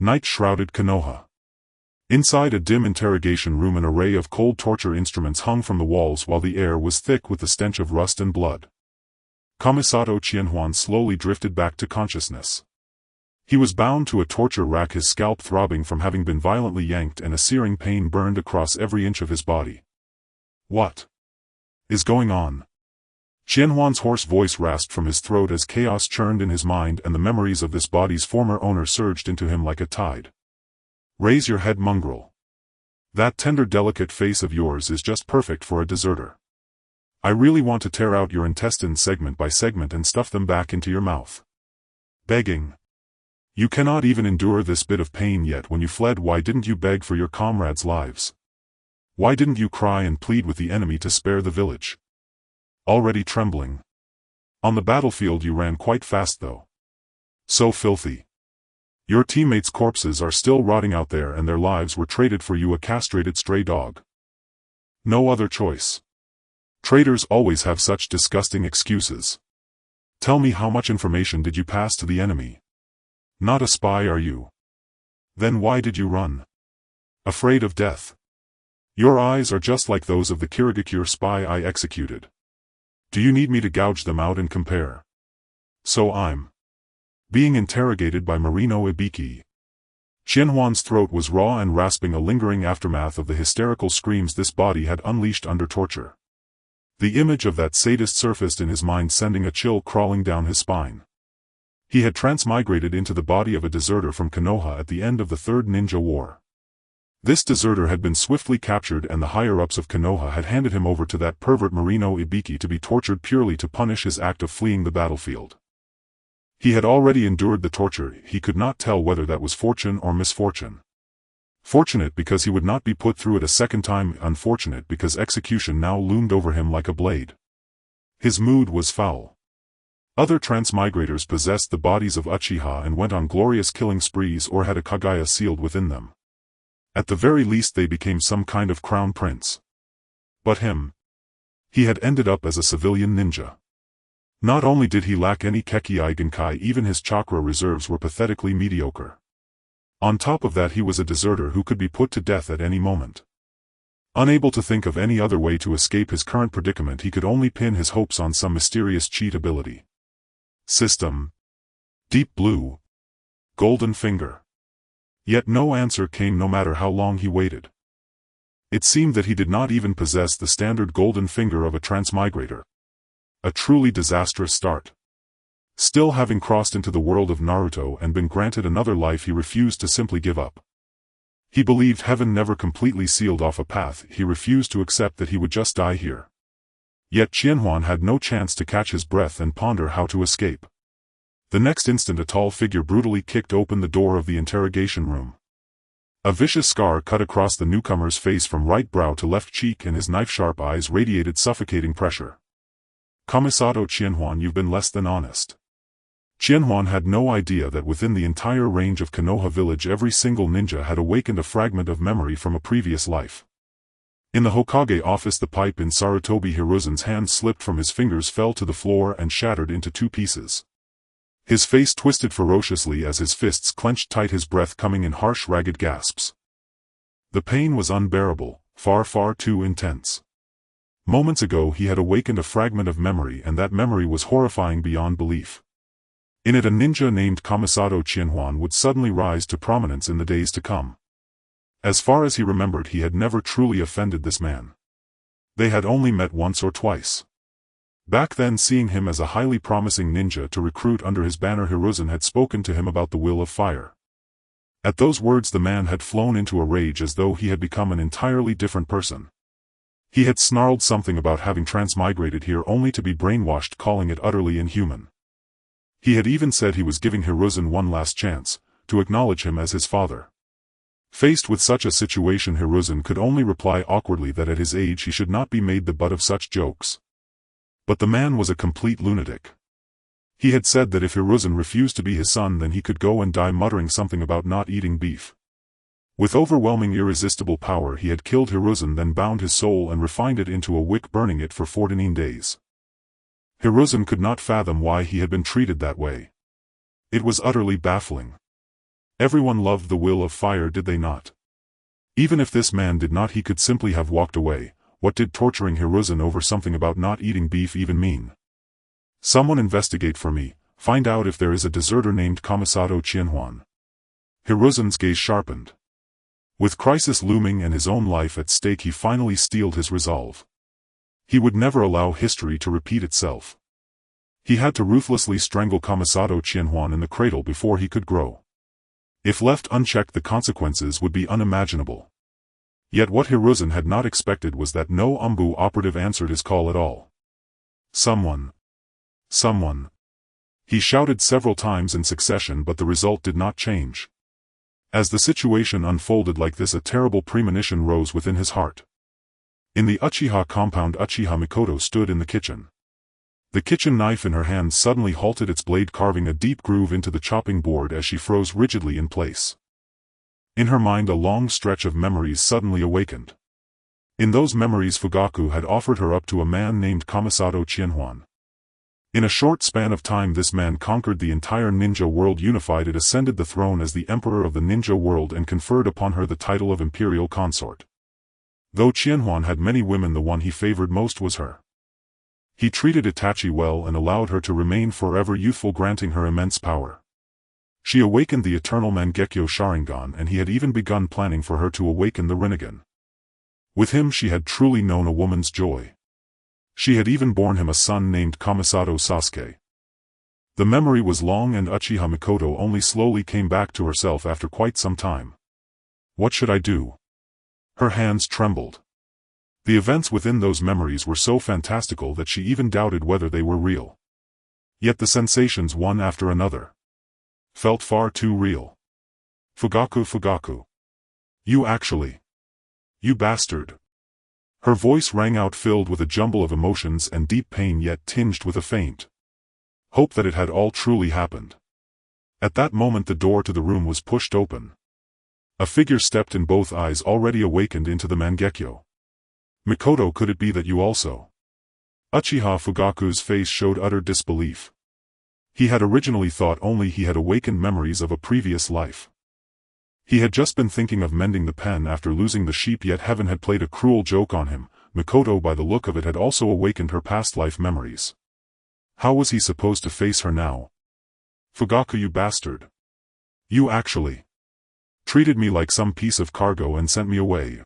Night-shrouded Konoha. Inside a dim interrogation room, an array of cold torture instruments hung from the walls while the air was thick with the stench of rust and blood. Kamisato Qianhuan slowly drifted back to consciousness. He was bound to a torture rack, his scalp throbbing from having been violently yanked, and a searing pain burned across every inch of his body. What is going on? Qianhuan's hoarse voice rasped from his throat as chaos churned in his mind, and the memories of this body's former owner surged into him like a tide. Raise your head, mongrel. That tender, delicate face of yours is just perfect for a deserter. I really want to tear out your intestines segment by segment and stuff them back into your mouth. Begging. You cannot even endure this bit of pain yet. When you fled, why didn't you beg for your comrades' lives? Why didn't you cry and plead with the enemy to spare the village? Already trembling. On the battlefield you ran quite fast though. So filthy. Your teammates' corpses are still rotting out there, and their lives were traded for you, a castrated stray dog. No other choice. Traitors always have such disgusting excuses. Tell me, how much information did you pass to the enemy? Not a spy, are you? Then why did you run? Afraid of death. Your eyes are just like those of the Kirigakure spy I executed. Do you need me to gouge them out and compare? So I'm being interrogated by Morino Ibiki. Qianhuan's throat was raw and rasping, a lingering aftermath of the hysterical screams this body had unleashed under torture. The image of that sadist surfaced in his mind, sending a chill crawling down his spine. He had transmigrated into the body of a deserter from Konoha at the end of the Third Ninja War. This deserter had been swiftly captured, and the higher-ups of Konoha had handed him over to that pervert Morino Ibiki to be tortured purely to punish his act of fleeing the battlefield. He had already endured the torture. He could not tell whether that was fortune or misfortune. Fortunate because he would not be put through it a second time, unfortunate because execution now loomed over him like a blade. His mood was foul. Other transmigrators possessed the bodies of Uchiha and went on glorious killing sprees, or had a Kagaya sealed within them. At the very least they became some kind of crown prince. But him? He had ended up as a civilian ninja. Not only did he lack any Kekkei Genkai, even his chakra reserves were pathetically mediocre. On top of that, he was a deserter who could be put to death at any moment. Unable to think of any other way to escape his current predicament, he could only pin his hopes on some mysterious cheat ability. System. Deep Blue. Golden Finger. Yet no answer came, no matter how long he waited. It seemed that he did not even possess the standard golden finger of a transmigrator. A truly disastrous start. Still, having crossed into the world of Naruto and been granted another life, he refused to simply give up. He believed heaven never completely sealed off a path. He refused to accept that he would just die here. Yet Qianhuan had no chance to catch his breath and ponder how to escape. The next instant a tall figure brutally kicked open the door of the interrogation room. A vicious scar cut across the newcomer's face from right brow to left cheek, and his knife-sharp eyes radiated suffocating pressure. Kamisato Qianhuan, you've been less than honest. Qianhuan had no idea that within the entire range of Konoha village every single ninja had awakened a fragment of memory from a previous life. In the Hokage office, the pipe in Sarutobi Hiruzen's hand slipped from his fingers, fell to the floor and shattered into 2 pieces. His face twisted ferociously as his fists clenched tight, his breath coming in harsh, ragged gasps. The pain was unbearable, far, far too intense. Moments ago he had awakened a fragment of memory, and that memory was horrifying beyond belief. In it a ninja named Kamisato Qianhuan would suddenly rise to prominence in the days to come. As far as he remembered, he had never truly offended this man. They had only met once or twice. Back then, seeing him as a highly promising ninja to recruit under his banner, Hiruzen had spoken to him about the will of fire. At those words the man had flown into a rage, as though he had become an entirely different person. He had snarled something about having transmigrated here only to be brainwashed, calling it utterly inhuman. He had even said he was giving Hiruzen one last chance, to acknowledge him as his father. Faced with such a situation, Hiruzen could only reply awkwardly that at his age he should not be made the butt of such jokes. But the man was a complete lunatic. He had said that if Hiruzen refused to be his son, then he could go and die, muttering something about not eating beef. With overwhelming irresistible power he had killed Hiruzen, then bound his soul and refined it into a wick, burning it for 14 days. Hiruzen could not fathom why he had been treated that way. It was utterly baffling. Everyone loved the will of fire, did they not? Even if this man did not, he could simply have walked away. What did torturing Hiruzen over something about not eating beef even mean? Someone investigate for me, find out if there is a deserter named Konoha Qianhuan. Hiruzen's gaze sharpened. With crisis looming and his own life at stake, he finally steeled his resolve. He would never allow history to repeat itself. He had to ruthlessly strangle Konoha Qianhuan in the cradle before he could grow. If left unchecked, the consequences would be unimaginable. Yet what Hiruzen had not expected was that no Umbu operative answered his call at all. Someone. Someone. He shouted several times in succession, but the result did not change. As the situation unfolded like this, a terrible premonition rose within his heart. In the Uchiha compound, Uchiha Mikoto stood in the kitchen. The kitchen knife in her hand suddenly halted, its blade carving a deep groove into the chopping board as she froze rigidly in place. In her mind, a long stretch of memories suddenly awakened. In those memories, Fugaku had offered her up to a man named Konoha Qianhuan. In a short span of time, this man conquered the entire ninja world, unified it, ascended the throne as the emperor of the ninja world, and conferred upon her the title of imperial consort. Though Qianhuan had many women, the one he favored most was her. He treated Itachi well and allowed her to remain forever youthful, granting her immense power. She awakened the eternal Mangekyo Sharingan, and he had even begun planning for her to awaken the Rinnegan. With him she had truly known a woman's joy. She had even borne him a son named Konoha Sasuke. The memory was long, and Uchiha Mikoto only slowly came back to herself after quite some time. What should I do? Her hands trembled. The events within those memories were so fantastical that she even doubted whether they were real. Yet the sensations, one after another, felt far too real. Fugaku. You actually. You bastard. Her voice rang out, filled with a jumble of emotions and deep pain, yet tinged with a faint hope that it had all truly happened. At that moment the door to the room was pushed open. A figure stepped in, both eyes already awakened into the Mangekyo. Mikoto, could it be that you also? Uchiha Fugaku's face showed utter disbelief. He had originally thought only he had awakened memories of a previous life. He had just been thinking of mending the pen after losing the sheep, yet heaven had played a cruel joke on him. Mikoto, by the look of it, had also awakened her past life memories. How was he supposed to face her now? Fugaku, you bastard. You actually treated me like some piece of cargo and sent me away.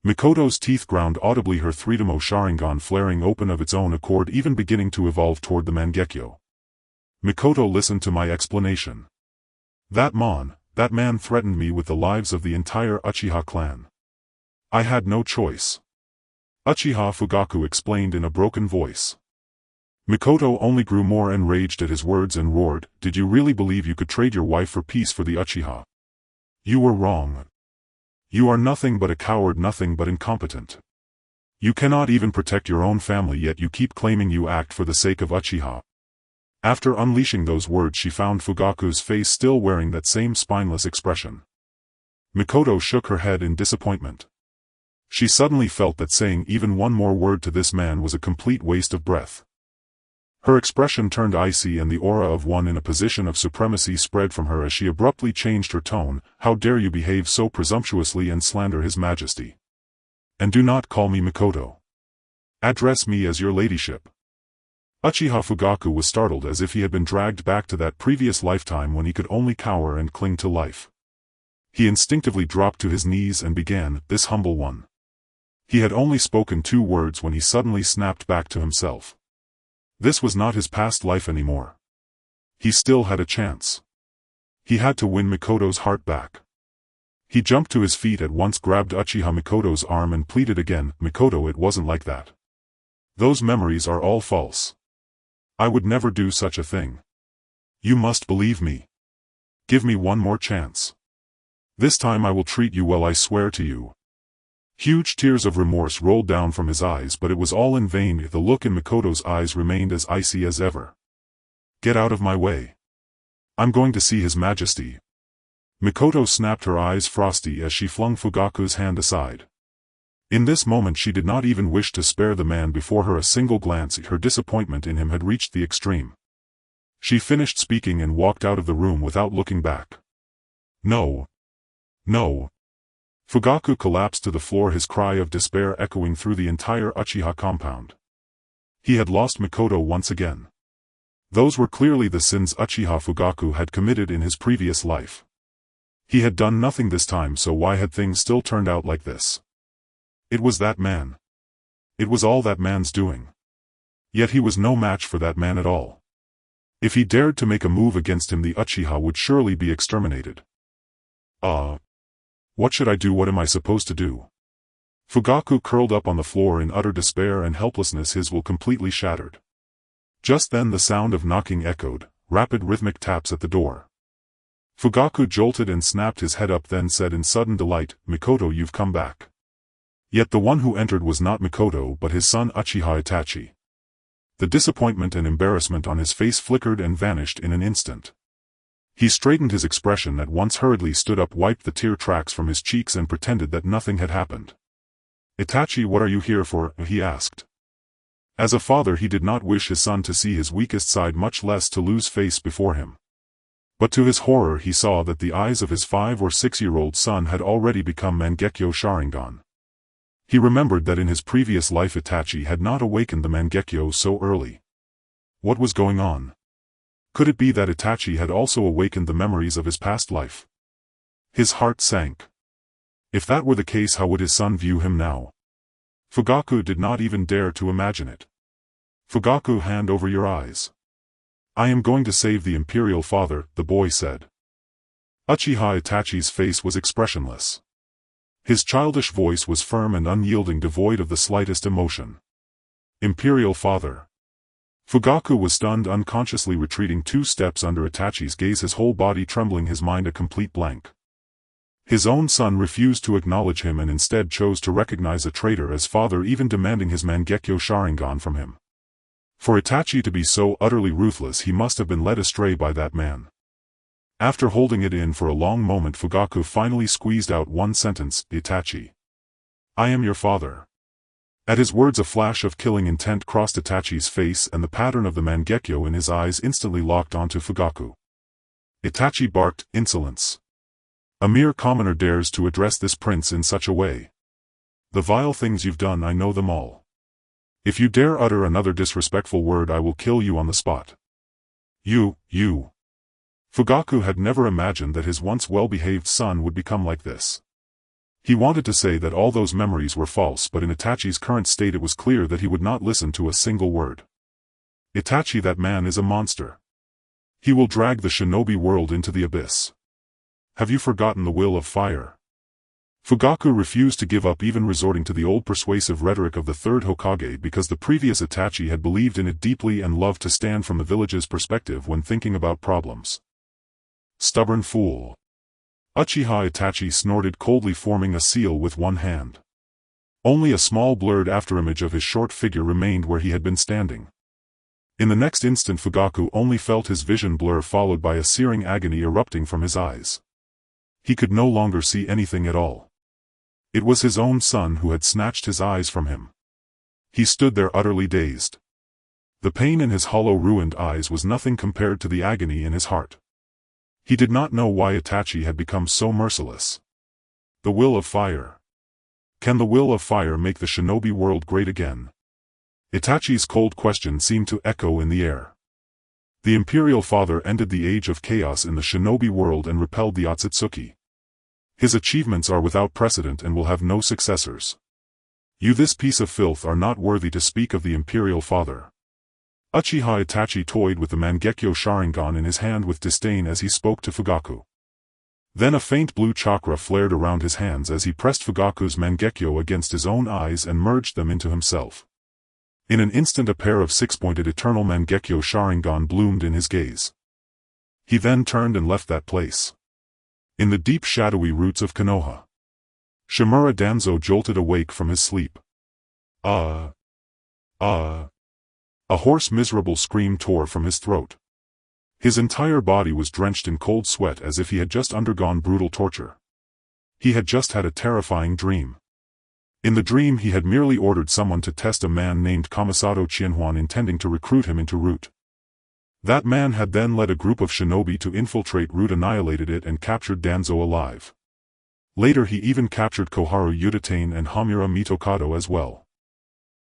Mikoto's teeth ground audibly, her Threedemo Sharingan flaring open of its own accord, even beginning to evolve toward the Mangekyo. Mikoto, listen to my explanation. That man threatened me with the lives of the entire Uchiha clan. I had no choice. Uchiha Fugaku explained in a broken voice. Mikoto only grew more enraged at his words and roared, did you really believe you could trade your wife for peace for the Uchiha? You were wrong. You are nothing but a coward, nothing but incompetent. You cannot even protect your own family, yet you keep claiming you act for the sake of Uchiha. After unleashing those words, she found Fugaku's face still wearing that same spineless expression. Mikoto shook her head in disappointment. She suddenly felt that saying even one more word to this man was a complete waste of breath. Her expression turned icy, and the aura of one in a position of supremacy spread from her as she abruptly changed her tone. How dare you behave so presumptuously and slander His Majesty? And do not call me Mikoto. Address me as your ladyship. Uchiha Fugaku was startled, as if he had been dragged back to that previous lifetime when he could only cower and cling to life. He instinctively dropped to his knees and began, this humble one. He had only spoken 2 words when he suddenly snapped back to himself. This was not his past life anymore. He still had a chance. He had to win Mikoto's heart back. He jumped to his feet at once, grabbed Uchiha Mikoto's arm and pleaded again, Mikoto, it wasn't like that. Those memories are all false. I would never do such a thing. You must believe me. Give me one more chance. This time I will treat you well, I swear to you. Huge tears of remorse rolled down from his eyes, but it was all in vain. The look in Mikoto's eyes remained as icy as ever. Get out of my way. I'm going to see His Majesty. Mikoto snapped, her eyes frosty as she flung Fugaku's hand aside. In this moment she did not even wish to spare the man before her a single glance. Her disappointment in him had reached the extreme. She finished speaking and walked out of the room without looking back. No. No. Fugaku collapsed to the floor, his cry of despair echoing through the entire Uchiha compound. He had lost Mikoto once again. Those were clearly the sins Uchiha Fugaku had committed in his previous life. He had done nothing this time, so why had things still turned out like this? It was that man. It was all that man's doing. Yet he was no match for that man at all. If he dared to make a move against him, the Uchiha would surely be exterminated. What should I do? What am I supposed to do? Fugaku curled up on the floor in utter despair and helplessness, his will completely shattered. Just then the sound of knocking echoed, rapid rhythmic taps at the door. Fugaku jolted and snapped his head up, then said in sudden delight, "Mikoto, you've come back." Yet the one who entered was not Mikoto but his son Uchiha Itachi. The disappointment and embarrassment on his face flickered and vanished in an instant. He straightened his expression at once, hurriedly stood up, wiped the tear tracks from his cheeks and pretended that nothing had happened. "Itachi, what are you here for?" he asked. As a father, he did not wish his son to see his weakest side, much less to lose face before him. But to his horror he saw that the eyes of his 5 or 6-year-old son had already become Mangekyo Sharingan. He remembered that in his previous life Itachi had not awakened the Mangekyo so early. What was going on? Could it be that Itachi had also awakened the memories of his past life? His heart sank. If that were the case, how would his son view him now? Fugaku did not even dare to imagine it. "Fugaku, hand over your eyes." "I am going to save the Imperial Father," the boy said. Uchiha Itachi's face was expressionless. His childish voice was firm and unyielding, devoid of the slightest emotion. "Imperial Father." Fugaku was stunned, unconsciously retreating 2 steps under Itachi's gaze, his whole body trembling, his mind a complete blank. His own son refused to acknowledge him and instead chose to recognize a traitor as father, even demanding his Mangekyo Sharingan from him. For Itachi to be so utterly ruthless, he must have been led astray by that man. After holding it in for a long moment, Fugaku finally squeezed out one sentence, "Itachi. I am your father." At his words a flash of killing intent crossed Itachi's face, and the pattern of the Mangekyo in his eyes instantly locked onto Fugaku. Itachi barked, "Insolence! A mere commoner dares to address this prince in such a way. The vile things you've done, I know them all. If you dare utter another disrespectful word, I will kill you on the spot." You. Fugaku had never imagined that his once well-behaved son would become like this. He wanted to say that all those memories were false, but in Itachi's current state it was clear that he would not listen to a single word. "Itachi, that man is a monster. He will drag the shinobi world into the abyss. Have you forgotten the will of fire?" Fugaku refused to give up, even resorting to the old persuasive rhetoric of the third Hokage, because the previous Itachi had believed in it deeply and loved to stand from the village's perspective when thinking about problems. "Stubborn fool." Uchiha Itachi snorted coldly, forming a seal with one hand. Only a small blurred afterimage of his short figure remained where he had been standing. In the next instant Fugaku only felt his vision blur, followed by a searing agony erupting from his eyes. He could no longer see anything at all. It was his own son who had snatched his eyes from him. He stood there utterly dazed. The pain in his hollow, ruined eyes was nothing compared to the agony in his heart. He did not know why Itachi had become so merciless. The will of fire. Can the will of fire make the shinobi world great again? Itachi's cold question seemed to echo in the air. The Imperial Father ended the age of chaos in the shinobi world and repelled the Otsutsuki. His achievements are without precedent and will have no successors. You, this piece of filth, are not worthy to speak of the Imperial Father. Uchiha Itachi toyed with the Mangekyo Sharingan in his hand with disdain as he spoke to Fugaku. Then a faint blue chakra flared around his hands as he pressed Fugaku's Mangekyo against his own eyes and merged them into himself. In an instant a pair of 6-pointed eternal Mangekyo Sharingan bloomed in his gaze. He then turned and left that place. In the deep shadowy roots of Konoha, Shimura Danzo jolted awake from his sleep. A hoarse, miserable scream tore from his throat. His entire body was drenched in cold sweat, as if he had just undergone brutal torture. He had just had a terrifying dream. In the dream he had merely ordered someone to test a man named Sanri Qianhuan, intending to recruit him into Root. That man had then led a group of shinobi to infiltrate Root, annihilated it and captured Danzo alive. Later he even captured Koharu Uchiha and Homura Mitokado as well.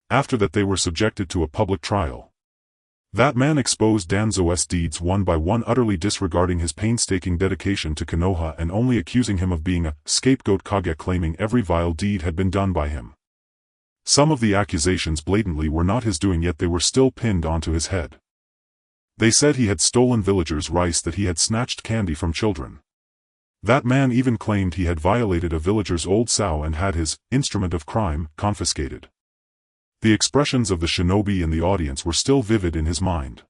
After that they were subjected to a public trial. That man exposed Danzo's deeds one by one, utterly disregarding his painstaking dedication to Konoha and only accusing him of being a scapegoat Kage, claiming every vile deed had been done by him. Some of the accusations blatantly were not his doing, yet they were still pinned onto his head. They said he had stolen villagers' rice, that he had snatched candy from children. That man even claimed he had violated a villager's old sow and had his instrument of crime confiscated. The expressions of the shinobi in the audience were still vivid in his mind.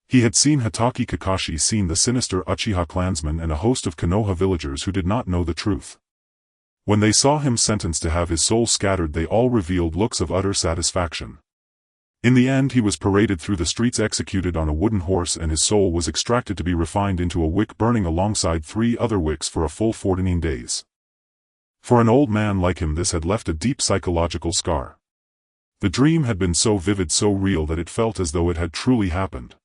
He had seen Hatake Kakashi, seen the sinister Uchiha clansmen and a host of Konoha villagers who did not know the truth. When they saw him sentenced to have his soul scattered, they all revealed looks of utter satisfaction. In the end he was paraded through the streets, executed on a wooden horse, and his soul was extracted to be refined into a wick, burning alongside 3 other wicks for a full 14 days. For an old man like him this had left a deep psychological scar. The dream had been so vivid, so real, that it felt as though it had truly happened.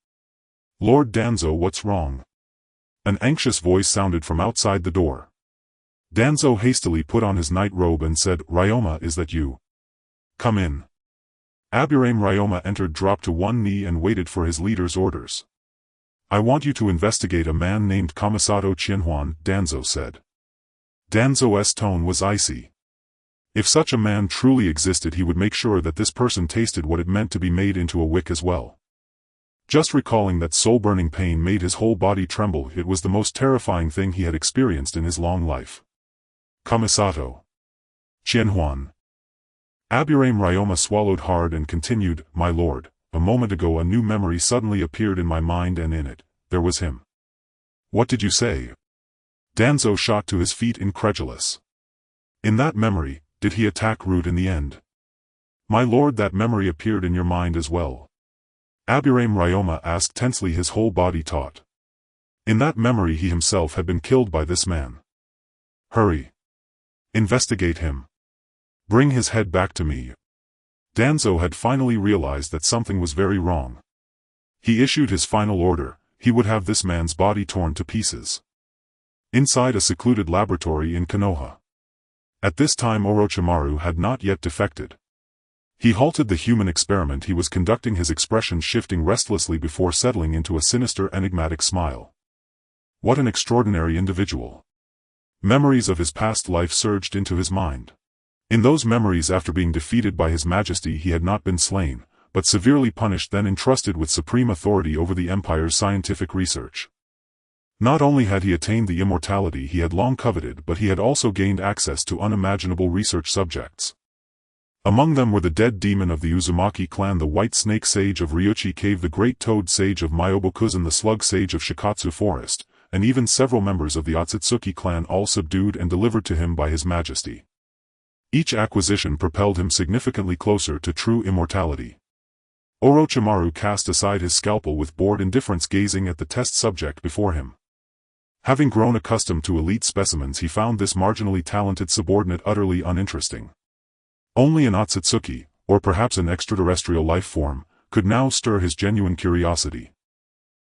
"Lord Danzo, what's wrong?" An anxious voice sounded from outside the door. Danzo hastily put on his night robe and said, "Ryoma, is that you? Come in." Aburame Ryoma entered, dropped to one knee and waited for his leader's orders. "I want you to investigate a man named Sanri Qianhuan," Danzo said. Danzo's tone was icy. If such a man truly existed, he would make sure that this person tasted what it meant to be made into a wick as well. Just recalling that soul-burning pain made his whole body tremble. It was the most terrifying thing he had experienced in his long life. "Sanri Qianhuan." Aburame Ryoma swallowed hard and continued, "My lord, a moment ago a new memory suddenly appeared in my mind, and in it, there was him." "What did you say?" Danzo shot to his feet, incredulous. "In that memory, did he attack Root in the end?" "My lord, that memory appeared in your mind as well." Aburame Ryoma asked tensely, his whole body taut. "In that memory he himself had been killed by this man." "Hurry. Investigate him. Bring his head back to me." Danzo had finally realized that something was very wrong. He issued his final order: he would have this man's body torn to pieces. Inside a secluded laboratory in Konoha. At this time Orochimaru had not yet defected. He halted the human experiment he was conducting, his expression shifting restlessly before settling into a sinister, enigmatic smile. What an extraordinary individual. Memories of his past life surged into his mind. In those memories, after being defeated by His Majesty, he had not been slain, but severely punished, then entrusted with supreme authority over the Empire's scientific research. Not only had he attained the immortality he had long coveted, but he had also gained access to unimaginable research subjects. Among them were the dead demon of the Uzumaki clan, the White Snake Sage of Ryuchi Cave, the Great Toad Sage of Myobokuzan, the Slug Sage of Shikatsu Forest, and even several members of the Otsutsuki clan, all subdued and delivered to him by His Majesty. Each acquisition propelled him significantly closer to true immortality. Orochimaru cast aside his scalpel with bored indifference, gazing at the test subject before him. Having grown accustomed to elite specimens, he found this marginally talented subordinate utterly uninteresting. Only an Otsutsuki, or perhaps an extraterrestrial life form, could now stir his genuine curiosity.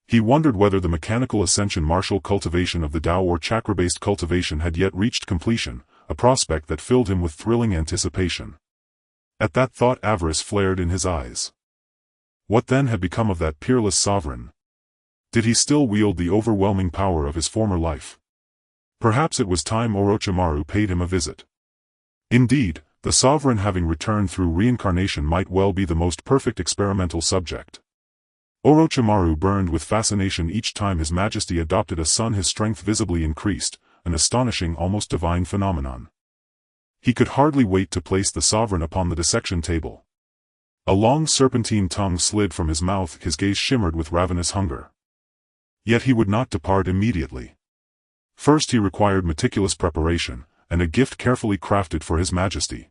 He wondered whether the mechanical ascension martial cultivation of the Tao or chakra-based cultivation had yet reached completion, a prospect that filled him with thrilling anticipation. At that thought avarice flared in his eyes. What then had become of that peerless sovereign? Did he still wield the overwhelming power of his former life? Perhaps it was time Orochimaru paid him a visit. Indeed, the sovereign, having returned through reincarnation, might well be the most perfect experimental subject. Orochimaru burned with fascination each time His Majesty adopted a son. His strength visibly increased, an astonishing, almost divine phenomenon. He could hardly wait to place the sovereign upon the dissection table. A long serpentine tongue slid from his mouth, his gaze shimmered with ravenous hunger. Yet he would not depart immediately. First he required meticulous preparation, and a gift carefully crafted for His Majesty.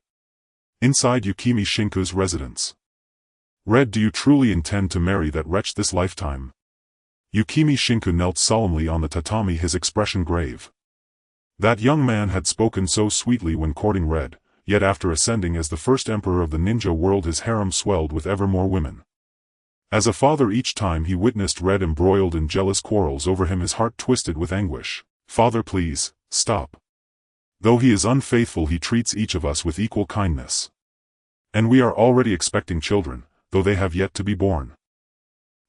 Inside Yukimi Shinku's residence. "Red, do you truly intend to marry that wretch this lifetime?" Yukimi Shinku knelt solemnly on the tatami, his expression grave. That young man had spoken so sweetly when courting Red, yet after ascending as the first emperor of the ninja world his harem swelled with ever more women. As a father, each time he witnessed Red embroiled in jealous quarrels over him, his heart twisted with anguish. Father, please, stop. Though he is unfaithful, he treats each of us with equal kindness. And we are already expecting children, though they have yet to be born.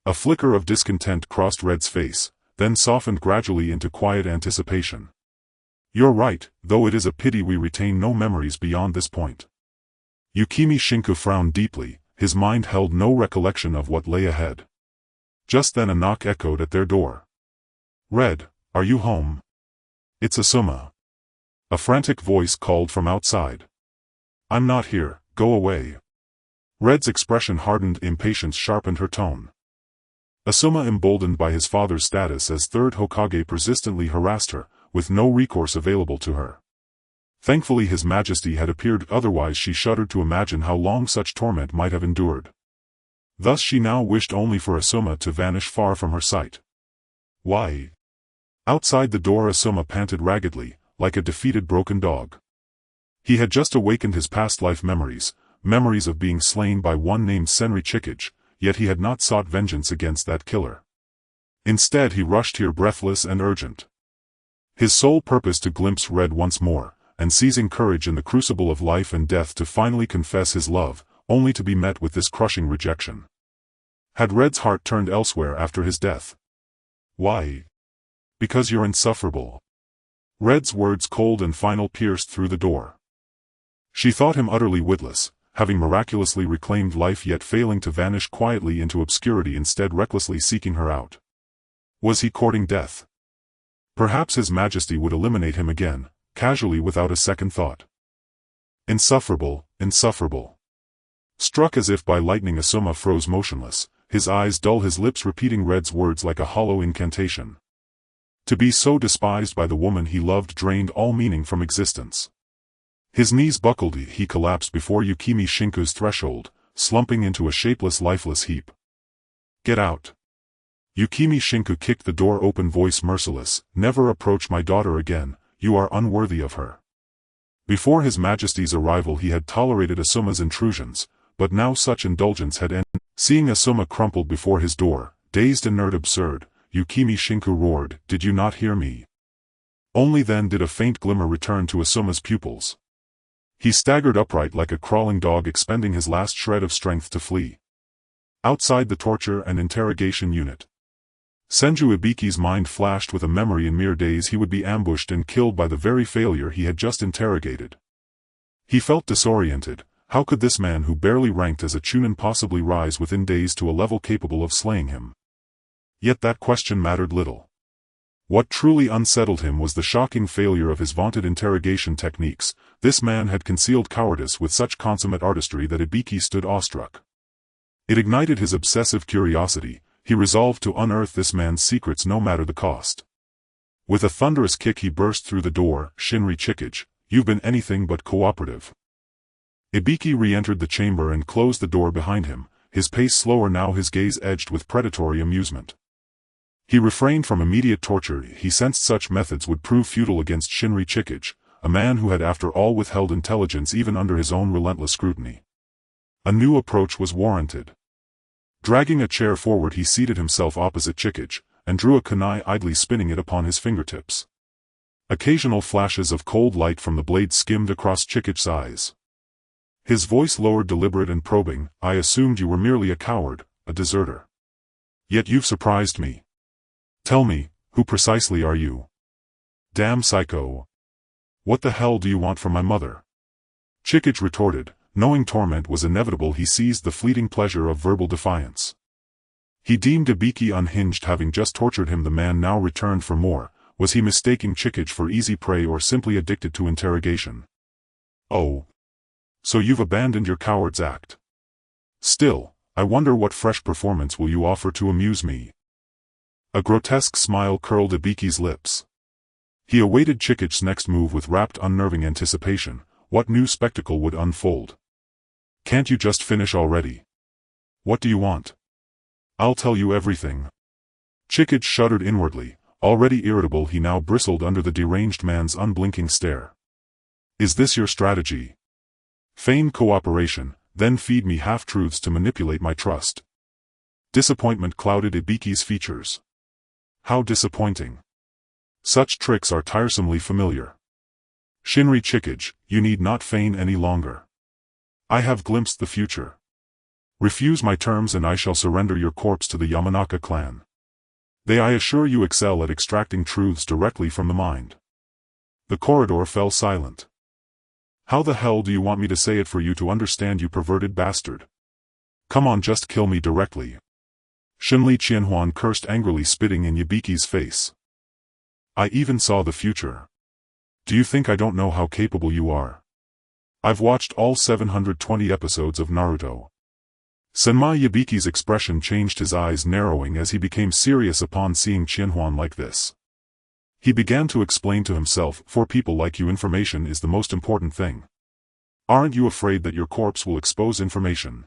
A flicker of discontent crossed Red's face, then softened gradually into quiet anticipation. You're right, though it is a pity we retain no memories beyond this point. Yukimi Shinku frowned deeply, his mind held no recollection of what lay ahead. Just then a knock echoed at their door. Red, are you home? It's Asuma. A frantic voice called from outside. I'm not here, go away. Red's expression hardened, impatience sharpened her tone. Asuma, emboldened by his father's status as third Hokage, persistently harassed her, with no recourse available to her. Thankfully his majesty had appeared, otherwise she shuddered to imagine how long such torment might have endured. Thus she now wished only for Asuma to vanish far from her sight. Why? Outside the door Asuma panted raggedly, like a defeated broken dog. He had just awakened his past life memories, memories of being slain by one named Sanri Qianhuan, yet he had not sought vengeance against that killer. Instead he rushed here breathless and urgent. His sole purpose to glimpse Red once more, and seizing courage in the crucible of life and death to finally confess his love, only to be met with this crushing rejection. Had Red's heart turned elsewhere after his death? Why? Because you're insufferable. Red's words, cold and final, pierced through the door. She thought him utterly witless, having miraculously reclaimed life yet failing to vanish quietly into obscurity, instead recklessly seeking her out. Was he courting death? Perhaps his majesty would eliminate him again, casually, without a second thought. Insufferable, insufferable. Struck as if by lightning, Asuma froze motionless, his eyes dull, his lips repeating Red's words like a hollow incantation. To be so despised by the woman he loved drained all meaning from existence. His knees buckled, he collapsed before Yukimi Shinku's threshold, slumping into a shapeless, lifeless heap. Get out. Yukimi Shinku kicked the door open, voice merciless. Never approach my daughter again, you are unworthy of her. Before his majesty's arrival he had tolerated Asuma's intrusions, but now such indulgence had ended. Seeing Asuma crumpled before his door, dazed, inert, absurd, Yukimi Shinku roared, did you not hear me? Only then did a faint glimmer return to Asuma's pupils. He staggered upright like a crawling dog, expending his last shred of strength to flee. Outside the torture and interrogation unit, Senju Ibiki's mind flashed with a memory. In mere days he would be ambushed and killed by the very failure he had just interrogated. He felt disoriented. How could this man who barely ranked as a chunin possibly rise within days to a level capable of slaying him? Yet that question mattered little. What truly unsettled him was the shocking failure of his vaunted interrogation techniques. This man had concealed cowardice with such consummate artistry that Ibiki stood awestruck. It ignited his obsessive curiosity. He resolved to unearth this man's secrets no matter the cost. With a thunderous kick he burst through the door. Sanri Qianhuan, you've been anything but cooperative. Ibiki re-entered the chamber and closed the door behind him, his pace slower now, his gaze edged with predatory amusement. He refrained from immediate torture. He sensed such methods would prove futile against Sanri Qianhuan, a man who had after all withheld intelligence even under his own relentless scrutiny. A new approach was warranted. Dragging a chair forward he seated himself opposite Qianhuan, and drew a kunai, idly spinning it upon his fingertips. Occasional flashes of cold light from the blade skimmed across Qianhuan's eyes. His voice lowered, deliberate and probing, I assumed you were merely a coward, a deserter. Yet you've surprised me. Tell me, who precisely are you? Damn psycho. What the hell do you want from my mother? Qianhuan retorted. Knowing torment was inevitable, he seized the fleeting pleasure of verbal defiance. He deemed Ibiki unhinged, having just tortured him. The man now returned for more. Was he mistaking Qianhuan for easy prey, or simply addicted to interrogation? Oh. So you've abandoned your coward's act. Still, I wonder what fresh performance will you offer to amuse me? A grotesque smile curled Ibiki's lips. He awaited Qianhuan's next move with rapt, unnerving anticipation. What new spectacle would unfold? Can't you just finish already? What do you want? I'll tell you everything. Qianhuan shuddered inwardly. Already irritable, he now bristled under the deranged man's unblinking stare. Is this your strategy? Feign cooperation, then feed me half-truths to manipulate my trust. Disappointment clouded Ibiki's features. How disappointing. Such tricks are tiresomely familiar. Shinri Chikage, you need not feign any longer. I have glimpsed the future. Refuse my terms and I shall surrender your corpse to the Yamanaka clan. They, I assure you, excel at extracting truths directly from the mind. The corridor fell silent. How the hell do you want me to say it for you to understand, you perverted bastard? Come on, just kill me directly. Sanri Qianhuan cursed angrily, spitting in Ibiki's face. I even saw the future. Do you think I don't know how capable you are? I've watched all 720 episodes of Naruto. Sanri Ibiki's expression changed, his eyes narrowing as he became serious upon seeing Qianhuan like this. He began to explain to himself, for people like you, information is the most important thing. Aren't you afraid that your corpse will expose information?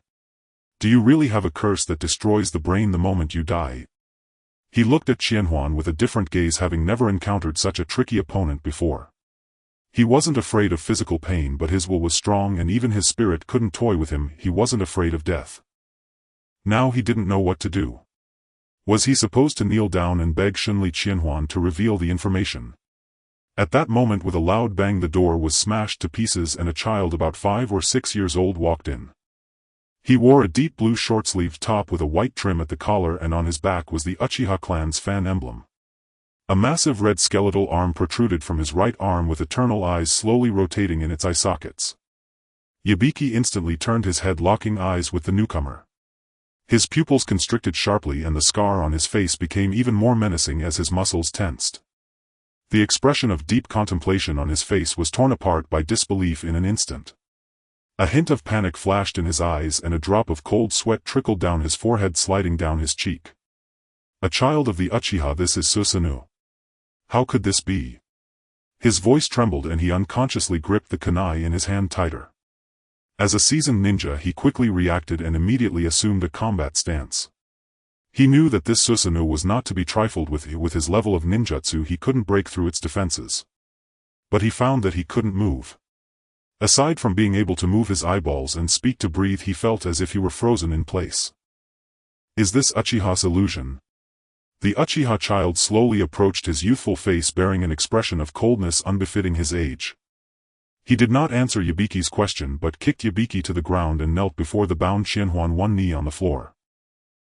Do you really have a curse that destroys the brain the moment you die? He looked at Qianhuan with a different gaze, having never encountered such a tricky opponent before. He wasn't afraid of physical pain, but his will was strong and even his spirit couldn't toy with him. He wasn't afraid of death. Now he didn't know what to do. Was he supposed to kneel down and beg Sanri Qianhuan to reveal the information? At that moment, with a loud bang, the door was smashed to pieces and a child about 5 or 6 years old walked in. He wore a deep blue short-sleeved top with a white trim at the collar, and on his back was the Uchiha clan's fan emblem. A massive red skeletal arm protruded from his right arm with eternal eyes slowly rotating in its eye sockets. Ibiki instantly turned his head, locking eyes with the newcomer. His pupils constricted sharply and the scar on his face became even more menacing as his muscles tensed. The expression of deep contemplation on his face was torn apart by disbelief in an instant. A hint of panic flashed in his eyes and a drop of cold sweat trickled down his forehead, sliding down his cheek. A child of the Uchiha, this is Susanoo. How could this be? His voice trembled and he unconsciously gripped the kunai in his hand tighter. As a seasoned ninja, he quickly reacted and immediately assumed a combat stance. He knew that this Susanoo was not to be trifled with. With his level of ninjutsu, he couldn't break through its defenses. But he found that he couldn't move. Aside from being able to move his eyeballs and speak to breathe, he felt as if he were frozen in place. Is this Uchiha's illusion? The Uchiha child slowly approached his youthful face, bearing an expression of coldness unbefitting his age. He did not answer Ibiki's question but kicked Ibiki to the ground and knelt before the bound Qianhuan, one knee on the floor.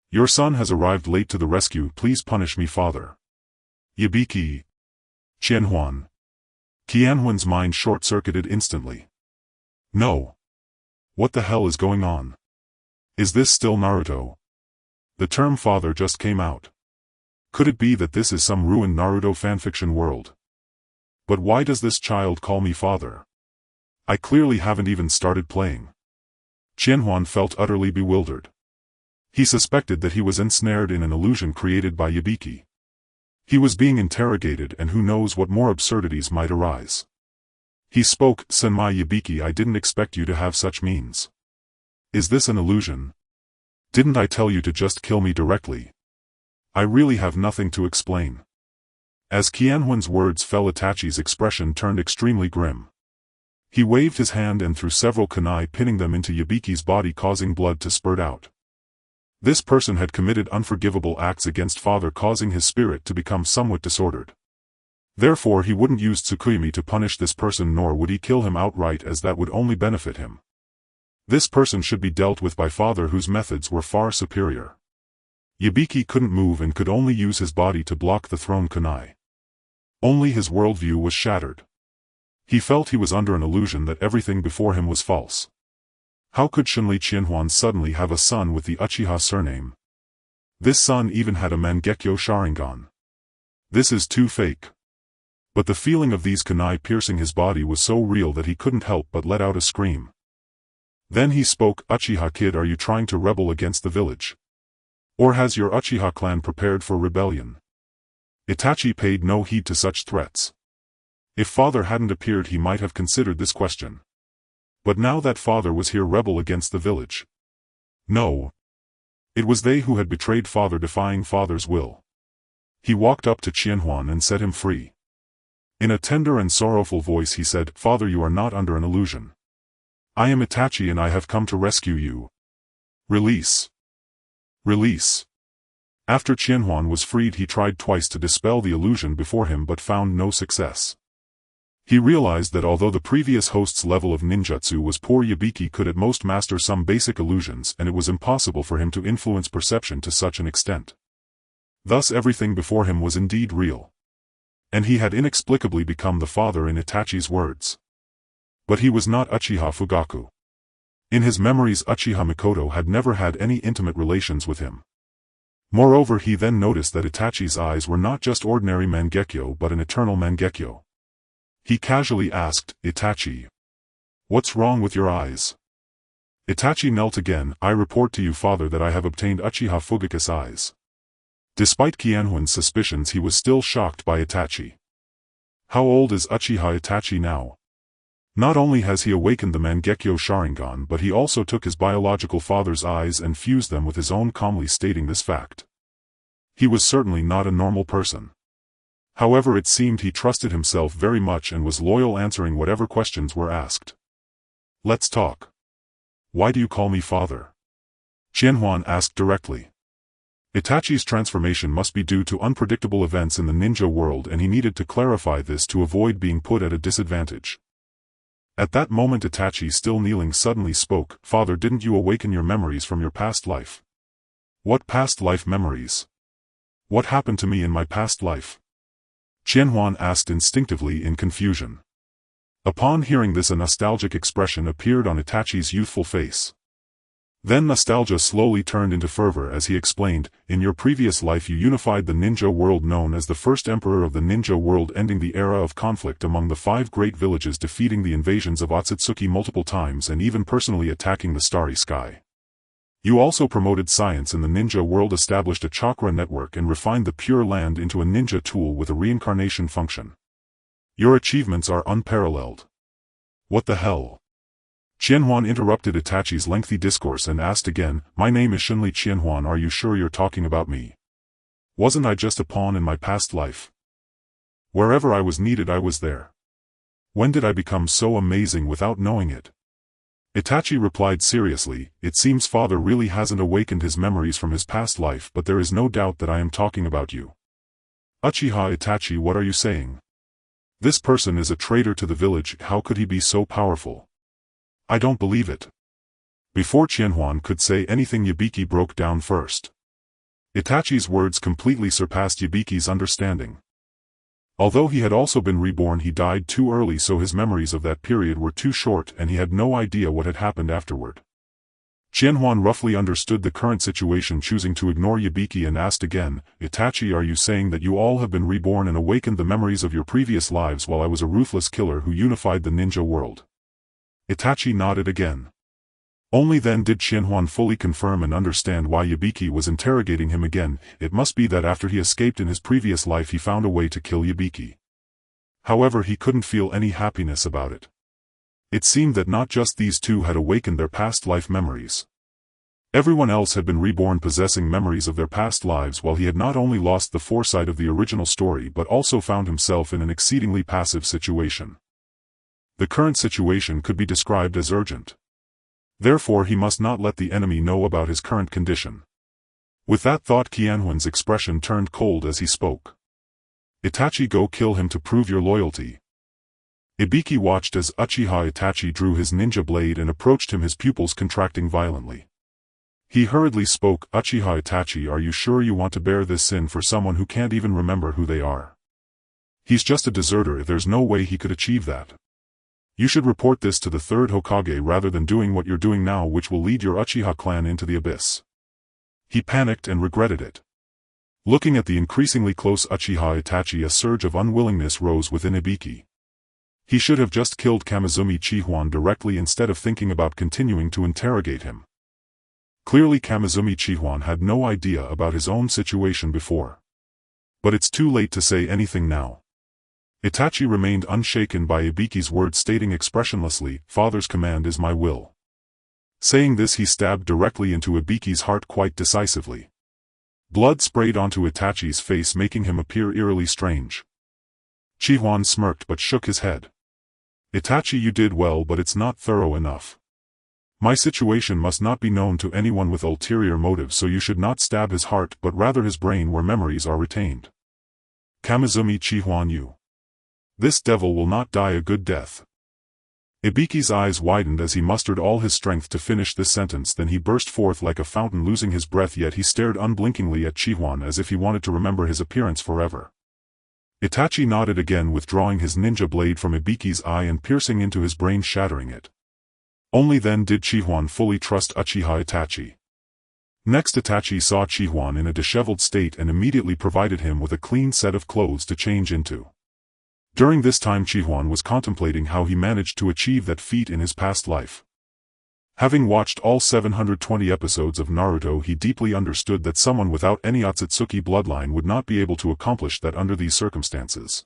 Your son has arrived late to the rescue, please punish me, father. Ibiki. Qianhuan. Qianhuan's mind short-circuited instantly. No. What the hell is going on? Is this still Naruto? The term father just came out. Could it be that this is some ruined Naruto fanfiction world? But why does this child call me father? I clearly haven't even started playing. Qianhuan felt utterly bewildered. He suspected that he was ensnared in an illusion created by Ibiki. He was being interrogated, and who knows what more absurdities might arise. He spoke, Sanri Ibiki, I didn't expect you to have such means. Is this an illusion? Didn't I tell you to just kill me directly? I really have nothing to explain. As Qianhuan's words fell, Itachi's expression turned extremely grim. He waved his hand and threw several kunai, pinning them into Ibiki's body, causing blood to spurt out. This person had committed unforgivable acts against father, causing his spirit to become somewhat disordered. Therefore he wouldn't use Tsukuyomi to punish this person, nor would he kill him outright, as that would only benefit him. This person should be dealt with by father, whose methods were far superior. Ibiki couldn't move and could only use his body to block the thrown kunai. Only his worldview was shattered. He felt he was under an illusion, that everything before him was false. How could Sanri Qianhuan suddenly have a son with the Uchiha surname? This son even had a Mangekyo Sharingan. This is too fake. But the feeling of these kunai piercing his body was so real that he couldn't help but let out a scream. Then he spoke, Uchiha kid, are you trying to rebel against the village? Or has your Uchiha clan prepared for rebellion? Itachi paid no heed to such threats. If father hadn't appeared, he might have considered this question. But now that father was here, rebel against the village? No. It was they who had betrayed father, defying father's will. He walked up to Qianhuan and set him free. In a tender and sorrowful voice he said, Father, you are not under an illusion. I am Itachi and I have come to rescue you. Release. Release. After Qianhuan was freed, he tried twice to dispel the illusion before him but found no success. He realized that although the previous host's level of ninjutsu was poor, Ibiki could at most master some basic illusions, and it was impossible for him to influence perception to such an extent. Thus everything before him was indeed real. And he had inexplicably become the father in Itachi's words. But he was not Uchiha Fugaku. In his memories, Uchiha Mikoto had never had any intimate relations with him. Moreover, he then noticed that Itachi's eyes were not just ordinary Mangekyo but an eternal Mangekyo. He casually asked, "Itachi, what's wrong with your eyes?" Itachi knelt again. "I report to you, father, that I have obtained Uchiha Fugaku's eyes." Despite Qianhuan's suspicions, he was still shocked by Itachi. How old is Uchiha Itachi now? Not only has he awakened the Mangekyo Sharingan, but he also took his biological father's eyes and fused them with his own, calmly stating this fact. He was certainly not a normal person. However, it seemed he trusted himself very much and was loyal, answering whatever questions were asked. "Let's talk. Why do you call me father?" Qianhuan asked directly. Itachi's transformation must be due to unpredictable events in the ninja world, and he needed to clarify this to avoid being put at a disadvantage. At that moment, Itachi, still kneeling, suddenly spoke. "Father, didn't you awaken your memories from your past life?" "What past life memories? What happened to me in my past life?" Qianhuan asked instinctively in confusion. Upon hearing this, a nostalgic expression appeared on Itachi's youthful face. Then nostalgia slowly turned into fervor as he explained, "In your previous life you unified the ninja world, known as the first emperor of the ninja world, ending the era of conflict among the 5 great villages, defeating the invasions of Otsutsuki multiple times, and even personally attacking the Starry Sky. You also promoted science in the ninja world, established a chakra network, and refined the Pure Land into a ninja tool with a reincarnation function. Your achievements are unparalleled." "What the hell?" Qianhuan interrupted Itachi's lengthy discourse and asked again, "My name is Sanri Qianhuan. Are you sure you're talking about me? Wasn't I just a pawn in my past life? Wherever I was needed, I was there. When did I become so amazing without knowing it?" Itachi replied seriously, "It seems father really hasn't awakened his memories from his past life, but there is no doubt that I am talking about you." "Uchiha Itachi, what are you saying? This person is a traitor to the village. How could he be so powerful? I don't believe it." Before Qianhuan could say anything, Ibiki broke down first. Itachi's words completely surpassed Ibiki's understanding. Although he had also been reborn, he died too early, so his memories of that period were too short and he had no idea what had happened afterward. Qianhuan roughly understood the current situation, choosing to ignore Ibiki, and asked again, "Itachi, are you saying that you all have been reborn and awakened the memories of your previous lives while I was a ruthless killer who unified the ninja world?" Itachi nodded again. Only then did Qianhuan fully confirm and understand why Ibiki was interrogating him again. It must be that after he escaped in his previous life, he found a way to kill Ibiki. However, he couldn't feel any happiness about it. It seemed that not just these two had awakened their past life memories. Everyone else had been reborn possessing memories of their past lives, while he had not only lost the foresight of the original story but also found himself in an exceedingly passive situation. The current situation could be described as urgent. Therefore he must not let the enemy know about his current condition. With that thought, Qianhuan's expression turned cold as he spoke. "Itachi, go kill him to prove your loyalty." Ibiki watched as Uchiha Itachi drew his ninja blade and approached him, his pupils contracting violently. He hurriedly spoke, "Uchiha Itachi, are you sure you want to bear this sin for someone who can't even remember who they are? He's just a deserter. There's no way he could achieve that. You should report this to the third Hokage rather than doing what you're doing now, which will lead your Uchiha clan into the abyss." He panicked and regretted it. Looking at the increasingly close Uchiha Itachi, a surge of unwillingness rose within Ibiki. He should have just killed Kamizumi Qianhuan directly instead of thinking about continuing to interrogate him. Clearly Kamizumi Qianhuan had no idea about his own situation before. But it's too late to say anything now. Itachi remained unshaken by Ibiki's words, stating expressionlessly, "Father's command is my will." Saying this, he stabbed directly into Ibiki's heart quite decisively. Blood sprayed onto Itachi's face, making him appear eerily strange. Qianhuan smirked but shook his head. "Itachi, you did well, but it's not thorough enough. My situation must not be known to anyone with ulterior motives, so you should not stab his heart but rather his brain where memories are retained. Kamizumi Chihuan Yu. This devil will not die a good death. Ibiki's eyes widened as he mustered all his strength to finish this sentence, then he burst forth like a fountain, losing his breath, yet he stared unblinkingly at Chihuan as if he wanted to remember his appearance forever. Itachi nodded again, withdrawing his ninja blade from Ibiki's eye and piercing into his brain, shattering it. Only then did Chihuan fully trust Uchiha Itachi. Next, Itachi saw Chihuan in a disheveled state and immediately provided him with a clean set of clothes to change into. During this time Chihuan was contemplating how he managed to achieve that feat in his past life. Having watched all 720 episodes of Naruto, he deeply understood that someone without any Otsutsuki bloodline would not be able to accomplish that under these circumstances.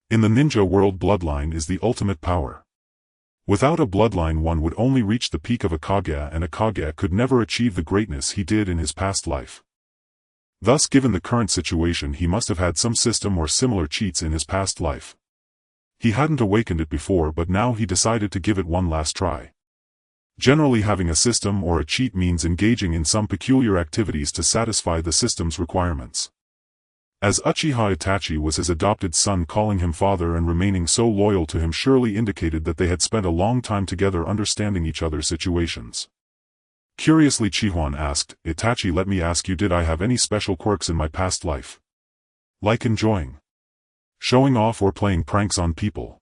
In the ninja world, bloodline is the ultimate power. Without a bloodline, one would only reach the peak of a Kage, and a Kage could never achieve the greatness he did in his past life. Thus, given the current situation, he must have had some system or similar cheats in his past life. He hadn't awakened it before, but now he decided to give it one last try. Generally, having a system or a cheat means engaging in some peculiar activities to satisfy the system's requirements. As Uchiha Itachi was his adopted son, calling him father and remaining so loyal to him surely indicated that they had spent a long time together understanding each other's situations. Curiously, Chihuan asked, "Itachi, let me ask you, did I have any special quirks in my past life? Like enjoying showing off or playing pranks on people?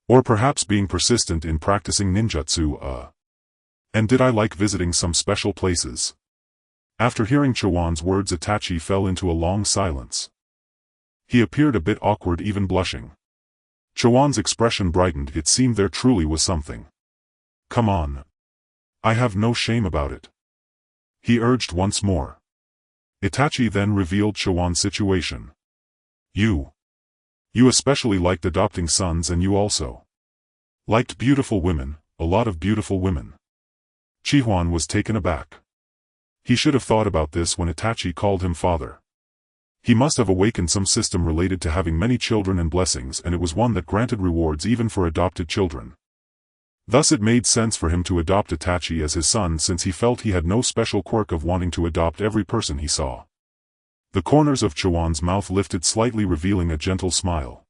Or perhaps being persistent in practicing ninjutsu, And did I like visiting some special places?" After hearing Chihuan's words, Itachi fell into a long silence. He appeared a bit awkward, even blushing. Chihuan's expression brightened. It seemed there truly was something. "Come on. I have no shame about it," he urged once more. Itachi then revealed Chihuan's situation. You especially liked adopting sons, and you also liked beautiful women, a lot of beautiful women." Chihuan was taken aback. He should have thought about this when Itachi called him father. He must have awakened some system related to having many children and blessings, and it was one that granted rewards even for adopted children. Thus it made sense for him to adopt Itachi as his son, since he felt he had no special quirk of wanting to adopt every person he saw. The corners of Chihuan's mouth lifted slightly, revealing a gentle smile.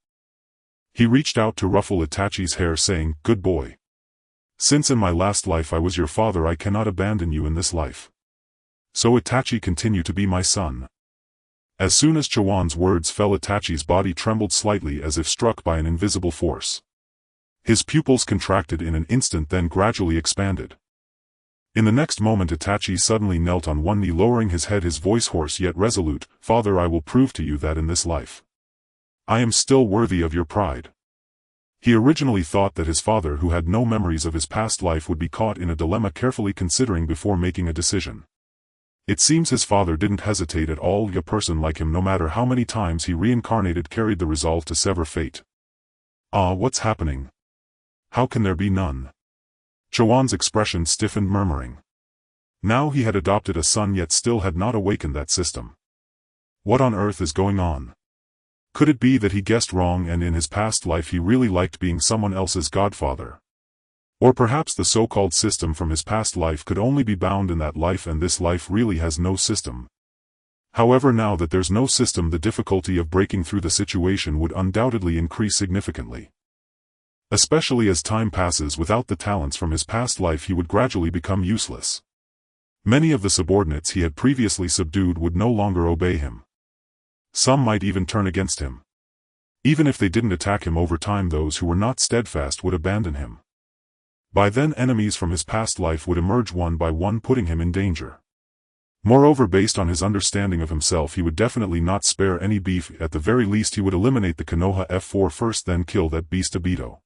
He reached out to ruffle Itachi's hair, saying, "Good boy. Since in my last life I was your father, I cannot abandon you in this life. So Itachi, continue to be my son." As soon as Chihuan's words fell, Itachi's body trembled slightly as if struck by an invisible force. His pupils contracted in an instant, then gradually expanded. In the next moment Itachi suddenly knelt on one knee, lowering his head, his voice hoarse yet resolute. "Father, I will prove to you that in this life I am still worthy of your pride." He originally thought that his father, who had no memories of his past life, would be caught in a dilemma, carefully considering before making a decision. It seems his father didn't hesitate at all. A person like him, no matter how many times he reincarnated, carried the resolve to sever fate. What's happening? How can there be none?" Chihuan's expression stiffened, murmuring. Now he had adopted a son, yet still had not awakened that system. What on earth is going on? Could it be that he guessed wrong, and in his past life he really liked being someone else's godfather? Or perhaps the so-called system from his past life could only be bound in that life, and this life really has no system. However, now that there's no system, the difficulty of breaking through the situation would undoubtedly increase significantly. Especially as time passes, without the talents from his past life he would gradually become useless. Many of the subordinates he had previously subdued would no longer obey him. Some might even turn against him. Even if they didn't attack him over time, those who were not steadfast would abandon him. By then enemies from his past life would emerge one by one, putting him in danger. Moreover, based on his understanding of himself, he would definitely not spare any beef. At the very least he would eliminate the Konoha F4 first, then kill that beast Obito.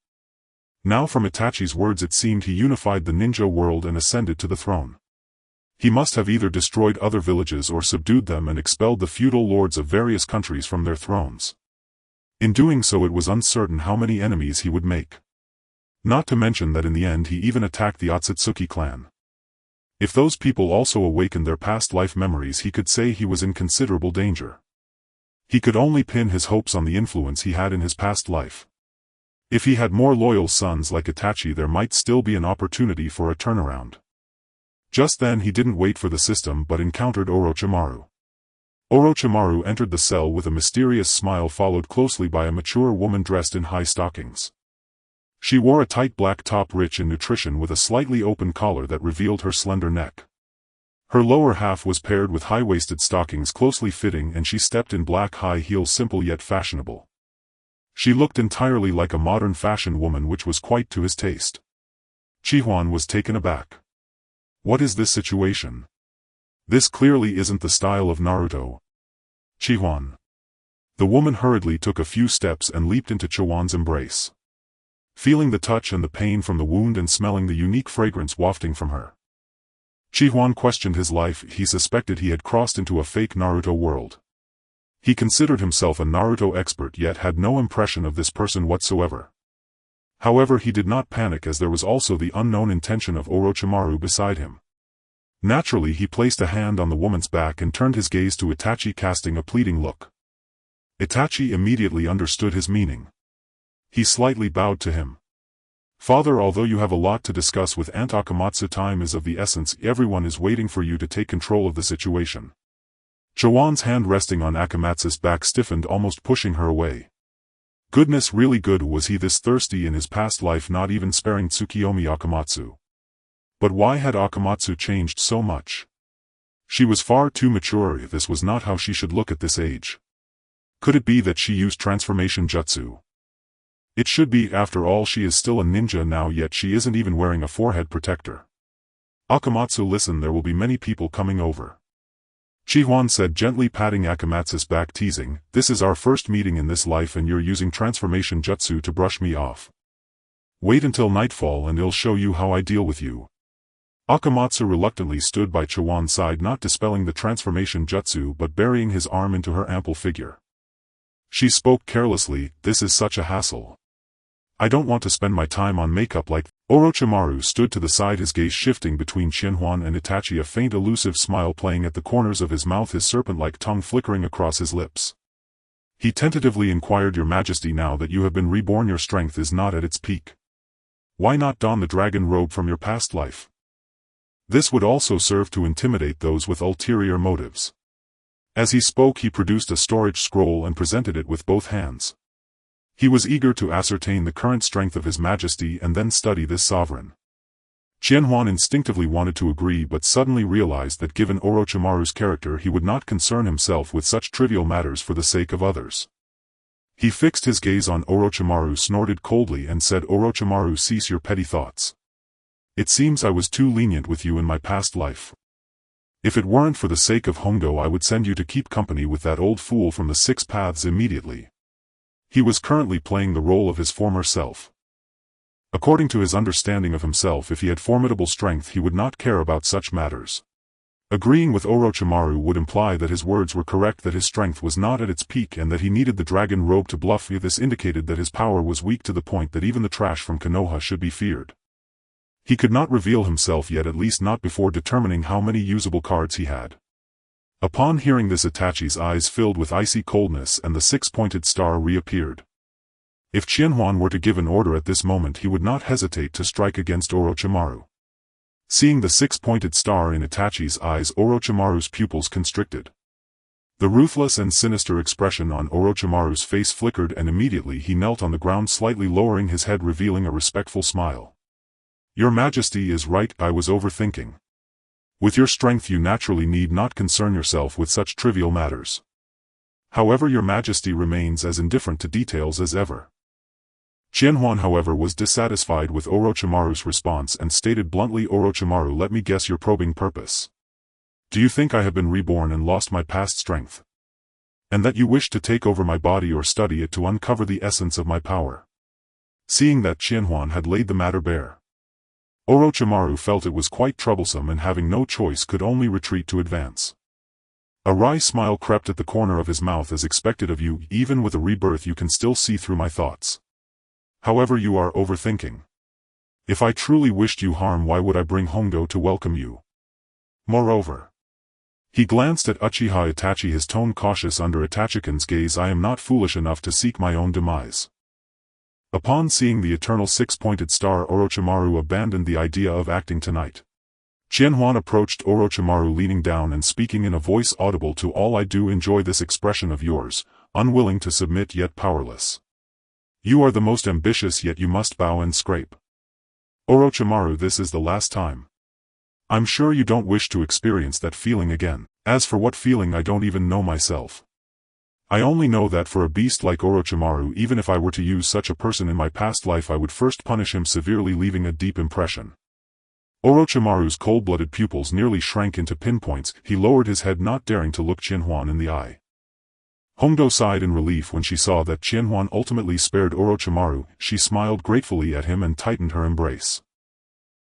Now from Itachi's words it seemed he unified the ninja world and ascended to the throne. He must have either destroyed other villages or subdued them and expelled the feudal lords of various countries from their thrones. In doing so it was uncertain how many enemies he would make. Not to mention that in the end he even attacked the Otsutsuki clan. If those people also awakened their past life memories, he could say he was in considerable danger. He could only pin his hopes on the influence he had in his past life. If he had more loyal sons like Itachi, there might still be an opportunity for a turnaround. Just then he didn't wait for the system but encountered Orochimaru. Orochimaru entered the cell with a mysterious smile, followed closely by a mature woman dressed in high stockings. She wore a tight black top rich in nutrition with a slightly open collar that revealed her slender neck. Her lower half was paired with high-waisted stockings closely fitting, and she stepped in black high heels, simple yet fashionable. She looked entirely like a modern fashion woman, which was quite to his taste. Qianhuan was taken aback. What is this situation? This clearly isn't the style of Naruto. Qianhuan. The woman hurriedly took a few steps and leaped into Qianhuan's embrace. Feeling the touch and the pain from the wound and smelling the unique fragrance wafting from her, Qianhuan questioned his life. He suspected he had crossed into a fake Naruto world. He considered himself a Naruto expert yet had no impression of this person whatsoever. However, he did not panic, as there was also the unknown intention of Orochimaru beside him. Naturally, he placed a hand on the woman's back and turned his gaze to Itachi, casting a pleading look. Itachi immediately understood his meaning. He slightly bowed to him. Father, although you have a lot to discuss with Aunt Akamatsu, time is of the essence. Everyone is waiting for you to take control of the situation. Qianhuan's hand resting on Akamatsu's back stiffened, almost pushing her away. Goodness, really good was he this thirsty in his past life, not even sparing Tsukiyomi Akamatsu. But why had Akamatsu changed so much? She was far too mature. This was not how she should look at this age. Could it be that she used transformation jutsu? It should be. After all, she is still a ninja now, yet she isn't even wearing a forehead protector. Akamatsu, listen, there will be many people coming over. Qianhuan said, gently patting Akamatsu's back, teasing, this is our first meeting in this life and you're using transformation jutsu to brush me off. Wait until nightfall and I'll show you how I deal with you. Akamatsu reluctantly stood by Qianhuan's side, not dispelling the transformation jutsu but burying his arm into her ample figure. She spoke carelessly, this is such a hassle. I don't want to spend my time on makeup like. Orochimaru stood to the side, his gaze shifting between Qianhuan and Itachi, a faint elusive smile playing at the corners of his mouth, his serpent-like tongue flickering across his lips. He tentatively inquired, Your Majesty, now that you have been reborn, your strength is not at its peak. Why not don the dragon robe from your past life? This would also serve to intimidate those with ulterior motives. As he spoke, he produced a storage scroll and presented it with both hands. He was eager to ascertain the current strength of His Majesty and then study this sovereign. Qianhuan instinctively wanted to agree but suddenly realized that given Orochimaru's character he would not concern himself with such trivial matters for the sake of others. He fixed his gaze on Orochimaru, snorted coldly and said, Orochimaru, cease your petty thoughts. It seems I was too lenient with you in my past life. If it weren't for the sake of Hongo, I would send you to keep company with that old fool from the Six Paths immediately. He was currently playing the role of his former self. According to his understanding of himself, if he had formidable strength he would not care about such matters. Agreeing with Orochimaru would imply that his words were correct, that his strength was not at its peak and that he needed the dragon robe to bluff. This indicated that his power was weak to the point that even the trash from Konoha should be feared. He could not reveal himself yet, at least not before determining how many usable cards he had. Upon hearing this, Itachi's eyes filled with icy coldness and the six-pointed star reappeared. If Qianhuan were to give an order at this moment he would not hesitate to strike against Orochimaru. Seeing the six-pointed star in Itachi's eyes, Orochimaru's pupils constricted. The ruthless and sinister expression on Orochimaru's face flickered and immediately he knelt on the ground, slightly lowering his head, revealing a respectful smile. Your Majesty is right, I was overthinking. With your strength you naturally need not concern yourself with such trivial matters. However, your Majesty remains as indifferent to details as ever. Qianhuan, however, was dissatisfied with Orochimaru's response and stated bluntly, Orochimaru, let me guess your probing purpose. Do you think I have been reborn and lost my past strength? And that you wish to take over my body or study it to uncover the essence of my power? Seeing that Qianhuan had laid the matter bare, Orochimaru felt it was quite troublesome and having no choice could only retreat to advance. A wry smile crept at the corner of his mouth. As expected of you, even with a rebirth you can still see through my thoughts. However, you are overthinking. If I truly wished you harm, why would I bring Hongo to welcome you? Moreover, he glanced at Uchiha Itachi, his tone cautious under Itachi's gaze, I am not foolish enough to seek my own demise. Upon seeing the eternal six-pointed star, Orochimaru abandoned the idea of acting tonight. Qianhuan approached Orochimaru leaning down and speaking in a voice audible to all. I do enjoy this expression of yours, unwilling to submit yet powerless. You are the most ambitious, yet you must bow and scrape. Orochimaru, this is the last time. I'm sure you don't wish to experience that feeling again. As for what feeling, I don't even know myself. I only know that for a beast like Orochimaru, even if I were to use such a person in my past life, I would first punish him severely, leaving a deep impression. Orochimaru's cold-blooded pupils nearly shrank into pinpoints. He lowered his head, not daring to look Qianhuan in the eye. Hongdo sighed in relief when she saw that Qianhuan ultimately spared Orochimaru. She smiled gratefully at him and tightened her embrace.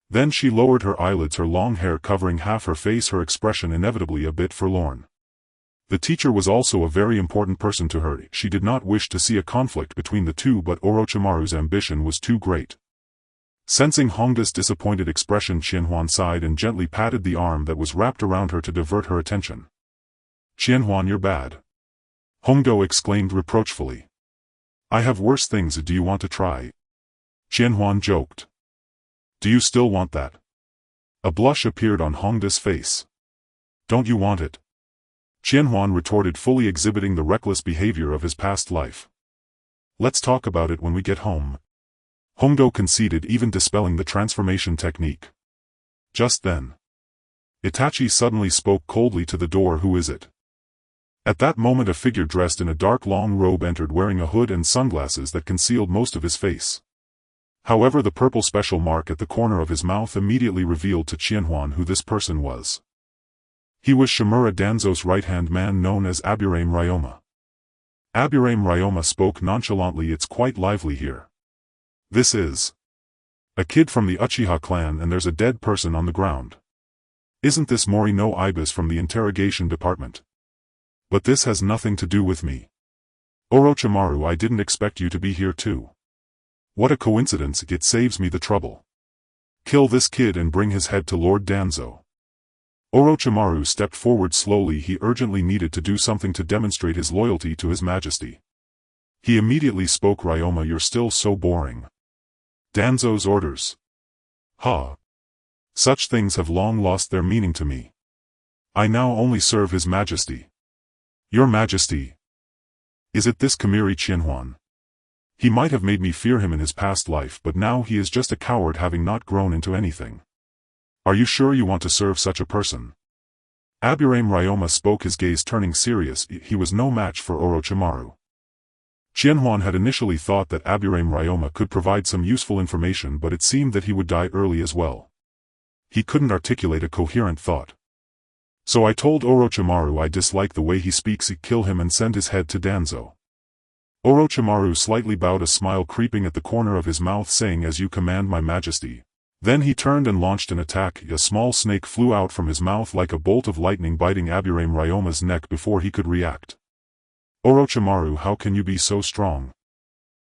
Then she lowered her eyelids, her long hair covering half her face, her expression inevitably a bit forlorn. The teacher was also a very important person to her. She did not wish to see a conflict between the two, but Orochimaru's ambition was too great. Sensing Hongda's disappointed expression, Qianhuan sighed and gently patted the arm that was wrapped around her to divert her attention. Qianhuan, you're bad. Hongdo exclaimed reproachfully. I have worse things. Do you want to try? Qianhuan joked. Do you still want that? A blush appeared on Hongda's face. Don't you want it? Qianhuan retorted, fully exhibiting the reckless behavior of his past life. Let's talk about it when we get home. Hongdo conceded, even dispelling the transformation technique. Just then, Itachi suddenly spoke coldly to the door. Who is it? At that moment a figure dressed in a dark long robe entered, wearing a hood and sunglasses that concealed most of his face. However, the purple special mark at the corner of his mouth immediately revealed to Qianhuan who this person was. He was Shimura Danzo's right-hand man, known as Aburame Ryoma. Aburame Ryoma spoke nonchalantly. It's quite lively here. This is a kid from the Uchiha clan, and there's a dead person on the ground. Isn't this Morino Ibiki from the interrogation department? But this has nothing to do with me. Orochimaru, I didn't expect you to be here too. What a coincidence, it saves me the trouble. Kill this kid and bring his head to Lord Danzo. Orochimaru stepped forward slowly. He urgently needed to do something to demonstrate his loyalty to His Majesty. He immediately spoke. Ryoma, you're still so boring. Danzo's orders. Ha! Such things have long lost their meaning to me. I now only serve His Majesty. Your Majesty. Is it this Kamiri Qianhuan? He might have made me fear him in his past life, but now he is just a coward, having not grown into anything. Are you sure you want to serve such a person? Aburame Ryoma spoke, his gaze turning serious. He was no match for Orochimaru. Qianhuan had initially thought that Aburame Ryoma could provide some useful information, but it seemed that he would die early as well. He couldn't articulate a coherent thought. So I told Orochimaru I dislike the way he speaks. Kill him and send his head to Danzo. Orochimaru slightly bowed, a smile creeping at the corner of his mouth, saying, as you command, my Majesty. Then he turned and launched an attack. A small snake flew out from his mouth like a bolt of lightning, biting Aburame Ryoma's neck before he could react. Orochimaru, how can you be so strong?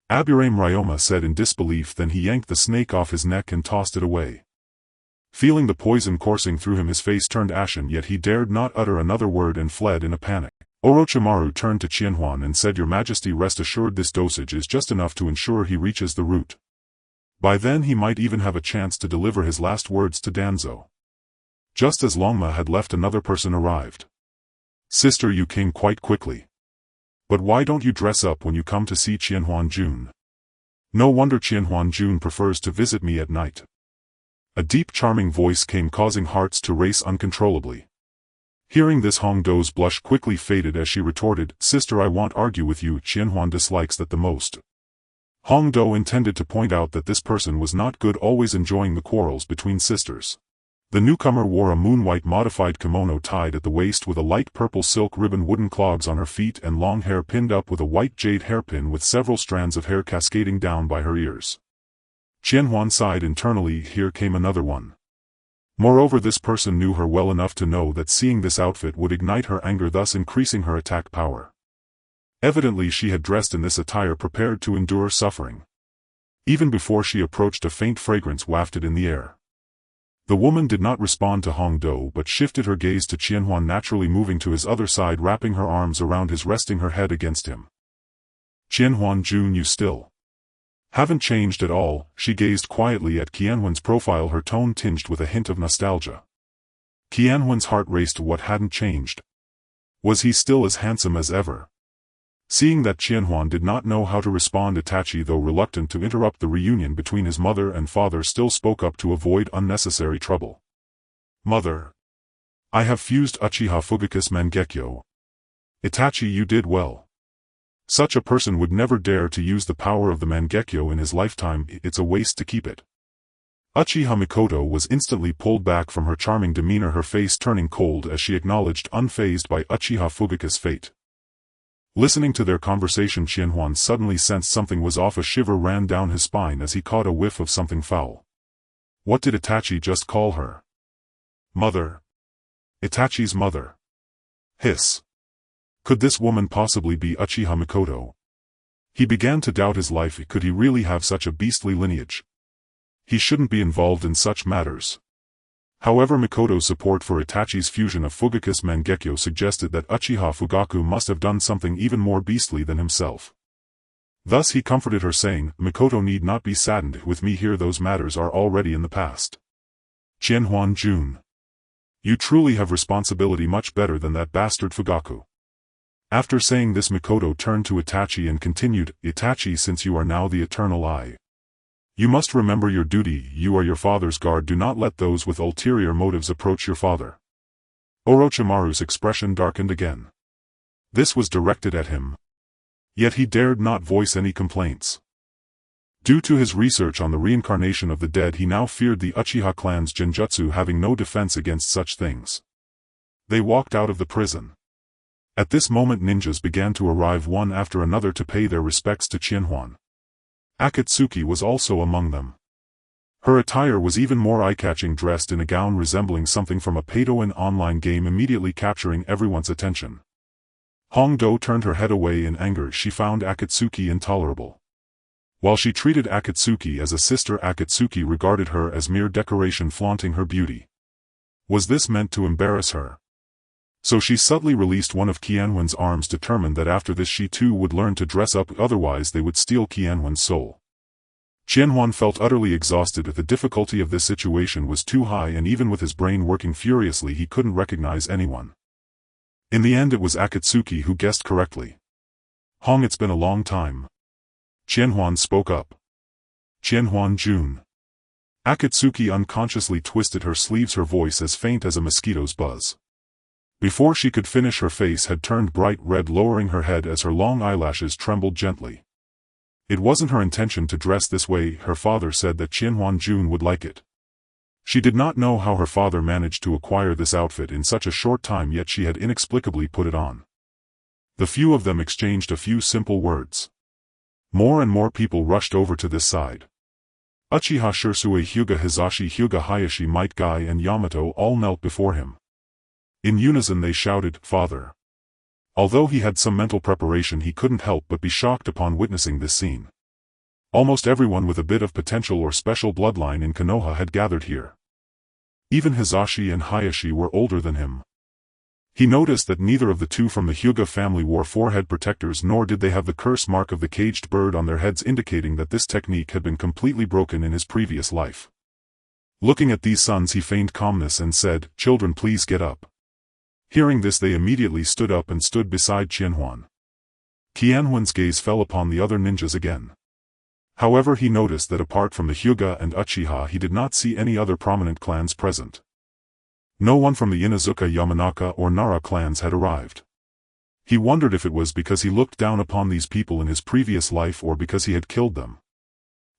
Aburame Ryoma said in disbelief. Then he yanked the snake off his neck and tossed it away. Feeling the poison coursing through him, his face turned ashen, yet he dared not utter another word and fled in a panic. Orochimaru turned to Qianhuan and said, Your Majesty, rest assured this dosage is just enough to ensure he reaches the root. By then he might even have a chance to deliver his last words to Danzo. Just as Longma had left, another person arrived. Sister, you came quite quickly. But why don't you dress up when you come to see Qianhuan Jun? No wonder Qianhuan Jun prefers to visit me at night. A deep, charming voice came, causing hearts to race uncontrollably. Hearing this, Hongdo's blush quickly faded as she retorted, Sister, I won't argue with you. Qianhuan dislikes that the most. Hongdo intended to point out that this person was not good, always enjoying the quarrels between sisters. The newcomer wore a moon-white modified kimono tied at the waist with a light purple silk ribbon, wooden clogs on her feet, and long hair pinned up with a white jade hairpin with several strands of hair cascading down by her ears. Qianhuan sighed internally. Here came another one. Moreover, this person knew her well enough to know that seeing this outfit would ignite her anger, thus increasing her attack power. Evidently she had dressed in this attire prepared to endure suffering. Even before she approached, a faint fragrance wafted in the air. The woman did not respond to Hongdo but shifted her gaze to Qianhuan, naturally moving to his other side, wrapping her arms around his, resting her head against him. Qianhuan Jun, you still Haven't changed at all, she gazed quietly at Qianhuan's profile, her tone tinged with a hint of nostalgia. Qianhuan's heart raced. What hadn't changed? Was he still as handsome as ever? Seeing that Qianhuan did not know how to respond, Itachi, though reluctant to interrupt the reunion between his mother and father, still spoke up to avoid unnecessary trouble. Mother. I have fused Uchiha Fugaku's Mangekyo. Itachi, you did well. Such a person would never dare to use the power of the Mangekyo in his lifetime. It's a waste to keep it. Uchiha Mikoto was instantly pulled back from her charming demeanor, her face turning cold as she acknowledged, unfazed by Uchiha Fugaku's fate. Listening to their conversation, Qianhuan suddenly sensed something was off. A shiver ran down his spine as he caught a whiff of something foul. What did Itachi just call her? Mother. Itachi's mother. Hiss. Could this woman possibly be Uchiha Mikoto? He began to doubt his life. Could he really have such a beastly lineage? He shouldn't be involved in such matters. However, Mikoto's support for Itachi's fusion of Fugaku's Mangekyo suggested that Uchiha Fugaku must have done something even more beastly than himself. Thus he comforted her, saying, Mikoto need not be saddened with me here, those matters are already in the past. Qianhuan Jun. You truly have responsibility much better than that bastard Fugaku. After saying this, Mikoto turned to Itachi and continued, Itachi, since you are now the Eternal Eye, you must remember your duty. You are your father's guard. Do not let those with ulterior motives approach your father. Orochimaru's expression darkened again. This was directed at him. Yet he dared not voice any complaints. Due to his research on the reincarnation of the dead, he now feared the Uchiha clan's genjutsu, having no defense against such things. They walked out of the prison. At this moment, ninjas began to arrive one after another to pay their respects to Qianhuan. Akatsuki was also among them. Her attire was even more eye-catching, dressed in a gown resembling something from a pay-to-win online game, immediately capturing everyone's attention. Hongdo turned her head away in anger. She found Akatsuki intolerable. While she treated Akatsuki as a sister, Akatsuki regarded her as mere decoration, flaunting her beauty. Was this meant to embarrass her? So she subtly released one of Qianhuan's arms, determined that after this she too would learn to dress up, otherwise they would steal Qianhuan's soul. Qianhuan felt utterly exhausted. The difficulty of this situation was too high, and even with his brain working furiously he couldn't recognize anyone. In the end it was Akatsuki who guessed correctly. Hong, it's been a long time. Qianhuan spoke up. Qianhuan Jun. Akatsuki unconsciously twisted her sleeves, her voice as faint as a mosquito's buzz. Before she could finish, her face had turned bright red, lowering her head as her long eyelashes trembled gently. It wasn't her intention to dress this way. Her father said that Qianhuan Jun would like it. She did not know how her father managed to acquire this outfit in such a short time, yet she had inexplicably put it on. The few of them exchanged a few simple words. More and more people rushed over to this side. Uchiha Shursue, Hyuga Hizashi, Hyuga Hayashi, Might Guy and Yamato all knelt before him. In unison they shouted, Father. Although he had some mental preparation, he couldn't help but be shocked upon witnessing this scene. Almost everyone with a bit of potential or special bloodline in Konoha had gathered here. Even Hizashi and Hayashi were older than him. He noticed that neither of the two from the Hyuga family wore forehead protectors, nor did they have the curse mark of the caged bird on their heads, indicating that this technique had been completely broken in his previous life. Looking at these sons, he feigned calmness and said, Children, please get up. Hearing this, they immediately stood up and stood beside Qianhuan. Qianhuan's gaze fell upon the other ninjas again. However, he noticed that apart from the Hyuga and Uchiha, he did not see any other prominent clans present. No one from the Inazuka, Yamanaka or Nara clans had arrived. He wondered if it was because he looked down upon these people in his previous life or because he had killed them.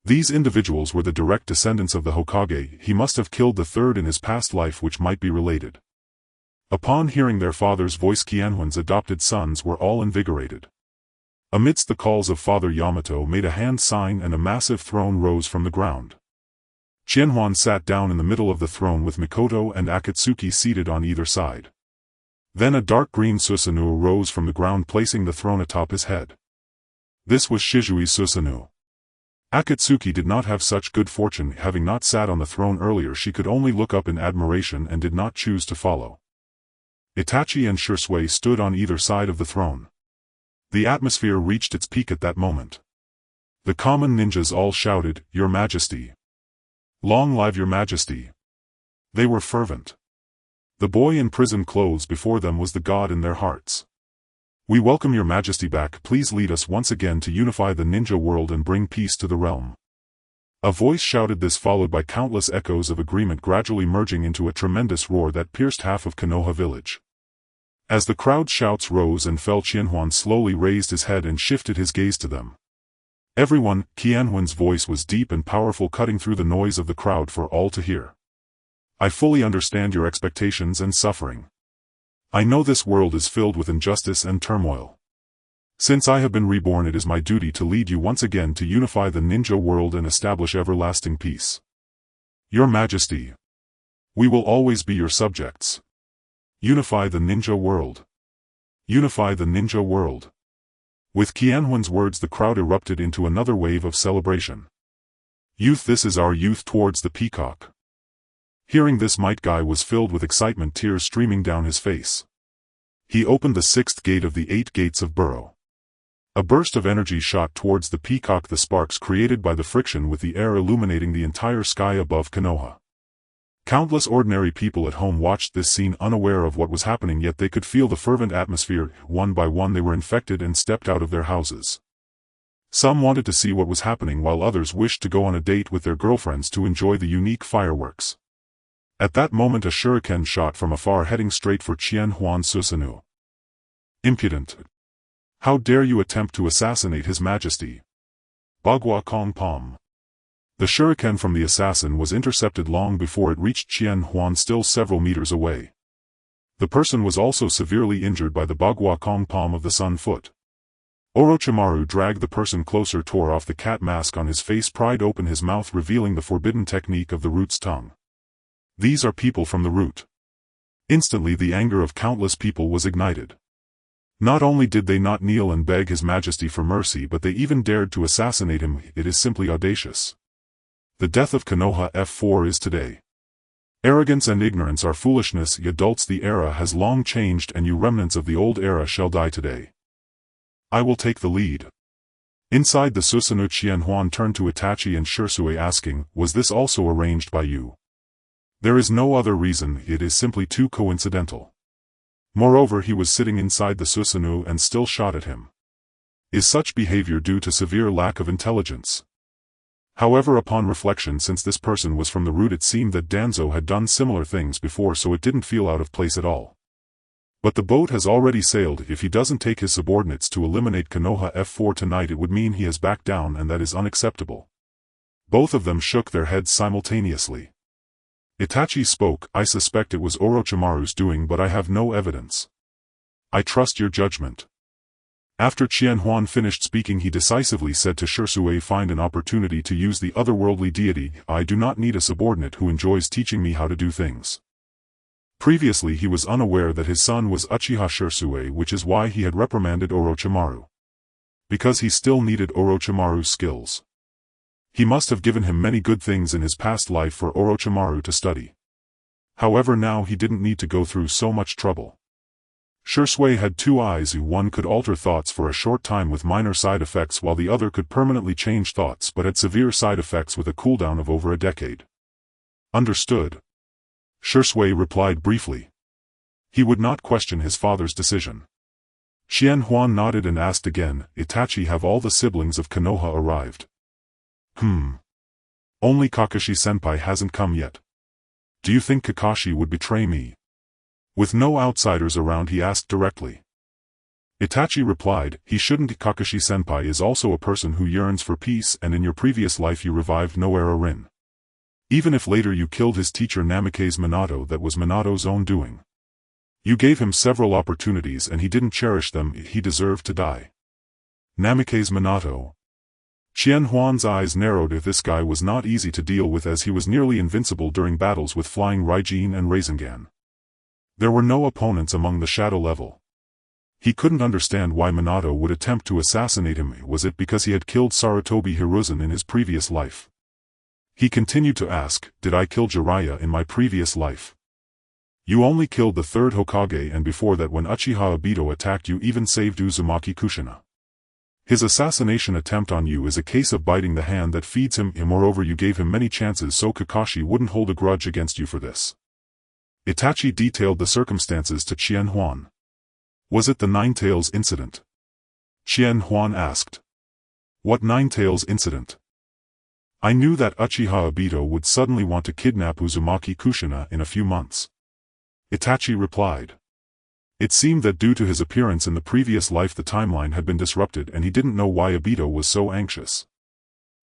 These individuals were the direct descendants of the Hokage. He must have killed the third in his past life, which might be related. Upon hearing their father's voice, Qianhuan's adopted sons were all invigorated. Amidst the calls of Father, Yamato made a hand sign and a massive throne rose from the ground. Qianhuan sat down in the middle of the throne with Mikoto and Akatsuki seated on either side. Then a dark green Susanoo rose from the ground, placing the throne atop his head. This was Shizui's Susanoo. Akatsuki did not have such good fortune, having not sat on the throne earlier. She could only look up in admiration and did not choose to follow. Itachi and Shursue stood on either side of the throne. The atmosphere reached its peak at that moment. The common ninjas all shouted, "Your Majesty! Long live your Majesty!" They were fervent. The boy in prison clothes before them was the god in their hearts. "We welcome your Majesty back. Please lead us once again to unify the ninja world and bring peace to the realm." A voice shouted this, followed by countless echoes of agreement, gradually merging into a tremendous roar that pierced half of Konoha village. As the crowd's shouts rose and fell, Qianhuan slowly raised his head and shifted his gaze to them. "Everyone," Qianhuan's voice was deep and powerful, cutting through the noise of the crowd for all to hear. "I fully understand your expectations and suffering. I know this world is filled with injustice and turmoil. Since I have been reborn, it is my duty to lead you once again to unify the ninja world and establish everlasting peace. Your Majesty, we will always be your subjects. Unify the ninja world. Unify the ninja world." With Qianhuan's words, the crowd erupted into another wave of celebration. "Youth, this is our youth towards the peacock." Hearing this, Might Guy was filled with excitement, tears streaming down his face. He opened the 6th gate of the 8 gates of Burrow. A burst of energy shot towards the peacock, the sparks created by the friction with the air illuminating the entire sky above Konoha. Countless ordinary people at home watched this scene, unaware of what was happening, yet they could feel the fervent atmosphere. One by one they were infected and stepped out of their houses. Some wanted to see what was happening, while others wished to go on a date with their girlfriends to enjoy the unique fireworks. At that moment a shuriken shot from afar, heading straight for Qianhuan Susanoo. "Impudent! How dare you attempt to assassinate His Majesty!" Bagua Kong Pom. The shuriken from the assassin was intercepted long before it reached Qianhuan, still several meters away. The person was also severely injured by the Bagua Kong Pom of the Sun Foot. Orochimaru dragged the person closer, tore off the cat mask on his face, pried open his mouth, revealing the forbidden technique of the root's tongue. "These are people from the root." Instantly the anger of countless people was ignited. Not only did they not kneel and beg His Majesty for mercy, but they even dared to assassinate him. It is simply audacious. The death of Konoha F4 is today. Arrogance and ignorance are foolishness, ye adults. The era has long changed, and you remnants of the old era shall die today. I will take the lead. Inside the Susanoo, Qianhuan turned to Itachi and Shisui, asking, "Was this also arranged by you?" "There is no other reason, it is simply too coincidental." Moreover, he was sitting inside the Susanoo and still shot at him. Is such behavior due to severe lack of intelligence? However, upon reflection, since this person was from the root, it seemed that Danzo had done similar things before, so it didn't feel out of place at all. But the boat has already sailed. If he doesn't take his subordinates to eliminate Konoha F4 tonight, it would mean he has backed down, and that is unacceptable. Both of them shook their heads simultaneously. Itachi spoke, "I suspect it was Orochimaru's doing, but I have no evidence. I trust your judgment." After Qianhuan finished speaking, he decisively said to Shisui, "Find an opportunity to use the otherworldly deity. I do not need a subordinate who enjoys teaching me how to do things." Previously he was unaware that his son was Uchiha Shisui, which is why he had reprimanded Orochimaru. Because he still needed Orochimaru's skills. He must have given him many good things in his past life for Orochimaru to study. However, now he didn't need to go through so much trouble. Shisui had 2 eyes. One could alter thoughts for a short time with minor side effects, while the other could permanently change thoughts but had severe side effects with a cooldown of over a decade. Understood. Shisui replied briefly. He would not question his father's decision. Qianhuan nodded and asked again, "Itachi, have all the siblings of Konoha arrived?" Only Kakashi-senpai hasn't come yet. Do you think Kakashi would betray me? With no outsiders around, he asked directly. Itachi replied, "He shouldn't. Kakashi-senpai is also a person who yearns for peace, and in your previous life you revived Noara Rin. Even if later you killed his teacher Namikaze Minato, that was Minato's own doing. You gave him several opportunities and he didn't cherish them. He deserved to die." Namikaze Minato. Qianhuan's eyes narrowed. This guy was not easy to deal with, as he was nearly invincible during battles with Flying Raijin and Rasengan. There were no opponents among the shadow level. He couldn't understand why Minato would attempt to assassinate him. Was it because he had killed Sarutobi Hiruzen in his previous life? He continued to ask, "Did I kill Jiraiya in my previous life?" "You only killed the 3rd Hokage, and before that when Uchiha Obito attacked you even saved Uzumaki Kushina." His assassination attempt on you is a case of biting the hand that feeds him, and moreover you gave him many chances so Kakashi wouldn't hold a grudge against you for this. Itachi detailed the circumstances to Qianhuan. Was it the Nine Tails incident? Qianhuan asked. What Nine Tails incident? I knew that Uchiha Obito would suddenly want to kidnap Uzumaki Kushina in a few months. Itachi replied. It seemed that due to his appearance in the previous life the timeline had been disrupted and he didn't know why Obito was so anxious.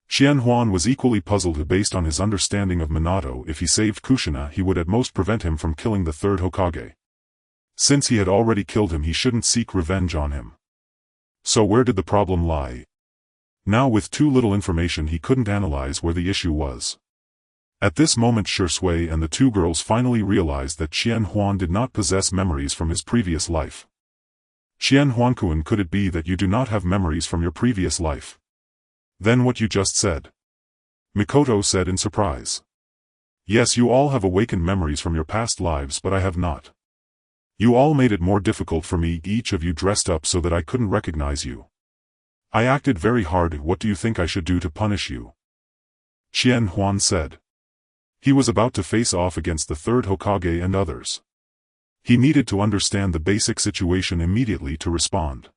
Qianhuan was equally puzzled based on his understanding of Minato. If he saved Kushina he would at most prevent him from killing the third Hokage. Since he had already killed him he shouldn't seek revenge on him. So where did the problem lie? Now with too little information he couldn't analyze where the issue was. At this moment Shursui and the two girls finally realized that Qianhuan did not possess memories from his previous life. Qianhuan-kun, could it be that you do not have memories from your previous life? Then what you just said? Mikoto said in surprise. Yes, you all have awakened memories from your past lives but I have not. You all made it more difficult for me, each of you dressed up so that I couldn't recognize you. I acted very hard. What do you think I should do to punish you? Qianhuan said. He was about to face off against the third Hokage and others. He needed to understand the basic situation immediately to respond.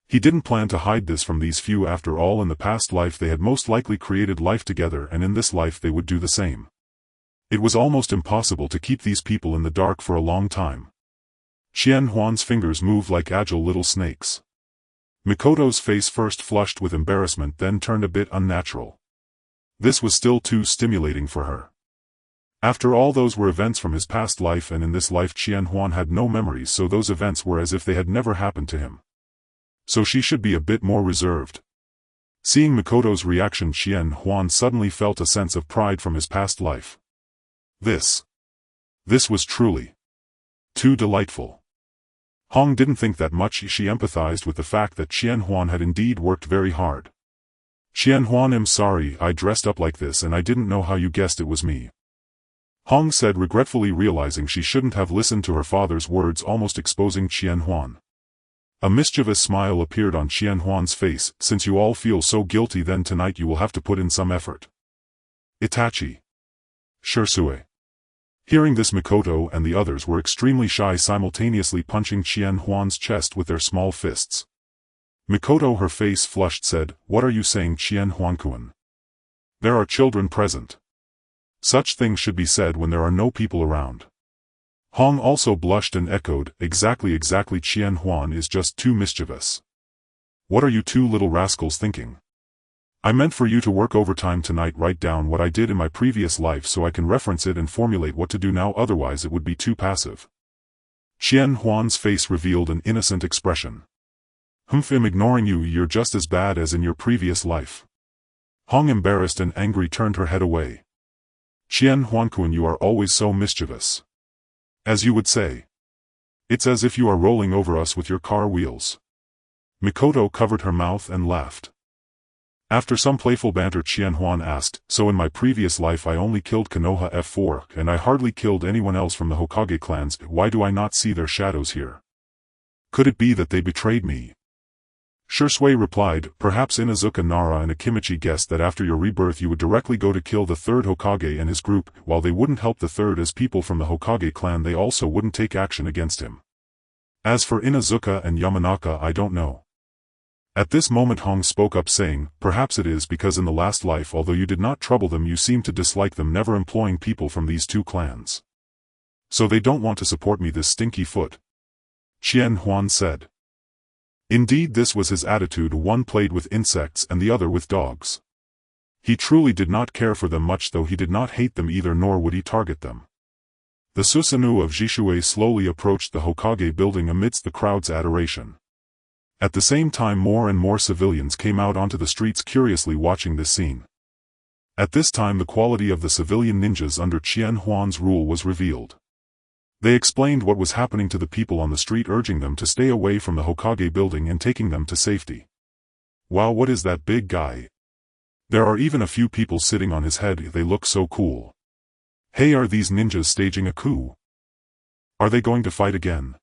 He didn't plan to hide this from these few. After all, in the past life they had most likely created life together and in this life they would do the same. It was almost impossible to keep these people in the dark for a long time. Qianhuan's fingers moved like agile little snakes. Mikoto's face first flushed with embarrassment then turned a bit unnatural. This was still too stimulating for her. After all, those were events from his past life and in this life Qianhuan had no memories, so those events were as if they had never happened to him. So she should be a bit more reserved. Seeing Mikoto's reaction, Qianhuan suddenly felt a sense of pride from his past life. This was truly too delightful. Hong didn't think that much. She empathized with the fact that Qianhuan had indeed worked very hard. Qianhuan, I'm sorry I dressed up like this and I didn't know how you guessed it was me. Hong said regretfully, realizing she shouldn't have listened to her father's words, almost exposing Qianhuan. A mischievous smile appeared on Qianhuan's face. Since you all feel so guilty, then tonight you will have to put in some effort. Itachi. Shursui. Hearing this, Mikoto and the others were extremely shy, simultaneously punching Qianhuan's chest with their small fists. Mikoto, her face flushed, said, "What are you saying, Qianhuan-kun? There are children present. Such things should be said when there are no people around." Hong also blushed and echoed, Exactly, Qianhuan is just too mischievous. What are you two little rascals thinking? I meant for you to work overtime tonight, write down what I did in my previous life so I can reference it and formulate what to do now, otherwise it would be too passive." Qianhuan's face revealed an innocent expression. I'm ignoring you, you're just as bad as in your previous life. Hong, embarrassed and angry, turned her head away. Qianhuan-kun, you are always so mischievous. As you would say. It's as if you are rolling over us with your car wheels. Mikoto covered her mouth and laughed. After some playful banter, Qianhuan asked, "So in my previous life I only killed Konoha F4, and I hardly killed anyone else from the Hokage clans. Why do I not see their shadows here? Could it be that they betrayed me?" Shursui replied, "Perhaps Inuzuka, Nara and Akimichi guessed that after your rebirth you would directly go to kill the third Hokage and his group. While they wouldn't help the third as people from the Hokage clan, they also wouldn't take action against him. As for Inuzuka and Yamanaka, I don't know." At this moment Hong spoke up, saying, "Perhaps it is because in the last life, although you did not trouble them, you seemed to dislike them, never employing people from these two clans. So they don't want to support me, this stinky foot." Qianhuan said. Indeed, this was his attitude. One played with insects and the other with dogs. He truly did not care for them much, though he did not hate them either, nor would he target them. The Susanoo of Jishui slowly approached the Hokage building amidst the crowd's adoration. At the same time, more and more civilians came out onto the streets, curiously watching this scene. At this time the quality of the civilian ninjas under Qianhuan's rule was revealed. They explained what was happening to the people on the street, urging them to stay away from the Hokage building and taking them to safety. Wow, what is that big guy? There are even a few people sitting on his head, they look so cool. Hey, are these ninjas staging a coup? Are they going to fight again?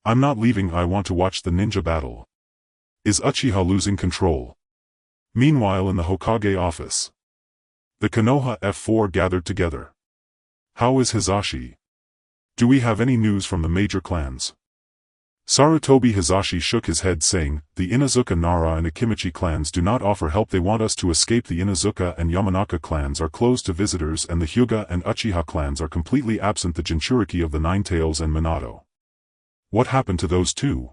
I'm not leaving, I want to watch the ninja battle. Is Uchiha losing control? Meanwhile in the Hokage office, the Konoha F4 gathered together. How is Hizashi? Do we have any news from the major clans? Sarutobi Hizashi shook his head saying, the Inuzuka Nara and Akimichi clans do not offer help. They want us to escape. The Inuzuka and Yamanaka clans are closed to visitors and the Hyuga and Uchiha clans are completely absent. The Jinchuriki of the Nine Tails and Minato. What happened to those two?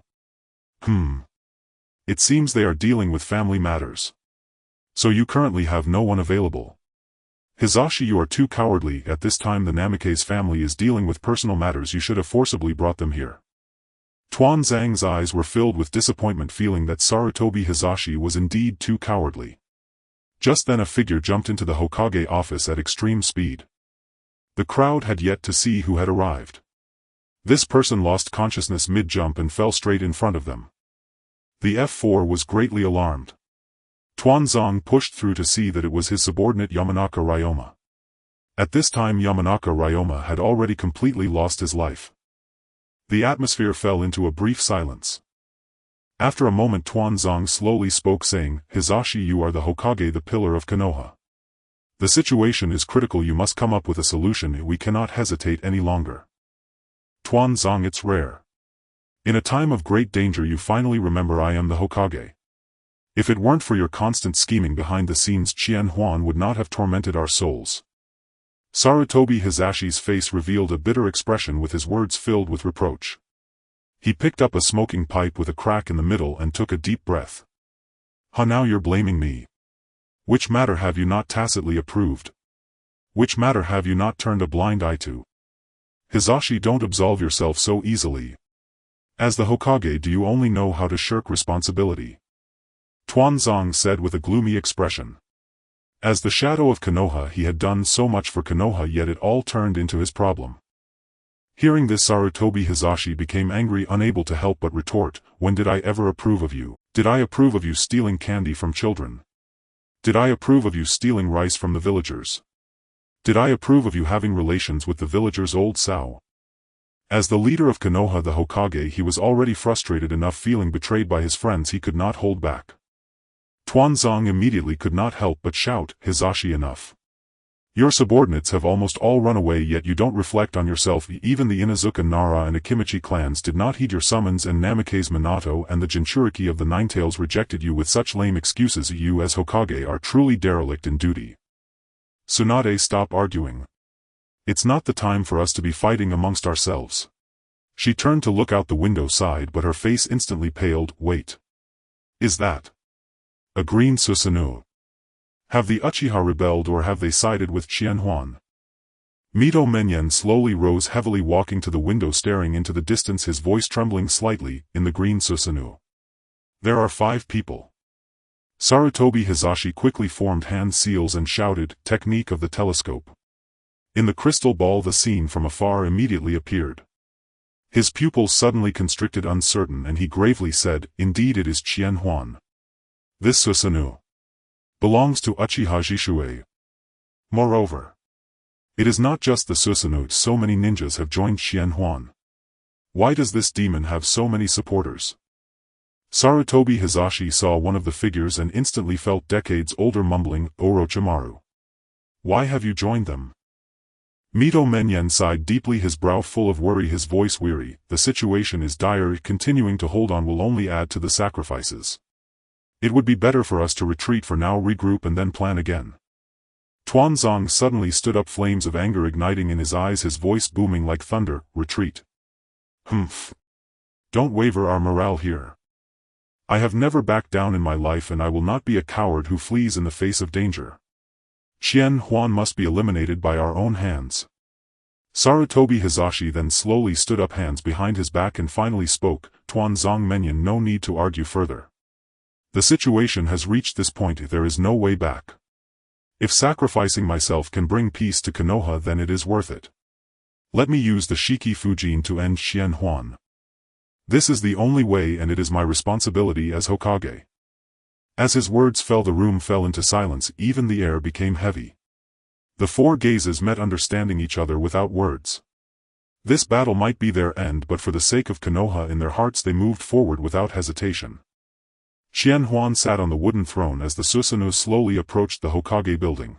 It seems they are dealing with family matters. So you currently have no one available. Hizashi, you are too cowardly. At this time the Namikaze family is dealing with personal matters. You should have forcibly brought them here. Tuanzang's eyes were filled with disappointment, feeling that Sarutobi Hizashi was indeed too cowardly. Just then a figure jumped into the Hokage office at extreme speed. The crowd had yet to see who had arrived. This person lost consciousness mid-jump and fell straight in front of them. The F4 was greatly alarmed. Tuanzang pushed through to see that it was his subordinate Yamanaka Ryoma. At this time Yamanaka Ryoma had already completely lost his life. The atmosphere fell into a brief silence. After a moment Tuanzang slowly spoke saying, Hizashi, you are the Hokage, the pillar of Konoha. The situation is critical. You must come up with a solution. We cannot hesitate any longer. Tuanzang, it's rare. In a time of great danger you finally remember I am the Hokage. If it weren't for your constant scheming behind the scenes, Qianhuan would not have tormented our souls. Sarutobi Hizashi's face revealed a bitter expression with his words filled with reproach. He picked up a smoking pipe with a crack in the middle and took a deep breath. Now you're blaming me. Which matter have you not tacitly approved? Which matter have you not turned a blind eye to? Hizashi, don't absolve yourself so easily. As the Hokage, do you only know how to shirk responsibility? Tuanzang said with a gloomy expression. As the shadow of Konoha, he had done so much for Konoha, yet it all turned into his problem. Hearing this, Sarutobi Hizashi became angry, unable to help but retort, when did I ever approve of you? Did I approve of you stealing candy from children? Did I approve of you stealing rice from the villagers? Did I approve of you having relations with the villagers' old sow? As the leader of Konoha, the Hokage, he was already frustrated enough, feeling betrayed by his friends. He could not hold back. Tuanzang immediately could not help but shout, Hizashi, enough. Your subordinates have almost all run away, yet you don't reflect on yourself. Even the Inuzuka Nara and Akimichi clans did not heed your summons, and Namikaze Minato and the Jinchuriki of the Ninetails rejected you with such lame excuses. You as Hokage are truly derelict in duty. Tsunade, stop arguing. It's not the time for us to be fighting amongst ourselves. She turned to look out the window side, but her face instantly paled. Wait. Is that a green Susanoo? Have the Uchiha rebelled, or have they sided with Qianhuan? Mito Menyen slowly rose heavily, walking to the window, staring into the distance, his voice trembling slightly. In the green Susanoo, there are 5 people. Sarutobi Hizashi quickly formed hand seals and shouted, technique of the telescope. In the crystal ball the scene from afar immediately appeared. His pupils suddenly constricted, uncertain, and he gravely said, indeed it is Qianhuan. This Susanoo belongs to Uchiha Jishue. Moreover, it is not just the Susanoo. So many ninjas have joined Qianhuan. Why does this demon have so many supporters? Sarutobi Hizashi saw one of the figures and instantly felt decades older, mumbling, Orochimaru. Why have you joined them? Mito Menyen sighed deeply, his brow full of worry, his voice weary. The situation is dire. Continuing to hold on will only add to the sacrifices. It would be better for us to retreat for now, regroup and then plan again. Tuanzang suddenly stood up, flames of anger igniting in his eyes, his voice booming like thunder. Retreat. Don't waver our morale here. I have never backed down in my life, and I will not be a coward who flees in the face of danger. Qianhuan must be eliminated by our own hands. Sarutobi Hizashi then slowly stood up, hands behind his back, and finally spoke, Tuanzang Menyen, no need to argue further. The situation has reached this point, there is no way back. If sacrificing myself can bring peace to Konoha, then it is worth it. Let me use the Shiki Fujin to end Qianhuan. This is the only way, and it is my responsibility as Hokage. As his words fell, the room fell into silence, even the air became heavy. The 4 gazes met, understanding each other without words. This battle might be their end, but for the sake of Konoha in their hearts they moved forward without hesitation. Qianhuan sat on the wooden throne as the Susanoo slowly approached the Hokage building.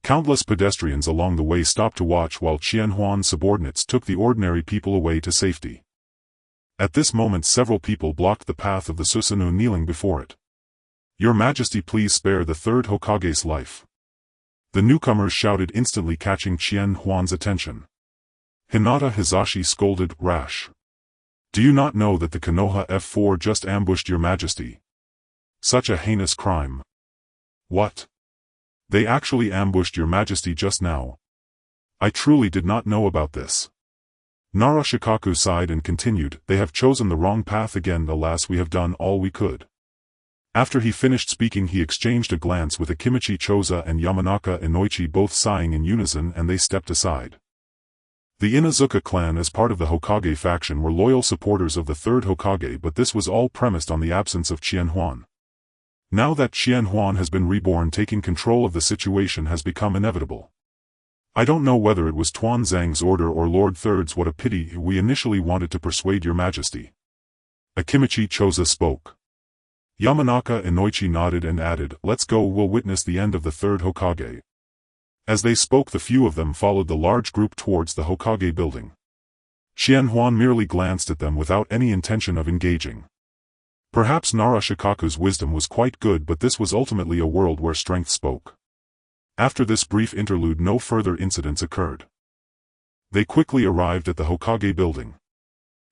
Countless pedestrians along the way stopped to watch while Qianhuan's subordinates took the ordinary people away to safety. At this moment several people blocked the path of the Susanoo kneeling before it. "Your Majesty, please spare the third Hokage's life." The newcomers shouted, instantly catching Qianhuan's attention. Hinata Hizashi scolded, "Rash. Do you not know that the Konoha F4 just ambushed your Majesty? Such a heinous crime." "What? They actually ambushed your Majesty just now? I truly did not know about this." Nara Shikaku sighed and continued, "They have chosen the wrong path again. Alas, we have done all we could." After he finished speaking he exchanged a glance with Akimichi Choza and Yamanaka Inoichi, both sighing in unison, and they stepped aside. The Inazuka clan as part of the Hokage faction were loyal supporters of the third Hokage, but this was all premised on the absence of Qianhuan. Now that Qianhuan has been reborn, taking control of the situation has become inevitable. "I don't know whether it was Tuan Zhang's order or Lord Third's. What a pity. We initially wanted to persuade your Majesty." Akimichi Choza spoke. Yamanaka Inoichi nodded and added, "Let's go, we'll witness the end of the third Hokage." As they spoke the few of them followed the large group towards the Hokage building. Qianhuan merely glanced at them without any intention of engaging. Perhaps Nara Shikaku's wisdom was quite good, but this was ultimately a world where strength spoke. After this brief interlude no further incidents occurred. They quickly arrived at the Hokage building.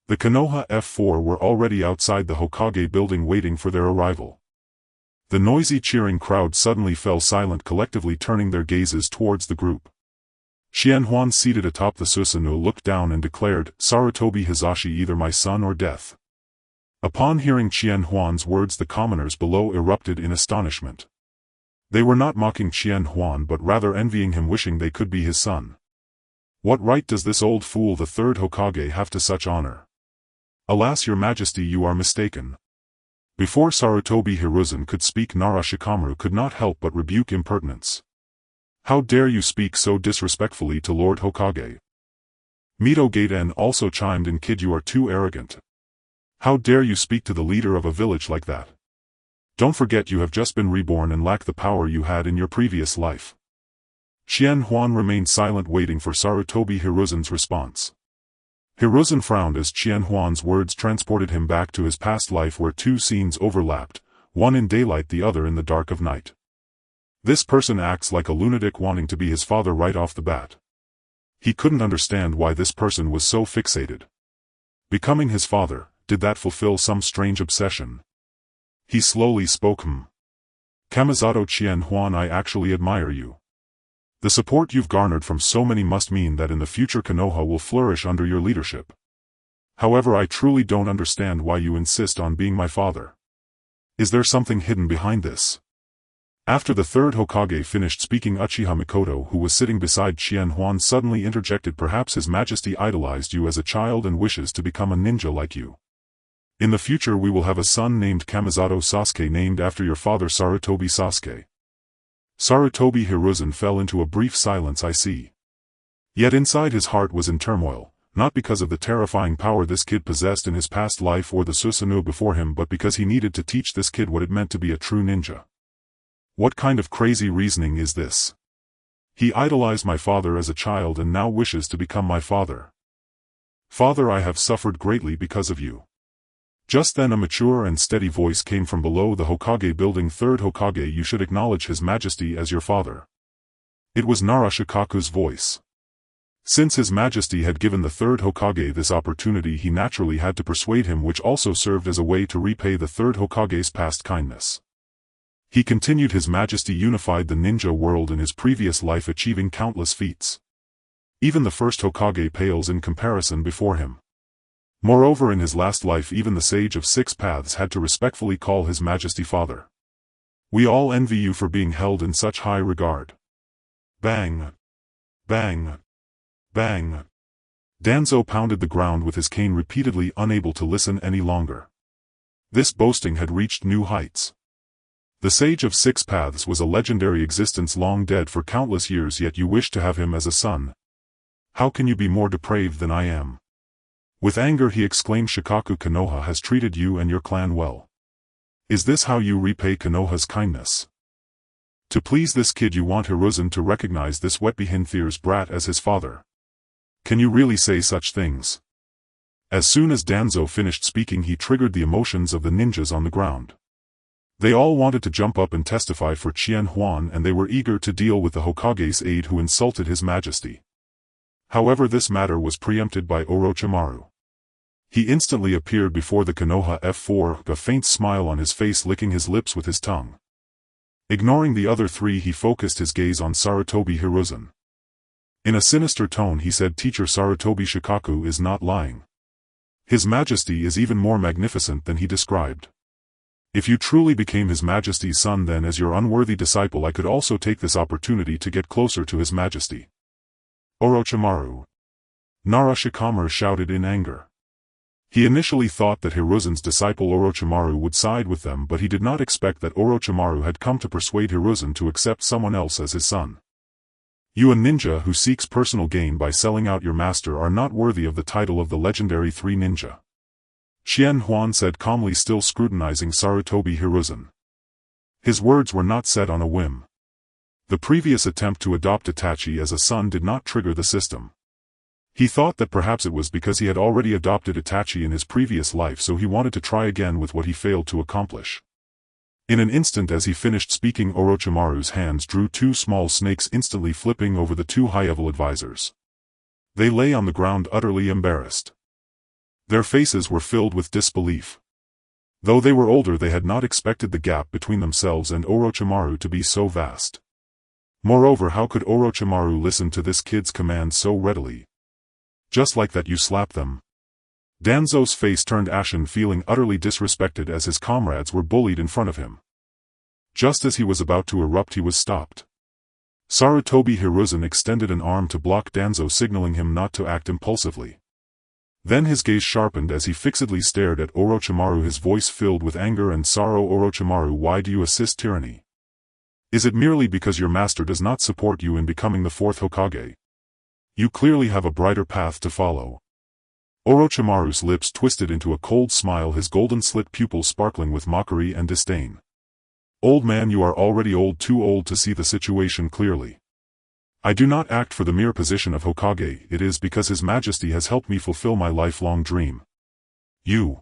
The Konoha F4 were already outside the Hokage building waiting for their arrival. The noisy cheering crowd suddenly fell silent, collectively turning their gazes towards the group. Qianhuan, seated atop the Susanoo, looked down and declared, "Sarutobi Hizashi, either my son or death." Upon hearing Qianhuan's words the commoners below erupted in astonishment. They were not mocking Qianhuan but rather envying him, wishing they could be his son. What right does this old fool, the third Hokage, have to such honor? "Alas, your Majesty, you are mistaken." Before Sarutobi Hiruzen could speak, Nara Shikamaru could not help but rebuke impertinence. "How dare you speak so disrespectfully to Lord Hokage?" Mitokado also chimed in, "Kid, you are too arrogant. How dare you speak to the leader of a village like that? Don't forget you have just been reborn and lack the power you had in your previous life." Qianhuan remained silent, waiting for Sarutobi Hiruzen's response. Hiruzen frowned as Qianhuan's words transported him back to his past life, where two scenes overlapped, one in daylight, the other in the dark of night. This person acts like a lunatic, wanting to be his father right off the bat. He couldn't understand why this person was so fixated. Becoming his father, did that fulfill some strange obsession? He slowly spoke, "Kamizato Qianhuan, I actually admire you. The support you've garnered from so many must mean that in the future Konoha will flourish under your leadership. However, I truly don't understand why you insist on being my father. Is there something hidden behind this?" After the third Hokage finished speaking, Uchiha Mikoto, who was sitting beside Qianhuan, suddenly interjected, "Perhaps His Majesty idolized you as a child and wishes to become a ninja like you. In the future we will have a son named Kamizato Sasuke, named after your father Sarutobi Sasuke." Sarutobi Hiruzen fell into a brief silence. "I see." Yet inside his heart was in turmoil, not because of the terrifying power this kid possessed in his past life or the Susanoo before him, but because he needed to teach this kid what it meant to be a true ninja. What kind of crazy reasoning is this? He idolized my father as a child and now wishes to become my father. "Father, I have suffered greatly because of you." Just then a mature and steady voice came from below the Hokage building, "Third Hokage, you should acknowledge His Majesty as your father." It was Nara Shikaku's voice. Since His Majesty had given the third Hokage this opportunity, he naturally had to persuade him, which also served as a way to repay the third Hokage's past kindness. He continued, "His Majesty unified the ninja world in his previous life, achieving countless feats. Even the first Hokage pales in comparison before him. Moreover, in his last life even the Sage of Six Paths had to respectfully call His Majesty father. We all envy you for being held in such high regard." Bang! Bang! Bang! Danzo pounded the ground with his cane repeatedly, unable to listen any longer. This boasting had reached new heights. The Sage of Six Paths was a legendary existence, long dead for countless years, yet you wish to have him as a son. How can you be more depraved than I am? With anger he exclaimed, "Shikaku, Konoha has treated you and your clan well. Is this how you repay Konoha's kindness? To please this kid you want Hiruzen to recognize this Wetbehinthir's brat as his father. Can you really say such things? As soon as Danzo finished speaking he triggered the emotions of the ninjas on the ground. They all wanted to jump up and testify for Qianhuan and they were eager to deal with the Hokage's aide who insulted his majesty. However, this matter was preempted by Orochimaru. He instantly appeared before the Konoha F4, a faint smile on his face, licking his lips with his tongue. Ignoring the other three, he focused his gaze on Sarutobi Hiruzen. In a sinister tone he said, Teacher Sarutobi Shikaku is not lying. His Majesty is even more magnificent than he described. If you truly became His Majesty's son, then as your unworthy disciple I could also take this opportunity to get closer to His Majesty. Orochimaru. Nara Shikamaru shouted in anger. He initially thought that Hiruzen's disciple Orochimaru would side with them, but he did not expect that Orochimaru had come to persuade Hiruzen to accept someone else as his son. You, a ninja who seeks personal gain by selling out your master, are not worthy of the title of the legendary Three Ninja. Qianhuan said calmly, still scrutinizing Sarutobi Hiruzen. His words were not said on a whim. The previous attempt to adopt Itachi as a son did not trigger the system. He thought that perhaps it was because he had already adopted Itachi in his previous life, so he wanted to try again with what he failed to accomplish. In an instant, as he finished speaking, Orochimaru's hands drew two small snakes, instantly flipping over the two high-level advisors. They lay on the ground utterly embarrassed. Their faces were filled with disbelief. Though they were older, they had not expected the gap between themselves and Orochimaru to be so vast. Moreover, how could Orochimaru listen to this kid's command so readily? Just like that, you slap them. Danzo's face turned ashen, feeling utterly disrespected as his comrades were bullied in front of him. Just as he was about to erupt, he was stopped. Sarutobi Hiruzen extended an arm to block Danzo, signaling him not to act impulsively. Then his gaze sharpened as he fixedly stared at Orochimaru, his voice filled with anger and sorrow. Orochimaru, why do you assist tyranny? Is it merely because your master does not support you in becoming the fourth Hokage? You clearly have a brighter path to follow. Orochimaru's lips twisted into a cold smile, his golden slit pupils sparkling with mockery and disdain. Old man, you are already old, too old to see the situation clearly. I do not act for the mere position of Hokage, it is because His Majesty has helped me fulfill my lifelong dream. You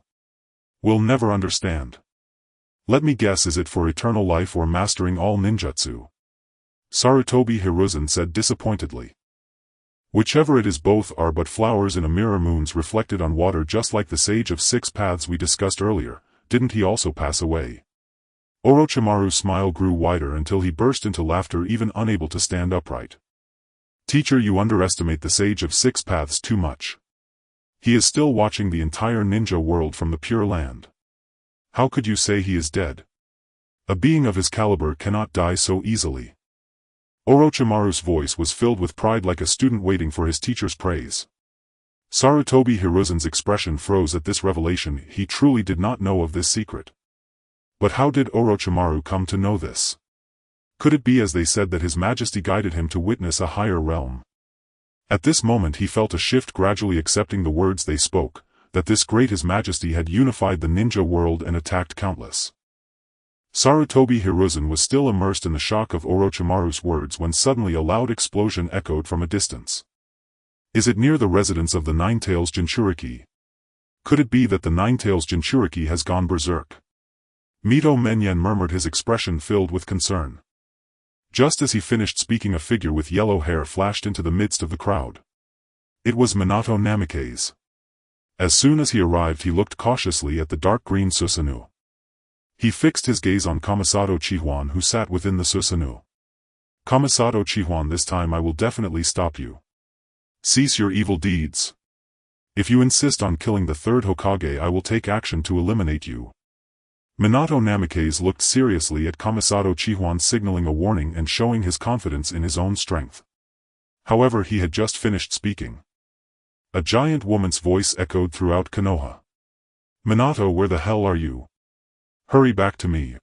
will never understand. Let me guess, is it for eternal life or mastering all ninjutsu? Sarutobi Hiruzen said disappointedly. Whichever it is, both are but flowers in a mirror, moons reflected on water, just like the sage of six paths we discussed earlier. Didn't he also pass away? Orochimaru's smile grew wider until he burst into laughter, even unable to stand upright. Teacher, you underestimate the sage of six paths too much. He is still watching the entire ninja world from the Pure Land. How could you say he is dead? A being of his caliber cannot die so easily. Orochimaru's voice was filled with pride, like a student waiting for his teacher's praise. Sarutobi Hiruzen's expression froze at this revelation. He truly did not know of this secret. But how did Orochimaru come to know this? Could it be, as they said, that His Majesty guided him to witness a higher realm? At this moment he felt a shift, gradually accepting the words they spoke, that this great His Majesty had unified the ninja world and attacked countless. Sarutobi Hiruzen was still immersed in the shock of Orochimaru's words when suddenly a loud explosion echoed from a distance. Is it near the residence of the Nine-Tails Jinchuriki? Could it be that the Nine-Tails Jinchuriki has gone berserk? Mito Menyen murmured, his expression filled with concern. Just as he finished speaking, a figure with yellow hair flashed into the midst of the crowd. It was Minato Namikaze. As soon as he arrived, he looked cautiously at the dark green Susanoo. He fixed his gaze on Kamisato Qianhuan, who sat within the Susanoo. Kamisato Qianhuan, this time I will definitely stop you. Cease your evil deeds. If you insist on killing the third Hokage, I will take action to eliminate you. Minato Namikaze looked seriously at Kamisato Qianhuan, signaling a warning and showing his confidence in his own strength. However, he had just finished speaking. A giant woman's voice echoed throughout Konoha. Minato, where the hell are you? Hurry back to me.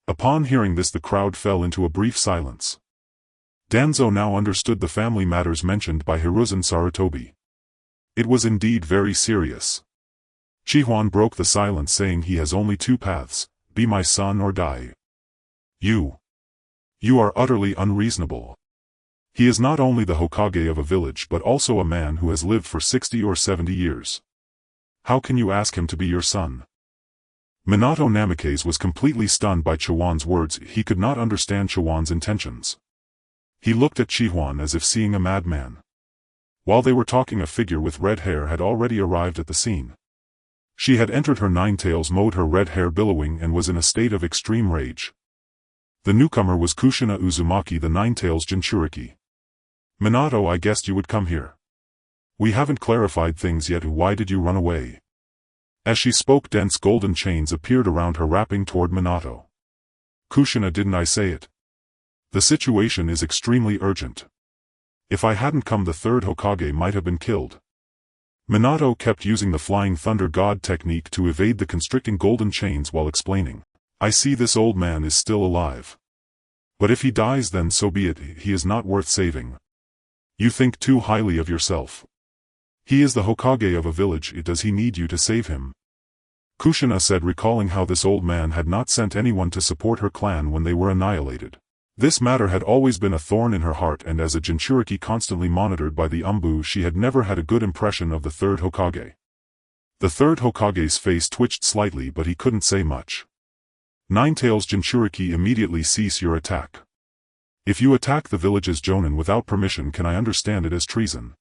Upon hearing this, the crowd fell into a brief silence. Danzo now understood the family matters mentioned by Hiruzen Sarutobi. It was indeed very serious. Qianhuan broke the silence, saying he has only two paths, Be my son or die. You are utterly unreasonable. He is not only the Hokage of a village but also a man who has lived for 60 or 70 years. How can you ask him to be your son? Minato Namikaze was completely stunned by Qianhuan's words. He could not understand Qianhuan's intentions. He looked at Qianhuan as if seeing a madman. While they were talking, a figure with red hair had already arrived at the scene. She had entered her nine-tails mode, her red hair billowing, and was in a state of extreme rage. The newcomer was Kushina Uzumaki, the nine-tails Jinchuriki. Minato, I guessed you would come here. We haven't clarified things yet. Why did you run away? As she spoke, dense golden chains appeared around her, wrapping toward Minato. Kushina, didn't I say it? The situation is extremely urgent. If I hadn't come, the third Hokage might have been killed. Minato kept using the Flying Thunder God technique to evade the constricting golden chains while explaining. I see this old man is still alive. But if he dies, then so be it. He is not worth saving. You think too highly of yourself. He is the Hokage of a village. Does he need you to save him? Kushina said, recalling how this old man had not sent anyone to support her clan when they were annihilated. This matter had always been a thorn in her heart, and as a Jinchuriki constantly monitored by the Umbu, she had never had a good impression of the third Hokage. The third Hokage's face twitched slightly, but he couldn't say much. Nine-tails Jinchuriki, immediately cease your attack. If you attack the village's jonin without permission, can I understand it as treason?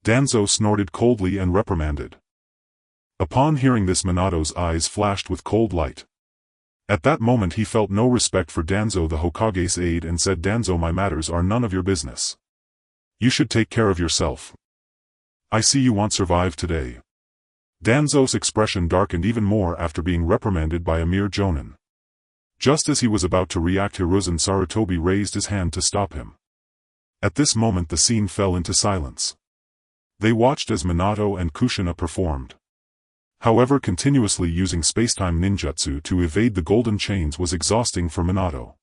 Danzo snorted coldly and reprimanded. Upon hearing this, Minato's eyes flashed with cold light. At that moment he felt no respect for Danzo, the Hokage's aide, and said, Danzo, my matters are none of your business. You should take care of yourself. I see you won't survive today. Danzo's expression darkened even more after being reprimanded by a mere jonin. Just as he was about to react, Hiruzen Sarutobi raised his hand to stop him. At this moment the scene fell into silence. They watched as Minato and Kushina performed. However, continuously using spacetime ninjutsu to evade the golden chains was exhausting for Minato.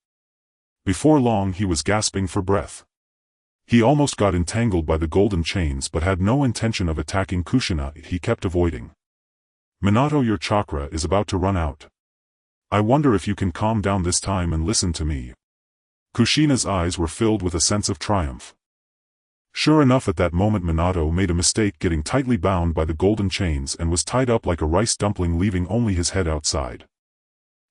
Before long he was gasping for breath. He almost got entangled by the golden chains but had no intention of attacking Kushina. He kept avoiding. Minato, your chakra is about to run out. I wonder if you can calm down this time and listen to me. Kushina's eyes were filled with a sense of triumph. Sure enough, at that moment Minato made a mistake, getting tightly bound by the golden chains, and was tied up like a rice dumpling, leaving only his head outside.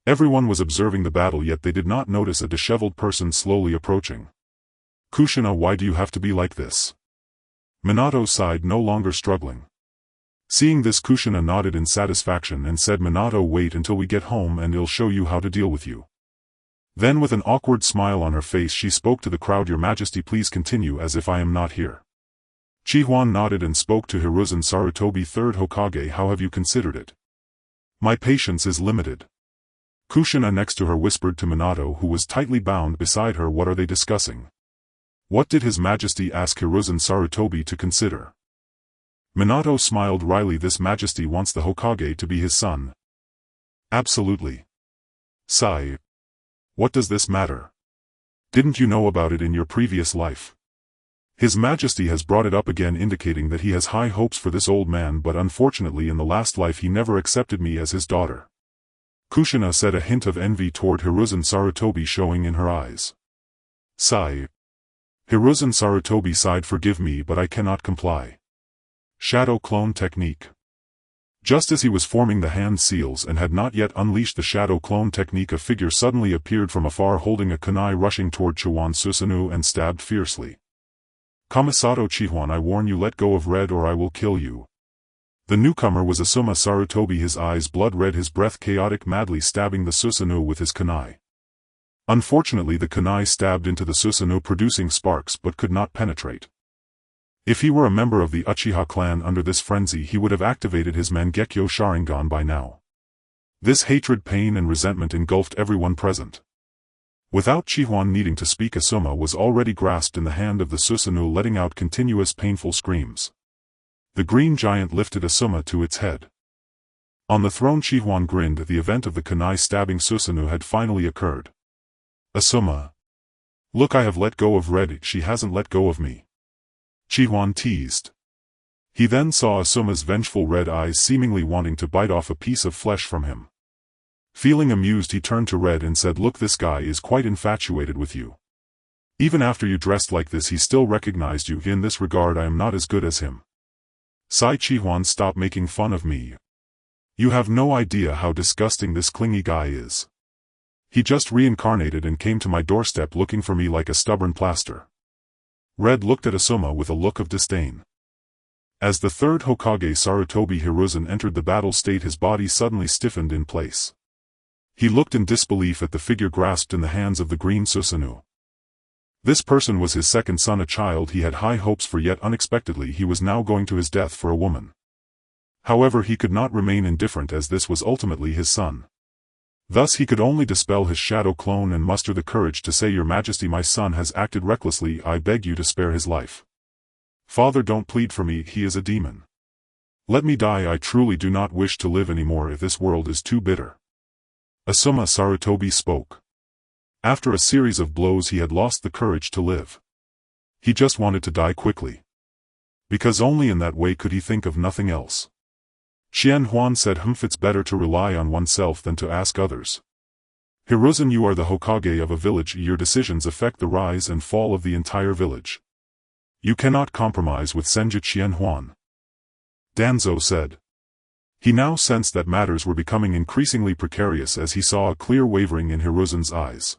Everyone was observing the battle, yet they did not notice a disheveled person slowly approaching. Kushina, why do you have to be like this? Minato sighed, no longer struggling. Seeing this, Kushina nodded in satisfaction and said, Minato, wait until we get home and I'll show you how to deal with you. Then with an awkward smile on her face she spoke to the crowd, Your Majesty, please continue as if I am not here. Qianhuan nodded and spoke to Hiruzen Sarutobi, third Hokage, how have you considered it? My patience is limited. Kushina next to her whispered to Minato, who was tightly bound beside her, what are they discussing? What did His Majesty ask Hiruzen Sarutobi to consider? Minato smiled wryly, this Majesty wants the Hokage to be his son. Absolutely. Sigh. What does this matter? Didn't you know about it in your previous life? His Majesty has brought it up again, indicating that he has high hopes for this old man, but unfortunately in the last life he never accepted me as his daughter. Kushina said, a hint of envy toward Hiruzen Sarutobi showing in her eyes. Sigh. Hiruzen Sarutobi sighed, forgive me, but I cannot comply. Shadow clone technique. Just as he was forming the hand seals and had not yet unleashed the shadow clone technique, a figure suddenly appeared from afar holding a kunai, rushing toward Qianhuan Susanoo and stabbed fiercely. Kamisato Qianhuan, I warn you, let go of red or I will kill you. The newcomer was Asuma Sarutobi, his eyes blood red, his breath chaotic, madly stabbing the Susanoo with his kunai. Unfortunately the kunai stabbed into the Susanoo, producing sparks, but could not penetrate. If he were a member of the Uchiha clan under this frenzy, he would have activated his Mangekyo Sharingan by now. This hatred, pain and resentment engulfed everyone present. Without Qianhuan needing to speak, Asuma was already grasped in the hand of the Susanoo, letting out continuous painful screams. The green giant lifted Asuma to its head. On the throne Qianhuan grinned. The event of the kunai stabbing Susanoo had finally occurred. Asuma. Look, I have let go of red, she hasn't let go of me. Qianhuan teased. He then saw Asuma's vengeful red eyes seemingly wanting to bite off a piece of flesh from him. Feeling amused, he turned to Red and said, "Look, this guy is quite infatuated with you. Even after you dressed like this he still recognized you. In this regard I am not as good as him. Sanri Qianhuan, stop making fun of me. You have no idea how disgusting this clingy guy is. He just reincarnated and came to my doorstep looking for me like a stubborn plaster." Red looked at Asuma with a look of disdain. As the third Hokage Sarutobi Hiruzen entered the battle state, his body suddenly stiffened in place. He looked in disbelief at the figure grasped in the hands of the green Susanoo. This person was his second son, a child he had high hopes for, yet unexpectedly he was now going to his death for a woman. However, he could not remain indifferent, as this was ultimately his son. Thus he could only dispel his shadow clone and muster the courage to say, "Your Majesty, my son has acted recklessly. I beg you to spare his life. Father, don't plead for me, he is a demon. Let me die. I truly do not wish to live anymore if this world is too bitter." Asuma Sarutobi spoke. After a series of blows he had lost the courage to live. He just wanted to die quickly. Because only in that way could he think of nothing else. Qianhuan said, "It's better to rely on oneself than to ask others. Hiruzen, you are the Hokage of a village. Your decisions affect the rise and fall of the entire village. You cannot compromise with Sanri Qianhuan." Danzo said. He now sensed that matters were becoming increasingly precarious as he saw a clear wavering in Hiruzen's eyes.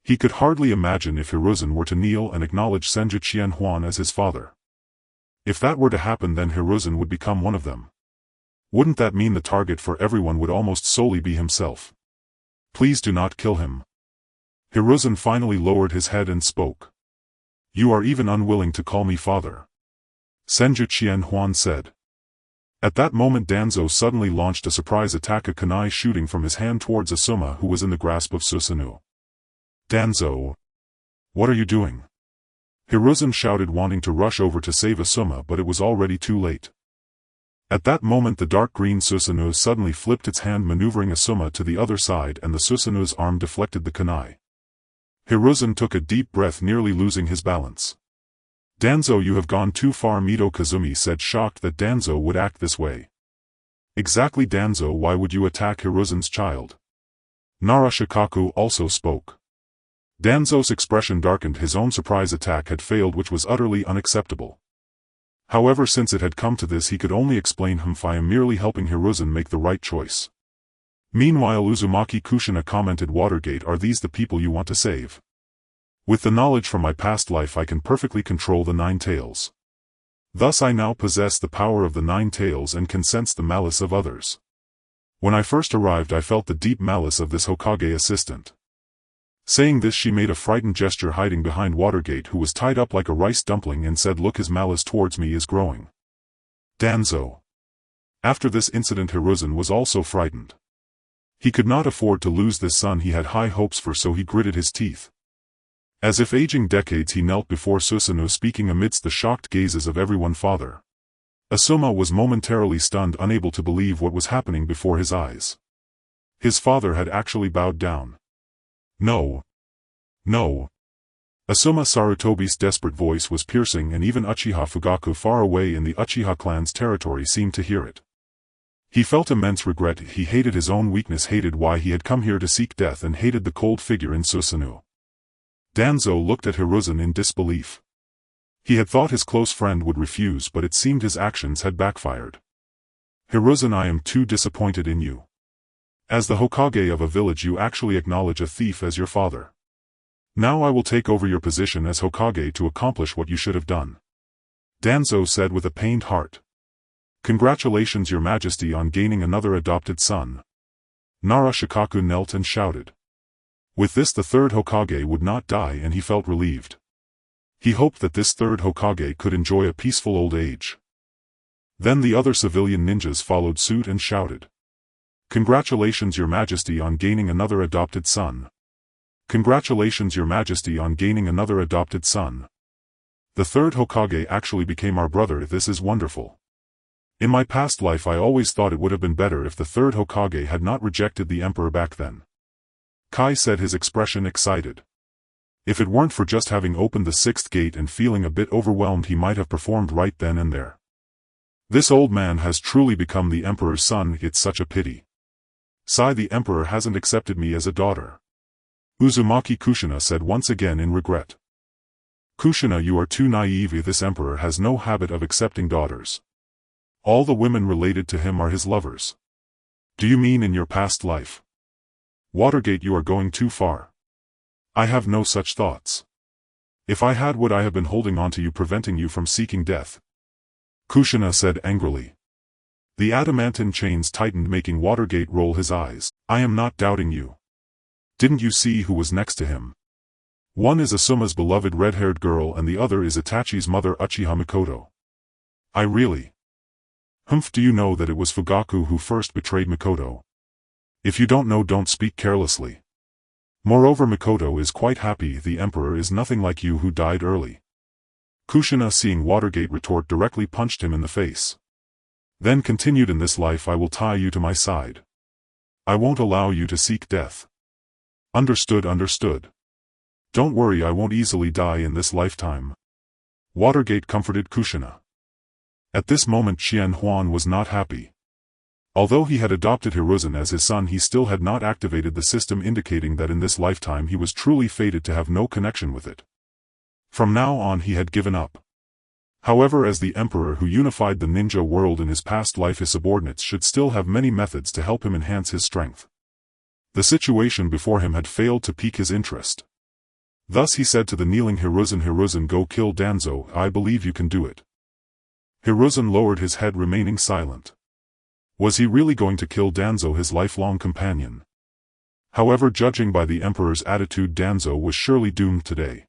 He could hardly imagine if Hiruzen were to kneel and acknowledge Sanri Qianhuan as his father. If that were to happen, then Hiruzen would become one of them. Wouldn't that mean the target for everyone would almost solely be himself? "Please do not kill him." Hiruzen finally lowered his head and spoke. "You are even unwilling to call me father," Sanri Qianhuan said. At that moment Danzo suddenly launched a surprise attack, a kunai shooting from his hand towards Asuma, who was in the grasp of Susanoo. "Danzo! What are you doing?" Hiruzen shouted, wanting to rush over to save Asuma, but it was already too late. At that moment the dark green Susanoo suddenly flipped its hand, maneuvering Asuma to the other side, and the Susanoo's arm deflected the kunai. Hiruzen took a deep breath, nearly losing his balance. "Danzo, you have gone too far," Mito Kazumi said, shocked that Danzo would act this way. "Exactly, Danzo, why would you attack Hiruzen's child?" Nara Shikaku also spoke. Danzo's expression darkened. His own surprise attack had failed, which was utterly unacceptable. However, since it had come to this, he could only explain, "I am merely helping Hiruzen make the right choice." Meanwhile Uzumaki Kushina commented, "Watergate, are these the people you want to save? With the knowledge from my past life I can perfectly control the Nine Tails. Thus I now possess the power of the Nine Tails and can sense the malice of others. When I first arrived I felt the deep malice of this Hokage assistant." Saying this, she made a frightened gesture, hiding behind Watergate, who was tied up like a rice dumpling, and said, "Look, his malice towards me is growing." Danzo. After this incident Hiruzen was also frightened. He could not afford to lose this son he had high hopes for, so he gritted his teeth. As if aging decades, he knelt before Susanoo, speaking amidst the shocked gazes of everyone. "Father." Asuma was momentarily stunned, unable to believe what was happening before his eyes. His father had actually bowed down. "No. No." Asuma Sarutobi's desperate voice was piercing, and even Uchiha Fugaku, far away in the Uchiha clan's territory, seemed to hear it. He felt immense regret. He hated his own weakness, hated why he had come here to seek death, and hated the cold figure in Susanoo. Danzo looked at Hiruzen in disbelief. He had thought his close friend would refuse, but it seemed his actions had backfired. "Hiruzen, I am too disappointed in you. As the Hokage of a village you actually acknowledge a thief as your father. Now I will take over your position as Hokage to accomplish what you should have done," Danzo said with a pained heart. "Congratulations, Your Majesty, on gaining another adopted son." Nara Shikaku knelt and shouted. With this the third Hokage would not die, and he felt relieved. He hoped that this third Hokage could enjoy a peaceful old age. Then the other civilian ninjas followed suit and shouted. "Congratulations, Your Majesty, on gaining another adopted son. Congratulations, Your Majesty, on gaining another adopted son. The third Hokage actually became our brother. This is wonderful. In my past life I always thought it would have been better if the third Hokage had not rejected the Emperor back then." Kai said, his expression excited. If it weren't for just having opened the sixth gate and feeling a bit overwhelmed, he might have performed right then and there. This old man has truly become the Emperor's son. It's such a pity. Sigh, the emperor hasn't accepted me as a daughter. Uzumaki Kushina said once again in regret. Kushina, you are too naive. This emperor has no habit of accepting daughters. All the women related to him are his lovers. Do you mean in your past life? Watergate, you are going too far. I have no such thoughts. If I had, would I have been holding on to you, preventing you from seeking death? Kushina said angrily. The adamantine chains tightened, making Watergate roll his eyes. I am not doubting you. Didn't you see who was next to him? One is Asuma's beloved red-haired girl and the other is Itachi's mother, Uchiha Mikoto. I really... Do you know that it was Fugaku who first betrayed Mikoto? If you don't know, don't speak carelessly. Moreover, Mikoto is quite happy. The emperor is nothing like you who died early. Kushina, seeing Watergate retort, directly punched him in the face. Then continued, in this life I will tie you to my side. I won't allow you to seek death. Understood, understood. Don't worry, I won't easily die in this lifetime. Watergate comforted Kushina. At this moment Qianhuan was not happy. Although he had adopted Hiruzen as his son, he still had not activated the system, indicating that in this lifetime he was truly fated to have no connection with it. From now on he had given up. However, as the emperor who unified the ninja world in his past life, his subordinates should still have many methods to help him enhance his strength. The situation before him had failed to pique his interest. Thus he said to the kneeling Hiruzen, Hiruzen, go kill Danzo, I believe you can do it. Hiruzen lowered his head, remaining silent. Was he really going to kill Danzo, his lifelong companion? However, judging by the emperor's attitude, Danzo was surely doomed today.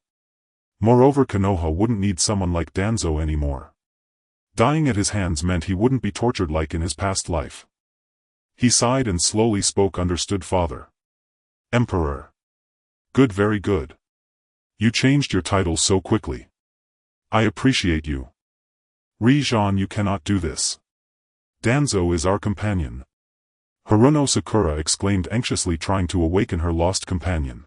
Moreover, Konoha wouldn't need someone like Danzo anymore. Dying at his hands meant he wouldn't be tortured like in his past life. He sighed and slowly spoke, understood, father. Emperor. Good, very good. You changed your title so quickly. I appreciate you. Rijan, you cannot do this. Danzo is our companion. Haruno Sakura exclaimed anxiously, trying to awaken her lost companion.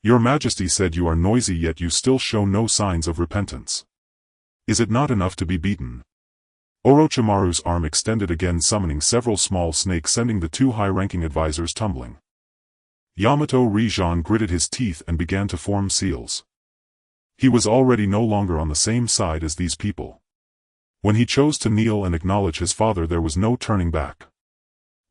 Your Majesty said you are noisy, yet you still show no signs of repentance. Is it not enough to be beaten? Orochimaru's arm extended again, summoning several small snakes, sending the two high-ranking advisors tumbling. Yamato Rijan gritted his teeth and began to form seals. He was already no longer on the same side as these people. When he chose to kneel and acknowledge his father, there was no turning back.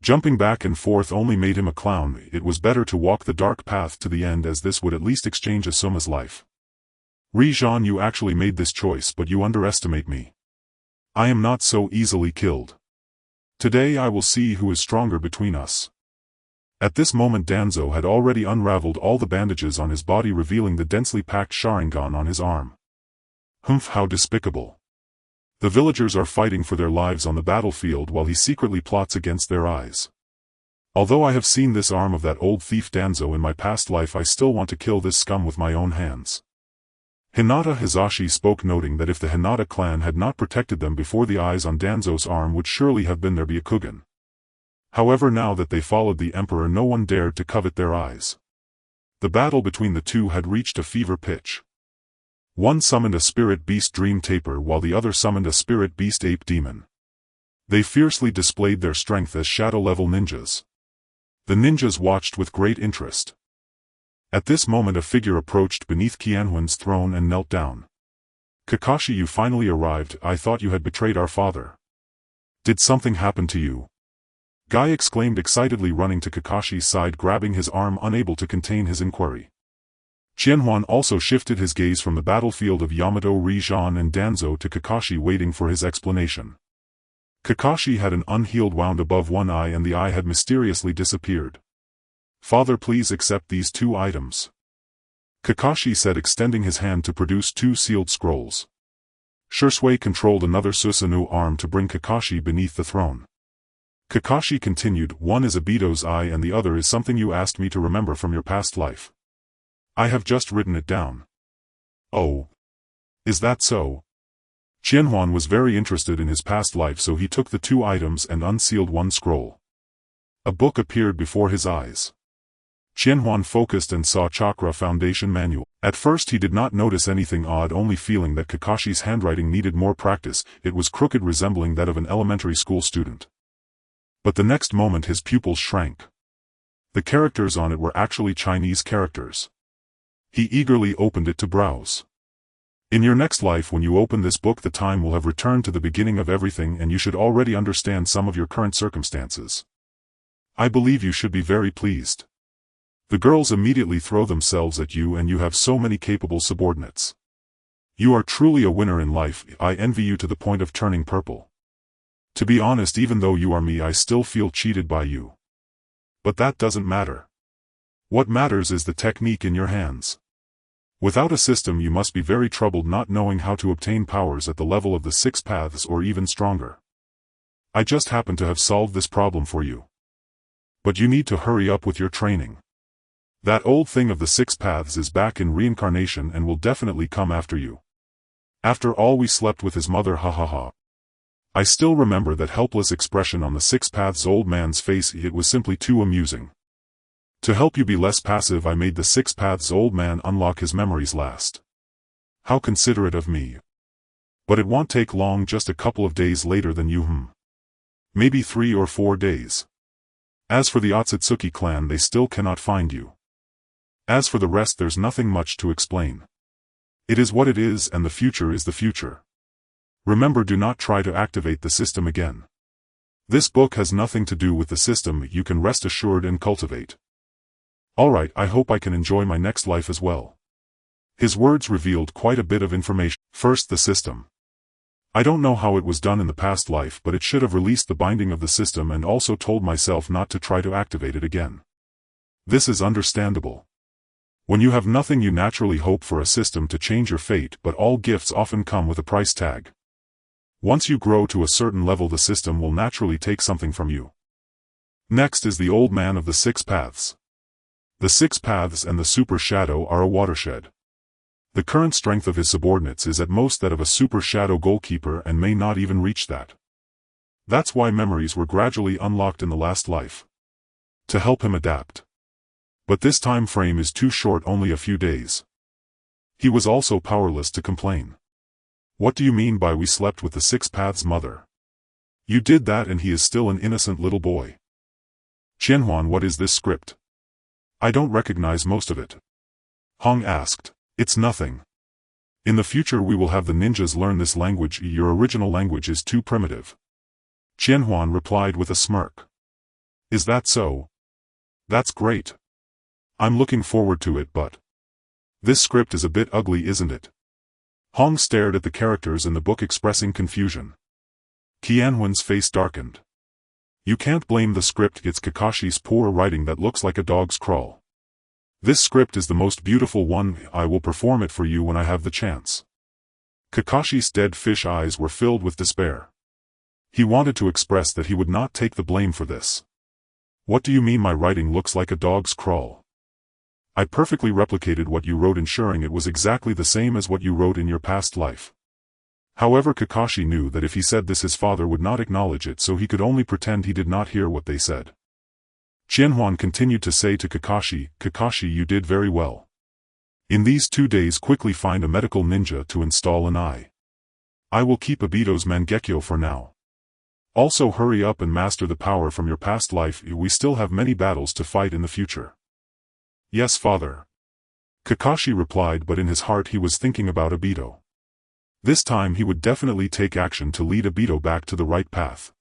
Jumping back and forth only made him a clown. It was better to walk the dark path to the end, as this would at least exchange Asuma's life. Rijan, you actually made this choice, but you underestimate me. I am not so easily killed. Today I will see who is stronger between us. At this moment Danzo had already unraveled all the bandages on his body, revealing the densely packed Sharingan on his arm. How despicable. The villagers are fighting for their lives on the battlefield while he secretly plots against their eyes. Although I have seen this arm of that old thief Danzo in my past life, I still want to kill this scum with my own hands. Hinata Hizashi spoke, noting that if the Hinata clan had not protected them before, the eyes on Danzo's arm would surely have been their Byakugan. However, now that they followed the emperor, no one dared to covet their eyes. The battle between the two had reached a fever pitch. One summoned a spirit beast Dream Taper while the other summoned a spirit beast Ape Demon. They fiercely displayed their strength as shadow-level ninjas. The ninjas watched with great interest. At this moment a figure approached beneath Qianhuan's throne and knelt down. Kakashi, you finally arrived. I thought you had betrayed our father. Did something happen to you? Guy exclaimed excitedly, running to Kakashi's side, grabbing his arm, unable to contain his inquiry. Qianhuan also shifted his gaze from the battlefield of Yamato, Rijan and Danzo to Kakashi, waiting for his explanation. Kakashi had an unhealed wound above one eye and the eye had mysteriously disappeared. Father, please accept these two items. Kakashi said, extending his hand to produce two sealed scrolls. Shursui controlled another Susanoo arm to bring Kakashi beneath the throne. Kakashi continued, one is Obito's eye and the other is something you asked me to remember from your past life. I have just written it down. Oh. Is that so? Qianhuan was very interested in his past life, so he took the two items and unsealed one scroll. A book appeared before his eyes. Qianhuan focused and saw Chakra Foundation Manual. At first he did not notice anything odd, only feeling that Kakashi's handwriting needed more practice. It was crooked, resembling that of an elementary school student. But the next moment his pupils shrank. The characters on it were actually Chinese characters. He eagerly opened it to browse. In your next life, when you open this book, the time will have returned to the beginning of everything, and you should already understand some of your current circumstances. I believe you should be very pleased. The girls immediately throw themselves at you, and you have so many capable subordinates. You are truly a winner in life. I envy you to the point of turning purple. To be honest, even though you are me, I still feel cheated by you. But that doesn't matter. What matters is the technique in your hands. Without a system, you must be very troubled not knowing how to obtain powers at the level of the 6 paths or even stronger. I just happen to have solved this problem for you. But you need to hurry up with your training. That old thing of the 6 paths is back in reincarnation and will definitely come after you. After all, we slept with his mother, ha ha ha. I still remember that helpless expression on the 6 paths old man's face. It was simply too amusing. To help you be less passive, I made the 6 paths old man unlock his memories last. How considerate of me. But it won't take long, just a couple of days later than you. Maybe 3 or 4 days. As for the Otsutsuki clan, they still cannot find you. As for the rest, there's nothing much to explain. It is what it is, and the future is the future. Remember, do not try to activate the system again. This book has nothing to do with the system, you can rest assured and cultivate. Alright, I hope I can enjoy my next life as well. His words revealed quite a bit of information. First, the system. I don't know how it was done in the past life, but it should have released the binding of the system and also told myself not to try to activate it again. This is understandable. When you have nothing, you naturally hope for a system to change your fate, but all gifts often come with a price tag. Once you grow to a certain level, the system will naturally take something from you. Next is the old man of the 6 paths. The 6 paths and the super shadow are a watershed. The current strength of his subordinates is at most that of a super shadow goalkeeper and may not even reach that. That's why memories were gradually unlocked in the last life. To help him adapt. But this time frame is too short, only a few days. He was also powerless to complain. What do you mean by we slept with the 6 paths mother? You did that, and he is still an innocent little boy. Qianhuan, what is this script? I don't recognize most of it. Hong asked. It's nothing. In the future we will have the ninjas learn this language. Your original language is too primitive. Qianhuan replied with a smirk. Is that so? That's great. I'm looking forward to it, but this script is a bit ugly, isn't it? Hong stared at the characters in the book, expressing confusion. Qianhuan's face darkened. You can't blame the script, it's Kakashi's poor writing that looks like a dog's crawl. This script is the most beautiful one. I will perform it for you when I have the chance. Kakashi's dead fish eyes were filled with despair. He wanted to express that he would not take the blame for this. What do you mean my writing looks like a dog's crawl? I perfectly replicated what you wrote, ensuring it was exactly the same as what you wrote in your past life. However, Kakashi knew that if he said this, his father would not acknowledge it, so he could only pretend he did not hear what they said. Qianhuan continued to say to Kakashi, Kakashi, you did very well. In these 2 days, quickly find a medical ninja to install an eye. I will keep Obito's Mangekyo for now. Also hurry up and master the power from your past life. We still have many battles to fight in the future. Yes, father. Kakashi replied, but in his heart he was thinking about Obito. This time he would definitely take action to lead Obito back to the right path.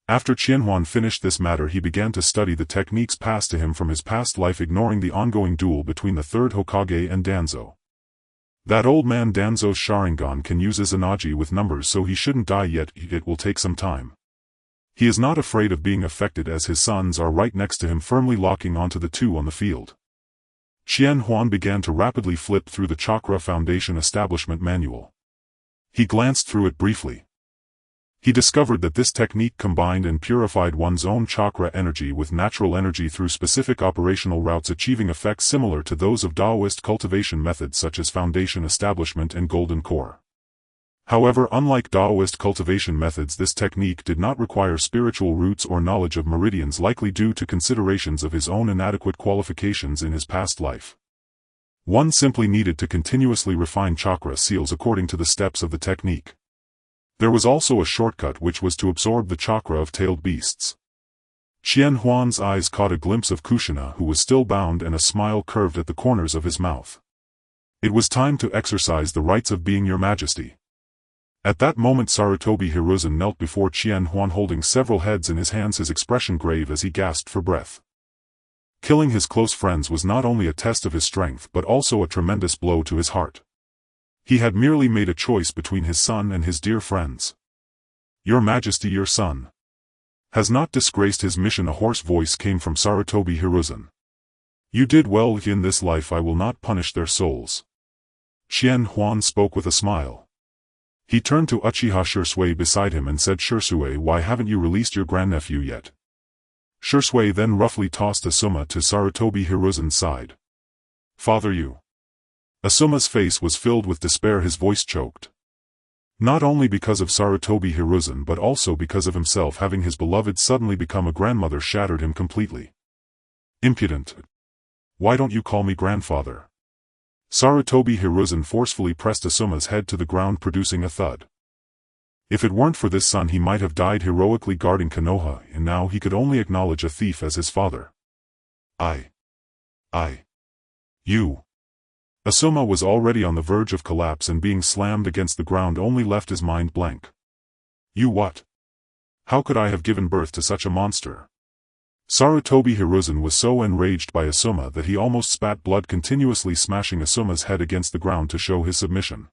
After Qianhuan finished this matter, he began to study the techniques passed to him from his past life, ignoring the ongoing duel between the 3rd Hokage and Danzo. That old man Danzo's Sharingan can use Izanagi with numbers, so he shouldn't die yet. It will take some time. He is not afraid of being affected, as his sons are right next to him, firmly locking onto the 2 on the field. Qianhuan began to rapidly flip through the Chakra Foundation Establishment Manual. He glanced through it briefly. He discovered that this technique combined and purified one's own chakra energy with natural energy through specific operational routes, achieving effects similar to those of Taoist cultivation methods such as Foundation Establishment and Golden Core. However, unlike Taoist cultivation methods, this technique did not require spiritual roots or knowledge of meridians, likely due to considerations of his own inadequate qualifications in his past life. One simply needed to continuously refine chakra seals according to the steps of the technique. There was also a shortcut, which was to absorb the chakra of tailed beasts. Qianhuan's eyes caught a glimpse of Kushina, who was still bound, and a smile curved at the corners of his mouth. It was time to exercise the rights of being your majesty. At that moment Sarutobi Hiruzen knelt before Qianhuan holding several heads in his hands, his expression grave as he gasped for breath. Killing his close friends was not only a test of his strength but also a tremendous blow to his heart. He had merely made a choice between his son and his dear friends. Your Majesty, your son has not disgraced his mission. A hoarse voice came from Sarutobi Hiruzen. You did well. In this life I will not punish their souls. Qianhuan spoke with a smile. He turned to Uchiha Shisui beside him and said, Shisui, why haven't you released your grandnephew yet? Shisui then roughly tossed Asuma to Sarutobi Hiruzen's side. Father, you. Asuma's face was filled with despair, his voice choked. Not only because of Sarutobi Hiruzen but also because of himself having his beloved suddenly become a grandmother shattered him completely. Impudent. Why don't you call me grandfather? Sarutobi Hiruzen forcefully pressed Asuma's head to the ground, producing a thud. If it weren't for this son he might have died heroically guarding Konoha, and now he could only acknowledge a thief as his father. You. Asuma was already on the verge of collapse, and being slammed against the ground only left his mind blank. You what? How could I have given birth to such a monster? Sarutobi Hiruzen was so enraged by Asuma that he almost spat blood, continuously smashing Asuma's head against the ground to show his submission.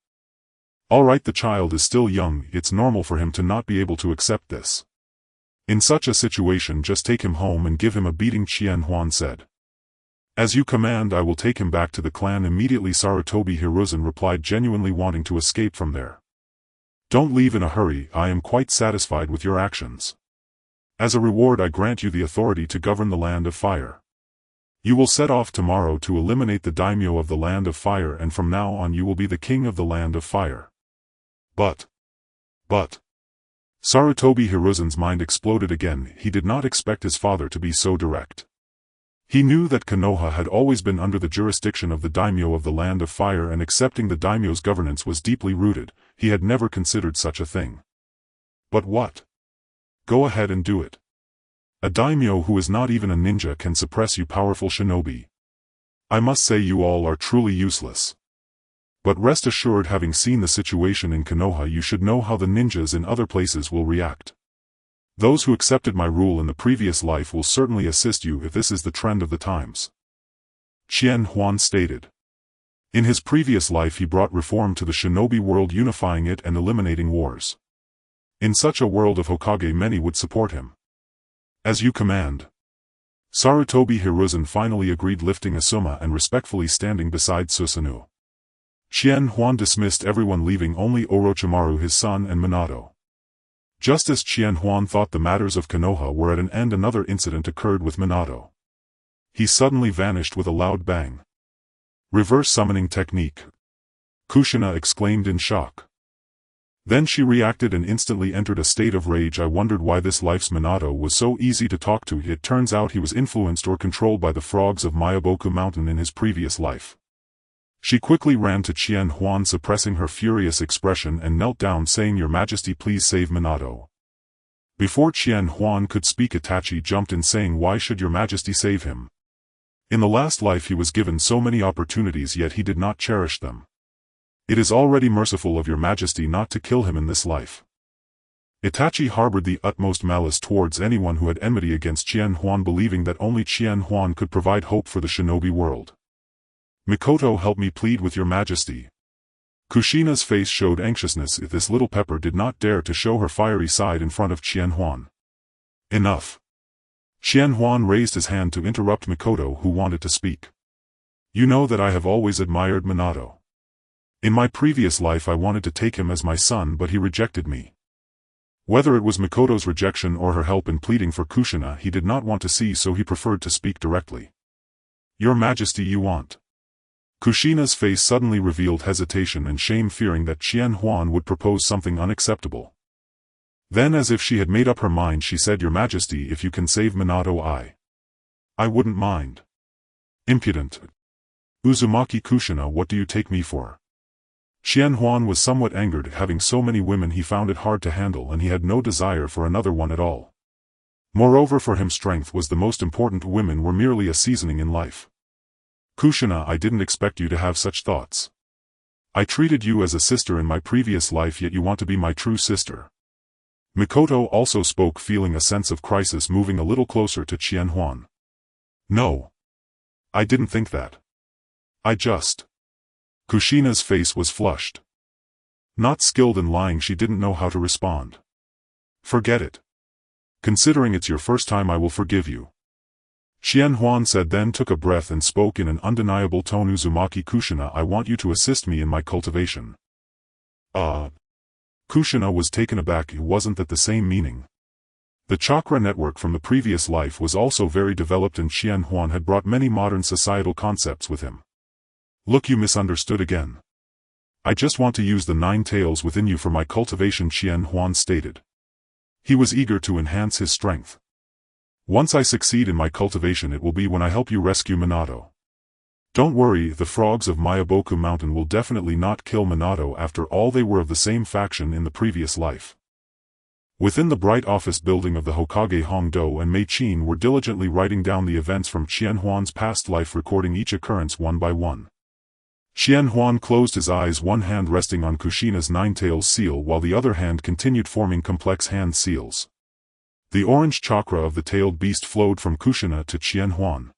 Alright, the child is still young, it's normal for him to not be able to accept this. In such a situation just take him home and give him a beating, Qianhuan said. As you command, I will take him back to the clan immediately, Sarutobi Hiruzen replied, genuinely wanting to escape from there. Don't leave in a hurry, I am quite satisfied with your actions. As a reward I grant you the authority to govern the Land of Fire. You will set off tomorrow to eliminate the daimyo of the Land of Fire, and from now on you will be the king of the Land of Fire. But. Sarutobi Hiruzen's mind exploded again. He did not expect his father to be so direct. He knew that Konoha had always been under the jurisdiction of the daimyo of the Land of Fire, and accepting the daimyo's governance was deeply rooted. He had never considered such a thing. But what? Go ahead and do it. A daimyo who is not even a ninja can suppress you, powerful shinobi. I must say you all are truly useless. But rest assured, having seen the situation in Konoha, you should know how the ninjas in other places will react. Those who accepted my rule in the previous life will certainly assist you if this is the trend of the times. Qianhuan stated. In his previous life he brought reform to the shinobi world, unifying it and eliminating wars. In such a world of Hokage many would support him. As you command. Sarutobi Hiruzen finally agreed, lifting Asuma and respectfully standing beside Susanoo. Qianhuan dismissed everyone, leaving only Orochimaru, his son, and Minato. Just as Qianhuan thought the matters of Konoha were at an end, another incident occurred with Minato. He suddenly vanished with a loud bang. Reverse summoning technique. Kushina exclaimed in shock. Then she reacted and instantly entered a state of rage. I wondered why this life's Minato was so easy to talk to. It turns out he was influenced or controlled by the frogs of Myoboku Mountain in his previous life. She quickly ran to Qianhuan, suppressing her furious expression, and knelt down, saying, Your Majesty, please save Minato. Before Qianhuan could speak, Itachi jumped in, saying, Why should Your Majesty save him? In the last life he was given so many opportunities, yet he did not cherish them. It is already merciful of Your Majesty not to kill him in this life. Itachi harbored the utmost malice towards anyone who had enmity against Qianhuan, believing that only Qianhuan could provide hope for the shinobi world. Mikoto, help me plead with Your Majesty. Kushina's face showed anxiousness. If this little pepper did not dare to show her fiery side in front of Qianhuan. Enough. Qianhuan raised his hand to interrupt Mikoto, who wanted to speak. You know that I have always admired Minato. In my previous life I wanted to take him as my son, but he rejected me. Whether it was Mikoto's rejection or her help in pleading for Kushina, he did not want to see, so he preferred to speak directly. Your Majesty, you want. Kushina's face suddenly revealed hesitation and shame, fearing that Qianhuan would propose something unacceptable. Then, as if she had made up her mind, she said, Your Majesty, if you can save Minato, I wouldn't mind. Impudent. Uzumaki Kushina, what do you take me for? Qianhuan was somewhat angered. Having so many women, he found it hard to handle, and he had no desire for another one at all. Moreover, for him strength was the most important. Women were merely a seasoning in life. Kushina, I didn't expect you to have such thoughts. I treated you as a sister in my previous life, yet you want to be my true sister. Mikoto also spoke, feeling a sense of crisis, moving a little closer to Qianhuan. No. I didn't think that. I just... Kushina's face was flushed. Not skilled in lying, she didn't know how to respond. Forget it. Considering it's your first time, I will forgive you. Qianhuan said, then took a breath and spoke in an undeniable tone. Uzumaki Kushina, I want you to assist me in my cultivation. Kushina was taken aback. Wasn't that the same meaning? The chakra network from the previous life was also very developed, and Qianhuan had brought many modern societal concepts with him. Look, you misunderstood again. I just want to use the 9 tails within you for my cultivation, Qianhuan stated. He was eager to enhance his strength. Once I succeed in my cultivation, it will be when I help you rescue Minato. Don't worry, the frogs of Myaboku Mountain will definitely not kill Minato. After all, they were of the same faction in the previous life. Within the bright office building of the Hokage, Hongdo and Mei Qin were diligently writing down the events from Qianhuan's past life, recording each occurrence one by one. Qianhuan closed his eyes, one hand resting on Kushina's 9-tails seal while the other hand continued forming complex hand seals. The orange chakra of the tailed beast flowed from Kushina to Qianhuan.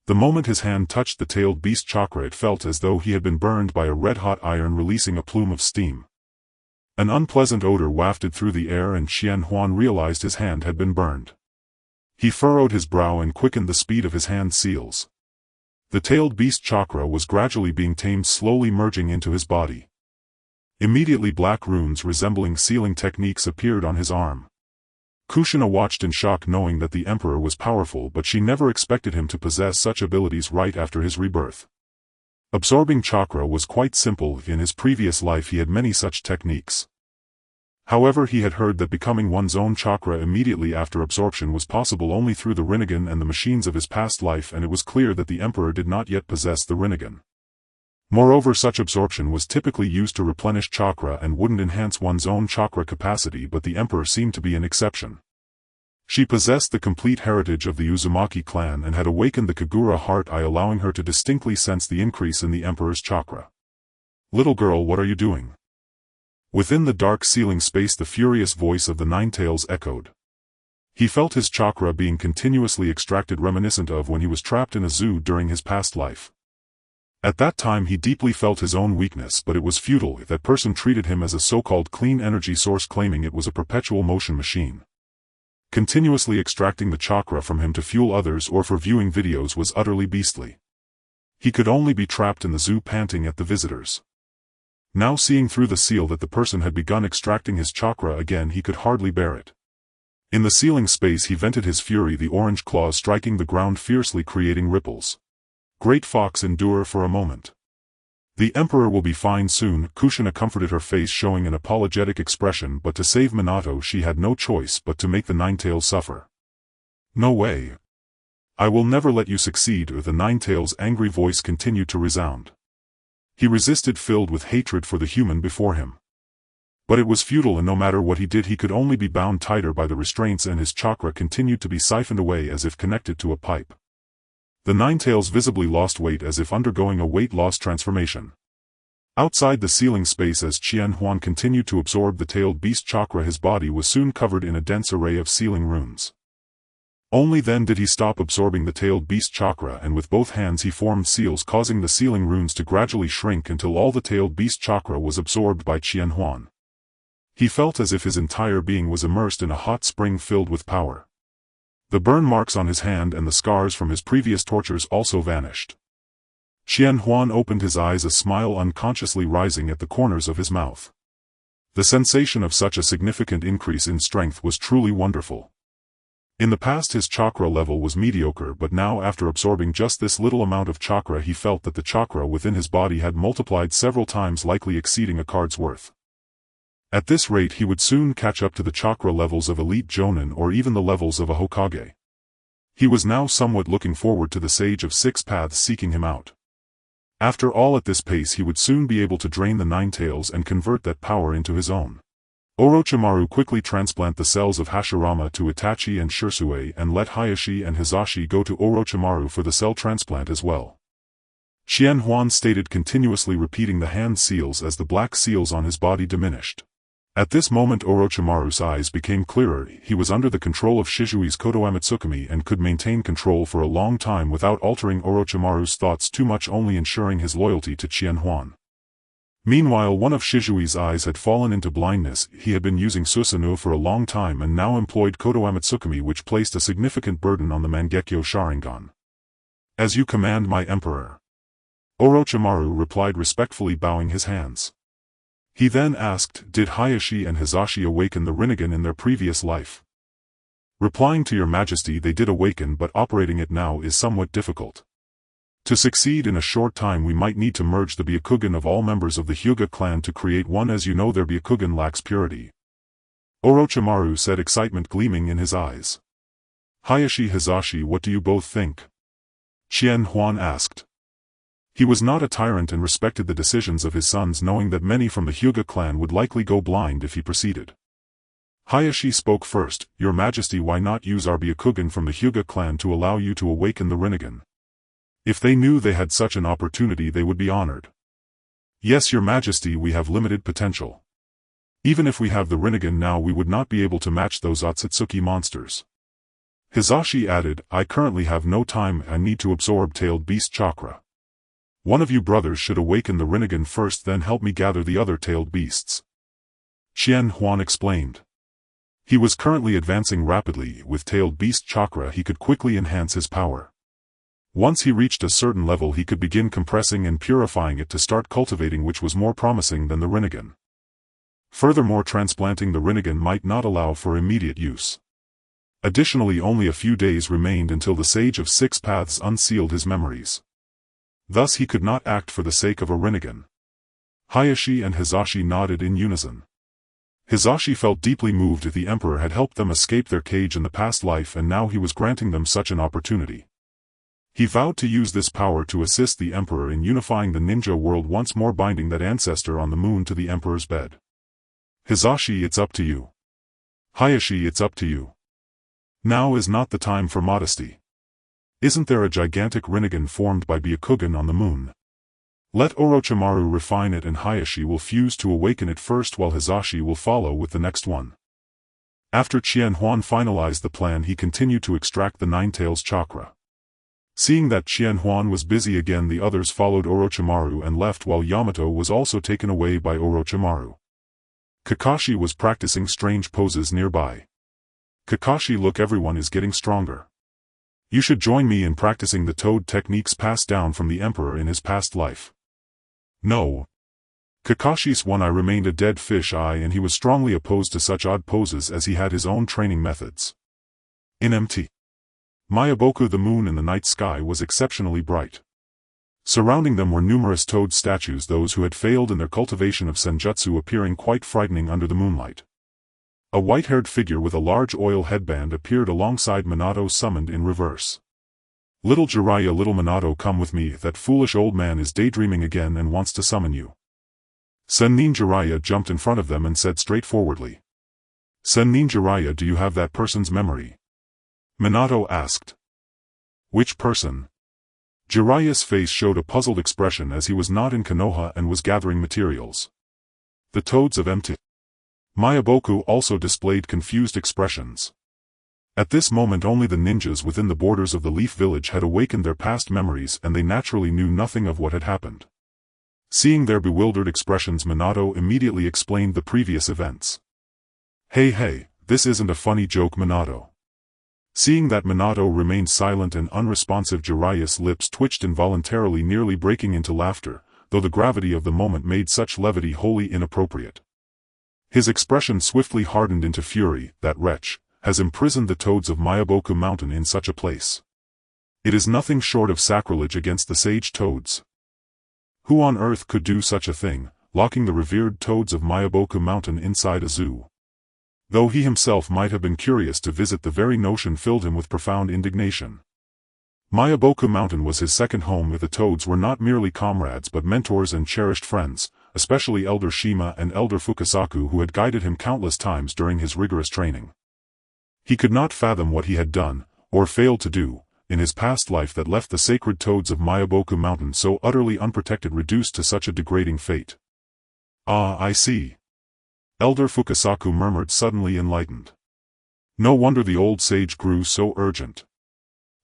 The moment his hand touched the tailed beast chakra, it felt as though he had been burned by a red-hot iron, releasing a plume of steam. An unpleasant odor wafted through the air, and Qianhuan realized his hand had been burned. He furrowed his brow and quickened the speed of his hand seals. The tailed beast chakra was gradually being tamed, slowly merging into his body. Immediately black runes resembling sealing techniques appeared on his arm. Kushina watched in shock, knowing that the emperor was powerful, but she never expected him to possess such abilities right after his rebirth. Absorbing chakra was quite simple. In his previous life he had many such techniques. However, he had heard that becoming one's own chakra immediately after absorption was possible only through the Rinnegan and the machines of his past life, and it was clear that the emperor did not yet possess the Rinnegan. Moreover, such absorption was typically used to replenish chakra and wouldn't enhance one's own chakra capacity, but the emperor seemed to be an exception. She possessed the complete heritage of the Uzumaki clan and had awakened the Kagura heart eye, allowing her to distinctly sense the increase in the emperor's chakra. Little girl, what are you doing? Within the dark ceiling space, the furious voice of the 9-tails echoed. He felt his chakra being continuously extracted, reminiscent of when he was trapped in a zoo during his past life. At that time he deeply felt his own weakness, but it was futile. That person treated him as a so-called clean energy source, claiming it was a perpetual motion machine. Continuously extracting the chakra from him to fuel others or for viewing videos was utterly beastly. He could only be trapped in the zoo, panting at the visitors. Now, seeing through the seal that the person had begun extracting his chakra again, he could hardly bear it. In the ceiling space he vented his fury, the orange claws striking the ground fiercely, creating ripples. Great Fox, endure for a moment. The emperor will be fine soon. Kushina comforted her face, showing an apologetic expression, but to save Minato she had no choice but to make the 9-tails suffer. No way. I will never let you succeed. The 9-tails' angry voice continued to resound. He resisted, filled with hatred for the human before him. But it was futile, and no matter what he did he could only be bound tighter by the restraints, and his chakra continued to be siphoned away as if connected to a pipe. The 9-tails visibly lost weight, as if undergoing a weight loss transformation. Outside the ceiling space, as Qianhuan continued to absorb the tailed beast chakra, his body was soon covered in a dense array of sealing runes. Only then did he stop absorbing the tailed beast chakra, and with both hands he formed seals, causing the sealing runes to gradually shrink until all the tailed beast chakra was absorbed by Qianhuan. He felt as if his entire being was immersed in a hot spring filled with power. The burn marks on his hand and the scars from his previous tortures also vanished. Qianhuan opened his eyes, a smile unconsciously rising at the corners of his mouth. The sensation of such a significant increase in strength was truly wonderful. In the past his chakra level was mediocre, but now, after absorbing just this little amount of chakra, he felt that the chakra within his body had multiplied several times, likely exceeding a card's worth. At this rate he would soon catch up to the chakra levels of elite Jonin, or even the levels of a Hokage. He was now somewhat looking forward to the Sage of Six Paths seeking him out. After all, at this pace he would soon be able to drain the 9-tails and convert that power into his own. Orochimaru quickly transplant the cells of Hashirama to Itachi and Shisui and let Hiashi and Hizashi go to Orochimaru for the cell transplant as well. Qianhuan stated, continuously repeating the hand seals as the black seals on his body diminished. At this moment Orochimaru's eyes became clearer. He was under the control of Shisui's Kotoamatsukami and could maintain control for a long time without altering Orochimaru's thoughts too much, only ensuring his loyalty to Qianhuan. Meanwhile, one of Shisui's eyes had fallen into blindness. He had been using Susanoo for a long time and now employed Kotoamatsukami, which placed a significant burden on the Mangekyo Sharingan. "As you command, my emperor." Orochimaru replied, respectfully bowing his hands. He then asked, "Did Hiashi and Hizashi awaken the Rinnegan in their previous life?" Replying, "To your majesty, they did awaken, but operating it now is somewhat difficult. To succeed in a short time we might need to merge the Byakugan of all members of the Hyuga clan to create one. As you know, their Byakugan lacks purity." Orochimaru said, excitement gleaming in his eyes. "Hiashi, Hizashi, what do you both think?" Qianhuan asked. He was not a tyrant and respected the decisions of his sons, knowing that many from the Hyuga clan would likely go blind if he proceeded. Hiashi spoke first. "Your majesty, why not use our Byakugan from the Hyuga clan to allow you to awaken the Rinnegan? If they knew they had such an opportunity, they would be honored." "Yes, your majesty, we have limited potential. Even if we have the Rinnegan now, we would not be able to match those Otsutsuki monsters." Hizashi added, "I currently have no time. I need to absorb tailed beast chakra. One of you brothers should awaken the Rinnegan first, then help me gather the other tailed beasts." Qianhuan explained. He was currently advancing rapidly. With tailed beast chakra he could quickly enhance his power. Once he reached a certain level, he could begin compressing and purifying it to start cultivating, which was more promising than the Rinnegan. Furthermore, transplanting the Rinnegan might not allow for immediate use. Additionally, only a few days remained until the Sage of Six Paths unsealed his memories. Thus he could not act for the sake of a Rinnegan. Hiashi and Hizashi nodded in unison. Hizashi felt deeply moved that the emperor had helped them escape their cage in the past life, and now he was granting them such an opportunity. He vowed to use this power to assist the emperor in unifying the ninja world once more, binding that ancestor on the moon to the emperor's bed. "Hizashi, it's up to you. Hiashi, it's up to you. Now is not the time for modesty. Isn't there a gigantic Rinnegan formed by Byakugan on the moon? Let Orochimaru refine it, and Hiashi will fuse to awaken it first, while Hizashi will follow with the next one." After Qianhuan finalized the plan, he continued to extract the Nine Tails chakra. Seeing that Qianhuan was busy again, the others followed Orochimaru and left, while Yamato was also taken away by Orochimaru. Kakashi was practicing strange poses nearby. "Kakashi, look, everyone is getting stronger. You should join me in practicing the toad techniques passed down from the emperor in his past life." "No." Kakashi's one eye remained a dead fish eye, and he was strongly opposed to such odd poses as he had his own training methods. In Mt. Mayaboku, the moon in the night sky was exceptionally bright. Surrounding them were numerous toad statues, those who had failed in their cultivation of senjutsu appearing quite frightening under the moonlight. A white-haired figure with a large oil headband appeared alongside Minato, summoned in reverse. "Little Jiraiya, little Minato, come with me. That foolish old man is daydreaming again and wants to summon you." Sennin Jiraiya jumped in front of them and said straightforwardly. "Sennin Jiraiya, do you have that person's memory?" Minato asked. "Which person?" Jiraiya's face showed a puzzled expression, as he was not in Konoha and was gathering materials. The toads of Mt. Mayaboku also displayed confused expressions. At this moment only the ninjas within the borders of the Leaf Village had awakened their past memories, and they naturally knew nothing of what had happened. Seeing their bewildered expressions, Minato immediately explained the previous events. Hey, this isn't a funny joke, Minato." Seeing that Minato remained silent and unresponsive, Jiraiya's lips twitched involuntarily, nearly breaking into laughter, though the gravity of the moment made such levity wholly inappropriate. His expression swiftly hardened into fury. "That wretch has imprisoned the toads of Mayaboku Mountain in such a place. It is nothing short of sacrilege against the sage toads. Who on earth could do such a thing, locking the revered toads of Mayaboku Mountain inside a zoo?" Though he himself might have been curious to visit, the very notion filled him with profound indignation. Mayaboku Mountain was his second home, with the toads were not merely comrades but mentors and cherished friends, especially Elder Shima and Elder Fukasaku who had guided him countless times during his rigorous training. He could not fathom what he had done, or failed to do, in his past life that left the sacred toads of Myoboku Mountain so utterly unprotected, reduced to such a degrading fate. Ah, I see. Elder Fukasaku murmured, suddenly enlightened. No wonder the old sage grew so urgent.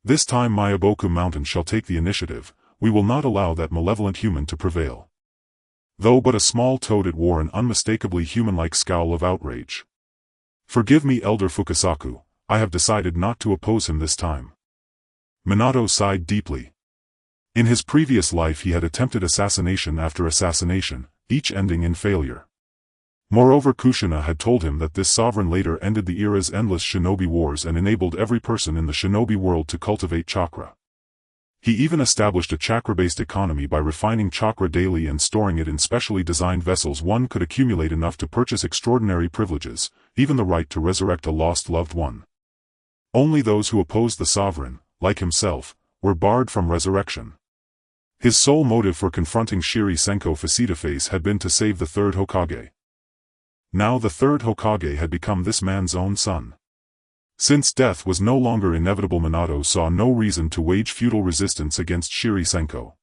This time Myoboku Mountain shall take the initiative. We will not allow that malevolent human to prevail. Though but a small toad, it wore an unmistakably human-like scowl of outrage. Forgive me, Elder Fukasaku, I have decided not to oppose him this time. Minato sighed deeply. In his previous life he had attempted assassination after assassination, each ending in failure. Moreover, Kushina had told him that this sovereign later ended the era's endless shinobi wars and enabled every person in the shinobi world to cultivate chakra. He even established a chakra-based economy by refining chakra daily and storing it in specially designed vessels. One could accumulate enough to purchase extraordinary privileges, even the right to resurrect a lost loved one. Only those who opposed the sovereign, like himself, were barred from resurrection. His sole motive for confronting Shiri Senko face-to-face had been to save the third Hokage. Now the third Hokage had become this man's own son. Since death was no longer inevitable, Minato saw no reason to wage futile resistance against Shiri Senko.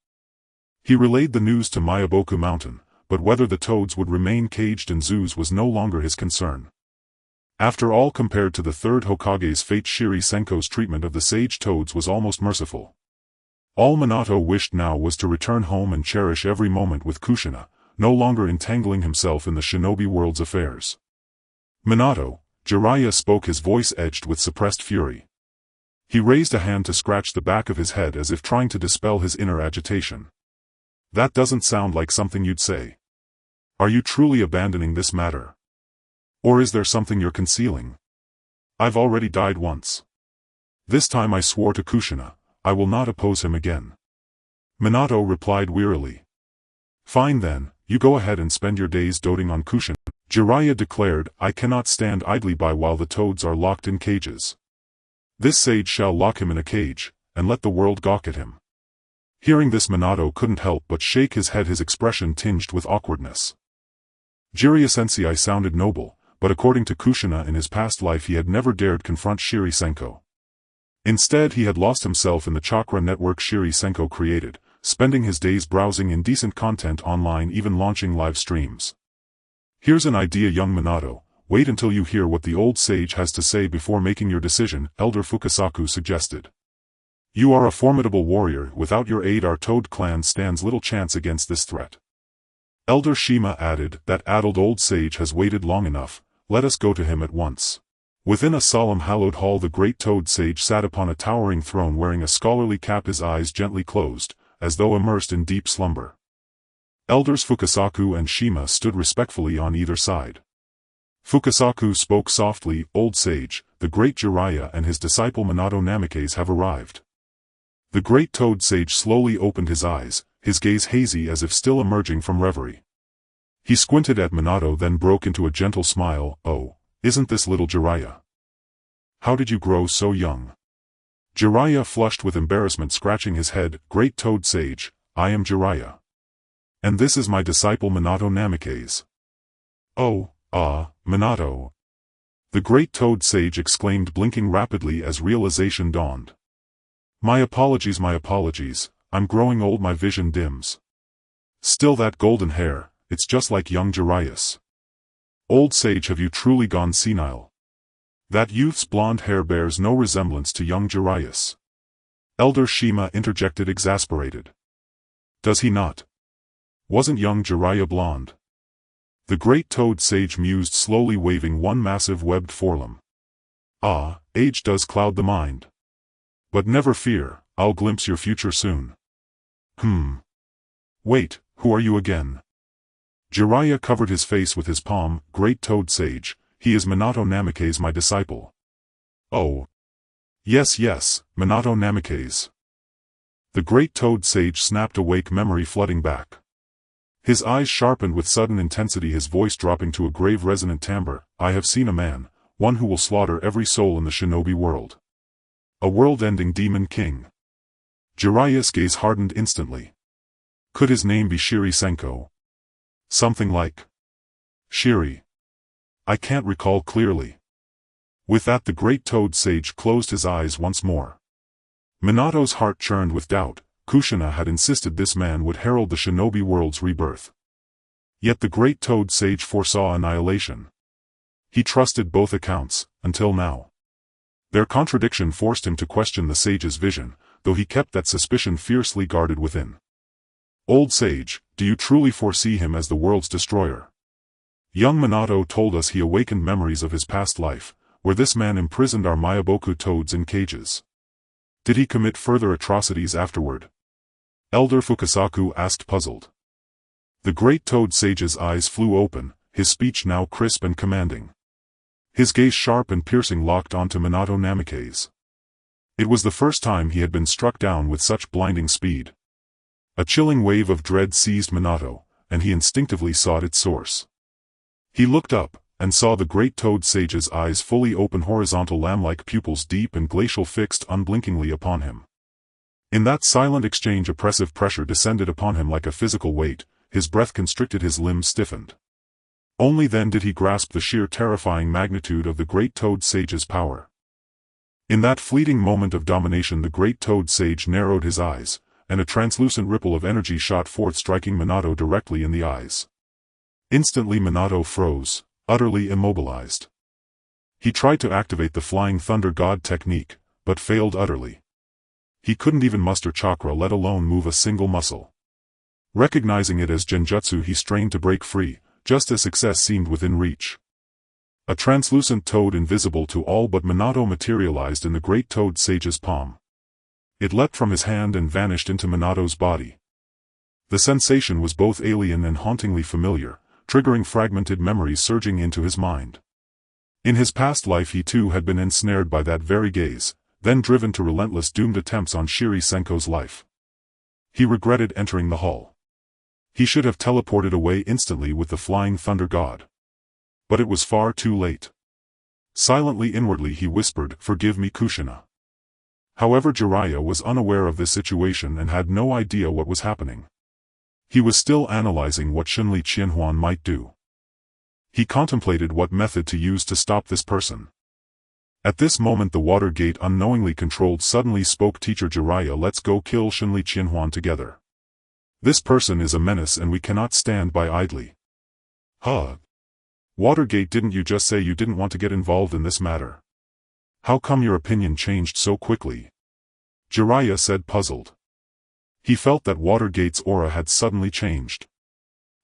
He relayed the news to Myoboku Mountain, but whether the toads would remain caged in zoos was no longer his concern. After all, compared to the third Hokage's fate, Shiri Senko's treatment of the sage toads was almost merciful. All Minato wished now was to return home and cherish every moment with Kushina, no longer entangling himself in the shinobi world's affairs. Minato, Jiraiya spoke, his voice edged with suppressed fury. He raised a hand to scratch the back of his head as if trying to dispel his inner agitation. That doesn't sound like something you'd say. Are you truly abandoning this matter? Or is there something you're concealing? I've already died once. This time I swore to Kushina, I will not oppose him again. Minato replied wearily. Fine then, you go ahead and spend your days doting on Kushina. Jiraiya declared, I cannot stand idly by while the toads are locked in cages. This sage shall lock him in a cage, and let the world gawk at him. Hearing this, Minato couldn't help but shake his head, his expression tinged with awkwardness. Jiraiya Sensei sounded noble, but according to Kushina in his past life he had never dared confront Shiri Senko. Instead he had lost himself in the chakra network Shiri Senko created, spending his days browsing indecent content online, even launching live streams. Here's an idea, young Minato, wait until you hear what the old sage has to say before making your decision, Elder Fukasaku suggested. You are a formidable warrior, without your aid our Toad clan stands little chance against this threat. Elder Shima added, that addled old sage has waited long enough, let us go to him at once. Within a solemn hallowed hall the great Toad sage sat upon a towering throne wearing a scholarly cap, his eyes gently closed, as though immersed in deep slumber. Elders Fukasaku and Shima stood respectfully on either side. Fukasaku spoke softly, Old sage, the great Jiraiya and his disciple Minato Namikaze have arrived. The great Toad sage slowly opened his eyes, his gaze hazy as if still emerging from reverie. He squinted at Minato, then broke into a gentle smile, Oh, isn't this little Jiraiya? How did you grow so young? Jiraiya flushed with embarrassment, scratching his head, Great Toad sage, I am Jiraiya. And this is my disciple Minato Namikaze. Oh, Minato. The great Toad sage exclaimed, blinking rapidly as realization dawned. My apologies, I'm growing old, my vision dims. Still, that golden hair, it's just like young Jiraiya's. Old sage, have you truly gone senile? That youth's blonde hair bears no resemblance to young Jiraiya's. Elder Shima interjected, exasperated. Does he not? Wasn't young Jiraiya blonde? The great Toad sage mused, slowly waving one massive webbed forelimb. Ah, age does cloud the mind. But never fear, I'll glimpse your future soon. Wait, who are you again? Jiraiya covered his face with his palm, Great Toad sage, he is Minato Namikaze, my disciple. Oh. Yes, Minato Namikaze. The great Toad sage snapped awake, memory flooding back. His eyes sharpened with sudden intensity, his voice dropping to a grave resonant timbre, I have seen a man, one who will slaughter every soul in the shinobi world. A world-ending demon king. Jiraiya's gaze hardened instantly. Could his name be Shiri Senko? Something like Shiri. I can't recall clearly. With that the great toad sage closed his eyes once more. Minato's heart churned with doubt. Kushina had insisted this man would herald the shinobi world's rebirth. Yet the great toad sage foresaw annihilation. He trusted both accounts, until now. Their contradiction forced him to question the sage's vision, though he kept that suspicion fiercely guarded within. Old sage, do you truly foresee him as the world's destroyer? Young Minato told us he awakened memories of his past life, where this man imprisoned our Myaboku toads in cages. Did he commit further atrocities afterward? Elder Fukasaku asked puzzled. The great toad sage's eyes flew open, his speech now crisp and commanding. His gaze sharp and piercing locked onto Minato Namikaze. It was the first time he had been struck down with such blinding speed. A chilling wave of dread seized Minato, and he instinctively sought its source. He looked up, and saw the great toad sage's eyes fully open, horizontal lamb-like pupils deep and glacial, fixed unblinkingly upon him. In that silent exchange oppressive pressure descended upon him like a physical weight, his breath constricted, his limbs stiffened. Only then did he grasp the sheer terrifying magnitude of the great toad sage's power. In that fleeting moment of domination the great toad sage narrowed his eyes, and a translucent ripple of energy shot forth, striking Minato directly in the eyes. Instantly Minato froze, utterly immobilized. He tried to activate the Flying Thunder God technique, but failed utterly. He couldn't even muster chakra, let alone move a single muscle. Recognizing it as genjutsu, he strained to break free, just as success seemed within reach. A translucent toad invisible to all but Minato materialized in the great toad sage's palm. It leapt from his hand and vanished into Minato's body. The sensation was both alien and hauntingly familiar, triggering fragmented memories surging into his mind. In his past life he too had been ensnared by that very gaze, then driven to relentless doomed attempts on Shiri Senko's life. He regretted entering the hall. He should have teleported away instantly with the Flying Thunder God. But it was far too late. Silently inwardly he whispered, "Forgive me, Kushina." However, Jiraiya was unaware of this situation and had no idea what was happening. He was still analyzing what Sanri Qianhuan might do. He contemplated what method to use to stop this person. At this moment the water gate, unknowingly controlled, suddenly spoke. "Teacher Jiraiya, let's go kill Sanri Qianhuan together. This person is a menace and we cannot stand by idly." "Huh? Watergate, didn't you just say you didn't want to get involved in this matter? How come your opinion changed so quickly?" Jiraiya said, puzzled. He felt that Watergate's aura had suddenly changed.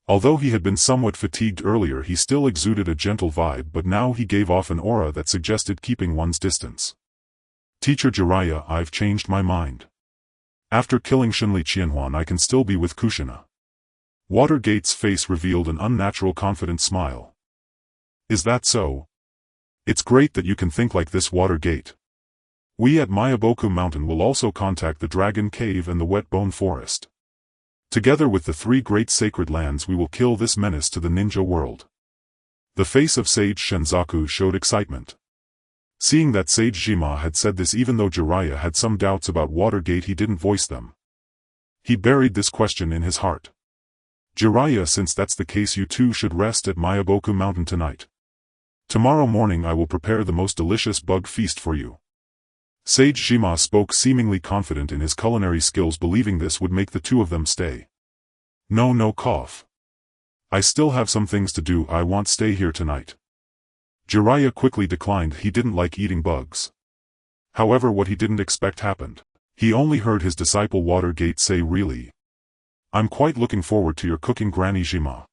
Although he had been somewhat fatigued earlier, he still exuded a gentle vibe, but now he gave off an aura that suggested keeping one's distance. "Teacher Jiraiya, I've changed my mind. After killing Sanri Qianhuan I can still be with Kushina." Watergate's face revealed an unnatural confident smile. "Is that so? It's great that you can think like this, Watergate. We at Myaboku Mountain will also contact the Dragon Cave and the Wet Bone Forest. Together with the 3 great sacred lands we will kill this menace to the ninja world." The face of Sage Shinzaku showed excitement. Seeing that Sage Jima had said this, even though Jiraiya had some doubts about Watergate, he didn't voice them. He buried this question in his heart. "Jiraiya, since that's the case, you two should rest at Myaboku Mountain tonight. Tomorrow morning I will prepare the most delicious bug feast for you." Sage Jima spoke, seemingly confident in his culinary skills, believing this would make the two of them stay. No cough. "I still have some things to do, I won't stay here tonight." Jiraiya quickly declined. He didn't like eating bugs. However, what he didn't expect happened. He only heard his disciple Watergate say, "Really? I'm quite looking forward to your cooking, Granny Jima.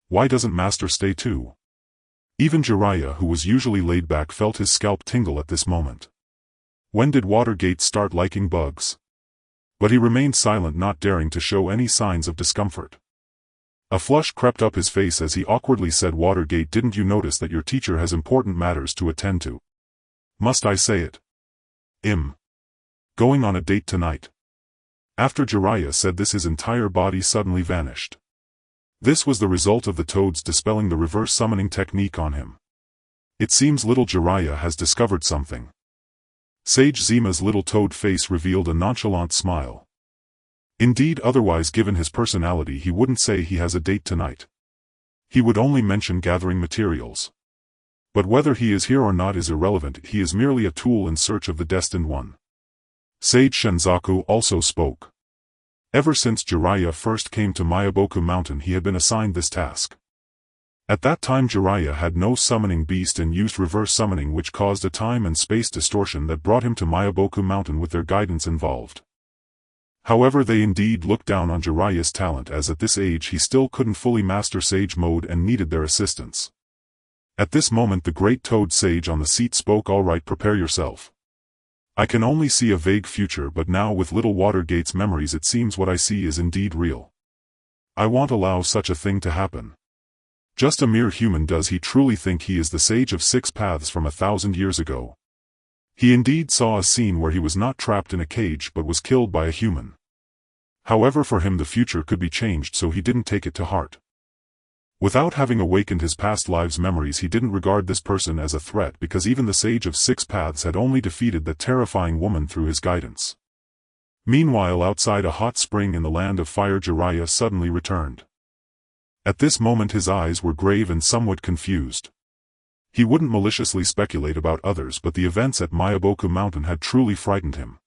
Why doesn't Master stay too?" Even Jiraiya, who was usually laid back, felt his scalp tingle at this moment. When did Watergate start liking bugs? But he remained silent, not daring to show any signs of discomfort. A flush crept up his face as he awkwardly said, "Watergate, didn't you notice that your teacher has important matters to attend to? Must I say it? Going on a date tonight." After Jiraiya said this, his entire body suddenly vanished. This was the result of the toads dispelling the reverse summoning technique on him. It seems little Jiraiya has discovered something. Sage Zima's little toad face revealed a nonchalant smile. Indeed, otherwise given his personality he wouldn't say he has a date tonight. He would only mention gathering materials. But whether he is here or not is irrelevant, he is merely a tool in search of the destined one. Sage Shinzaku also spoke. Ever since Jiraiya first came to Myoboku Mountain he had been assigned this task. At that time Jiraiya had no summoning beast and used reverse summoning, which caused a time and space distortion that brought him to Myoboku Mountain with their guidance involved. However, they indeed looked down on Jiraiya's talent, as at this age he still couldn't fully master Sage mode and needed their assistance. At this moment the great Toad Sage on the seat spoke. "Alright, prepare yourself. I can only see a vague future, but now with little Watergate's memories it seems what I see is indeed real. I won't allow such a thing to happen. Just a mere human. Does he truly think he is the Sage of Six Paths from 1,000 years ago?" He indeed saw a scene where he was not trapped in a cage but was killed by a human. However, for him the future could be changed, so he didn't take it to heart. Without having awakened his past lives' memories, he didn't regard this person as a threat, because even the Sage of Six Paths had only defeated that terrifying woman through his guidance. Meanwhile, outside a hot spring in the land of fire, Jiraiya suddenly returned. At this moment his eyes were grave and somewhat confused. He wouldn't maliciously speculate about others, but the events at Myoboku Mountain had truly frightened him.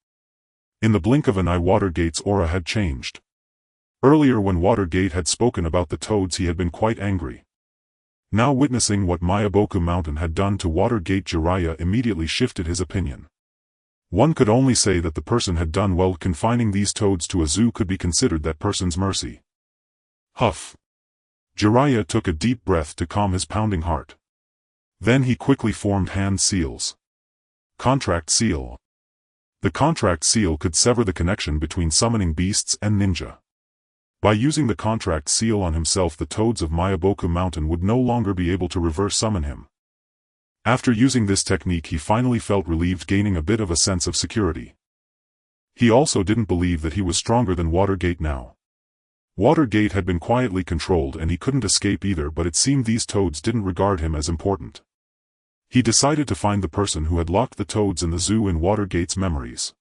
In the blink of an eye Watergate's aura had changed. Earlier when Watergate had spoken about the toads he had been quite angry. Now witnessing what Myoboku Mountain had done to Watergate, Jiraiya immediately shifted his opinion. One could only say that the person had done well. Confining these toads to a zoo could be considered that person's mercy. Huff. Jiraiya took a deep breath to calm his pounding heart. Then he quickly formed hand seals. Contract seal. The contract seal could sever the connection between summoning beasts and ninja. By using the contract seal on himself, the toads of Myoboku Mountain would no longer be able to reverse summon him. After using this technique he finally felt relieved, gaining a bit of a sense of security. He also didn't believe that he was stronger than Watergate now. Watergate had been quietly controlled and he couldn't escape either, but it seemed these toads didn't regard him as important. He decided to find the person who had locked the toads in the zoo in Watergate's memories.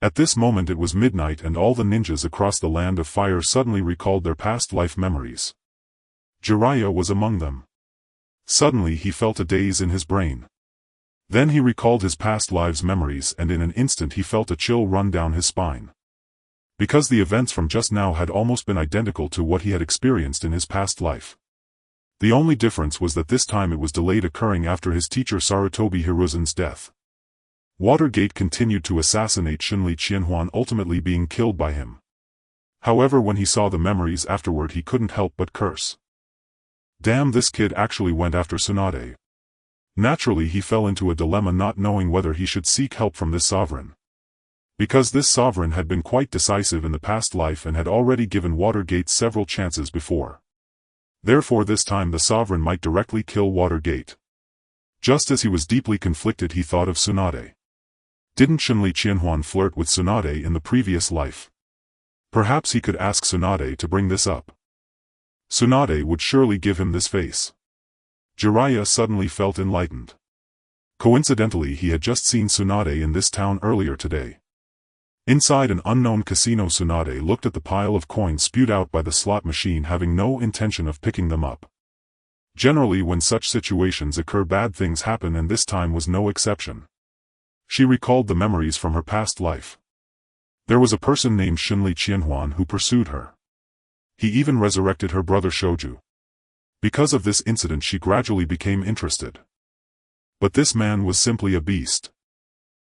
At this moment it was midnight and all the ninjas across the land of fire suddenly recalled their past life memories. Jiraiya was among them. Suddenly he felt a daze in his brain. Then he recalled his past lives' memories and in an instant he felt a chill run down his spine. Because the events from just now had almost been identical to what he had experienced in his past life. The only difference was that this time it was delayed, occurring after his teacher Sarutobi Hiruzen's death. Watergate continued to assassinate Sanri Qianhuan, ultimately being killed by him. However, when he saw the memories afterward he couldn't help but curse. Damn, this kid actually went after Tsunade. Naturally he fell into a dilemma, not knowing whether he should seek help from this sovereign. Because this sovereign had been quite decisive in the past life and had already given Watergate several chances before. Therefore this time the sovereign might directly kill Watergate. Just as he was deeply conflicted he thought of Tsunade. Didn't Sanri Qianhuan flirt with Tsunade in the previous life? Perhaps he could ask Tsunade to bring this up. Tsunade would surely give him this face. Jiraiya suddenly felt enlightened. Coincidentally he had just seen Tsunade in this town earlier today. Inside an unknown casino, Tsunade looked at the pile of coins spewed out by the slot machine, having no intention of picking them up. Generally when such situations occur bad things happen, and this time was no exception. She recalled the memories from her past life. There was a person named Sanri Qianhuan who pursued her. He even resurrected her brother Shoju. Because of this incident she gradually became interested. But this man was simply a beast.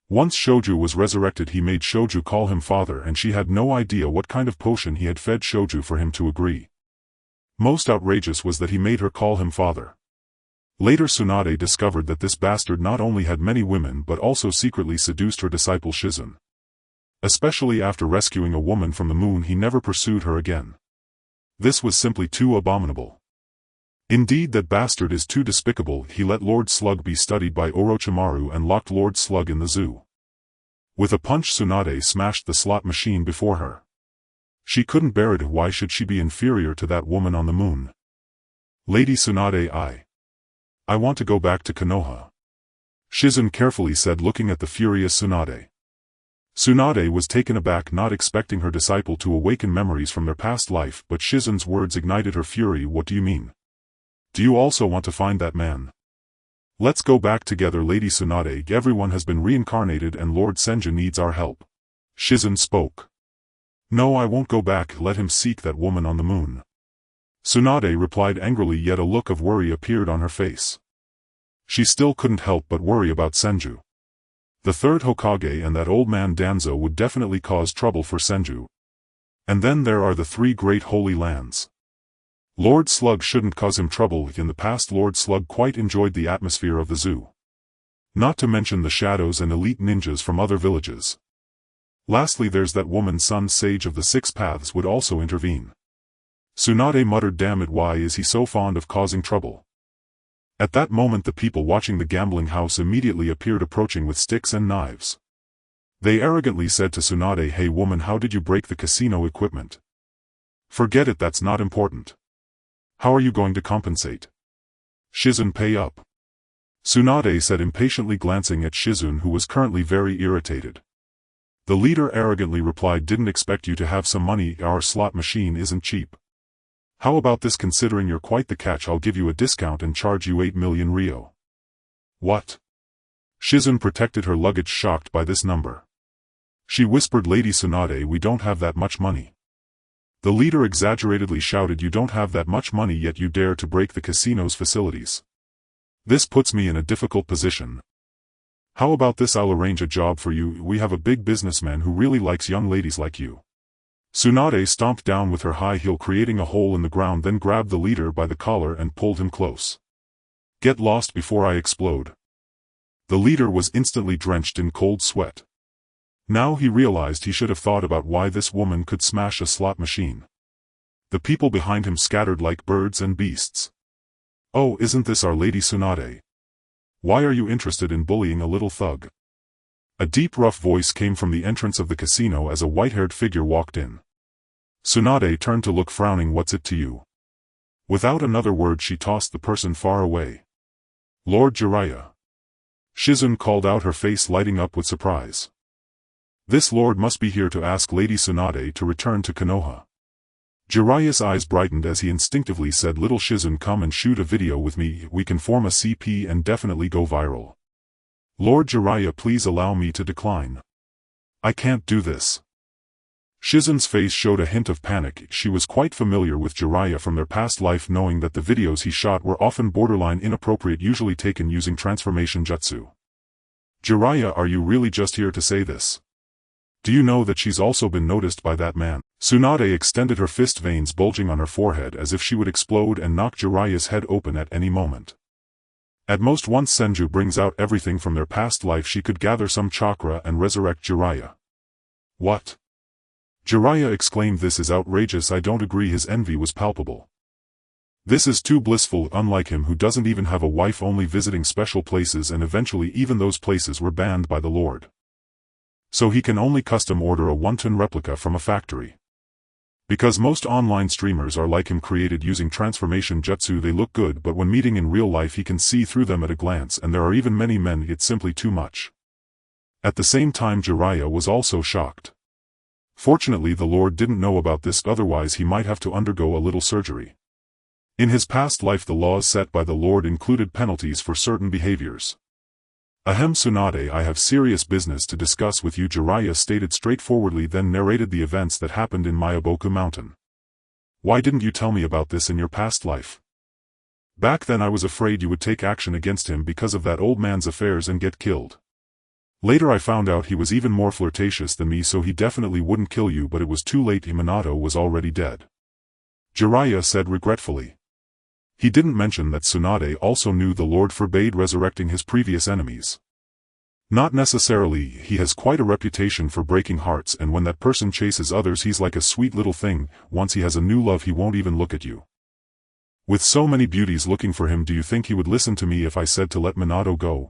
Once Shoju was resurrected he made Shoju call him father, and she had no idea what kind of potion he had fed Shoju for him to agree. Most outrageous was that he made her call him father. Later Tsunade discovered that this bastard not only had many women but also secretly seduced her disciple Shizun. Especially after rescuing a woman from the moon he never pursued her again. This was simply too abominable. Indeed, that bastard is too despicable. He let Lord Slug be studied by Orochimaru and locked Lord Slug in the zoo. With a punch Tsunade smashed the slot machine before her. She couldn't bear it. Why should she be inferior to that woman on the moon? Lady Tsunade, I want to go back to Konoha. Shizun carefully said, looking at the furious Tsunade. Tsunade was taken aback, not expecting her disciple to awaken memories from their past life, but Shizun's words ignited her fury. What do you mean? Do you also want to find that man? Let's go back together, Lady Tsunade. Everyone has been reincarnated and Lord Senju needs our help. Shizun spoke. No, I won't go back. Let him seek that woman on the moon. Tsunade replied angrily, yet a look of worry appeared on her face. She still couldn't help but worry about Senju. The third Hokage and that old man Danzo would definitely cause trouble for Senju. And then there are the three great holy lands. Lord Slug shouldn't cause him trouble. In the past, Lord Slug quite enjoyed the atmosphere of the zoo. Not to mention the shadows and elite ninjas from other villages. Lastly, there's that woman Sun Sage of the Six Paths would also intervene. Tsunade muttered, damn it, why is he so fond of causing trouble? At that moment the people watching the gambling house immediately appeared, approaching with sticks and knives. They arrogantly said to Tsunade, hey woman, how did you break the casino equipment? Forget it, that's not important. How are you going to compensate? Shizun, pay up. Tsunade said impatiently, glancing at Shizun, who was currently very irritated. The leader arrogantly replied, didn't expect you to have some money, our slot machine isn't cheap. How about this, considering you're quite the catch, I'll give you a discount and charge you 8 million Rio. What? Shizun protected her luggage, shocked by this number. She whispered, Lady Tsunade, we don't have that much money. The leader exaggeratedly shouted, you don't have that much money yet you dare to break the casino's facilities. This puts me in a difficult position. How about this, I'll arrange a job for you, we have a big businessman who really likes young ladies like you. Tsunade stomped down with her high heel, creating a hole in the ground, then grabbed the leader by the collar and pulled him close. Get lost before I explode. The leader was instantly drenched in cold sweat. Now he realized he should have thought about why this woman could smash a slot machine. The people behind him scattered like birds and beasts. Oh, isn't this our Lady Tsunade? Why are you interested in bullying a little thug? A deep rough voice came from the entrance of the casino as a white-haired figure walked in. Tsunade turned to look, frowning, what's it to you? Without another word she tossed the person far away. Lord Jiraiya. Shizun called out, her face lighting up with surprise. This lord must be here to ask Lady Tsunade to return to Konoha. Jiraiya's eyes brightened as he instinctively said, little Shizun, come and shoot a video with me, we can form a CP and definitely go viral. Lord Jiraiya, please allow me to decline. I can't do this. Shizun's face showed a hint of panic. She was quite familiar with Jiraiya from their past life, knowing that the videos he shot were often borderline inappropriate, usually taken using transformation jutsu. Jiraiya, are you really just here to say this? Do you know that she's also been noticed by that man? Tsunade extended her fist, veins bulging on her forehead as if she would explode and knock Jiraiya's head open at any moment. At most, once Senju brings out everything from their past life, she could gather some chakra and resurrect Jiraiya. What? Jiraiya exclaimed, this is outrageous, I don't agree. His envy was palpable. This is too blissful, unlike him who doesn't even have a wife, only visiting special places, and eventually even those places were banned by the Lord. So he can only custom order a 1-ton replica from a factory. Because most online streamers are like him, created using transformation jutsu, they look good, but when meeting in real life he can see through them at a glance, and there are even many men it's simply too much. At the same time, Jiraiya was also shocked. Fortunately the Lord didn't know about this, otherwise he might have to undergo a little surgery. In his past life the laws set by the Lord included penalties for certain behaviors. Ahem, Tsunade, I have serious business to discuss with you, Jiraiya stated straightforwardly, then narrated the events that happened in Myoboku Mountain. Why didn't you tell me about this in your past life? Back then I was afraid you would take action against him because of that old man's affairs and get killed. Later I found out he was even more flirtatious than me, so he definitely wouldn't kill you, but it was too late, Minato was already dead. Jiraiya said regretfully. He didn't mention that Tsunade also knew the Lord forbade resurrecting his previous enemies. Not necessarily, he has quite a reputation for breaking hearts, and when that person chases others he's like a sweet little thing, once he has a new love he won't even look at you. With so many beauties looking for him, do you think he would listen to me if I said to let Minato go?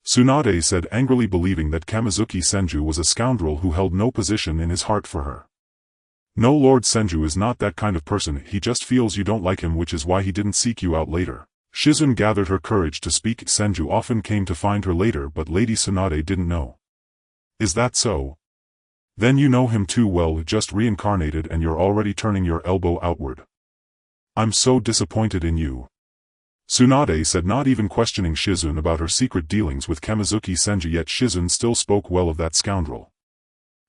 Tsunade said angrily, believing that Kamizuki Senju was a scoundrel who held no position in his heart for her. No, Lord Senju is not that kind of person, he just feels you don't like him, which is why he didn't seek you out later. Shizun gathered her courage to speak. Senju often came to find her later, but Lady Tsunade didn't know. Is that so? Then you know him too well, just reincarnated and you're already turning your elbow outward. I'm so disappointed in you. Tsunade said, not even questioning Shizune about her secret dealings with Kamizuki Senju, yet Shizune still spoke well of that scoundrel.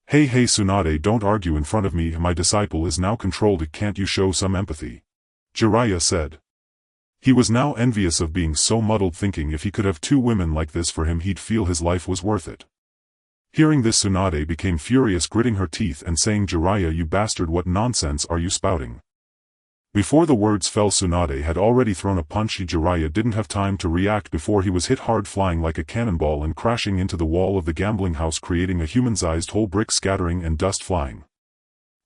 Hey Tsunade, don't argue in front of me, my disciple is now controlled, can't you show some empathy? Jiraiya said. He was now envious of being so muddled, thinking if he could have two women like this for him he'd feel his life was worth it. Hearing this, Tsunade became furious, gritting her teeth and saying, Jiraiya, you bastard, what nonsense are you spouting? Before the words fell, Tsunade had already thrown a punch. Jiraiya didn't have time to react before he was hit hard, flying like a cannonball and crashing into the wall of the gambling house, creating a human-sized hole, brick scattering and dust flying.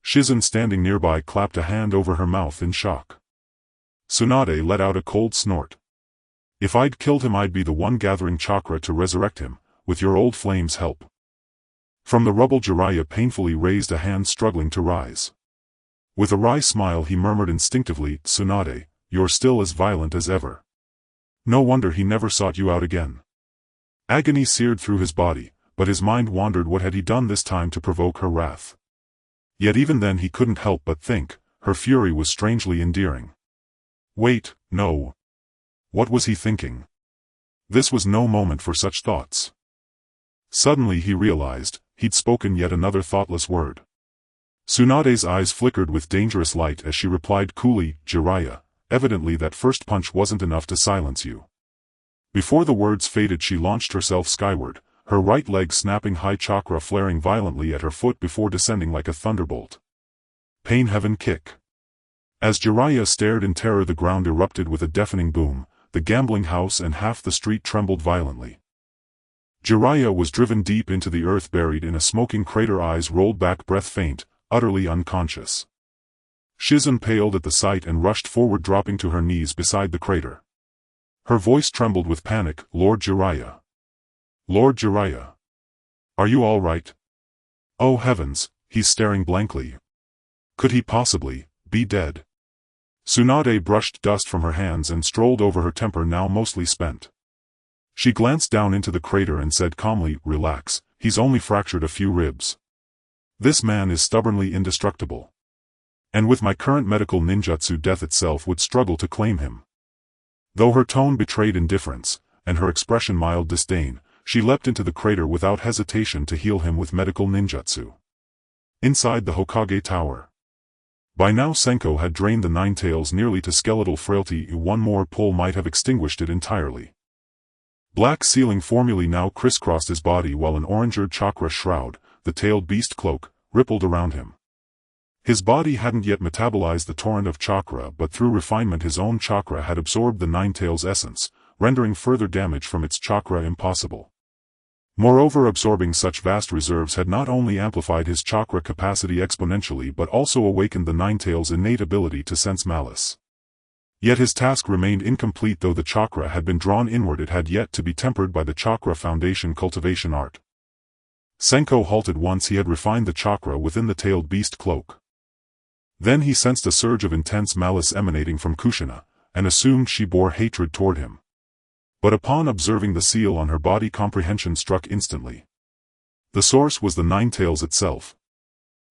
Shizune, standing nearby, clapped a hand over her mouth in shock. Tsunade let out a cold snort. If I'd killed him, I'd be the one gathering chakra to resurrect him, with your old flame's help. From the rubble, Jiraiya painfully raised a hand, struggling to rise. With a wry smile he murmured instinctively, Tsunade, you're still as violent as ever. No wonder he never sought you out again. Agony seared through his body, but his mind wandered. What had he done this time to provoke her wrath? Yet even then he couldn't help but think, her fury was strangely endearing. Wait, no. What was he thinking? This was no moment for such thoughts. Suddenly he realized, he'd spoken yet another thoughtless word. Tsunade's eyes flickered with dangerous light as she replied coolly, Jiraiya, evidently that first punch wasn't enough to silence you. Before the words faded, she launched herself skyward, her right leg snapping, high chakra flaring violently at her foot before descending like a thunderbolt. Pain Heaven Kick. As Jiraiya stared in terror, the ground erupted with a deafening boom, the gambling house and half the street trembled violently. Jiraiya was driven deep into the earth, buried in a smoking crater, eyes rolled back, breath faint, utterly unconscious. Shizune paled at the sight and rushed forward, dropping to her knees beside the crater. Her voice trembled with panic, Lord Jiraiya. Lord Jiraiya. Are you all right? Oh heavens, he's staring blankly. Could he possibly be dead? Tsunade brushed dust from her hands and strolled over, her temper now mostly spent. She glanced down into the crater and said calmly, relax, he's only fractured a few ribs. This man is stubbornly indestructible. And with my current medical ninjutsu, death itself would struggle to claim him. Though her tone betrayed indifference, and her expression mild disdain, she leapt into the crater without hesitation to heal him with medical ninjutsu. Inside the Hokage Tower. By now Senko had drained the Nine Tails nearly to skeletal frailty. One more pull might have extinguished it entirely. Black sealing formulae now crisscrossed his body, while an orange chakra shroud, the tailed beast cloak, rippled around him. His body hadn't yet metabolized the torrent of chakra, but through refinement his own chakra had absorbed the Nine Tails' essence, rendering further damage from its chakra impossible. Moreover, absorbing such vast reserves had not only amplified his chakra capacity exponentially but also awakened the Nine Tails' innate ability to sense malice. Yet his task remained incomplete. Though the chakra had been drawn inward, it had yet to be tempered by the chakra foundation cultivation art. Senko halted once he had refined the chakra within the tailed beast cloak. Then he sensed a surge of intense malice emanating from Kushina, and assumed she bore hatred toward him. But upon observing the seal on her body, comprehension struck instantly. The source was the Nine Tails itself.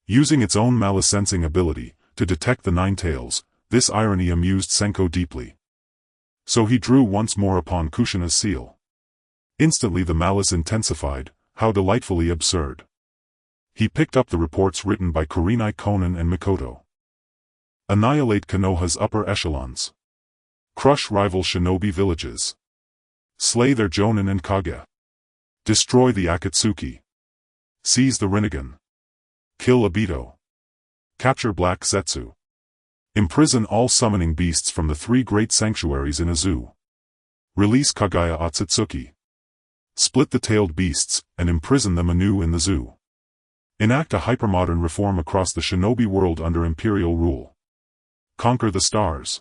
Using its own malice-sensing ability to detect the Nine Tails, this irony amused Senko deeply. So he drew once more upon Kushina's seal. Instantly the malice intensified. How delightfully absurd. He picked up the reports written by Kurenai Konan and Mikoto. Annihilate Konoha's upper echelons. Crush rival shinobi villages. Slay their Jonin and Kage. Destroy the Akatsuki. Seize the Rinnegan. Kill Obito. Capture Black Zetsu. Imprison all summoning beasts from the three great sanctuaries in a zoo. Release Kagaya Otsutsuki. Split the tailed beasts, and imprison them anew in the zoo. Enact a hypermodern reform across the shinobi world under imperial rule. Conquer the stars.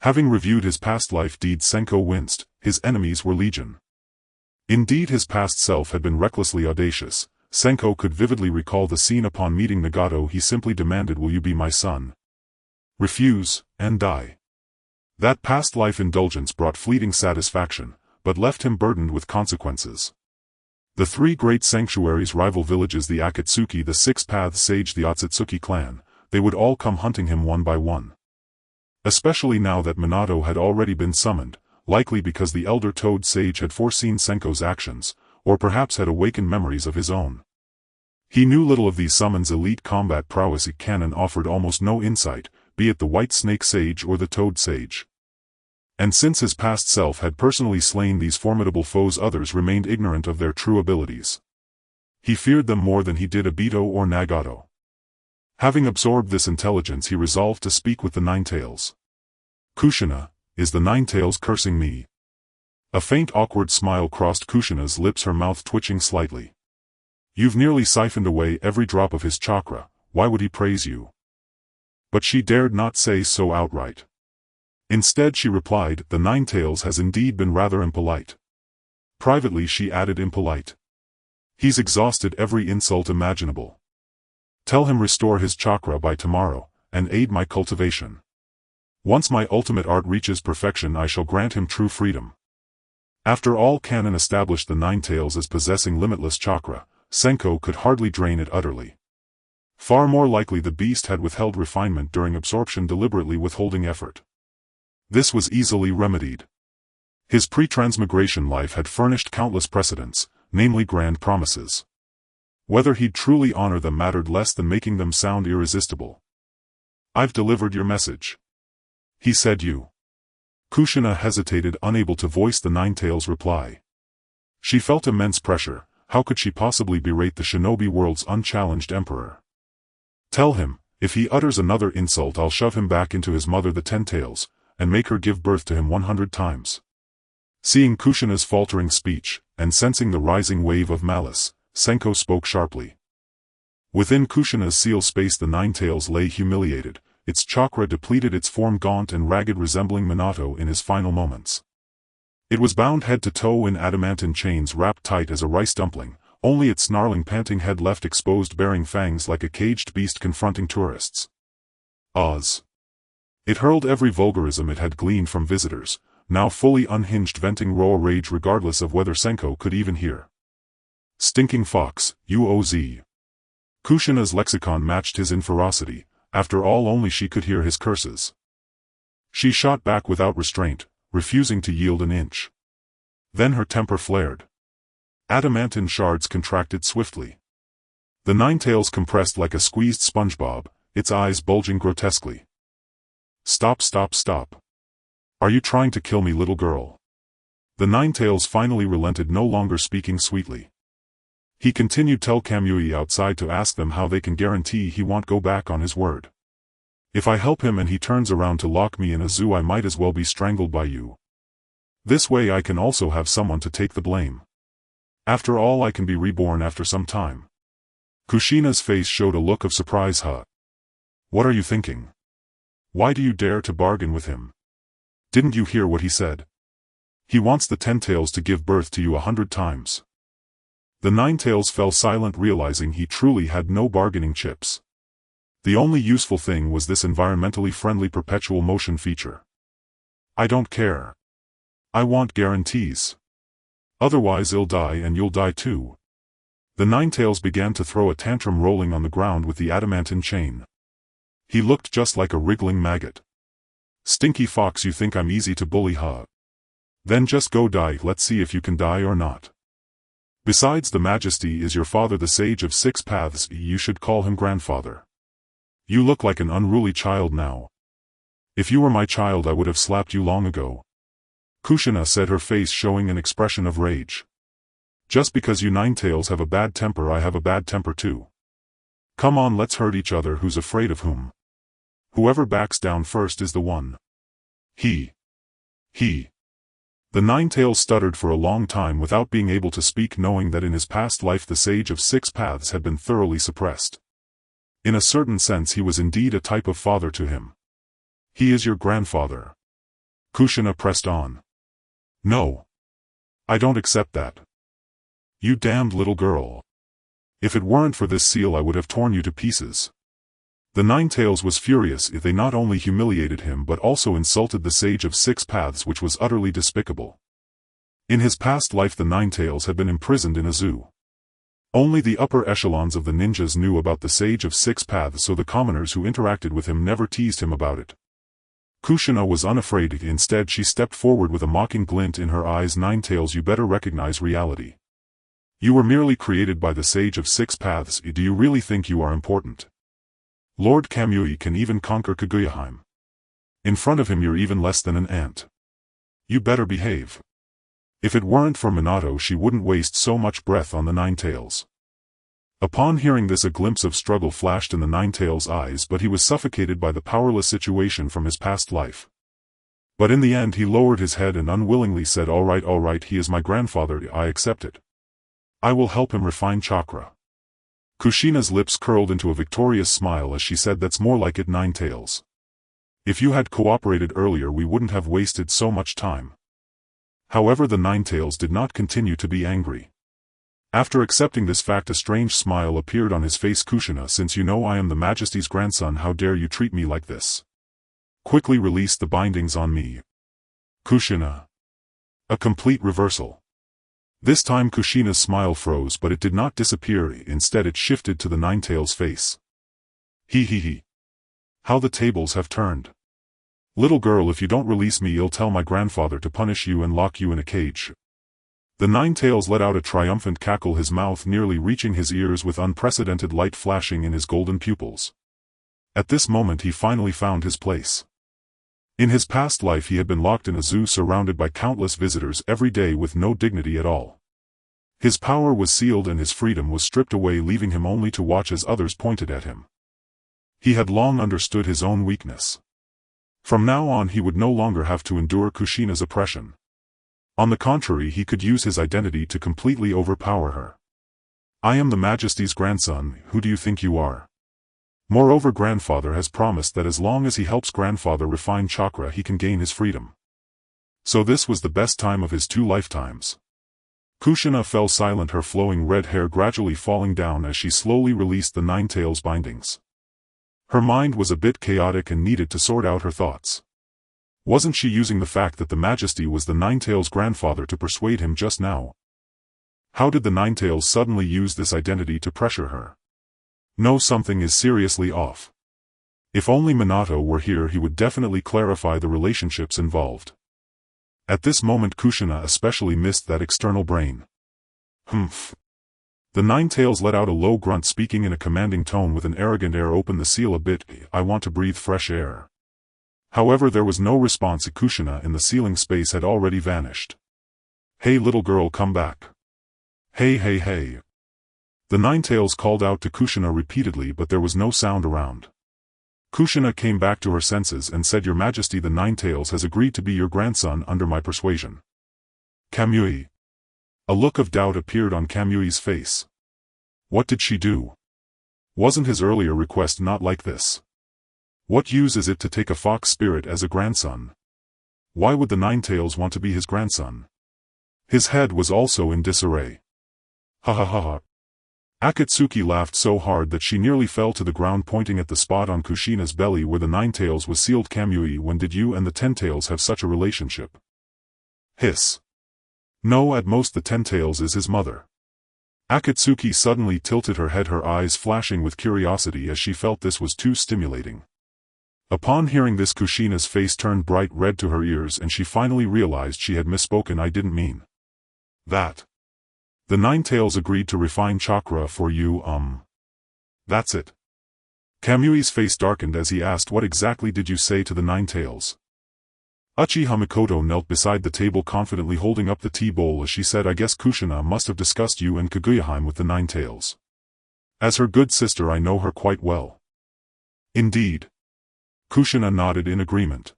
Having reviewed his past life deeds, Senko winced. His enemies were legion. Indeed, his past self had been recklessly audacious. Senko could vividly recall the scene upon meeting Nagato. He simply demanded, will you be my son? Refuse, and die. That past life indulgence brought fleeting satisfaction, but left him burdened with consequences. The three great sanctuaries' rival villages, the Akatsuki, the Six Paths Sage, the Otsutsuki clan, they would all come hunting him one by one. Especially now that Minato had already been summoned, likely because the elder Toad Sage had foreseen Senko's actions, or perhaps had awakened memories of his own. He knew little of these summons' elite combat prowess. Canon offered almost no insight, be it the White Snake Sage or the Toad Sage. And since his past self had personally slain these formidable foes, others remained ignorant of their true abilities. He feared them more than he did Obito or Nagato. Having absorbed this intelligence, he resolved to speak with the Ninetales. "Kushina, is the Ninetales cursing me?" A faint awkward smile crossed Kushina's lips, her mouth twitching slightly. "You've nearly siphoned away every drop of his chakra, why would he praise you?" But she dared not say so outright. Instead she replied, "The Ninetales has indeed been rather impolite." Privately she added, "Impolite. He's exhausted every insult imaginable. Tell him restore his chakra by tomorrow, and aid my cultivation. Once my ultimate art reaches perfection, I shall grant him true freedom." After all, Canon established the Ninetales as possessing limitless chakra. Senko could hardly drain it utterly. Far more likely the beast had withheld refinement during absorption, deliberately withholding effort. This was easily remedied. His pre-transmigration life had furnished countless precedents, namely grand promises. Whether he'd truly honor them mattered less than making them sound irresistible. "I've delivered your message," he said. "You." Kushina hesitated, unable to voice the Ninetales' reply. She felt immense pressure. How could she possibly berate the shinobi world's unchallenged emperor? "Tell him, if he utters another insult I'll shove him back into his mother the Ten Tails, and make her give birth to him 100 times. Seeing Kushina's faltering speech, and sensing the rising wave of malice, Senko spoke sharply. Within Kushina's seal space the Ninetales lay humiliated, its chakra depleted, its form gaunt and ragged, resembling Minato in his final moments. It was bound head to toe in adamantine chains wrapped tight as a rice dumpling, only its snarling panting head left exposed, baring fangs like a caged beast confronting tourists. Oz. It hurled every vulgarism it had gleaned from visitors, now fully unhinged, venting raw rage regardless of whether Senko could even hear. "Stinking fox, UOZ." Kushina's lexicon matched his in ferocity. After all, only she could hear his curses. She shot back without restraint, refusing to yield an inch. Then her temper flared. Adamantine shards contracted swiftly. The Ninetales compressed like a squeezed SpongeBob, its eyes bulging grotesquely. "Stop, stop, stop. Are you trying to kill me, little girl?" The Ninetales finally relented, no longer speaking sweetly. He continued, "Tell Kamui outside to ask them how they can guarantee he won't go back on his word. If I help him and he turns around to lock me in a zoo, I might as well be strangled by you. This way I can also have someone to take the blame. After all, I can be reborn after some time." Kushina's face showed a look of surprise. "Huh? What are you thinking? Why do you dare to bargain with him? Didn't you hear what he said? He wants the Ten Tails to give birth to you 100 times. The Ninetales fell silent, realizing he truly had no bargaining chips. The only useful thing was this environmentally friendly perpetual motion feature. "I don't care. I want guarantees. Otherwise he'll die and you'll die too." The Ninetales began to throw a tantrum, rolling on the ground with the adamantine chain. He looked just like a wriggling maggot. "Stinky fox, you think I'm easy to bully, huh? Then just go die, let's see if you can die or not. Besides, the Majesty is your father, the Sage of Six Paths, you should call him grandfather. You look like an unruly child now. If you were my child I would have slapped you long ago." Kushina said, her face showing an expression of rage. "Just because you Ninetales have a bad temper, I have a bad temper too. Come on, let's hurt each other, who's afraid of whom? Whoever backs down first is the one." He. The Ninetales stuttered for a long time without being able to speak, knowing that in his past life the Sage of Six Paths had been thoroughly suppressed. In a certain sense he was indeed a type of father to him. "He is your grandfather." Kushina pressed on. "No. I don't accept that. You damned little girl. If it weren't for this seal I would have torn you to pieces." The Ninetales was furious. They not only humiliated him but also insulted the Sage of Six Paths, which was utterly despicable. In his past life the Ninetales had been imprisoned in a zoo. Only the upper echelons of the ninjas knew about the Sage of Six Paths, so the commoners who interacted with him never teased him about it. Kushina was unafraid. Instead she stepped forward with a mocking glint in her eyes. Ninetales, you better recognize reality. You were merely created by the Sage of Six Paths. Do you really think you are important? Lord Kamui can even conquer Kaguyaheim. In front of him you're even less than an ant. You better behave. If it weren't for Minato she wouldn't waste so much breath on the Ninetales. Upon hearing this a glimpse of struggle flashed in the Ninetales' eyes, but he was suffocated by the powerless situation from his past life. But in the end he lowered his head and unwillingly said, all right, he is my grandfather, I accept it. I will help him refine chakra. Kushina's lips curled into a victorious smile as she said, that's more like it, Ninetales. If you had cooperated earlier we wouldn't have wasted so much time. However, the Ninetales did not continue to be angry. After accepting this fact a strange smile appeared on his face. Kushina, since you know I am the Majesty's grandson, how dare you treat me like this? Quickly release the bindings on me. Kushina. A complete reversal. This time Kushina's smile froze, but it did not disappear, instead it shifted to the Ninetales' face. He. How the tables have turned. Little girl, if you don't release me I'll tell my grandfather to punish you and lock you in a cage. The Ninetales let out a triumphant cackle, his mouth nearly reaching his ears with unprecedented light flashing in his golden pupils. At this moment he finally found his place. In his past life he had been locked in a zoo surrounded by countless visitors every day with no dignity at all. His power was sealed and his freedom was stripped away, leaving him only to watch as others pointed at him. He had long understood his own weakness. From now on he would no longer have to endure Kushina's oppression. On the contrary, he could use his identity to completely overpower her. I am the Majesty's grandson, who do you think you are? Moreover, grandfather has promised that as long as he helps grandfather refine chakra he can gain his freedom. So this was the best time of his 2 lifetimes. Kushina fell silent, her flowing red hair gradually falling down as she slowly released the Ninetales' bindings. Her mind was a bit chaotic and needed to sort out her thoughts. Wasn't she using the fact that the Majesty was the Ninetales' grandfather to persuade him just now? How did the Ninetales suddenly use this identity to pressure her? No, something is seriously off. If only Minato were here he would definitely clarify the relationships involved. At this moment Kushina especially missed that external brain. Humph. The Ninetales let out a low grunt, speaking in a commanding tone with an arrogant air. Open the seal a bit, I want to breathe fresh air. However, there was no response. Kushina in the ceiling space had already vanished. Hey little girl, come back. Hey. The Ninetales called out to Kushina repeatedly, but there was no sound around. Kushina came back to her senses and said, Your Majesty, the Ninetales has agreed to be your grandson under my persuasion. Kamui. A look of doubt appeared on Kamui's face. What did she do? Wasn't his earlier request not like this? What use is it to take a fox spirit as a grandson? Why would the Ninetales want to be his grandson? His head was also in disarray. Ha. Akatsuki laughed so hard that she nearly fell to the ground, pointing at the spot on Kushina's belly where the Ninetales was sealed. Kamui, when did you and the Ten-Tails have such a relationship? Hiss. No, at most the Ten-Tails is his mother. Akatsuki suddenly tilted her head, her eyes flashing with curiosity as she felt this was too stimulating. Upon hearing this Kushina's face turned bright red to her ears and she finally realized she had misspoken. I didn't mean that. The Ninetales agreed to refine chakra for you, That's it. Kamui's face darkened as he asked, what exactly did you say to the Ninetales? Uchiha Mikoto knelt beside the table confidently holding up the tea bowl as she said, I guess Kushina must have discussed you and Kaguyaheim with the Ninetales. As her good sister I know her quite well. Indeed. Kushina nodded in agreement.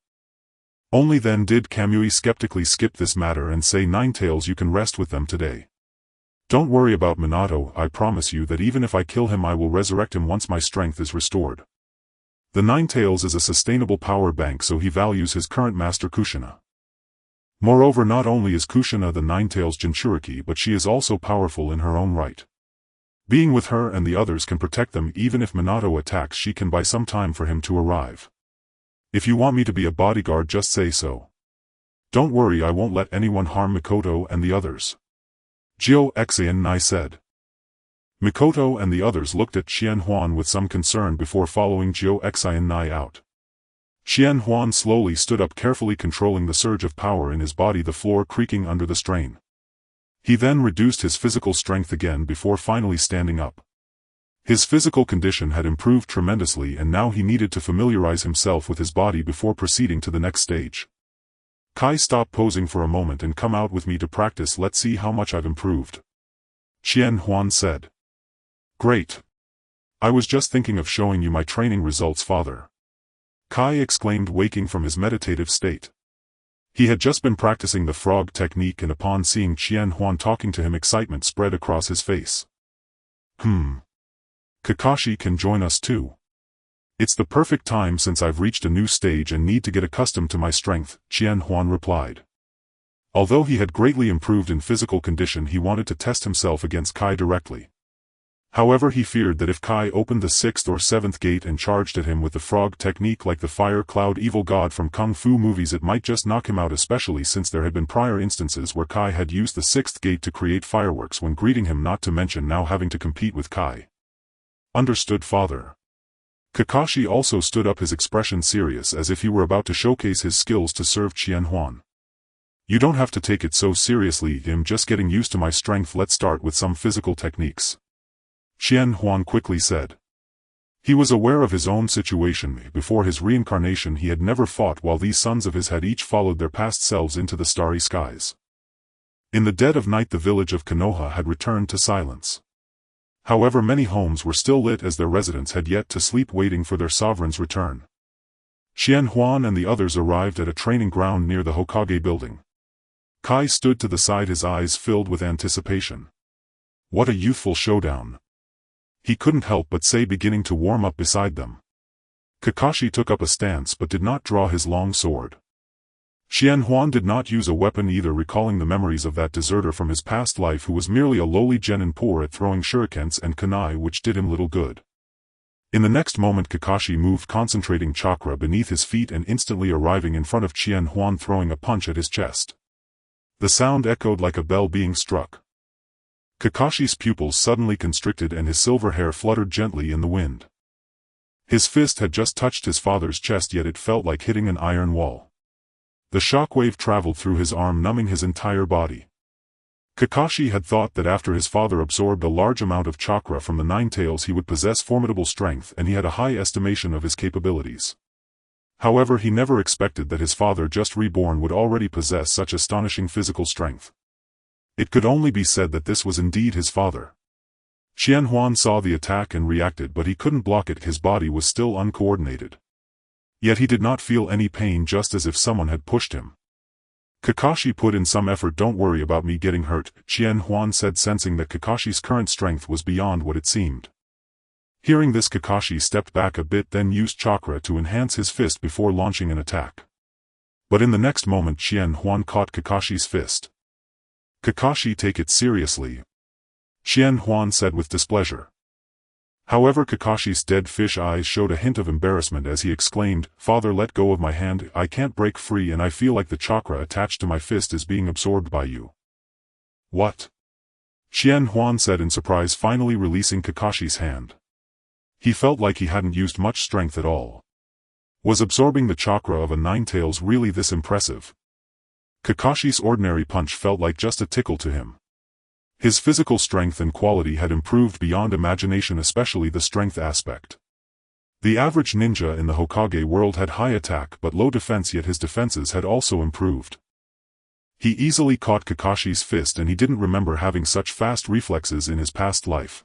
Only then did Kamui skeptically skip this matter and say, Ninetales, you can rest with them today. Don't worry about Minato, I promise you that even if I kill him I will resurrect him once my strength is restored. The Ninetales is a sustainable power bank, so he values his current master Kushina. Moreover, not only is Kushina the Ninetales' Jinchuriki, but she is also powerful in her own right. Being with her and the others can protect them. Even if Minato attacks she can buy some time for him to arrive. If you want me to be a bodyguard just say so. Don't worry, I won't let anyone harm Mikoto and the others. Xianhuan said. Mikoto and the others looked at Qianhuan with some concern before following Xianhuan out. Qianhuan slowly stood up, carefully controlling the surge of power in his body, the floor creaking under the strain. He then reduced his physical strength again before finally standing up. His physical condition had improved tremendously, and now he needed to familiarize himself with his body before proceeding to the next stage. Kai, stop posing for a moment and come out with me to practice. Let's see how much I've improved. Qianhuan said. Great. I was just thinking of showing you my training results, father. Kai exclaimed, waking from his meditative state. He had just been practicing the frog technique, and upon seeing Qianhuan talking to him, excitement spread across his face. Kakashi can join us too. It's the perfect time since I've reached a new stage and need to get accustomed to my strength, Qianhuan replied. Although he had greatly improved in physical condition, he wanted to test himself against Kai directly. However, he feared that if Kai opened the 6th or 7th gate and charged at him with the frog technique like the fire cloud evil god from kung fu movies, it might just knock him out, especially since there had been prior instances where Kai had used the 6th gate to create fireworks when greeting him, not to mention now having to compete with Kai. Understood, father. Kakashi also stood up, his expression serious as if he were about to showcase his skills to serve Qianhuan. You don't have to take it so seriously, I'm just getting used to my strength. Let's start with some physical techniques. Qianhuan quickly said. He was aware of his own situation. Before his reincarnation he had never fought, while these sons of his had each followed their past selves into the starry skies. In the dead of night the village of Konoha had returned to silence. However, many homes were still lit as their residents had yet to sleep, waiting for their sovereign's return. Qianhuan and the others arrived at a training ground near the Hokage building. Kai stood to the side, his eyes filled with anticipation. What a youthful showdown! He couldn't help but say, beginning to warm up beside them. Kakashi took up a stance but did not draw his long sword. Qianhuan did not use a weapon either, recalling the memories of that deserter from his past life who was merely a lowly genin, poor at throwing shurikens and kunai, which did him little good. In the next moment Kakashi moved, concentrating chakra beneath his feet and instantly arriving in front of Qianhuan, throwing a punch at his chest. The sound echoed like a bell being struck. Kakashi's pupils suddenly constricted and his silver hair fluttered gently in the wind. His fist had just touched his father's chest, yet it felt like hitting an iron wall. The shockwave traveled through his arm, numbing his entire body. Kakashi had thought that after his father absorbed a large amount of chakra from the Nine Tails he would possess formidable strength, and he had a high estimation of his capabilities. However, he never expected that his father, just reborn, would already possess such astonishing physical strength. It could only be said that this was indeed his father. Qianhuan saw the attack and reacted, but he couldn't block it, his body was still uncoordinated. Yet he did not feel any pain, just as if someone had pushed him. Kakashi put in some effort. Don't worry about me getting hurt, Qianhuan said, sensing that Kakashi's current strength was beyond what it seemed. Hearing this, Kakashi stepped back a bit, then used chakra to enhance his fist before launching an attack. But in the next moment Qianhuan caught Kakashi's fist. Kakashi, take it seriously, Qianhuan said with displeasure. However, Kakashi's dead fish eyes showed a hint of embarrassment as he exclaimed, Father, let go of my hand, I can't break free and I feel like the chakra attached to my fist is being absorbed by you. What? Qianhuan said in surprise, finally releasing Kakashi's hand. He felt like he hadn't used much strength at all. Was absorbing the chakra of a Nine-Tails really this impressive? Kakashi's ordinary punch felt like just a tickle to him. His physical strength and quality had improved beyond imagination, especially the strength aspect. The average ninja in the Hokage world had high attack but low defense, yet his defenses had also improved. He easily caught Kakashi's fist, and he didn't remember having such fast reflexes in his past life.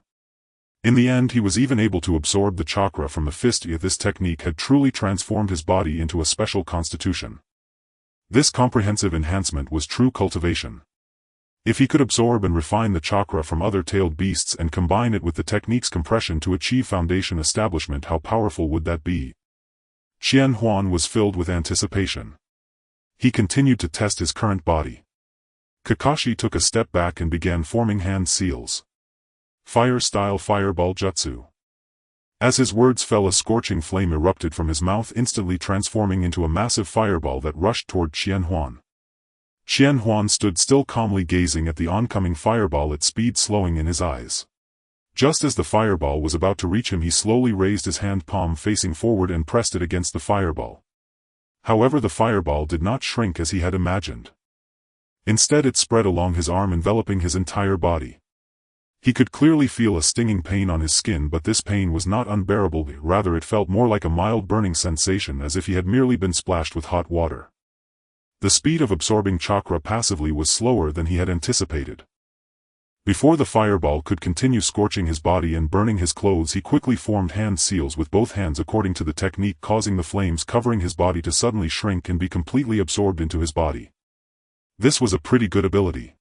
In the end he was even able to absorb the chakra from the fist, yet this technique had truly transformed his body into a special constitution. This comprehensive enhancement was true cultivation. If he could absorb and refine the chakra from other tailed beasts and combine it with the technique's compression to achieve foundation establishment, how powerful would that be? Qianhuan was filled with anticipation. He continued to test his current body. Kakashi took a step back and began forming hand seals. Fire-style fireball jutsu. As his words fell, a scorching flame erupted from his mouth, instantly transforming into a massive fireball that rushed toward Qianhuan. Qianhuan stood still, calmly gazing at the oncoming fireball, its speed slowing in his eyes. Just as the fireball was about to reach him, he slowly raised his hand palm facing forward and pressed it against the fireball. However, the fireball did not shrink as he had imagined. Instead, it spread along his arm, enveloping his entire body. He could clearly feel a stinging pain on his skin, but this pain was not unbearable, rather it felt more like a mild burning sensation, as if he had merely been splashed with hot water. The speed of absorbing chakra passively was slower than he had anticipated. Before the fireball could continue scorching his body and burning his clothes, he quickly formed hand seals with both hands according to the technique, causing the flames covering his body to suddenly shrink and be completely absorbed into his body. This was a pretty good ability.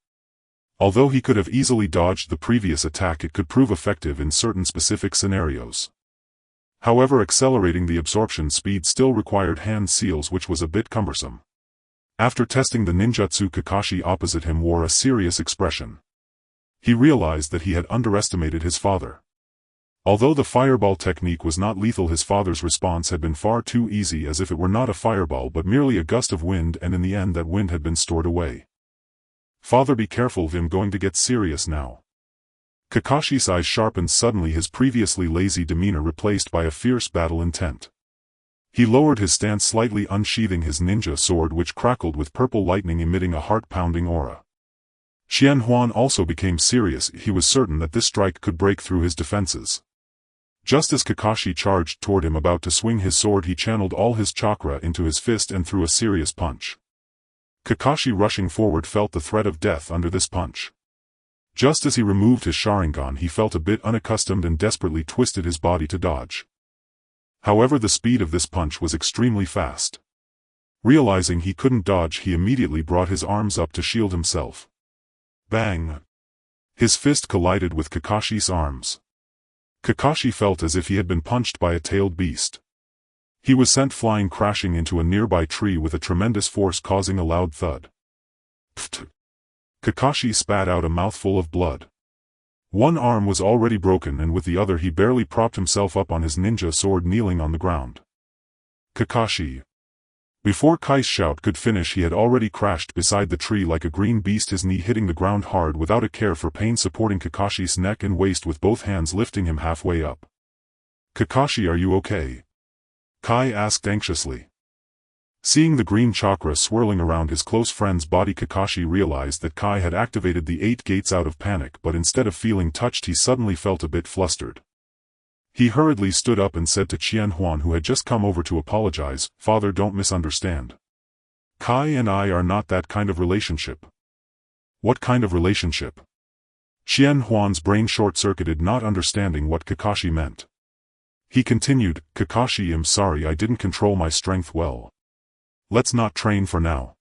Although he could have easily dodged the previous attack, it could prove effective in certain specific scenarios. However, accelerating the absorption speed still required hand seals, which was a bit cumbersome. After testing the ninjutsu, Kakashi opposite him wore a serious expression. He realized that he had underestimated his father. Although the fireball technique was not lethal, his father's response had been far too easy, as if it were not a fireball but merely a gust of wind, and in the end that wind had been stored away. "Father, be careful, I'm going to get serious now." Kakashi's eyes sharpened suddenly, his previously lazy demeanor replaced by a fierce battle intent. He lowered his stance slightly, unsheathing his ninja sword, which crackled with purple lightning, emitting a heart-pounding aura. Qianhuan also became serious. He was certain that this strike could break through his defenses. Just as Kakashi charged toward him about to swing his sword, he channeled all his chakra into his fist and threw a serious punch. Kakashi, rushing forward, felt the threat of death under this punch. Just as he removed his Sharingan, he felt a bit unaccustomed and desperately twisted his body to dodge. However, the speed of this punch was extremely fast. Realizing he couldn't dodge, he immediately brought his arms up to shield himself. Bang! His fist collided with Kakashi's arms. Kakashi felt as if he had been punched by a tailed beast. He was sent flying, crashing into a nearby tree with a tremendous force, causing a loud thud. Pfft! Kakashi spat out a mouthful of blood. One arm was already broken, and with the other he barely propped himself up on his ninja sword, kneeling on the ground. Kakashi! Before Kai's shout could finish, he had already crashed beside the tree like a green beast, his knee hitting the ground hard without a care for pain, supporting Kakashi's neck and waist with both hands, lifting him halfway up. "Kakashi, are you okay?" Kai asked anxiously. Seeing the green chakra swirling around his close friend's body, Kakashi realized that Kai had activated the 8 gates out of panic, but instead of feeling touched, he suddenly felt a bit flustered. He hurriedly stood up and said to Qianhuan, who had just come over to apologize, "Father, don't misunderstand. Kai and I are not that kind of relationship." "What kind of relationship?" Qianhuan's brain short-circuited, not understanding what Kakashi meant. He continued, "Kakashi, I'm sorry I didn't control my strength well. Let's not train for now.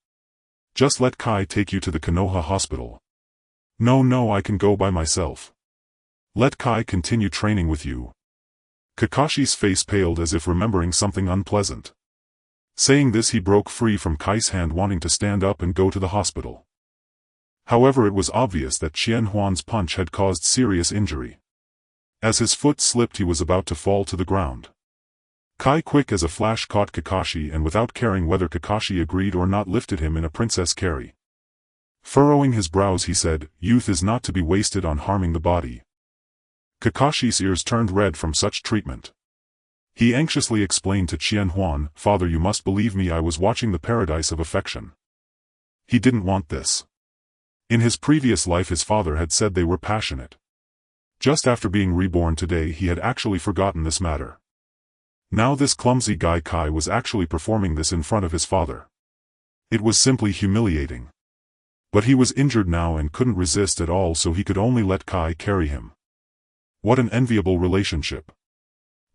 Just let Kai take you to the Konoha hospital." No, I can go by myself. Let Kai continue training with you." Kakashi's face paled as if remembering something unpleasant. Saying this, he broke free from Kai's hand, wanting to stand up and go to the hospital. However, it was obvious that Qianhuan's punch had caused serious injury. As his foot slipped, he was about to fall to the ground. Kai, quick as a flash, caught Kakashi and, without caring whether Kakashi agreed or not, lifted him in a princess carry. Furrowing his brows, he said, "Youth is not to be wasted on harming the body." Kakashi's ears turned red from such treatment. He anxiously explained to Qianhuan, "Father, you must believe me, I was watching the paradise of affection." He didn't want this. In his previous life his father had said they were passionate. Just after being reborn today, he had actually forgotten this matter. Now this clumsy guy Kai was actually performing this in front of his father. It was simply humiliating. But he was injured now and couldn't resist at all, so he could only let Kai carry him. What an enviable relationship.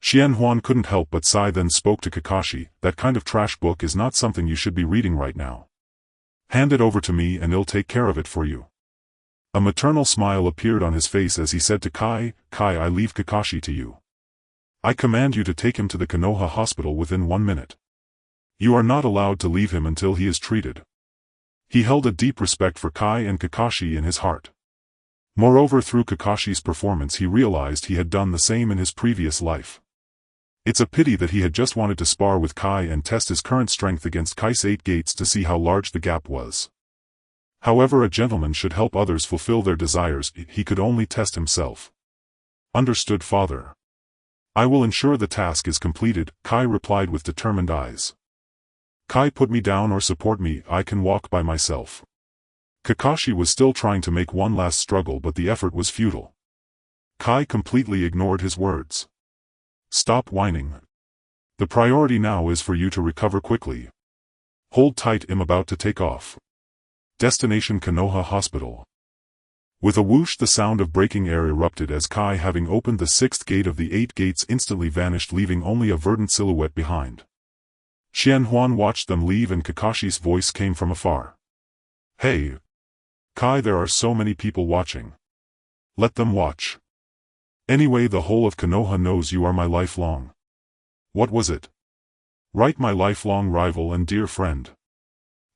Qianhuan couldn't help but sigh, then spoke to Kakashi, "That kind of trash book is not something you should be reading right now. Hand it over to me and I'll take care of it for you." A maternal smile appeared on his face as he said to Kai, "Kai, I leave Kakashi to you. I command you to take him to the Konoha hospital within 1 minute. You are not allowed to leave him until he is treated." He held a deep respect for Kai and Kakashi in his heart. Moreover, through Kakashi's performance he realized he had done the same in his previous life. It's a pity that he had just wanted to spar with Kai and test his current strength against Kai's 8 gates to see how large the gap was. However, a gentleman should help others fulfill their desires, he could only test himself. "Understood, father. I will ensure the task is completed," Kai replied with determined eyes. Kai, put me down or support me, I can walk by myself. Kakashi was still trying to make one last struggle, but the effort was futile. Kai completely ignored his words. Stop whining. The priority now is for you to recover quickly. Hold tight, I'm about to take off. Destination Konoha Hospital. With a whoosh, the sound of breaking air erupted as Kai, having opened the 6th gate of the 8 gates, instantly vanished, leaving only a verdant silhouette behind. Qianhuan watched them leave and Kakashi's voice came from afar. Hey! Kai, there are so many people watching. Let them watch. Anyway, the whole of Konoha knows you are my lifelong. What was it? Right, my lifelong rival and dear friend.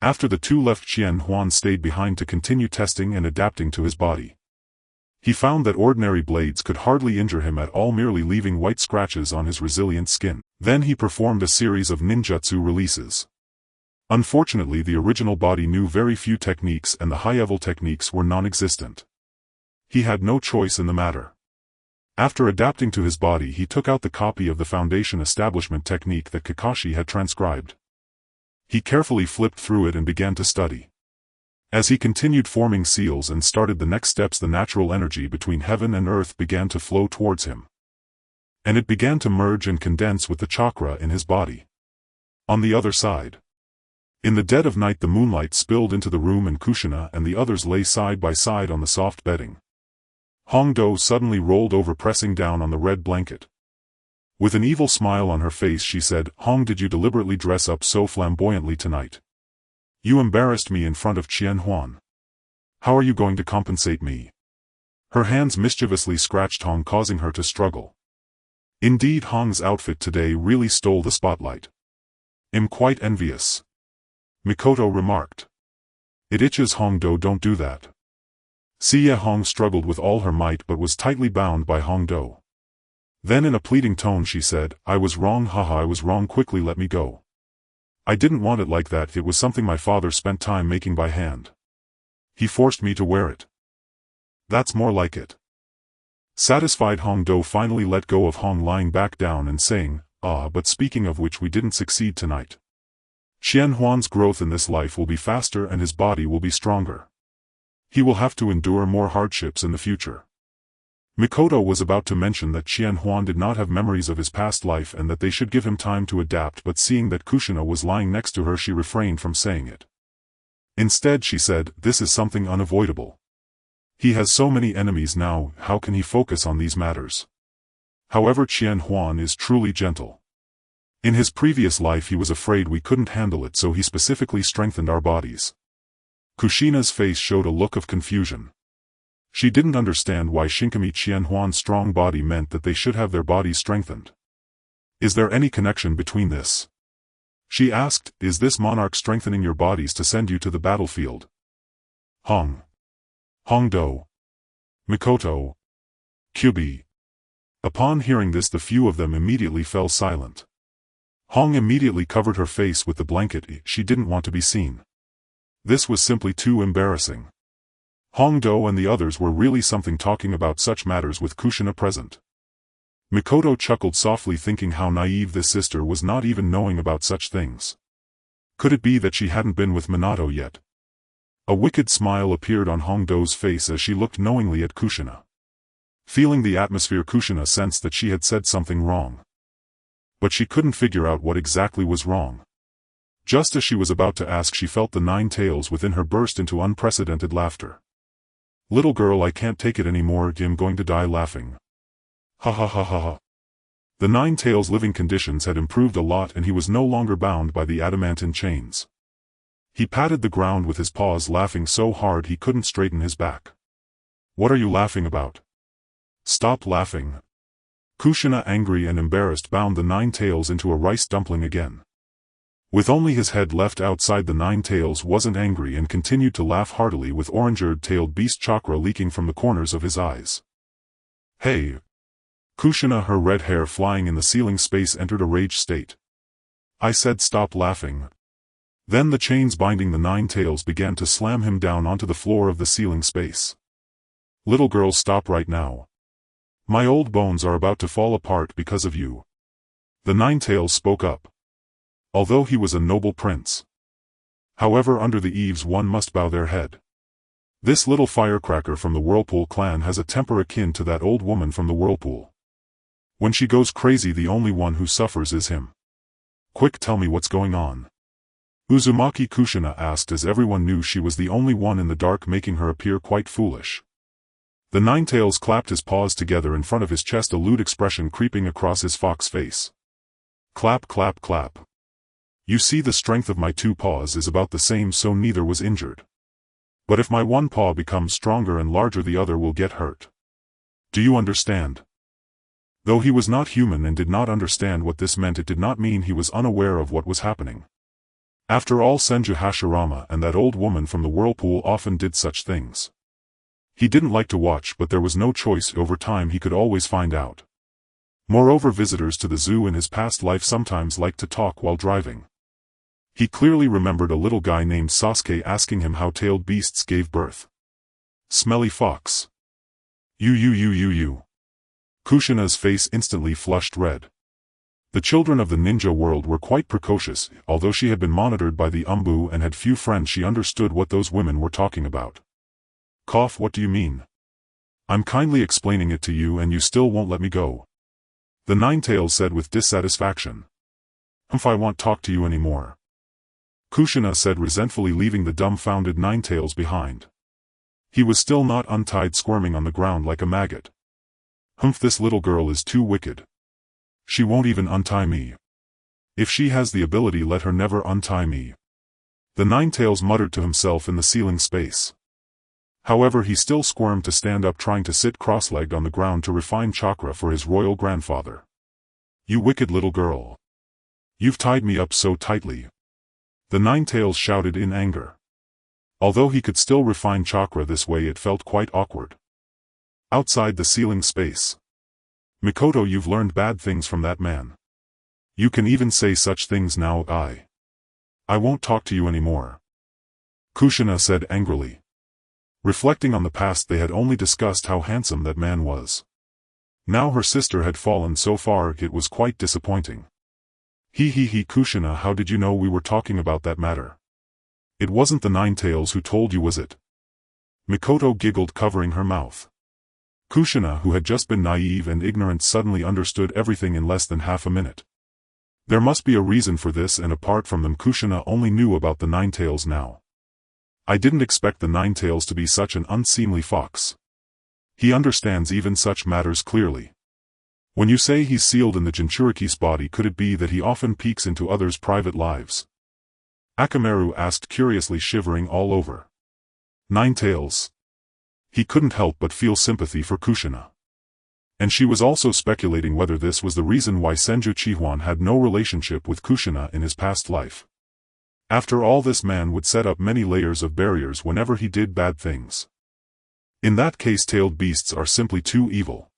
After the two left, Qianhuan stayed behind to continue testing and adapting to his body. He found that ordinary blades could hardly injure him at all, merely leaving white scratches on his resilient skin. Then he performed a series of ninjutsu releases. Unfortunately, the original body knew very few techniques and the high-level techniques were non-existent. He had no choice in the matter. After adapting to his body, he took out the copy of the Foundation Establishment technique that Kakashi had transcribed. He carefully flipped through it and began to study. As he continued forming seals and started the next steps, the natural energy between heaven and earth began to flow towards him. And it began to merge and condense with the chakra in his body. On the other side. In the dead of night, the moonlight spilled into the room and Kushina and the others lay side by side on the soft bedding. Hongdo suddenly rolled over, pressing down on the red blanket. With an evil smile on her face, she said, Hong, did you deliberately dress up so flamboyantly tonight? You embarrassed me in front of Qianhuan. How are you going to compensate me? Her hands mischievously scratched Hong, causing her to struggle. Indeed, Hong's outfit today really stole the spotlight. I'm quite envious. Mikoto remarked. It itches, Hongdo, don't do that. Siya Hong struggled with all her might but was tightly bound by Hongdo. Then in a pleading tone she said, I was wrong, haha, I was wrong, quickly let me go. I didn't want it like that, it was something my father spent time making by hand. He forced me to wear it. That's more like it. Satisfied, Hongdo finally let go of Hong, lying back down and saying, but speaking of which, we didn't succeed tonight. Qianhuan's growth in this life will be faster and his body will be stronger. He will have to endure more hardships in the future. Mikoto was about to mention that Qianhuan did not have memories of his past life and that they should give him time to adapt, but seeing that Kushina was lying next to her, she refrained from saying it. Instead she said, this is something unavoidable. He has so many enemies now, how can he focus on these matters? However, Qianhuan is truly gentle. In his previous life he was afraid we couldn't handle it, so he specifically strengthened our bodies. Kushina's face showed a look of confusion. She didn't understand why Shinkami Qianhuan's strong body meant that they should have their bodies strengthened. Is there any connection between this? She asked, is this monarch strengthening your bodies to send you to the battlefield? Hongdo. Mikoto. Kyubi. Upon hearing this, the few of them immediately fell silent. Hong immediately covered her face with the blanket, she didn't want to be seen. This was simply too embarrassing. Hongdo and the others were really something, talking about such matters with Kushina present. Mikoto chuckled softly, thinking how naive this sister was, not even knowing about such things. Could it be that she hadn't been with Minato yet? A wicked smile appeared on Hongdo's face as she looked knowingly at Kushina. Feeling the atmosphere, Kushina sensed that she had said something wrong. But she couldn't figure out what exactly was wrong. Just as she was about to ask, she felt the 9 tails within her burst into unprecedented laughter. Little girl, I can't take it anymore, I'm going to die laughing. Ha ha ha ha ha. The 9 tails' living conditions had improved a lot and he was no longer bound by the adamantine chains. He patted the ground with his paws, laughing so hard he couldn't straighten his back. What are you laughing about? Stop laughing. Kushina, angry and embarrassed, bound the 9 tails into a rice dumpling again. With only his head left outside, the 9 tails wasn't angry and continued to laugh heartily, with orange-tailed beast chakra leaking from the corners of his eyes. Hey! Kushina, her red hair flying in the ceiling space, entered a rage state. I said stop laughing. Then the chains binding the 9 tails began to slam him down onto the floor of the ceiling space. Little girl, stop right now. My old bones are about to fall apart because of you. The 9 tails spoke up. although he was a noble prince. However, under the eaves one must bow their head. This little firecracker from the Whirlpool clan has a temper akin to that old woman from the Whirlpool. When she goes crazy, the only one who suffers is him. Quick, tell me what's going on. Uzumaki Kushina asked, as everyone knew she was the only one in the dark, making her appear quite foolish. The Ninetales clapped his paws together in front of his chest, a lewd expression creeping across his fox face. Clap, clap, clap. You see, the strength of my two paws is about the same, so neither was injured. But if my one paw becomes stronger and larger, the other will get hurt. Do you understand? Though he was not human and did not understand what this meant, it did not mean he was unaware of what was happening. After all, Senju Hashirama and that old woman from the Whirlpool often did such things. He didn't like to watch, but there was no choice. Over time he could always find out. Moreover, visitors to the zoo in his past life sometimes liked to talk while driving. He clearly remembered a little guy named Sasuke asking him how tailed beasts gave birth. Smelly fox. You. Kushina's face instantly flushed red. The children of the ninja world were quite precocious. Although she had been monitored by the Umbu and had few friends, she understood what those women were talking about. Cough, what do you mean? I'm kindly explaining it to you and you still won't let me go. The Ninetales said with dissatisfaction. I won't talk to you anymore. Kushina said resentfully, leaving the dumbfounded Ninetales behind. He was still not untied, squirming on the ground like a maggot. This little girl is too wicked. She won't even untie me. If she has the ability, let her never untie me. The Ninetales muttered to himself in the ceiling space. However, he still squirmed to stand up, trying to sit cross-legged on the ground to refine chakra for his royal grandfather. You wicked little girl. You've tied me up so tightly. The Ninetales shouted in anger. Although he could still refine chakra this way, it felt quite awkward. Outside the ceiling space. Mikoto, you've learned bad things from that man. You can even say such things now. I won't talk to you anymore. Kushina said angrily. Reflecting on the past, they had only discussed how handsome that man was. Now her sister had fallen so far, it was quite disappointing. He, Kushina, how did you know we were talking about that matter? It wasn't the Ninetales who told you, was it? Mikoto giggled, covering her mouth. Kushina, who had just been naive and ignorant, suddenly understood everything in less than half a minute. There must be a reason for this, and apart from them, Kushina only knew about the Ninetales now. I didn't expect the Ninetales to be such an unseemly fox. He understands even such matters clearly. When you say he's sealed in the Jinchuriki's body, could it be that he often peeks into others' private lives? Akamaru asked curiously, shivering all over. Ninetales. He couldn't help but feel sympathy for Kushina. And she was also speculating whether this was the reason why Sanri Qianhuan had no relationship with Kushina in his past life. After all, this man would set up many layers of barriers whenever he did bad things. In that case, tailed beasts are simply too evil.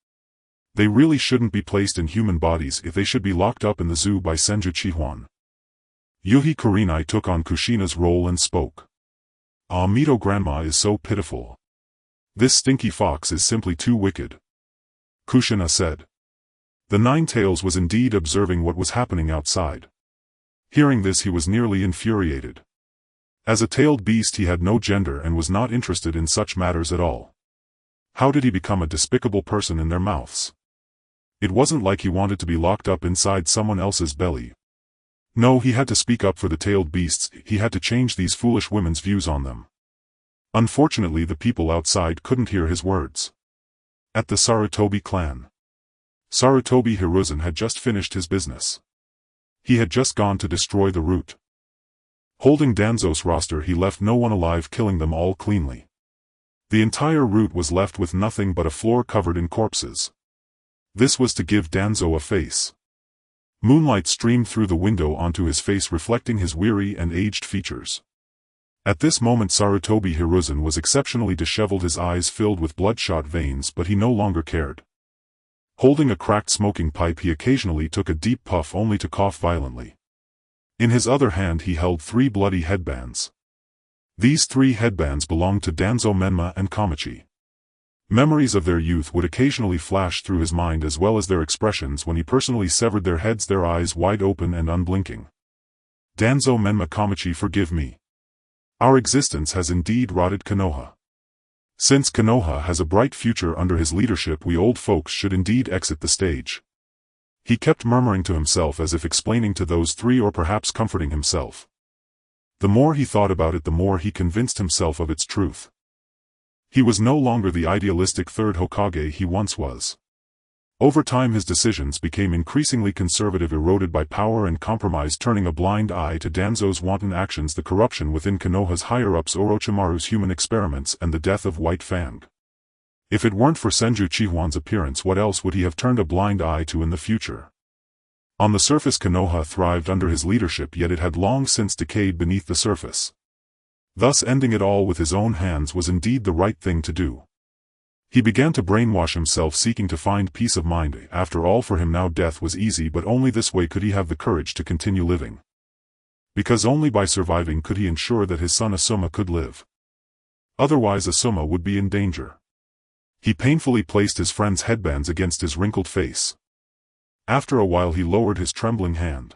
They really shouldn't be placed in human bodies. If they should be locked up in the zoo by Sanri Qianhuan. Yuhi Kurinai took on Kushina's role and spoke. Mito grandma is so pitiful. This stinky fox is simply too wicked. Kushina said. The Ninetales was indeed observing what was happening outside. Hearing this, he was nearly infuriated. As a tailed beast, he had no gender and was not interested in such matters at all. How did he become a despicable person in their mouths? It wasn't like he wanted to be locked up inside someone else's belly. No, he had to speak up for the tailed beasts. He had to change these foolish women's views on them. Unfortunately, the people outside couldn't hear his words. At the Sarutobi clan. Sarutobi Hiruzen had just finished his business. He had just gone to destroy the root. Holding Danzo's roster, he left no one alive, killing them all cleanly. The entire route was left with nothing but a floor covered in corpses. This was to give Danzo a face. Moonlight streamed through the window onto his face, reflecting his weary and aged features. At this moment, Sarutobi Hiruzen was exceptionally disheveled, his eyes filled with bloodshot veins, but he no longer cared. Holding a cracked smoking pipe, he occasionally took a deep puff only to cough violently. In his other hand he held 3 bloody headbands. These 3 headbands belonged to Danzo, Menma and Kamachi. Memories of their youth would occasionally flash through his mind, as well as their expressions when he personally severed their heads, their eyes wide open and unblinking. Danzo Menma Kamachi, forgive me. Our existence has indeed rotted Konoha. Since Konoha has a bright future under his leadership, we old folks should indeed exit the stage. He kept murmuring to himself as if explaining to those three, or perhaps comforting himself. The more he thought about it, the more he convinced himself of its truth. He was no longer the idealistic third Hokage he once was. Over time his decisions became increasingly conservative, eroded by power and compromise, turning a blind eye to Danzo's wanton actions, the corruption within Konoha's higher-ups, Orochimaru's human experiments, and the death of White Fang. If it weren't for Sanri Qianhuan's appearance, what else would he have turned a blind eye to in the future? On the surface Konoha thrived under his leadership, yet it had long since decayed beneath the surface. Thus ending it all with his own hands was indeed the right thing to do. He began to brainwash himself, seeking to find peace of mind. After all, for him now death was easy, but only this way could he have the courage to continue living. Because only by surviving could he ensure that his son Asuma could live. Otherwise Asuma would be in danger. He painfully placed his friend's headbands against his wrinkled face. After a while he lowered his trembling hand.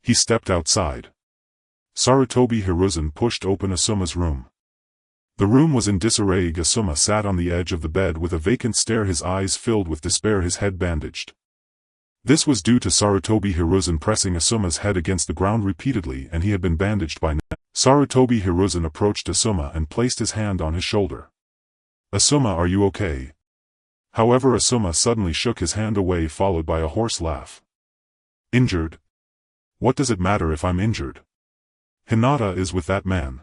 He stepped outside. Sarutobi Hiruzen pushed open Asuma's room. The room was in disarray. Asuma sat on the edge of the bed with a vacant stare, his eyes filled with despair, his head bandaged. This was due to Sarutobi Hiruzen pressing Asuma's head against the ground repeatedly, and he had been bandaged by now. Sarutobi Hiruzen approached Asuma and placed his hand on his shoulder. "Asuma, are you okay?" However, Asuma suddenly shook his hand away, followed by a hoarse laugh. "Injured? What does it matter if I'm injured? Hinata is with that man."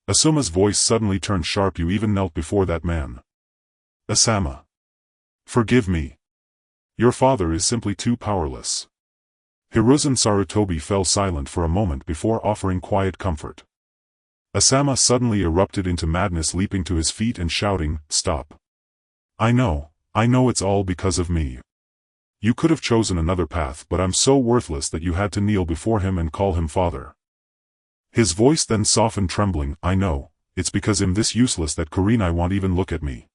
Asuma's voice suddenly turned sharp. "You even knelt before that man." "Asama. Forgive me. Your father is simply too powerless." Hiruzen Sarutobi fell silent for a moment before offering quiet comfort. Asama suddenly erupted into madness, leaping to his feet and shouting, "Stop. I know it's all because of me. You could have chosen another path, but I'm so worthless that you had to kneel before him and call him father." His voice then softened, trembling, "I know, it's because I'm this useless that Kurenai won't even look at me."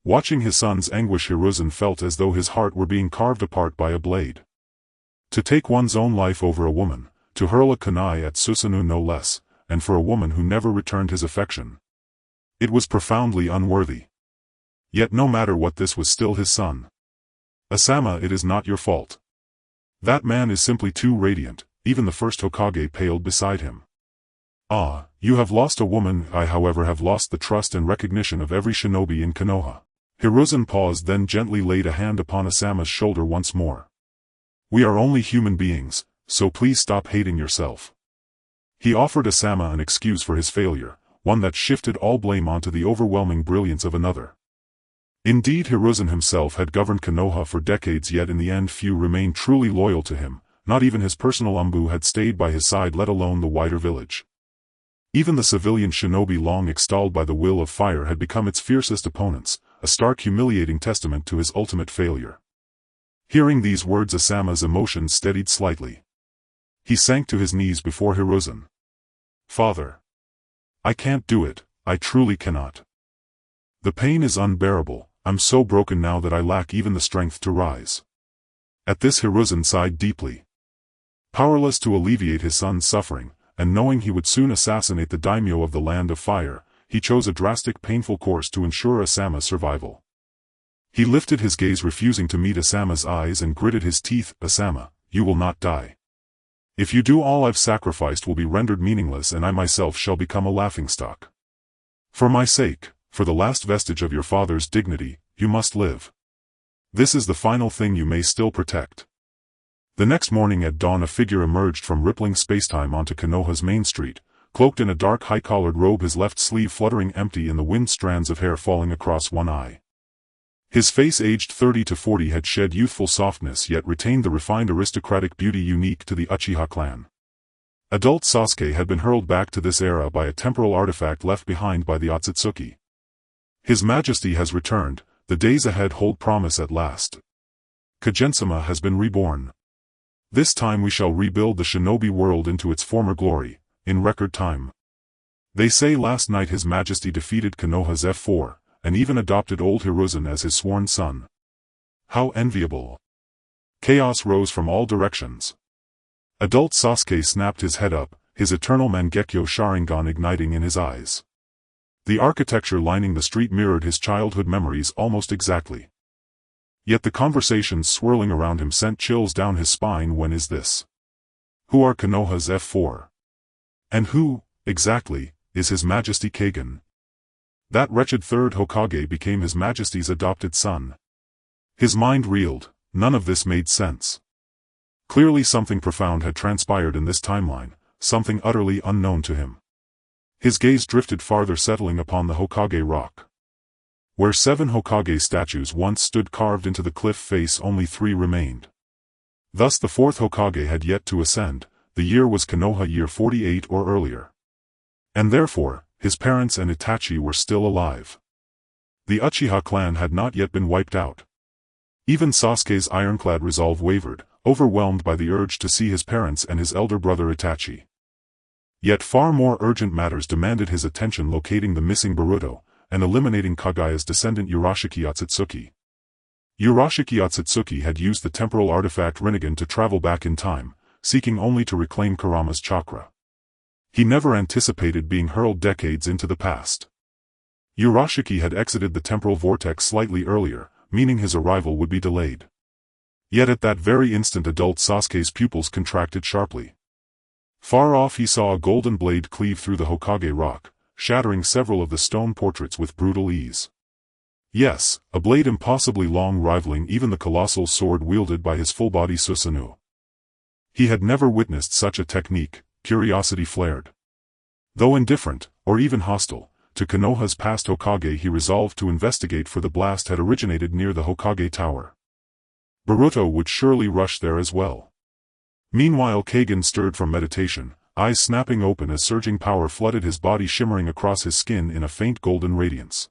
Watching his son's anguish, Hiruzen felt as though his heart were being carved apart by a blade. To take one's own life over a woman, to hurl a kunai at Susanoo no less, and for a woman who never returned his affection. It was profoundly unworthy. Yet no matter what, this was still his son. "Asama, it is not your fault. That man is simply too radiant." Even the first Hokage paled beside him. "Ah, you have lost a woman. I, however, have lost the trust and recognition of every shinobi in Konoha." Hiruzen paused, then gently laid a hand upon Asama's shoulder once more. "We are only human beings, so please stop hating yourself." He offered Asama an excuse for his failure, one that shifted all blame onto the overwhelming brilliance of another. Indeed, Hiruzen himself had governed Konoha for decades, yet in the end few remained truly loyal to him. Not even his personal Umbu had stayed by his side, let alone the wider village. Even the civilian shinobi long extolled by the will of fire had become its fiercest opponents, a stark, humiliating testament to his ultimate failure. Hearing these words, Asama's emotions steadied slightly. He sank to his knees before Hiruzen. "Father. I can't do it, I truly cannot. The pain is unbearable. I'm so broken now that I lack even the strength to rise." At this, Hiruzen sighed deeply. Powerless to alleviate his son's suffering, and knowing he would soon assassinate the daimyo of the Land of Fire, he chose a drastic, painful course to ensure Asama's survival. He lifted his gaze, refusing to meet Asama's eyes, and gritted his teeth. "Asama, you will not die. If you do, all I've sacrificed will be rendered meaningless, and I myself shall become a laughingstock. For my sake, for the last vestige of your father's dignity, you must live. This is the final thing you may still protect." The next morning at dawn, a figure emerged from rippling spacetime onto Konoha's main street, cloaked in a dark high-collared robe, his left sleeve fluttering empty in the wind, strands of hair falling across one eye. His face, aged 30 to 40, had shed youthful softness yet retained the refined aristocratic beauty unique to the Uchiha clan. Adult Sasuke had been hurled back to this era by a temporal artifact left behind by the Otsutsuki. His Majesty has returned, the days ahead hold promise at last. Kagensama has been reborn. This time we shall rebuild the shinobi world into its former glory, in record time. They say last night His Majesty defeated Konoha's F4, and even adopted old Hiruzen as his sworn son. How enviable. Chaos rose from all directions. Adult Sasuke snapped his head up, his eternal Mangekyo Sharingan igniting in his eyes. The architecture lining the street mirrored his childhood memories almost exactly. Yet the conversations swirling around him sent chills down his spine. When is this? Who are Konoha's F4? And who, exactly, is His Majesty Kagen? That wretched third Hokage became His Majesty's adopted son. His mind reeled, none of this made sense. Clearly something profound had transpired in this timeline, something utterly unknown to him. His gaze drifted farther, settling upon the Hokage rock. Where 7 Hokage statues once stood carved into the cliff face, only 3 remained. Thus the 4th Hokage had yet to ascend. The year was Konoha year 48 or earlier. And therefore, his parents and Itachi were still alive. The Uchiha clan had not yet been wiped out. Even Sasuke's ironclad resolve wavered, overwhelmed by the urge to see his parents and his elder brother Itachi. Yet far more urgent matters demanded his attention: locating the missing Boruto, and eliminating Kagaya's descendant Urashiki Otsutsuki. Urashiki Otsutsuki had used the temporal artifact Rinnegan to travel back in time, seeking only to reclaim Kurama's chakra. He never anticipated being hurled decades into the past. Urashiki had exited the temporal vortex slightly earlier, meaning his arrival would be delayed. Yet at that very instant adult Sasuke's pupils contracted sharply. Far off he saw a golden blade cleave through the Hokage rock, shattering several of the stone portraits with brutal ease. Yes, a blade impossibly long, rivaling even the colossal sword wielded by his full-body Susanoo. He had never witnessed such a technique. Curiosity flared. Though indifferent, or even hostile, to Konoha's past Hokage, he resolved to investigate, for the blast had originated near the Hokage Tower. Boruto would surely rush there as well. Meanwhile Kagen stirred from meditation, eyes snapping open as surging power flooded his body, shimmering across his skin in a faint golden radiance.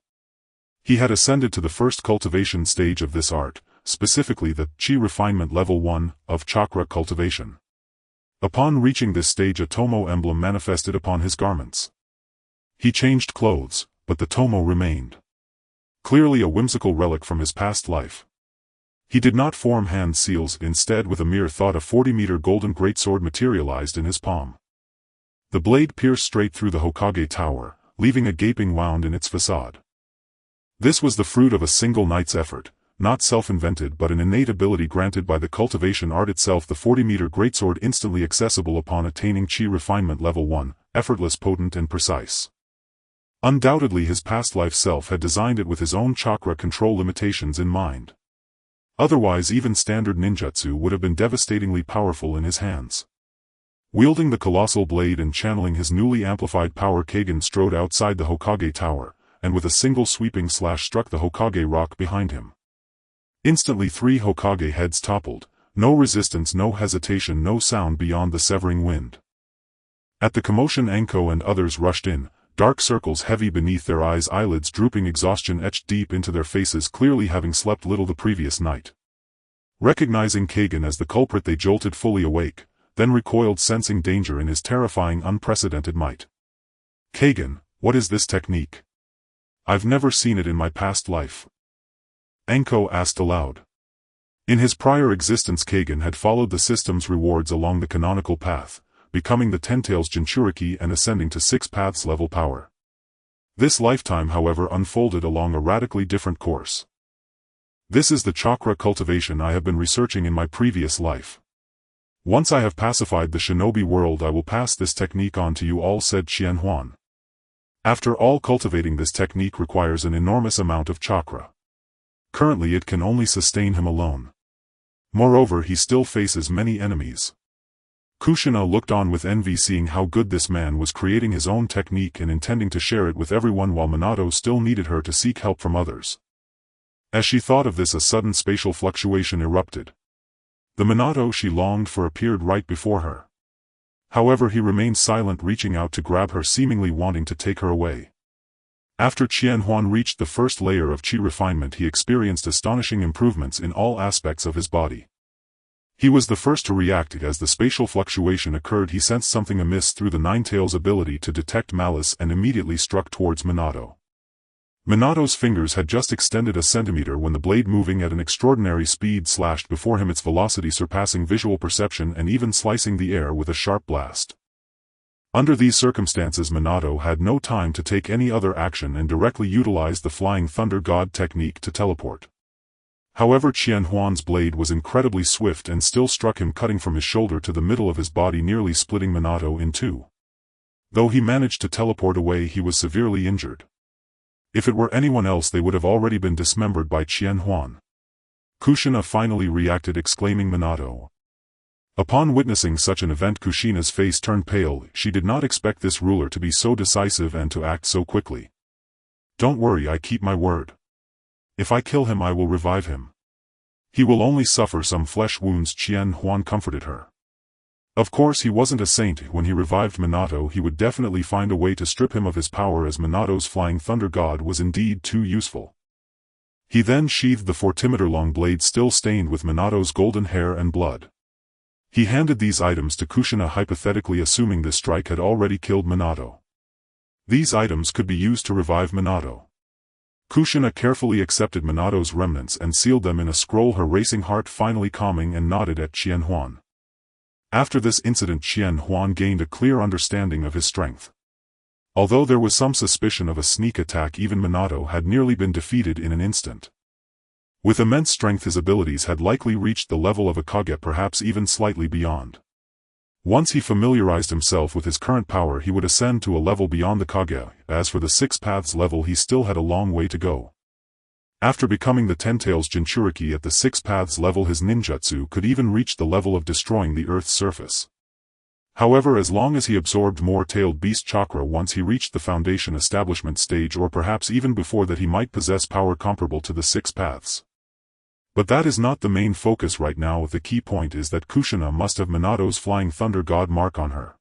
He had ascended to the first cultivation stage of this art, specifically the Chi Refinement Level 1 of Chakra Cultivation. Upon reaching this stage, a Tomo emblem manifested upon his garments. He changed clothes, but the Tomo remained. Clearly a whimsical relic from his past life. He did not form hand seals; instead, with a mere thought, a 40-meter golden greatsword materialized in his palm. The blade pierced straight through the Hokage Tower, leaving a gaping wound in its facade. This was the fruit of a single night's effort, not self-invented but an innate ability granted by the cultivation art itself. The 40-meter greatsword, instantly accessible upon attaining Chi Refinement Level 1, effortless, potent and precise. Undoubtedly his past life self had designed it with his own chakra control limitations in mind. Otherwise even standard ninjutsu would have been devastatingly powerful in his hands. Wielding the colossal blade and channeling his newly amplified power, Kagen strode outside the Hokage Tower, and with a single sweeping slash struck the Hokage rock behind him. Instantly 3 Hokage heads toppled, no resistance, no hesitation, no sound beyond the severing wind. At the commotion Anko and others rushed in, dark circles heavy beneath their eyes, eyelids drooping, exhaustion etched deep into their faces, clearly having slept little the previous night. Recognizing Kagen as the culprit, they jolted, fully awake, then recoiled, sensing danger in his terrifying, unprecedented might. Kagen, what is this technique? I've never seen it in my past life. Anko asked aloud. In his prior existence Kagen had followed the system's rewards along the canonical path, becoming the Ten-Tails Jinchuriki and ascending to 6 paths level power. This lifetime, however, unfolded along a radically different course. This is the chakra cultivation I have been researching in my previous life. Once I have pacified the shinobi world, I will pass this technique on to you all, said Qianhuan. After all, cultivating this technique requires an enormous amount of chakra. Currently it can only sustain him alone. Moreover, he still faces many enemies. Kushina looked on with envy, seeing how good this man was, creating his own technique and intending to share it with everyone, while Minato still needed her to seek help from others. As she thought of this, a sudden spatial fluctuation erupted. The Minato she longed for appeared right before her. However, he remained silent, reaching out to grab her, seemingly wanting to take her away. After Qianhuan reached the first layer of Chi refinement, he experienced astonishing improvements in all aspects of his body. He was the first to react. As the spatial fluctuation occurred, he sensed something amiss through the Nine-Tails' ability to detect malice and immediately struck towards Minato. Minato's fingers had just extended a centimeter when the blade, moving at an extraordinary speed, slashed before him, its velocity surpassing visual perception and even slicing the air with a sharp blast. Under these circumstances, Minato had no time to take any other action and directly utilized the Flying Thunder God technique to teleport. However, Qianhuan's blade was incredibly swift and still struck him, cutting from his shoulder to the middle of his body, nearly splitting Minato in two. Though he managed to teleport away, he was severely injured. If it were anyone else, they would have already been dismembered by Qianhuan. Kushina finally reacted, exclaiming, "Minato!" Upon witnessing such an event, Kushina's face turned pale. She did not expect this ruler to be so decisive and to act so quickly. "Don't worry, I keep my word. If I kill him, I will revive him. He will only suffer some flesh wounds," Qianhuan comforted her. Of course, he wasn't a saint. When he revived Minato, he would definitely find a way to strip him of his power, as Minato's Flying Thunder God was indeed too useful. He then sheathed the 4-meter-long blade, still stained with Minato's golden hair and blood. He handed these items to Kushina, hypothetically assuming this strike had already killed Minato. These items could be used to revive Minato. Kushina carefully accepted Minato's remnants and sealed them in a scroll, her racing heart finally calming, and nodded at Qianhuan. After this incident, Qianhuan gained a clear understanding of his strength. Although there was some suspicion of a sneak attack, even Minato had nearly been defeated in an instant. With immense strength, his abilities had likely reached the level of a Kage, perhaps even slightly beyond. Once he familiarized himself with his current power, he would ascend to a level beyond the Kage. As for the 6 Paths level, he still had a long way to go. After becoming the 10 Tails Jinchuriki at the 6 Paths level, his ninjutsu could even reach the level of destroying the Earth's surface. However, as long as he absorbed more tailed beast chakra, once he reached the foundation establishment stage, or perhaps even before that, he might possess power comparable to the 6 Paths. But that is not the main focus right now. The key point is that Kushina must have Minato's Flying Thunder God mark on her.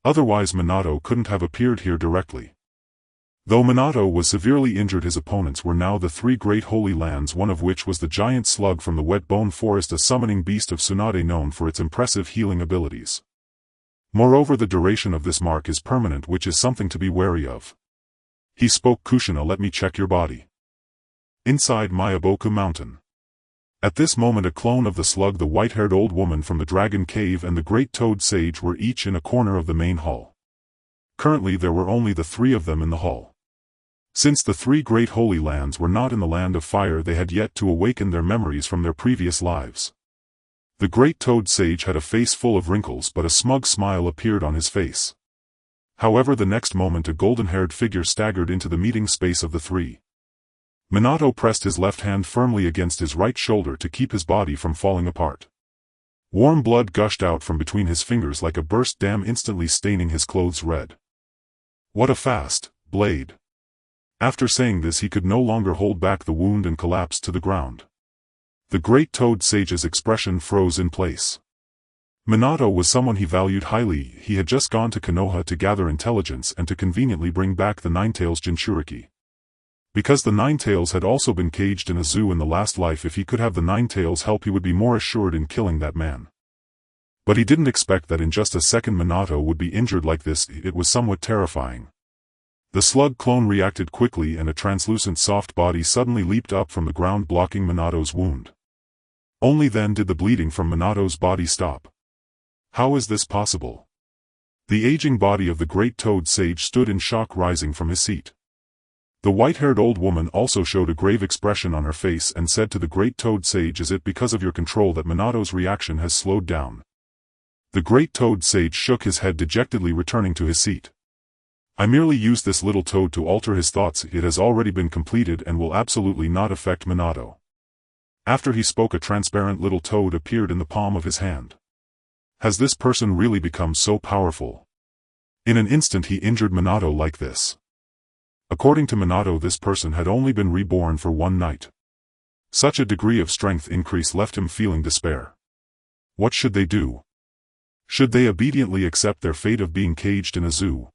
Otherwise, Minato couldn't have appeared here directly. Though Minato was severely injured, his opponents were now the 3 great holy lands, one of which was the giant slug from the Wet Bone Forest, a summoning beast of Tsunade known for its impressive healing abilities. Moreover, the duration of this mark is permanent, which is something to be wary of. He spoke, "Kushina, let me check your body." Inside Myaboku Mountain. At this moment, a clone of the slug, the white-haired old woman from the Dragon Cave, and the Great Toad Sage were each in a corner of the main hall. Currently there were only the 3 of them in the hall. Since the 3 great holy lands were not in the land of fire, they had yet to awaken their memories from their previous lives. The Great Toad Sage had a face full of wrinkles, but a smug smile appeared on his face. However, the next moment a golden-haired figure staggered into the meeting space of the 3. Minato pressed his left hand firmly against his right shoulder to keep his body from falling apart. Warm blood gushed out from between his fingers like a burst dam, instantly staining his clothes red. What a fast blade! After saying this, he could no longer hold back the wound and collapsed to the ground. The Great Toad Sage's expression froze in place. Minato was someone he valued highly. He had just gone to Konoha to gather intelligence and to conveniently bring back the 9 Tails Jinchuriki. Because the 9 Tails had also been caged in a zoo in the last life, if he could have the 9 Tails help, he would be more assured in killing that man. But he didn't expect that in just a second Minato would be injured like this. It was somewhat terrifying. The slug clone reacted quickly, and a translucent soft body suddenly leaped up from the ground, blocking Minato's wound. Only then did the bleeding from Minato's body stop. How is this possible? The aging body of the Great Toad Sage stood in shock, rising from his seat. The white-haired old woman also showed a grave expression on her face and said to the Great Toad Sage, "Is it because of your control that Minato's reaction has slowed down?" The Great Toad Sage shook his head dejectedly, returning to his seat. "I merely used this little toad to alter his thoughts. It has already been completed and will absolutely not affect Minato." After he spoke, a transparent little toad appeared in the palm of his hand. Has this person really become so powerful? In an instant he injured Minato like this. According to Minato, this person had only been reborn for one night. Such a degree of strength increase left him feeling despair. What should they do? Should they obediently accept their fate of being caged in a zoo?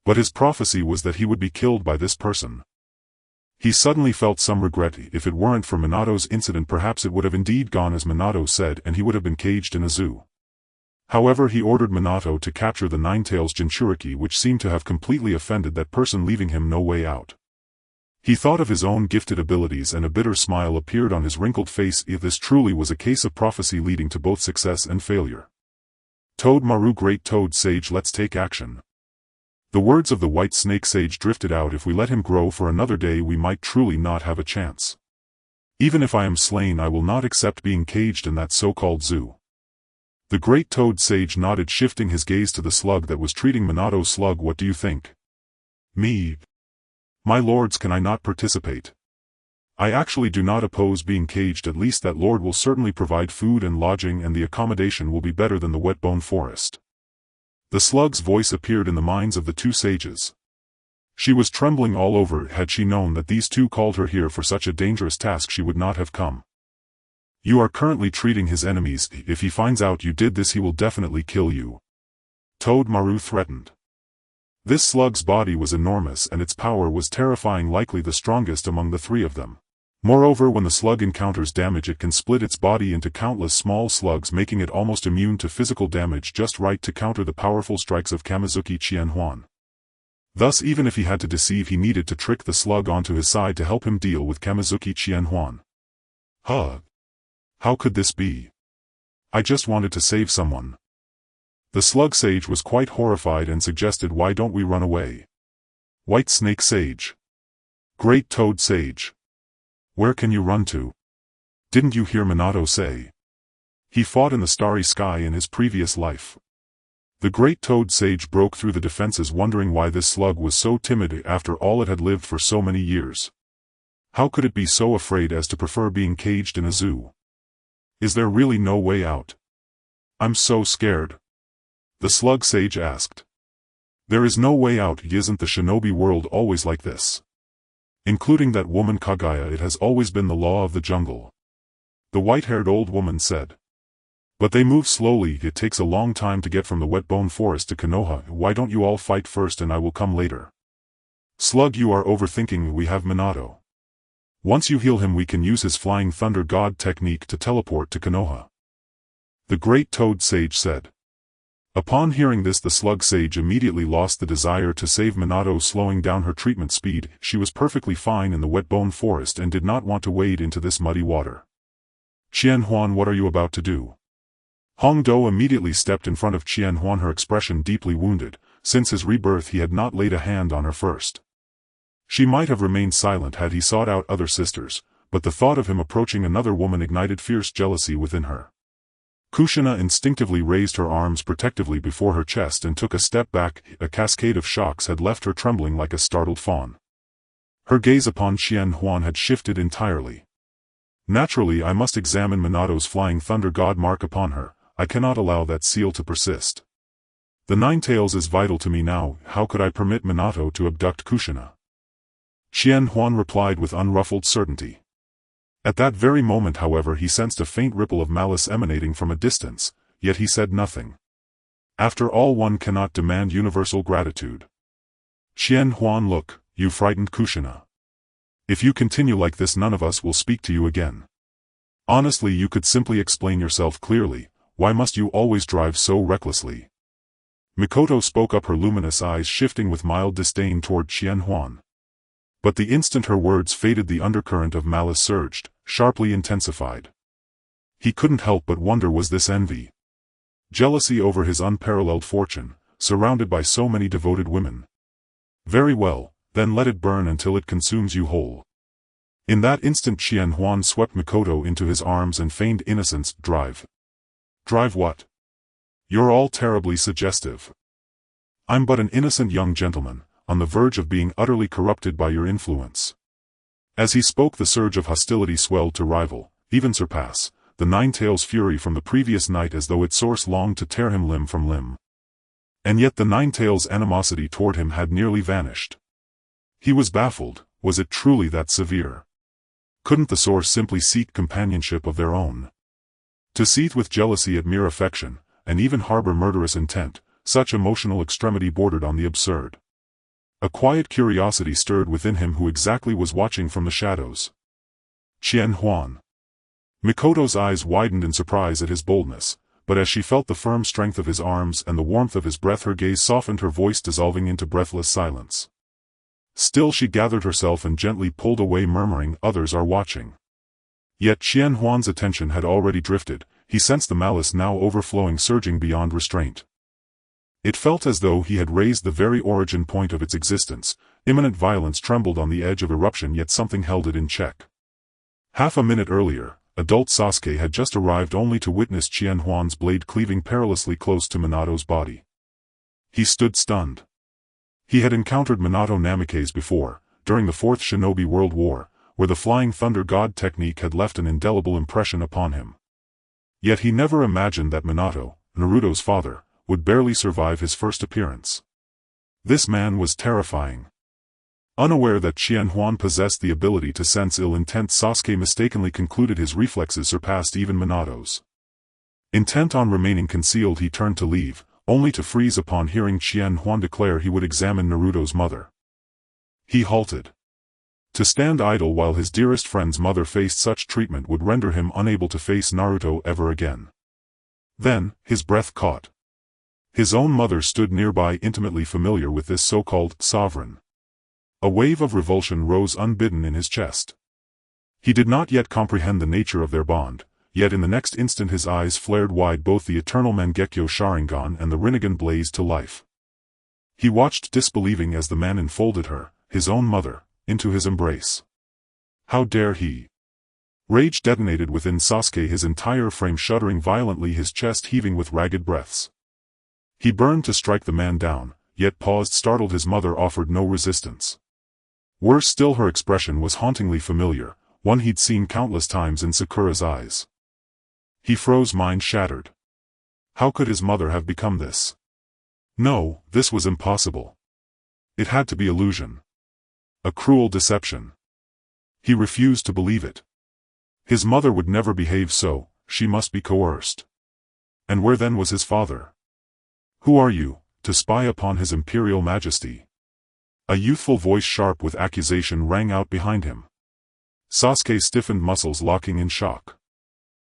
But his prophecy was that he would be killed by this person. He suddenly felt some regret. If it weren't for Minato's incident, perhaps it would have indeed gone as Minato said, and he would have been caged in a zoo. However, he ordered Minato to capture the 9 Tails Jinchuriki, which seemed to have completely offended that person, leaving him no way out. He thought of his own gifted abilities and a bitter smile appeared on his wrinkled face. If this truly was a case of prophecy leading to both success and failure. Toad Maru, Great Toad Sage, let's take action. The words of the White Snake Sage drifted out. If we let him grow for another day we might truly not have a chance. Even if I am slain I will not accept being caged in that so-called zoo. The Great Toad Sage nodded, shifting his gaze to the slug that was treating Minato. Slug, what do you think? Me? My lords, can I not participate? I actually do not oppose being caged. At least that lord will certainly provide food and lodging, and the accommodation will be better than the wet-bone forest. The slug's voice appeared in the minds of the two sages. She was trembling all over. Had she known that these two called her here for such a dangerous task she would not have come. You are currently treating his enemies. If he finds out you did this he will definitely kill you. Toad Maru threatened. This slug's body was enormous and its power was terrifying, likely the strongest among the three of them. Moreover, when the slug encounters damage it can split its body into countless small slugs, making it almost immune to physical damage, just right to counter the powerful strikes of Uchiha Qianhuan. Thus, even if he had to deceive, he needed to trick the slug onto his side to help him deal with Uchiha Qianhuan. How could this be? I just wanted to save someone. The slug sage was quite horrified and suggested, why don't we run away? White Snake Sage. Great Toad Sage. Where can you run to? Didn't you hear Minato say? He fought in the starry sky in his previous life. The Great Toad Sage broke through the defenses, wondering why this slug was so timid after all it had lived for so many years. How could it be so afraid as to prefer being caged in a zoo? Is there really no way out? I'm so scared. The slug sage asked. There is no way out. Isn't the shinobi world always like this? Including that woman Kaguya, it has always been the law of the jungle. The white-haired old woman said. But they move slowly. It takes a long time to get from the wet-bone forest to Konoha. Why don't you all fight first and I will come later? Slug, you are overthinking. We have Minato. Once you heal him we can use his Flying Thunder God technique to teleport to Konoha. The Great Toad Sage said. Upon hearing this, the slug sage immediately lost the desire to save Minato, slowing down her treatment speed. She was perfectly fine in the wet-bone forest and did not want to wade into this muddy water. Qianhuan, what are you about to do? Hongdo immediately stepped in front of Qianhuan, her expression deeply wounded. Since his rebirth he had not laid a hand on her first. She might have remained silent had he sought out other sisters, but the thought of him approaching another woman ignited fierce jealousy within her. Kushina instinctively raised her arms protectively before her chest and took a step back. A cascade of shocks had left her trembling like a startled fawn. Her gaze upon Qianhuan had shifted entirely. Naturally, I must examine Minato's Flying Thunder God mark upon her. I cannot allow that seal to persist. The Nine Tails is vital to me now. How could I permit Minato to abduct Kushina? Qianhuan replied with unruffled certainty. At that very moment, however, he sensed a faint ripple of malice emanating from a distance, yet he said nothing. After all, one cannot demand universal gratitude. Qianhuan, look, you frightened Kushina. If you continue like this none of us will speak to you again. Honestly, you could simply explain yourself clearly. Why must you always drive so recklessly? Mikoto spoke up, her luminous eyes shifting with mild disdain toward Qianhuan. But the instant her words faded, the undercurrent of malice surged, sharply intensified. He couldn't help but wonder, was this envy? Jealousy over his unparalleled fortune, surrounded by so many devoted women? Very well, then let it burn until it consumes you whole. In that instant Qianhuan swept Mikoto into his arms and feigned innocence. Drive. Drive what? You're all terribly suggestive. I'm but an innocent young gentleman, on the verge of being utterly corrupted by your influence. As he spoke, the surge of hostility swelled to rival, even surpass, the Nine Tails' fury from the previous night, as though its source longed to tear him limb from limb. And yet the Nine Tails' animosity toward him had nearly vanished. He was baffled. Was it truly that severe? Couldn't the source simply seek companionship of their own? To seethe with jealousy at mere affection, and even harbor murderous intent, such emotional extremity bordered on the absurd. A quiet curiosity stirred within him. Who exactly was watching from the shadows? Qianhuan. Mikoto's eyes widened in surprise at his boldness, but as she felt the firm strength of his arms and the warmth of his breath, her gaze softened, her voice dissolving into breathless silence. Still she gathered herself and gently pulled away, murmuring, "Others are watching." Yet Qianhuan's attention had already drifted. He sensed the malice now overflowing, surging beyond restraint. It felt as though he had raised the very origin point of its existence. Imminent violence trembled on the edge of eruption, yet something held it in check. Half a minute earlier, adult Sasuke had just arrived only to witness Qianhuan's blade cleaving perilously close to Minato's body. He stood stunned. He had encountered Minato Namikaze before, during the Fourth Shinobi World War, where the Flying Thunder God technique had left an indelible impression upon him. Yet he never imagined that Minato, Naruto's father, would barely survive his first appearance. This man was terrifying. Unaware that Qianhuan possessed the ability to sense ill intent, Sasuke mistakenly concluded his reflexes surpassed even Minato's. Intent on remaining concealed, he turned to leave, only to freeze upon hearing Qianhuan declare he would examine Naruto's mother. He halted. To stand idle while his dearest friend's mother faced such treatment would render him unable to face Naruto ever again. Then, his breath caught. His own mother stood nearby, intimately familiar with this so-called sovereign. A wave of revulsion rose unbidden in his chest. He did not yet comprehend the nature of their bond, yet in the next instant his eyes flared wide. Both the eternal Mangekyo Sharingan and the Rinnegan blazed to life. He watched disbelieving as the man enfolded her, his own mother, into his embrace. How dare he? Rage detonated within Sasuke, his entire frame shuddering violently, his chest heaving with ragged breaths. He burned to strike the man down, yet paused, startled. His mother offered no resistance. Worse still, her expression was hauntingly familiar, one he'd seen countless times in Sakura's eyes. He froze, mind shattered. How could his mother have become this? No, this was impossible. It had to be illusion. A cruel deception. He refused to believe it. His mother would never behave so, she must be coerced. And where then was his father? "Who are you, to spy upon his imperial majesty?" A youthful voice sharp with accusation rang out behind him. Sasuke stiffened, muscles locking in shock.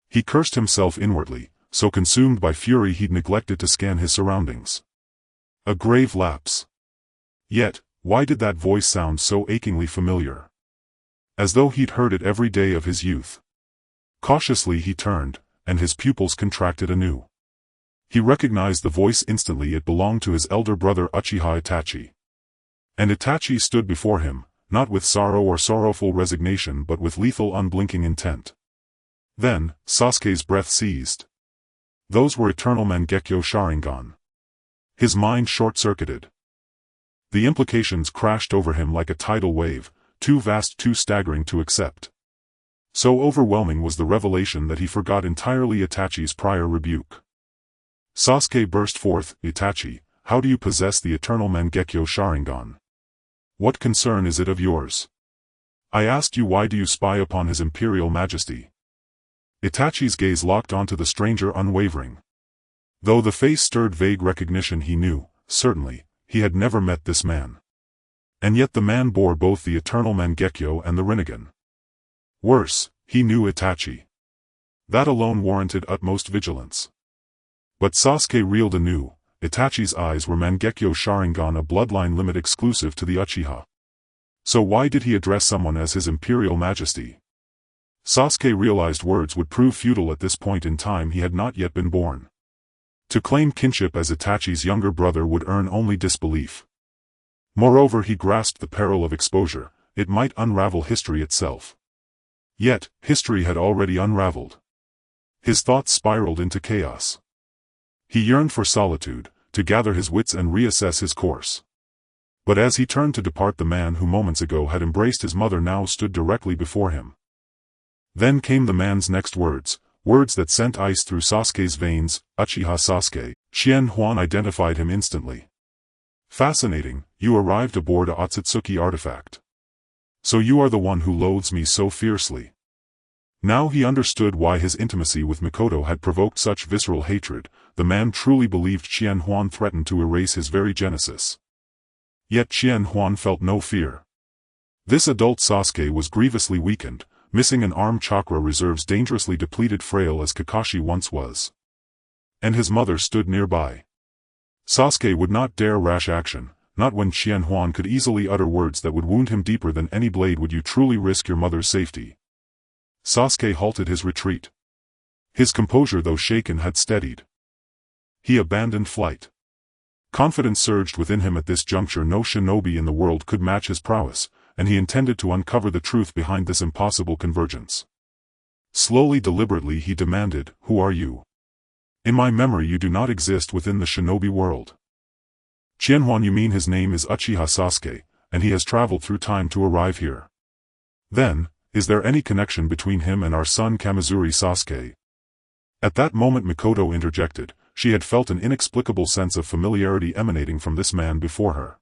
He cursed himself inwardly, so consumed by fury he'd neglected to scan his surroundings. A grave lapse. Yet, why did that voice sound so achingly familiar? As though he'd heard it every day of his youth. Cautiously he turned, and his pupils contracted anew. He recognized the voice instantly. It belonged to his elder brother Uchiha Itachi. And Itachi stood before him, not with sorrow or sorrowful resignation but with lethal unblinking intent. Then, Sasuke's breath seized. Those were eternal Mangekyo Sharingan. His mind short-circuited. The implications crashed over him like a tidal wave, too vast, too staggering to accept. So overwhelming was the revelation that he forgot entirely Itachi's prior rebuke. Sasuke burst forth, "Itachi, how do you possess the eternal Mangekyo Sharingan? What concern is it of yours? I asked you, why do you spy upon his imperial majesty?" Itachi's gaze locked onto the stranger, unwavering. Though the face stirred vague recognition, he knew, certainly, he had never met this man. And yet the man bore both the eternal Mangekyo and the Rinnegan. Worse, he knew Itachi. That alone warranted utmost vigilance. But Sasuke reeled anew. Itachi's eyes were Mangekyo Sharingan, a bloodline limit exclusive to the Uchiha. So why did he address someone as his imperial majesty? Sasuke realized words would prove futile at this point in time. He had not yet been born. To claim kinship as Itachi's younger brother would earn only disbelief. Moreover, he grasped the peril of exposure. It might unravel history itself. Yet, history had already unraveled. His thoughts spiraled into chaos. He yearned for solitude, to gather his wits and reassess his course. But as he turned to depart, the man who moments ago had embraced his mother now stood directly before him. Then came the man's next words, words that sent ice through Sasuke's veins. "Uchiha Sasuke." Qianhuan identified him instantly. "Fascinating, you arrived aboard a Otsutsuki artifact. So you are the one who loathes me so fiercely." Now he understood why his intimacy with Mikoto had provoked such visceral hatred. The man truly believed Qianhuan threatened to erase his very genesis. Yet Qianhuan felt no fear. This adult Sasuke was grievously weakened, missing an arm chakra reserves, dangerously depleted, frail as Kakashi once was. And his mother stood nearby. Sasuke would not dare rash action, not when Qianhuan could easily utter words that would wound him deeper than any blade. Would you truly risk your mother's safety? Sasuke halted his retreat. His composure, though shaken, had steadied. He abandoned flight. Confidence surged within him at this juncture. No shinobi in the world could match his prowess, and he intended to uncover the truth behind this impossible convergence. Slowly, deliberately, he demanded, "Who are you? In my memory you do not exist within the shinobi world." "Qianhuan, you mean his name is Uchiha Sasuke, and he has traveled through time to arrive here. Then, is there any connection between him and our son Kamizuri Sasuke?" At that moment Mikoto interjected. She had felt an inexplicable sense of familiarity emanating from this man before her.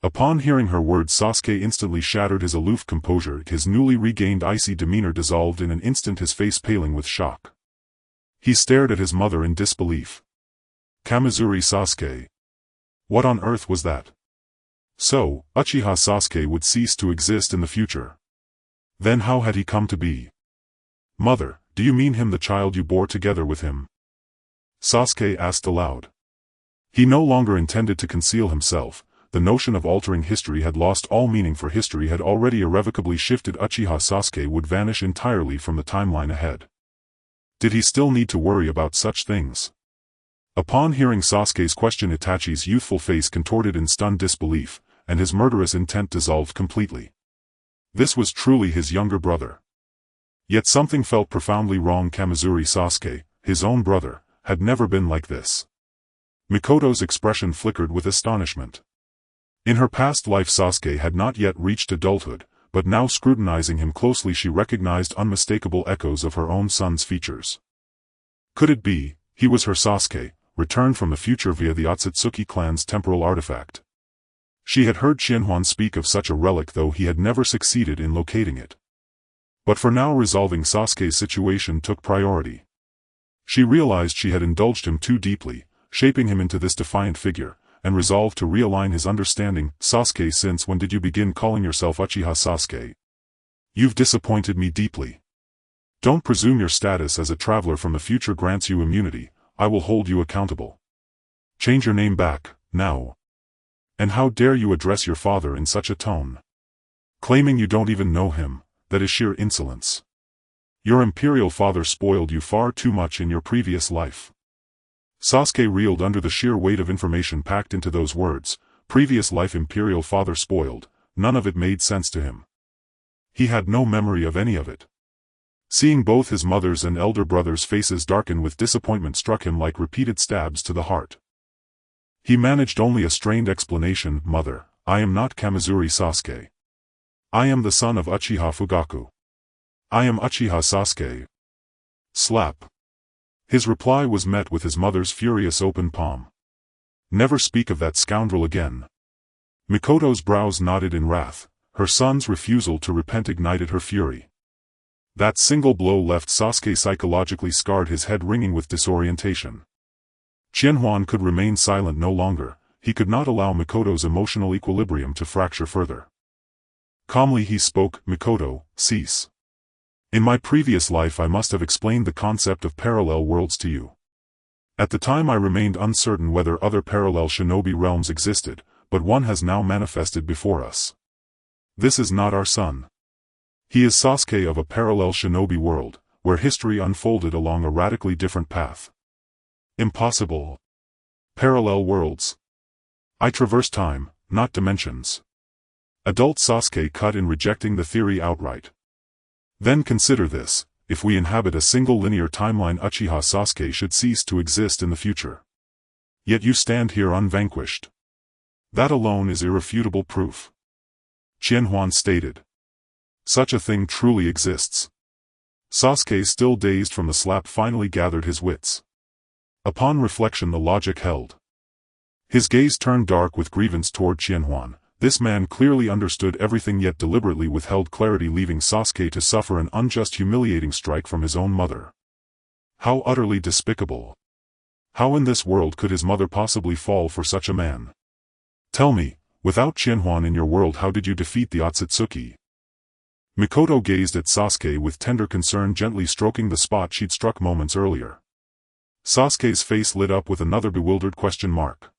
Upon hearing her words, Sasuke instantly shattered his aloof composure. His newly regained icy demeanor dissolved in an instant, his face paling with shock. He stared at his mother in disbelief. Kamizuri Sasuke? What on earth was that? So, Uchiha Sasuke would cease to exist in the future. Then how had he come to be? "Mother, do you mean him, the child you bore together with him?" Sasuke asked aloud. He no longer intended to conceal himself. The notion of altering history had lost all meaning, for history had already irrevocably shifted. Uchiha Sasuke would vanish entirely from the timeline ahead. Did he still need to worry about such things? Upon hearing Sasuke's question, Itachi's youthful face contorted in stunned disbelief, and his murderous intent dissolved completely. This was truly his younger brother. Yet something felt profoundly wrong. Kamizuri Sasuke, his own brother, had never been like this. Mikoto's expression flickered with astonishment. In her past life Sasuke had not yet reached adulthood, but now scrutinizing him closely she recognized unmistakable echoes of her own son's features. Could it be, he was her Sasuke, returned from the future via the Otsutsuki clan's temporal artifact? She had heard Qianhuan speak of such a relic, though he had never succeeded in locating it. But for now, resolving Sasuke's situation took priority. She realized she had indulged him too deeply, shaping him into this defiant figure, and resolved to realign his understanding. "Sasuke, since when did you begin calling yourself Uchiha Sasuke? You've disappointed me deeply. Don't presume your status as a traveler from the future grants you immunity. I will hold you accountable. Change your name back, now. And how dare you address your father in such a tone? Claiming you don't even know him, that is sheer insolence. Your imperial father spoiled you far too much in your previous life." Sasuke reeled under the sheer weight of information packed into those words. Previous life, imperial father spoiled, none of it made sense to him. He had no memory of any of it. Seeing both his mother's and elder brother's faces darken with disappointment struck him like repeated stabs to the heart. He managed only a strained explanation. "Mother, I am not Kamizuri Sasuke. I am the son of Uchiha Fugaku. I am Uchiha Sasuke." Slap. His reply was met with his mother's furious open palm. "Never speak of that scoundrel again." Mikoto's brows knotted in wrath. Her son's refusal to repent ignited her fury. That single blow left Sasuke psychologically scarred, his head ringing with disorientation. Qianhuan could remain silent no longer. He could not allow Mikoto's emotional equilibrium to fracture further. Calmly he spoke. "Mikoto, cease. In my previous life I must have explained the concept of parallel worlds to you. At the time I remained uncertain whether other parallel shinobi realms existed, but one has now manifested before us. This is not our son. He is Sasuke of a parallel shinobi world, where history unfolded along a radically different path." "Impossible. Parallel worlds. I traverse time, not dimensions." Adult Sasuke cut in, rejecting the theory outright. "Then consider this, if we inhabit a single linear timeline, Uchiha Sasuke should cease to exist in the future. Yet you stand here unvanquished. That alone is irrefutable proof." Qianhuan stated. "Such a thing truly exists." Sasuke, still dazed from the slap, finally gathered his wits. Upon reflection the logic held. His gaze turned dark with grievance toward Qianhuan. This man clearly understood everything yet deliberately withheld clarity, leaving Sasuke to suffer an unjust, humiliating strike from his own mother. How utterly despicable. How in this world could his mother possibly fall for such a man? "Tell me, without Qianhuan in your world, how did you defeat the Otsutsuki?" Mikoto gazed at Sasuke with tender concern, gently stroking the spot she'd struck moments earlier. Sasuke's face lit up with another bewildered question mark.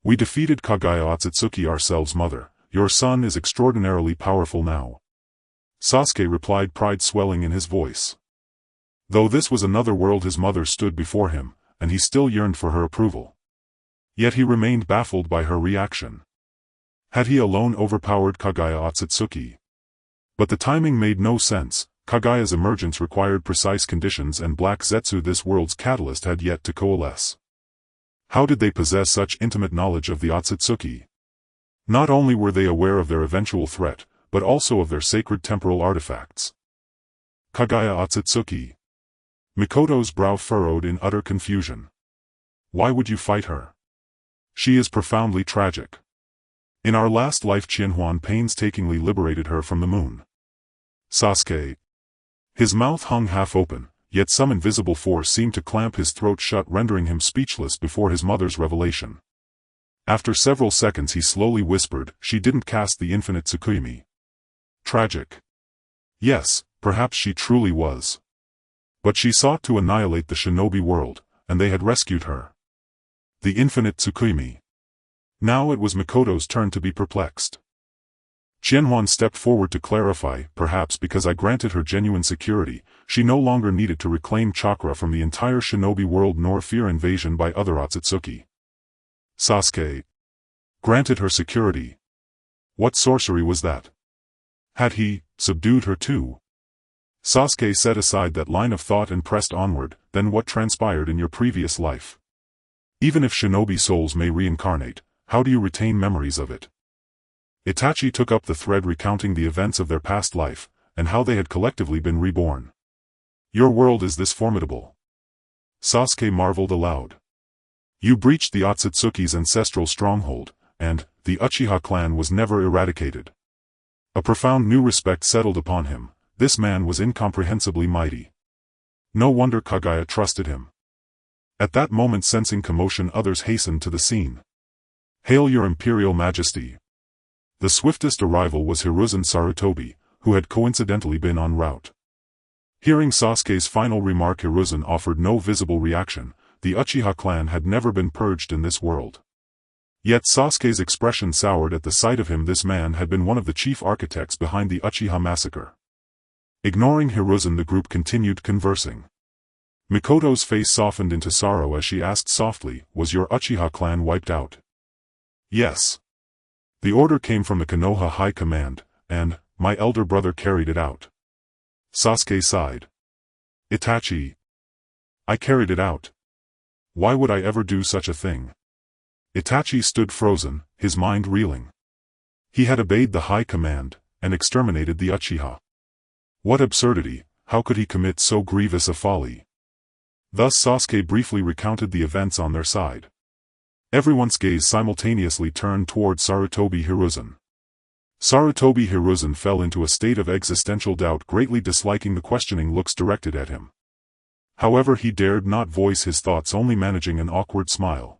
We defeated Kagaya Otsutsuki ourselves, mother. Your son is extraordinarily powerful now. Sasuke replied, pride swelling in his voice. Though this was another world, his mother stood before him, and he still yearned for her approval. Yet he remained baffled by her reaction. Had he alone overpowered Kagaya Otsutsuki? But the timing made no sense. Kagaya's emergence required precise conditions, and Black Zetsu, this world's catalyst, had yet to coalesce. How did they possess such intimate knowledge of the Otsutsuki? Not only were they aware of their eventual threat, but also of their sacred temporal artifacts. Kagaya Otsutsuki. Mikoto's brow furrowed in utter confusion. Why would you fight her? She is profoundly tragic. In our last life, Qianhuan painstakingly liberated her from the moon. Sasuke. His mouth hung half open, yet some invisible force seemed to clamp his throat shut, rendering him speechless before his mother's revelation. After several seconds he slowly whispered, she didn't cast the infinite Tsukuyomi. Tragic. Yes, perhaps she truly was. But she sought to annihilate the shinobi world, and they had rescued her. The infinite Tsukuyomi. Now it was Mikoto's turn to be perplexed. Qianhuan stepped forward to clarify, perhaps because I granted her genuine security, she no longer needed to reclaim chakra from the entire shinobi world nor fear invasion by other Otsutsuki. Sasuke. Granted her security. What sorcery was that? Had he subdued her too? Sasuke set aside that line of thought and pressed onward. Then what transpired in your previous life? Even if shinobi souls may reincarnate, how do you retain memories of it? Itachi took up the thread, recounting the events of their past life, and how they had collectively been reborn. Your world is this formidable. Sasuke marveled aloud. You breached the Otsutsuki's ancestral stronghold, and the Uchiha clan was never eradicated. A profound new respect settled upon him. This man was incomprehensibly mighty. No wonder Kagaya trusted him. At that moment, sensing commotion, others hastened to the scene. Hail, your Imperial Majesty! The swiftest arrival was Hiruzen Sarutobi, who had coincidentally been en route. Hearing Sasuke's final remark, Hiruzen offered no visible reaction. The Uchiha clan had never been purged in this world. Yet Sasuke's expression soured at the sight of him. This man had been one of the chief architects behind the Uchiha massacre. Ignoring Hiruzen, the group continued conversing. Mikoto's face softened into sorrow as she asked softly, was your Uchiha clan wiped out? Yes. The order came from the Konoha High Command, and my elder brother carried it out. Sasuke sighed. Itachi. I carried it out. Why would I ever do such a thing? Itachi stood frozen, his mind reeling. He had obeyed the High Command, and exterminated the Uchiha. What absurdity! How could he commit so grievous a folly? Thus Sasuke briefly recounted the events on their side. Everyone's gaze simultaneously turned toward Sarutobi Hiruzen. Sarutobi Hiruzen fell into a state of existential doubt, greatly disliking the questioning looks directed at him. However, he dared not voice his thoughts, only managing an awkward smile.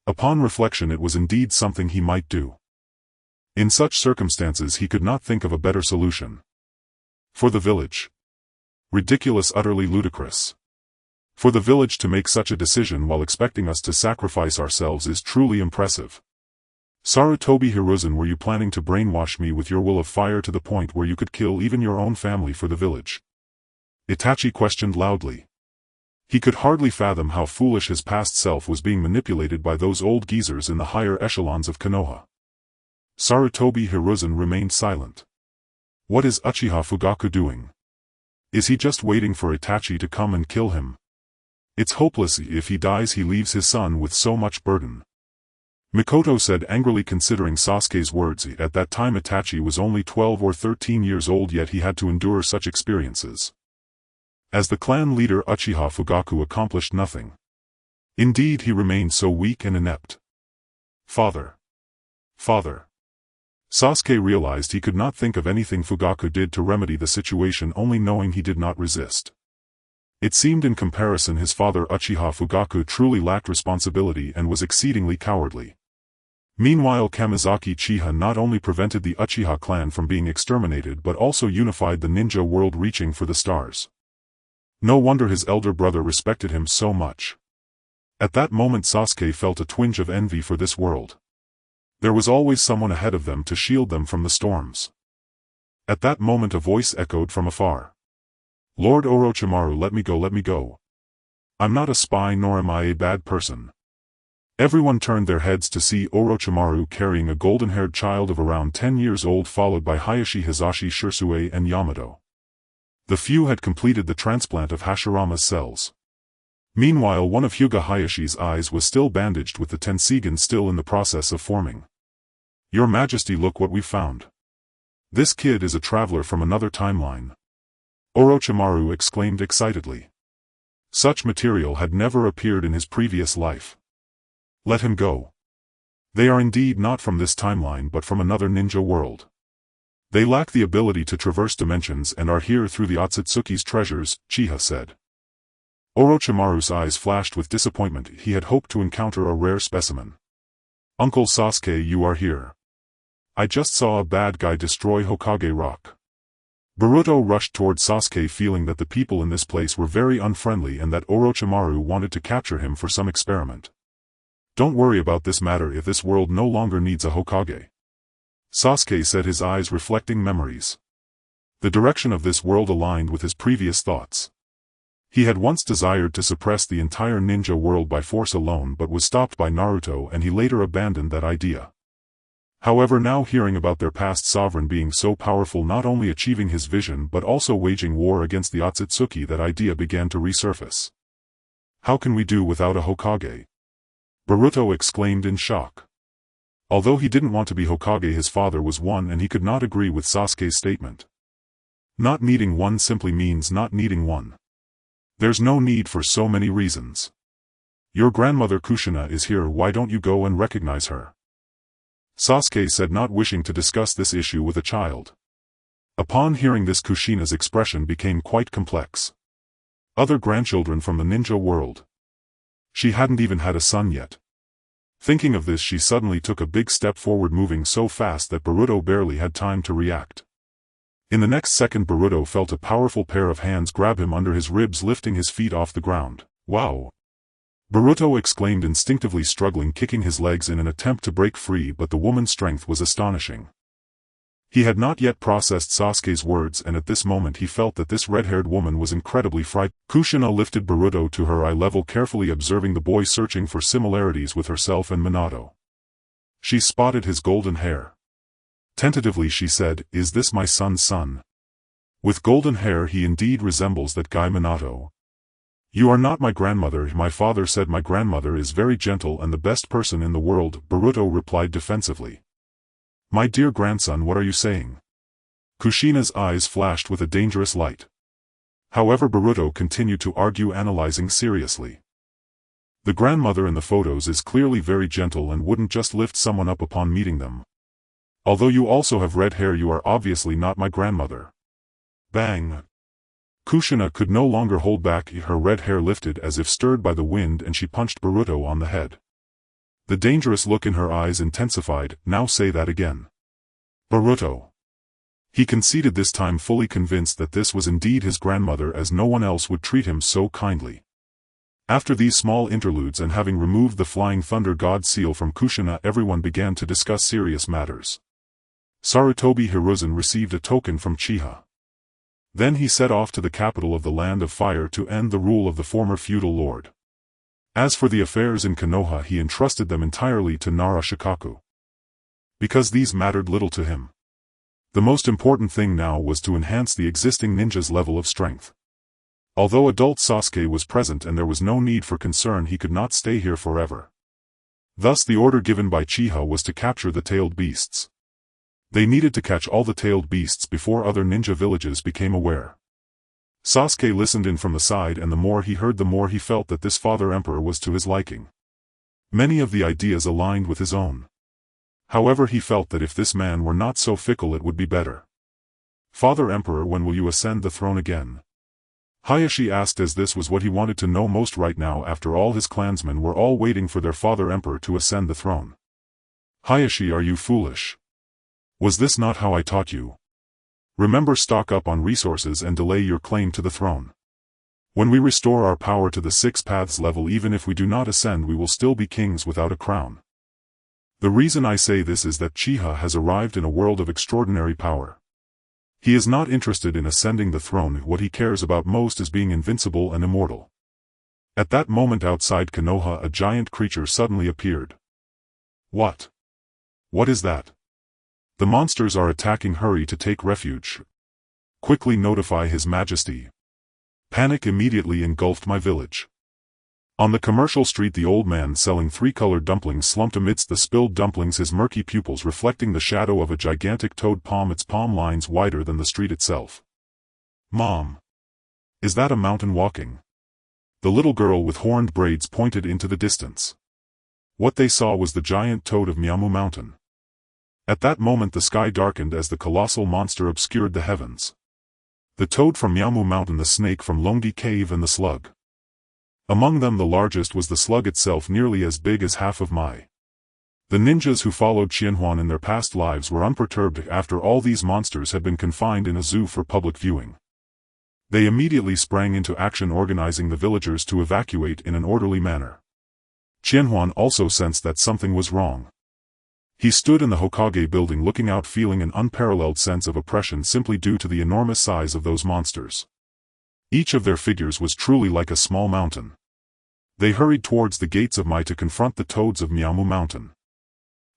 Upon reflection, it was indeed something he might do. In such circumstances he could not think of a better solution. For the village. Ridiculous, utterly ludicrous. For the village to make such a decision while expecting us to sacrifice ourselves is truly impressive. Sarutobi Hiruzen, were you planning to brainwash me with your will of fire to the point where you could kill even your own family for the village? Itachi questioned loudly. He could hardly fathom how foolish his past self was being manipulated by those old geezers in the higher echelons of Konoha. Sarutobi Hiruzen remained silent. What is Uchiha Fugaku doing? Is he just waiting for Itachi to come and kill him? It's hopeless. If he dies, he leaves his son with so much burden. Mikoto said angrily, considering Sasuke's words. At that time Itachi was only 12 or 13 years old, yet he had to endure such experiences. As the clan leader, Uchiha Fugaku accomplished nothing. Indeed, he remained so weak and inept. Father. Father. Sasuke realized he could not think of anything Fugaku did to remedy the situation, only knowing he did not resist. It seemed in comparison his father Uchiha Fugaku truly lacked responsibility and was exceedingly cowardly. Meanwhile, Kamizaki Chiha not only prevented the Uchiha clan from being exterminated but also unified the ninja world, reaching for the stars. No wonder his elder brother respected him so much. At that moment Sasuke felt a twinge of envy for this world. There was always someone ahead of them to shield them from the storms. At that moment a voice echoed from afar. Lord Orochimaru, let me go, let me go. I'm not a spy nor am I a bad person. Everyone turned their heads to see Orochimaru carrying a golden-haired child of around 10 years old, followed by Hiashi, Hizashi, Shisui and Yamato. The few had completed the transplant of Hashirama's cells. Meanwhile, one of Hyuga Hayashi's eyes was still bandaged with the Tensigen still in the process of forming. Your Majesty, look what we found. This kid is a traveler from another timeline. Orochimaru exclaimed excitedly. Such material had never appeared in his previous life. Let him go. They are indeed not from this timeline but from another ninja world. They lack the ability to traverse dimensions and are here through the Otsutsuki's treasures, Uchiha said. Orochimaru's eyes flashed with disappointment. He had hoped to encounter a rare specimen. Uncle Sasuke, you are here. I just saw a bad guy destroy Hokage Rock. Boruto rushed toward Sasuke, feeling that the people in this place were very unfriendly and that Orochimaru wanted to capture him for some experiment. Don't worry about this matter if this world no longer needs a Hokage. Sasuke said, his eyes reflecting memories. The direction of this world aligned with his previous thoughts. He had once desired to suppress the entire ninja world by force alone but was stopped by Naruto, and he later abandoned that idea. However, now hearing about their past sovereign being so powerful, not only achieving his vision but also waging war against the Otsutsuki, that idea began to resurface. How can we do without a Hokage? Boruto exclaimed in shock. Although he didn't want to be Hokage, his father was one, and he could not agree with Sasuke's statement. Not needing one simply means not needing one. There's no need for so many reasons. Your grandmother Kushina is here, why don't you go and recognize her? Sasuke said, not wishing to discuss this issue with a child. Upon hearing this, Kushina's expression became quite complex. Other grandchildren from the ninja world. She hadn't even had a son yet. Thinking of this, she suddenly took a big step forward, moving so fast that Boruto barely had time to react. In the next second, Boruto felt a powerful pair of hands grab him under his ribs, lifting his feet off the ground. Wow! Boruto exclaimed, instinctively struggling, kicking his legs in an attempt to break free, but the woman's strength was astonishing. He had not yet processed Sasuke's words, and at this moment he felt that this red-haired woman was incredibly frightened. Kushina lifted Boruto to her eye level, carefully observing the boy, searching for similarities with herself and Minato. She spotted his golden hair. Tentatively she said, "Is this my son's son? With golden hair he indeed resembles that guy Minato." "You are not my grandmother," my father said. "My grandmother is very gentle and the best person in the world," Boruto replied defensively. "My dear grandson, what are you saying?" Kushina's eyes flashed with a dangerous light. However, Boruto continued to argue, analyzing seriously. "The grandmother in the photos is clearly very gentle and wouldn't just lift someone up upon meeting them. Although you also have red hair, you are obviously not my grandmother." Bang! Kushina could no longer hold back. Her red hair lifted as if stirred by the wind, and she punched Boruto on the head. The dangerous look in her eyes intensified. "Now say that again." "Boruto." He conceded, this time fully convinced that this was indeed his grandmother, as no one else would treat him so kindly. After these small interludes, and having removed the Flying Thunder God seal from Kushina, everyone began to discuss serious matters. Sarutobi Hiruzen received a token from Uchiha. Then he set off to the capital of the Land of Fire to end the rule of the former feudal lord. As for the affairs in Konoha, he entrusted them entirely to Nara Shikaku. Because these mattered little to him. The most important thing now was to enhance the existing ninja's level of strength. Although adult Sasuke was present and there was no need for concern, he could not stay here forever. Thus the order given by Uchiha was to capture the tailed beasts. They needed to catch all the tailed beasts before other ninja villages became aware. Sasuke listened in from the side, and the more he heard, the more he felt that this father emperor was to his liking. Many of the ideas aligned with his own. However, he felt that if this man were not so fickle, it would be better. "Father Emperor, when will you ascend the throne again?" Hayashi asked, as this was what he wanted to know most right now, after all his clansmen were all waiting for their father emperor to ascend the throne. "Hayashi, are you foolish? Was this not how I taught you? Remember, stock up on resources and delay your claim to the throne. When we restore our power to the 6 paths level, even if we do not ascend, we will still be kings without a crown. The reason I say this is that Uchiha has arrived in a world of extraordinary power. He is not interested in ascending the throne. What he cares about most is being invincible and immortal. At that moment outside Konoha, a giant creature suddenly appeared. What? What is that? The monsters are attacking. Hurry to take refuge. Quickly notify His Majesty. Panic immediately engulfed my village. On the commercial street, the old man selling 3-colored dumplings slumped amidst the spilled dumplings, his murky pupils reflecting the shadow of a gigantic toad palm, its palm lines wider than the street itself. Mom! Is that a mountain walking? The little girl with horned braids pointed into the distance. What they saw was the giant toad of Miamu Mountain. At that moment the sky darkened as the colossal monster obscured the heavens. The toad from Miamu Mountain, the snake from Longdi Cave, and the slug. Among them the largest was the slug itself, nearly as big as half of my. The ninjas who followed Qianhuan in their past lives were unperturbed after all these monsters had been confined in a zoo for public viewing. They immediately sprang into action, organizing the villagers to evacuate in an orderly manner. Qianhuan also sensed that something was wrong. He stood in the Hokage building looking out, feeling an unparalleled sense of oppression simply due to the enormous size of those monsters. Each of their figures was truly like a small mountain. They hurried towards the gates of Mai to confront the toads of Miamu Mountain.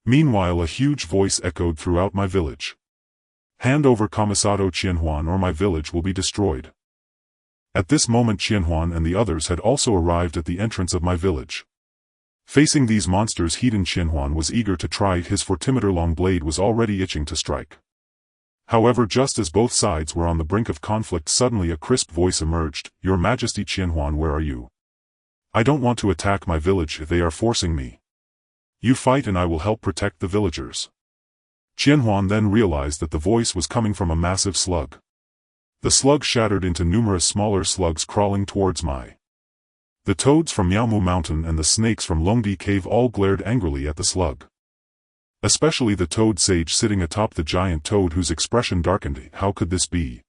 Meanwhile, a huge voice echoed throughout my village. Hand over Kamisado Qianhuan or my village will be destroyed. At this moment Qianhuan and the others had also arrived at the entrance of my village. Facing these monsters, Heathen Qianhuan was eager to try it. His 40-meter-long blade was already itching to strike. However, just as both sides were on the brink of conflict, suddenly a crisp voice emerged. Your Majesty Qianhuan, where are you? I don't want to attack my village, they are forcing me. You fight and I will help protect the villagers. Qianhuan then realized that the voice was coming from a massive slug. The slug shattered into numerous smaller slugs crawling towards Mai. The toads from Miamu Mountain and the snakes from Longdi Cave all glared angrily at the slug. Especially the toad sage sitting atop the giant toad, whose expression darkened. How could this be?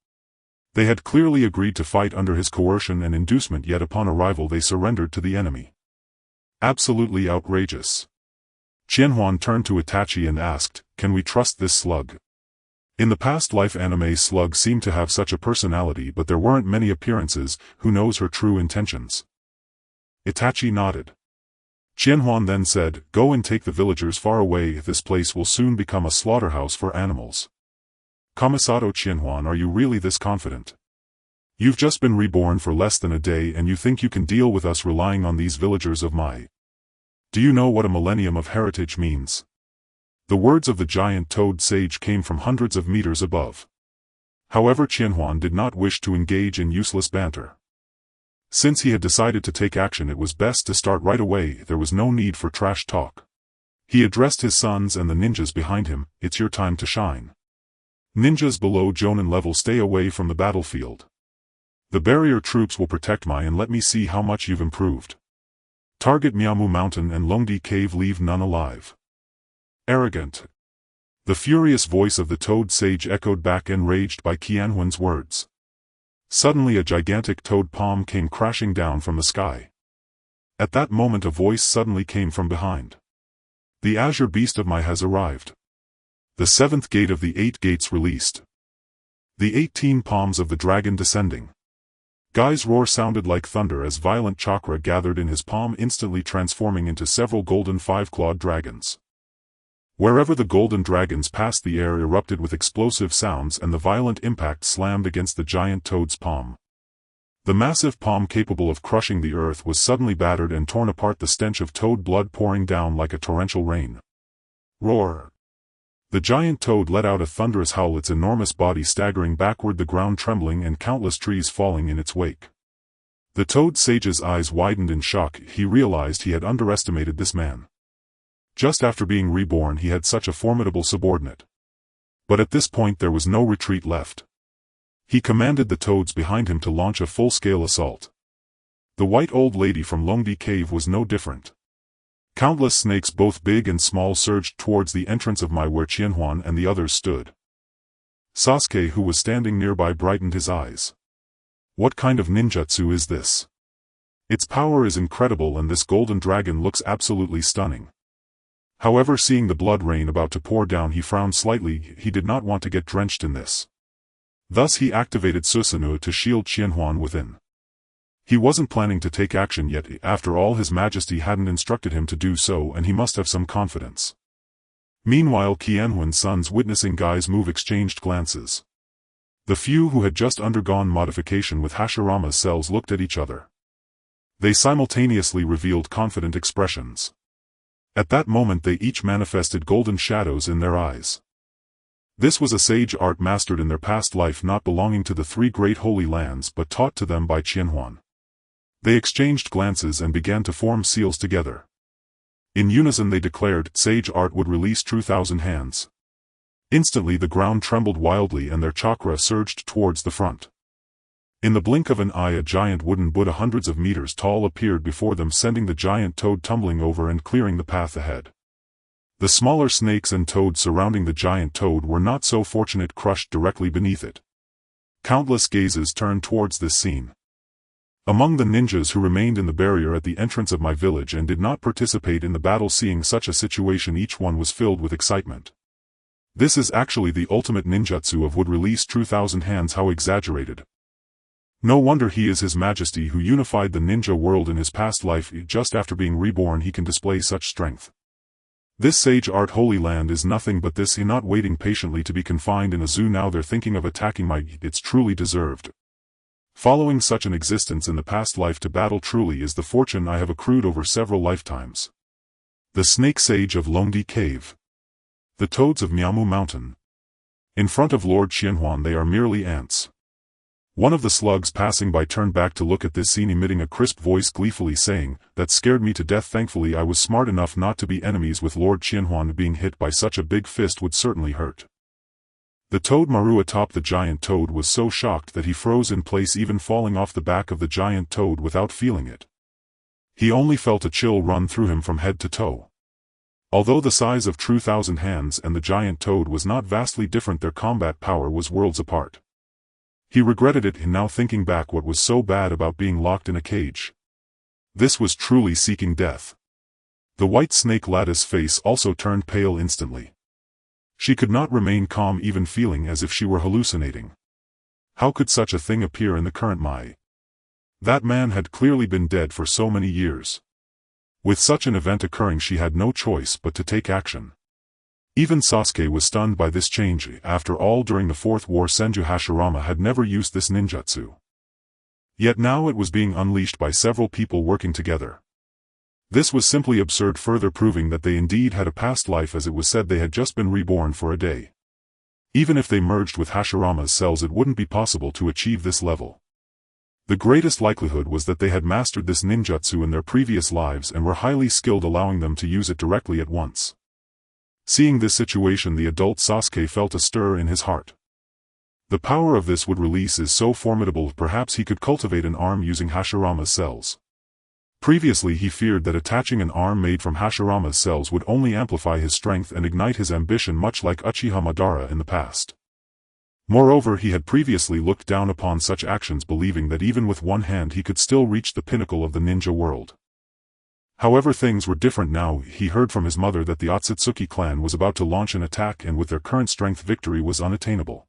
They had clearly agreed to fight under his coercion and inducement, yet upon arrival they surrendered to the enemy. Absolutely outrageous. Qianhuan turned to Itachi and asked, can we trust this slug? In the past life anime, slugs seemed to have such a personality, but there weren't many appearances. Who knows her true intentions? Itachi nodded. Qianhuan then said, go and take the villagers far away. This place will soon become a slaughterhouse for animals. Kamisado Qianhuan, are you really this confident? You've just been reborn for less than a day and you think you can deal with us relying on these villagers of Mai? Do you know what a millennium of heritage means? The words of the giant toad sage came from hundreds of meters above. However, Qianhuan did not wish to engage in useless banter. Since he had decided to take action, it was best to start right away. There was no need for trash talk. He addressed his sons and the ninjas behind him, it's your time to shine. Ninjas below Jonin level, stay away from the battlefield. The barrier troops will protect Mai and let me see how much you've improved. Target Miamu Mountain and Longdi Cave, leave none alive. Arrogant. The furious voice of the toad sage echoed back, enraged by Qianhuan's words. Suddenly a gigantic toad palm came crashing down from the sky. At that moment a voice suddenly came from behind. The azure beast of Mai has arrived. The 7th gate of the 8 gates released. The 18 palms of the dragon descending. Guy's roar sounded like thunder as violent chakra gathered in his palm, instantly transforming into several golden 5-clawed dragons. Wherever the golden dragons passed, the air erupted with explosive sounds and the violent impact slammed against the giant toad's palm. The massive palm, capable of crushing the earth, was suddenly battered and torn apart, the stench of toad blood pouring down like a torrential rain. Roar! The giant toad let out a thunderous howl, its enormous body staggering backward, the ground trembling and countless trees falling in its wake. The toad sage's eyes widened in shock. He realized he had underestimated this man. Just after being reborn, he had such a formidable subordinate. But at this point there was no retreat left. He commanded the toads behind him to launch a full-scale assault. The white old lady from Longdi Cave was no different. Countless snakes, both big and small, surged towards the entrance of Mai, where Qianhuan and the others stood. Sasuke, who was standing nearby, brightened his eyes. What kind of ninjutsu is this? Its power is incredible and this golden dragon looks absolutely stunning. However, seeing the blood rain about to pour down, he frowned slightly. He did not want to get drenched in this. Thus he activated Susanoo to shield Qianhuan within. He wasn't planning to take action yet, after all His Majesty hadn't instructed him to do so and he must have some confidence. Meanwhile, Qianhuan's sons, witnessing Guy's move, exchanged glances. The few who had just undergone modification with Hashirama's cells looked at each other. They simultaneously revealed confident expressions. At that moment they each manifested golden shadows in their eyes. This was a sage art mastered in their past life, not belonging to the three great holy lands but taught to them by Qianhuan. They exchanged glances and began to form seals together. In unison they declared, sage art would release true thousand hands. Instantly the ground trembled wildly and their chakra surged towards the front. In the blink of an eye a giant wooden Buddha hundreds of meters tall appeared before them, sending the giant toad tumbling over and clearing the path ahead. The smaller snakes and toads surrounding the giant toad were not so fortunate, crushed directly beneath it. Countless gazes turned towards this scene. Among the ninjas who remained in the barrier at the entrance of my village and did not participate in the battle, seeing such a situation, each one was filled with excitement. This is actually the ultimate ninjutsu of would release true thousand hands. How exaggerated. No wonder he is His Majesty who unified the ninja world in his past life. Just after being reborn he can display such strength. This sage art holy land is nothing but this. He not waiting patiently to be confined in a zoo. Now they're thinking of attacking my. It's truly deserved. Following such an existence in the past life to battle truly is the fortune I have accrued over several lifetimes. The snake sage of Longdi Cave. The toads of Miamu Mountain. In front of Lord Qianhuan they are merely ants. One of the slugs passing by turned back to look at this scene, emitting a crisp voice gleefully saying, "That scared me to death. Thankfully I was smart enough not to be enemies with Lord Qianhuan. Being hit by such a big fist would certainly hurt." The toad Maru atop the giant toad was so shocked that he froze in place, even falling off the back of the giant toad without feeling it. He only felt a chill run through him from head to toe. Although the size of true thousand hands and the giant toad was not vastly different, their combat power was worlds apart. He regretted it, now thinking back what was so bad about being locked in a cage. This was truly seeking death. The white snake lattice face also turned pale instantly. She could not remain calm, even feeling as if she were hallucinating. How could such a thing appear in the current Mai? That man had clearly been dead for so many years. With such an event occurring, she had no choice but to take action. Even Sasuke was stunned by this change. After all, during the Fourth War Senju Hashirama had never used this ninjutsu. Yet now it was being unleashed by several people working together. This was simply absurd, further proving that they indeed had a past life, as it was said they had just been reborn for a day. Even if they merged with Hashirama's cells, it wouldn't be possible to achieve this level. The greatest likelihood was that they had mastered this ninjutsu in their previous lives and were highly skilled, allowing them to use it directly at once. Seeing this situation, the adult Sasuke felt a stir in his heart. The power of this would release is so formidable, perhaps he could cultivate an arm using Hashirama's cells. Previously he feared that attaching an arm made from Hashirama's cells would only amplify his strength and ignite his ambition, much like Uchiha Madara in the past. Moreover, he had previously looked down upon such actions, believing that even with one hand he could still reach the pinnacle of the ninja world. However, things were different now. He heard from his mother that the Otsutsuki clan was about to launch an attack, and with their current strength victory was unattainable.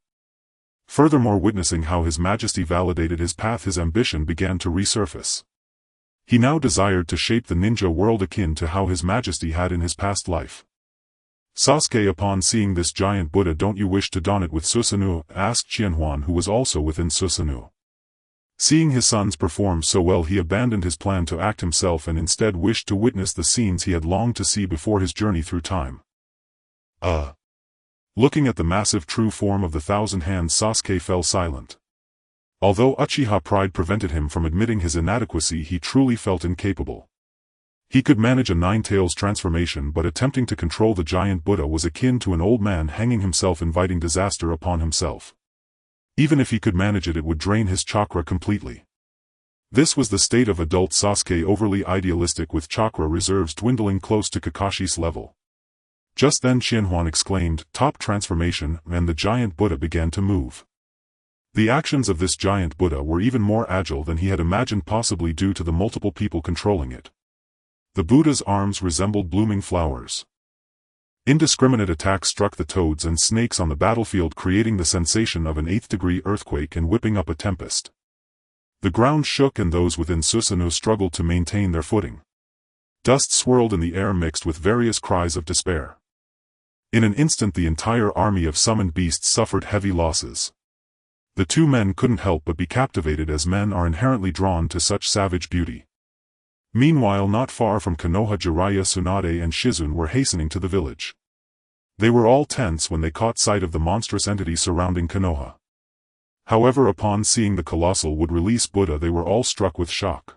Furthermore, witnessing how His Majesty validated his path, his ambition began to resurface. He now desired to shape the ninja world akin to how His Majesty had in his past life. Sasuke, upon seeing this giant Buddha, "Don't you wish to don it with Susanoo?" asked Qianhuan, who was also within Susanoo. Seeing his sons perform so well, he abandoned his plan to act himself and instead wished to witness the scenes he had longed to see before his journey through time. Looking at the massive true form of the thousand hands, Sasuke fell silent. Although Uchiha pride prevented him from admitting his inadequacy, he truly felt incapable. He could manage a nine-tails transformation, but attempting to control the giant Buddha was akin to an old man hanging himself, inviting disaster upon himself. Even if he could manage it, it would drain his chakra completely. This was the state of adult Sasuke, overly idealistic, with chakra reserves dwindling close to Kakashi's level. Just then Qianhuan exclaimed, "Top transformation," and the giant Buddha began to move. The actions of this giant Buddha were even more agile than he had imagined, possibly due to the multiple people controlling it. The Buddha's arms resembled blooming flowers. Indiscriminate attacks struck the toads and snakes on the battlefield, creating the sensation of an 8th-degree earthquake and whipping up a tempest. The ground shook and those within Susanoo struggled to maintain their footing. Dust swirled in the air mixed with various cries of despair. In an instant the entire army of summoned beasts suffered heavy losses. The two men couldn't help but be captivated, as men are inherently drawn to such savage beauty. Meanwhile, not far from Konoha, Jiraiya, Tsunade and Shizune were hastening to the village. They were all tense when they caught sight of the monstrous entity surrounding Konoha. However, upon seeing the colossal would-release Buddha, they were all struck with shock.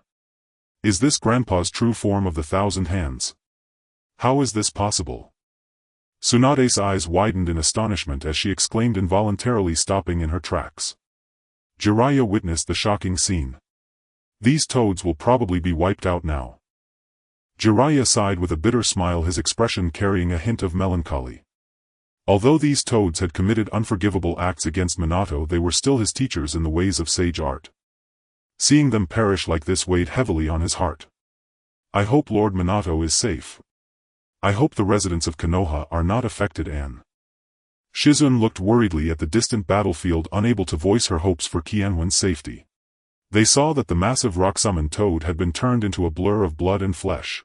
Is this Grandpa's true form of the Thousand Hands? How is this possible? Tsunade's eyes widened in astonishment as she exclaimed, involuntarily stopping in her tracks. Jiraiya witnessed the shocking scene. These toads will probably be wiped out now. Jiraiya sighed with a bitter smile, his expression carrying a hint of melancholy. Although these toads had committed unforgivable acts against Minato, they were still his teachers in the ways of sage art. Seeing them perish like this weighed heavily on his heart. I hope Lord Minato is safe. I hope the residents of Konoha are not affected. Shizune looked worriedly at the distant battlefield, unable to voice her hopes for Qianhuan's safety. They saw that the massive rock-summoned toad had been turned into a blur of blood and flesh.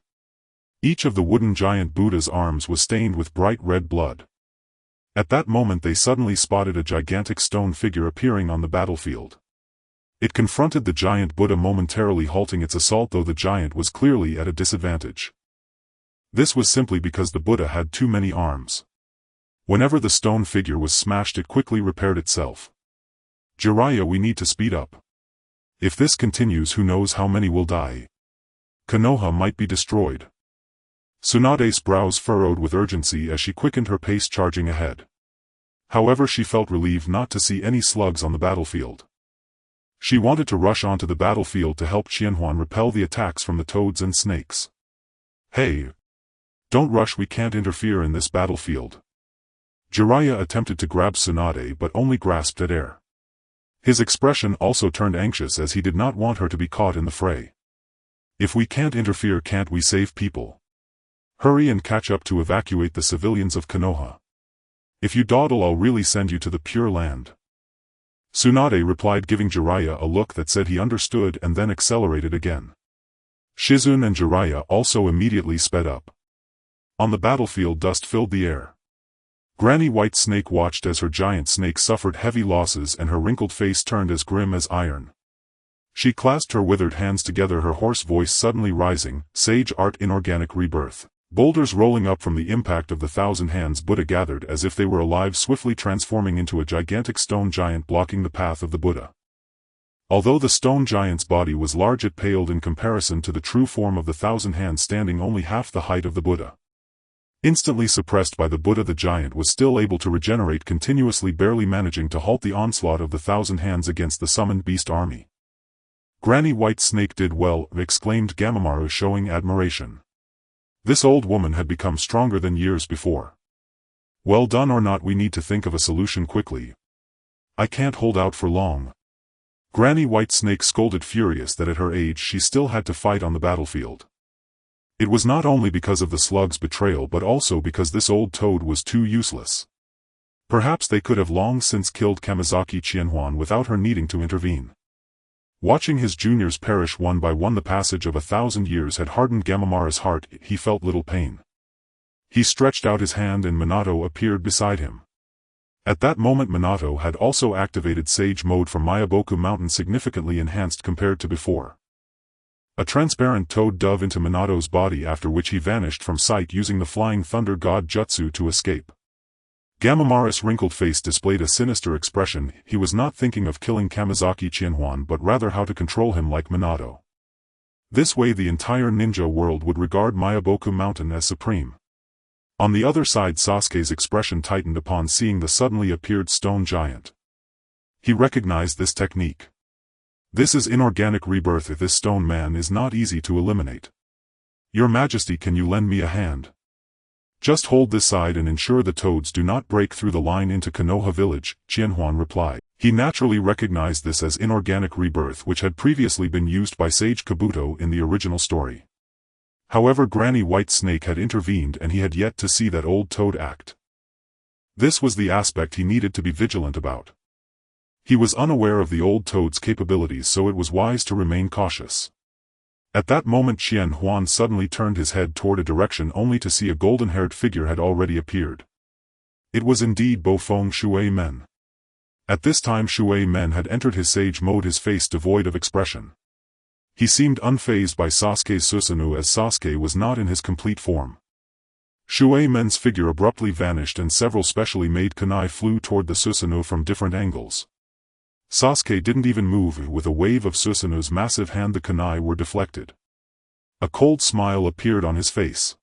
Each of the wooden giant Buddha's arms was stained with bright red blood. At that moment they suddenly spotted a gigantic stone figure appearing on the battlefield. It confronted the giant Buddha, momentarily halting its assault, though the giant was clearly at a disadvantage. This was simply because the Buddha had too many arms. Whenever the stone figure was smashed, it quickly repaired itself. Jiraiya, we need to speed up. If this continues, who knows how many will die. Konoha might be destroyed. Tsunade's brows furrowed with urgency as she quickened her pace, charging ahead. However, she felt relieved not to see any slugs on the battlefield. She wanted to rush onto the battlefield to help Qianhuan repel the attacks from the toads and snakes. Hey! Don't rush, we can't interfere in this battlefield. Jiraiya attempted to grab Tsunade but only grasped at air. His expression also turned anxious, as he did not want her to be caught in the fray. If we can't interfere, can't we save people? Hurry and catch up to evacuate the civilians of Konoha. If you dawdle, I'll really send you to the Pure Land. Tsunade replied, giving Jiraiya a look that said he understood, and then accelerated again. Shizune and Jiraiya also immediately sped up. On the battlefield, dust filled the air. Granny White Snake watched as her giant snake suffered heavy losses, and her wrinkled face turned as grim as iron. She clasped her withered hands together, her hoarse voice suddenly rising, "Sage art, inorganic rebirth." Boulders rolling up from the impact of the Thousand Hands Buddha gathered as if they were alive, swiftly transforming into a gigantic stone giant blocking the path of the Buddha. Although the stone giant's body was large, it paled in comparison to the true form of the Thousand Hands, standing only half the height of the Buddha. Instantly suppressed by the Buddha, the giant was still able to regenerate continuously, barely managing to halt the onslaught of the Thousand Hands against the summoned beast army. Granny White Snake did well, exclaimed Gamamaru, showing admiration. This old woman had become stronger than years before. Well done. Or not, we need to think of a solution quickly. I can't hold out for long. Granny White Snake scolded, furious that at her age she still had to fight on the battlefield. It was not only because of the slug's betrayal but also because this old toad was too useless. Perhaps they could have long since killed Kamizaki Qianhuan without her needing to intervene. Watching his juniors perish one by one, the passage of 1,000 years had hardened Gamamaru's heart. He felt little pain. He stretched out his hand and Minato appeared beside him. At that moment Minato had also activated Sage Mode from Myaboku Mountain, significantly enhanced compared to before. A transparent toad dove into Minato's body, after which he vanished from sight using the Flying Thunder God Jutsu to escape. Gamamaru's wrinkled face displayed a sinister expression. He was not thinking of killing Kamizaki Qianhuan but rather how to control him like Minato. This way the entire ninja world would regard Myaboku Mountain as supreme. On the other side, Sasuke's expression tightened upon seeing the suddenly appeared stone giant. He recognized this technique. This is inorganic rebirth. This stone man is not easy to eliminate. Your Majesty, can you lend me a hand? Just hold this side and ensure the toads do not break through the line into Konoha village, Qianhuan replied. He naturally recognized this as inorganic rebirth which had previously been used by Sage Kabuto in the original story. However, Granny White Snake had intervened and he had yet to see that old toad act. This was the aspect he needed to be vigilant about. He was unaware of the old toad's capabilities, so it was wise to remain cautious. At that moment Qianhuan suddenly turned his head toward a direction only to see a golden-haired figure had already appeared. It was indeed Bofeng Shui Men. At this time Shui Men had entered his sage mode, his face devoid of expression. He seemed unfazed by Sasuke's Susanoo, as Sasuke was not in his complete form. Shui Men's figure abruptly vanished and several specially made kunai flew toward the Susanoo from different angles. Sasuke didn't even move. With a wave of Susanoo's massive hand the kunai were deflected. A cold smile appeared on his face.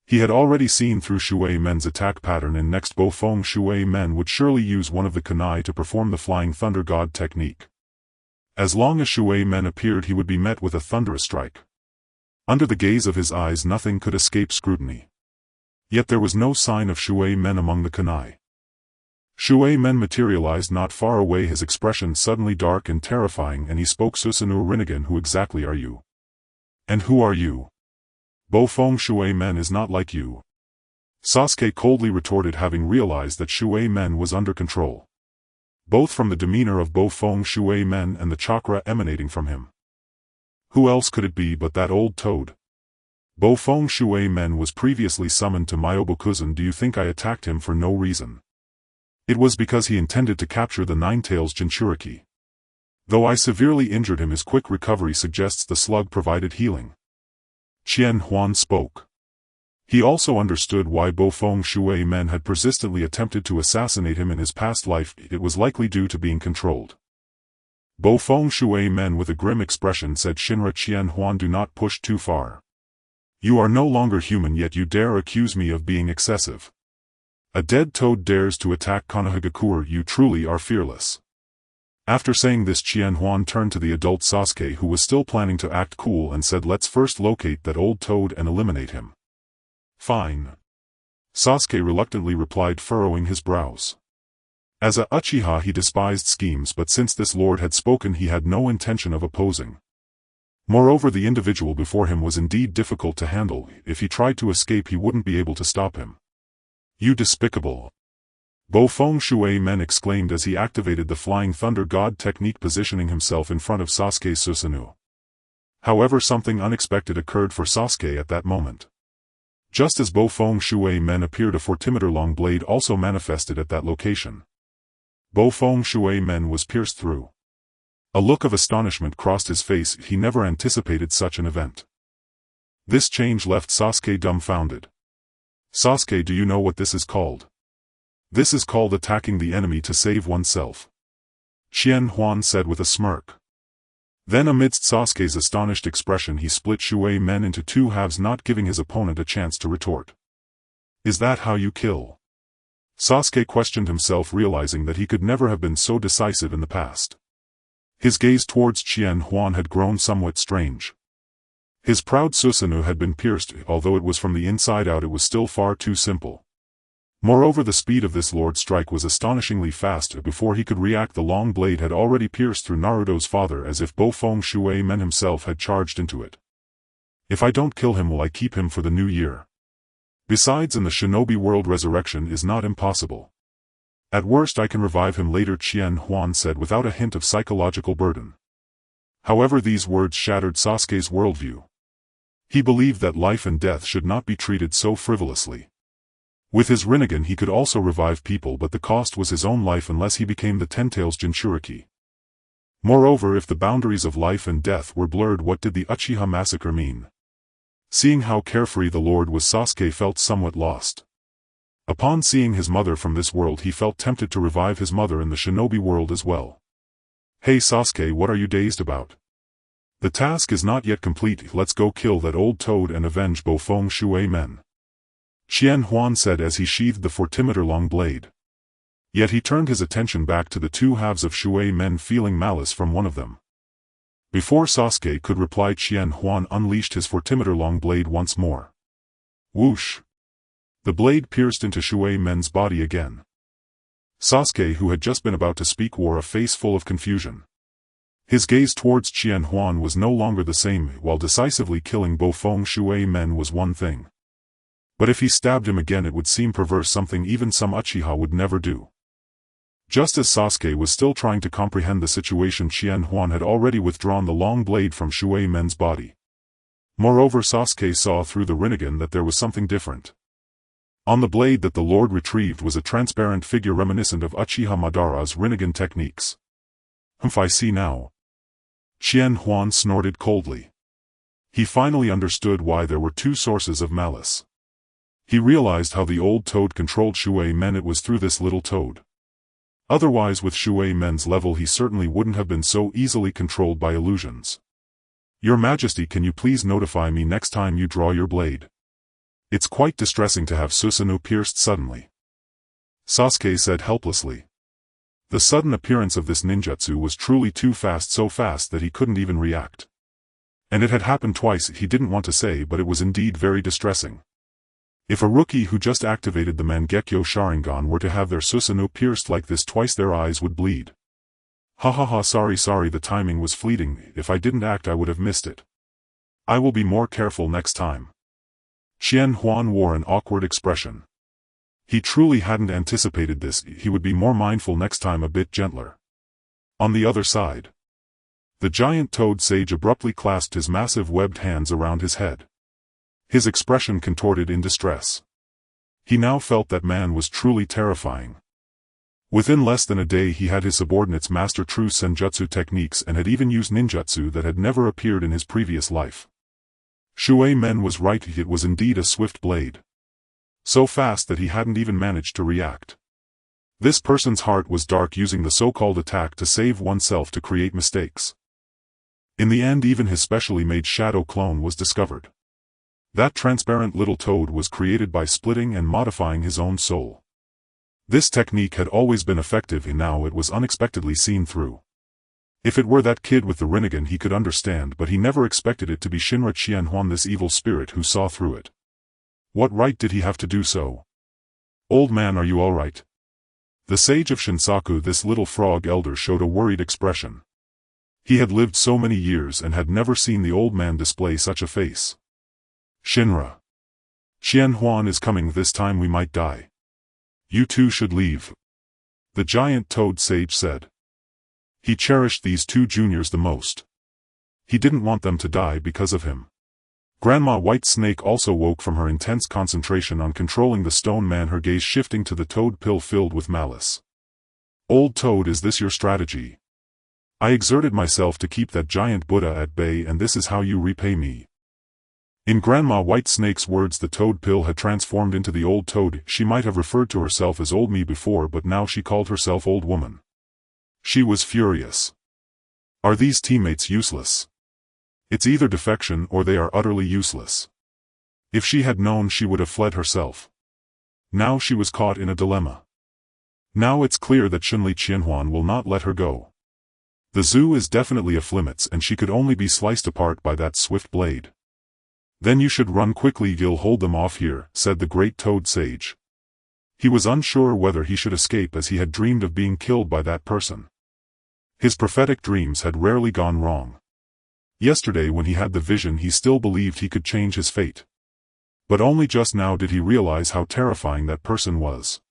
He had already seen through Shui Men's attack pattern, and next Bofeng Shui Men would surely use one of the kunai to perform the Flying Thunder God technique. As long as Shui Men appeared he would be met with a thunderous strike. Under the gaze of his eyes nothing could escape scrutiny. Yet there was no sign of Shui Men among the kunai. Shui Men materialized not far away, his expression suddenly dark and terrifying, and he spoke, "Susanoo Rinnegan, who exactly are you? And who are you?" "Bofeng Shui Men is not like you," Sasuke coldly retorted, having realized that Shui Men was under control. Both from the demeanor of Bofeng Shui Men and the chakra emanating from him. Who else could it be but that old toad? Bofeng Shui Men was previously summoned to Myobokuzan. Do you think I attacked him for no reason? It was because he intended to capture the Nine-Tails Jinchuriki. Though I severely injured him, his quick recovery suggests the slug provided healing. Qianhuan spoke. He also understood why Bofeng Shui Men had persistently attempted to assassinate him in his past life. It was likely due to being controlled. Bofeng Shui Men with a grim expression said, "Shinra Qianhuan, do not push too far. You are no longer human, yet you dare accuse me of being excessive. A dead toad dares to attack Konohagakure. You truly are fearless." After saying this, Qianhuan turned to the adult Sasuke, who was still planning to act cool, and said, "Let's first locate that old toad and eliminate him." "Fine," Sasuke reluctantly replied, furrowing his brows. As a Uchiha he despised schemes, but since this lord had spoken he had no intention of opposing. Moreover, the individual before him was indeed difficult to handle. If he tried to escape he wouldn't be able to stop him. "You despicable!" Bofeng Shui Men exclaimed as he activated the Flying Thunder God technique, positioning himself in front of Sasuke's Susanoo. However, something unexpected occurred for Sasuke at that moment. Just as Bofeng Shui Men appeared, a fortimeter-long blade also manifested at that location. Bofeng Shui Men was pierced through. A look of astonishment crossed his face. He never anticipated such an event. This change left Sasuke dumbfounded. "Sasuke, do you know what this is called?" "This is called attacking the enemy to save oneself," Qianhuan said with a smirk. Then, amidst Sasuke's astonished expression, he split Shui Men into two halves, not giving his opponent a chance to retort. "Is that how you kill?" Sasuke questioned himself, realizing that he could never have been so decisive in the past. His gaze towards Qianhuan had grown somewhat strange. His proud Susanoo had been pierced. Although it was from the inside out, it was still far too simple. Moreover, the speed of this lord's strike was astonishingly fast. Before he could react, the long blade had already pierced through Naruto's father, as if Bofeng Shui Men himself had charged into it. "If I don't kill him, will I keep him for the new year? Besides, in the shinobi world, resurrection is not impossible. At worst I can revive him later," Qianhuan said without a hint of psychological burden. However, these words shattered Sasuke's worldview. He believed that life and death should not be treated so frivolously. With his Rinnegan he could also revive people, but the cost was his own life unless he became the Ten-Tails Jinchuriki. Moreover, if the boundaries of life and death were blurred, what did the Uchiha massacre mean? Seeing how carefree the lord was, Sasuke felt somewhat lost. Upon seeing his mother from this world, he felt tempted to revive his mother in the shinobi world as well. "Hey Sasuke, what are you dazed about? The task is not yet complete. Let's go kill that old toad and avenge Bofeng Shui Men," Qianhuan said as he sheathed the fortimeter-long blade. Yet he turned his attention back to the two halves of Shui Men, feeling malice from one of them. Before Sasuke could reply, Qianhuan unleashed his fortimeter-long blade once more. Whoosh! The blade pierced into Shui Men's body again. Sasuke, who had just been about to speak, wore a face full of confusion. His gaze towards Qianhuan was no longer the same. While decisively killing Bofeng Shui men was one thing. But if he stabbed him again, it would seem perverse, something even some Uchiha would never do. Just as Sasuke was still trying to comprehend the situation, Qianhuan had already withdrawn the long blade from Shui men's body. Moreover, Sasuke saw through the Rinnegan that there was something different. On the blade that the Lord retrieved was a transparent figure reminiscent of Uchiha Madara's Rinnegan techniques. I see now. Qianhuan snorted coldly. He finally understood why there were two sources of malice. He realized how the old toad controlled Shui men. It was through this little toad. Otherwise, with Shui men's level, he certainly wouldn't have been so easily controlled by illusions. Your Majesty, can you please notify me next time you draw your blade? It's quite distressing to have Susanoo pierced suddenly. Sasuke said helplessly. The sudden appearance of this ninjutsu was truly too fast, so fast that he couldn't even react. And it had happened twice. He didn't want to say, but it was indeed very distressing. If a rookie who just activated the Mangekyo Sharingan were to have their Susanoo pierced like this twice, their eyes would bleed. Sorry, the timing was fleeting. If I didn't act, I would have missed it. I will be more careful next time. Qianhuan wore an awkward expression. He truly hadn't anticipated this. He would be more mindful next time, a bit gentler. On the other side, the giant toad sage abruptly clasped his massive webbed hands around his head. His expression contorted in distress. He now felt that man was truly terrifying. Within less than a day he had his subordinates master true senjutsu techniques and had even used ninjutsu that had never appeared in his previous life. Shui Men was right, it was indeed a swift blade. So fast that he hadn't even managed to react. This person's heart was dark, using the so-called attack to save oneself to create mistakes. In the end, even his specially made shadow clone was discovered. That transparent little toad was created by splitting and modifying his own soul. This technique had always been effective, and now it was unexpectedly seen through. If it were that kid with the Rinnegan, he could understand, but he never expected it to be Shinra Qianhuan, this evil spirit, who saw through it. What right did he have to do so? Old man, are you all right? The sage of Shinsaku, this little frog elder, showed a worried expression. He had lived so many years and had never seen the old man display such a face. Shinra. Qianhuan is coming, this time we might die. You two should leave. The giant toad sage said. He cherished these two juniors the most. He didn't want them to die because of him. Grandma White Snake also woke from her intense concentration on controlling the stone man, her gaze shifting to the toad pill filled with malice. Old toad, is this your strategy? I exerted myself to keep that giant Buddha at bay, and this is how you repay me. In Grandma White Snake's words, the toad pill had transformed into the old toad. She might have referred to herself as old me before, but now she called herself old woman. She was furious. Are these teammates useless? It's either defection or they are utterly useless. If she had known, she would have fled herself. Now she was caught in a dilemma. Now it's clear that Shinli Qianhuan will not let her go. The zoo is definitely off limits, and she could only be sliced apart by that swift blade. Then you should run quickly, you'll hold them off here, said the great toad sage. He was unsure whether he should escape, as he had dreamed of being killed by that person. His prophetic dreams had rarely gone wrong. Yesterday, when he had the vision, he still believed he could change his fate. But only just now did he realize how terrifying that person was.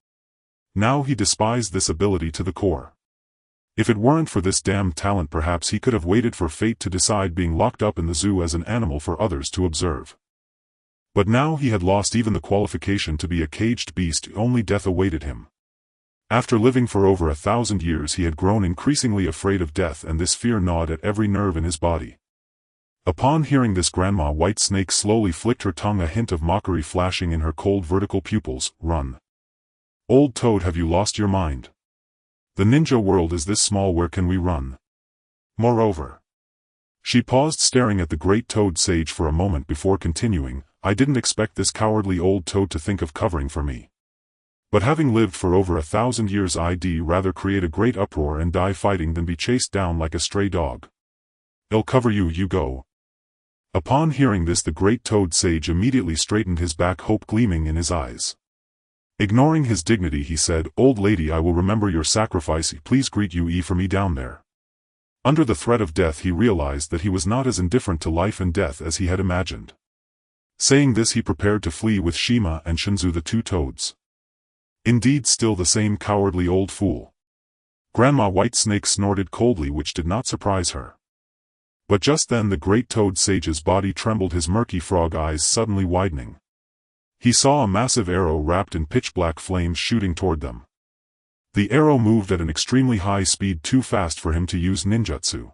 Now he despised this ability to the core. If it weren't for this damned talent, perhaps he could have waited for fate to decide, being locked up in the zoo as an animal for others to observe. But now he had lost even the qualification to be a caged beast. Only death awaited him. After living for over 1,000 years, he had grown increasingly afraid of death, and this fear gnawed at every nerve in his body. Upon hearing this, Grandma White Snake slowly flicked her tongue, a hint of mockery flashing in her cold vertical pupils. Run. Old toad, have you lost your mind? The ninja world is this small, where can we run? Moreover. She paused, staring at the great toad sage for a moment before continuing, I didn't expect this cowardly old toad to think of covering for me. But having lived for over 1,000 years, I'd rather create a great uproar and die fighting than be chased down like a stray dog. I'll cover you, you go. Upon hearing this, the great toad sage immediately straightened his back, hope gleaming in his eyes. Ignoring his dignity he said, "Old lady, I will remember your sacrifice, please greet you for me down there." Under the threat of death he realized that he was not as indifferent to life and death as he had imagined. Saying this he prepared to flee with Shima and Shinzu the two toads. Indeed still the same cowardly old fool. Grandma Whitesnake snorted coldly, which did not surprise her. But just then the great toad sage's body trembled, his murky frog eyes suddenly widening. He saw a massive arrow wrapped in pitch-black flames shooting toward them. The arrow moved at an extremely high speed, too fast for him to use ninjutsu.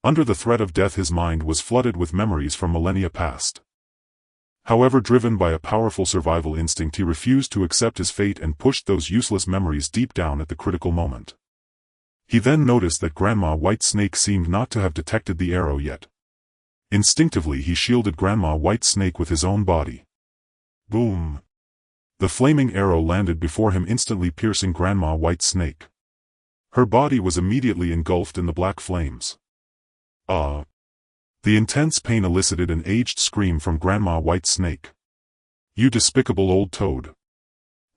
Under the threat of death his mind was flooded with memories from millennia past. However, driven by a powerful survival instinct, he refused to accept his fate and pushed those useless memories deep down at the critical moment. He then noticed that Grandma Whitesnake seemed not to have detected the arrow yet. Instinctively he shielded Grandma Whitesnake with his own body. Boom! The flaming arrow landed before him, instantly piercing Grandma Whitesnake. Her body was immediately engulfed in the black flames. The intense pain elicited an aged scream from Grandma Whitesnake. "You despicable old toad!"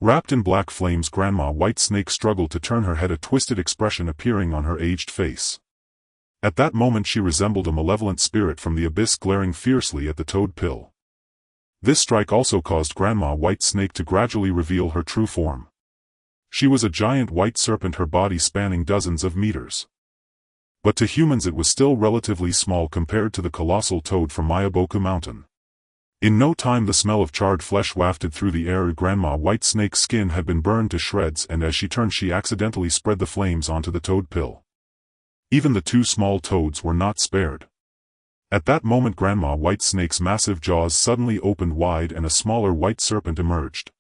Wrapped in black flames, Grandma Whitesnake struggled to turn her head, a twisted expression appearing on her aged face. At that moment she resembled a malevolent spirit from the abyss, glaring fiercely at the toad pill. This strike also caused Grandma Whitesnake to gradually reveal her true form. She was a giant white serpent, her body spanning dozens of meters. But to humans it was still relatively small compared to the colossal toad from Myaboku Mountain. In no time the smell of charred flesh wafted through the air. Grandma Whitesnake's skin had been burned to shreds, and as she turned she accidentally spread the flames onto the toad pill. Even the two small toads were not spared. At that moment Grandma Whitesnake's massive jaws suddenly opened wide and a smaller white serpent emerged.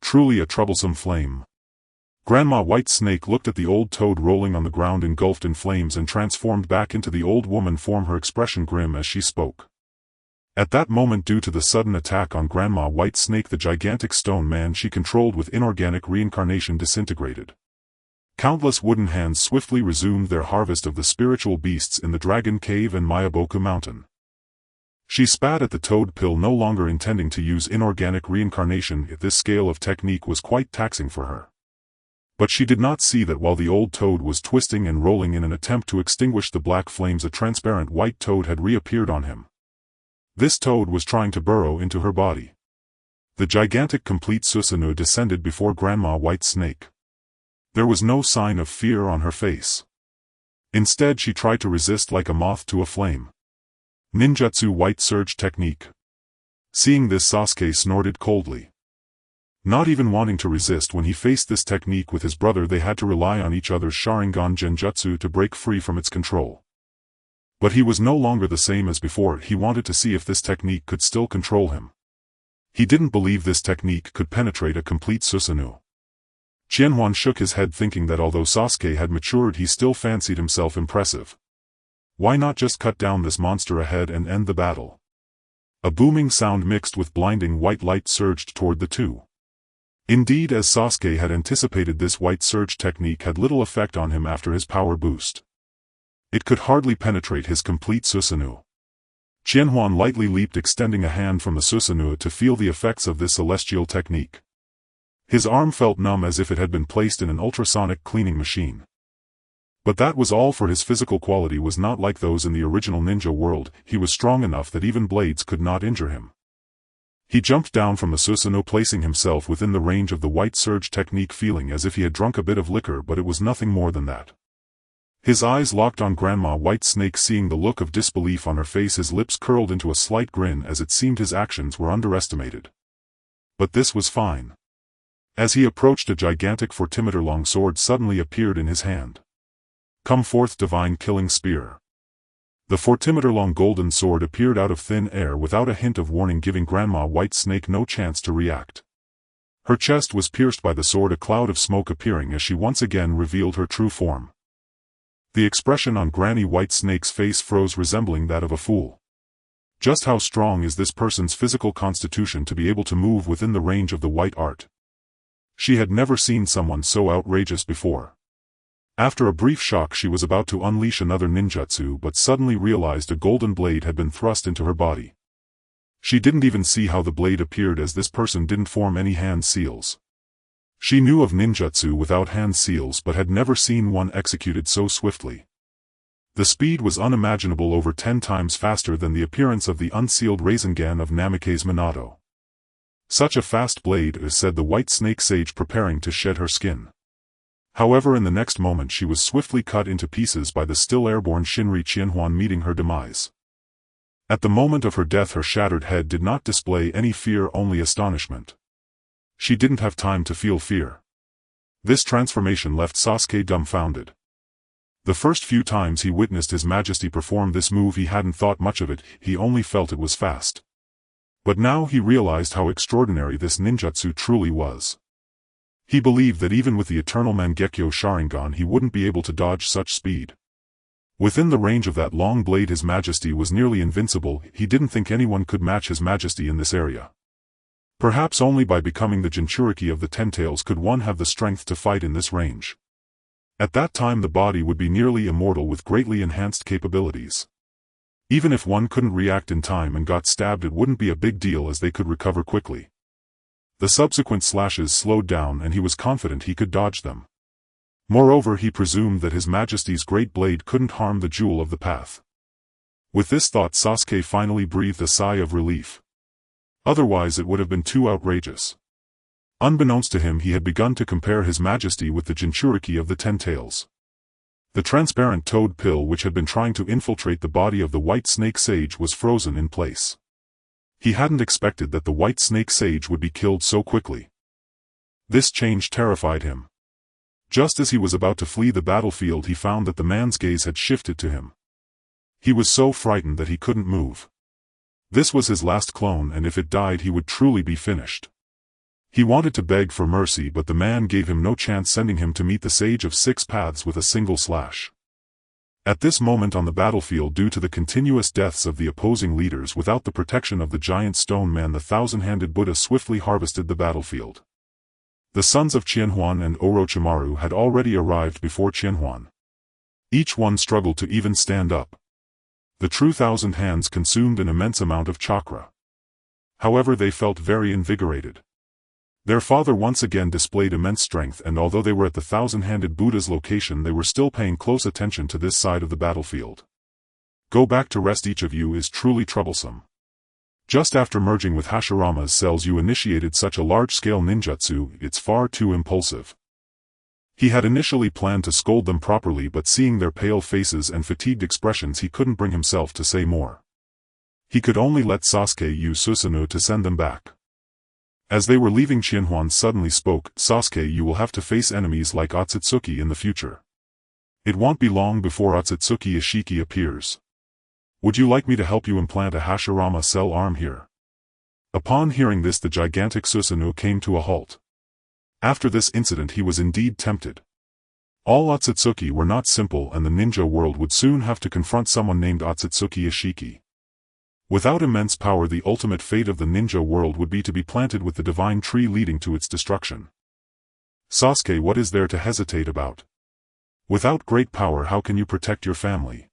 Truly a troublesome flame. Grandma Whitesnake looked at the old toad rolling on the ground engulfed in flames and transformed back into the old woman form, her expression grim as she spoke. At that moment, due to the sudden attack on Grandma Whitesnake, the gigantic stone man she controlled with inorganic reincarnation disintegrated. Countless wooden hands swiftly resumed their harvest of the spiritual beasts in the Dragon Cave and Myaboku Mountain. She spat at the toad pill, no longer intending to use inorganic reincarnation. This scale of technique was quite taxing for her. But she did not see that while the old toad was twisting and rolling in an attempt to extinguish the black flames, a transparent white toad had reappeared on him. This toad was trying to burrow into her body. The gigantic complete Susanoo descended before Grandma Whitesnake. There was no sign of fear on her face. Instead she tried to resist like a moth to a flame. Ninjutsu White Surge Technique. Seeing this, Sasuke snorted coldly. Not even wanting to resist when he faced this technique with his brother, they had to rely on each other's Sharingan Genjutsu to break free from its control. But he was no longer the same as before. He wanted to see if this technique could still control him. He didn't believe this technique could penetrate a complete Susanoo. Qianhuan shook his head, thinking that although Sasuke had matured, he still fancied himself impressive. Why not just cut down this monster ahead and end the battle? A booming sound mixed with blinding white light surged toward the two. Indeed, as Sasuke had anticipated, this white surge technique had little effect on him after his power boost. It could hardly penetrate his complete Susanoo. Qianhuan lightly leaped, extending a hand from the Susanoo to feel the effects of this celestial technique. His arm felt numb as if it had been placed in an ultrasonic cleaning machine. But that was all, for his physical quality was not like those in the original ninja world. He was strong enough that even blades could not injure him. He jumped down from the Susanoo, placing himself within the range of the white surge technique, feeling as if he had drunk a bit of liquor, but it was nothing more than that. His eyes locked on Grandma Whitesnake. Seeing the look of disbelief on her face, his lips curled into a slight grin, as it seemed his actions were underestimated. But this was fine. As he approached, a gigantic 40-meter-long sword suddenly appeared in his hand. "Come forth, divine killing spear." The 40-meter-long golden sword appeared out of thin air without a hint of warning, giving Grandma Whitesnake no chance to react. Her chest was pierced by the sword, a cloud of smoke appearing as she once again revealed her true form. The expression on Granny Whitesnake's face froze, resembling that of a fool. Just how strong is this person's physical constitution to be able to move within the range of the white art? She had never seen someone so outrageous before. After a brief shock, she was about to unleash another ninjutsu, but suddenly realized a golden blade had been thrust into her body. She didn't even see how the blade appeared, as this person didn't form any hand seals. She knew of ninjutsu without hand seals but had never seen one executed so swiftly. The speed was unimaginable, over 10 times faster than the appearance of the unsealed Rasengan of Namikaze Minato. Such a fast blade, said the white snake sage, preparing to shed her skin. However, in the next moment she was swiftly cut into pieces by the still airborne Sanri Qianhuan, meeting her demise. At the moment of her death, her shattered head did not display any fear, only astonishment. She didn't have time to feel fear. This transformation left Sasuke dumbfounded. The first few times he witnessed His Majesty perform this move he hadn't thought much of it, he only felt it was fast. But now he realized how extraordinary this ninjutsu truly was. He believed that even with the eternal Mangekyo Sharingan he wouldn't be able to dodge such speed. Within the range of that long blade His Majesty was nearly invincible. He didn't think anyone could match His Majesty in this area. Perhaps only by becoming the Jinchuriki of the Ten Tails could one have the strength to fight in this range. At that time the body would be nearly immortal with greatly enhanced capabilities. Even if one couldn't react in time and got stabbed, it wouldn't be a big deal, as they could recover quickly. The subsequent slashes slowed down and he was confident he could dodge them. Moreover, he presumed that His Majesty's great blade couldn't harm the jewel of the path. With this thought, Sasuke finally breathed a sigh of relief. Otherwise it would have been too outrageous. Unbeknownst to him, he had begun to compare His Majesty with the Jinchuriki of the Ten Tails. The transparent toad pill which had been trying to infiltrate the body of the white snake sage was frozen in place. He hadn't expected that the white snake sage would be killed so quickly. This change terrified him. Just as he was about to flee the battlefield, he found that the man's gaze had shifted to him. He was so frightened that he couldn't move. This was his last clone, and if it died he would truly be finished. He wanted to beg for mercy, but the man gave him no chance, sending him to meet the Sage of Six Paths with a single slash. At this moment on the battlefield, due to the continuous deaths of the opposing leaders, without the protection of the giant stone man, the thousand-handed Buddha swiftly harvested the battlefield. The sons of Qianhuan and Orochimaru had already arrived before Qianhuan. Each one struggled to even stand up. The true thousand hands consumed an immense amount of chakra. However, they felt very invigorated. Their father once again displayed immense strength, and although they were at the thousand-handed Buddha's location, they were still paying close attention to this side of the battlefield. Go back to rest, each of you is truly troublesome. Just after merging with Hashirama's cells you initiated such a large-scale ninjutsu, it's far too impulsive. He had initially planned to scold them properly, but seeing their pale faces and fatigued expressions he couldn't bring himself to say more. He could only let Sasuke use Susanoo to send them back. As they were leaving, Qianhuan suddenly spoke, "Sasuke, you will have to face enemies like Otsutsuki in the future. It won't be long before Otsutsuki Ishiki appears. Would you like me to help you implant a Hashirama cell arm here?" Upon hearing this, the gigantic Susanoo came to a halt. After this incident he was indeed tempted. All Otsutsuki were not simple, and the ninja world would soon have to confront someone named Otsutsuki Ishiki. Without immense power, the ultimate fate of the ninja world would be to be planted with the divine tree leading to its destruction. Sasuke, what is there to hesitate about? Without great power, how can you protect your family?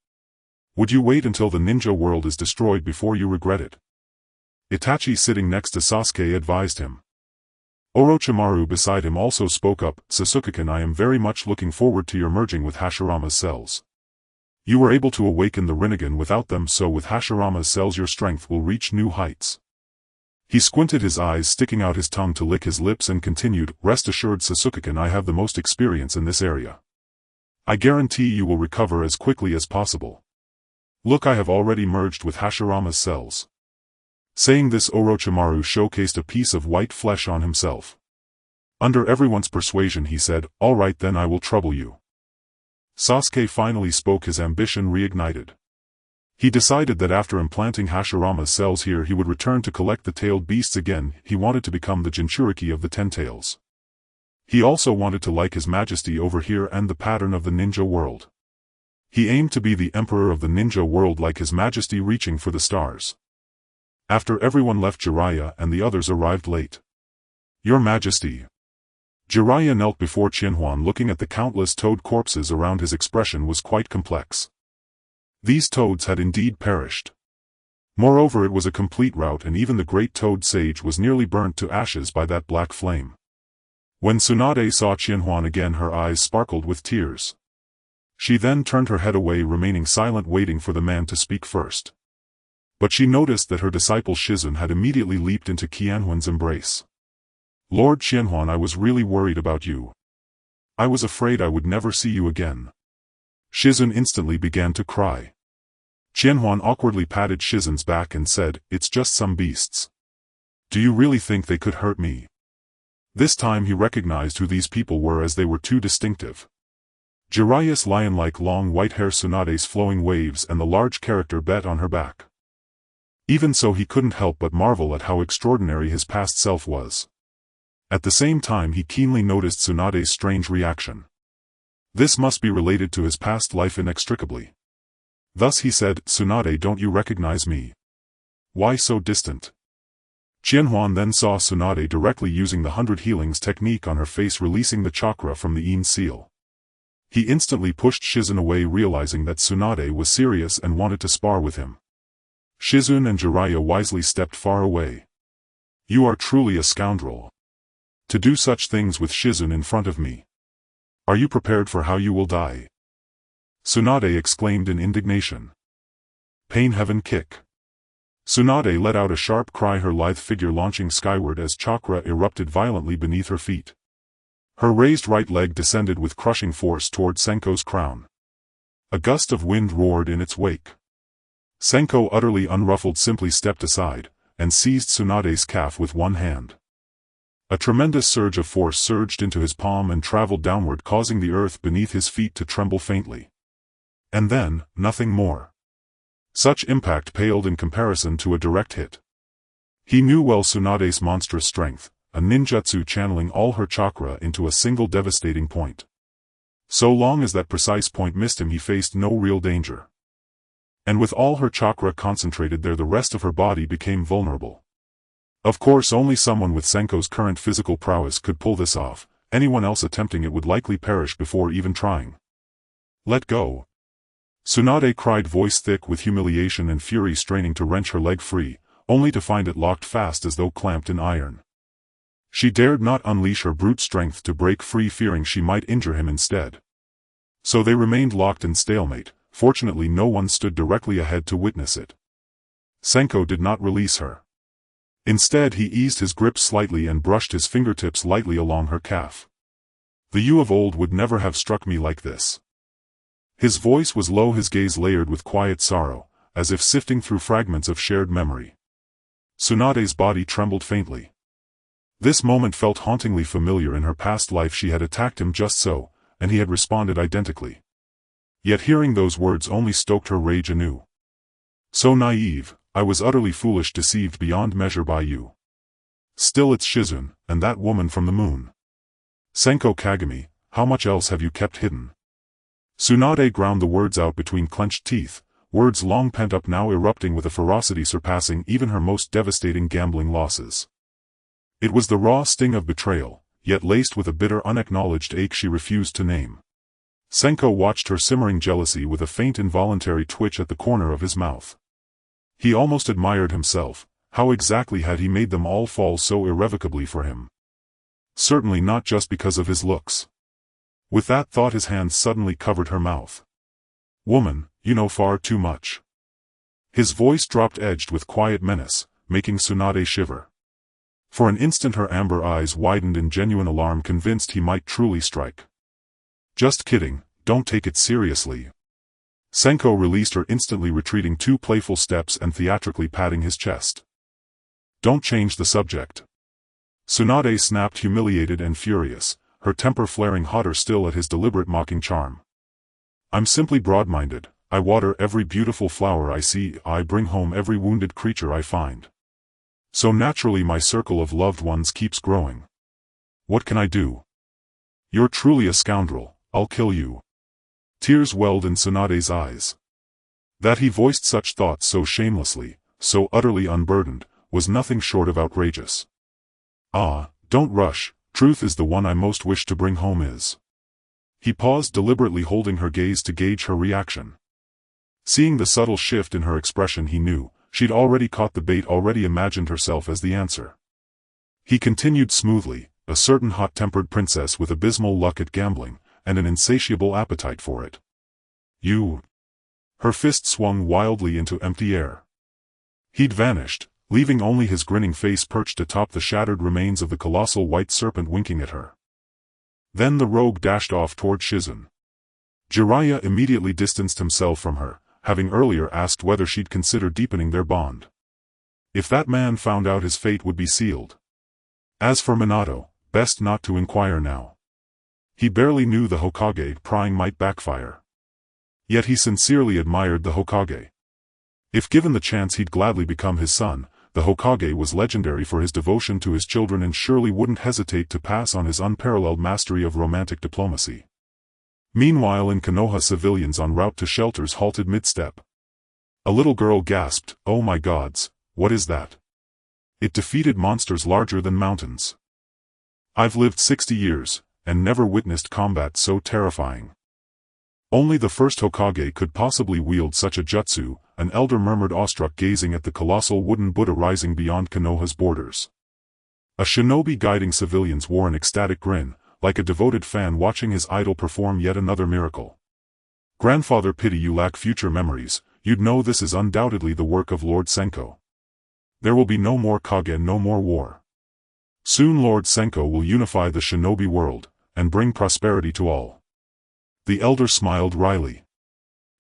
Would you wait until the ninja world is destroyed before you regret it? Itachi, sitting next to Sasuke, advised him. Orochimaru beside him also spoke up, "Sasuke-kun, I am very much looking forward to your merging with Hashirama's cells. You were able to awaken the Rinnegan without them, so with Hashirama's cells your strength will reach new heights." He squinted his eyes, sticking out his tongue to lick his lips, and continued, "Rest assured, Sasuke-kun, I have the most experience in this area. I guarantee you will recover as quickly as possible. Look, I have already merged with Hashirama's cells." Saying this, Orochimaru showcased a piece of white flesh on himself. Under everyone's persuasion he said, "All right then, I will trouble you." Sasuke finally spoke, his ambition reignited. He decided that after implanting Hashirama's cells here he would return to collect the tailed beasts again. He wanted to become the Jinchuriki of the Ten Tails. He also wanted to like His Majesty over here and the pattern of the ninja world. He aimed to be the emperor of the ninja world like His Majesty, reaching for the stars. After everyone left, Jiraiya and the others arrived late. "Your Majesty." Jiraiya knelt before Qianhuan, looking at the countless toad corpses around. His expression was quite complex. These toads had indeed perished. Moreover, it was a complete rout, and even the great toad sage was nearly burnt to ashes by that black flame. When Tsunade saw Qianhuan again, her eyes sparkled with tears. She then turned her head away, remaining silent, waiting for the man to speak first. But she noticed that her disciple Shizun had immediately leaped into Qianhuan's embrace. "Lord Qianhuan, I was really worried about you. I was afraid I would never see you again." Shizun instantly began to cry. Qianhuan awkwardly patted Shizun's back and said, "It's just some beasts. Do you really think they could hurt me?" This time he recognized who these people were, as they were too distinctive. Jiraiya's lion-like long white hair, Tsunade's flowing waves, and the large character bet on her back. Even so, he couldn't help but marvel at how extraordinary his past self was. At the same time, he keenly noticed Tsunade's strange reaction. This must be related to his past life inextricably. Thus he said, "Tsunade, don't you recognize me? Why so distant?" Qianhuan then saw Tsunade directly using the 100 healings technique on her face, releasing the chakra from the Yin seal. He instantly pushed Shizun away, realizing that Tsunade was serious and wanted to spar with him. Shizun and Jiraiya wisely stepped far away. "You are truly a scoundrel. To do such things with Shizun in front of me. Are you prepared for how you will die?" Tsunade exclaimed in indignation. "Pain heaven kick." Tsunade let out a sharp cry, her lithe figure launching skyward as chakra erupted violently beneath her feet. Her raised right leg descended with crushing force toward Senko's crown. A gust of wind roared in its wake. Senko, utterly unruffled, simply stepped aside, and seized Tsunade's calf with one hand. A tremendous surge of force surged into his palm and traveled downward, causing the earth beneath his feet to tremble faintly. And then, nothing more. Such impact paled in comparison to a direct hit. He knew well Tsunade's monstrous strength, a ninjutsu channeling all her chakra into a single devastating point. So long as that precise point missed him, he faced no real danger. And with all her chakra concentrated there, the rest of her body became vulnerable. Of course, only someone with Senko's current physical prowess could pull this off. Anyone else attempting it would likely perish before even trying. "Let go!" Tsunade cried, voice thick with humiliation and fury, straining to wrench her leg free, only to find it locked fast as though clamped in iron. She dared not unleash her brute strength to break free, fearing she might injure him instead. So they remained locked in stalemate. Fortunately, no one stood directly ahead to witness it. Senko did not release her. Instead, he eased his grip slightly and brushed his fingertips lightly along her calf. "The you of old would never have struck me like this." His voice was low, his gaze layered with quiet sorrow, as if sifting through fragments of shared memory. Tsunade's body trembled faintly. This moment felt hauntingly familiar. In her past life she had attacked him just so, and he had responded identically. Yet hearing those words only stoked her rage anew. "So naive, I was utterly foolish, deceived beyond measure by you. Still, it's Shizun, and that woman from the moon. Senko Kagami, how much else have you kept hidden?" Tsunade ground the words out between clenched teeth, words long pent up now erupting with a ferocity surpassing even her most devastating gambling losses. It was the raw sting of betrayal, yet laced with a bitter unacknowledged ache she refused to name. Senko watched her simmering jealousy with a faint involuntary twitch at the corner of his mouth. He almost admired himself. How exactly had he made them all fall so irrevocably for him? Certainly not just because of his looks. With that thought his hand suddenly covered her mouth. "Woman, you know far too much." His voice dropped, edged with quiet menace, making Tsunade shiver. For an instant her amber eyes widened in genuine alarm, convinced he might truly strike. "Just kidding, don't take it seriously." Senko released her, instantly retreating 2 playful steps and theatrically patting his chest. "Don't change the subject." Tsunade snapped, humiliated and furious, her temper flaring hotter still at his deliberate mocking charm. "I'm simply broad-minded. I water every beautiful flower I see, I bring home every wounded creature I find. So naturally my circle of loved ones keeps growing. What can I do? You're truly a scoundrel, I'll kill you." Tears welled in Tsunade's eyes. That he voiced such thoughts so shamelessly, so utterly unburdened, was nothing short of outrageous. "Ah, don't rush, truth is the one I most wish to bring home is." He paused, deliberately holding her gaze to gauge her reaction. Seeing the subtle shift in her expression he knew, She'd already caught the bait, already imagined herself as the answer. He continued smoothly, a certain hot-tempered princess with abysmal luck at gambling, and an insatiable appetite for it. You. Her fist swung wildly into empty air. He'd vanished, leaving only his grinning face perched atop the shattered remains of the colossal white serpent winking at her. Then the rogue dashed off toward Shizen. Jiraiya immediately distanced himself from her, having earlier asked whether she'd consider deepening their bond. If that man found out, his fate would be sealed. As for Minato, best not to inquire now. He barely knew the Hokage prying might backfire. Yet he sincerely admired the Hokage. If given the chance, he'd gladly become his son. The Hokage was legendary for his devotion to his children and surely wouldn't hesitate to pass on his unparalleled mastery of romantic diplomacy. Meanwhile in Konoha, civilians en route to shelters halted mid-step. A little girl gasped, "Oh my gods, what is that?" It defeated monsters larger than mountains. I've lived 60 years, and never witnessed combat so terrifying. Only the first Hokage could possibly wield such a jutsu, an elder murmured, awestruck, gazing at the colossal wooden Buddha rising beyond Konoha's borders. A shinobi guiding civilians wore an ecstatic grin, like a devoted fan watching his idol perform yet another miracle. Grandfather, pity you lack future memories, you'd know this is undoubtedly the work of Lord Senko. There will be no more Kage, no more war. Soon Lord Senko will unify the shinobi world, and bring prosperity to all. The elder smiled wryly.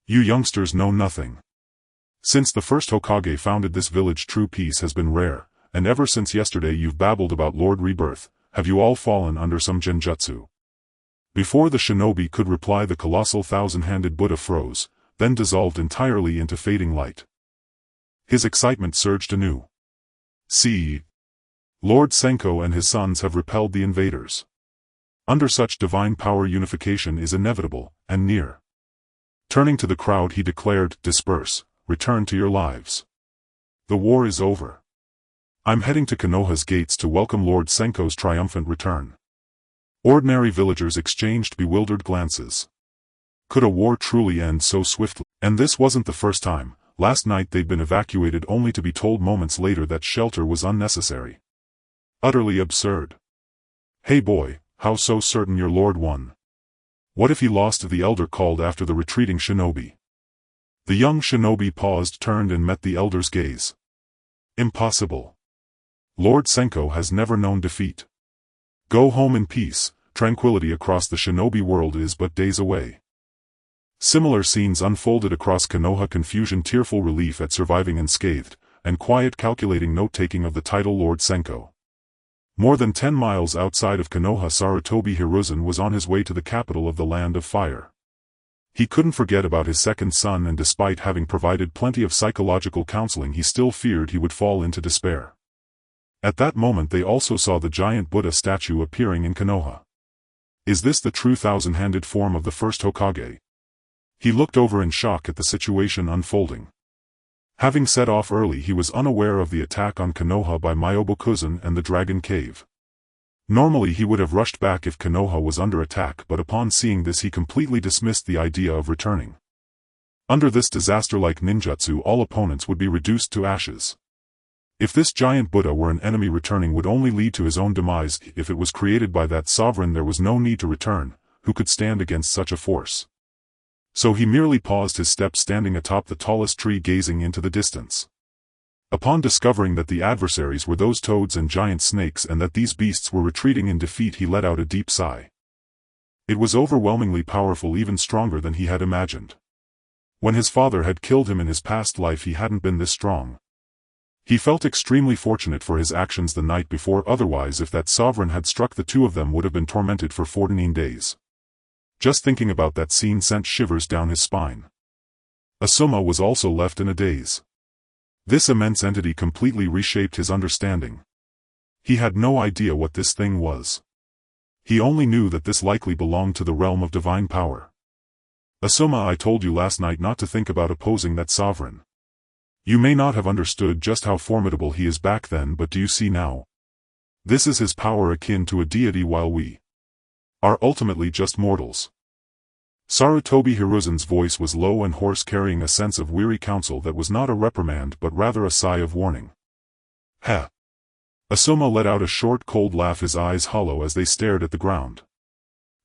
You youngsters know nothing. Since the first Hokage founded this village, true peace has been rare, and ever since yesterday you've babbled about Lord Rebirth. Have you all fallen under some genjutsu? Before the shinobi could reply, the colossal thousand-handed Buddha froze, then dissolved entirely into fading light. His excitement surged anew. See, Lord Senko and his sons have repelled the invaders. Under such divine power, unification is inevitable, and near. Turning to the crowd he declared, disperse, return to your lives. The war is over. I'm heading to Konoha's gates to welcome Lord Senko's triumphant return. Ordinary villagers exchanged bewildered glances. Could a war truly end so swiftly? And this wasn't the first time. Last night they'd been evacuated only to be told moments later that shelter was unnecessary. Utterly absurd. Hey boy, how so certain your lord won? What if he lost? The elder called after the retreating shinobi. The young shinobi paused, turned and met the elder's gaze. Impossible. Lord Senko has never known defeat. Go home in peace, tranquility across the shinobi world is but days away. Similar scenes unfolded across Konoha, confusion, tearful relief at surviving unscathed, and quiet calculating note-taking of the title Lord Senko. More than 10 miles outside of Konoha, Sarutobi Hiruzen was on his way to the capital of the Land of Fire. He couldn't forget about his second son, and despite having provided plenty of psychological counseling, he still feared he would fall into despair. At that moment they also saw the giant Buddha statue appearing in Konoha. Is this the true thousand-handed form of the first Hokage? He looked over in shock at the situation unfolding. Having set off early, he was unaware of the attack on Konoha by Myobokuzen and the Dragon Cave. Normally he would have rushed back if Konoha was under attack, but upon seeing this he completely dismissed the idea of returning. Under this disaster-like ninjutsu, all opponents would be reduced to ashes. If this giant Buddha were an enemy, returning would only lead to his own demise. If it was created by that sovereign, there was no need to return. Who could stand against such a force? So he merely paused his steps, standing atop the tallest tree gazing into the distance. Upon discovering that the adversaries were those toads and giant snakes and that these beasts were retreating in defeat, he let out a deep sigh. It was overwhelmingly powerful, even stronger than he had imagined. When his father had killed him in his past life, he hadn't been this strong. He felt extremely fortunate for his actions the night before, otherwise if that sovereign had struck, the two of them would have been tormented for 14 days. Just thinking about that scene sent shivers down his spine. Asuma was also left in a daze. This immense entity completely reshaped his understanding. He had no idea what this thing was. He only knew that this likely belonged to the realm of divine power. Asuma, I told you last night not to think about opposing that sovereign. You may not have understood just how formidable he is back then, but do you see now? This is his power, akin to a deity, while we are ultimately just mortals. Sarutobi Hiruzen's voice was low and hoarse, carrying a sense of weary counsel that was not a reprimand but rather a sigh of warning. Heh. Asuma let out a short cold laugh, his eyes hollow as they stared at the ground.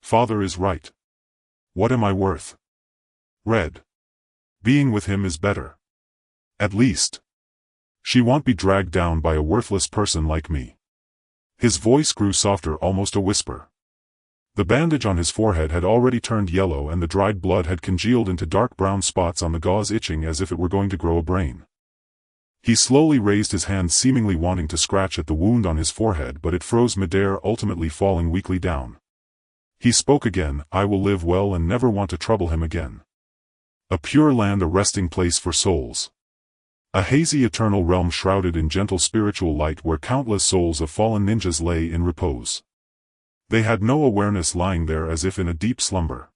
Father is right. What am I worth? Red. Being with him is better. At least. She won't be dragged down by a worthless person like me. His voice grew softer, almost a whisper. The bandage on his forehead had already turned yellow and the dried blood had congealed into dark brown spots on the gauze, itching as if it were going to grow a brain. He slowly raised his hand, seemingly wanting to scratch at the wound on his forehead, but it froze midair, ultimately falling weakly down. He spoke again, I will live well and never want to trouble him again. A pure land, a resting place for souls. A hazy eternal realm shrouded in gentle spiritual light where countless souls of fallen ninjas lay in repose. They had no awareness, lying there as if in a deep slumber.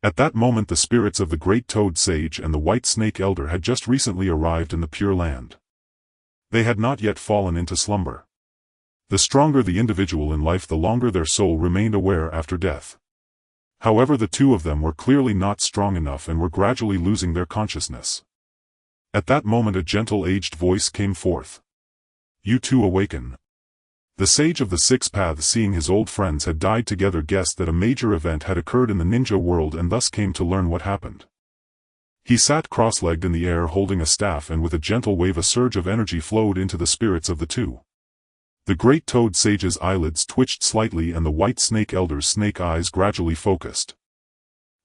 At that moment the spirits of the Great Toad Sage and the White Snake Elder had just recently arrived in the Pure Land. They had not yet fallen into slumber. The stronger the individual in life, the longer their soul remained aware after death. However, the two of them were clearly not strong enough and were gradually losing their consciousness. At that moment a gentle aged voice came forth. You two awaken. The Sage of the Six Paths, seeing his old friends had died together, guessed that a major event had occurred in the ninja world and thus came to learn what happened. He sat cross-legged in the air holding a staff, and with a gentle wave a surge of energy flowed into the spirits of the two. The Great Toad Sage's eyelids twitched slightly and the White Snake Elder's snake eyes gradually focused.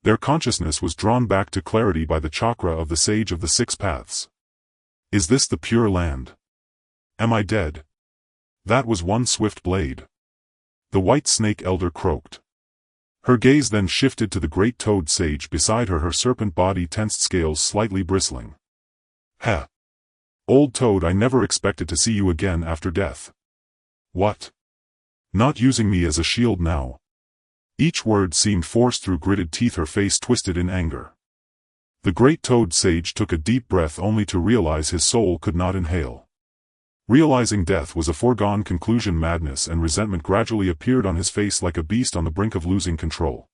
Their consciousness was drawn back to clarity by the chakra of the Sage of the Six Paths. Is this the Pure Land? Am I dead? That was one swift blade. The White Snake Elder croaked. Her gaze then shifted to the Great Toad Sage beside her, her serpent body tensed, scales slightly bristling. Heh. Old Toad, I never expected to see you again after death. What? Not using me as a shield now? Each word seemed forced through gritted teeth, her face twisted in anger. The Great Toad Sage took a deep breath only to realize his soul could not inhale. Realizing death was a foregone conclusion, madness and resentment gradually appeared on his face like a beast on the brink of losing control.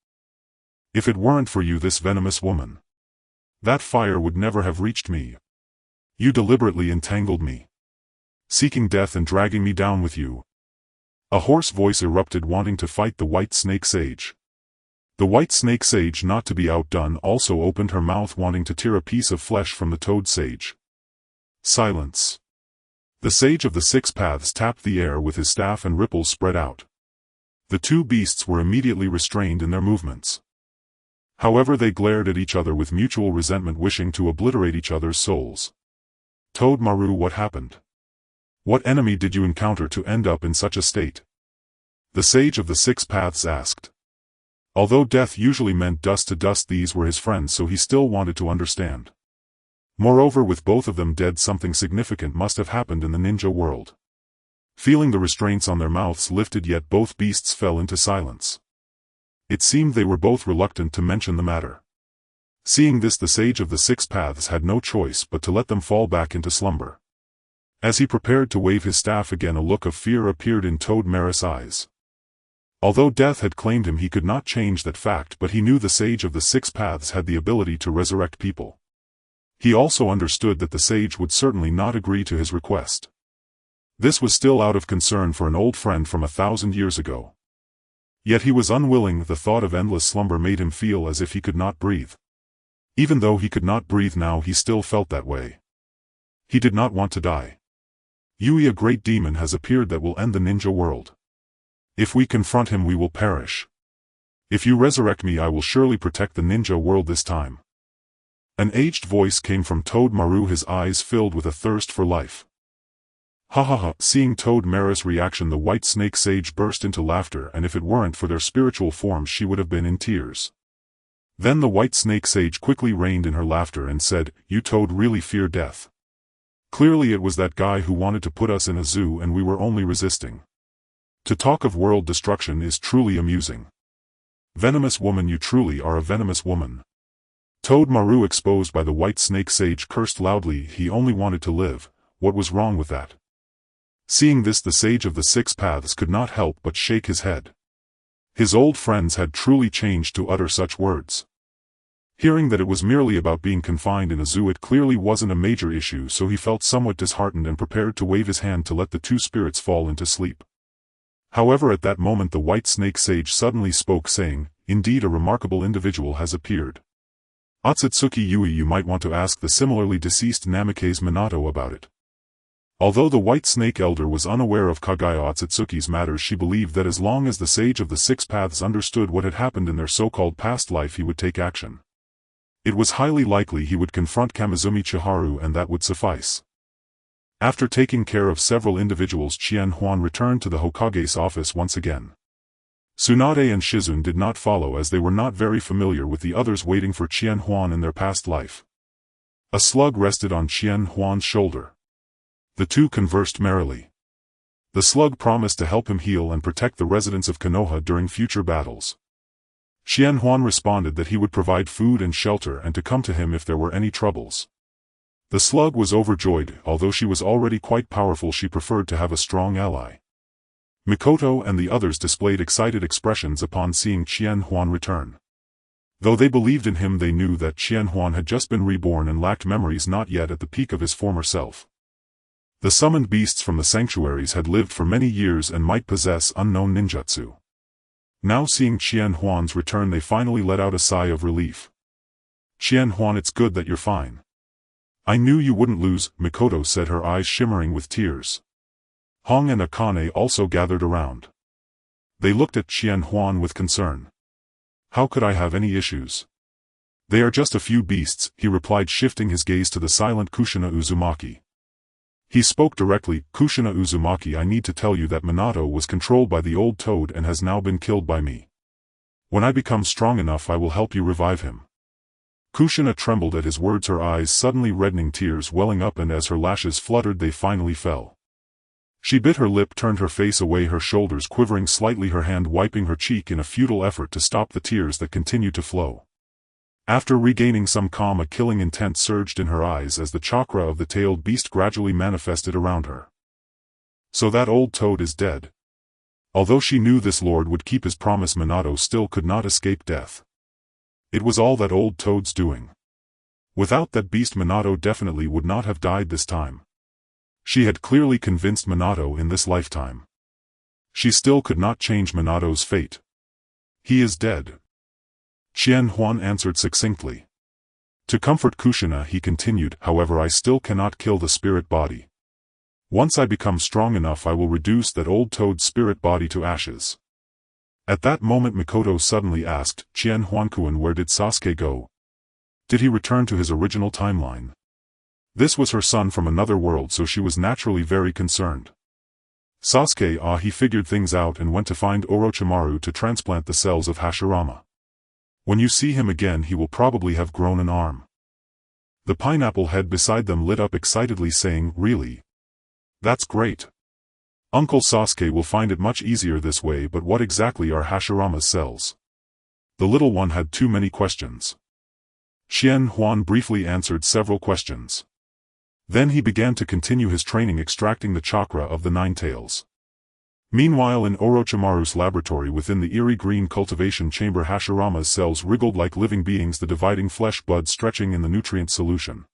If it weren't for you, this venomous woman, that fire would never have reached me. You deliberately entangled me, seeking death and dragging me down with you. A hoarse voice erupted, wanting to fight the White Snake Sage. The White Snake Sage, not to be outdone, also opened her mouth, wanting to tear a piece of flesh from the Toad Sage. Silence. The Sage of the Six Paths tapped the air with his staff and ripples spread out. The two beasts were immediately restrained in their movements. However, they glared at each other with mutual resentment, wishing to obliterate each other's souls. Toad Maru, what happened? What enemy did you encounter to end up in such a state? The Sage of the Six Paths asked. Although death usually meant dust to dust, these were his friends, so he still wanted to understand. Moreover, with both of them dead, something significant must have happened in the ninja world. Feeling the restraints on their mouths lifted, yet both beasts fell into silence. It seemed they were both reluctant to mention the matter. Seeing this, the Sage of the Six Paths had no choice but to let them fall back into slumber. As he prepared to wave his staff again, a look of fear appeared in Toad Maru's eyes. Although death had claimed him, he could not change that fact, but he knew the Sage of the Six Paths had the ability to resurrect people. He also understood that the Sage would certainly not agree to his request. This was still out of concern for an old friend from 1,000 years ago. Yet he was unwilling. The thought of endless slumber made him feel as if he could not breathe. Even though he could not breathe now, he still felt that way. He did not want to die. Yui, a great demon has appeared that will end the ninja world. If we confront him, we will perish. If you resurrect me, I will surely protect the ninja world this time. An aged voice came from Toad Maru, his eyes filled with a thirst for life. Ha ha ha! Seeing Toad Maru's reaction, the White Snake Sage burst into laughter, and if it weren't for their spiritual forms, she would have been in tears. Then the White Snake Sage quickly reined in her laughter and said, You Toad really fear death. Clearly it was that guy who wanted to put us in a zoo and we were only resisting. To talk of world destruction is truly amusing. Venomous woman, you truly are a venomous woman. Toad Maru, exposed by the White Snake Sage, cursed loudly. He only wanted to live. What was wrong with that? Seeing this, the Sage of the Six Paths could not help but shake his head. His old friends had truly changed to utter such words. Hearing that it was merely about being confined in a zoo, it clearly wasn't a major issue, so he felt somewhat disheartened and prepared to wave his hand to let the two spirits fall into sleep. However, at that moment the white snake sage suddenly spoke, saying, "Indeed, a remarkable individual has appeared. Otsutsuki Yui, you might want to ask the similarly deceased Namikaze Minato about it." Although the white snake elder was unaware of Kagaya Otsutsuki's matters, she believed that as long as the sage of the Six Paths understood what had happened in their so-called past life, he would take action. It was highly likely he would confront Kamizumi Chiharu, and that would suffice. After taking care of several individuals, Qianhuan returned to the Hokage's office once again. Tsunade and Shizune did not follow, as they were not very familiar with the others waiting for Qianhuan in their past life. A slug rested on Qianhuan's shoulder. The two conversed merrily. The slug promised to help him heal and protect the residents of Konoha during future battles. Qianhuan responded that he would provide food and shelter and to come to him if there were any troubles. The slug was overjoyed. Although she was already quite powerful, she preferred to have a strong ally. Mikoto and the others displayed excited expressions upon seeing Qianhuan return. Though they believed in him, they knew that Qianhuan had just been reborn and lacked memories, not yet at the peak of his former self. The summoned beasts from the sanctuaries had lived for many years and might possess unknown ninjutsu. Now seeing Qianhuan's return, they finally let out a sigh of relief. "Qianhuan, it's good that you're fine. I knew you wouldn't lose," Mikoto said, her eyes shimmering with tears. Hong and Akane also gathered around. They looked at Qianhuan with concern. "How could I have any issues? They are just a few beasts," he replied, shifting his gaze to the silent Kushina Uzumaki. He spoke directly. "Kushina Uzumaki, I need to tell you that Minato was controlled by the old toad and has now been killed by me. When I become strong enough, I will help you revive him." Kushina trembled at his words, her eyes suddenly reddening, tears welling up, and as her lashes fluttered they finally fell. She bit her lip, turned her face away, her shoulders quivering slightly, her hand wiping her cheek in a futile effort to stop the tears that continued to flow. After regaining some calm, a killing intent surged in her eyes as the chakra of the tailed beast gradually manifested around her. "So that old toad is dead." Although she knew this lord would keep his promise, Minato still could not escape death. It was all that old toad's doing. Without that beast, Minato definitely would not have died this time. She had clearly convinced Minato in this lifetime. She still could not change Minato's fate. "He is dead," Qianhuan answered succinctly. To comfort Kushina, he continued, "However, I still cannot kill the spirit body. Once I become strong enough, I will reduce that old toad's spirit body to ashes." At that moment Mikoto suddenly asked, "Qianhuan-kun, where did Sasuke go? Did he return to his original timeline?" This was her son from another world, so she was naturally very concerned. Sasuke, he figured things out and went to find Orochimaru to transplant the cells of Hashirama. When you see him again, he will probably have grown an arm. The pineapple head beside them lit up excitedly, saying, "Really? That's great. Uncle Sasuke will find it much easier this way, but what exactly are Hashirama's cells?" The little one had too many questions. Qianhuan briefly answered several questions. Then he began to continue his training, extracting the chakra of the Nine Tails. Meanwhile, in Orochimaru's laboratory within the eerie green cultivation chamber, Hashirama's cells wriggled like living beings, the dividing flesh-blood stretching in the nutrient solution.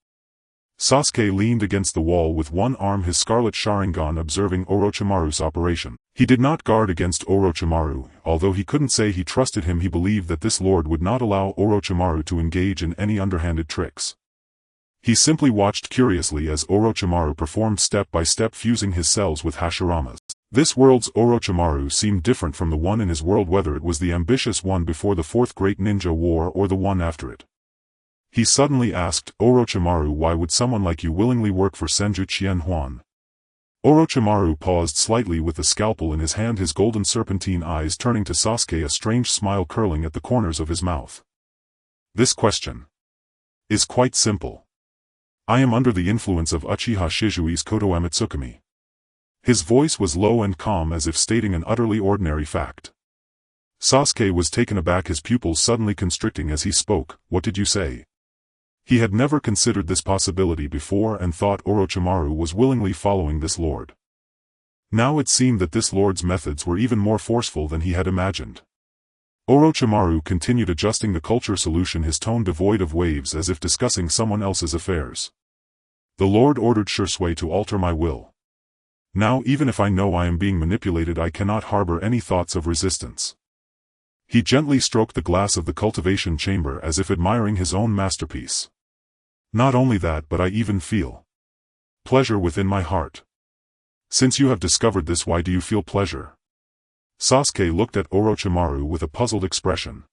Sasuke leaned against the wall with one arm, his scarlet Sharingan, observing Orochimaru's operation. He did not guard against Orochimaru. Although he couldn't say he trusted him, he believed that this lord would not allow Orochimaru to engage in any underhanded tricks. He simply watched curiously as Orochimaru performed step by step, fusing his cells with Hashirama's. This world's Orochimaru seemed different from the one in his world, whether it was the ambitious one before the Fourth Great Ninja War or the one after it. He suddenly asked, "Orochimaru, why would someone like you willingly work for Senju Qianhuan?" Orochimaru paused slightly with the scalpel in his hand, his golden serpentine eyes turning to Sasuke, a strange smile curling at the corners of his mouth. "This question is quite simple. I am under the influence of Uchiha Shizui's Koto Amitsukami." His voice was low and calm, as if stating an utterly ordinary fact. Sasuke was taken aback, his pupils suddenly constricting as he spoke. "What did you say?" He had never considered this possibility before and thought Orochimaru was willingly following this lord. Now it seemed that this lord's methods were even more forceful than he had imagined. Orochimaru continued adjusting the culture solution, his tone devoid of waves as if discussing someone else's affairs. The Lord ordered Shursui to alter my will. Now even if I know I am being manipulated, I cannot harbor any thoughts of resistance. He gently stroked the glass of the cultivation chamber as if admiring his own masterpiece. Not only that, but I even feel pleasure within my heart. Since you have discovered this, why do you feel pleasure? Sasuke looked at Orochimaru with a puzzled expression.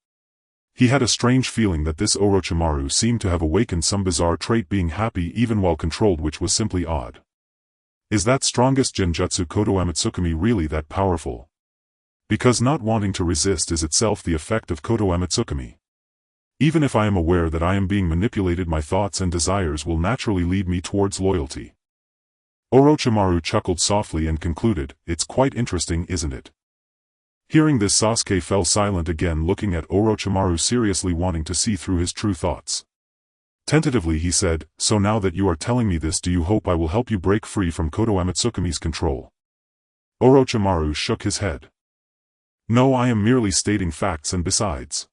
He had a strange feeling that this Orochimaru seemed to have awakened some bizarre trait, being happy even while controlled, which was simply odd. Is that strongest genjutsu Kodo Amatsukami really that powerful? Because not wanting to resist is itself the effect of Kodo Amatsukami. Even if I am aware that I am being manipulated, my thoughts and desires will naturally lead me towards loyalty. Orochimaru chuckled softly and concluded, "It's quite interesting, isn't it?" Hearing this, Sasuke fell silent again, looking at Orochimaru seriously, wanting to see through his true thoughts. Tentatively he said, "So now that you are telling me this, do you hope I will help you break free from Kodo Amatsukami's control?" Orochimaru shook his head. "No, I am merely stating facts, and besides..."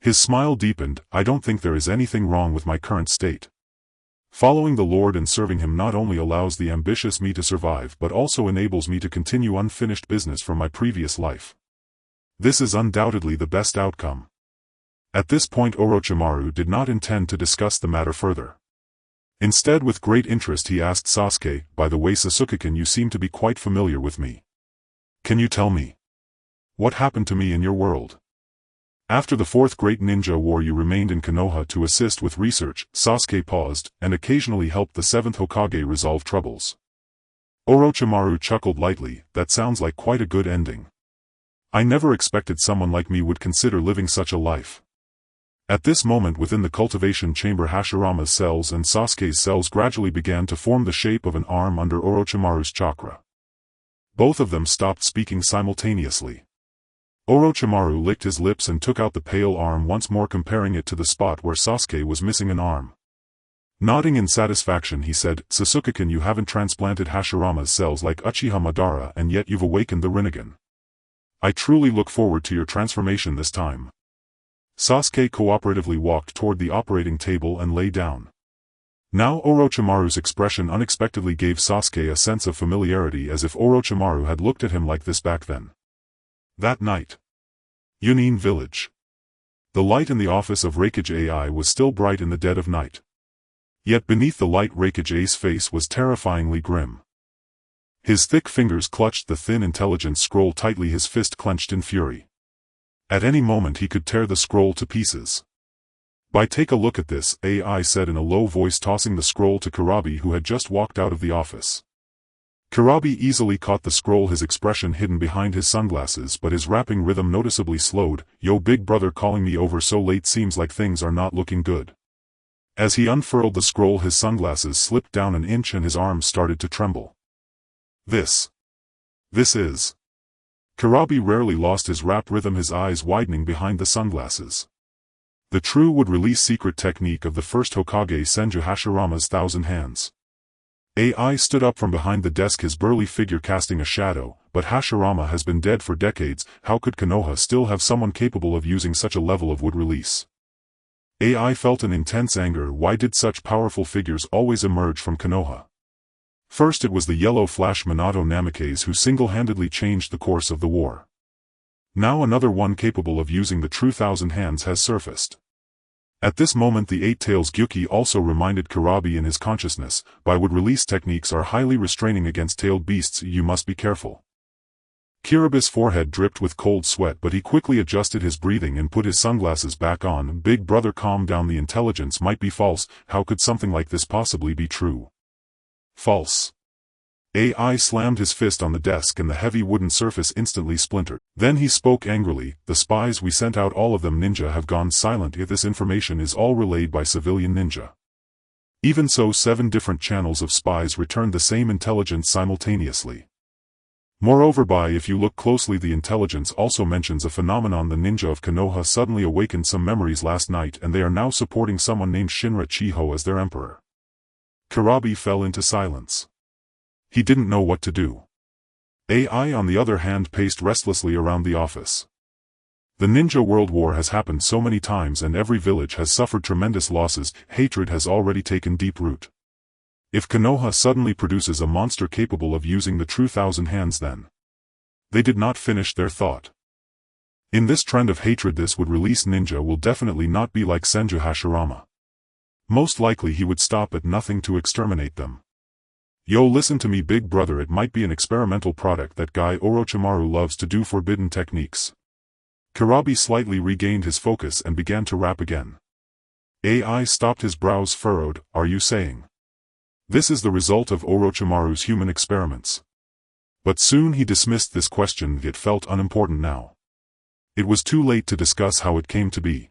His smile deepened, "I don't think there is anything wrong with my current state. Following the Lord and serving him not only allows the ambitious me to survive but also enables me to continue unfinished business from my previous life. This is undoubtedly the best outcome." At this point Orochimaru did not intend to discuss the matter further. Instead, with great interest he asked Sasuke, "By the way, Sasuke-kun, you seem to be quite familiar with me. Can you tell me what happened to me in your world? After the Fourth Great Ninja War you remained in Konoha to assist with research." Sasuke paused, "and occasionally helped the 7th Hokage resolve troubles." Orochimaru chuckled lightly, "That sounds like quite a good ending. I never expected someone like me would consider living such a life." At this moment within the cultivation chamber, Hashirama's cells and Sasuke's cells gradually began to form the shape of an arm under Orochimaru's chakra. Both of them stopped speaking simultaneously. Orochimaru licked his lips and took out the pale arm once more, comparing it to the spot where Sasuke was missing an arm. Nodding in satisfaction he said, "Sasuke-kun, you haven't transplanted Hashirama's cells like Uchiha Madara, and yet you've awakened the Rinnegan. I truly look forward to your transformation this time." Sasuke cooperatively walked toward the operating table and lay down. Now Orochimaru's expression unexpectedly gave Sasuke a sense of familiarity, as if Orochimaru had looked at him like this back then. That night. Yunin Village. The light in the office of Raikage AI was still bright in the dead of night. Yet beneath the light Raikage A's face was terrifyingly grim. His thick fingers clutched the thin intelligence scroll tightly, his fist clenched in fury. At any moment he could tear the scroll to pieces. Take a look at this," AI said in a low voice, tossing the scroll to Kurabi, who had just walked out of the office. Kurabi easily caught the scroll, his expression hidden behind his sunglasses, but his rapping rhythm noticeably slowed. "Yo, big brother, calling me over so late, seems like things are not looking good." As he unfurled the scroll his sunglasses slipped down an inch and his arms started to tremble. This is... Kurabi rarely lost his rap rhythm, his eyes widening behind the sunglasses. The true would-release secret technique of the first Hokage Senju Hashirama's 1,000 hands. AI stood up from behind the desk, his burly figure casting a shadow, but Hashirama has been dead for decades. How could Konoha still have someone capable of using such a level of wood release? AI felt an intense anger. Why did such powerful figures always emerge from Konoha? First it was the Yellow Flash Minato Namikaze who single-handedly changed the course of the war. Now another one capable of using the true 1,000 hands has surfaced. At this moment the Eight Tails Gyuki also reminded Kurabi in his consciousness, wood release techniques are highly restraining against tailed beasts, you must be careful. Kirabi's forehead dripped with cold sweat, but he quickly adjusted his breathing and put his sunglasses back on. Big brother, calm down, the intelligence might be false. How could something like this possibly be true? False. AI slammed his fist on the desk and the heavy wooden surface instantly splintered. Then he spoke angrily, "The spies we sent out, all of them ninja, have gone silent. If this information is all relayed by civilian ninja. Even so, 7 different channels of spies returned the same intelligence simultaneously. Moreover, if you look closely, the intelligence also mentions a phenomenon. The ninja of Konoha suddenly awakened some memories last night and they are now supporting someone named Shinra Chiho as their emperor." Kurabi fell into silence. He didn't know what to do. AI on the other hand paced restlessly around the office. The Ninja World War has happened so many times and every village has suffered tremendous losses, hatred has already taken deep root. If Konoha suddenly produces a monster capable of using the true thousand hands then. They did not finish their thought. In this trend of hatred this would release ninja will definitely not be like Senju Hashirama. Most likely he would stop at nothing to exterminate them. Yo, listen to me big brother, it might be an experimental product that guy Orochimaru loves to do forbidden techniques. Kurabi slightly regained his focus and began to rap again. AI stopped, his brows furrowed. Are you saying this is the result of Orochimaru's human experiments? But soon he dismissed this question, it felt unimportant now. It was too late to discuss how it came to be.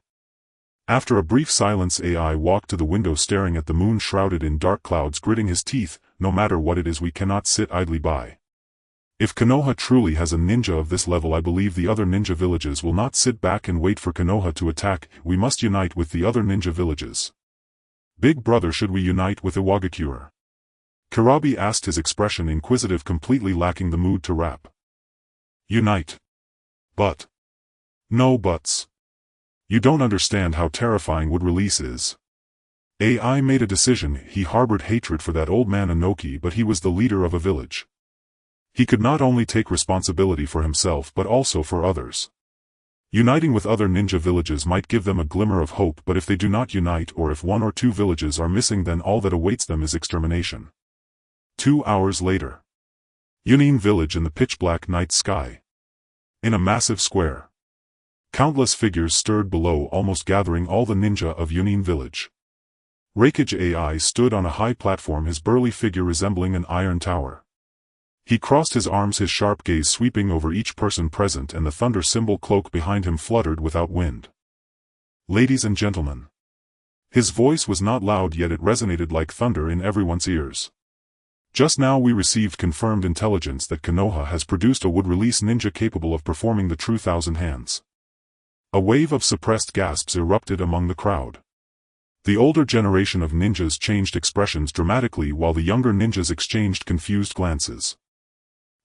After a brief silence AI walked to the window staring at the moon shrouded in dark clouds, gritting his teeth. No matter what it is, we cannot sit idly by. If Konoha truly has a ninja of this level, I believe the other ninja villages will not sit back and wait for Konoha to attack. We must unite with the other ninja villages. Big brother, should we unite with Iwagakure? Kurabi asked, his expression inquisitive, completely lacking the mood to rap. Unite? But. No buts. You don't understand how terrifying would release is. AI made a decision. He harbored hatred for that old man Inoki, but he was the leader of a village. He could not only take responsibility for himself but also for others. Uniting with other ninja villages might give them a glimmer of hope, but if they do not unite, or if one or two villages are missing, then all that awaits them is extermination. 2 hours later. Yunin village in the pitch-black night sky. In a massive square. Countless figures stirred below, almost gathering all the ninja of Yunin village. Reikage AI stood on a high platform, his burly figure resembling an iron tower. He crossed his arms, his sharp gaze sweeping over each person present, and the thunder symbol cloak behind him fluttered without wind. Ladies and gentlemen. His voice was not loud, yet it resonated like thunder in everyone's ears. Just now we received confirmed intelligence that Konoha has produced a wood-release ninja capable of performing the true thousand hands. A wave of suppressed gasps erupted among the crowd. The older generation of ninjas changed expressions dramatically while the younger ninjas exchanged confused glances.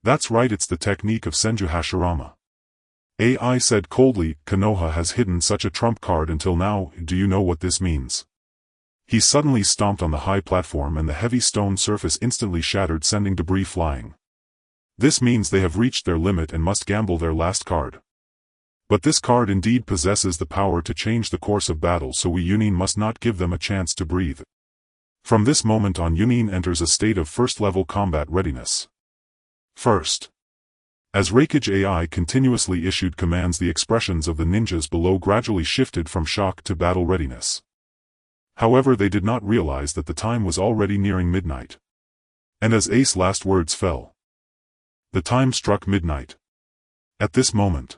That's right, it's the technique of Senju Hashirama. AI said coldly. Konoha has hidden such a trump card until now. Do you know what this means? He suddenly stomped on the high platform and the heavy stone surface instantly shattered, sending debris flying. This means they have reached their limit and must gamble their last card. But this card indeed possesses the power to change the course of battle, so we Yunin must not give them a chance to breathe. From this moment on, Yunin enters a state of first-level combat readiness. First. As Reikage AI continuously issued commands, the expressions of the ninjas below gradually shifted from shock to battle readiness. However, they did not realize that the time was already nearing midnight. And as Ace's last words fell, the time struck midnight. At this moment,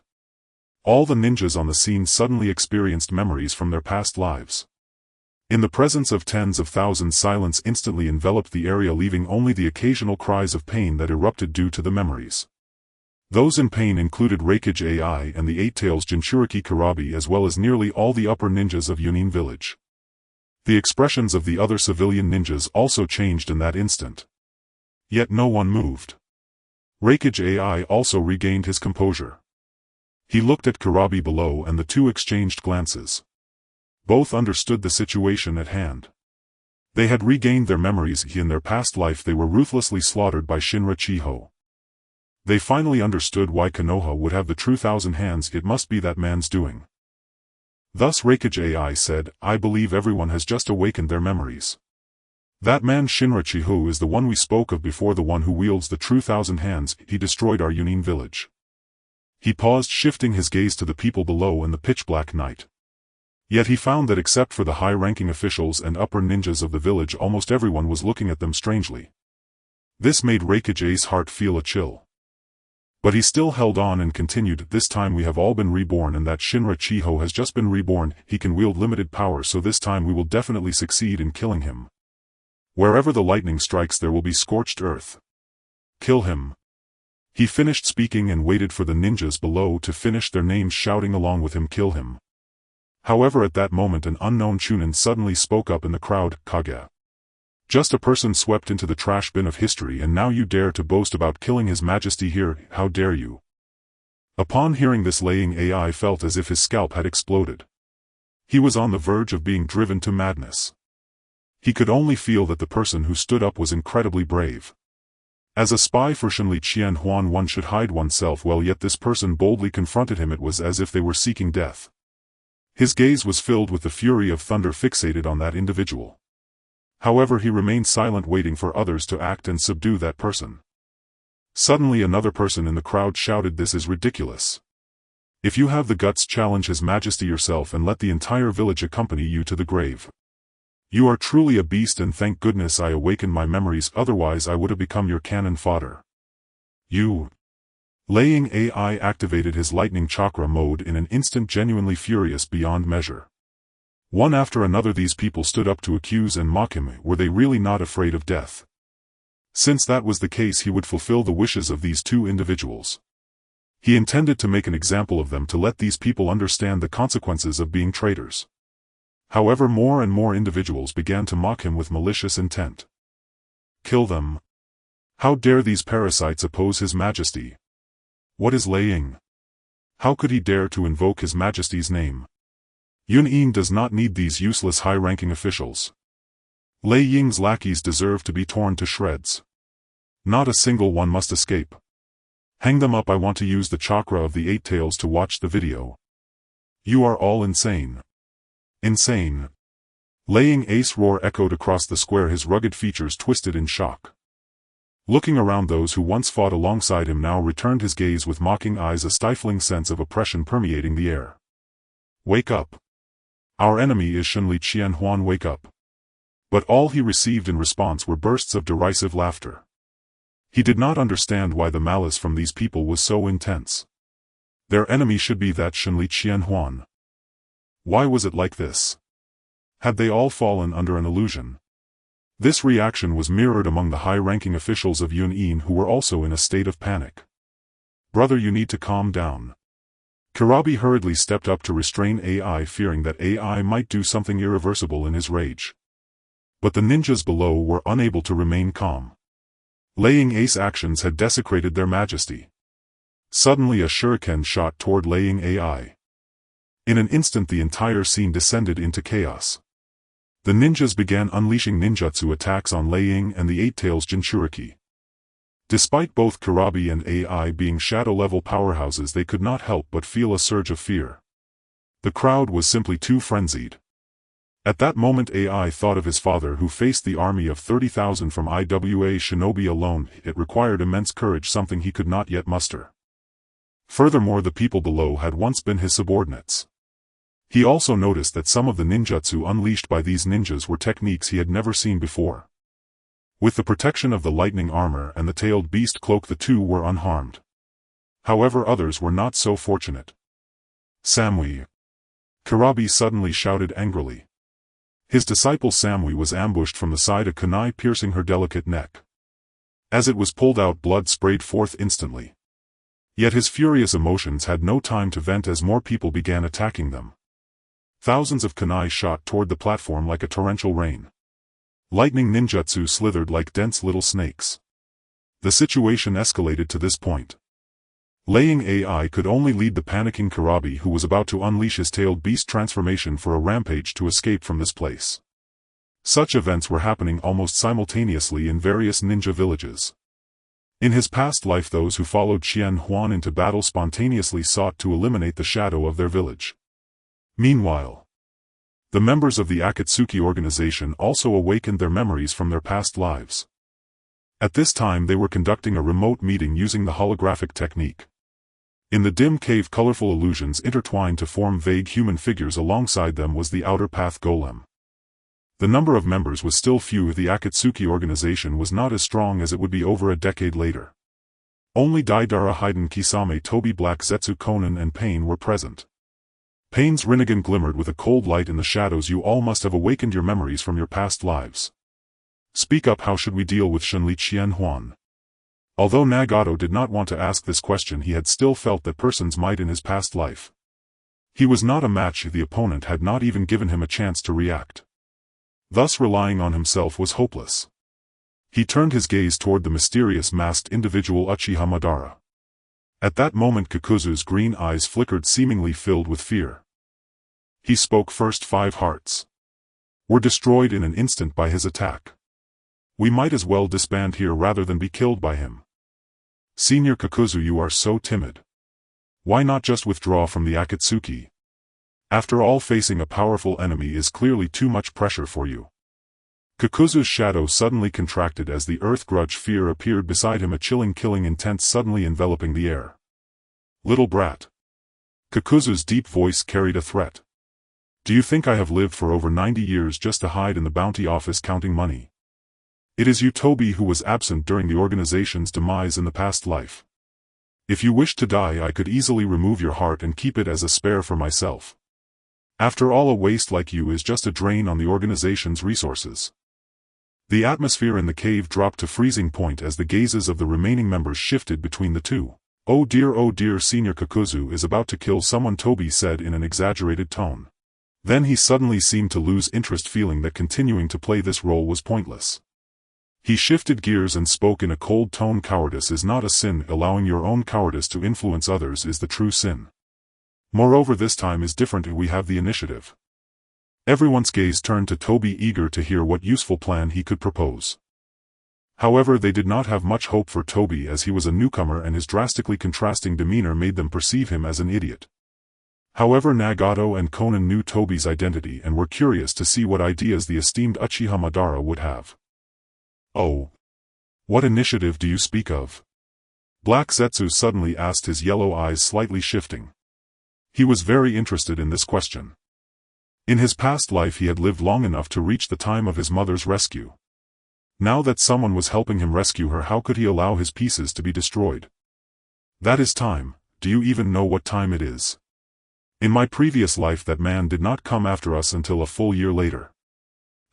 all the ninjas on the scene suddenly experienced memories from their past lives. In the presence of tens of thousands, silence instantly enveloped the area, leaving only the occasional cries of pain that erupted due to the memories. Those in pain included Reikage AI and the Eight Tails Jinchuriki Kurabi, as well as nearly all the upper ninjas of Yunin village. The expressions of the other civilian ninjas also changed in that instant. Yet no one moved. Reikage AI also regained his composure. He looked at Kurabi below and the two exchanged glances. Both understood the situation at hand. They had regained their memories. In their past life they were ruthlessly slaughtered by Shinra Chiho. They finally understood why Konoha would have the true thousand hands. It must be that man's doing. Thus Reikage AI said, I believe everyone has just awakened their memories. That man Shinra Chiho is the one we spoke of before, the one who wields the true thousand hands. He destroyed our Yunin village. He paused, shifting his gaze to the people below in the pitch-black night. Yet he found that except for the high-ranking officials and upper ninjas of the village, almost everyone was looking at them strangely. This made Reikage's heart feel a chill. But he still held on and continued, this time we have all been reborn, and that Shinra Chiho has just been reborn. He can wield limited power, so this time we will definitely succeed in killing him. Wherever the lightning strikes there will be scorched earth. Kill him. He finished speaking and waited for the ninjas below to finish their names, shouting along with him, kill him. However, at that moment an unknown Chunin suddenly spoke up in the crowd, Kage. Just a person swept into the trash bin of history, and now you dare to boast about killing His Majesty here, how dare you? Upon hearing this, Laying AI felt as if his scalp had exploded. He was on the verge of being driven to madness. He could only feel that the person who stood up was incredibly brave. As a spy for Sanri Qianhuan, one should hide oneself well, yet this person boldly confronted him. It was as if they were seeking death. His gaze was filled with the fury of thunder fixated on that individual. However, he remained silent, waiting for others to act and subdue that person. Suddenly another person in the crowd shouted, "This is ridiculous. If you have the guts, challenge His Majesty yourself and let the entire village accompany you to the grave. You are truly a beast, and thank goodness I awakened my memories, otherwise I would have become your cannon fodder. You." Laying AI activated his lightning chakra mode in an instant, genuinely furious beyond measure. One after another these people stood up to accuse and mock him. Were they really not afraid of death? Since that was the case, he would fulfill the wishes of these two individuals. He intended to make an example of them to let these people understand the consequences of being traitors. However, more and more individuals began to mock him with malicious intent. Kill them. How dare these parasites oppose His Majesty? What is Laying? How could he dare to invoke His Majesty's name? Yun Ying does not need these useless high-ranking officials. Lei Ying's lackeys deserve to be torn to shreds. Not a single one must escape. Hang them up. I want to use the chakra of the Eight Tails to watch the video. You are all insane. Insane. Laying Ace roar echoed across the square, his rugged features twisted in shock. Looking around, those who once fought alongside him now returned his gaze with mocking eyes, a stifling sense of oppression permeating the air. Wake up. Our enemy is Sanri Qianhuan, wake up. But all he received in response were bursts of derisive laughter. He did not understand why the malice from these people was so intense. Their enemy should be that Sanri Qianhuan. Why was it like this? Had they all fallen under an illusion? This reaction was mirrored among the high-ranking officials of Yun Ying, who were also in a state of panic. Brother, you need to calm down. Kurabi hurriedly stepped up to restrain AI, fearing that AI might do something irreversible in his rage. But the ninjas below were unable to remain calm. Laying Ace actions had desecrated their majesty. Suddenly a shuriken shot toward Laying AI. In an instant the entire scene descended into chaos. The ninjas began unleashing ninjutsu attacks on Laying and the Eight Tails Jinchuriki. Despite both Kurabi and AI being shadow-level powerhouses, they could not help but feel a surge of fear. The crowd was simply too frenzied. At that moment AI thought of his father, who faced the army of 30,000 from IWA shinobi alone. It required immense courage, something he could not yet muster. Furthermore, the people below had once been his subordinates. He also noticed that some of the ninjutsu unleashed by these ninjas were techniques he had never seen before. With the protection of the lightning armor and the tailed beast cloak, the two were unharmed. However, others were not so fortunate. Samui! Kurabi suddenly shouted angrily. His disciple Samui was ambushed from the side, a kunai piercing her delicate neck. As it was pulled out, blood sprayed forth instantly. Yet his furious emotions had no time to vent as more people began attacking them. Thousands of kunai shot toward the platform like a torrential rain. Lightning ninjutsu slithered like dense little snakes. The situation escalated to this point. Laying AI could only lead the panicking Kurabi, who was about to unleash his tailed beast transformation for a rampage, to escape from this place. Such events were happening almost simultaneously in various ninja villages. In his past life, those who followed Qianhuan into battle spontaneously sought to eliminate the shadow of their village. Meanwhile, the members of the Akatsuki organization also awakened their memories from their past lives. At this time they were conducting a remote meeting using the holographic technique. In the dim cave, colorful illusions intertwined to form vague human figures. Alongside them was the outer path golem. The number of members was still few. The Akatsuki organization was not as strong as it would be over a decade later. Only Daidara Haiden, Kisame, Toby Black, Zetsu Konan and Pain were present. Pain's Rinnegan glimmered with a cold light in the shadows. You all must have awakened your memories from your past lives. Speak up, how should we deal with Sanri Qianhuan? Although Nagato did not want to ask this question, he had still felt that person's might in his past life. He was not a match. The opponent had not even given him a chance to react. Thus relying on himself was hopeless. He turned his gaze toward the mysterious masked individual Uchiha Madara. At that moment Kakuzu's green eyes flickered, seemingly filled with fear. He spoke first. 5 hearts were destroyed in an instant by his attack. We might as well disband here rather than be killed by him. Senior Kakuzu, you are so timid. Why not just withdraw from the Akatsuki? After all, facing a powerful enemy is clearly too much pressure for you. Kakuzu's shadow suddenly contracted as the earth grudge fear appeared beside him, a chilling killing intent suddenly enveloping the air. Little brat. Kakuzu's deep voice carried a threat. Do you think I have lived for over 90 years just to hide in the bounty office counting money? It is you, Tobi, who was absent during the organization's demise in the past life. If you wish to die, I could easily remove your heart and keep it as a spare for myself. After all, a waste like you is just a drain on the organization's resources. The atmosphere in the cave dropped to freezing point as the gazes of the remaining members shifted between the two. Oh dear, Senior Kakuzu is about to kill someone, Tobi said in an exaggerated tone. Then he suddenly seemed to lose interest, feeling that continuing to play this role was pointless. He shifted gears and spoke in a cold tone. Cowardice is not a sin. Allowing your own cowardice to influence others is the true sin. Moreover, this time is different. We have the initiative. Everyone's gaze turned to Tobi, eager to hear what useful plan he could propose. However, they did not have much hope for Tobi, as he was a newcomer and his drastically contrasting demeanor made them perceive him as an idiot. However, Nagato and Konan knew Tobi's identity and were curious to see what ideas the esteemed Uchiha Madara would have. Oh. What initiative do you speak of? Black Zetsu suddenly asked, his yellow eyes slightly shifting. He was very interested in this question. In his past life he had lived long enough to reach the time of his mother's rescue. Now that someone was helping him rescue her, how could he allow his pieces to be destroyed? That is time. Do you even know what time it is? In my previous life that man did not come after us until a full year later.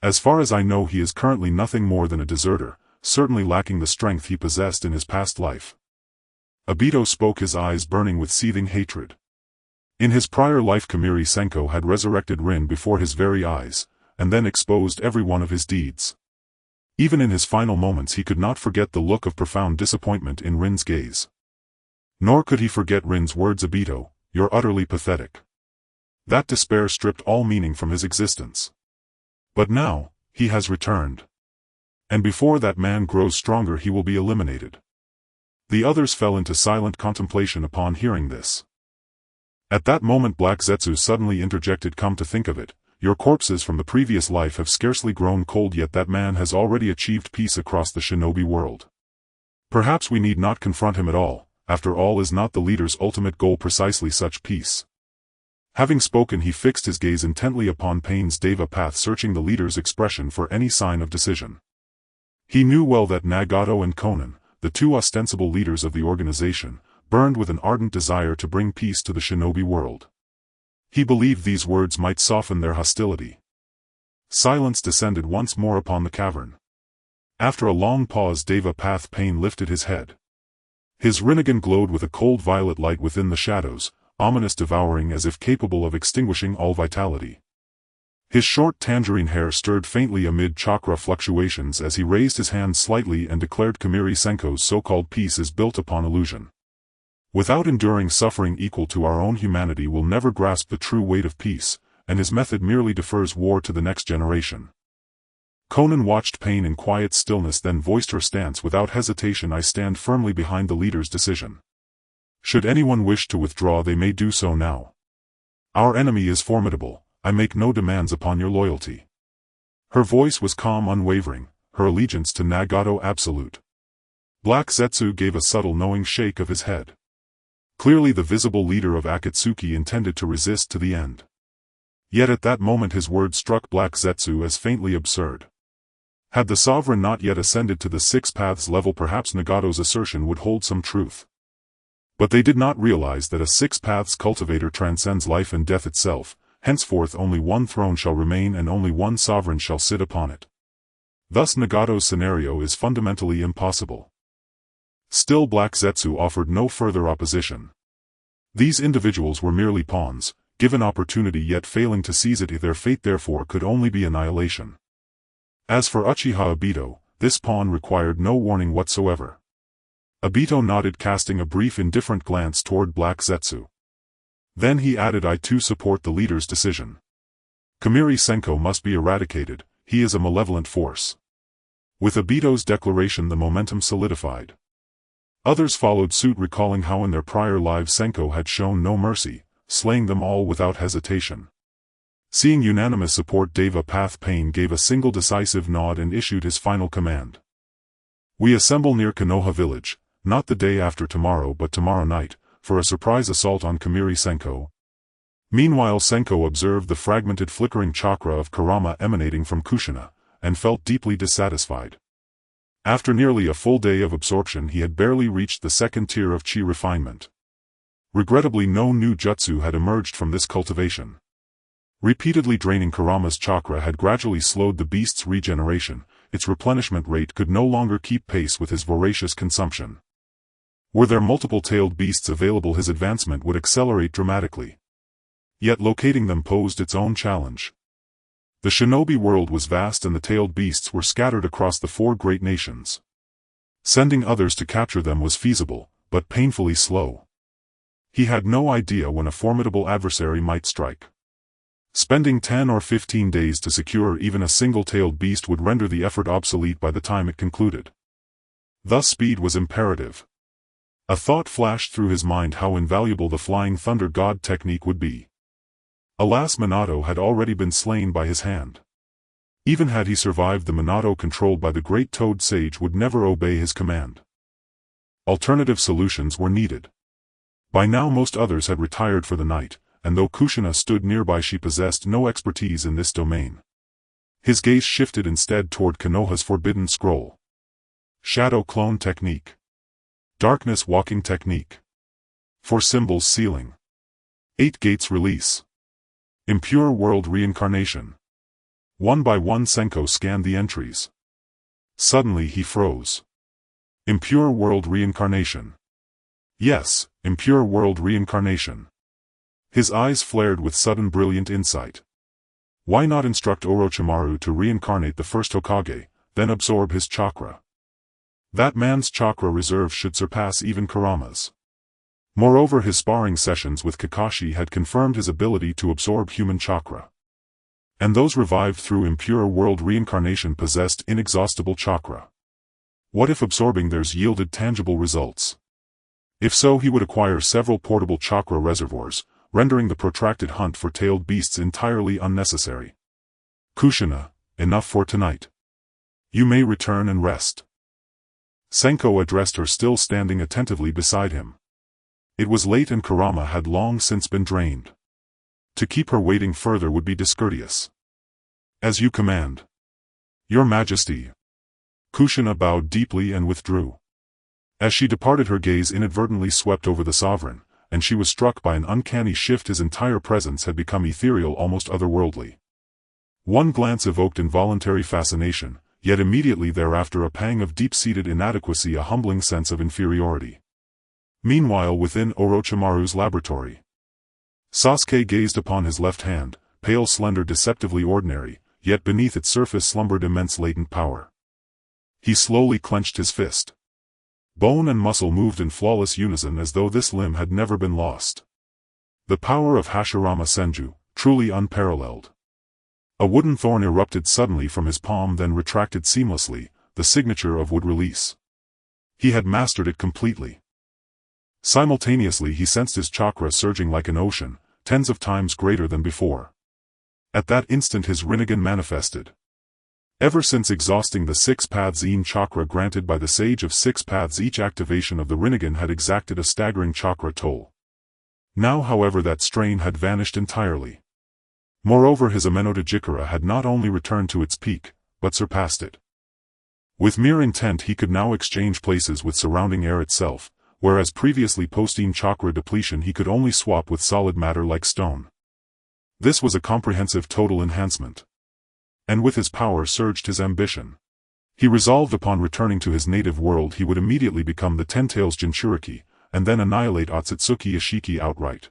As far as I know, he is currently nothing more than a deserter, certainly lacking the strength he possessed in his past life. Obito spoke, his eyes burning with seething hatred. In his prior life Kamiri Senko had resurrected Rin before his very eyes, and then exposed every one of his deeds. Even in his final moments he could not forget the look of profound disappointment in Rin's gaze. Nor could he forget Rin's words, Obito, you're utterly pathetic. That despair stripped all meaning from his existence. But now, he has returned. And before that man grows stronger he will be eliminated. The others fell into silent contemplation upon hearing this. At that moment Black Zetsu suddenly interjected, come to think of it, your corpses from the previous life have scarcely grown cold, yet that man has already achieved peace across the shinobi world. Perhaps we need not confront him at all, after all is not the leader's ultimate goal precisely such peace? Having spoken he fixed his gaze intently upon Pain's Deva path, searching the leader's expression for any sign of decision. He knew well that Nagato and Konan, the two ostensible leaders of the organization, burned with an ardent desire to bring peace to the shinobi world. He believed these words might soften their hostility. Silence descended once more upon the cavern. After a long pause Deva Path Pain lifted his head. His Rinnegan glowed with a cold violet light within the shadows, ominous, devouring, as if capable of extinguishing all vitality. His short tangerine hair stirred faintly amid chakra fluctuations as he raised his hand slightly and declared, Kamiri Senko's so-called peace is built upon illusion. Without enduring suffering equal to our own, humanity will never grasp the true weight of peace, and his method merely defers war to the next generation. Konan watched Pain in quiet stillness, then voiced her stance without hesitation. I stand firmly behind the leader's decision. Should anyone wish to withdraw, they may do so now. Our enemy is formidable. I make no demands upon your loyalty. Her voice was calm, unwavering, her allegiance to Nagato absolute. Black Zetsu gave a subtle knowing shake of his head. Clearly the visible leader of Akatsuki intended to resist to the end. Yet at that moment his words struck Black Zetsu as faintly absurd. Had the sovereign not yet ascended to the Six Paths level, perhaps Nagato's assertion would hold some truth. But they did not realize that a Six Paths cultivator transcends life and death itself. Henceforth only one throne shall remain and only one sovereign shall sit upon it. Thus Nagato's scenario is fundamentally impossible. Still Black Zetsu offered no further opposition. These individuals were merely pawns, given opportunity yet failing to seize it. Their fate therefore could only be annihilation. As for Uchiha Obito, this pawn required no warning whatsoever. Obito nodded, casting a brief indifferent glance toward Black Zetsu. Then he added, I too support the leader's decision. Kamiri Senko must be eradicated, he is a malevolent force. With Obito's declaration the momentum solidified. Others followed suit, recalling how in their prior lives Senko had shown no mercy, slaying them all without hesitation. Seeing unanimous support, Deva Path Pain gave a single decisive nod and issued his final command. We assemble near Konoha village, not the day after tomorrow but tomorrow night, for a surprise assault on Kamiri Senko. Meanwhile Senko observed the fragmented flickering chakra of Kurama emanating from Kushina, and felt deeply dissatisfied. After nearly a full day of absorption he had barely reached the second tier of chi refinement. Regrettably no new jutsu had emerged from this cultivation. Repeatedly draining Kurama's chakra had gradually slowed the beast's regeneration, its replenishment rate could no longer keep pace with his voracious consumption. Were there multiple tailed beasts available his advancement would accelerate dramatically. Yet locating them posed its own challenge. The shinobi world was vast and the tailed beasts were scattered across the 4 great nations. Sending others to capture them was feasible, but painfully slow. He had no idea when a formidable adversary might strike. Spending 10 or 15 days to secure even a single-tailed beast would render the effort obsolete by the time it concluded. Thus speed was imperative. A thought flashed through his mind how invaluable the Flying Thunder God technique would be. Alas, Minato had already been slain by his hand. Even had he survived, the Minato controlled by the Great Toad Sage would never obey his command. Alternative solutions were needed. By now most others had retired for the night, and though Kushina stood nearby she possessed no expertise in this domain. His gaze shifted instead toward Konoha's forbidden scroll. Shadow Clone Technique. Darkness Walking Technique. 4 Symbols Sealing. 8 Gates Release. Impure World Reincarnation. One by one Senko scanned the entries. Suddenly he froze. Impure World Reincarnation. Yes, Impure World Reincarnation. His eyes flared with sudden brilliant insight. Why not instruct Orochimaru to reincarnate the first Hokage, then absorb his chakra? That man's chakra reserve should surpass even Kurama's. Moreover, his sparring sessions with Kakashi had confirmed his ability to absorb human chakra. And those revived through Impure World Reincarnation possessed inexhaustible chakra. What if absorbing theirs yielded tangible results? If so, he would acquire several portable chakra reservoirs, rendering the protracted hunt for tailed beasts entirely unnecessary. Kushina, enough for tonight. You may return and rest. Senko addressed her, still standing attentively beside him. It was late and Kurama had long since been drained. To keep her waiting further would be discourteous. As you command. Your Majesty. Kushina bowed deeply and withdrew. As she departed, her gaze inadvertently swept over the sovereign, and she was struck by an uncanny shift. His entire presence had become ethereal, almost otherworldly. One glance evoked involuntary fascination, yet immediately thereafter a pang of deep-seated inadequacy, a humbling sense of inferiority. Meanwhile, within Orochimaru's laboratory, Sasuke gazed upon his left hand, pale, slender, deceptively ordinary, yet beneath its surface slumbered immense latent power. He slowly clenched his fist. Bone and muscle moved in flawless unison as though this limb had never been lost. The power of Hashirama Senju, truly unparalleled. A wooden thorn erupted suddenly from his palm, then retracted seamlessly, the signature of wood release. He had mastered it completely. Simultaneously he sensed his chakra surging like an ocean, tens of times greater than before. At that instant his Rinnegan manifested. Ever since exhausting the 6 paths in chakra granted by the Sage of 6 Paths, each activation of the Rinnegan had exacted a staggering chakra toll. Now, however, that strain had vanished entirely. Moreover, his Amenoto Jikara had not only returned to its peak, but surpassed it. With mere intent he could now exchange places with surrounding air itself, whereas previously post-in chakra depletion he could only swap with solid matter like stone. This was a comprehensive total enhancement. And with his power surged his ambition. He resolved upon returning to his native world he would immediately become the Ten-Tails Jinchuriki, and then annihilate Otsutsuki Ishiki outright.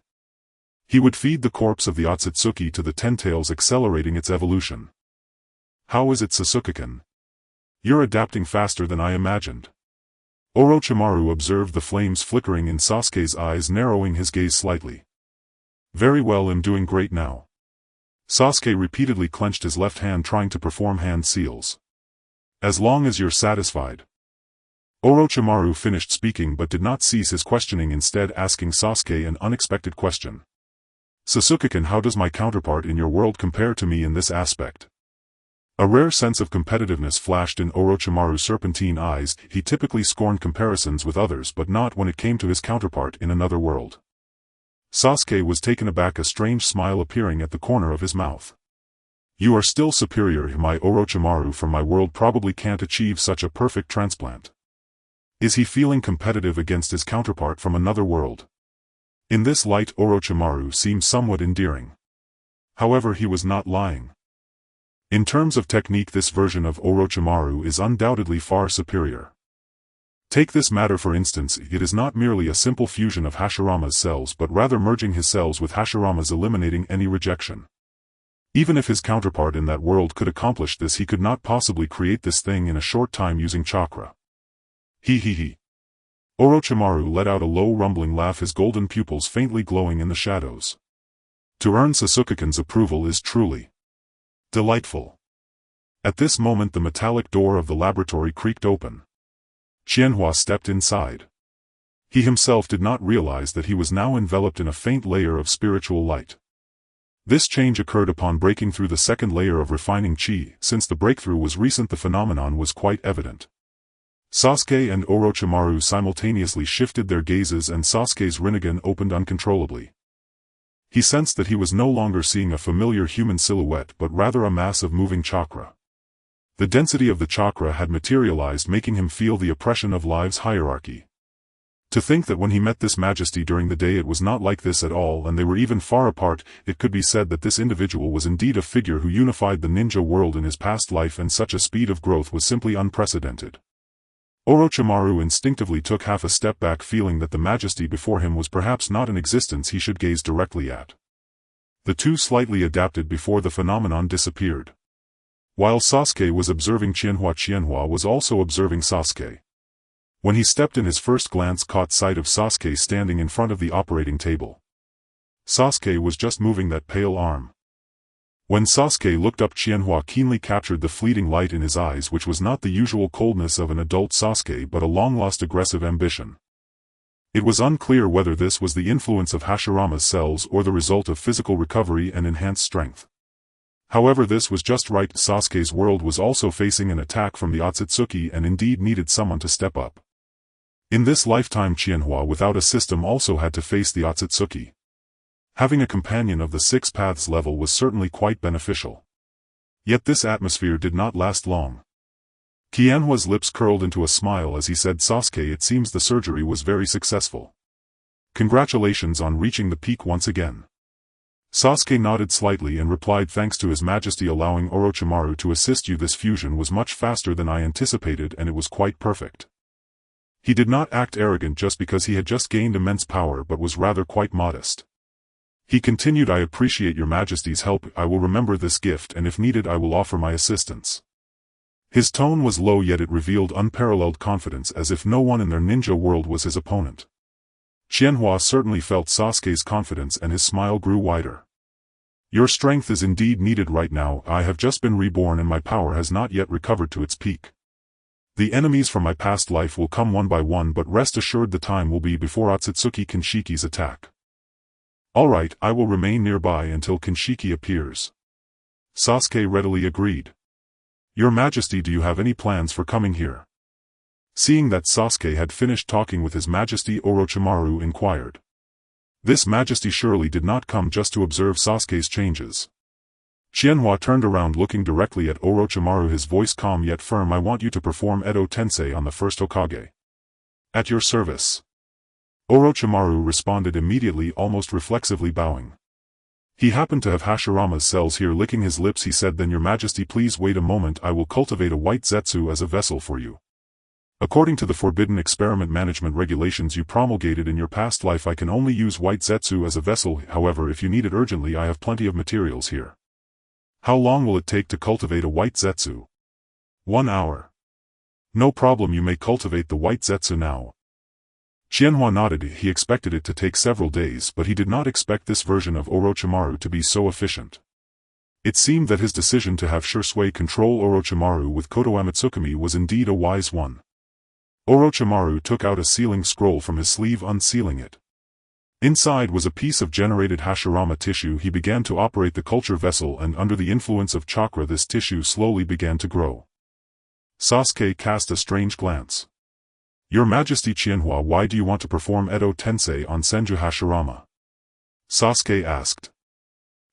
He would feed the corpse of the Otsutsuki to the Ten-Tails, accelerating its evolution. How is it, Sasuke-kun? You're adapting faster than I imagined. Orochimaru observed the flames flickering in Sasuke's eyes, narrowing his gaze slightly. Very well, I'm doing great now. Sasuke repeatedly clenched his left hand, trying to perform hand seals. As long as you're satisfied. Orochimaru finished speaking but did not cease his questioning, instead asking Sasuke an unexpected question. Sasuke-kun, how does my counterpart in your world compare to me in this aspect? A rare sense of competitiveness flashed in Orochimaru's serpentine eyes. He typically scorned comparisons with others, but not when it came to his counterpart in another world. Sasuke was taken aback, a strange smile appearing at the corner of his mouth. You are still superior. My Orochimaru from my world probably can't achieve such a perfect transplant. Is he feeling competitive against his counterpart from another world? In this light, Orochimaru seemed somewhat endearing. However, he was not lying. In terms of technique, this version of Orochimaru is undoubtedly far superior. Take this matter for instance, it is not merely a simple fusion of Hashirama's cells but rather merging his cells with Hashirama's, eliminating any rejection. Even if his counterpart in that world could accomplish this, he could not possibly create this thing in a short time using chakra. He. Orochimaru let out a low rumbling laugh, his golden pupils faintly glowing in the shadows. To earn Sasuke-kun's approval is truly delightful. At this moment the metallic door of the laboratory creaked open. Qianhuan stepped inside. He himself did not realize that he was now enveloped in a faint layer of spiritual light. This change occurred upon breaking through the second layer of refining chi. Since the breakthrough was recent, the phenomenon was quite evident. Sasuke and Orochimaru simultaneously shifted their gazes, and Sasuke's Rinnegan opened uncontrollably. He sensed that he was no longer seeing a familiar human silhouette but rather a mass of moving chakra. The density of the chakra had materialized, making him feel the oppression of life's hierarchy. To think that when he met this majesty during the day it was not like this at all, and they were even far apart. It could be said that this individual was indeed a figure who unified the ninja world in his past life, and such a speed of growth was simply unprecedented. Orochimaru instinctively took half a step back, feeling that the majesty before him was perhaps not an existence he should gaze directly at. The two slightly adapted before the phenomenon disappeared. While Sasuke was observing Qianhuan was also observing Sasuke. When he stepped in, his first glance caught sight of Sasuke standing in front of the operating table. Sasuke was just moving that pale arm. When Sasuke looked up, Qianhuan keenly captured the fleeting light in his eyes, which was not the usual coldness of an adult Sasuke but a long-lost aggressive ambition. It was unclear whether this was the influence of Hashirama's cells or the result of physical recovery and enhanced strength. However, this was just right. Sasuke's world was also facing an attack from the Otsutsuki and indeed needed someone to step up. In this lifetime, Qianhuan without a system also had to face the Otsutsuki. Having a companion of the Six Paths level was certainly quite beneficial. Yet this atmosphere did not last long. Qianhua's lips curled into a smile as he said, Sasuke, it seems the surgery was very successful. Congratulations on reaching the peak once again. Sasuke nodded slightly and replied, thanks to His Majesty allowing Orochimaru to assist you. This fusion was much faster than I anticipated and it was quite perfect. He did not act arrogant just because he had just gained immense power, but was rather quite modest. He continued, I appreciate your Majesty's help. I will remember this gift, and if needed I will offer my assistance. His tone was low, yet it revealed unparalleled confidence, as if no one in their ninja world was his opponent. Qianhuan certainly felt Sasuke's confidence and his smile grew wider. Your strength is indeed needed right now. I have just been reborn and my power has not yet recovered to its peak. The enemies from my past life will come one by one, but rest assured the time will be before Otsutsuki Kinshiki's attack. Alright, I will remain nearby until Kinshiki appears. Sasuke readily agreed. Your Majesty, do you have any plans for coming here? Seeing that Sasuke had finished talking with His Majesty, Orochimaru inquired. This Majesty surely did not come just to observe Sasuke's changes. Qianhuan turned around looking directly at Orochimaru, his voice calm yet firm. I want you to perform Edo Tensei on the first Hokage. At your service. Orochimaru responded immediately, almost reflexively bowing. He happened to have Hashirama's cells here. Licking his lips he said, then Your Majesty please wait a moment, I will cultivate a white zetsu as a vessel for you. According to the Forbidden Experiment Management regulations you promulgated in your past life, I can only use white zetsu as a vessel. However, if you need it urgently, I have plenty of materials here. How long will it take to cultivate a white zetsu? 1 hour. No problem, you may cultivate the white Zetsu now. Qianhuan nodded. He expected it to take several days, but he did not expect this version of Orochimaru to be so efficient. It seemed that his decision to have Shursui control Orochimaru with Kotoa Mitsukami was indeed a wise one. Orochimaru took out a sealing scroll from his sleeve, unsealing it. Inside was a piece of generated Hashirama tissue. He began to operate the culture vessel, and under the influence of chakra this tissue slowly began to grow. Sasuke cast a strange glance. Your Majesty Qianhua, why do you want to perform Edo Tensei on Senju Hashirama? Sasuke asked.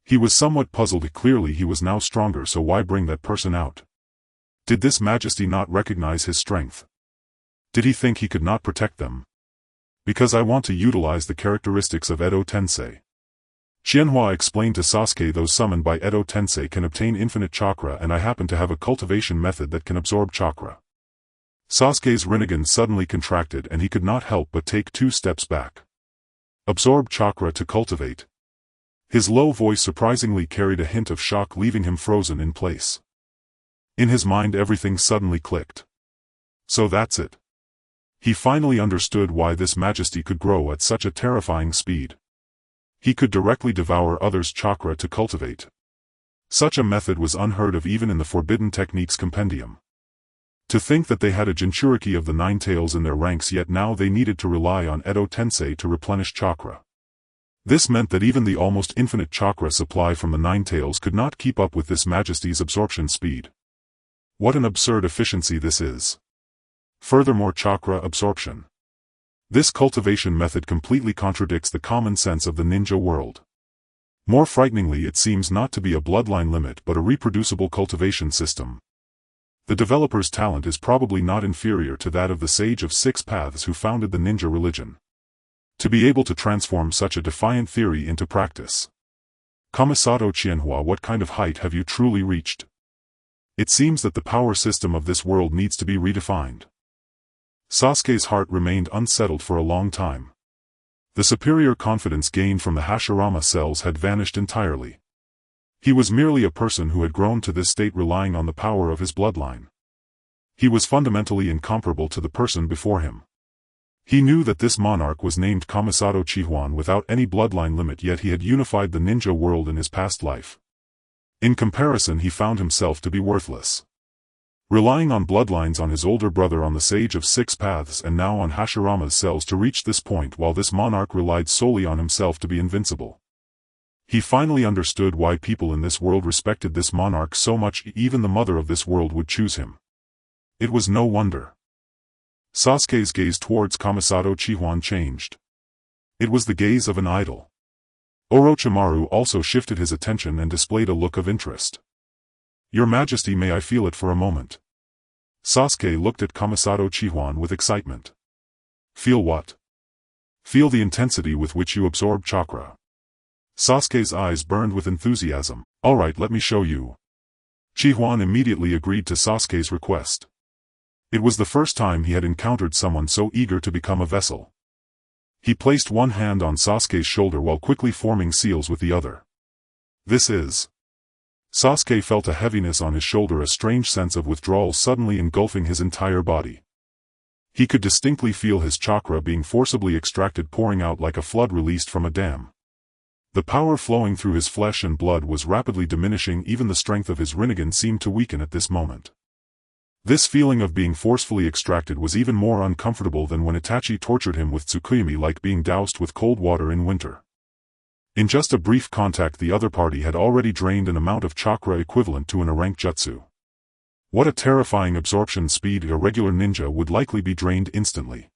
He was somewhat puzzled. Clearly he was now stronger, so why bring that person out? Did this Majesty not recognize his strength? Did he think he could not protect them? Because I want to utilize the characteristics of Edo Tensei. Qianhua explained to Sasuke, those summoned by Edo Tensei can obtain infinite chakra, and I happen to have a cultivation method that can absorb chakra. Sasuke's Rinnegan suddenly contracted and he could not help but take 2 steps back. Absorb chakra to cultivate. His low voice surprisingly carried a hint of shock, leaving him frozen in place. In his mind everything suddenly clicked. So that's it. He finally understood why this Majesty could grow at such a terrifying speed. He could directly devour others' chakra to cultivate. Such a method was unheard of even in the Forbidden Techniques Compendium. To think that they had a Jinchuriki of the Nine Tails in their ranks, yet now they needed to rely on Edo Tensei to replenish chakra. This meant that even the almost infinite chakra supply from the Nine Tails could not keep up with this Majesty's absorption speed. What an absurd efficiency this is. Furthermore, chakra absorption. This cultivation method completely contradicts the common sense of the ninja world. More frighteningly, it seems not to be a bloodline limit but a reproducible cultivation system. The developer's talent is probably not inferior to that of the Sage of Six Paths who founded the ninja religion. To be able to transform such a defiant theory into practice. Kamisato Qianhua, what kind of height have you truly reached? It seems that the power system of this world needs to be redefined. Sasuke's heart remained unsettled for a long time. The superior confidence gained from the Hashirama cells had vanished entirely. He was merely a person who had grown to this state relying on the power of his bloodline. He was fundamentally incomparable to the person before him. He knew that this monarch was named Kamisato Qianhuan without any bloodline limit, yet he had unified the ninja world in his past life. In comparison, he found himself to be worthless. Relying on bloodlines on his older brother, on the Sage of Six Paths, and now on Hashirama's cells to reach this point, while this monarch relied solely on himself to be invincible. He finally understood why people in this world respected this monarch so much. Even the mother of this world would choose him. It was no wonder. Sasuke's gaze towards Kamisato Qianhuan changed. It was the gaze of an idol. Orochimaru also shifted his attention and displayed a look of interest. Your Majesty, may I feel it for a moment? Sasuke looked at Kamisato Qianhuan with excitement. Feel what? Feel the intensity with which you absorb chakra. Sasuke's eyes burned with enthusiasm. Alright, let me show you. Qianhuan immediately agreed to Sasuke's request. It was the first time he had encountered someone so eager to become a vessel. He placed one hand on Sasuke's shoulder while quickly forming seals with the other. This is... Sasuke felt a heaviness on his shoulder, a strange sense of withdrawal suddenly engulfing his entire body. He could distinctly feel his chakra being forcibly extracted, pouring out like a flood released from a dam. The power flowing through his flesh and blood was rapidly diminishing. Even the strength of his Rinnegan seemed to weaken at this moment. This feeling of being forcefully extracted was even more uncomfortable than when Itachi tortured him with Tsukuyami, like being doused with cold water in winter. In just a brief contact, the other party had already drained an amount of chakra equivalent to an rank jutsu. What a terrifying absorption speed! A regular ninja would likely be drained instantly.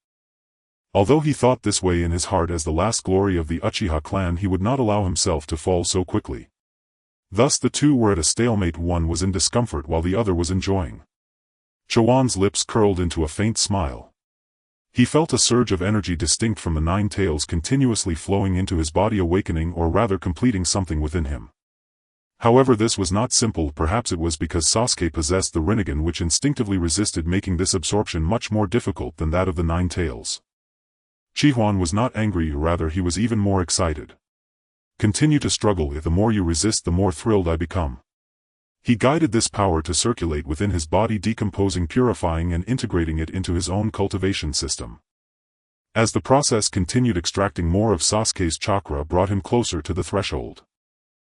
Although he thought this way in his heart, as the last glory of the Uchiha clan, he would not allow himself to fall so quickly. Thus the two were at a stalemate. One was in discomfort while the other was enjoying. Chawan's lips curled into a faint smile. He felt a surge of energy distinct from the Nine Tails continuously flowing into his body, awakening or rather completing something within him. However, this was not simple. Perhaps it was because Sasuke possessed the Rinnegan, which instinctively resisted, making this absorption much more difficult than that of the Nine Tails. Qianhuan was not angry, rather he was even more excited. Continue to struggle. The more you resist, the more thrilled I become. He guided this power to circulate within his body, decomposing, purifying and integrating it into his own cultivation system. As the process continued, extracting more of Sasuke's chakra brought him closer to the threshold.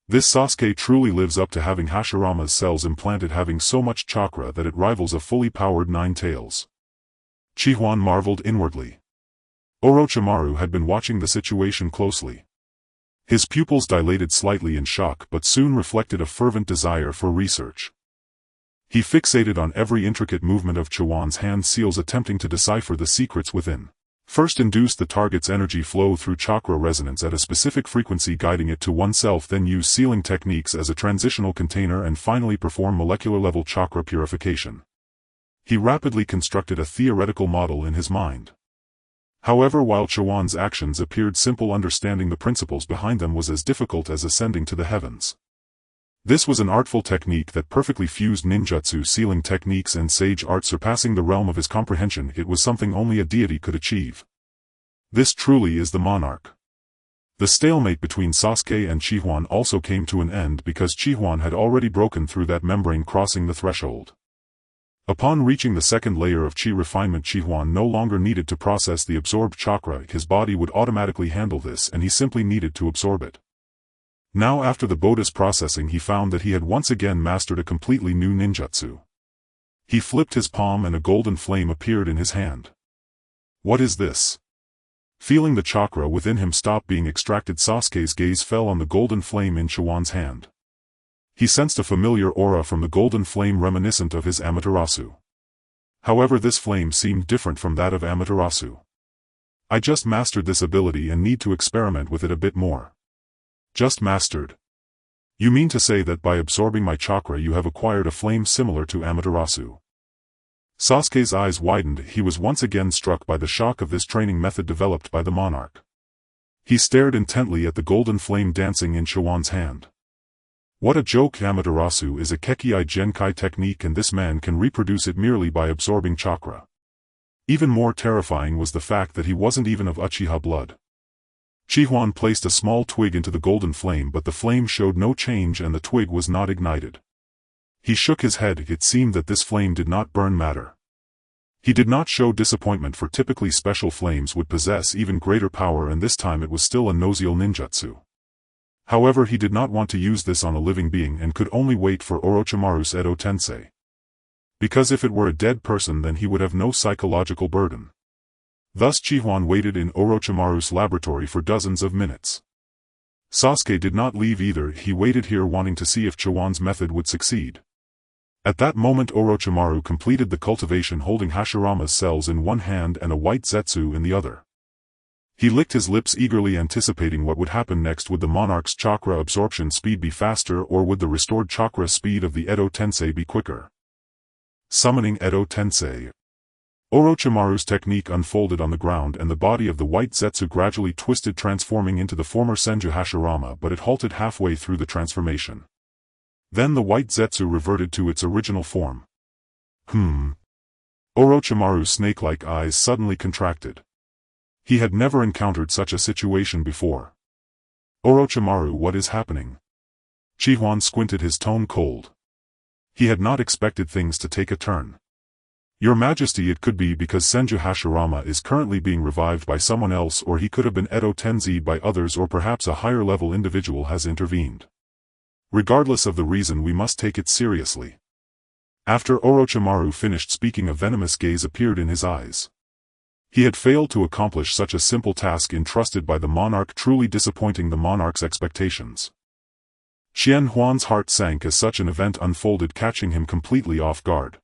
This Sasuke truly lives up to having Hashirama's cells implanted, having so much chakra that it rivals a fully powered Nine Tails. Qianhuan marveled inwardly. Orochimaru had been watching the situation closely. His pupils dilated slightly in shock but soon reflected a fervent desire for research. He fixated on every intricate movement of Qianhuan's hand seals, attempting to decipher the secrets within. First induce the target's energy flow through chakra resonance at a specific frequency, guiding it to oneself, then use sealing techniques as a transitional container, and finally perform molecular-level chakra purification. He rapidly constructed a theoretical model in his mind. However, while Qianhuan's actions appeared simple, understanding the principles behind them was as difficult as ascending to the heavens. This was an artful technique that perfectly fused ninjutsu, sealing techniques and sage art, surpassing the realm of his comprehension. It was something only a deity could achieve. This truly is the monarch. The stalemate between Sasuke and Qianhuan also came to an end because Qianhuan had already broken through that membrane, crossing the threshold. Upon reaching the second layer of Qi refinement, Qianhuan no longer needed to process the absorbed chakra. His body would automatically handle this, and he simply needed to absorb it. Now, after the Bodhi's processing, he found that he had once again mastered a completely new ninjutsu. He flipped his palm and a golden flame appeared in his hand. What is this? Feeling the chakra within him stop being extracted, Sasuke's gaze fell on the golden flame in Qianhuan's hand. He sensed a familiar aura from the golden flame reminiscent of his Amaterasu. However, this flame seemed different from that of Amaterasu. I just mastered this ability and need to experiment with it a bit more. Just mastered? You mean to say that by absorbing my chakra you have acquired a flame similar to Amaterasu? Sasuke's eyes widened. He was once again struck by the shock of this training method developed by the monarch. He stared intently at the golden flame dancing in Qianhuan's hand. What a joke! Amaterasu is a Kekkei Genkai technique, and this man can reproduce it merely by absorbing chakra. Even more terrifying was the fact that he wasn't even of Uchiha blood. Qianhuan placed a small twig into the golden flame, but the flame showed no change and the twig was not ignited. He shook his head. It seemed that this flame did not burn matter. He did not show disappointment, for typically special flames would possess even greater power, and this time it was still a nozial ninjutsu. However, he did not want to use this on a living being and could only wait for Orochimaru's Edo Tensei. Because if it were a dead person, then he would have no psychological burden. Thus Qianhuan waited in Orochimaru's laboratory for dozens of minutes. Sasuke did not leave either. He waited here, wanting to see if Qianhuan's method would succeed. At that moment Orochimaru completed the cultivation, holding Hashirama's cells in one hand and a white zetsu in the other. He licked his lips, eagerly anticipating what would happen next. Would the monarch's chakra absorption speed be faster, or would the restored chakra speed of the Edo Tensei be quicker? Summoning Edo Tensei. Orochimaru's technique unfolded on the ground, and the body of the white zetsu gradually twisted, transforming into the former Senju Hashirama, but it halted halfway through the transformation. Then the white zetsu reverted to its original form. Orochimaru's snake-like eyes suddenly contracted. He had never encountered such a situation before. Orochimaru, what is happening? Qianhuan squinted, his tone cold. He had not expected things to take a turn. Your Majesty, it could be because Senju Hashirama is currently being revived by someone else, or he could have been Edo Tensei by others, or perhaps a higher-level individual has intervened. Regardless of the reason, we must take it seriously. After Orochimaru finished speaking, a venomous gaze appeared in his eyes. He had failed to accomplish such a simple task entrusted by the monarch, truly disappointing the monarch's expectations. Qianhuan's heart sank as such an event unfolded, catching him completely off guard.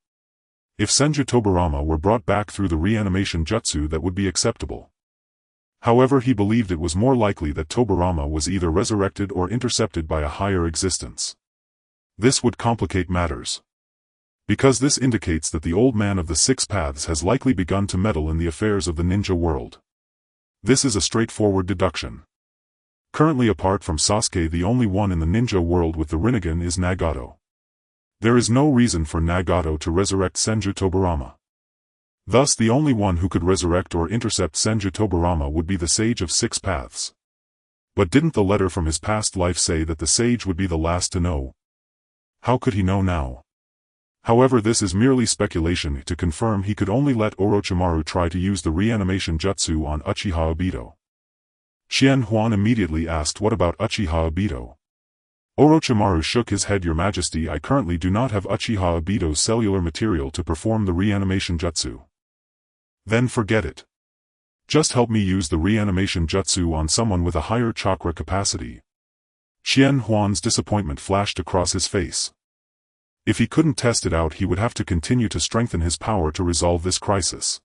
If Senju Tobirama were brought back through the reanimation jutsu, that would be acceptable. However, he believed it was more likely that Tobirama was either resurrected or intercepted by a higher existence. This would complicate matters, because this indicates that the old man of the Six Paths has likely begun to meddle in the affairs of the ninja world. This is a straightforward deduction. Currently, apart from Sasuke, the only one in the ninja world with the Rinnegan is Nagato. There is no reason for Nagato to resurrect Senju Tobirama. Thus, the only one who could resurrect or intercept Senju Tobirama would be the Sage of Six Paths. But didn't the letter from his past life say that the sage would be the last to know? How could he know now? However, this is merely speculation. To confirm, he could only let Orochimaru try to use the reanimation jutsu on Uchiha Obito. Qianhuan immediately asked, what about Uchiha Obito? Orochimaru shook his head. Your Majesty, I currently do not have Uchiha Obito's cellular material to perform the reanimation jutsu. Then forget it. Just help me use the reanimation jutsu on someone with a higher chakra capacity. Qianhuan's disappointment flashed across his face. If he couldn't test it out, he would have to continue to strengthen his power to resolve this crisis.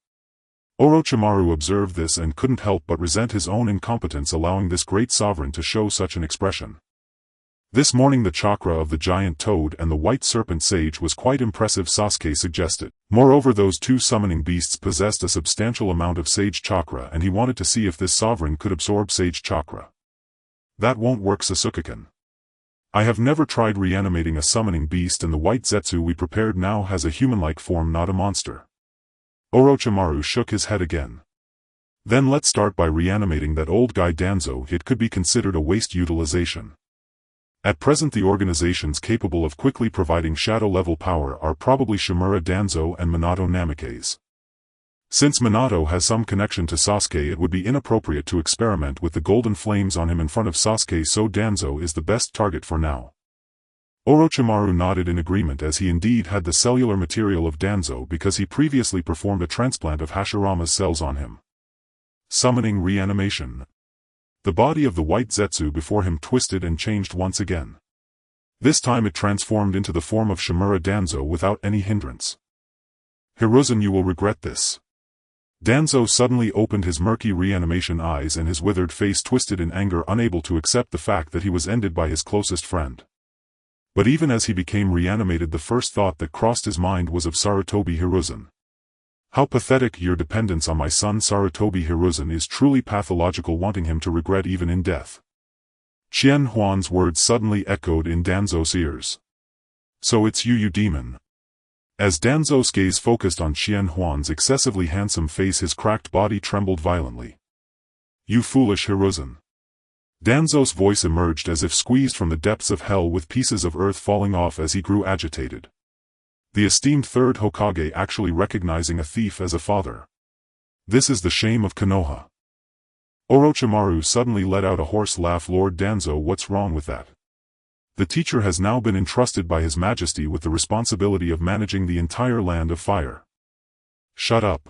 Orochimaru observed this and couldn't help but resent his own incompetence allowing this great sovereign to show such an expression. This morning the chakra of the giant toad and the white serpent sage was quite impressive, Sasuke suggested. Moreover, those two summoning beasts possessed a substantial amount of sage chakra, and he wanted to see if this sovereign could absorb sage chakra. That won't work, Sasuke-kun. I have never tried reanimating a summoning beast, and the white zetsu we prepared now has a human-like form, not a monster. Orochimaru shook his head again. Then let's start by reanimating that old guy Danzo. It could be considered a waste utilization. At present the organizations capable of quickly providing shadow-level power are probably Shimura Danzo and Minato Namikaze. Since Minato has some connection to Sasuke, it would be inappropriate to experiment with the golden flames on him in front of Sasuke, so Danzo is the best target for now. Orochimaru nodded in agreement, as he indeed had the cellular material of Danzo because he previously performed a transplant of Hashirama's cells on him. Summoning reanimation. The body of the white zetsu before him twisted and changed once again. This time it transformed into the form of Shimura Danzo without any hindrance. Hiruzen, you will regret this. Danzo suddenly opened his murky reanimation eyes and his withered face twisted in anger, unable to accept the fact that he was ended by his closest friend. But even as he became reanimated, the first thought that crossed his mind was of Sarutobi Hiruzen. How pathetic! Your dependence on my son Sarutobi Hiruzen is truly pathological, wanting him to regret even in death. Qianhuan's words suddenly echoed in Danzo's ears. So it's you demon. As Danzo's gaze focused on Qianhuan's excessively handsome face, his cracked body trembled violently. You foolish Hiruzen. Danzo's voice emerged as if squeezed from the depths of hell, with pieces of earth falling off as he grew agitated. The esteemed third Hokage actually recognizing a thief as a father. This is the shame of Konoha. Orochimaru suddenly let out a hoarse laugh. Lord Danzo, what's wrong with that? The teacher has now been entrusted by His Majesty with the responsibility of managing the entire land of fire. Shut up.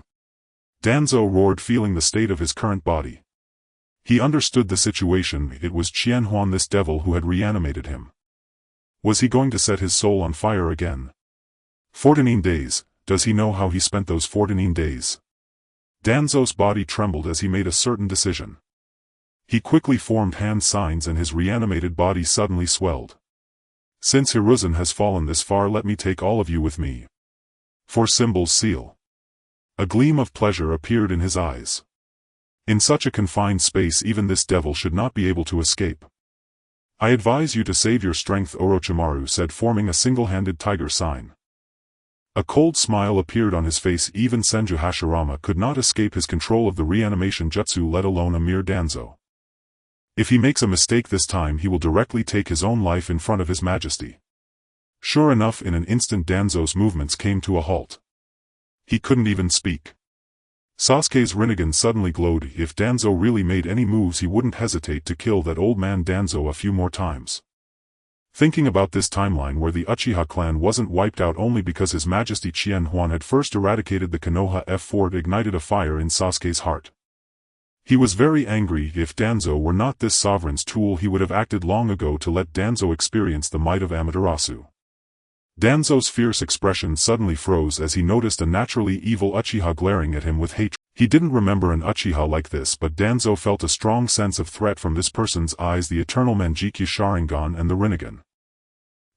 Danzo roared, feeling the state of his current body. He understood the situation. It was Qianhuan, this devil, who had reanimated him. Was he going to set his soul on fire again? 14 days, does he know how he spent those 14 days? Danzo's body trembled as he made a certain decision. He quickly formed hand signs and his reanimated body suddenly swelled. Since Hiruzen has fallen this far, let me take all of you with me. For symbol's seal. A gleam of pleasure appeared in his eyes. In such a confined space, even this devil should not be able to escape. I advise you to save your strength, Orochimaru said, forming a single-handed tiger sign. A cold smile appeared on his face. Even Senju Hashirama could not escape his control of the reanimation jutsu, let alone a mere Danzo. If he makes a mistake this time, he will directly take his own life in front of His Majesty. Sure enough, in an instant Danzo's movements came to a halt. He couldn't even speak. Sasuke's Rinnegan suddenly glowed. If Danzo really made any moves, he wouldn't hesitate to kill that old man Danzo a few more times. Thinking about this timeline where the Uchiha clan wasn't wiped out only because His Majesty Qianhuan had first eradicated the Konoha F4, ignited a fire in Sasuke's heart. He was very angry. If Danzo were not this sovereign's tool, he would have acted long ago to let Danzo experience the might of Amaterasu. Danzo's fierce expression suddenly froze as he noticed a naturally evil Uchiha glaring at him with hatred. He didn't remember an Uchiha like this, but Danzo felt a strong sense of threat from this person's eyes, the eternal Manjikyu Sharingan and the Rinnegan.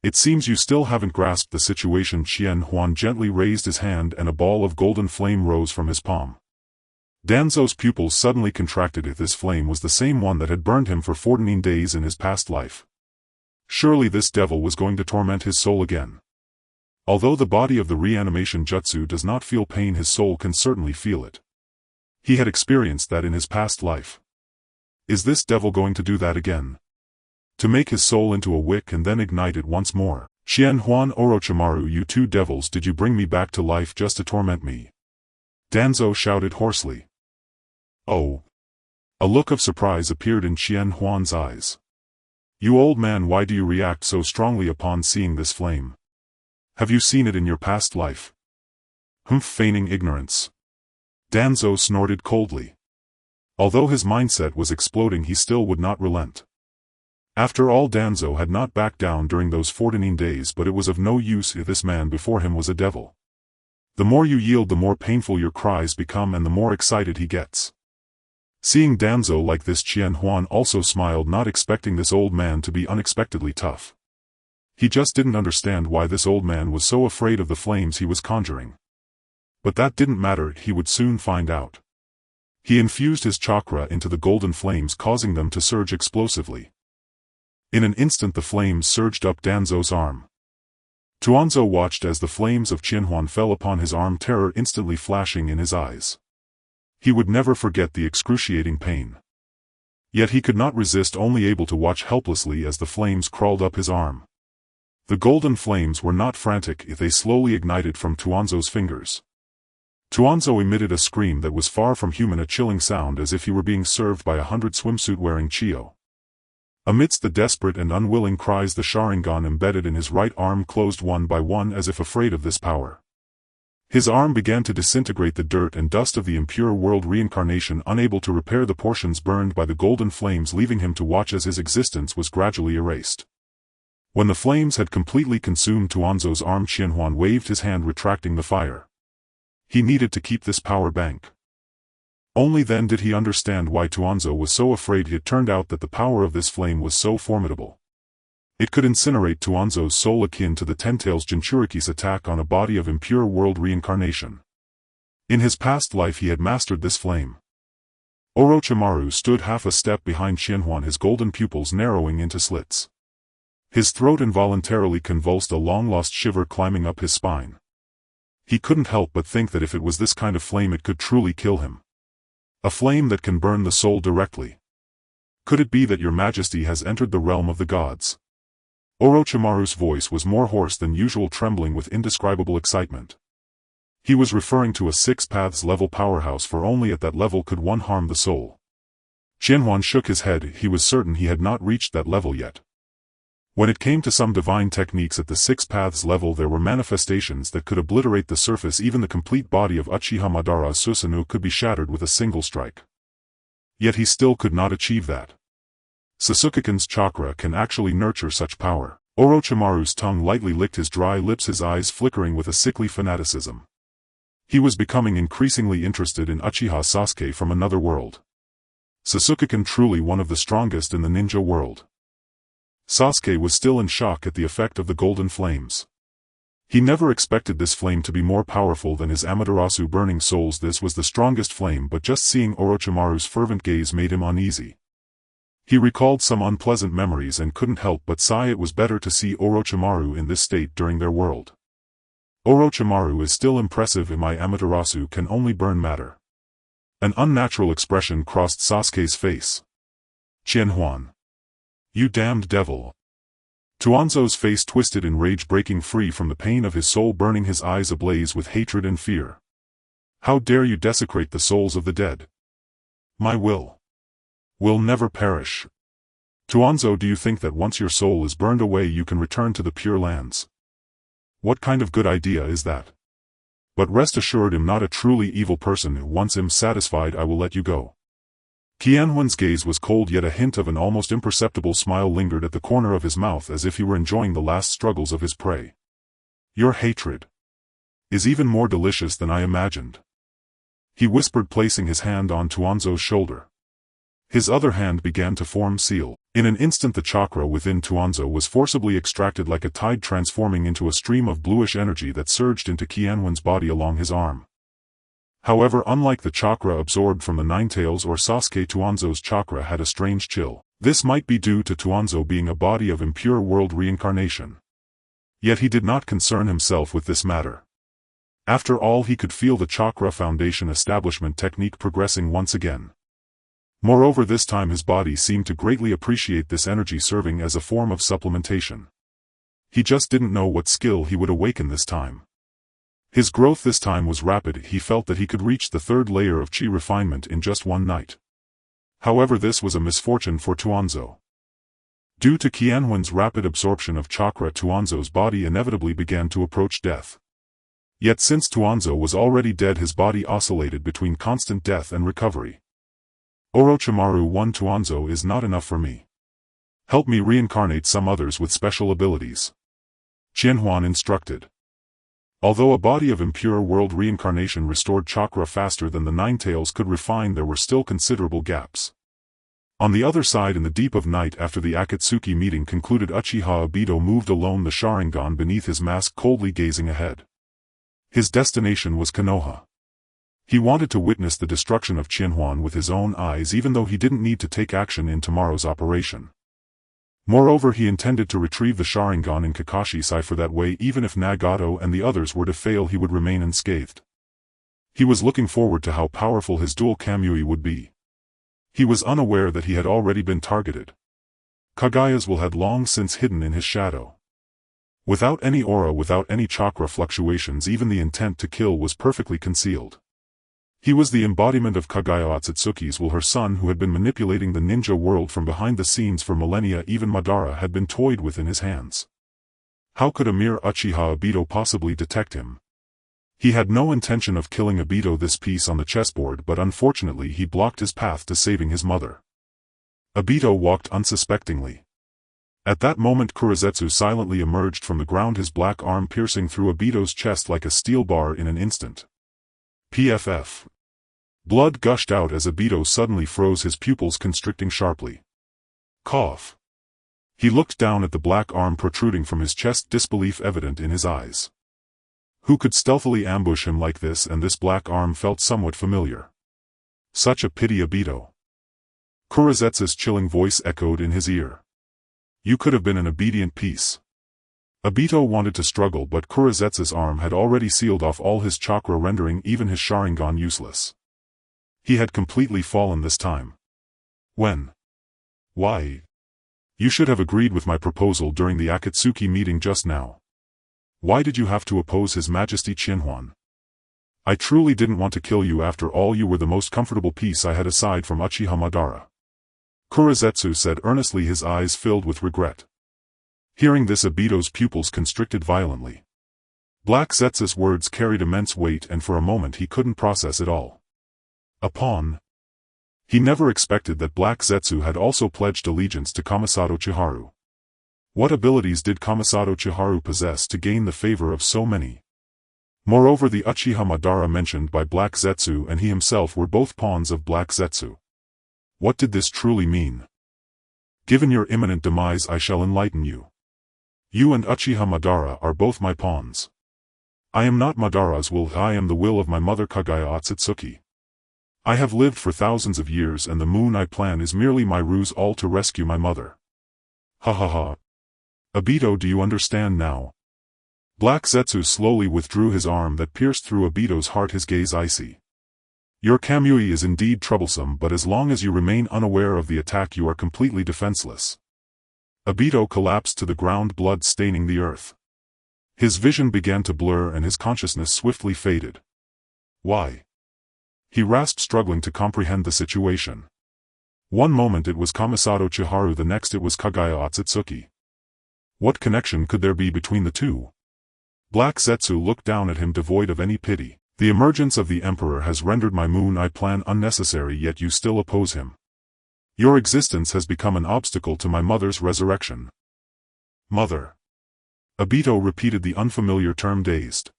It seems you still haven't grasped the situation. Qianhuan gently raised his hand and a ball of golden flame rose from his palm. Danzo's pupils suddenly contracted. This flame was the same one that had burned him for 14 days in his past life. Surely this devil was going to torment his soul again. Although the body of the reanimation jutsu does not feel pain, his soul can certainly feel it. He had experienced that in his past life. Is this devil going to do that again? To make his soul into a wick and then ignite it once more? Qianhuan Orochimaru, you two devils, did you bring me back to life just to torment me? Danzo shouted hoarsely. Oh. A look of surprise appeared in Qianhuan's eyes. You old man, why do you react so strongly upon seeing this flame? Have you seen it in your past life? Feigning ignorance. Danzo snorted coldly. Although his mindset was exploding, he still would not relent. After all, Danzo had not backed down during those 14 days, but it was of no use if this man before him was a devil. The more you yield, the more painful your cries become and the more excited he gets. Seeing Danzo like this, Qianhuan also smiled, not expecting this old man to be unexpectedly tough. He just didn't understand why this old man was so afraid of the flames he was conjuring. But that didn't matter, he would soon find out. He infused his chakra into the golden flames, causing them to surge explosively. In an instant the flames surged up Danzo's arm. Tuanzo watched as the flames of Qianhuan fell upon his arm, terror instantly flashing in his eyes. He would never forget the excruciating pain. Yet he could not resist, only able to watch helplessly as the flames crawled up his arm. The golden flames were not frantic if they slowly ignited from Tuanzo's fingers. Tuanzo emitted a scream that was far from human, a chilling sound as if he were being served by 100 swimsuit-wearing Chio. Amidst the desperate and unwilling cries, the Sharingan embedded in his right arm closed one by one as if afraid of this power. His arm began to disintegrate, the dirt and dust of the impure world reincarnation unable to repair the portions burned by the golden flames, leaving him to watch as his existence was gradually erased. When the flames had completely consumed Tuanzo's arm, Qianhuan waved his hand, retracting the fire. He needed to keep this power bank. Only then did he understand why Tuanzo was so afraid. It turned out that the power of this flame was so formidable. It could incinerate Tuanzo's soul, akin to the Ten-Tails Jinchuriki's attack on a body of impure world reincarnation. In his past life he had mastered this flame. Orochimaru stood half a step behind Qianhuan, his golden pupils narrowing into slits. His throat involuntarily convulsed, a long-lost shiver climbing up his spine. He couldn't help but think that if it was this kind of flame, it could truly kill him. A flame that can burn the soul directly. Could it be that your majesty has entered the realm of the gods? Orochimaru's voice was more hoarse than usual, trembling with indescribable excitement. He was referring to a 6 paths level powerhouse, for only at that level could one harm the soul. Qianhuan shook his head, he was certain he had not reached that level yet. When it came to some divine techniques at the 6 paths level, there were manifestations that could obliterate the surface. Even the complete body of Uchiha Madara Susanoo could be shattered with a single strike. Yet he still could not achieve that. Sasukekin's chakra can actually nurture such power. Orochimaru's tongue lightly licked his dry lips, his eyes flickering with a sickly fanaticism. He was becoming increasingly interested in Uchiha Sasuke from another world. Sasukekin truly one of the strongest in the ninja world. Sasuke was still in shock at the effect of the golden flames. He never expected this flame to be more powerful than his Amaterasu burning souls. This was the strongest flame, but just seeing Orochimaru's fervent gaze made him uneasy. He recalled some unpleasant memories and couldn't help but sigh. It was better to see Orochimaru in this state during their world. Orochimaru is still impressive, and my Amaterasu can only burn matter. An unnatural expression crossed Sasuke's face. Qianhuan. You damned devil. Tuanzo's face twisted in rage, breaking free from the pain of his soul, burning, his eyes ablaze with hatred and fear. How dare you desecrate the souls of the dead? My will never perish. Tuanzo, do you think that once your soul is burned away you can return to the Pure Lands? What kind of good idea is that? But rest assured, I'm not a truly evil person. Once I'm satisfied, I will let you go. Qianhuan's gaze was cold, yet a hint of an almost imperceptible smile lingered at the corner of his mouth, as if he were enjoying the last struggles of his prey. Your hatred is even more delicious than I imagined, he whispered, placing his hand on Tuanzo's shoulder. His other hand began to form seal. In an instant the chakra within Tuanzo was forcibly extracted like a tide, transforming into a stream of bluish energy that surged into Qianhuan's body along his arm. However, unlike the chakra absorbed from the Nine-Tails or Sasuke, Tuanzo's chakra had a strange chill. This might be due to Tuanzo being a body of impure world reincarnation. Yet he did not concern himself with this matter. After all, he could feel the chakra foundation establishment technique progressing once again. Moreover, this time his body seemed to greatly appreciate this energy, serving as a form of supplementation. He just didn't know what skill he would awaken this time. His growth this time was rapid. He felt that he could reach the third layer of chi refinement in just one night. However, this was a misfortune for Tuanzo. Due to Qianhuan's rapid absorption of chakra, Tuanzo's body inevitably began to approach death. Yet since Tuanzo was already dead, his body oscillated between constant death and recovery. Orochimaru, one Tuanzo is not enough for me. Help me reincarnate some others with special abilities. Qianhuan instructed. Although a body of impure world reincarnation restored chakra faster than the Nine Tails could refine, there were still considerable gaps. On the other side, in the deep of night after the Akatsuki meeting concluded, Uchiha Obito moved alone, the Sharingan beneath his mask, coldly gazing ahead. His destination was Konoha. He wanted to witness the destruction of Qianhuan with his own eyes, even though he didn't need to take action in tomorrow's operation. Moreover, he intended to retrieve the Sharingan in Kakashi-sai, for that way even if Nagato and the others were to fail, he would remain unscathed. He was looking forward to how powerful his dual Kamui would be. He was unaware that he had already been targeted. Kagaya's will had long since hidden in his shadow. Without any aura, without any chakra fluctuations, even the intent to kill was perfectly concealed. He was the embodiment of Kagaya Otsutsuki's will, her son, who had been manipulating the ninja world from behind the scenes for millennia. Even Madara had been toyed with in his hands. How could a mere Uchiha Obito possibly detect him? He had no intention of killing Obito this piece on the chessboard, but unfortunately he blocked his path to saving his mother. Obito walked unsuspectingly. At that moment Kurozetsu silently emerged from the ground, his black arm piercing through Obito's chest like a steel bar in an instant. PFF. Blood gushed out as Obito suddenly froze, his pupils constricting sharply. Cough. He looked down at the black arm protruding from his chest, disbelief evident in his eyes. Who could stealthily ambush him like this? And this black arm felt somewhat familiar. Such a pity, Obito. Kurozetsu's chilling voice echoed in his ear. You could have been an obedient piece. Obito wanted to struggle, but Kurozetsu's arm had already sealed off all his chakra, rendering even his Sharingan useless. He had completely fallen this time. When? Why? You should have agreed with my proposal during the Akatsuki meeting just now. Why did you have to oppose His Majesty Qianhuan? I truly didn't want to kill you. After all, you were the most comfortable piece I had aside from Uchiha Madara. Kurozetsu said earnestly, his eyes filled with regret. Hearing this, Obito's pupils constricted violently. Black Zetsu's words carried immense weight, and for a moment he couldn't process it all. A pawn? He never expected that Black Zetsu had also pledged allegiance to Kamisato Chiharu. What abilities did Kamisato Chiharu possess to gain the favor of so many? Moreover, the Uchiha Madara mentioned by Black Zetsu and he himself were both pawns of Black Zetsu. What did this truly mean? Given your imminent demise, I shall enlighten you. You and Uchiha Madara are both my pawns. I am not Madara's will, I am the will of my mother Kagaya Otsutsuki. I have lived for thousands of years, and the moon I plan is merely my ruse, all to rescue my mother. Ha ha ha. Obito, do you understand now? Black Zetsu slowly withdrew his arm that pierced through Obito's heart, his gaze icy. Your Kamui is indeed troublesome, but as long as you remain unaware of the attack, you are completely defenseless. Obito collapsed to the ground, blood staining the earth. His vision began to blur and his consciousness swiftly faded. Why? He rasped, struggling to comprehend the situation. One moment it was Kamisato Chiharu, the next it was Kagaya Otsutsuki. What connection could there be between the two? Black Zetsu looked down at him, devoid of any pity. The emergence of the Emperor has rendered my moon I plan unnecessary, yet you still oppose him. Your existence has become an obstacle to my mother's resurrection. Mother. Obito repeated the unfamiliar term, dazed.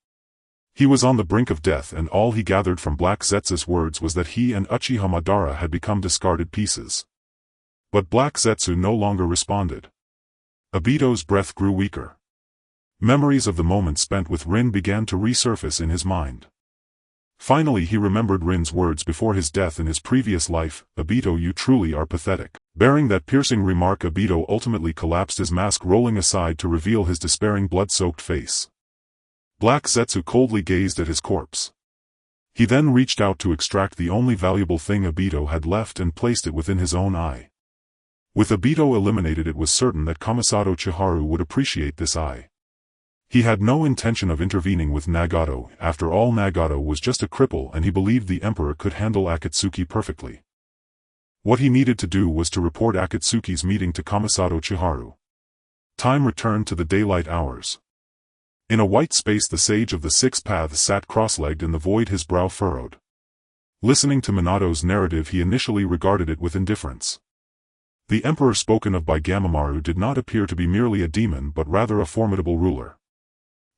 He was on the brink of death, and all he gathered from Black Zetsu's words was that he and Uchiha Madara had become discarded pieces. But Black Zetsu no longer responded. Obito's breath grew weaker. Memories of the moment spent with Rin began to resurface in his mind. Finally he remembered Rin's words before his death in his previous life, Obito, you truly are pathetic. Bearing that piercing remark, Obito ultimately collapsed, his mask rolling aside to reveal his despairing, blood-soaked face. Black Zetsu coldly gazed at his corpse. He then reached out to extract the only valuable thing Obito had left and placed it within his own eye. With Obito eliminated, it was certain that Kamisato Chiharu would appreciate this eye. He had no intention of intervening with Nagato. After all, Nagato was just a cripple and he believed the Emperor could handle Akatsuki perfectly. What he needed to do was to report Akatsuki's meeting to Kamisato Chiharu. Time returned to the daylight hours. In a white space, the Sage of the Six Paths sat cross-legged in the void, his brow furrowed. Listening to Minato's narrative, he initially regarded it with indifference. The Emperor spoken of by Gamamaru did not appear to be merely a demon but rather a formidable ruler.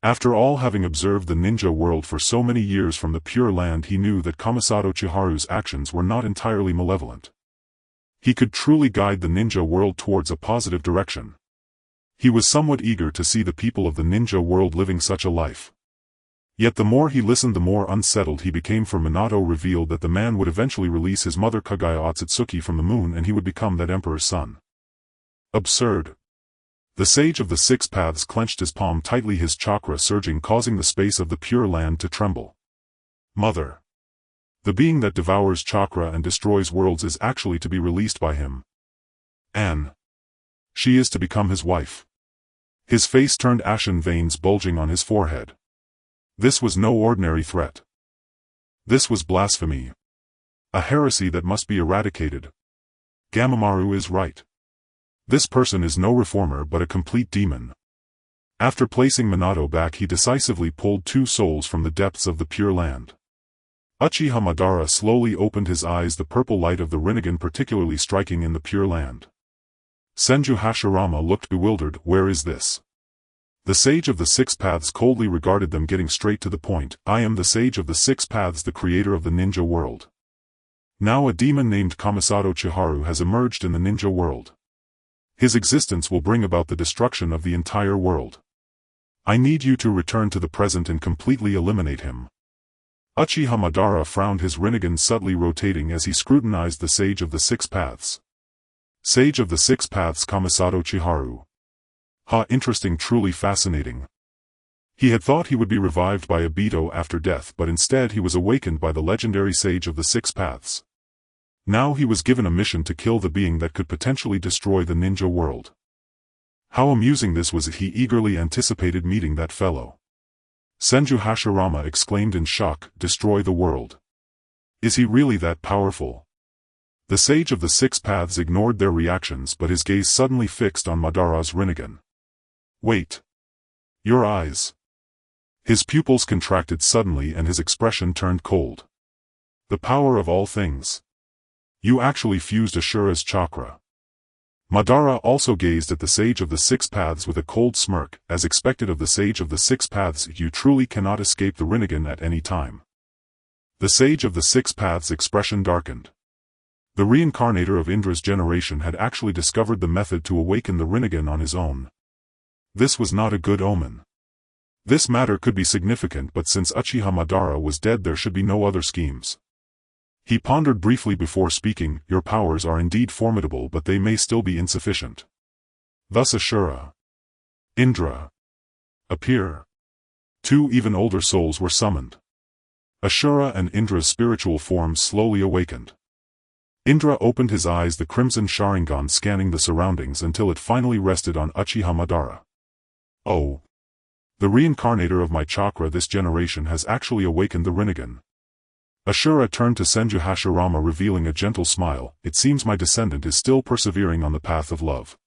After all, having observed the ninja world for so many years from the Pure Land, he knew that Kamisato Chiharu's actions were not entirely malevolent. He could truly guide the ninja world towards a positive direction. He was somewhat eager to see the people of the ninja world living such a life. Yet the more he listened, the more unsettled he became, for Minato revealed that the man would eventually release his mother Kagaya Otsutsuki from the moon and he would become that emperor's son. Absurd. The Sage of the Six Paths clenched his palm tightly, his chakra surging, causing the space of the Pure Land to tremble. Mother. The being that devours chakra and destroys worlds is actually to be released by him. And she is to become his wife. His face turned ashen, veins bulging on his forehead. This was no ordinary threat. This was blasphemy. A heresy that must be eradicated. Gamamaru is right. This person is no reformer but a complete demon. After placing Minato back, he decisively pulled two souls from the depths of the Pure Land. Uchiha Madara slowly opened his eyes, the purple light of the Rinnegan particularly striking in the Pure Land. Senju Hashirama looked bewildered. Where is this? The Sage of the Six Paths coldly regarded them, getting straight to the point. I am the Sage of the Six Paths, the creator of the ninja world. Now a demon named Kamisato Chiharu has emerged in the ninja world. His existence will bring about the destruction of the entire world. I need you to return to the present and completely eliminate him. Uchiha Madara frowned, his Rinnegan subtly rotating as he scrutinized the Sage of the Six Paths. Sage of the Six Paths Kamisato Chiharu. Interesting, truly fascinating. He had thought he would be revived by Obito after death, but instead he was awakened by the legendary Sage of the Six Paths. Now he was given a mission to kill the being that could potentially destroy the ninja world. How amusing this was! He eagerly anticipated meeting that fellow. Senju Hashirama exclaimed in shock, destroy the world. Is he really that powerful? The Sage of the Six Paths ignored their reactions, but his gaze suddenly fixed on Madara's Rinnegan. Wait. Your eyes. His pupils contracted suddenly and his expression turned cold. The power of all things. You actually fused Ashura's chakra. Madara also gazed at the Sage of the Six Paths with a cold smirk. As expected of the Sage of the Six Paths, you truly cannot escape the Rinnegan at any time. The Sage of the Six Paths' expression darkened. The reincarnator of Indra's generation had actually discovered the method to awaken the Rinnegan on his own. This was not a good omen. This matter could be significant, but since Uchiha Madara was dead, there should be no other schemes. He pondered briefly before speaking. Your powers are indeed formidable, but they may still be insufficient. Thus Ashura, Indra, appear. Two even older souls were summoned. Ashura and Indra's spiritual forms slowly awakened. Indra opened his eyes, the crimson Sharingan scanning the surroundings until it finally rested on Uchiha Madara. Oh. The reincarnator of my chakra this generation has actually awakened the Rinnegan. Ashura turned to Senju Hashirama, revealing a gentle smile. It seems my descendant is still persevering on the path of love.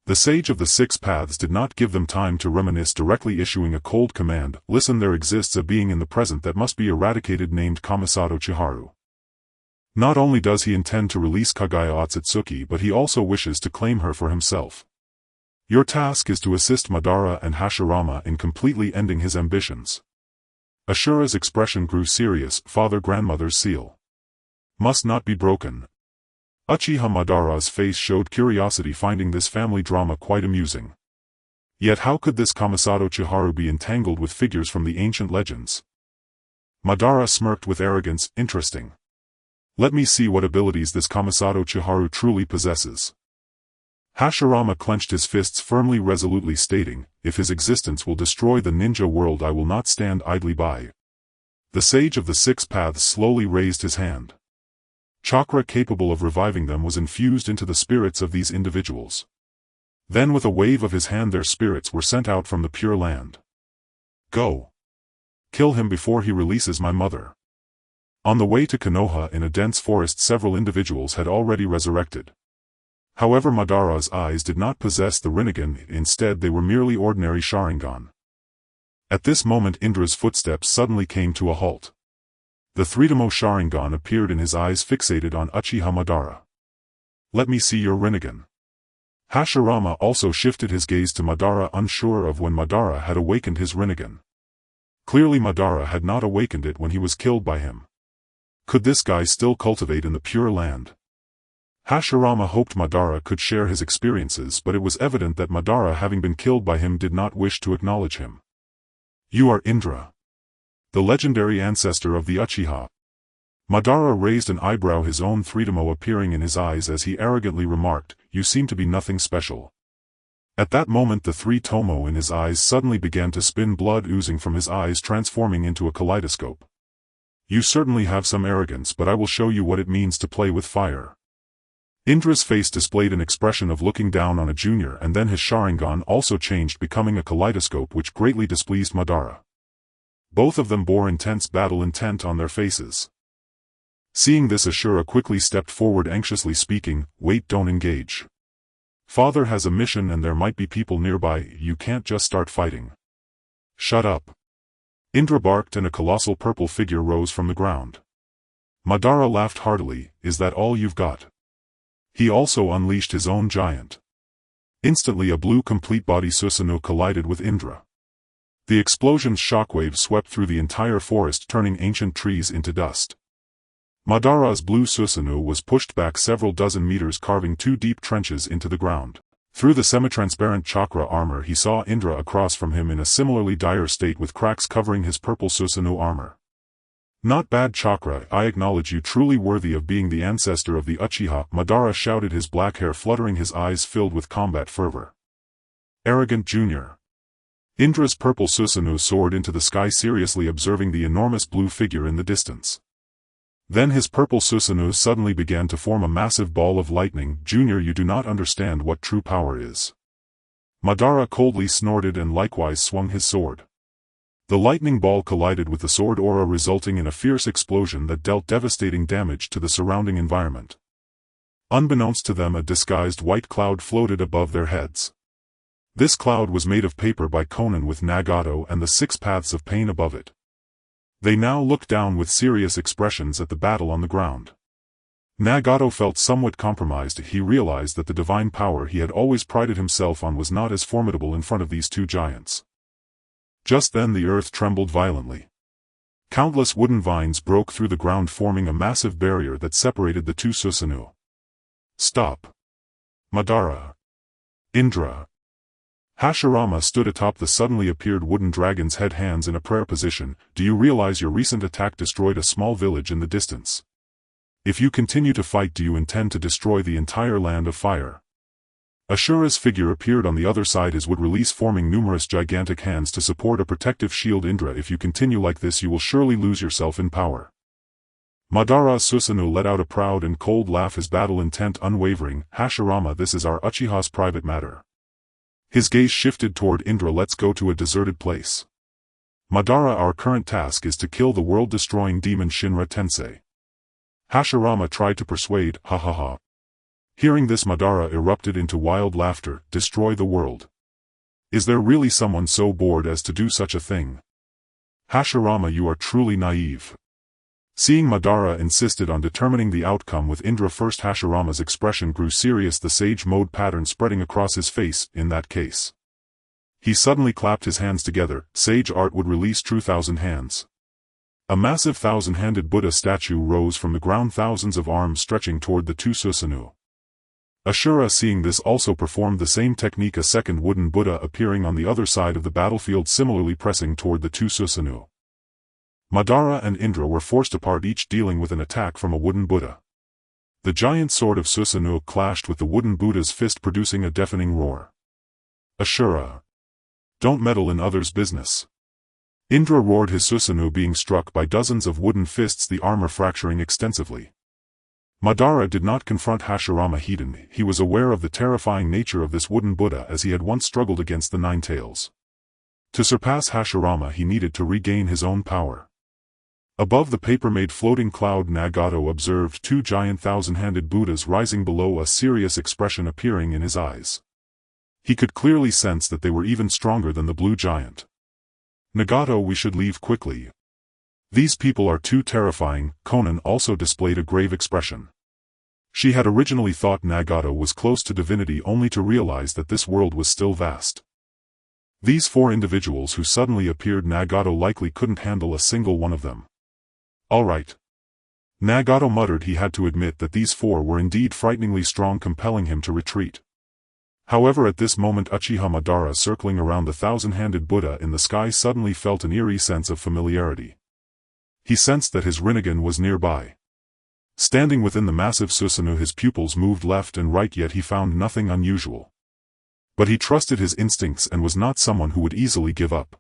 The Sage of the Six Paths did not give them time to reminisce, directly issuing a cold command. Listen, there exists a being in the present that must be eradicated named Kamisato Chiharu. Not only does he intend to release Kagaya Otsutsuki, but he also wishes to claim her for himself. Your task is to assist Madara and Hashirama in completely ending his ambitions. Ashura's expression grew serious. Father-grandmother's seal must not be broken. Uchiha Madara's face showed curiosity, finding this family drama quite amusing. Yet how could this Kamisato Chiharu be entangled with figures from the ancient legends? Madara smirked with arrogance. Interesting. Let me see what abilities this Kamisato Chiharu truly possesses. Hashirama clenched his fists firmly, resolutely stating, if his existence will destroy the ninja world, I will not stand idly by. The Sage of the Six Paths slowly raised his hand. Chakra capable of reviving them was infused into the spirits of these individuals. Then with a wave of his hand their spirits were sent out from the Pure Land. Go! Kill him before he releases my mother. On the way to Konoha in a dense forest several individuals had already resurrected. However, Madara's eyes did not possess the Rinnegan, instead they were merely ordinary Sharingan. At this moment Indra's footsteps suddenly came to a halt. The Threedemo Sharingan appeared and his eyes fixated on Uchiha Madara. Let me see your Rinnegan. Hashirama also shifted his gaze to Madara, unsure of when Madara had awakened his Rinnegan. Clearly Madara had not awakened it when he was killed by him. Could this guy still cultivate in the Pure Land? Hashirama hoped Madara could share his experiences, but it was evident that Madara, having been killed by him, did not wish to acknowledge him. You are Indra, the legendary ancestor of the Uchiha. Madara raised an eyebrow, his own Threedemo appearing in his eyes as he arrogantly remarked, you seem to be nothing special. At that moment the three Tomo in his eyes suddenly began to spin, blood oozing from his eyes transforming into a kaleidoscope. You certainly have some arrogance, but I will show you what it means to play with fire. Indra's face displayed an expression of looking down on a junior, and then his Sharingan also changed, becoming a kaleidoscope, which greatly displeased Madara. Both of them bore intense battle intent on their faces. Seeing this, Ashura quickly stepped forward, anxiously speaking, wait, don't engage. Father has a mission and there might be people nearby, you can't just start fighting. Shut up. Indra barked and a colossal purple figure rose from the ground. Madara laughed heartily, is that all you've got? He also unleashed his own giant. Instantly a blue complete body Susanoo collided with Indra. The explosion's shockwave swept through the entire forest, turning ancient trees into dust. Madara's blue Susanoo was pushed back several dozen meters, carving 2 deep trenches into the ground. Through the semi-transparent chakra armor he saw Indra across from him in a similarly dire state with cracks covering his purple Susanoo armor. Not bad chakra, I acknowledge you, truly worthy of being the ancestor of the Uchiha, Madara shouted, his black hair fluttering, his eyes filled with combat fervor. Arrogant junior. Indra's purple Susanoo soared into the sky, seriously observing the enormous blue figure in the distance. Then his purple Susanoo suddenly began to form a massive ball of lightning. Junior, you do not understand what true power is. Madara coldly snorted and likewise swung his sword. The lightning ball collided with the sword aura, resulting in a fierce explosion that dealt devastating damage to the surrounding environment. Unbeknownst to them, a disguised white cloud floated above their heads. This cloud was made of paper by Conan, with Nagato and the 6 paths of pain above it. They now looked down with serious expressions at the battle on the ground. Nagato felt somewhat compromised. He realized that the divine power he had always prided himself on was not as formidable in front of these 2 giants. Just then the earth trembled violently. Countless wooden vines broke through the ground, forming a massive barrier that separated the 2 Susanoo. Stop. Madara. Indra. Hashirama stood atop the suddenly appeared wooden dragon's head, hands in a prayer position. Do you realize your recent attack destroyed a small village in the distance? If you continue to fight, do you intend to destroy the entire land of fire? Ashura's figure appeared on the other side, his wood release forming numerous gigantic hands to support a protective shield. Indra, if you continue like this you will surely lose yourself in power. Madara's Susanoo let out a proud and cold laugh, his battle intent unwavering. Hashirama, this is our Uchiha's private matter. His gaze shifted toward Indra. Let's go to a deserted place. Madara, our current task is to kill the world-destroying demon Shinra Tensei. Hashirama tried to persuade, ha ha ha. Hearing this, Madara erupted into wild laughter. Destroy the world. Is there really someone so bored as to do such a thing? Hashirama, you are truly naive. Seeing Madara insisted on determining the outcome with Indra first, Hashirama's expression grew serious, the sage mode pattern spreading across his face. In that case. He suddenly clapped his hands together. Sage art would release true 1,000 hands. A massive 1,000-handed Buddha statue rose from the ground, thousands of arms stretching toward the 2 Susanoo. Ashura, seeing this, also performed the same technique, a second wooden Buddha appearing on the other side of the battlefield, similarly pressing toward the 2 Susanoo. Madara and Indra were forced apart, each dealing with an attack from a wooden Buddha. The giant sword of Susanoo clashed with the wooden Buddha's fist, producing a deafening roar. Ashura. Don't meddle in others' business. Indra roared, his Susanoo being struck by dozens of wooden fists, the armor fracturing extensively. Madara did not confront Hashirama Hiden. He was aware of the terrifying nature of this wooden Buddha as he had once struggled against the Nine Tails. To surpass Hashirama he needed to regain his own power. Above the paper-made floating cloud Nagato observed two giant thousand-handed Buddhas rising below, a serious expression appearing in his eyes. He could clearly sense that they were even stronger than the blue giant. Nagato, we should leave quickly. These people are too terrifying. Konan also displayed a grave expression. She had originally thought Nagato was close to divinity only to realize that this world was still vast. These four individuals who suddenly appeared, Nagato likely couldn't handle a single one of them. All right. Nagato muttered. He had to admit that these four were indeed frighteningly strong, compelling him to retreat. However, at this moment Uchiha Madara, circling around the thousand-handed Buddha in the sky, suddenly felt an eerie sense of familiarity. He sensed that his Rinnegan was nearby. Standing within the massive Susanoo, his pupils moved left and right, yet he found nothing unusual. But he trusted his instincts and was not someone who would easily give up.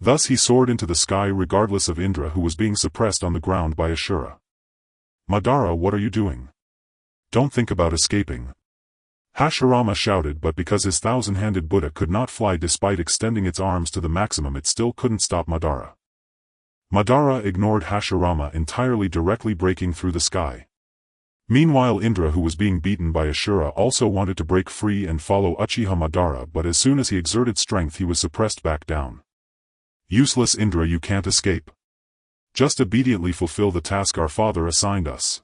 Thus he soared into the sky regardless of Indra, who was being suppressed on the ground by Ashura. Madara, what are you doing? Don't think about escaping. Hashirama shouted, but because his thousand-handed Buddha could not fly despite extending its arms to the maximum, it still couldn't stop Madara. Madara ignored Hashirama entirely, directly breaking through the sky. Meanwhile Indra, who was being beaten by Ashura, also wanted to break free and follow Uchiha Madara, but as soon as he exerted strength he was suppressed back down. Useless Indra, you can't escape. Just obediently fulfill the task our father assigned us.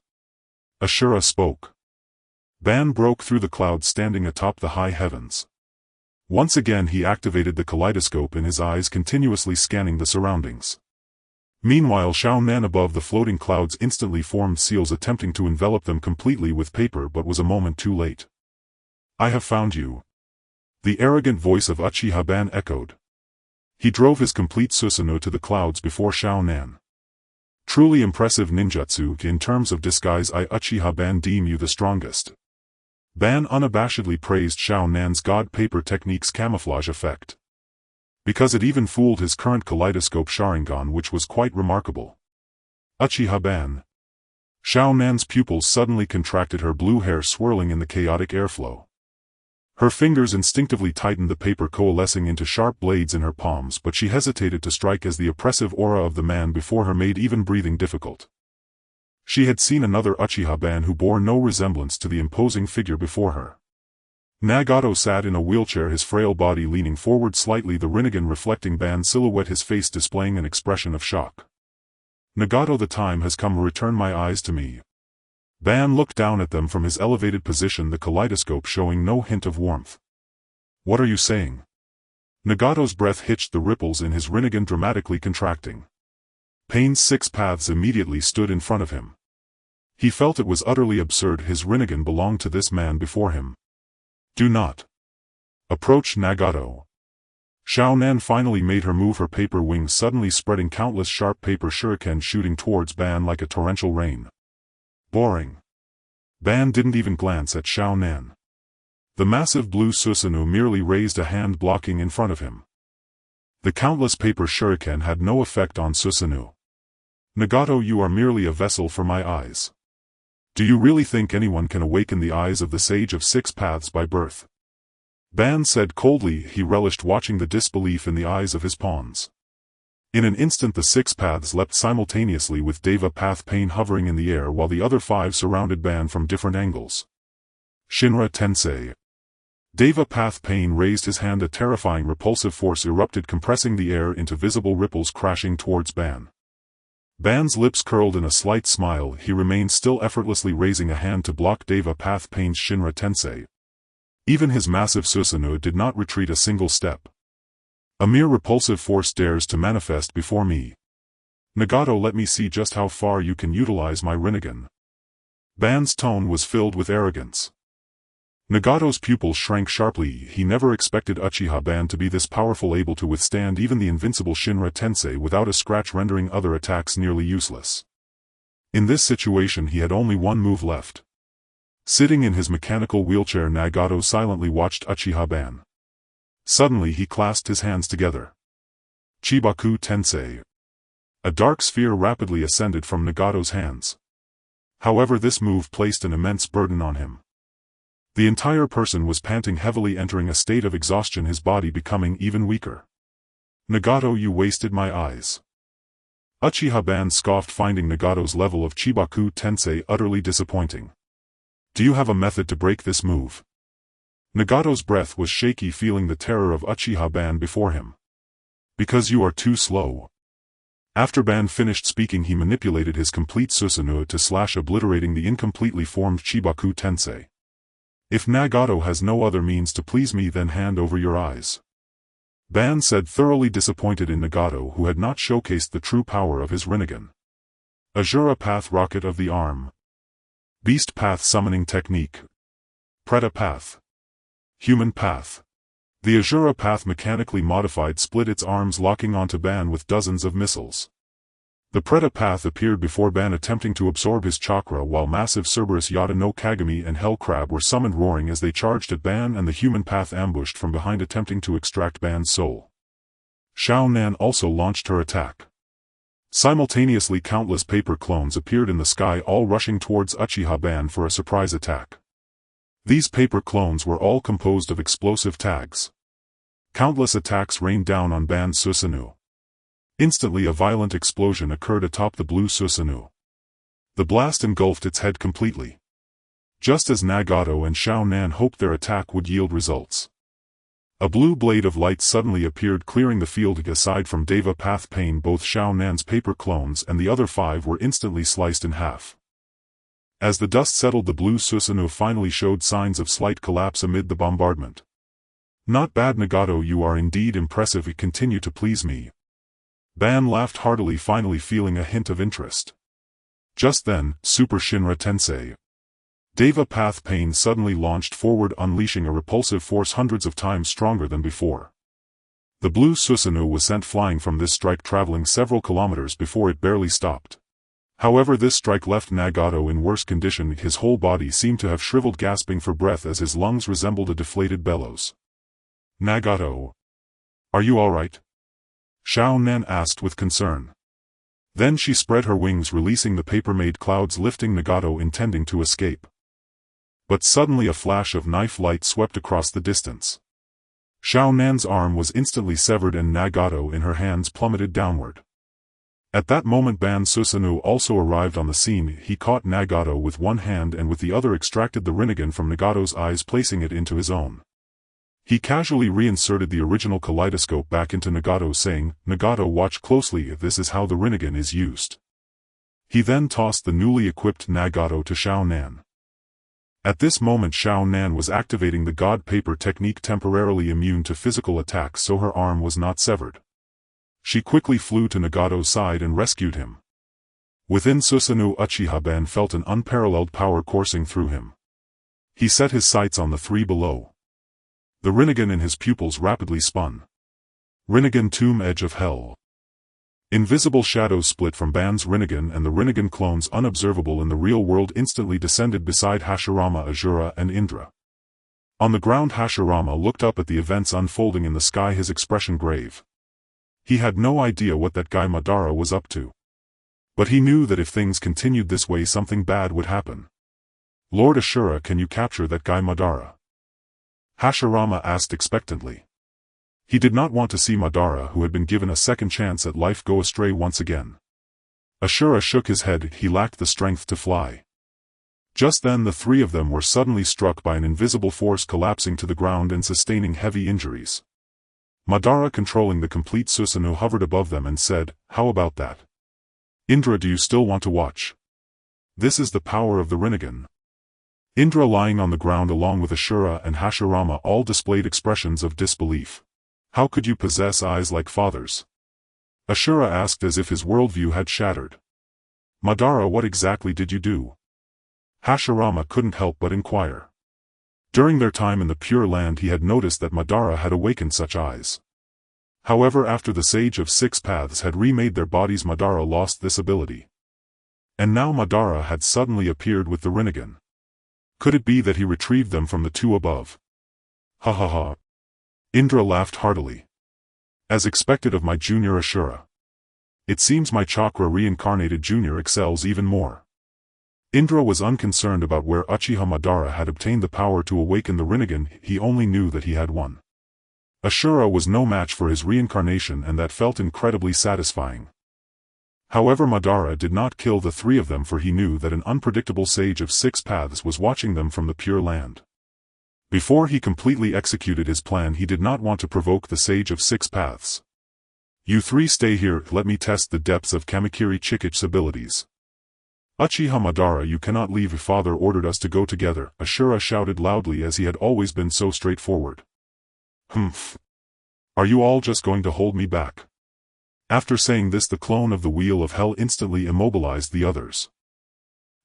Ashura spoke. Ban broke through the clouds, standing atop the high heavens. Once again he activated the kaleidoscope in his eyes, continuously scanning the surroundings. Meanwhile Shao Nan above the floating clouds instantly formed seals, attempting to envelop them completely with paper, but was a moment too late. I have found you. The arrogant voice of Uchiha Ban echoed. He drove his complete Susanoo to the clouds before Shao Nan. Truly impressive ninjutsu. In terms of disguise, I, Uchiha Ban, deem you the strongest. Ban unabashedly praised Shao Nan's god paper technique's camouflage effect. Because it even fooled his current kaleidoscope Sharingan, which was quite remarkable. Uchiha Ban. Shao Nan's pupils suddenly contracted, her blue hair swirling in the chaotic airflow. Her fingers instinctively tightened, the paper coalescing into sharp blades in her palms, but she hesitated to strike as the oppressive aura of the man before her made even breathing difficult. She had seen another Uchiha Ban who bore no resemblance to the imposing figure before her. Nagato sat in a wheelchair, his frail body leaning forward slightly, the Rinnegan reflecting Ban's silhouette, his face displaying an expression of shock. Nagato, the time has come, return my eyes to me. Ban looked down at them from his elevated position, the kaleidoscope showing no hint of warmth. What are you saying? Nagato's breath hitched, the ripples in his Rinnegan dramatically contracting. Pain's six paths immediately stood in front of him. He felt it was utterly absurd. His Rinnegan belonged to this man before him. Do not approach, Nagato. Shao Nan finally made her move, her paper wings suddenly spreading, countless sharp paper shurikens shooting towards Ban like a torrential rain. Boring. Ban didn't even glance at Shao Nan. The massive blue Susanoo merely raised a hand, blocking in front of him. The countless paper shuriken had no effect on Susanoo. Nagato, you are merely a vessel for my eyes. Do you really think anyone can awaken the eyes of the Sage of Six Paths by birth? Ban said coldly. He relished watching the disbelief in the eyes of his pawns. In an instant the six paths leapt simultaneously, with Deva Path Pain hovering in the air while the other five surrounded Ban from different angles. Shinra Tensei. Deva Path Pain raised his hand, a terrifying repulsive force erupted, compressing the air into visible ripples crashing towards Ban. Ban's lips curled in a slight smile. He remained still, effortlessly raising a hand to block Deva Path Pain's Shinra Tensei. Even his massive Susanoo did not retreat a single step. A mere repulsive force dares to manifest before me. Nagato, let me see just how far you can utilize my Rinnegan. Ban's tone was filled with arrogance. Nagato's pupils shrank sharply. He never expected Uchiha Ban to be this powerful, able to withstand even the invincible Shinra Tensei without a scratch, rendering other attacks nearly useless. In this situation he had only one move left. Sitting in his mechanical wheelchair, Nagato silently watched Uchiha Ban. Suddenly he clasped his hands together. Chibaku Tensei. A dark sphere rapidly ascended from Nagato's hands. However, this move placed an immense burden on him. The entire person was panting heavily, entering a state of exhaustion, his body becoming even weaker. Nagato, you wasted my eyes. Uchiha Ban scoffed, finding Nagato's level of Chibaku Tensei utterly disappointing. Do you have a method to break this move? Nagato's breath was shaky, feeling the terror of Uchiha Ban before him. Because you are too slow. After Ban finished speaking, he manipulated his complete Susanoo to slash, obliterating the incompletely formed Chibaku Tensei. If Nagato has no other means to please me, then hand over your eyes. Ban said, thoroughly disappointed in Nagato, who had not showcased the true power of his Rinnegan. Azura Path Rocket of the Arm. Beast Path Summoning Technique. Preta Path. Human Path. The Azura Path mechanically modified split its arms, locking onto Ban with dozens of missiles. The Preta Path appeared before Ban, attempting to absorb his chakra, while massive Cerberus Yata no Kagami and Hell Crab were summoned, roaring as they charged at Ban, and the Human Path ambushed from behind, attempting to extract Ban's soul. Xiao Nan also launched her attack. Simultaneously, countless paper clones appeared in the sky, all rushing towards Uchiha Ban for a surprise attack. These paper clones were all composed of explosive tags. Countless attacks rained down on Ban's Susanoo. Instantly, a violent explosion occurred atop the blue Susanoo. The blast engulfed its head completely. Just as Nagato and Xiao Nan hoped their attack would yield results. A blue blade of light suddenly appeared, clearing the field. Aside from Deva Path Pain, both Xiao Nan's paper clones and the other 5 were instantly sliced in half. As the dust settled, the blue Susanoo finally showed signs of slight collapse amid the bombardment. Not bad, Nagato, you are indeed impressive. You continue to please me. Ban laughed heartily, finally feeling a hint of interest. Just then, Super Shinra Tensei. Deva Path Pain suddenly launched forward, unleashing a repulsive force hundreds of times stronger than before. The blue Susanoo was sent flying from this strike, traveling several kilometers before it barely stopped. However, this strike left Nagato in worse condition. His whole body seemed to have shriveled, gasping for breath as his lungs resembled a deflated bellows. Nagato. Are you alright? Xiao Nan asked with concern. Then she spread her wings, releasing the paper-made clouds, lifting Nagato, intending to escape. But suddenly a flash of knife light swept across the distance. Xiao Nan's arm was instantly severed and Nagato in her hands plummeted downward. At that moment, Ban Susanoo also arrived on the scene. He caught Nagato with one hand and with the other extracted the Rinnegan from Nagato's eyes, placing it into his own. He casually reinserted the original kaleidoscope back into Nagato, saying, Nagato, watch closely, this is how the Rinnegan is used. He then tossed the newly equipped Nagato to Xiao Nan. At this moment, Xiao Nan was activating the God Paper technique, temporarily immune to physical attacks, so her arm was not severed. She quickly flew to Nagato's side and rescued him. Within Susanoo, Uchiha Ban felt an unparalleled power coursing through him. He set his sights on the 3 below. The Rinnegan in his pupils rapidly spun. Rinnegan Tomb Edge of Hell. Invisible shadows split from Ban's Rinnegan, and the Rinnegan clones, unobservable in the real world, instantly descended beside Hashirama, Azura, and Indra. On the ground, Hashirama looked up at the events unfolding in the sky, his expression grave. He had no idea what that guy Madara was up to. But he knew that if things continued this way, something bad would happen. Lord Ashura, can you capture that guy Madara? Hashirama asked expectantly. He did not want to see Madara, who had been given a second chance at life, go astray once again. Ashura shook his head. He lacked the strength to fly. Just then the 3 of them were suddenly struck by an invisible force, collapsing to the ground and sustaining heavy injuries. Madara, controlling the complete Susanoo, hovered above them and said, how about that? Indra, do you still want to watch? This is the power of the Rinnegan. Indra, lying on the ground along with Ashura and Hashirama, all displayed expressions of disbelief. How could you possess eyes like father's? Ashura asked, as if his worldview had shattered. Madara, what exactly did you do? Hashirama couldn't help but inquire. During their time in the Pure Land, he had noticed that Madara had awakened such eyes. However, after the Sage of 6 Paths had remade their bodies, Madara lost this ability. And now Madara had suddenly appeared with the Rinnegan. Could it be that he retrieved them from the 2 above? Ha ha ha. Indra laughed heartily. As expected of my junior Ashura. It seems my chakra reincarnated junior excels even more. Indra was unconcerned about where Uchiha Madara had obtained the power to awaken the Rinnegan, he only knew that he had one. Ashura was no match for his reincarnation and that felt incredibly satisfying. However, Madara did not kill the three of them, for he knew that an unpredictable sage of 6 paths was watching them from the Pure Land. Before he completely executed his plan, he did not want to provoke the sage of 6 paths. "You three stay here, let me test the depths of Kamakiri Chikich's abilities." "Uchiha Madara, you cannot leave, your father ordered us to go together," Ashura shouted loudly, as he had always been so straightforward. "Humph. Are you all just going to hold me back?" After saying this, the clone of the Wheel of Hell instantly immobilized the others.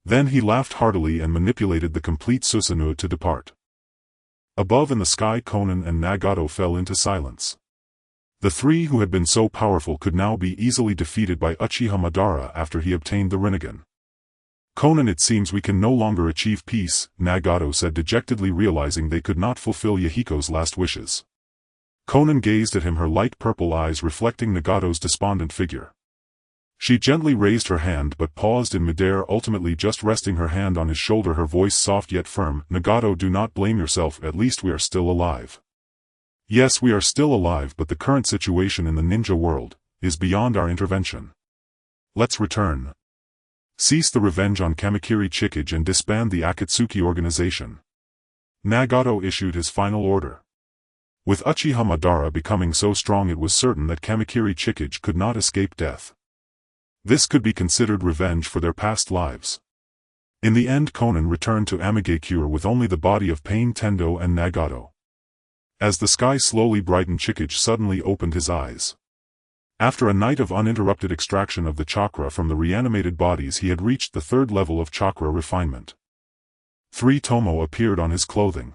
Then he laughed heartily and manipulated the complete Susanoo to depart. Above in the sky, Konan and Nagato fell into silence. The three who had been so powerful could now be easily defeated by Uchiha Madara after he obtained the Rinnegan. "Konan, it seems we can no longer achieve peace," Nagato said dejectedly, realizing they could not fulfill Yahiko's last wishes. Konan gazed at him, her light purple eyes reflecting Nagato's despondent figure. She gently raised her hand but paused in midair, ultimately just resting her hand on his shoulder, her voice soft yet firm. "Nagato, do not blame yourself, at least we are still alive." "Yes, we are still alive, but the current situation in the ninja world is beyond our intervention. Let's return. Cease the revenge on Kamakiri Chikage and disband the Akatsuki organization." Nagato issued his final order. With Uchiha Madara becoming so strong, it was certain that Kamakiri Chikage could not escape death. This could be considered revenge for their past lives. In the end, Konan returned to Amigakure with only the body of Pain Tendo and Nagato. As the sky slowly brightened, Chikage suddenly opened his eyes. After a night of uninterrupted extraction of the chakra from the reanimated bodies, he had reached the 3rd level of chakra refinement. 3 Tomo appeared on his clothing.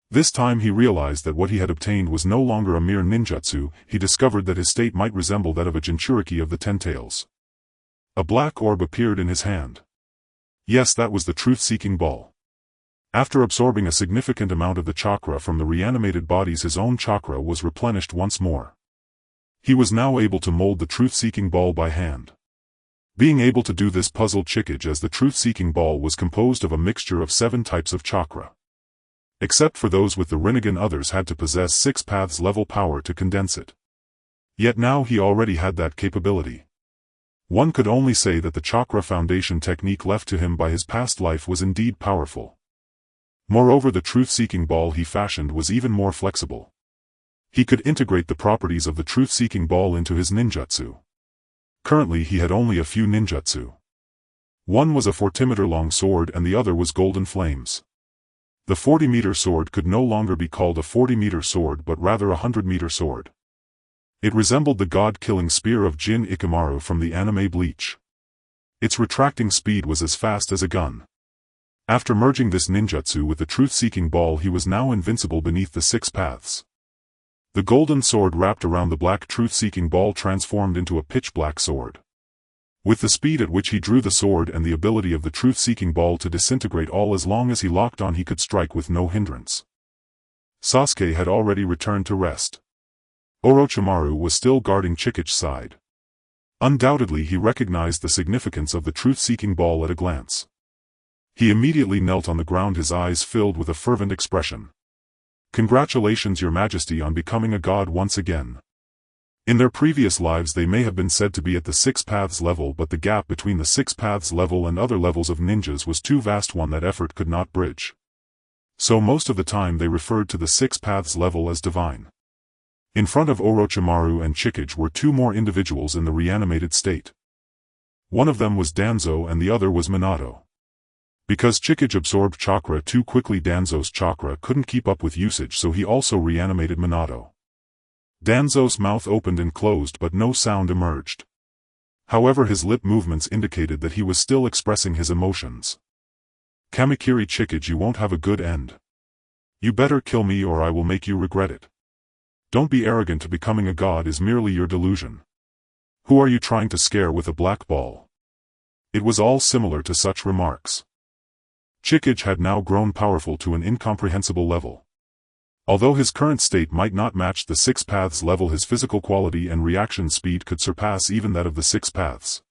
This time he realized that what he had obtained was no longer a mere ninjutsu. He discovered that his state might resemble that of a Jinchuriki of the Ten Tails. A black orb appeared in his hand. Yes, that was the truth-seeking ball. After absorbing a significant amount of the chakra from the reanimated bodies, his own chakra was replenished once more. He was now able to mold the truth-seeking ball by hand. Being able to do this puzzled Chikage, as the truth-seeking ball was composed of a mixture of 7 types of chakra. Except for those with the Rinnegan, others had to possess 6 paths level power to condense it. Yet now he already had that capability. One could only say that the chakra foundation technique left to him by his past life was indeed powerful. Moreover, the truth-seeking ball he fashioned was even more flexible. He could integrate the properties of the truth-seeking ball into his ninjutsu. Currently he had only a few ninjutsu. One was a 40-meter-long sword and the other was golden flames. The 40-meter sword could no longer be called a 40-meter sword but rather a 100-meter sword. It resembled the god-killing spear of Jin Ikamaru from the anime Bleach. Its retracting speed was as fast as a gun. After merging this ninjutsu with the truth-seeking ball, he was now invincible beneath the 6 paths. The golden sword wrapped around the black truth-seeking ball transformed into a pitch-black sword. With the speed at which he drew the sword and the ability of the truth-seeking ball to disintegrate all as long as he locked on, he could strike with no hindrance. Sasuke had already returned to rest. Orochimaru was still guarding Chikage's side. Undoubtedly he recognized the significance of the truth-seeking ball at a glance. He immediately knelt on the ground, his eyes filled with a fervent expression. "Congratulations, Your Majesty, on becoming a god once again." In their previous lives they may have been said to be at the 6 paths level, but the gap between the 6 paths level and other levels of ninjas was too vast, one that effort could not bridge. So most of the time they referred to the 6 paths level as divine. In front of Orochimaru and Chikage were 2 more individuals in the reanimated state. One of them was Danzo and the other was Minato. Because Chikage absorbed chakra too quickly, Danzo's chakra couldn't keep up with usage, so he also reanimated Minato. Danzo's mouth opened and closed but no sound emerged. However, his lip movements indicated that he was still expressing his emotions. "Kamakiri Chikage, you won't have a good end. You better kill me or I will make you regret it. Don't be arrogant, becoming a god is merely your delusion. Who are you trying to scare with a black ball?" It was all similar to such remarks. Chikage had now grown powerful to an incomprehensible level. Although his current state might not match the 6 paths level, his physical quality and reaction speed could surpass even that of the 6 paths.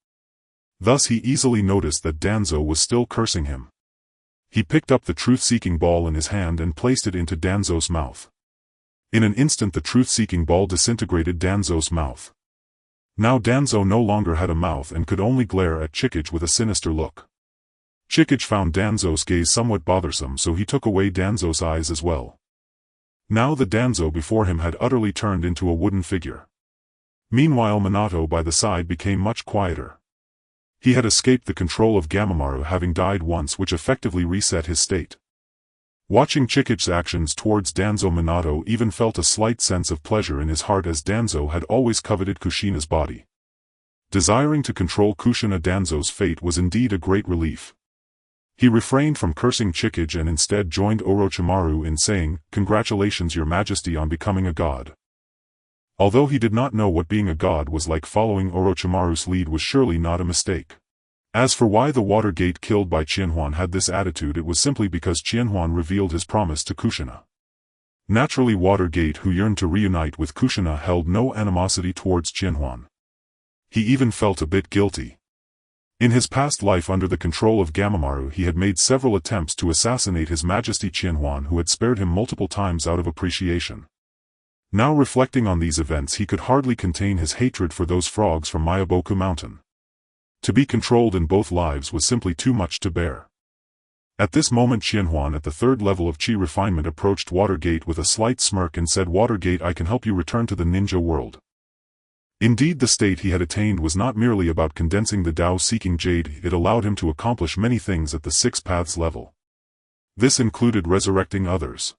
Thus he easily noticed that Danzo was still cursing him. He picked up the truth-seeking ball in his hand and placed it into Danzo's mouth. In an instant the truth-seeking ball disintegrated Danzo's mouth. Now Danzo no longer had a mouth and could only glare at Chikage with a sinister look. Chikage found Danzo's gaze somewhat bothersome, so he took away Danzo's eyes as well. Now the Danzo before him had utterly turned into a wooden figure. Meanwhile Minato by the side became much quieter. He had escaped the control of Gamamaru, having died once, which effectively reset his state. Watching Chikage's actions towards Danzo, Minato even felt a slight sense of pleasure in his heart, as Danzo had always coveted Kushina's body. Desiring to control Kushina, Danzo's fate was indeed a great relief. He refrained from cursing Chikage and instead joined Orochimaru in saying, "Congratulations, Your Majesty, on becoming a god." Although he did not know what being a god was like, following Orochimaru's lead was surely not a mistake. As for why the Water Gate killed by Qianhuan had this attitude, it was simply because Qianhuan revealed his promise to Kushina. Naturally, Water Gate, who yearned to reunite with Kushina, held no animosity towards Qianhuan. He even felt a bit guilty. In his past life under the control of Gamamaru, he had made several attempts to assassinate His Majesty Qianhuan, who had spared him multiple times out of appreciation. Now reflecting on these events, he could hardly contain his hatred for those frogs from Myoboku Mountain. To be controlled in both lives was simply too much to bear. At this moment Qianhuan at the third level of Qi refinement approached Water Gate with a slight smirk and said, "Water Gate, I can help you return to the ninja world." Indeed, the state he had attained was not merely about condensing the Tao-seeking jade, it allowed him to accomplish many things at the Six Paths level. This included resurrecting others.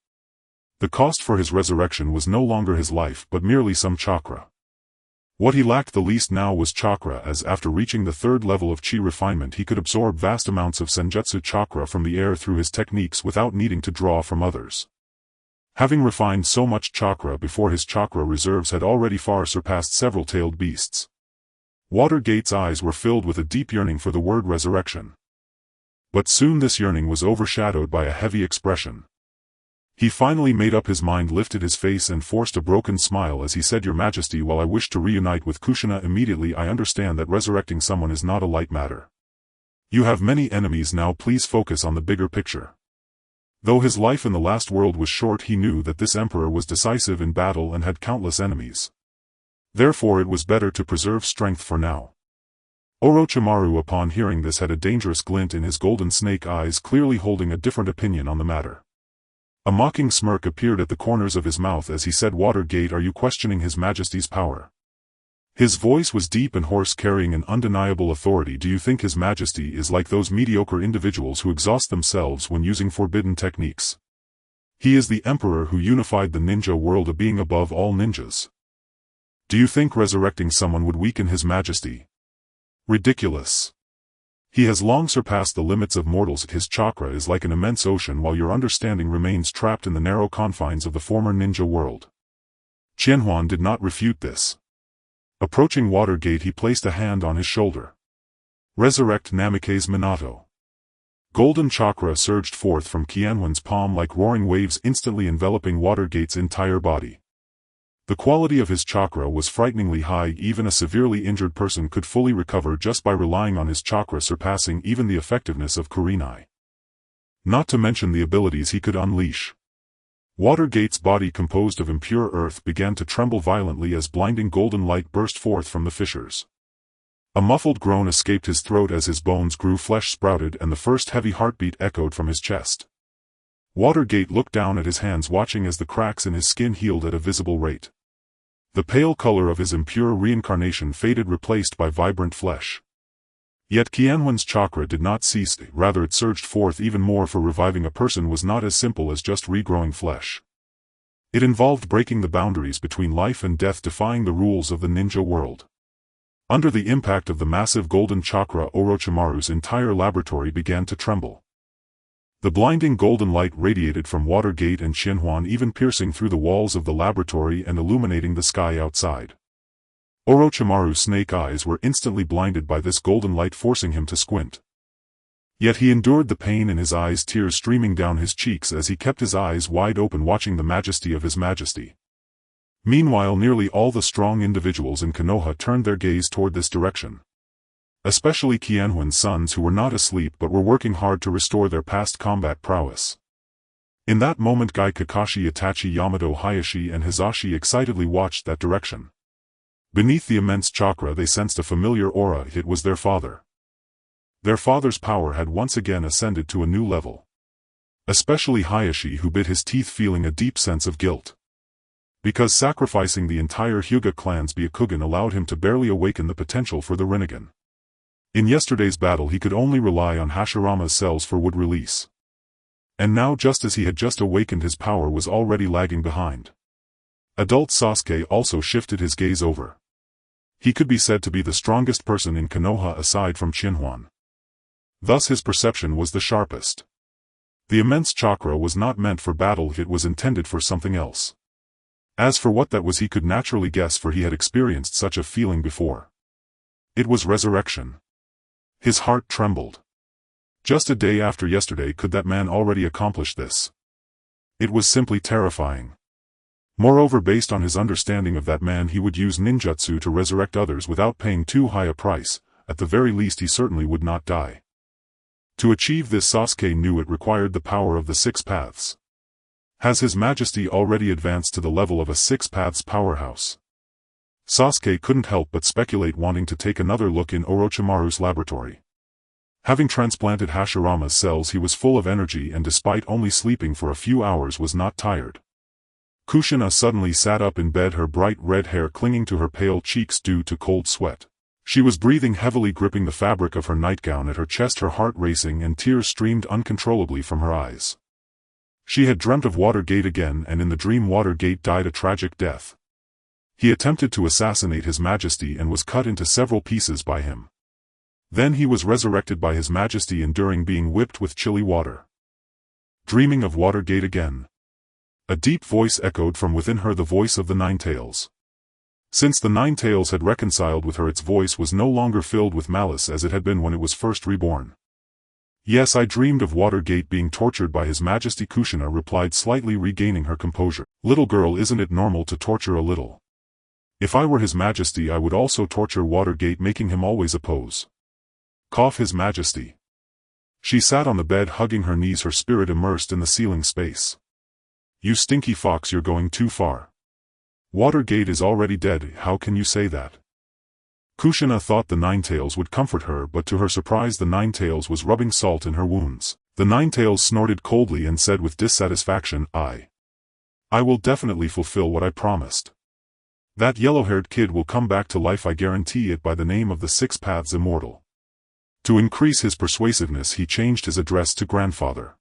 The cost for his resurrection was no longer his life but merely some chakra. What he lacked the least now was chakra, as after reaching the third level of Qi refinement he could absorb vast amounts of Senjutsu chakra from the air through his techniques without needing to draw from others. Having refined so much chakra before, his chakra reserves had already far surpassed several tailed beasts. Water Gate's eyes were filled with a deep yearning for the word resurrection. But soon this yearning was overshadowed by a heavy expression. He finally made up his mind, lifted his face and forced a broken smile as he said, "Your Majesty, while I wish to reunite with Kushina immediately, I understand that resurrecting someone is not a light matter. You have many enemies now, please focus on the bigger picture." Though his life in the last world was short, he knew that this emperor was decisive in battle and had countless enemies. Therefore it was better to preserve strength for now. Orochimaru upon hearing this had a dangerous glint in his golden snake eyes, clearly holding a different opinion on the matter. A mocking smirk appeared at the corners of his mouth as he said, "Water Gate, are you questioning His Majesty's power?" His voice was deep and hoarse, carrying an undeniable authority. "Do you think His Majesty is like those mediocre individuals who exhaust themselves when using forbidden techniques? He is the emperor who unified the ninja world, a being above all ninjas. Do you think resurrecting someone would weaken His Majesty? Ridiculous. He has long surpassed the limits of mortals. His chakra is like an immense ocean, while your understanding remains trapped in the narrow confines of the former ninja world." Qianhuan did not refute this. Approaching Water Gate, he placed a hand on his shoulder. "Resurrect Namikaze Minato." Golden chakra surged forth from Qianhuan's palm like roaring waves, instantly enveloping Water Gate's entire body. The quality of his chakra was frighteningly high. Even a severely injured person could fully recover just by relying on his chakra, surpassing even the effectiveness of Kurenai. Not to mention the abilities he could unleash. Water Gate's body, composed of impure earth, began to tremble violently as blinding golden light burst forth from the fissures. A muffled groan escaped his throat as his bones grew, flesh sprouted, and the first heavy heartbeat echoed from his chest. Water Gate looked down at his hands, watching as the cracks in his skin healed at a visible rate. The pale color of his impure reincarnation faded, replaced by vibrant flesh. Yet Qianhuan's chakra did not cease, rather it surged forth even more, for reviving a person was not as simple as just regrowing flesh. It involved breaking the boundaries between life and death, defying the rules of the ninja world. Under the impact of the massive golden chakra, Orochimaru's entire laboratory began to tremble. The blinding golden light radiated from Water Gate and Qianhuan, even piercing through the walls of the laboratory and illuminating the sky outside. Orochimaru's snake eyes were instantly blinded by this golden light, forcing him to squint. Yet he endured the pain in his eyes, tears streaming down his cheeks as he kept his eyes wide open, watching the majesty of His Majesty. Meanwhile, nearly all the strong individuals in Konoha turned their gaze toward this direction. especially Qianhuan's sons who were not asleep but were working hard to restore their past combat prowess. In that moment Gai Kakashi, Itachi, Yamato, Hayashi and Hizashi excitedly watched that direction. Beneath the immense chakra they sensed a familiar aura. It was their father. Their father's power had once again ascended to a new level. Especially Hayashi, who bit his teeth feeling a deep sense of guilt. Because sacrificing the entire Hyuga clan's Byakugan allowed him to barely awaken the potential for the Rinnegan. In yesterday's battle he could only rely on Hashirama's cells for wood release. And now just as he had just awakened his power was already lagging behind. Adult Sasuke also shifted his gaze over. He could be said to be the strongest person in Konoha aside from Qianhuan. Thus his perception was the sharpest. The immense chakra was not meant for battle, it was intended for something else. As for what that was he could naturally guess, for he had experienced such a feeling before. It was resurrection. His heart trembled. Just a day after yesterday could that man already accomplish this? It was simply terrifying. Moreover, based on his understanding of that man, he would use ninjutsu to resurrect others without paying too high a price. At the very least he certainly would not die. To achieve this Sasuke knew it required the power of the Six Paths. Has His Majesty already advanced to the level of a Six Paths powerhouse? Sasuke couldn't help but speculate, wanting to take another look in Orochimaru's laboratory. Having transplanted Hashirama's cells he was full of energy and despite only sleeping for a few hours was not tired. Kushina suddenly sat up in bed, her bright red hair clinging to her pale cheeks due to cold sweat. She was breathing heavily, gripping the fabric of her nightgown at her chest, her heart racing and tears streamed uncontrollably from her eyes. She had dreamt of Watergate again, and in the dream Watergate died a tragic death. He attempted to assassinate His Majesty and was cut into several pieces by him. Then he was resurrected by His Majesty, enduring being whipped with chilly water. Dreaming of Watergate again. A deep voice echoed from within her, the voice of the Nine-Tails. Since the Nine-Tails had reconciled with her, its voice was no longer filled with malice as it had been when it was first reborn. Yes, I dreamed of Watergate being tortured by His Majesty, Kushina replied, slightly regaining her composure. Little girl, isn't it normal to torture a little? If I were His Majesty I would also torture Watergate, making him always oppose. Cough, His Majesty. She sat on the bed hugging her knees, her spirit immersed in the ceiling space. You stinky fox, you're going too far. Watergate is already dead, how can you say that? Kushina thought the Nine-Tails would comfort her, but to her surprise the Nine-Tails was rubbing salt in her wounds. The Nine-Tails snorted coldly and said with dissatisfaction, I will definitely fulfill what I promised. That yellow-haired kid will come back to life, I guarantee it, by the name of the Six Paths Immortal. To increase his persuasiveness he changed his address to grandfather.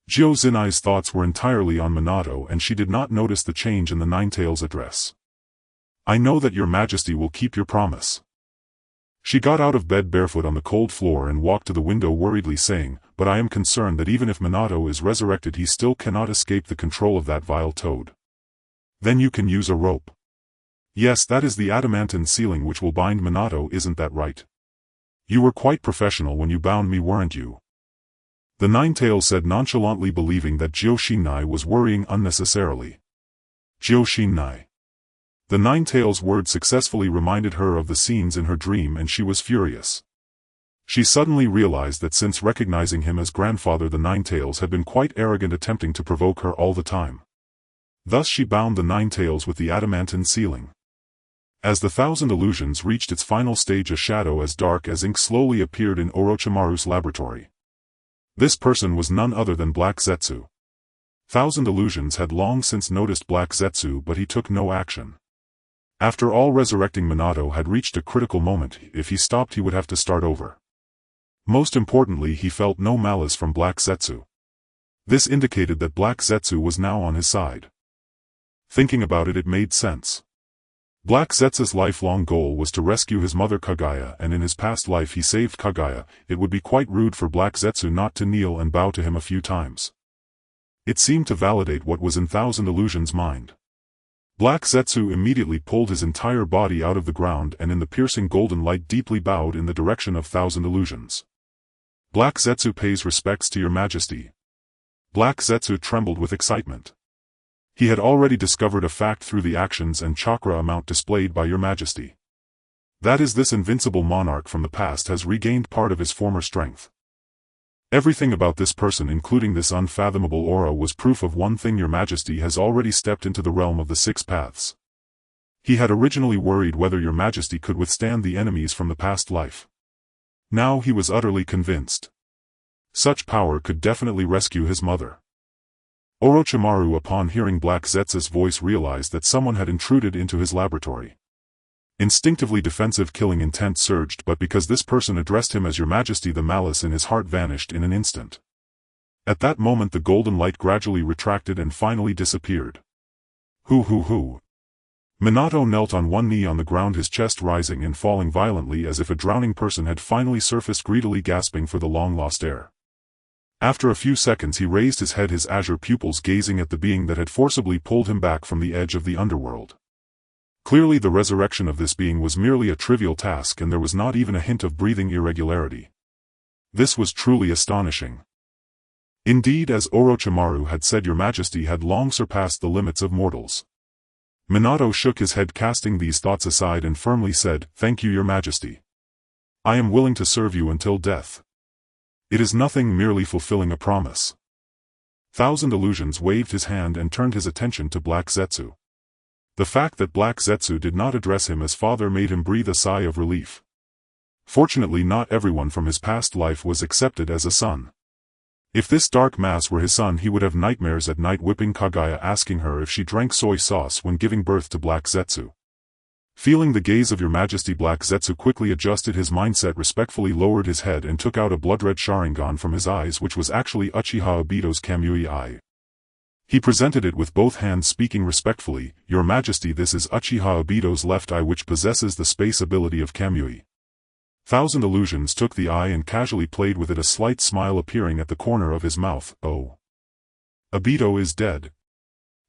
Jio Zinai's thoughts were entirely on Minato, and she did not notice the change in the Nine-Tails address. I know that your Majesty will keep your promise. She got out of bed barefoot on the cold floor and walked to the window worriedly, saying, but I am concerned that even if Minato is resurrected he still cannot escape the control of that vile toad. Then you can use a rope. Yes, that is the adamantine ceiling which will bind Minato, isn't that right? You were quite professional when you bound me, weren't you? The Nine-Tails said nonchalantly, believing that Jio Shinai was worrying unnecessarily. Jio Shinai. The Nine-Tails word successfully reminded her of the scenes in her dream, and she was furious. She suddenly realized that since recognizing him as grandfather the Nine-Tails had been quite arrogant, attempting to provoke her all the time. Thus she bound the Nine-Tails with the adamantine ceiling. As the Thousand Illusions reached its final stage, a shadow as dark as ink slowly appeared in Orochimaru's laboratory. This person was none other than Black Zetsu. Thousand Illusions had long since noticed Black Zetsu, but he took no action. After all, resurrecting Minato had reached a critical moment. If he stopped he would have to start over. Most importantly, he felt no malice from Black Zetsu. This indicated that Black Zetsu was now on his side. Thinking about it, it made sense. Black Zetsu's lifelong goal was to rescue his mother Kaguya, and in his past life he saved Kaguya. It would be quite rude for Black Zetsu not to kneel and bow to him a few times. It seemed to validate what was in Thousand Illusions' mind. Black Zetsu immediately pulled his entire body out of the ground and in the piercing golden light deeply bowed in the direction of Thousand Illusions. Black Zetsu pays respects to your Majesty. Black Zetsu trembled with excitement. He had already discovered a fact through the actions and chakra amount displayed by your Majesty. That is, this invincible monarch from the past has regained part of his former strength. Everything about this person, including this unfathomable aura, was proof of one thing: Your Majesty has already stepped into the realm of the six paths. He had originally worried whether Your Majesty could withstand the enemies from the past life. Now he was utterly convinced. Such power could definitely rescue his mother. Orochimaru, upon hearing Black Zetsu's voice, realized that someone had intruded into his laboratory. Instinctively defensive killing intent surged, but because this person addressed him as Your Majesty, the malice in his heart vanished in an instant. At that moment the golden light gradually retracted and finally disappeared. Hoo. Minato knelt on one knee on the ground, his chest rising and falling violently as if a drowning person had finally surfaced, greedily gasping for the long-lost air. After a few seconds he raised his head, his azure pupils gazing at the being that had forcibly pulled him back from the edge of the underworld. Clearly the resurrection of this being was merely a trivial task, and there was not even a hint of breathing irregularity. This was truly astonishing. Indeed, as Orochimaru had said, Your Majesty had long surpassed the limits of mortals. Minato shook his head, casting these thoughts aside, and firmly said, "Thank you, Your Majesty. I am willing to serve you until death. It is nothing, merely fulfilling a promise." Thousand Illusions waved his hand and turned his attention to Black Zetsu. The fact that Black Zetsu did not address him as father made him breathe a sigh of relief. Fortunately, not everyone from his past life was accepted as a son. If this dark mass were his son, he would have nightmares at night, whipping Kaguya, asking her if she drank soy sauce when giving birth to Black Zetsu. Feeling the gaze of Your Majesty, Black Zetsu quickly adjusted his mindset, respectfully lowered his head and took out a blood-red Sharingan from his eyes, which was actually Uchiha Obito's Kamui eye. He presented it with both hands, speaking respectfully, "Your Majesty, this is Uchiha Obito's left eye, which possesses the space ability of Kamui." Thousand Illusions took the eye and casually played with it, a slight smile appearing at the corner of his mouth. "Oh. Obito is dead."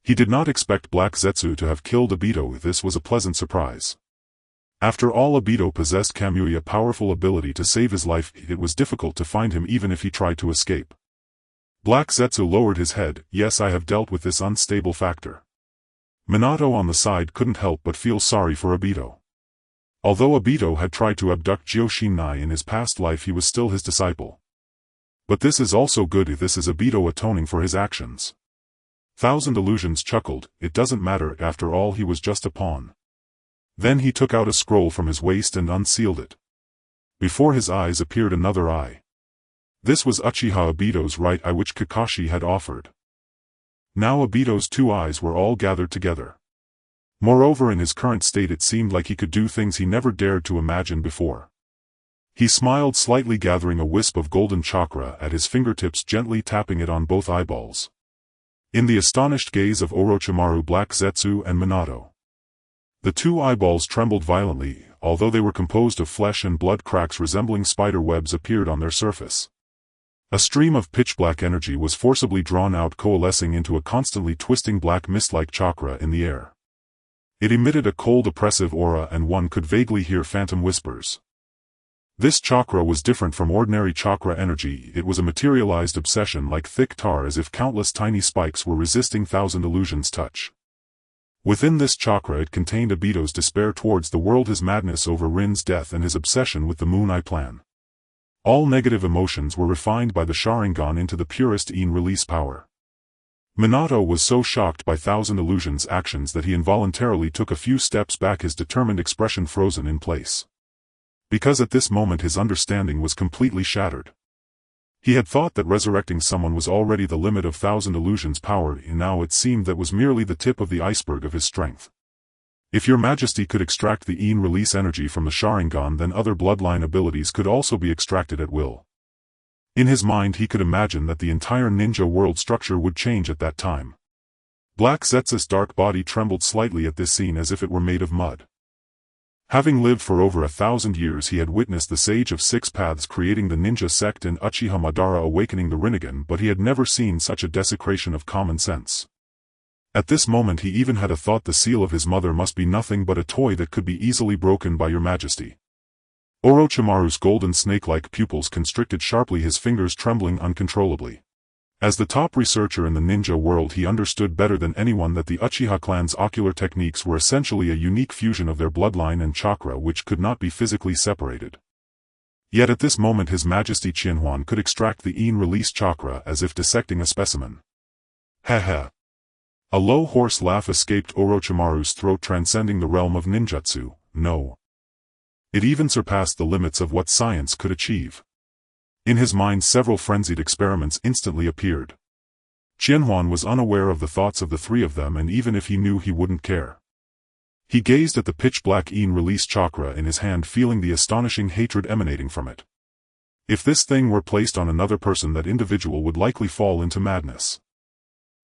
He did not expect Black Zetsu to have killed Obito. This was a pleasant surprise. After all, Obito possessed Kamui, a powerful ability to save his life. It was difficult to find him even if he tried to escape. Black Zetsu lowered his head. "Yes, I have dealt with this unstable factor." Minato on the side couldn't help but feel sorry for Obito. Although Obito had tried to abduct Joshinai in his past life, he was still his disciple. But this is also good. This is Obito atoning for his actions. Thousand Illusions chuckled. It doesn't matter, after all he was just a pawn. Then he took out a scroll from his waist and unsealed it. Before his eyes appeared another eye. This was Uchiha Obito's right eye, which Kakashi had offered. Now Obito's two eyes were all gathered together. Moreover, in his current state it seemed like he could do things he never dared to imagine before. He smiled slightly, gathering a wisp of golden chakra at his fingertips, gently tapping it on both eyeballs. In the astonished gaze of Orochimaru, Black Zetsu, and Minato, the two eyeballs trembled violently. Although they were composed of flesh and blood, cracks resembling spider webs appeared on their surface. A stream of pitch-black energy was forcibly drawn out, coalescing into a constantly twisting black mist-like chakra in the air. It emitted a cold, oppressive aura, and one could vaguely hear phantom whispers. This chakra was different from ordinary chakra energy. It was a materialized obsession, like thick tar, as if countless tiny spikes were resisting Thousand Illusions' touch. Within this chakra it contained Obito's despair towards the world, his madness over Rin's death, and his obsession with the Moon Eye plan. All negative emotions were refined by the Sharingan into the purest release power. Minato was so shocked by Thousand Illusions' actions that he involuntarily took a few steps back, his determined expression frozen in place. Because at this moment his understanding was completely shattered. He had thought that resurrecting someone was already the limit of Thousand Illusions' power, and now it seemed that was merely the tip of the iceberg of his strength. If Your Majesty could extract the release energy from the Sharingan, then other bloodline abilities could also be extracted at will. In his mind he could imagine that the entire ninja world structure would change at that time. Black Zetsu's dark body trembled slightly at this scene, as if it were made of mud. Having lived for over 1,000 years, he had witnessed the Sage of Six Paths creating the ninja sect and Uchiha Madara awakening the Rinnegan, but he had never seen such a desecration of common sense. At this moment he even had a thought: the seal of his mother must be nothing but a toy that could be easily broken by Your Majesty. Orochimaru's golden snake-like pupils constricted sharply, his fingers trembling uncontrollably. As the top researcher in the ninja world, he understood better than anyone that the Uchiha clan's ocular techniques were essentially a unique fusion of their bloodline and chakra which could not be physically separated. Yet at this moment His Majesty Qianhuan could extract the in-release chakra as if dissecting a specimen. Heh. A low hoarse laugh escaped Orochimaru's throat, transcending the realm of ninjutsu. No. It even surpassed the limits of what science could achieve. In his mind several frenzied experiments instantly appeared. Qianhuan was unaware of the thoughts of the three of them, and even if he knew, he wouldn't care. He gazed at the pitch-black in-release chakra in his hand, feeling the astonishing hatred emanating from it. If this thing were placed on another person, that individual would likely fall into madness.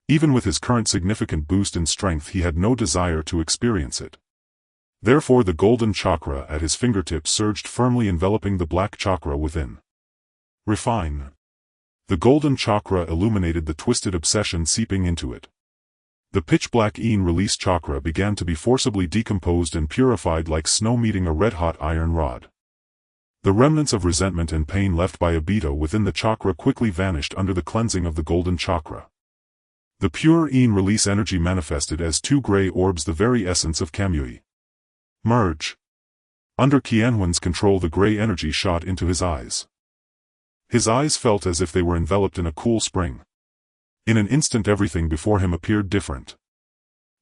Even with his current significant boost in strength, he had no desire to experience it. Therefore the golden chakra at his fingertips surged, firmly enveloping the black chakra within. Refine. The golden chakra illuminated the twisted obsession seeping into it. The pitch-black in-release chakra began to be forcibly decomposed and purified like snow meeting a red-hot iron rod. The remnants of resentment and pain left by Obito within the chakra quickly vanished under the cleansing of the golden chakra. The pure in-release energy manifested as two gray orbs, the very essence of Kamui. Merge. Under Qianhuan's control, the gray energy shot into his eyes. His eyes felt as if they were enveloped in a cool spring. In an instant everything before him appeared different.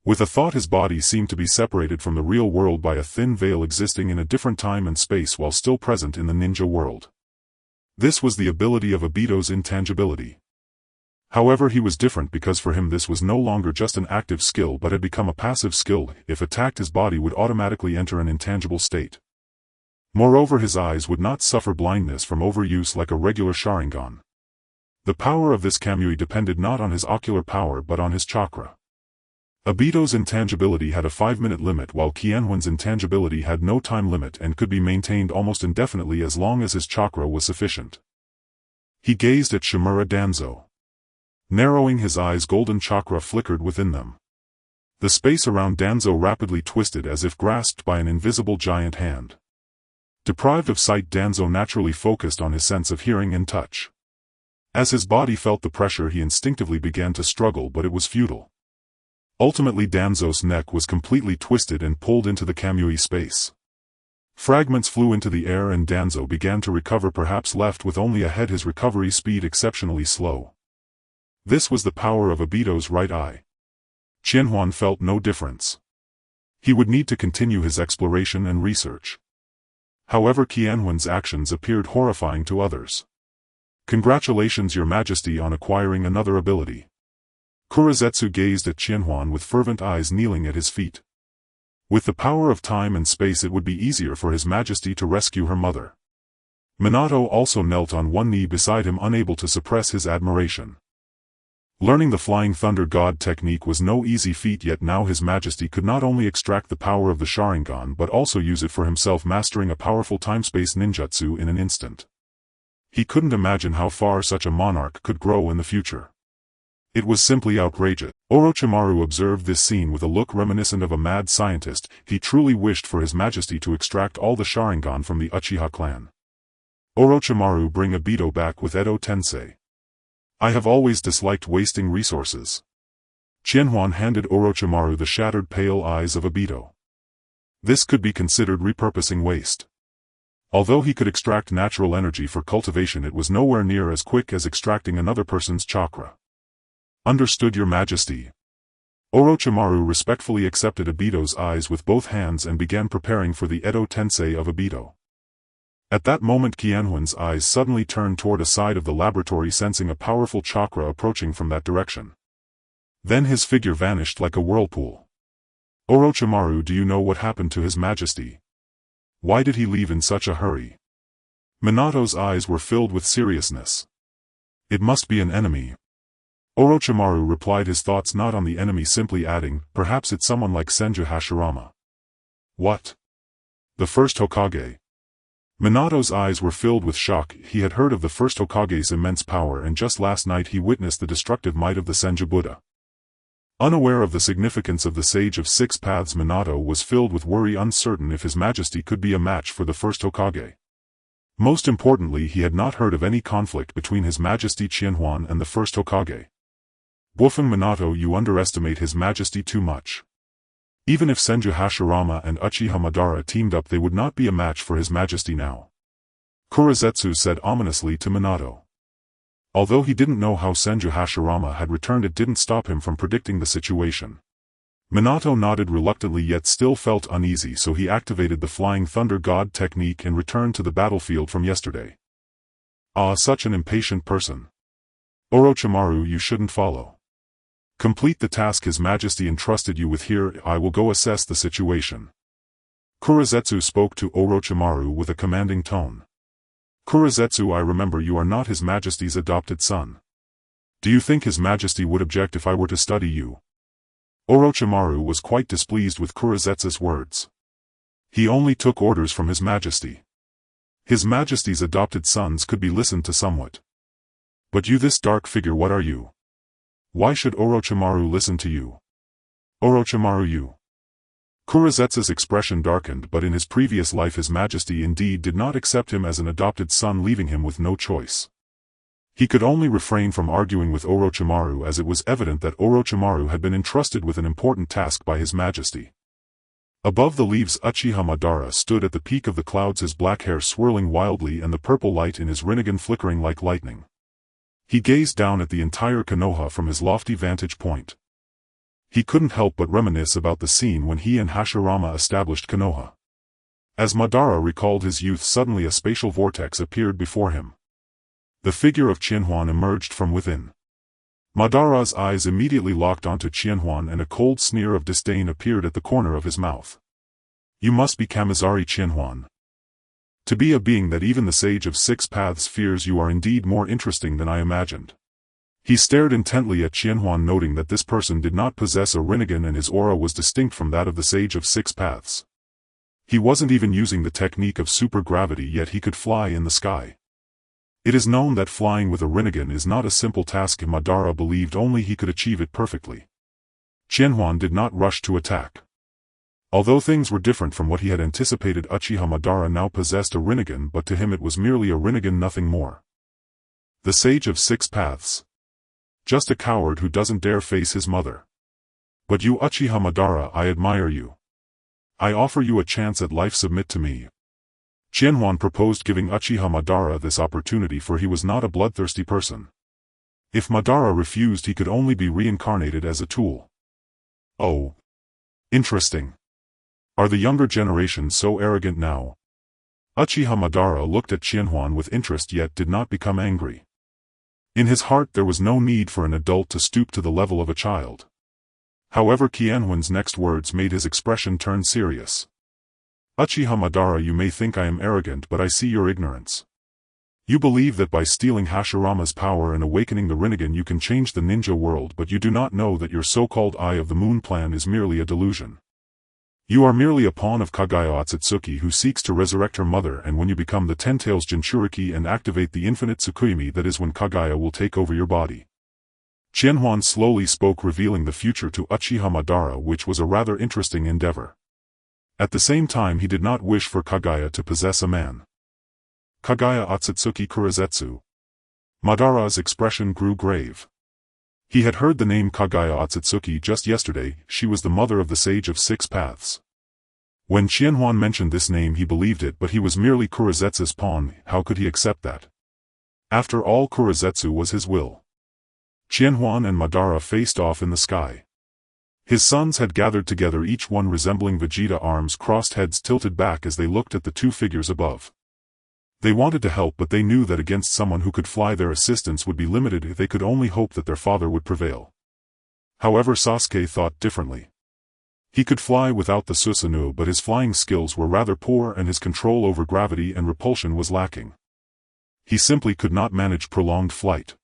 With a thought, his body seemed to be separated from the real world by a thin veil, existing in a different time and space while still present in the ninja world. This was the ability of Obito's intangibility. However, he was different because for him this was no longer just an active skill but had become a passive skill. If attacked, his body would automatically enter an intangible state. Moreover, his eyes would not suffer blindness from overuse like a regular Sharingan. The power of this Kamui depended not on his ocular power but on his chakra. Obito's intangibility had a 5-minute limit, while Qianhuan's intangibility had no time limit and could be maintained almost indefinitely as long as his chakra was sufficient. He gazed at Shimura Danzo. Narrowing his eyes, golden chakra flickered within them. The space around Danzo rapidly twisted as if grasped by an invisible giant hand. Deprived of sight, Danzo naturally focused on his sense of hearing and touch. As his body felt the pressure, he instinctively began to struggle, but it was futile. Ultimately, Danzo's neck was completely twisted and pulled into the Kamui space. Fragments flew into the air and Danzo began to recover, perhaps left with only a head, his recovery speed exceptionally slow. This was the power of Obito's right eye. Qianhuan felt no difference. He would need to continue his exploration and research. However, Qianhuan's actions appeared horrifying to others. Congratulations, Your Majesty, on acquiring another ability. Kurizetsu gazed at Qianhuan with fervent eyes, kneeling at his feet. With the power of time and space, it would be easier for His Majesty to rescue her mother. Minato also knelt on one knee beside him, unable to suppress his admiration. Learning the Flying Thunder God technique was no easy feat, yet now His Majesty could not only extract the power of the Sharingan but also use it for himself, mastering a powerful time-space ninjutsu in an instant. He couldn't imagine how far such a monarch could grow in the future. It was simply outrageous. Orochimaru observed this scene with a look reminiscent of a mad scientist. He truly wished for His Majesty to extract all the Sharingan from the Uchiha clan. Orochimaru, bring Obito back with Edo Tensei. I have always disliked wasting resources. Qianhuan handed Orochimaru the shattered pale eyes of Obito. This could be considered repurposing waste. Although he could extract natural energy for cultivation, it was nowhere near as quick as extracting another person's chakra. Understood, Your Majesty. Orochimaru respectfully accepted Obito's eyes with both hands and began preparing for the Edo Tensei of Obito. At that moment, Qianhuan's eyes suddenly turned toward a side of the laboratory, sensing a powerful chakra approaching from that direction. Then his figure vanished like a whirlpool. Orochimaru, do you know what happened to His Majesty? Why did he leave in such a hurry? Minato's eyes were filled with seriousness. It must be an enemy. Orochimaru replied, his thoughts not on the enemy, simply adding, perhaps it's someone like Senju Hashirama. What? The first Hokage? Minato's eyes were filled with shock. He had heard of the first Hokage's immense power, and just last night he witnessed the destructive might of the Senju Buddha. Unaware of the significance of the Sage of Six Paths, Minato was filled with worry, uncertain if His Majesty could be a match for the first Hokage. Most importantly, he had not heard of any conflict between His Majesty Qianhuan and the first Hokage. Bluffing Minato, you underestimate His Majesty too much. Even if Senju Hashirama and Uchiha Madara teamed up, they would not be a match for His Majesty now. Kurozetsu said ominously to Minato. Although he didn't know how Senju Hashirama had returned, it didn't stop him from predicting the situation. Minato nodded reluctantly yet still felt uneasy, so he activated the Flying Thunder God technique and returned to the battlefield from yesterday. Ah, such an impatient person. Orochimaru, you shouldn't follow. Complete the task His Majesty entrusted you with here. I will go assess the situation. Kurozetsu spoke to Orochimaru with a commanding tone. Kurozetsu, I remember you are not His Majesty's adopted son. Do you think His Majesty would object if I were to study you? Orochimaru was quite displeased with Kurozetsu's words. He only took orders from His Majesty. His Majesty's adopted sons could be listened to somewhat. But you, this dark figure, what are you? Why should Orochimaru listen to you? Orochimaru, you. Kurozetsu's expression darkened, but in his previous life His Majesty indeed did not accept him as an adopted son, leaving him with no choice. He could only refrain from arguing with Orochimaru, as it was evident that Orochimaru had been entrusted with an important task by His Majesty. Above the leaves, Uchiha Madara stood at the peak of the clouds, his black hair swirling wildly and the purple light in his Rinnegan flickering like lightning. He gazed down at the entire Konoha from his lofty vantage point. He couldn't help but reminisce about the scene when he and Hashirama established Konoha. As Madara recalled his youth, suddenly a spatial vortex appeared before him. The figure of Qianhuan emerged from within. Madara's eyes immediately locked onto Qianhuan and a cold sneer of disdain appeared at the corner of his mouth. You must be Kamizari Qianhuan. To be a being that even the Sage of Six Paths fears, you are indeed more interesting than I imagined. He stared intently at Qianhuan, noting that this person did not possess a Rinnegan and his aura was distinct from that of the Sage of Six Paths. He wasn't even using the technique of supergravity, yet he could fly in the sky. It is known that flying with a Rinnegan is not a simple task, and Madara believed only he could achieve it perfectly. Qianhuan did not rush to attack. Although things were different from what he had anticipated, Uchiha Madara now possessed a Rinnegan, but to him it was merely a Rinnegan, nothing more. The Sage of Six Paths. Just a coward who doesn't dare face his mother. But you, Uchiha Madara, I admire you. I offer you a chance at life, submit to me. Qianhuan proposed, giving Uchiha Madara this opportunity, for he was not a bloodthirsty person. If Madara refused, he could only be reincarnated as a tool. Oh. Interesting. Are the younger generation so arrogant now? Uchiha Madara looked at Qianhuan with interest yet did not become angry. In his heart there was no need for an adult to stoop to the level of a child. However, Qianhuan's next words made his expression turn serious. Uchiha Madara, you may think I am arrogant, but I see your ignorance. You believe that by stealing Hashirama's power and awakening the Rinnegan you can change the ninja world, but you do not know that your so-called Eye of the Moon plan is merely a delusion. You are merely a pawn of Kagaya Otsutsuki, who seeks to resurrect her mother, and when you become the Ten Tails Jinchuriki and activate the infinite Tsukuyomi, that is when Kagaya will take over your body. Qianhuan slowly spoke, revealing the future to Uchiha Madara, which was a rather interesting endeavor. At the same time, he did not wish for Kagaya to possess a man. Kagaya Otsutsuki Kurozetsu. Madara's expression grew grave. He had heard the name Kagaya Otsutsuki just yesterday. She was the mother of the Sage of Six Paths. When Qianhuan mentioned this name he believed it, but he was merely Kurozetsu's pawn. How could he accept that? After all, Kurozetsu was his will. Qianhuan and Madara faced off in the sky. His sons had gathered together, each one resembling Vegeta, arms crossed, heads tilted back as they looked at the two figures above. They wanted to help, but they knew that against someone who could fly their assistance would be limited. They could only hope that their father would prevail. However, Sasuke thought differently. He could fly without the Susanoo, but his flying skills were rather poor and his control over gravity and repulsion was lacking. He simply could not manage prolonged flight.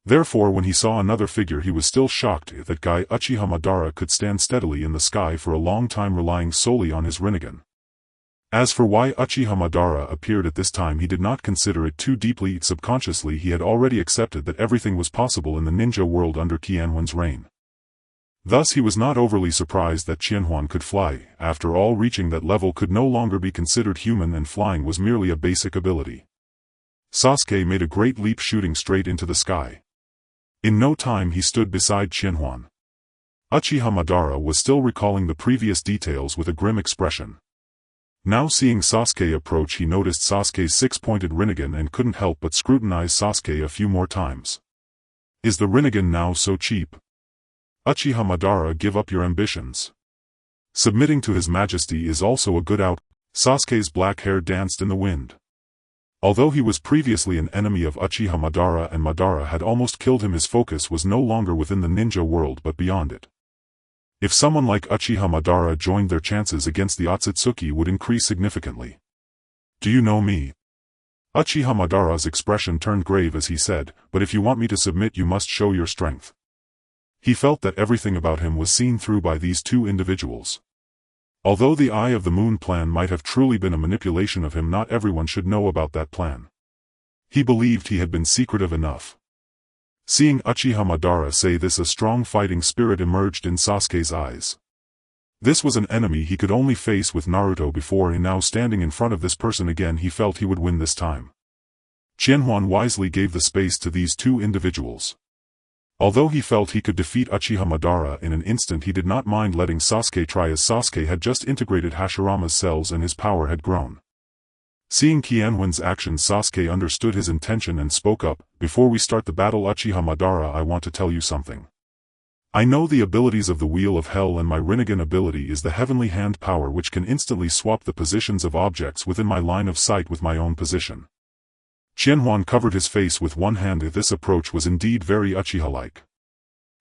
Therefore, when he saw another figure, he was still shocked that guy Uchiha Madara could stand steadily in the sky for a long time, relying solely on his Rinnegan. As for why Uchiha Madara appeared at this time, he did not consider it too deeply. Subconsciously he had already accepted that everything was possible in the ninja world under Qianhuan's reign. Thus he was not overly surprised that Qianhuan could fly. After all, reaching that level could no longer be considered human and flying was merely a basic ability. Sasuke made a great leap, shooting straight into the sky. In no time he stood beside Qianhuan. Uchiha Madara was still recalling the previous details with a grim expression. Now seeing Sasuke approach, he noticed Sasuke's six-pointed Rinnegan and couldn't help but scrutinize Sasuke a few more times. Is the Rinnegan now so cheap? Uchiha Madara, give up your ambitions. Submitting to his majesty is also a good outcome. Sasuke's black hair danced in the wind. Although he was previously an enemy of Uchiha Madara and Madara had almost killed him, his focus was no longer within the ninja world but beyond it. If someone like Uchiha Madara joined, their chances against the Otsutsuki would increase significantly. Do you know me? Uchiha Madara's expression turned grave as he said, but if you want me to submit, you must show your strength. He felt that everything about him was seen through by these two individuals. Although the Eye of the Moon plan might have truly been a manipulation of him, not everyone should know about that plan. He believed he had been secretive enough. Seeing Uchiha Madara say this, a strong fighting spirit emerged in Sasuke's eyes. This was an enemy he could only face with Naruto before, and now standing in front of this person again, he felt he would win this time. Qianhuan wisely gave the space to these two individuals. Although he felt he could defeat Uchiha Madara in an instant, he did not mind letting Sasuke try, as Sasuke had just integrated Hashirama's cells and his power had grown. Seeing Qianhuan's actions, Sasuke understood his intention and spoke up, "Before we start the battle, Uchiha Madara, I want to tell you something. I know the abilities of the Wheel of Hell, and my Rinnegan ability is the Heavenly Hand power, which can instantly swap the positions of objects within my line of sight with my own position." Qianhuan covered his face with one hand. This approach was indeed very Uchiha-like.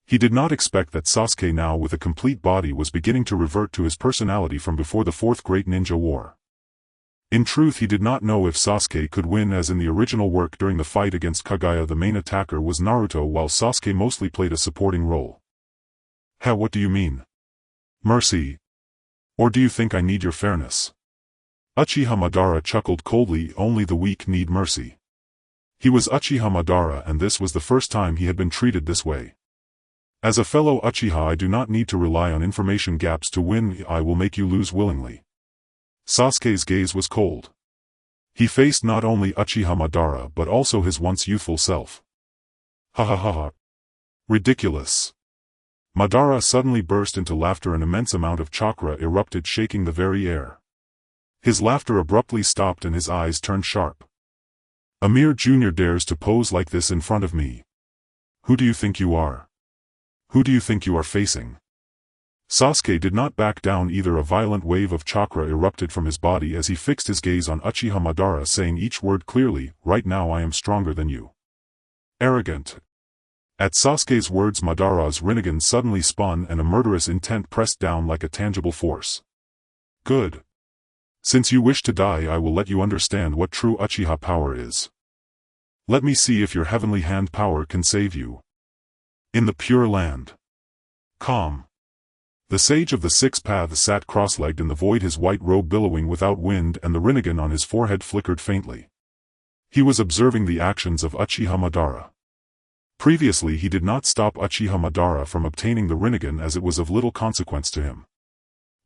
He did not expect that Sasuke, now with a complete body, was beginning to revert to his personality from before the Fourth Great Ninja War. In truth, he did not know if Sasuke could win, as in the original work during the fight against Kaguya the main attacker was Naruto, while Sasuke mostly played a supporting role. What do you mean? Mercy? Or do you think I need your fairness? Uchiha Madara chuckled coldly. Only the weak need mercy. He was Uchiha Madara, and this was the first time he had been treated this way. As a fellow Uchiha, I do not need to rely on information gaps to win. I will make you lose willingly. Sasuke's gaze was cold. He faced not only Uchiha Madara but also his once youthful self. Ha ha ha ha. Ridiculous. Madara suddenly burst into laughter. An immense amount of chakra erupted, shaking the very air. His laughter abruptly stopped and his eyes turned sharp. A mere junior dares to pose like this in front of me. Who do you think you are? Who do you think you are facing? Sasuke did not back down either. A violent wave of chakra erupted from his body as he fixed his gaze on Uchiha Madara, saying each word clearly, "Right now I am stronger than you." Arrogant. At Sasuke's words, Madara's Rinnegan suddenly spun and a murderous intent pressed down like a tangible force. Good. Since you wish to die, I will let you understand what true Uchiha power is. Let me see if your Heavenly Hand power can save you. In the Pure Land. Calm. The Sage of the Six Paths sat cross-legged in the void, his white robe billowing without wind, and the Rinnegan on his forehead flickered faintly. He was observing the actions of Uchiha Madara. Previously he did not stop Uchiha Madara from obtaining the Rinnegan, as it was of little consequence to him.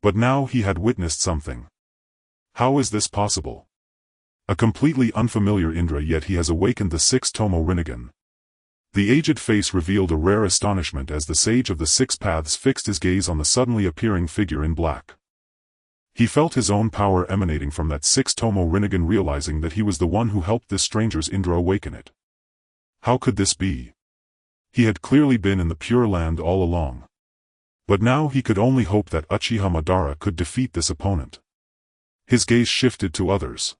But now he had witnessed something. How is this possible? A completely unfamiliar Indra, yet he has awakened the six-tomo Rinnegan. The aged face revealed a rare astonishment as the Sage of the Six Paths fixed his gaze on the suddenly appearing figure in black. He felt his own power emanating from that six-tomo Rinnegan, realizing that he was the one who helped this stranger's Indra awaken it. How could this be? He had clearly been in the Pure Land all along. But now he could only hope that Uchiha Madara could defeat this opponent. His gaze shifted to others.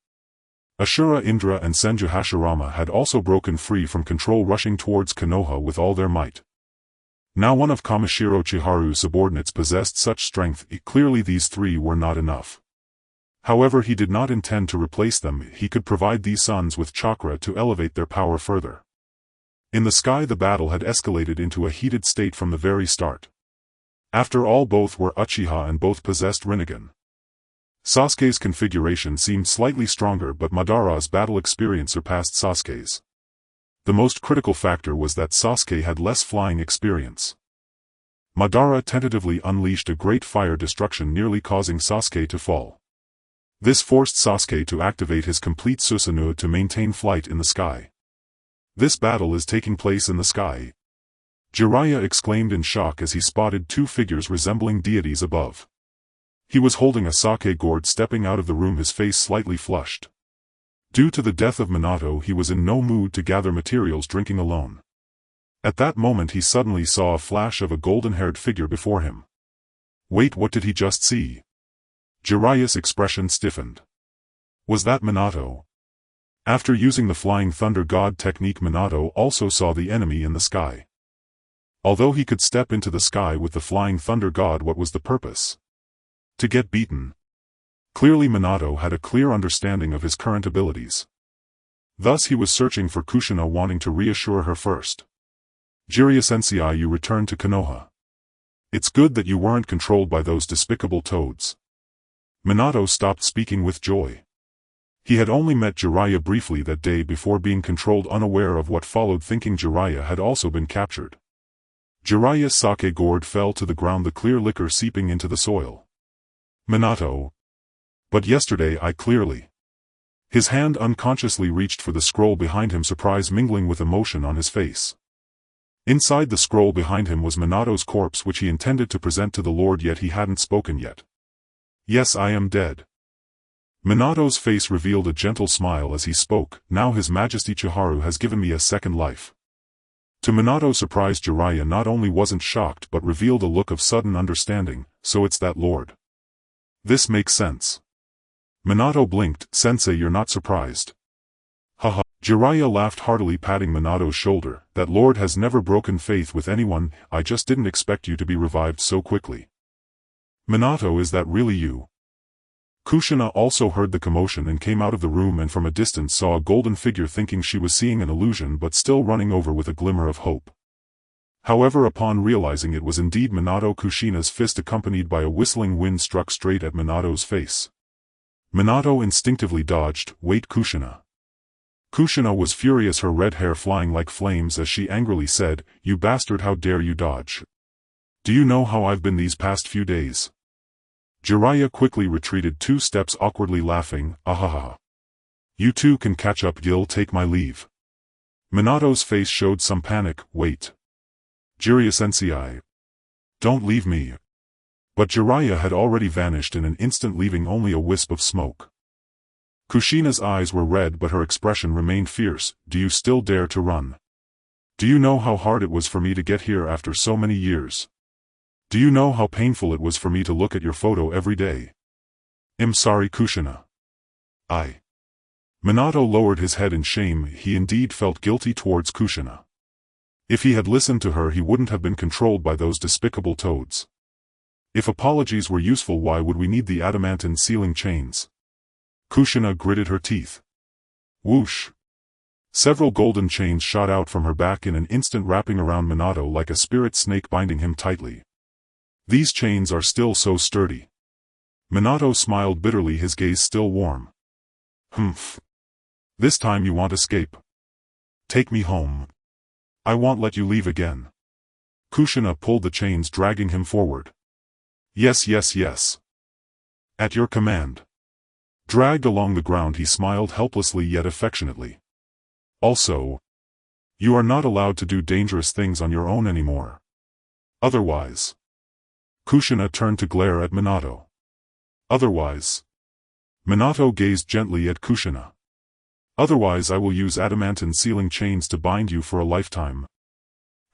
Ashura Indra and Senju Hashirama had also broken free from control, rushing towards Konoha with all their might. Now one of Kamishiro Chiharu's subordinates possessed such strength, clearly these three were not enough. However, he did not intend to replace them. He could provide these sons with chakra to elevate their power further. In the sky, the battle had escalated into a heated state from the very start. After all, both were Uchiha and both possessed Rinnegan. Sasuke's configuration seemed slightly stronger, but Madara's battle experience surpassed Sasuke's. The most critical factor was that Sasuke had less flying experience. Madara tentatively unleashed a great fire destruction, nearly causing Sasuke to fall. This forced Sasuke to activate his complete Susanoo to maintain flight in the sky. This battle is taking place in the sky. Jiraiya exclaimed in shock as he spotted two figures resembling deities above. He was holding a sake gourd, stepping out of the room, his face slightly flushed. Due to the death of Minato, he was in no mood to gather materials, drinking alone. At that moment he suddenly saw a flash of a golden-haired figure before him. Wait, what did he just see? Jiraiya's expression stiffened. Was that Minato? After using the Flying Thunder God technique, Minato also saw the enemy in the sky. Although he could step into the sky with the Flying Thunder God, what was the purpose? To get beaten. Clearly Minato had a clear understanding of his current abilities. Thus he was searching for Kushina, wanting to reassure her first. Jiraiya-sensei, you returned to Konoha. It's good that you weren't controlled by those despicable toads. Minato stopped speaking with joy. He had only met Jiraiya briefly that day before being controlled, unaware of what followed, thinking Jiraiya had also been captured. Jiraiya's sake gourd fell to the ground, the clear liquor seeping into the soil. Minato. But yesterday I clearly. His hand unconsciously reached for the scroll behind him, surprise mingling with emotion on his face. Inside the scroll behind him was Minato's corpse, which he intended to present to the Lord, yet he hadn't spoken yet. Yes, I am dead. Minato's face revealed a gentle smile as he spoke. Now His Majesty Chiharu has given me a second life. To Minato's surprise, Jiraiya not only wasn't shocked but revealed a look of sudden understanding. So it's that Lord. This makes sense. Minato blinked. Sensei, you're not surprised. Haha. Jiraiya laughed heartily, patting Minato's shoulder. That Lord has never broken faith with anyone. I just didn't expect you to be revived so quickly. Minato, is that really you? Kushina also heard the commotion and came out of the room, and from a distance saw a golden figure, thinking she was seeing an illusion but still running over with a glimmer of hope. However, upon realizing it was indeed Minato, Kushina's fist accompanied by a whistling wind struck straight at Minato's face. Minato instinctively dodged. Wait, Kushina. Kushina was furious, her red hair flying like flames as she angrily said, You bastard, how dare you dodge? Do you know how I've been these past few days? Jiraiya quickly retreated 2 steps, awkwardly laughing. Ahaha. You two can catch up, Gil, take my leave. Minato's face showed some panic. Wait. Jiraiya-sensei. Don't leave me. But Jiraiya had already vanished in an instant, leaving only a wisp of smoke. Kushina's eyes were red but her expression remained fierce. Do you still dare to run? Do you know how hard it was for me to get here after so many years? Do you know how painful it was for me to look at your photo every day? I'm sorry, Kushina. Minato lowered his head in shame. He indeed felt guilty towards Kushina. If he had listened to her, he wouldn't have been controlled by those despicable toads. If apologies were useful, why would we need the adamantine sealing chains? Kushina gritted her teeth. Whoosh! Several golden chains shot out from her back in an instant, wrapping around Minato like a spirit snake, binding him tightly. These chains are still so sturdy. Minato smiled bitterly, his gaze still warm. Humph. This time you want escape. Take me home. I won't let you leave again. Kushina pulled the chains, dragging him forward. Yes, yes, yes. At your command. Dragged along the ground, he smiled helplessly yet affectionately. Also, you are not allowed to do dangerous things on your own anymore. Otherwise. Kushina turned to glare at Minato. Otherwise. Minato gazed gently at Kushina. Otherwise I will use adamantine sealing chains to bind you for a lifetime.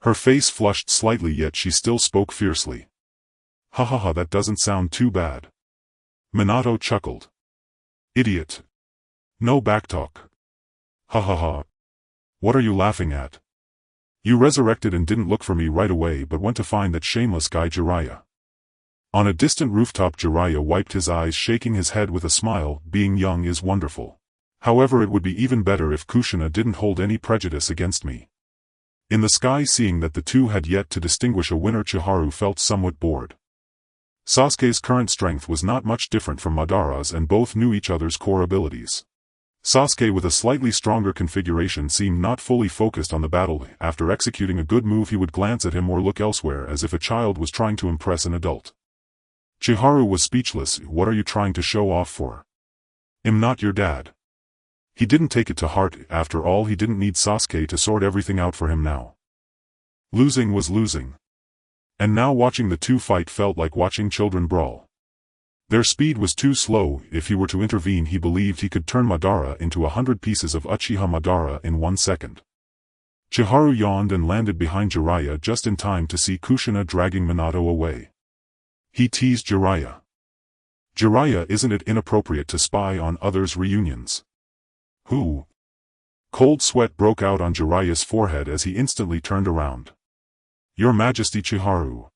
Her face flushed slightly, yet she still spoke fiercely. Ha ha ha, that doesn't sound too bad. Minato chuckled. Idiot. No backtalk. Ha ha ha. What are you laughing at? You resurrected and didn't look for me right away but went to find that shameless guy Jiraiya. On a distant rooftop, Jiraiya wiped his eyes, shaking his head with a smile. Being young is wonderful. However, it would be even better if Kushina didn't hold any prejudice against me. In the sky, seeing that the two had yet to distinguish a winner, Chiharu felt somewhat bored. Sasuke's current strength was not much different from Madara's, and both knew each other's core abilities. Sasuke with a slightly stronger configuration seemed not fully focused on the battle. After executing a good move he would glance at him or look elsewhere as if a child was trying to impress an adult. Chiharu was speechless. What are you trying to show off for? I'm not your dad. He didn't take it to heart. After all, he didn't need Sasuke to sort everything out for him now. Losing was losing. And now watching the two fight felt like watching children brawl. Their speed was too slow. If he were to intervene he believed he could turn Madara into 100 pieces of Uchiha Madara in 1 second. Chiharu yawned and landed behind Jiraiya just in time to see Kushina dragging Minato away. He teased Jiraiya. Jiraiya, isn't it inappropriate to spy on others' reunions? Who? Cold sweat broke out on Jiraiya's forehead as he instantly turned around. Your Majesty Chiharu.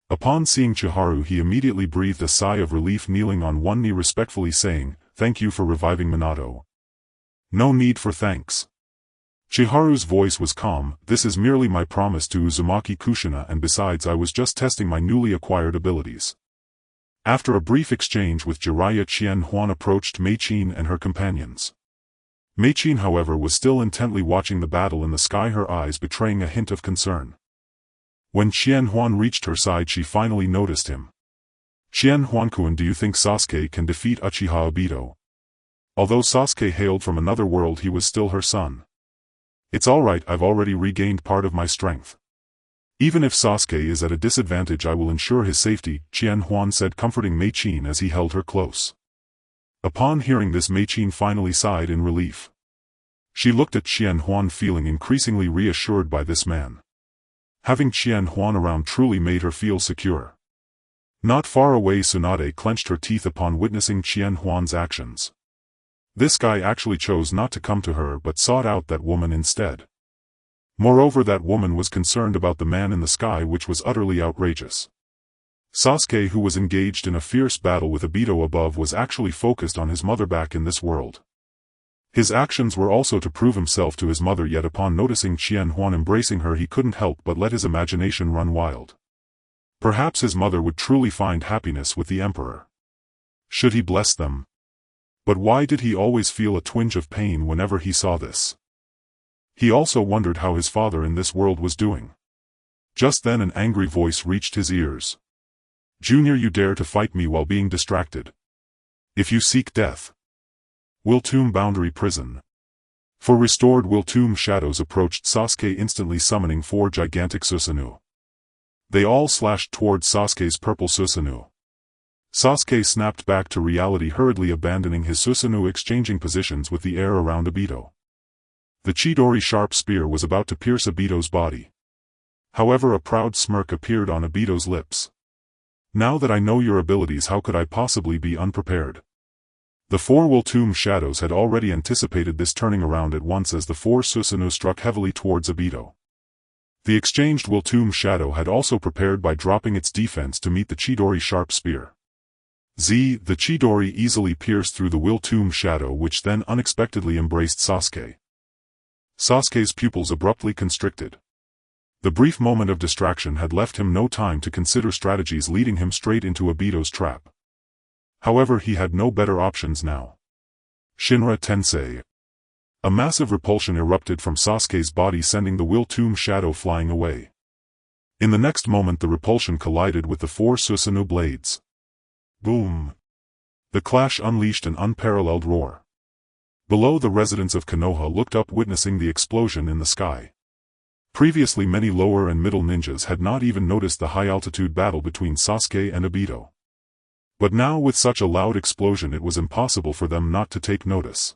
Upon seeing Chiharu he immediately breathed a sigh of relief, kneeling on one knee respectfully saying, "Thank you for reviving Minato." "No need for thanks." Chiharu's voice was calm. "This is merely my promise to Uzumaki Kushina, and besides I was just testing my newly acquired abilities." After a brief exchange with Jiraiya, Qianhuan approached Meichin and her companions. Meichin however was still intently watching the battle in the sky, her eyes betraying a hint of concern. When Qianhuan reached her side she finally noticed him. "Qianhuan-kun, do you think Sasuke can defeat Uchiha Obito?" Although Sasuke hailed from another world he was still her son. "It's alright, I've already regained part of my strength. Even if Sasuke is at a disadvantage I will ensure his safety," Qianhuan said, comforting Meichin as he held her close. Upon hearing this Meichin finally sighed in relief. She looked at Qianhuan feeling increasingly reassured by this man. Having Qianhuan around truly made her feel secure. Not far away Tsunade clenched her teeth upon witnessing Qianhuan's actions. This guy actually chose not to come to her but sought out that woman instead. Moreover, that woman was concerned about the man in the sky, which was utterly outrageous. Sasuke, who was engaged in a fierce battle with Obito above, was actually focused on his mother back in this world. His actions were also to prove himself to his mother, yet upon noticing Qianhuan embracing her he couldn't help but let his imagination run wild. Perhaps his mother would truly find happiness with the emperor. Should he bless them? But why did he always feel a twinge of pain whenever he saw this? He also wondered how his father in this world was doing. Just then an angry voice reached his ears. "Junior, you dare to fight me while being distracted? If you seek death, will tomb boundary prison." For restored will tomb shadows approached Sasuke, instantly summoning 4 gigantic Susanoo. They all slashed towards Sasuke's purple Susanoo. Sasuke snapped back to reality, hurriedly abandoning his Susanoo, exchanging positions with the air around Obito. The Chidori sharp spear was about to pierce Obito's body. However, a proud smirk appeared on Obito's lips. "Now that I know your abilities, how could I possibly be unprepared?" The 4 will tomb shadows had already anticipated this, turning around at once as the 4 Susanoo struck heavily towards Obito. The exchanged will tomb shadow had also prepared by dropping its defense to meet the Chidori sharp spear. The Chidori easily pierced through the will tomb shadow, which then unexpectedly embraced Sasuke. Sasuke's pupils abruptly constricted. The brief moment of distraction had left him no time to consider strategies, leading him straight into Obito's trap. However, he had no better options now. Shinra Tensei. A massive repulsion erupted from Sasuke's body, sending the will tomb shadow flying away. In the next moment the repulsion collided with the 4 Susanoo blades. Boom! The clash unleashed an unparalleled roar. Below, the residents of Konoha looked up, witnessing the explosion in the sky. Previously many lower and middle ninjas had not even noticed the high-altitude battle between Sasuke and Obito. But now with such a loud explosion it was impossible for them not to take notice.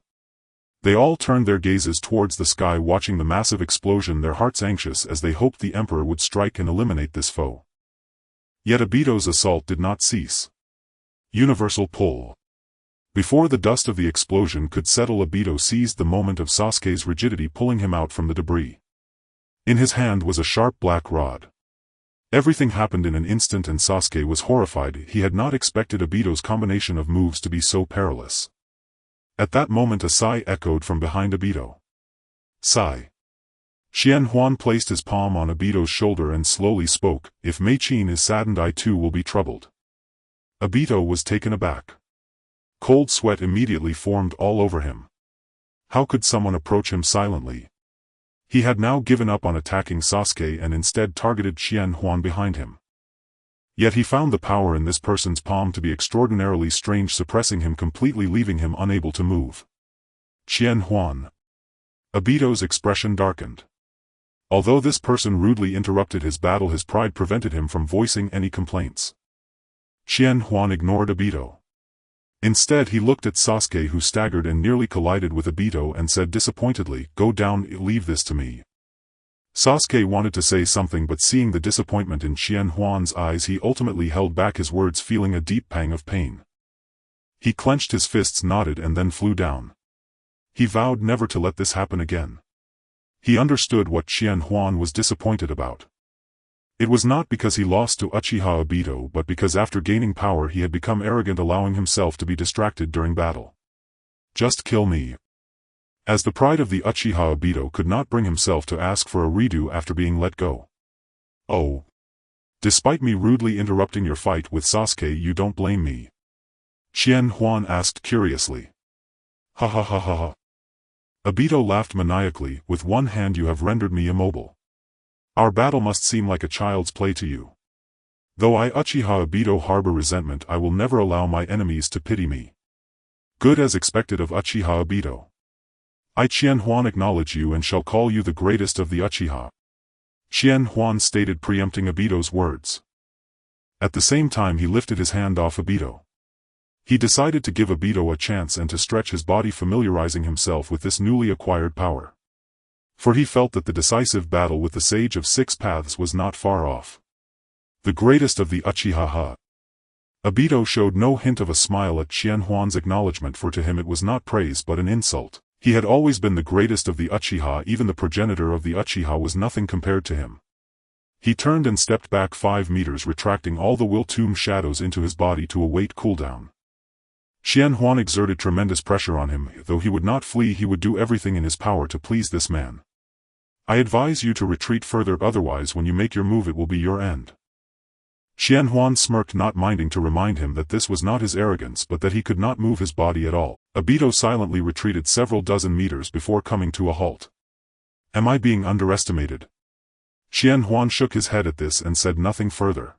They all turned their gazes towards the sky, watching the massive explosion, their hearts anxious as they hoped the emperor would strike and eliminate this foe. Yet Obito's assault did not cease. Universal pull. Before the dust of the explosion could settle, Obito seized the moment of Sasuke's rigidity, pulling him out from the debris. In his hand was a sharp black rod. Everything happened in an instant and Sasuke was horrified. He had not expected Obito's combination of moves to be so perilous. At that moment a sigh echoed from behind Obito. Sigh. Qianhuan placed his palm on Obito's shoulder and slowly spoke, "If Meichin is saddened, I too will be troubled." Obito was taken aback. Cold sweat immediately formed all over him. How could someone approach him silently? He had now given up on attacking Sasuke and instead targeted Qianhuan behind him. Yet he found the power in this person's palm to be extraordinarily strange, suppressing him completely, leaving him unable to move. Qianhuan. Obito's expression darkened. Although this person rudely interrupted his battle, his pride prevented him from voicing any complaints. Qianhuan ignored Obito. Instead he looked at Sasuke, who staggered and nearly collided with Obito, and said disappointedly, "Go down, leave this to me." Sasuke wanted to say something, but seeing the disappointment in Qianhuan's eyes, he ultimately held back his words, feeling a deep pang of pain. He clenched his fists, nodded, and then flew down. He vowed never to let this happen again. He understood what Qianhuan was disappointed about. It was not because he lost to Uchiha Obito, but because after gaining power he had become arrogant, allowing himself to be distracted during battle. "Just kill me." As the pride of the Uchiha Obito could not bring himself to ask for a redo after being let go. "Oh. Despite me rudely interrupting your fight with Sasuke, you don't blame me?" Qianhuan asked curiously. "Ha ha ha ha ha." Obito laughed maniacally. "With one hand you have rendered me immobile. Our battle must seem like a child's play to you. Though I Uchiha Obito harbor resentment, I will never allow my enemies to pity me. Good, as expected of Uchiha Obito. I Qianhuan acknowledge you and shall call you the greatest of the Uchiha." Qianhuan stated, preempting Obito's words. At the same time he lifted his hand off Obito. He decided to give Obito a chance and to stretch his body, familiarizing himself with this newly acquired power. For he felt that the decisive battle with the Sage of Six Paths was not far off. The greatest of the Uchiha. Obito showed no hint of a smile at Qianhuan's acknowledgement, for to him it was not praise but an insult. He had always been the greatest of the Uchiha, even the progenitor of the Uchiha was nothing compared to him. He turned and stepped back 5 meters, retracting all the will tomb shadows into his body to await cooldown. Qianhuan exerted tremendous pressure on him. Though he would not flee, he would do everything in his power to please this man. "I advise you to retreat further, otherwise when you make your move it will be your end." Qianhuan smirked, not minding to remind him that this was not his arrogance but that he could not move his body at all. Obito silently retreated several dozen meters before coming to a halt. "Am I being underestimated?" Qianhuan shook his head at this and said nothing further.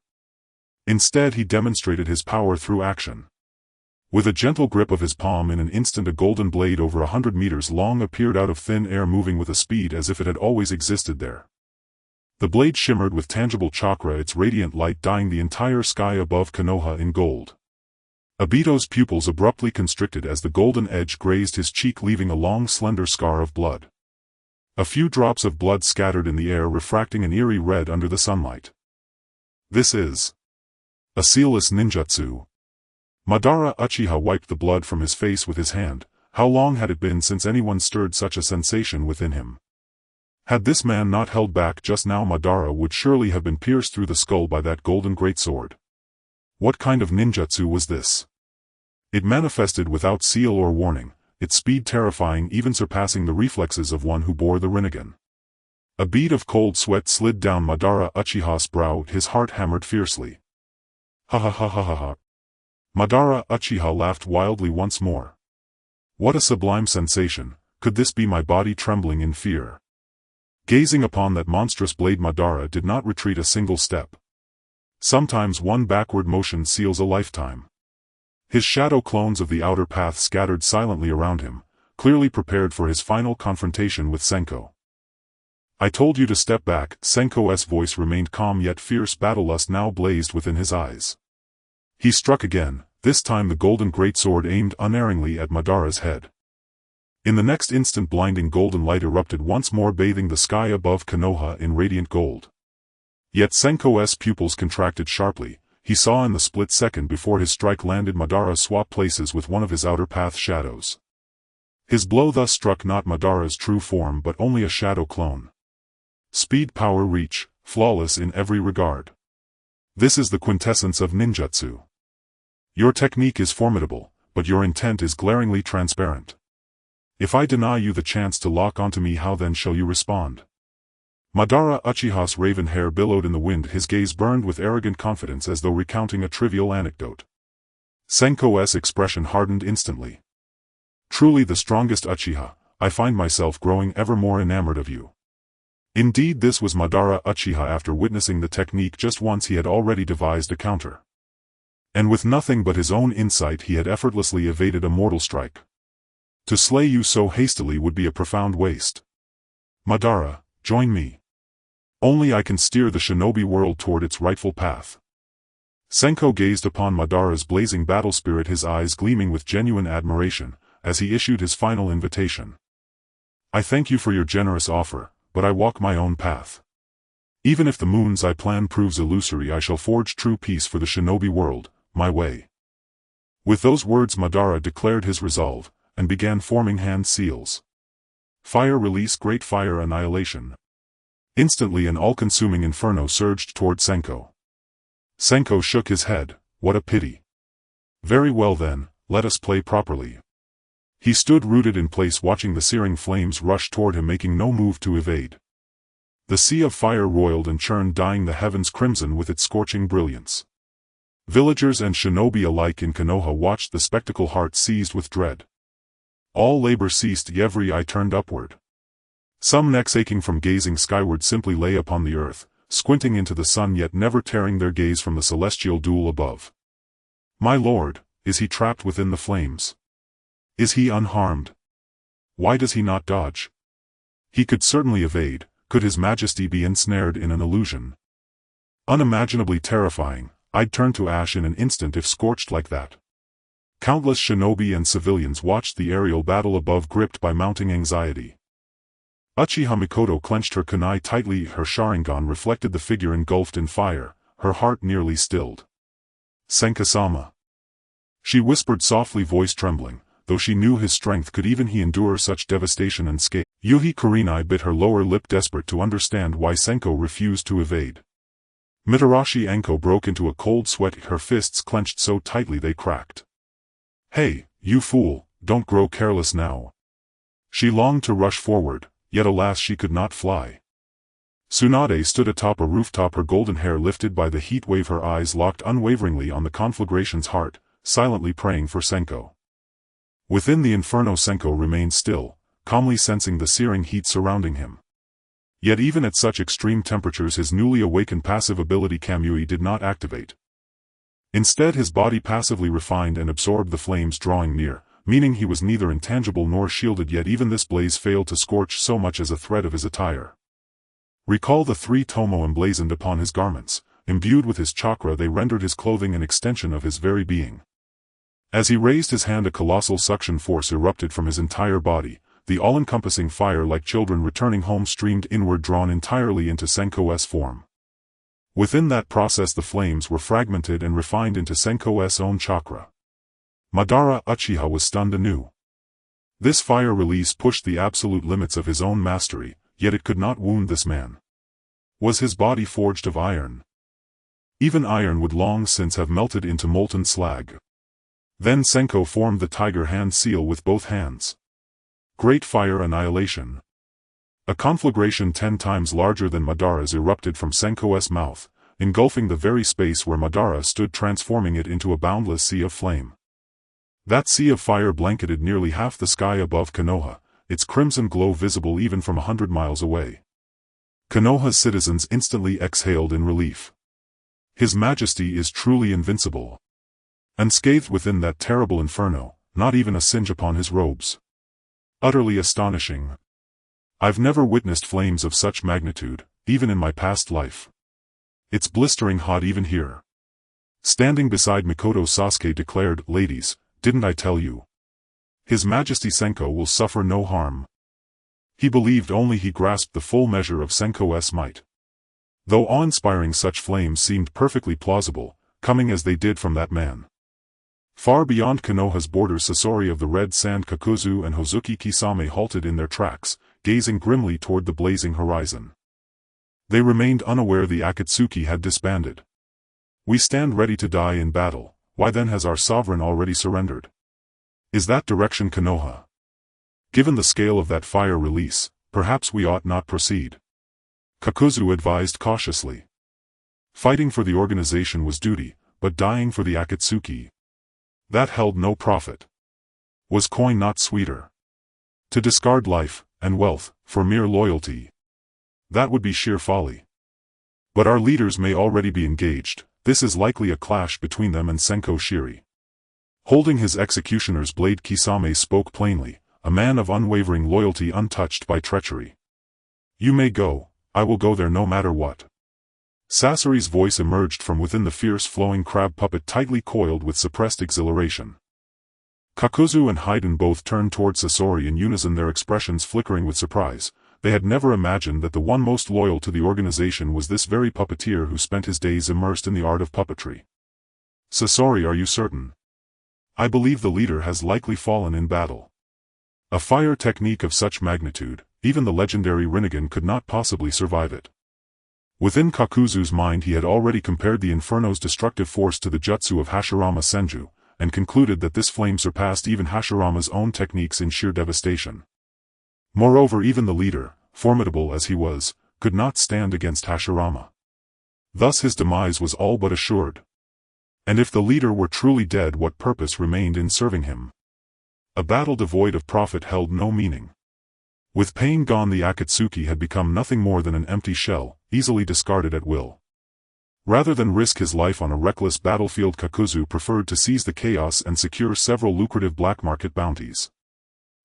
Instead he demonstrated his power through action. With a gentle grip of his palm, in an instant a golden blade over 100 meters long appeared out of thin air, moving with a speed as if it had always existed there. The blade shimmered with tangible chakra, its radiant light dyeing the entire sky above Konoha in gold. Obito's pupils abruptly constricted as the golden edge grazed his cheek, leaving a long slender scar of blood. A few drops of blood scattered in the air, refracting an eerie red under the sunlight. "This is a sealless ninjutsu." Madara Uchiha wiped the blood from his face with his hand. How long had it been since anyone stirred such a sensation within him? Had this man not held back just now, Madara would surely have been pierced through the skull by that golden greatsword. What kind of ninjutsu was this? It manifested without seal or warning, its speed terrifying, even surpassing the reflexes of one who bore the Rinnegan. A bead of cold sweat slid down Madara Uchiha's brow, his heart hammered fiercely. "Ha ha ha ha ha ha." Madara Uchiha laughed wildly once more. "What a sublime sensation, could this be my body trembling in fear?" Gazing upon that monstrous blade, Madara did not retreat a single step. Sometimes one backward motion seals a lifetime. His shadow clones of the outer path scattered silently around him, clearly prepared for his final confrontation with Senko. "I told you to step back." Senko's voice remained calm, yet fierce battlelust now blazed within his eyes. He struck again, this time the golden greatsword aimed unerringly at Madara's head. In the next instant blinding golden light erupted once more, bathing the sky above Konoha in radiant gold. Yet Senko's pupils contracted sharply. He saw in the split second before his strike landed Madara swap places with one of his outer path shadows. His blow thus struck not Madara's true form but only a shadow clone. Speed, power, reach, flawless in every regard. This is the quintessence of ninjutsu. Your technique is formidable, but your intent is glaringly transparent. If I deny you the chance to lock onto me, how then shall you respond? Madara Uchiha's raven hair billowed in the wind, his gaze burned with arrogant confidence as though recounting a trivial anecdote. Senko's expression hardened instantly. Truly the strongest Uchiha, I find myself growing ever more enamored of you. Indeed, this was Madara Uchiha. After witnessing the technique just once, he had already devised a counter. And with nothing but his own insight, he had effortlessly evaded a mortal strike. To slay you so hastily would be a profound waste. Madara, join me. Only I can steer the shinobi world toward its rightful path. Senko gazed upon Madara's blazing battle spirit, his eyes gleaming with genuine admiration, as he issued his final invitation. I thank you for your generous offer, but I walk my own path. Even if the moons I plan proves illusory, I shall forge true peace for the shinobi world, my way. With those words, Madara declared his resolve, and began forming hand seals. Fire release, great fire annihilation. Instantly an all-consuming inferno surged toward Senko. Senko shook his head. What a pity. Very well then, let us play properly. He stood rooted in place, watching the searing flames rush toward him, making no move to evade. The sea of fire roiled and churned, dyeing the heavens crimson with its scorching brilliance. Villagers and shinobi alike in Konoha watched the spectacle, hearts seized with dread. All labor ceased, every eye turned upward. Some necks aching from gazing skyward simply lay upon the earth, squinting into the sun, yet never tearing their gaze from the celestial duel above. My lord, is he trapped within the flames? Is he unharmed? Why does he not dodge? He could certainly evade. Could his majesty be ensnared in an illusion? Unimaginably terrifying. I'd turn to ash in an instant if scorched like that. Countless shinobi and civilians watched the aerial battle above, gripped by mounting anxiety. Uchiha Mikoto clenched her kunai tightly. Her Sharingan reflected the figure engulfed in fire, her heart nearly stilled. Senka-sama. She whispered softly, voice trembling, though she knew his strength. Could even he endure such devastation unscathed? Yuhi Kurenai bit her lower lip, desperate to understand why Senko refused to evade. Mitarashi Anko broke into a cold sweat, her fists clenched so tightly they cracked. Hey, you fool, don't grow careless now. She longed to rush forward, yet alas, she could not fly. Tsunade stood atop a rooftop, her golden hair lifted by the heat wave, her eyes locked unwaveringly on the conflagration's heart, silently praying for Senko. Within the inferno, Senko remained still, calmly sensing the searing heat surrounding him. Yet even at such extreme temperatures, his newly awakened passive ability Kamui did not activate. Instead, his body passively refined and absorbed the flames drawing near, meaning he was neither intangible nor shielded. Yet even this blaze failed to scorch so much as a thread of his attire. Recall the 3 tomo emblazoned upon his garments. Imbued with his chakra, they rendered his clothing an extension of his very being. As he raised his hand, a colossal suction force erupted from his entire body. The all-encompassing fire, like children returning home, streamed inward, drawn entirely into Senko's form. Within that process, the flames were fragmented and refined into Senko's own chakra. Madara Uchiha was stunned anew. This fire release pushed the absolute limits of his own mastery, yet it could not wound this man. Was his body forged of iron? Even iron would long since have melted into molten slag. Then Senko formed the tiger hand seal with both hands. Great fire annihilation. A conflagration 10 times larger than Madara's erupted from Senko's mouth, engulfing the very space where Madara stood, transforming it into a boundless sea of flame. That sea of fire blanketed nearly half the sky above Konoha, its crimson glow visible even from 100 miles away. Konoha's citizens instantly exhaled in relief. His Majesty is truly invincible. Unscathed within that terrible inferno, not even a singe upon his robes. Utterly astonishing. I've never witnessed flames of such magnitude, even in my past life. It's blistering hot even here. Standing beside Mikoto, Sasuke declared, "Ladies, didn't I tell you? His Majesty Senko will suffer no harm." He believed only he grasped the full measure of Senko's might. Though awe-inspiring, such flames seemed perfectly plausible, coming as they did from that man. Far beyond Konoha's borders, Sasori of the Red Sand, Kakuzu and Hozuki Kisame halted in their tracks, gazing grimly toward the blazing horizon. They remained unaware the Akatsuki had disbanded. "We stand ready to die in battle. Why then has our sovereign already surrendered? Is that direction Konoha? Given the scale of that fire release, perhaps we ought not proceed," Kakuzu advised cautiously. Fighting for the organization was duty, but dying for the Akatsuki, that held no profit. Was coin not sweeter? To discard life and wealth for mere loyalty. That would be sheer folly. But our leaders may already be engaged. This is likely a clash between them and Senko Shiri. Holding his executioner's blade, Kisame spoke plainly, a man of unwavering loyalty untouched by treachery. You may go, I will go there no matter what. Sasori's voice emerged from within the fierce flowing crab puppet tightly coiled with suppressed exhilaration. Kakuzu and Haiden both turned toward Sasori in unison, their expressions flickering with surprise. They had never imagined that the one most loyal to the organization was this very puppeteer who spent his days immersed in the art of puppetry. Sasori, are you certain? I believe the leader has likely fallen in battle. A fire technique of such magnitude, even the legendary Rinnegan could not possibly survive it. Within Kakuzu's mind he had already compared the Inferno's destructive force to the jutsu of Hashirama Senju, and concluded that this flame surpassed even Hashirama's own techniques in sheer devastation. Moreover, even the leader, formidable as he was, could not stand against Hashirama. Thus his demise was all but assured. And if the leader were truly dead, what purpose remained in serving him? A battle devoid of profit held no meaning. With pain gone, the Akatsuki had become nothing more than an empty shell, easily discarded at will. Rather than risk his life on a reckless battlefield, Kakuzu preferred to seize the chaos and secure several lucrative black market bounties.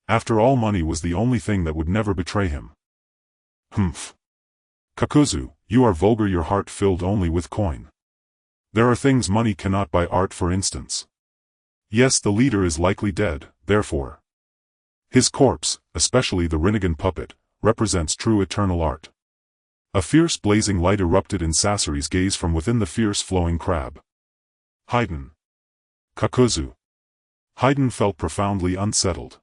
After all, money was the only thing that would never betray him. Humph. Kakuzu, you are vulgar, your heart filled only with coin. There are things money cannot buy, art for instance. Yes, the leader is likely dead, therefore. His corpse, especially the Rinnegan puppet, represents true eternal art. A fierce blazing light erupted in Sasori's gaze from within the fierce flowing crab. Haiden. Kakuzu. Haiden felt profoundly unsettled.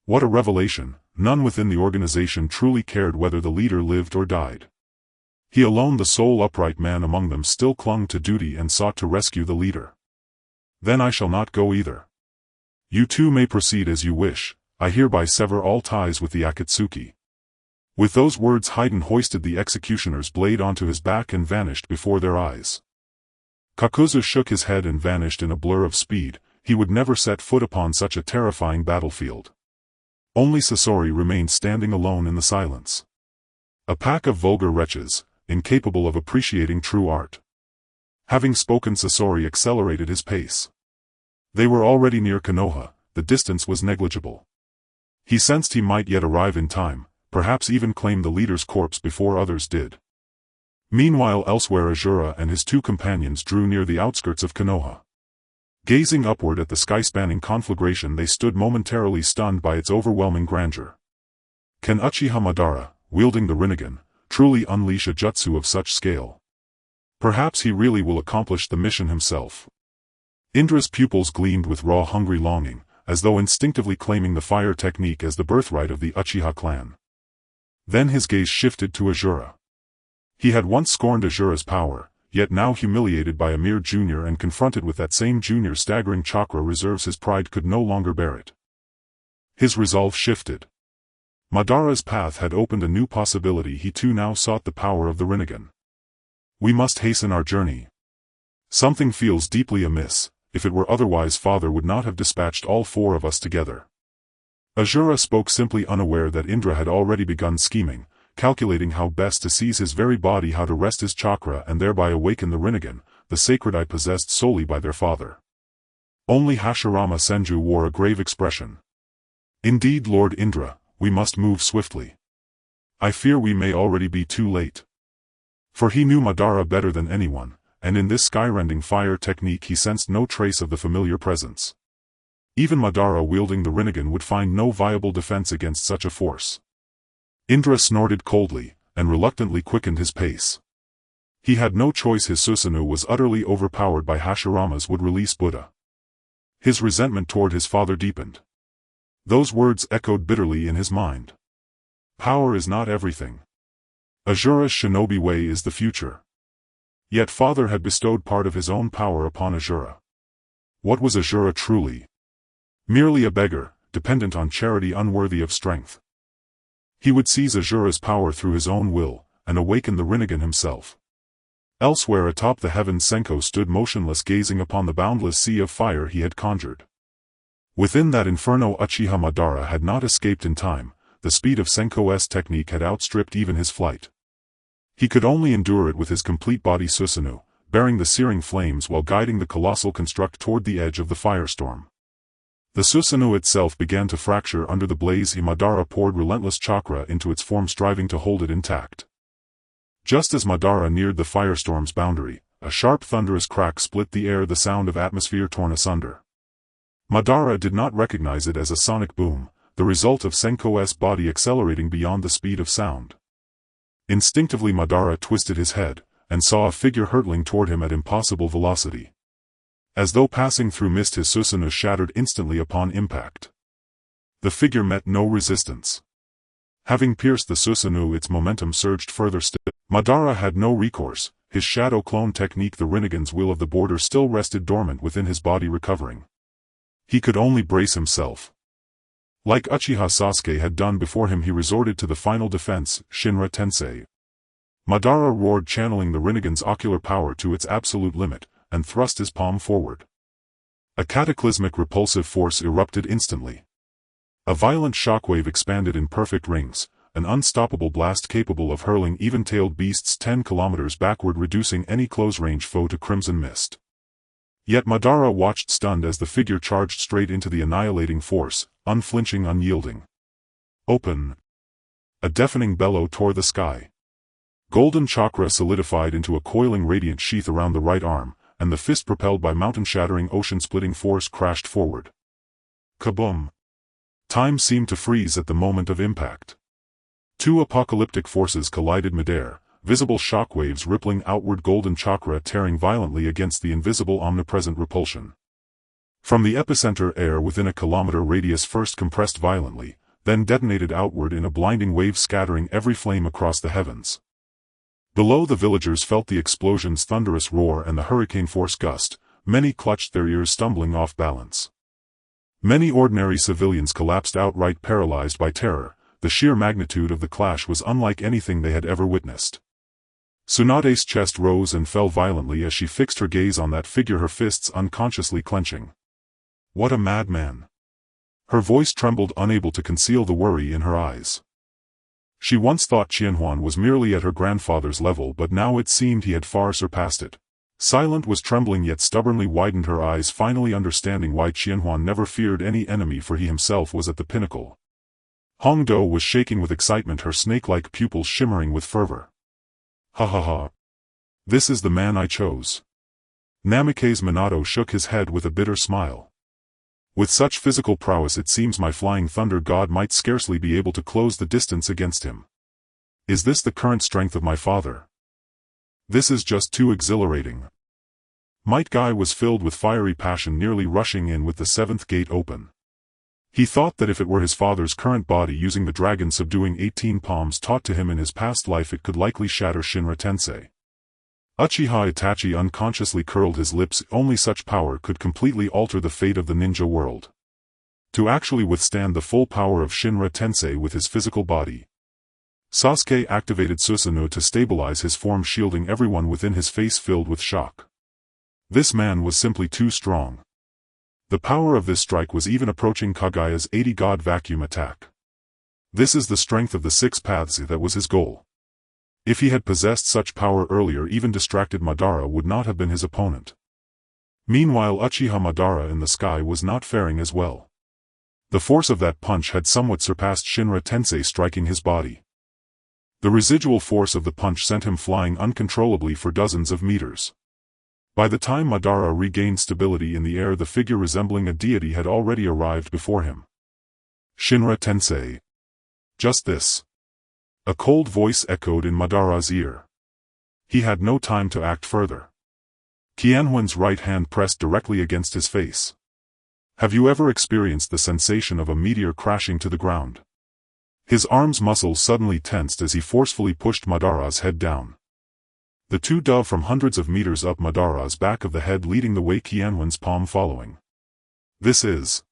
What a revelation! None within the organization truly cared whether the leader lived or died. He alone, the sole upright man among them, still clung to duty and sought to rescue the leader. Then I shall not go either. You two may proceed as you wish. I hereby sever all ties with the Akatsuki. With those words, Haiden hoisted the executioner's blade onto his back and vanished before their eyes. Kakuzu shook his head and vanished in a blur of speed. He would never set foot upon such a terrifying battlefield. Only Sasori remained standing alone in the silence. A pack of vulgar wretches, incapable of appreciating true art. Having spoken, Sasori accelerated his pace. They were already near Konoha. The distance was negligible. He sensed he might yet arrive in time, perhaps even claim the leader's corpse before others did. Meanwhile, elsewhere, Azura and his two companions drew near the outskirts of Konoha. Gazing upward at the sky-spanning conflagration, they stood momentarily stunned by its overwhelming grandeur. Can Uchiha Madara, wielding the Rinnegan, truly unleash a jutsu of such scale? Perhaps he really will accomplish the mission himself. Indra's pupils gleamed with raw, hungry longing, as though instinctively claiming the fire technique as the birthright of the Uchiha clan. Then his gaze shifted to Azura. He had once scorned Azura's power, yet now humiliated by a mere junior and confronted with that same junior's staggering chakra reserves, his pride could no longer bear it. His resolve shifted. Madara's path had opened a new possibility. He too now sought the power of the Rinnegan. We must hasten our journey. Something feels deeply amiss. If it were otherwise, Father would not have dispatched all four of us together. Azura spoke simply, unaware that Indra had already begun scheming, calculating how best to seize his very body, how to wrest his chakra and thereby awaken the Rinnegan, the sacred eye possessed solely by their father. Only Hashirama Senju wore a grave expression. Indeed, Lord Indra, we must move swiftly. I fear we may already be too late. For he knew Madara better than anyone, and in this skyrending fire technique he sensed no trace of the familiar presence. Even Madara wielding the Rinnegan would find no viable defense against such a force. Indra snorted coldly, and reluctantly quickened his pace. He had no choice. His Susanoo was utterly overpowered by Hashirama's would-release Buddha. His resentment toward his father deepened. Those words echoed bitterly in his mind. Power is not everything. Azura's shinobi way is the future. Yet father had bestowed part of his own power upon Azura. What was Azura truly? Merely a beggar, dependent on charity, unworthy of strength. He would seize Azura's power through his own will, and awaken the Rinnegan himself. Elsewhere atop the heavens, Senko stood motionless, gazing upon the boundless sea of fire he had conjured. Within that inferno, Uchiha Madara had not escaped in time. The speed of Senko's technique had outstripped even his flight. He could only endure it with his complete body Susanoo, bearing the searing flames while guiding the colossal construct toward the edge of the firestorm. The Susanoo itself began to fracture under the blaze. Madara poured relentless chakra into its form, striving to hold it intact. Just as Madara neared the firestorm's boundary, a sharp thunderous crack split the air, the sound of atmosphere torn asunder. Madara did not recognize it as a sonic boom, the result of Senko's body accelerating beyond the speed of sound. Instinctively Madara twisted his head, and saw a figure hurtling toward him at impossible velocity. As though passing through mist, his Susanoo shattered instantly upon impact. The figure met no resistance. Having pierced the Susanoo, its momentum surged further still. Madara had no recourse. His shadow clone technique, the Rinnegan's will of the border, still rested dormant within his body, recovering. He could only brace himself. Like Uchiha Sasuke had done before him, he resorted to the final defense, Shinra Tensei. Madara roared, channeling the Rinnegan's ocular power to its absolute limit, and thrust his palm forward. A cataclysmic repulsive force erupted instantly. A violent shockwave expanded in perfect rings, an unstoppable blast capable of hurling even-tailed beasts 10 kilometers backward, reducing any close-range foe to crimson mist. Yet Madara watched stunned as the figure charged straight into the annihilating force, unflinching, unyielding. Open! A deafening bellow tore the sky. Golden chakra solidified into a coiling radiant sheath around the right arm, and the fist, propelled by mountain-shattering, ocean-splitting force, crashed forward. Kaboom! Time seemed to freeze at the moment of impact. Two apocalyptic forces collided midair, visible shockwaves rippling outward, golden chakra tearing violently against the invisible omnipresent repulsion. From the epicenter, air within a kilometer radius first compressed violently, then detonated outward in a blinding wave, scattering every flame across the heavens. Below, the villagers felt the explosion's thunderous roar and the hurricane force gust. Many clutched their ears, stumbling off balance. Many ordinary civilians collapsed, outright paralyzed by terror. The sheer magnitude of the clash was unlike anything they had ever witnessed. Tsunade's chest rose and fell violently as she fixed her gaze on that figure, her fists unconsciously clenching. What a madman! Her voice trembled, unable to conceal the worry in her eyes. She once thought Qianhuan was merely at her grandfather's level, but now it seemed he had far surpassed it. Silent was trembling, yet stubbornly widened her eyes, finally understanding why Qianhuan never feared any enemy, for he himself was at the pinnacle. Hongdo was shaking with excitement, her snake-like pupils shimmering with fervor. Ha ha ha. This is the man I chose. Namikaze Minato shook his head with a bitter smile. With such physical prowess, it seems my flying thunder god might scarcely be able to close the distance against him. Is this the current strength of my father? This is just too exhilarating. Might Guy was filled with fiery passion, nearly rushing in with the seventh gate open. He thought that if it were his father's current body using the dragon subduing 18 palms taught to him in his past life, it could likely shatter Shinra Tensei. Uchiha Itachi unconsciously curled his lips. Only such power could completely alter the fate of the ninja world. To actually withstand the full power of Shinra Tensei with his physical body. Sasuke activated Susanoo to stabilize his form, shielding everyone within, his face filled with shock. This man was simply too strong. The power of this strike was even approaching Kagaya's 80-god vacuum attack. This is the strength of the 6 paths. That was his goal. If he had possessed such power earlier, even distracted Madara would not have been his opponent. Meanwhile, Uchiha Madara in the sky was not faring as well. The force of that punch had somewhat surpassed Shinra Tensei, striking his body. The residual force of the punch sent him flying uncontrollably for dozens of meters. By the time Madara regained stability in the air, the figure resembling a deity had already arrived before him. Shinra Tensei. Just this. A cold voice echoed in Madara's ear. He had no time to act further. Qianhuan's right hand pressed directly against his face. Have you ever experienced the sensation of a meteor crashing to the ground? His arm's muscles suddenly tensed as he forcefully pushed Madara's head down. The two dove from hundreds of meters up Madara's back of the head, leading the way, Qianhuan's palm following. This is...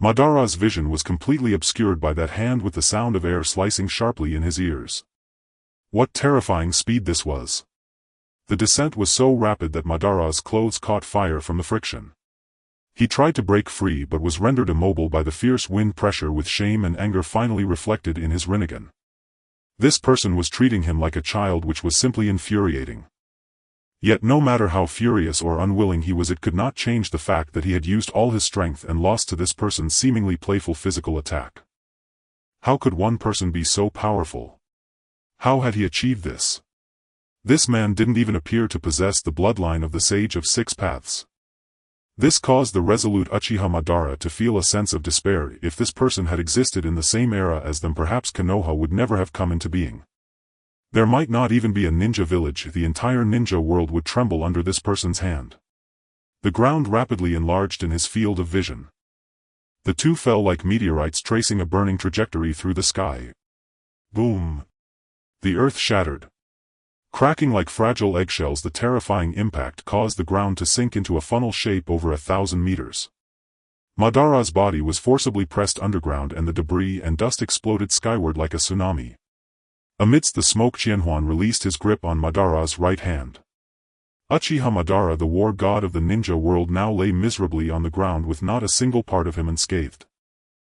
Madara's vision was completely obscured by that hand, with the sound of air slicing sharply in his ears. What terrifying speed this was! The descent was so rapid that Madara's clothes caught fire from the friction. He tried to break free but was rendered immobile by the fierce wind pressure, with shame and anger finally reflected in his rinnegan. This person was treating him like a child, which was simply infuriating. Yet no matter how furious or unwilling he was, it could not change the fact that he had used all his strength and lost to this person's seemingly playful physical attack. How could one person be so powerful? How had he achieved this? This man didn't even appear to possess the bloodline of the Sage of Six Paths. This caused the resolute Uchiha Madara to feel a sense of despair. If this person had existed in the same era as them, perhaps Konoha would never have come into being. There might not even be a ninja village. The entire ninja world would tremble under this person's hand. The ground rapidly enlarged in his field of vision. The two fell like meteorites, tracing a burning trajectory through the sky. Boom! The earth shattered. Cracking like fragile eggshells, the terrifying impact caused the ground to sink into a funnel shape over 1,000 meters. Madara's body was forcibly pressed underground, and the debris and dust exploded skyward like a tsunami. Amidst the smoke, Qianhuan released his grip on Madara's right hand. Uchiha Madara, the war god of the ninja world, now lay miserably on the ground with not a single part of him unscathed.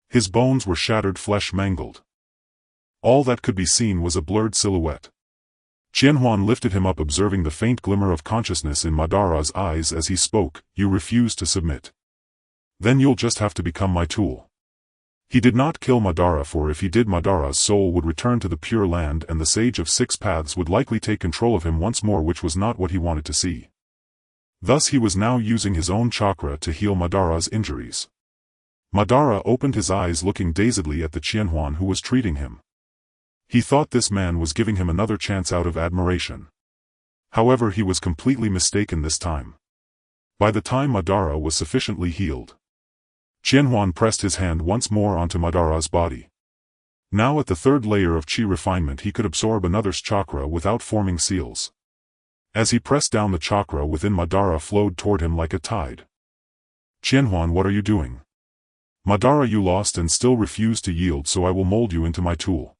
His bones were shattered, flesh mangled. All that could be seen was a blurred silhouette. Qianhuan lifted him up, observing the faint glimmer of consciousness in Madara's eyes as he spoke. "You refuse to submit. Then you'll just have to become my tool." He did not kill Madara, for if he did, Madara's soul would return to the Pure Land and the Sage of Six Paths would likely take control of him once more, which was not what he wanted to see. Thus he was now using his own chakra to heal Madara's injuries. Madara opened his eyes, looking dazedly at the Qianhuan who was treating him. He thought this man was giving him another chance out of admiration. However, he was completely mistaken this time. By the time Madara was sufficiently healed, Qianhuan pressed his hand once more onto Madara's body. Now at the third layer of chi refinement, he could absorb another's chakra without forming seals. As he pressed down, the chakra within Madara flowed toward him like a tide. "Qianhuan, what are you doing?" "Madara, you lost and still refuse to yield, so I will mold you into my tool,"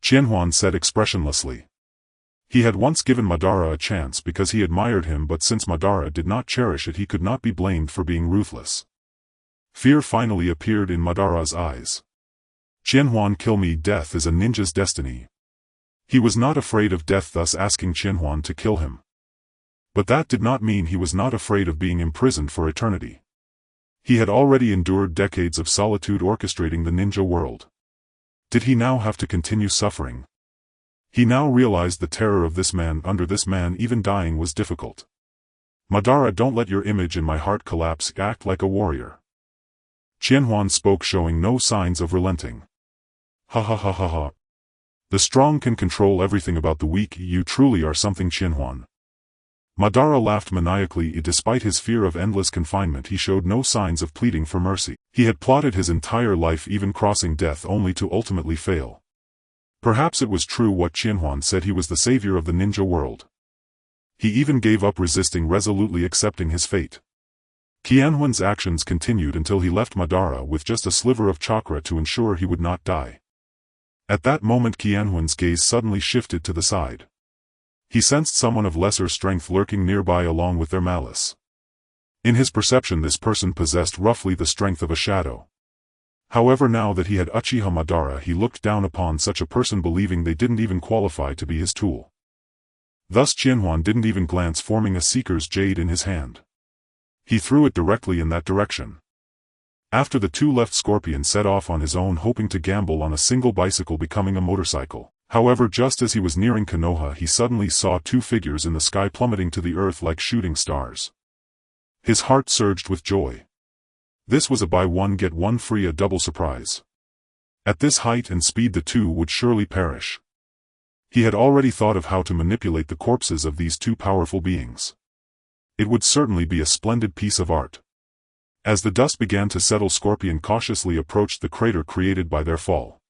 Qianhuan said expressionlessly. He had once given Madara a chance because he admired him, but since Madara did not cherish it, he could not be blamed for being ruthless. Fear finally appeared in Madara's eyes. "Qianhuan, kill me. Death is a ninja's destiny." He was not afraid of death, thus asking Qianhuan to kill him. But that did not mean he was not afraid of being imprisoned for eternity. He had already endured decades of solitude orchestrating the ninja world. Did he now have to continue suffering? He now realized the terror of this man. Under this man, even dying was difficult. "Madara, don't let your image in my heart collapse. Act like a warrior." Qianhuan spoke, showing no signs of relenting. "Ha ha ha ha ha. The strong can control everything about the weak. You truly are something, Qianhuan." Madara laughed maniacally. Despite his fear of endless confinement, he showed no signs of pleading for mercy. He had plotted his entire life, even crossing death, only to ultimately fail. Perhaps it was true what Qianhuan said: he was the savior of the ninja world. He even gave up resisting, resolutely accepting his fate. Qianhuan's actions continued until he left Madara with just a sliver of chakra to ensure he would not die. At that moment, Qianhuan's gaze suddenly shifted to the side. He sensed someone of lesser strength lurking nearby along with their malice. In his perception, this person possessed roughly the strength of a shadow. However, now that he had Uchiha Madara, he looked down upon such a person, believing they didn't even qualify to be his tool. Thus Qianhuan didn't even glance, forming a seeker's jade in his hand. He threw it directly in that direction. After the two left, Scorpion set off on his own, hoping to gamble on a single bicycle becoming a motorcycle. However, just as he was nearing Konoha, he suddenly saw two figures in the sky plummeting to the earth like shooting stars. His heart surged with joy. This was a buy one get one free, a double surprise. At this height and speed, the two would surely perish. He had already thought of how to manipulate the corpses of these two powerful beings. It would certainly be a splendid piece of art. As the dust began to settle, Scorpion cautiously approached the crater created by their fall.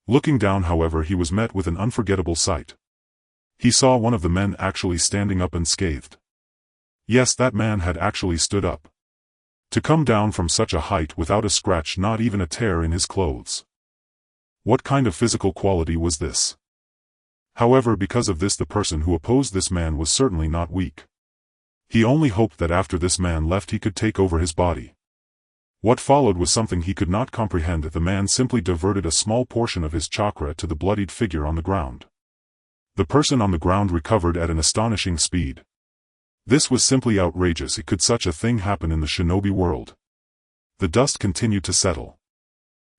Looking down, however, he was met with an unforgettable sight. He saw one of the men actually standing up unscathed. Yes, that man had actually stood up. To come down from such a height without a scratch, not even a tear in his clothes. What kind of physical quality was this? However, because of this, the person who opposed this man was certainly not weak. He only hoped that after this man left he could take over his body. What followed was something he could not comprehend. The man simply diverted a small portion of his chakra to the bloodied figure on the ground. The person on the ground recovered at an astonishing speed. This was simply outrageous. Could such a thing happen in the shinobi world? The dust continued to settle.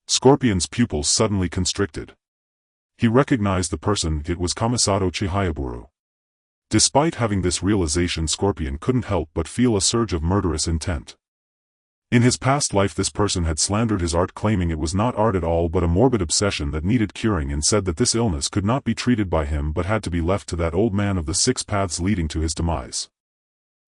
Scorpion's pupils suddenly constricted. He recognized the person. It was Kamisato Chihayaburu. Despite having this realization, Scorpion couldn't help but feel a surge of murderous intent. In his past life this person had slandered his art, claiming it was not art at all but a morbid obsession that needed curing, and said that this illness could not be treated by him but had to be left to that old man of the 6 paths leading to his demise.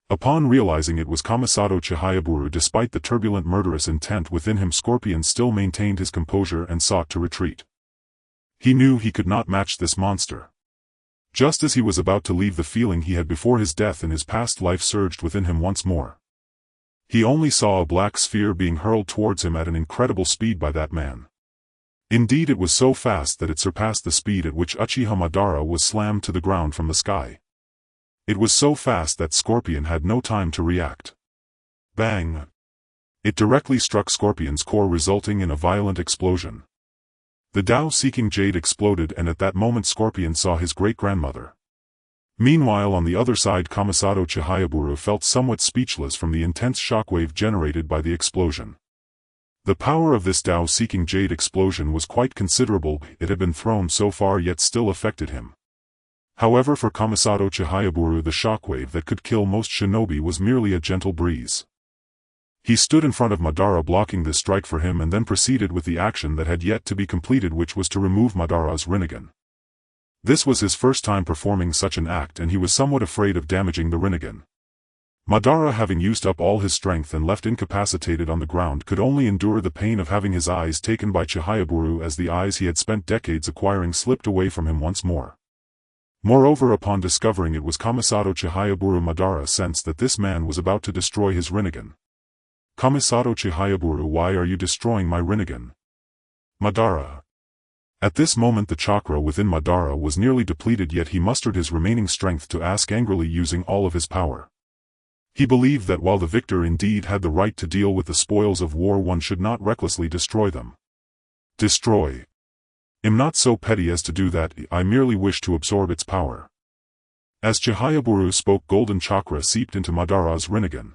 Upon realizing it was Kamisato Chihayaburu, despite the turbulent murderous intent within him, Scorpion still maintained his composure and sought to retreat. He knew he could not match this monster. Just as he was about to leave, the feeling he had before his death in his past life surged within him once more. He only saw a black sphere being hurled towards him at an incredible speed by that man. Indeed, it was so fast that it surpassed the speed at which Uchiha Madara was slammed to the ground from the sky. It was so fast that Scorpion had no time to react. Bang! It directly struck Scorpion's core, resulting in a violent explosion. The Tao-seeking jade exploded, and at that moment Scorpion saw his great-grandmother. Meanwhile, on the other side, Kamisato Chihayaburu felt somewhat speechless from the intense shockwave generated by the explosion. The power of this Tao-seeking jade explosion was quite considerable. It had been thrown so far yet still affected him. However, for Kamisato Chihayaburu, the shockwave that could kill most shinobi was merely a gentle breeze. He stood in front of Madara, blocking this strike for him, and then proceeded with the action that had yet to be completed, which was to remove Madara's Rinnegan. This was his first time performing such an act, and he was somewhat afraid of damaging the Rinnegan. Madara, having used up all his strength and left incapacitated on the ground, could only endure the pain of having his eyes taken by Chihayaburu, as the eyes he had spent decades acquiring slipped away from him once more. Moreover, upon discovering it was Kamisato Chihayaburu, Madara sensed that this man was about to destroy his Rinnegan. Kamisato Chihayaburu, why are you destroying my Rinnegan? Madara. At this moment the chakra within Madara was nearly depleted, yet he mustered his remaining strength to ask angrily, using all of his power. He believed that while the victor indeed had the right to deal with the spoils of war, one should not recklessly destroy them. Destroy? I'm not so petty as to do that. I merely wish to absorb its power. As Chihayaburu spoke, golden chakra seeped into Madara's Rinnegan.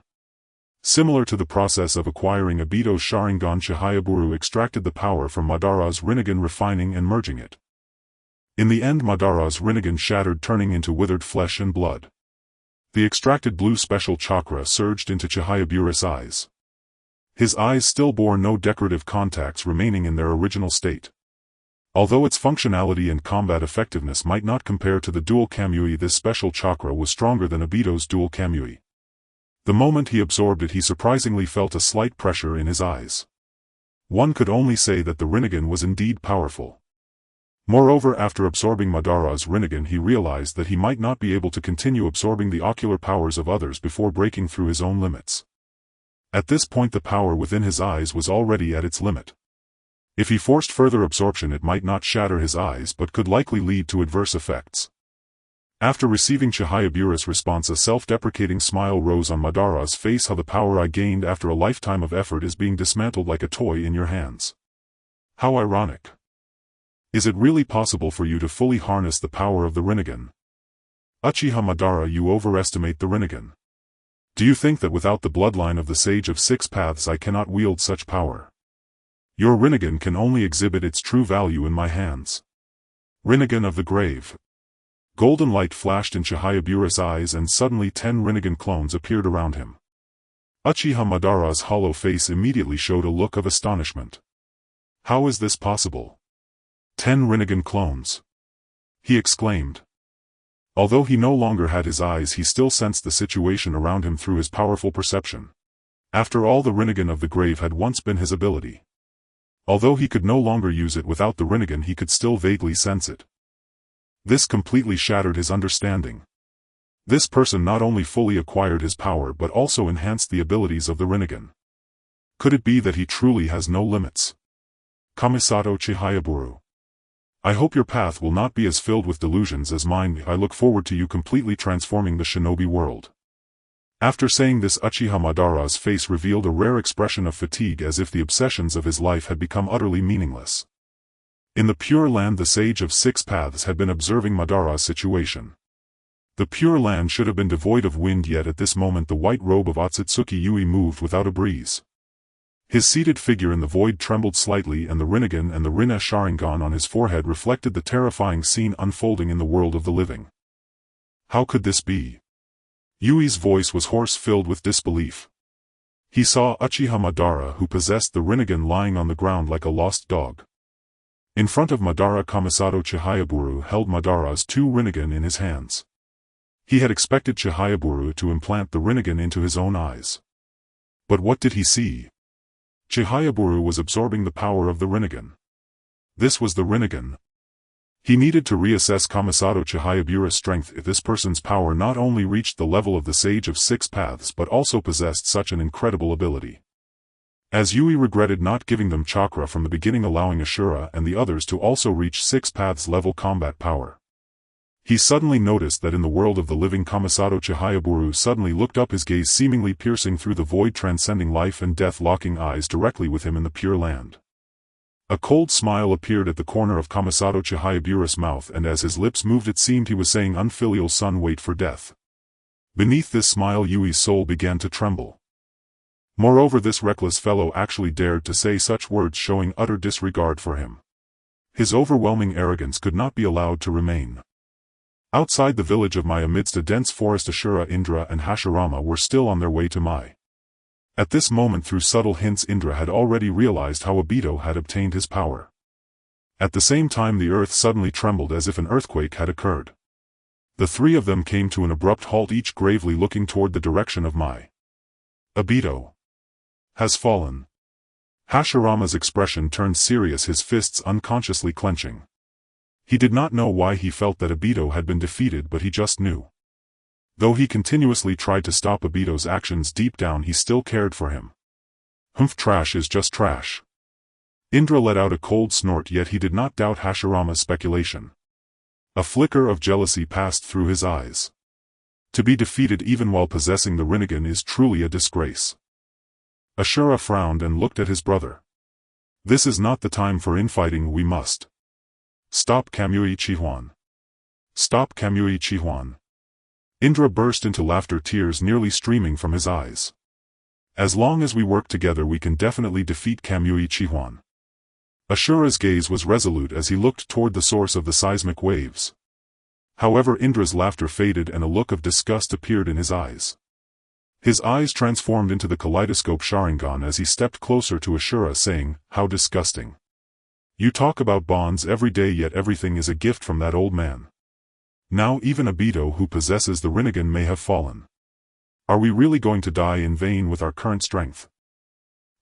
Similar to the process of acquiring Obito's Sharingan, Chihayaburu extracted the power from Madara's Rinnegan, refining and merging it. In the end, Madara's Rinnegan shattered, turning into withered flesh and blood. The extracted blue special chakra surged into Chihayaburu's eyes. His eyes still bore no decorative contacts, remaining in their original state. Although its functionality and combat effectiveness might not compare to the dual Kamui, this special chakra was stronger than Obito's dual Kamui. The moment he absorbed it, he surprisingly felt a slight pressure in his eyes. One could only say that the Rinnegan was indeed powerful. Moreover, after absorbing Madara's Rinnegan, he realized that he might not be able to continue absorbing the ocular powers of others before breaking through his own limits. At this point, the power within his eyes was already at its limit. If he forced further absorption, it might not shatter his eyes but could likely lead to adverse effects. After receiving Chihayaburu's response, a self-deprecating smile rose on Madara's face. How the power I gained after a lifetime of effort is being dismantled like a toy in your hands. How ironic. Is it really possible for you to fully harness the power of the Rinnegan? Uchiha Madara, you overestimate the Rinnegan. Do you think that without the bloodline of the Sage of Six Paths I cannot wield such power? Your Rinnegan can only exhibit its true value in my hands. Rinnegan of the grave. Golden light flashed in Chihayaburu's eyes, and suddenly 10 Rinnegan clones appeared around him. Uchiha Madara's hollow face immediately showed a look of astonishment. How is this possible? 10 Rinnegan clones! He exclaimed. Although he no longer had his eyes, he still sensed the situation around him through his powerful perception. After all, the Rinnegan of the grave had once been his ability. Although he could no longer use it without the Rinnegan, he could still vaguely sense it. This completely shattered his understanding. This person not only fully acquired his power but also enhanced the abilities of the Rinnegan. Could it be that he truly has no limits? Kamisato Chihayaburu. I hope your path will not be as filled with delusions as mine. I look forward to you completely transforming the shinobi world. After saying this, Uchiha Madara's face revealed a rare expression of fatigue, as if the obsessions of his life had become utterly meaningless. In the Pure Land, the Sage of Six Paths had been observing Madara's situation. The Pure Land should have been devoid of wind, yet at this moment the white robe of Otsutsuki Yui moved without a breeze. His seated figure in the void trembled slightly, and the Rinnegan and the Rinne Sharingan on his forehead reflected the terrifying scene unfolding in the world of the living. How could this be? Yui's voice was hoarse, filled with disbelief. He saw Uchiha Madara, who possessed the Rinnegan, lying on the ground like a lost dog. In front of Madara, Kamisato Chihayaburu held Madara's two Rinnegan in his hands. He had expected Chihayaburu to implant the Rinnegan into his own eyes. But what did he see? Chihayaburu was absorbing the power of the Rinnegan. This was the Rinnegan. He needed to reassess Kamisato Chihayaburu's strength if this person's power not only reached the level of the Sage of Six Paths but also possessed such an incredible ability. As Yui regretted not giving them chakra from the beginning, allowing Ashura and the others to also reach Six Paths level combat power. He suddenly noticed that in the world of the living, Kamisato Chihayaburu suddenly looked up, his gaze seemingly piercing through the void, transcending life and death, locking eyes directly with him in the Pure Land. A cold smile appeared at the corner of Kamisato Chihayaburu's mouth, and as his lips moved it seemed he was saying, "Unfilial son, wait for death." Beneath this smile Yui's soul began to tremble. Moreover, this reckless fellow actually dared to say such words, showing utter disregard for him. His overwhelming arrogance could not be allowed to remain. Outside the village of Mai, amidst a dense forest, Ashura, Indra and Hashirama were still on their way to Mai. At this moment, through subtle hints, Indra had already realized how Obito had obtained his power. At the same time, the earth suddenly trembled as if an earthquake had occurred. The three of them came to an abrupt halt, each gravely looking toward the direction of Mai. Obito has fallen. Hashirama's expression turned serious, his fists unconsciously clenching. He did not know why he felt that Obito had been defeated, but he just knew. Though he continuously tried to stop Obito's actions, deep down he still cared for him. Humph, trash is just trash. Indra let out a cold snort, yet he did not doubt Hashirama's speculation. A flicker of jealousy passed through his eyes. To be defeated even while possessing the Rinnegan is truly a disgrace. Ashura frowned and looked at his brother. This is not the time for infighting, we must stop Kamui Qianhuan. Stop Kamui Qianhuan. Indra burst into laughter, tears nearly streaming from his eyes. As long as we work together we can definitely defeat Kamui Qianhuan. Ashura's gaze was resolute as he looked toward the source of the seismic waves. However, Indra's laughter faded and a look of disgust appeared in his eyes. His eyes transformed into the kaleidoscope Sharingan as he stepped closer to Ashura, saying, "How disgusting. You talk about bonds every day, yet everything is a gift from that old man. Now even Obito, who possesses the Rinnegan, may have fallen. Are we really going to die in vain with our current strength?"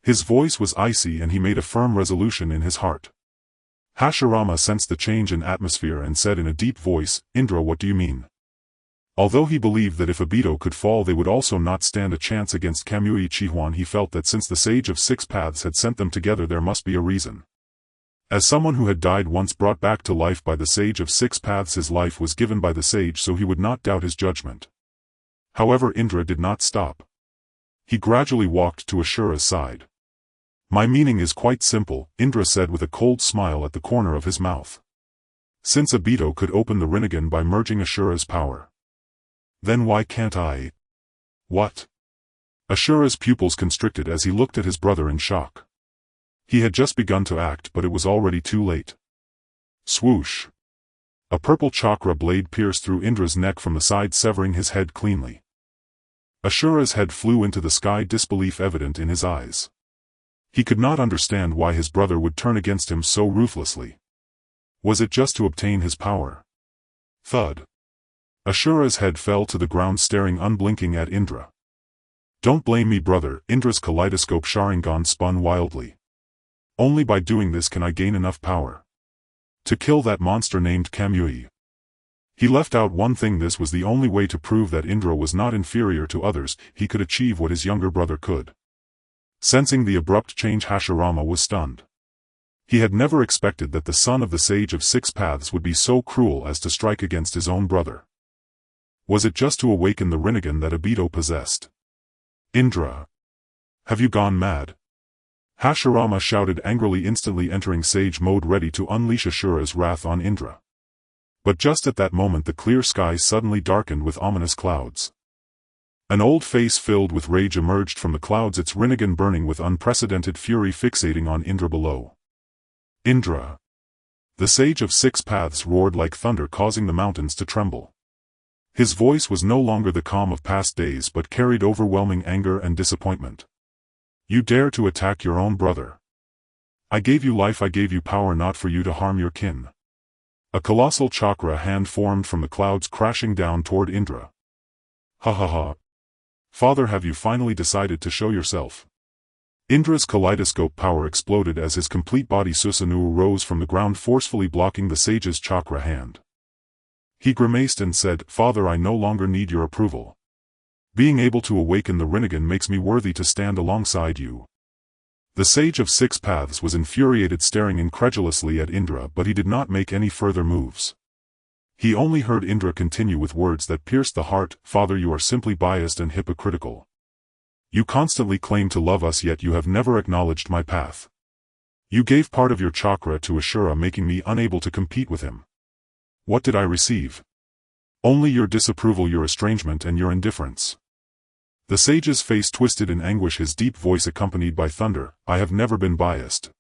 His voice was icy and he made a firm resolution in his heart. Hashirama sensed the change in atmosphere and said in a deep voice, "Indra, what do you mean?" Although he believed that if Obito could fall they would also not stand a chance against Kamui Qianhuan, he felt that since the Sage of Six Paths had sent them together there must be a reason. As someone who had died once brought back to life by the Sage of Six Paths, his life was given by the Sage, so he would not doubt his judgment. However, Indra did not stop. He gradually walked to Ashura's side. "My meaning is quite simple," Indra said with a cold smile at the corner of his mouth. "Since Obito could open the Rinnegan by merging Ashura's power, then why can't I?" "What?" Ashura's pupils constricted as he looked at his brother in shock. He had just begun to act, but it was already too late. Swoosh! A purple chakra blade pierced through Indra's neck from the side, severing his head cleanly. Ashura's head flew into the sky, disbelief evident in his eyes. He could not understand why his brother would turn against him so ruthlessly. Was it just to obtain his power? Thud. Ashura's head fell to the ground, staring unblinking at Indra. "Don't blame me, brother." Indra's kaleidoscope Sharingan spun wildly. "Only by doing this can I gain enough power to kill that monster named Kamui." He left out one thing: this was the only way to prove that Indra was not inferior to others. He could achieve what his younger brother could. Sensing the abrupt change, Hashirama was stunned. He had never expected that the son of the Sage of Six Paths would be so cruel as to strike against his own brother. Was it just to awaken the Rinnegan that Obito possessed? Indra! Have you gone mad? Hashirama shouted angrily, instantly entering Sage mode, ready to unleash Ashura's wrath on Indra. But just at that moment the clear sky suddenly darkened with ominous clouds. An old face filled with rage emerged from the clouds, its Rinnegan burning with unprecedented fury, fixating on Indra below. Indra! The Sage of Six Paths roared like thunder, causing the mountains to tremble. His voice was no longer the calm of past days but carried overwhelming anger and disappointment. You dare to attack your own brother? I gave you life, I gave you power, not for you to harm your kin. A colossal chakra hand formed from the clouds, crashing down toward Indra. Ha ha ha. Father, have you finally decided to show yourself? Indra's kaleidoscope power exploded as his complete body Susanoo rose from the ground, forcefully blocking the sage's chakra hand. He grimaced and said, Father, I no longer need your approval. Being able to awaken the Rinnegan makes me worthy to stand alongside you. The Sage of Six Paths was infuriated, staring incredulously at Indra, but he did not make any further moves. He only heard Indra continue with words that pierced the heart, Father, you are simply biased and hypocritical. You constantly claim to love us, yet you have never acknowledged my path. You gave part of your chakra to Ashura, making me unable to compete with him. What did I receive? Only your disapproval, your estrangement, and your indifference. The sage's face twisted in anguish, his deep voice accompanied by thunder, I have never been biased.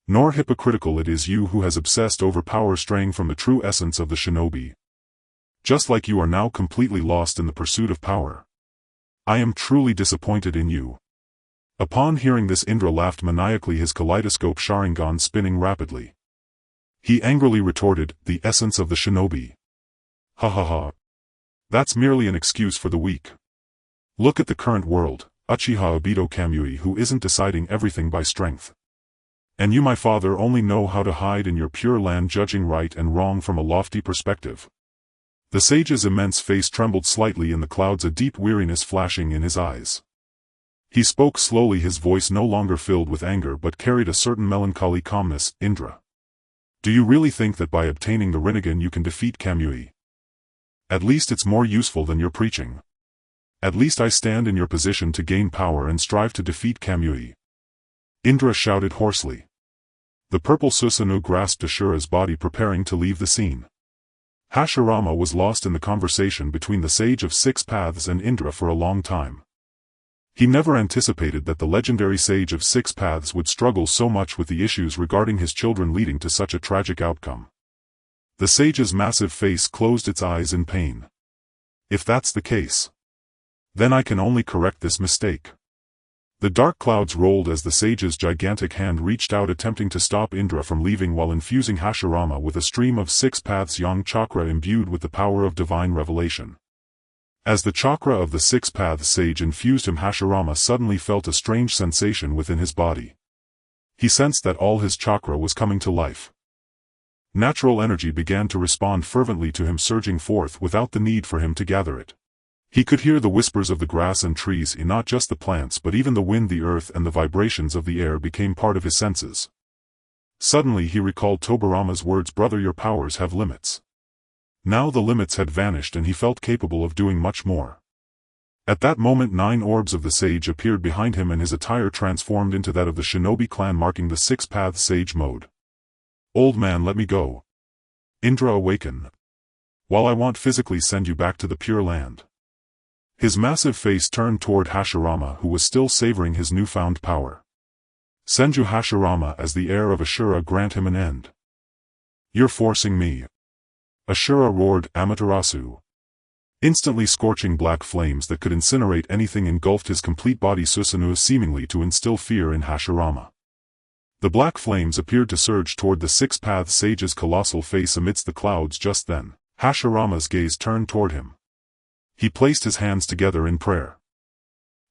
Nor hypocritical. It is you who has obsessed over power, straying from the true essence of the shinobi. Just like you are now completely lost in the pursuit of power. I am truly disappointed in you. Upon hearing this, Indra laughed maniacally, his kaleidoscope Sharingan spinning rapidly. He angrily retorted, the essence of the shinobi. Ha ha ha. That's merely an excuse for the weak. Look at the current world, Uchiha Obito Kamui, who isn't deciding everything by strength. And you, my father, only know how to hide in your pure land, judging right and wrong from a lofty perspective. The sage's immense face trembled slightly in the clouds, a deep weariness flashing in his eyes. He spoke slowly, his voice no longer filled with anger but carried a certain melancholy calmness. Indra. Do you really think that by obtaining the Rinnegan you can defeat Kamui? At least it's more useful than your preaching. At least I stand in your position to gain power and strive to defeat Kamui. Indra shouted hoarsely. The purple Susanoo grasped Ashura's body, preparing to leave the scene. Hashirama was lost in the conversation between the Sage of Six Paths and Indra for a long time. He never anticipated that the legendary Sage of Six Paths would struggle so much with the issues regarding his children, leading to such a tragic outcome. The sage's massive face closed its eyes in pain. If that's the case, then I can only correct this mistake. The dark clouds rolled as the sage's gigantic hand reached out, attempting to stop Indra from leaving while infusing Hashirama with a stream of Six Paths Yang chakra imbued with the power of divine revelation. As the chakra of the Six Paths sage infused him, Hashirama suddenly felt a strange sensation within his body. He sensed that all his chakra was coming to life. Natural energy began to respond fervently to him, surging forth without the need for him to gather it. He could hear the whispers of the grass and trees, in not just the plants but even the wind, the earth, and the vibrations of the air became part of his senses. Suddenly he recalled Tobirama's words, brother, your powers have limits. Now the limits had vanished and he felt capable of doing much more. At that moment 9 orbs of the sage appeared behind him and his attire transformed into that of the shinobi clan, marking the Six Paths sage mode. Old man, let me go. Indra, awaken. While I won't physically send you back to the Pure Land. His massive face turned toward Hashirama, who was still savoring his newfound power. Senju Hashirama, as the heir of Ashura, grant him an end. You're forcing me. Ashura roared, Amaterasu. Instantly scorching black flames that could incinerate anything engulfed his complete body, Susanoo, seemingly to instill fear in Hashirama. The black flames appeared to surge toward the Six Paths sage's colossal face amidst the clouds. Just then, Hashirama's gaze turned toward him. He placed his hands together in prayer.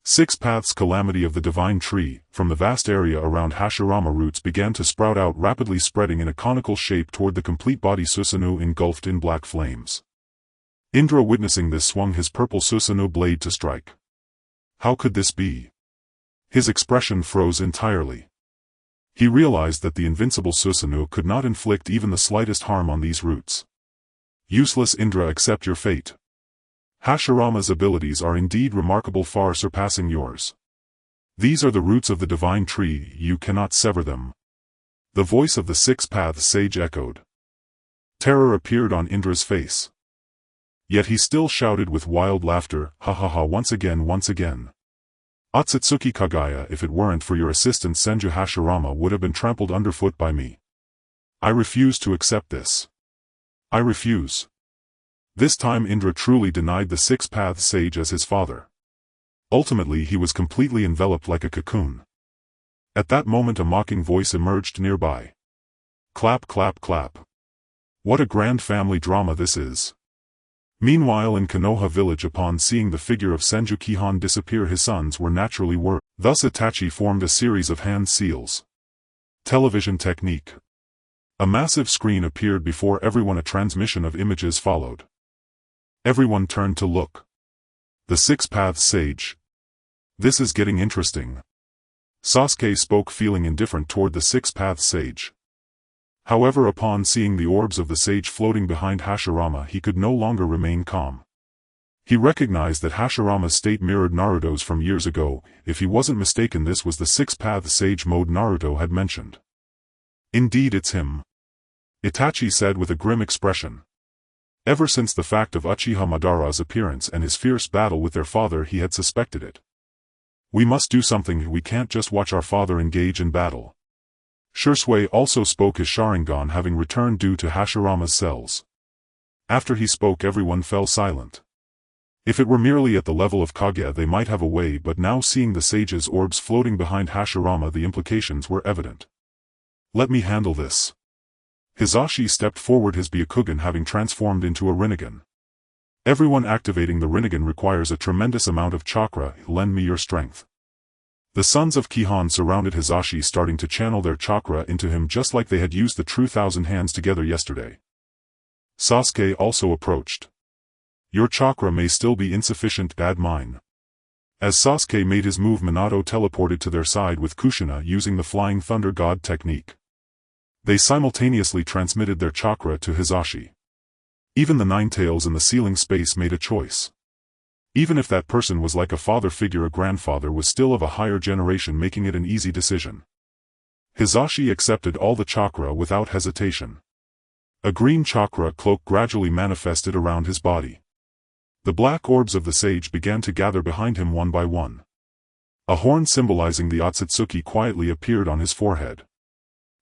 Six Paths calamity of the divine tree, from the vast area around Hashirama, roots began to sprout out, rapidly spreading in a conical shape toward the complete body Susanoo engulfed in black flames. Indra, witnessing this, swung his purple Susanoo blade to strike. How could this be? His expression froze entirely. He realized that the invincible Susanoo could not inflict even the slightest harm on these roots. Useless, Indra, accept your fate. Hashirama's abilities are indeed remarkable, far surpassing yours. These are the roots of the divine tree, you cannot sever them. The voice of the Six Paths sage echoed. Terror appeared on Indra's face. Yet he still shouted with wild laughter, ha ha ha, once again, once again. Otsutsuki Kaguya, if it weren't for your assistant Senju Hashirama would have been trampled underfoot by me. I refuse to accept this. I refuse. This time Indra truly denied the Six Paths sage as his father. Ultimately he was completely enveloped like a cocoon. At that moment a mocking voice emerged nearby. Clap clap clap. What a grand family drama this is. Meanwhile in Konoha village, upon seeing the figure of Senju Qianhuan disappear, his sons were naturally worried. Thus Itachi formed a series of hand seals. Television technique. A massive screen appeared before everyone. A transmission of images followed. Everyone turned to look. The Six Paths sage. This is getting interesting. Sasuke spoke, feeling indifferent toward the Six Paths sage. However, upon seeing the orbs of the sage floating behind Hashirama, he could no longer remain calm. He recognized that Hashirama's state mirrored Naruto's from years ago. If he wasn't mistaken, this was the Six Paths sage mode Naruto had mentioned. Indeed, it's him, Itachi said with a grim expression. Ever since the fact of Uchiha Madara's appearance and his fierce battle with their father, he had suspected it. We must do something, we can't just watch our father engage in battle. Shursui also spoke, his Sharingan having returned due to Hashirama's cells. After he spoke, everyone fell silent. If it were merely at the level of Kage, they might have a way, but now seeing the sage's orbs floating behind Hashirama, the implications were evident. Let me handle this. Hizashi stepped forward, his Byakugan having transformed into a Rinnegan. Everyone activating the Rinnegan requires a tremendous amount of chakra, lend me your strength. The sons of Qianhuan surrounded Hizashi, starting to channel their chakra into him just like they had used the true Thousand Hands together yesterday. Sasuke also approached. Your chakra may still be insufficient, add mine. As Sasuke made his move, Minato teleported to their side with Kushina using the Flying Thunder God technique. They simultaneously transmitted their chakra to Hizashi. Even the Nine Tails in the ceiling space made a choice. Even if that person was like a father figure, a grandfather was still of a higher generation, making it an easy decision. Hizashi accepted all the chakra without hesitation. A green chakra cloak gradually manifested around his body. The black orbs of the sage began to gather behind him one by one. A horn symbolizing the Otsutsuki quietly appeared on his forehead.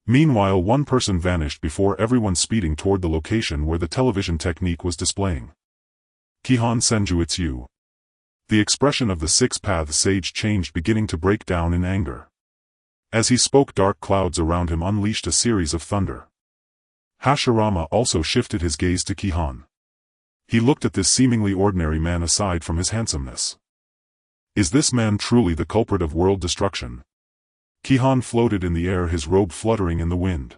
Meanwhile, one person vanished before everyone, speeding toward the location where the television technique was displaying. Qianhuan Senju, it's you. The expression of the Six Paths sage changed, beginning to break down in anger. As he spoke, dark clouds around him unleashed a series of thunder. Hashirama also shifted his gaze to Qianhuan. He looked at this seemingly ordinary man aside from his handsomeness. Is this man truly the culprit of world destruction? Qianhuan floated in the air, his robe fluttering in the wind.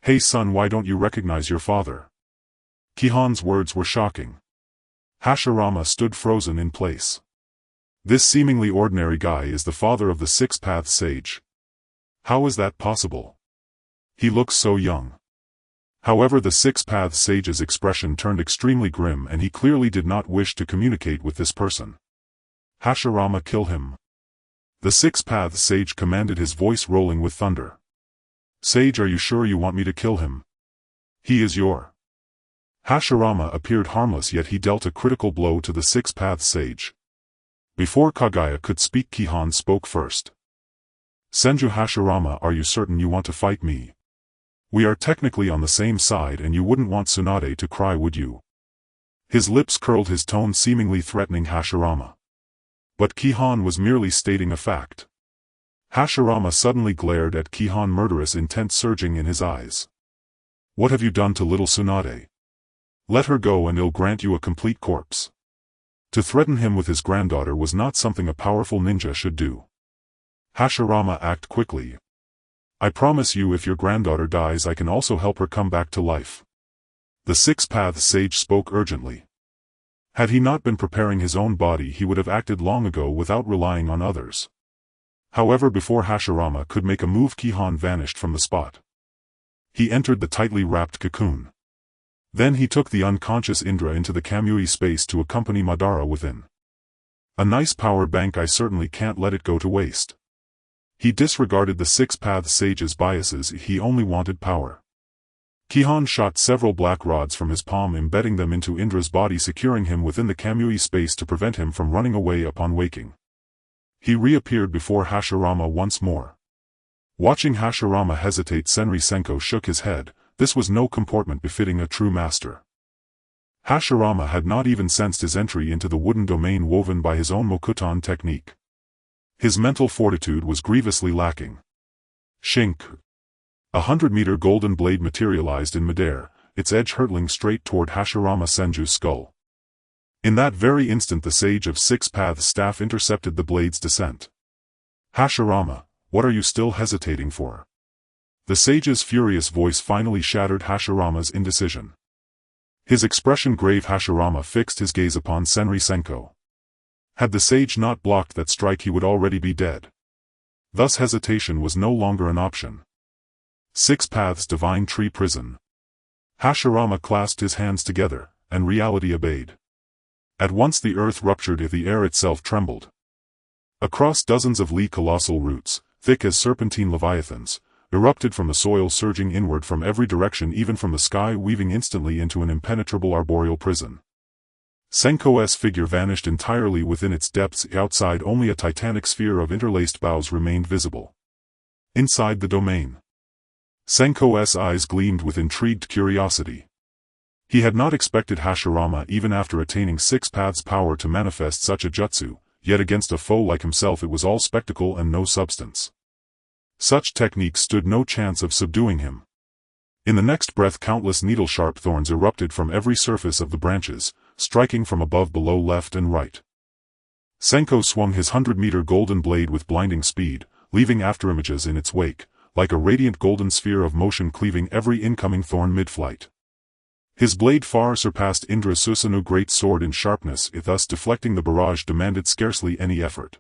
Hey son, why don't you recognize your father? Qianhuan's words were shocking. Hashirama stood frozen in place. This seemingly ordinary guy is the father of the Six Paths sage. How is that possible? He looks so young. However, the Six Paths sage's expression turned extremely grim, and he clearly did not wish to communicate with this person. Hashirama, kill him. The Six Paths sage commanded, his voice rolling with thunder. Sage, are you sure you want me to kill him? He is your... Hashirama appeared harmless, yet he dealt a critical blow to the Six Paths sage. Before Kaguya could speak, Qianhuan spoke first. Senju Hashirama, are you certain you want to fight me? We are technically on the same side, and you wouldn't want Tsunade to cry, would you? His lips curled, his tone seemingly threatening Hashirama. But Qianhuan was merely stating a fact. Hashirama suddenly glared at Qianhuan, murderous intent surging in his eyes. What have you done to little Tsunade? Let her go and I'll grant you a complete corpse. To threaten him with his granddaughter was not something a powerful ninja should do. Hashirama, act quickly. I promise you, if your granddaughter dies, I can also help her come back to life. The Six Paths sage spoke urgently. Had he not been preparing his own body, he would have acted long ago without relying on others. However, before Hashirama could make a move, Qianhuan vanished from the spot. He entered the tightly wrapped cocoon. Then he took the unconscious Indra into the Kamui space to accompany Madara within. A nice power bank, I certainly can't let it go to waste. He disregarded the Six Paths Sage's biases, he only wanted power. Kihan shot several black rods from his palm, embedding them into Indra's body, securing him within the Kamui space to prevent him from running away upon waking. He reappeared before Hashirama once more. Watching Hashirama hesitate, Senri Senko shook his head. This was no comportment befitting a true master. Hashirama had not even sensed his entry into the wooden domain woven by his own Mokuton technique. His mental fortitude was grievously lacking. Shink. 100-meter golden blade materialized in midair, its edge hurtling straight toward Hashirama Senju's skull. In that very instant the Sage of Six Paths staff intercepted the blade's descent. Hashirama, what are you still hesitating for? The sage's furious voice finally shattered Hashirama's indecision. His expression grave, Hashirama fixed his gaze upon Senri Senko. Had the sage not blocked that strike, he would already be dead. Thus hesitation was no longer an option. Six Paths Divine Tree Prison. Hashirama clasped his hands together, and reality obeyed. At once the earth ruptured, if the air itself trembled. Across dozens of li colossal roots, thick as serpentine leviathans, erupted from the soil, surging inward from every direction, even from the sky, weaving instantly into an impenetrable arboreal prison. Senko's figure vanished entirely within its depths. Outside, only a titanic sphere of interlaced boughs remained visible. Inside the domain, Senko's eyes gleamed with intrigued curiosity. He had not expected Hashirama, even after attaining Six Paths power, to manifest such a jutsu, yet against a foe like himself it was all spectacle and no substance. Such technique stood no chance of subduing him. In the next breath countless needle-sharp thorns erupted from every surface of the branches, striking from above, below, left and right. Senko swung his 100-meter golden blade with blinding speed, leaving afterimages in its wake, like a radiant golden sphere of motion cleaving every incoming thorn mid-flight. His blade far surpassed Indra's Susanoo great sword in sharpness, thus deflecting the barrage demanded scarcely any effort.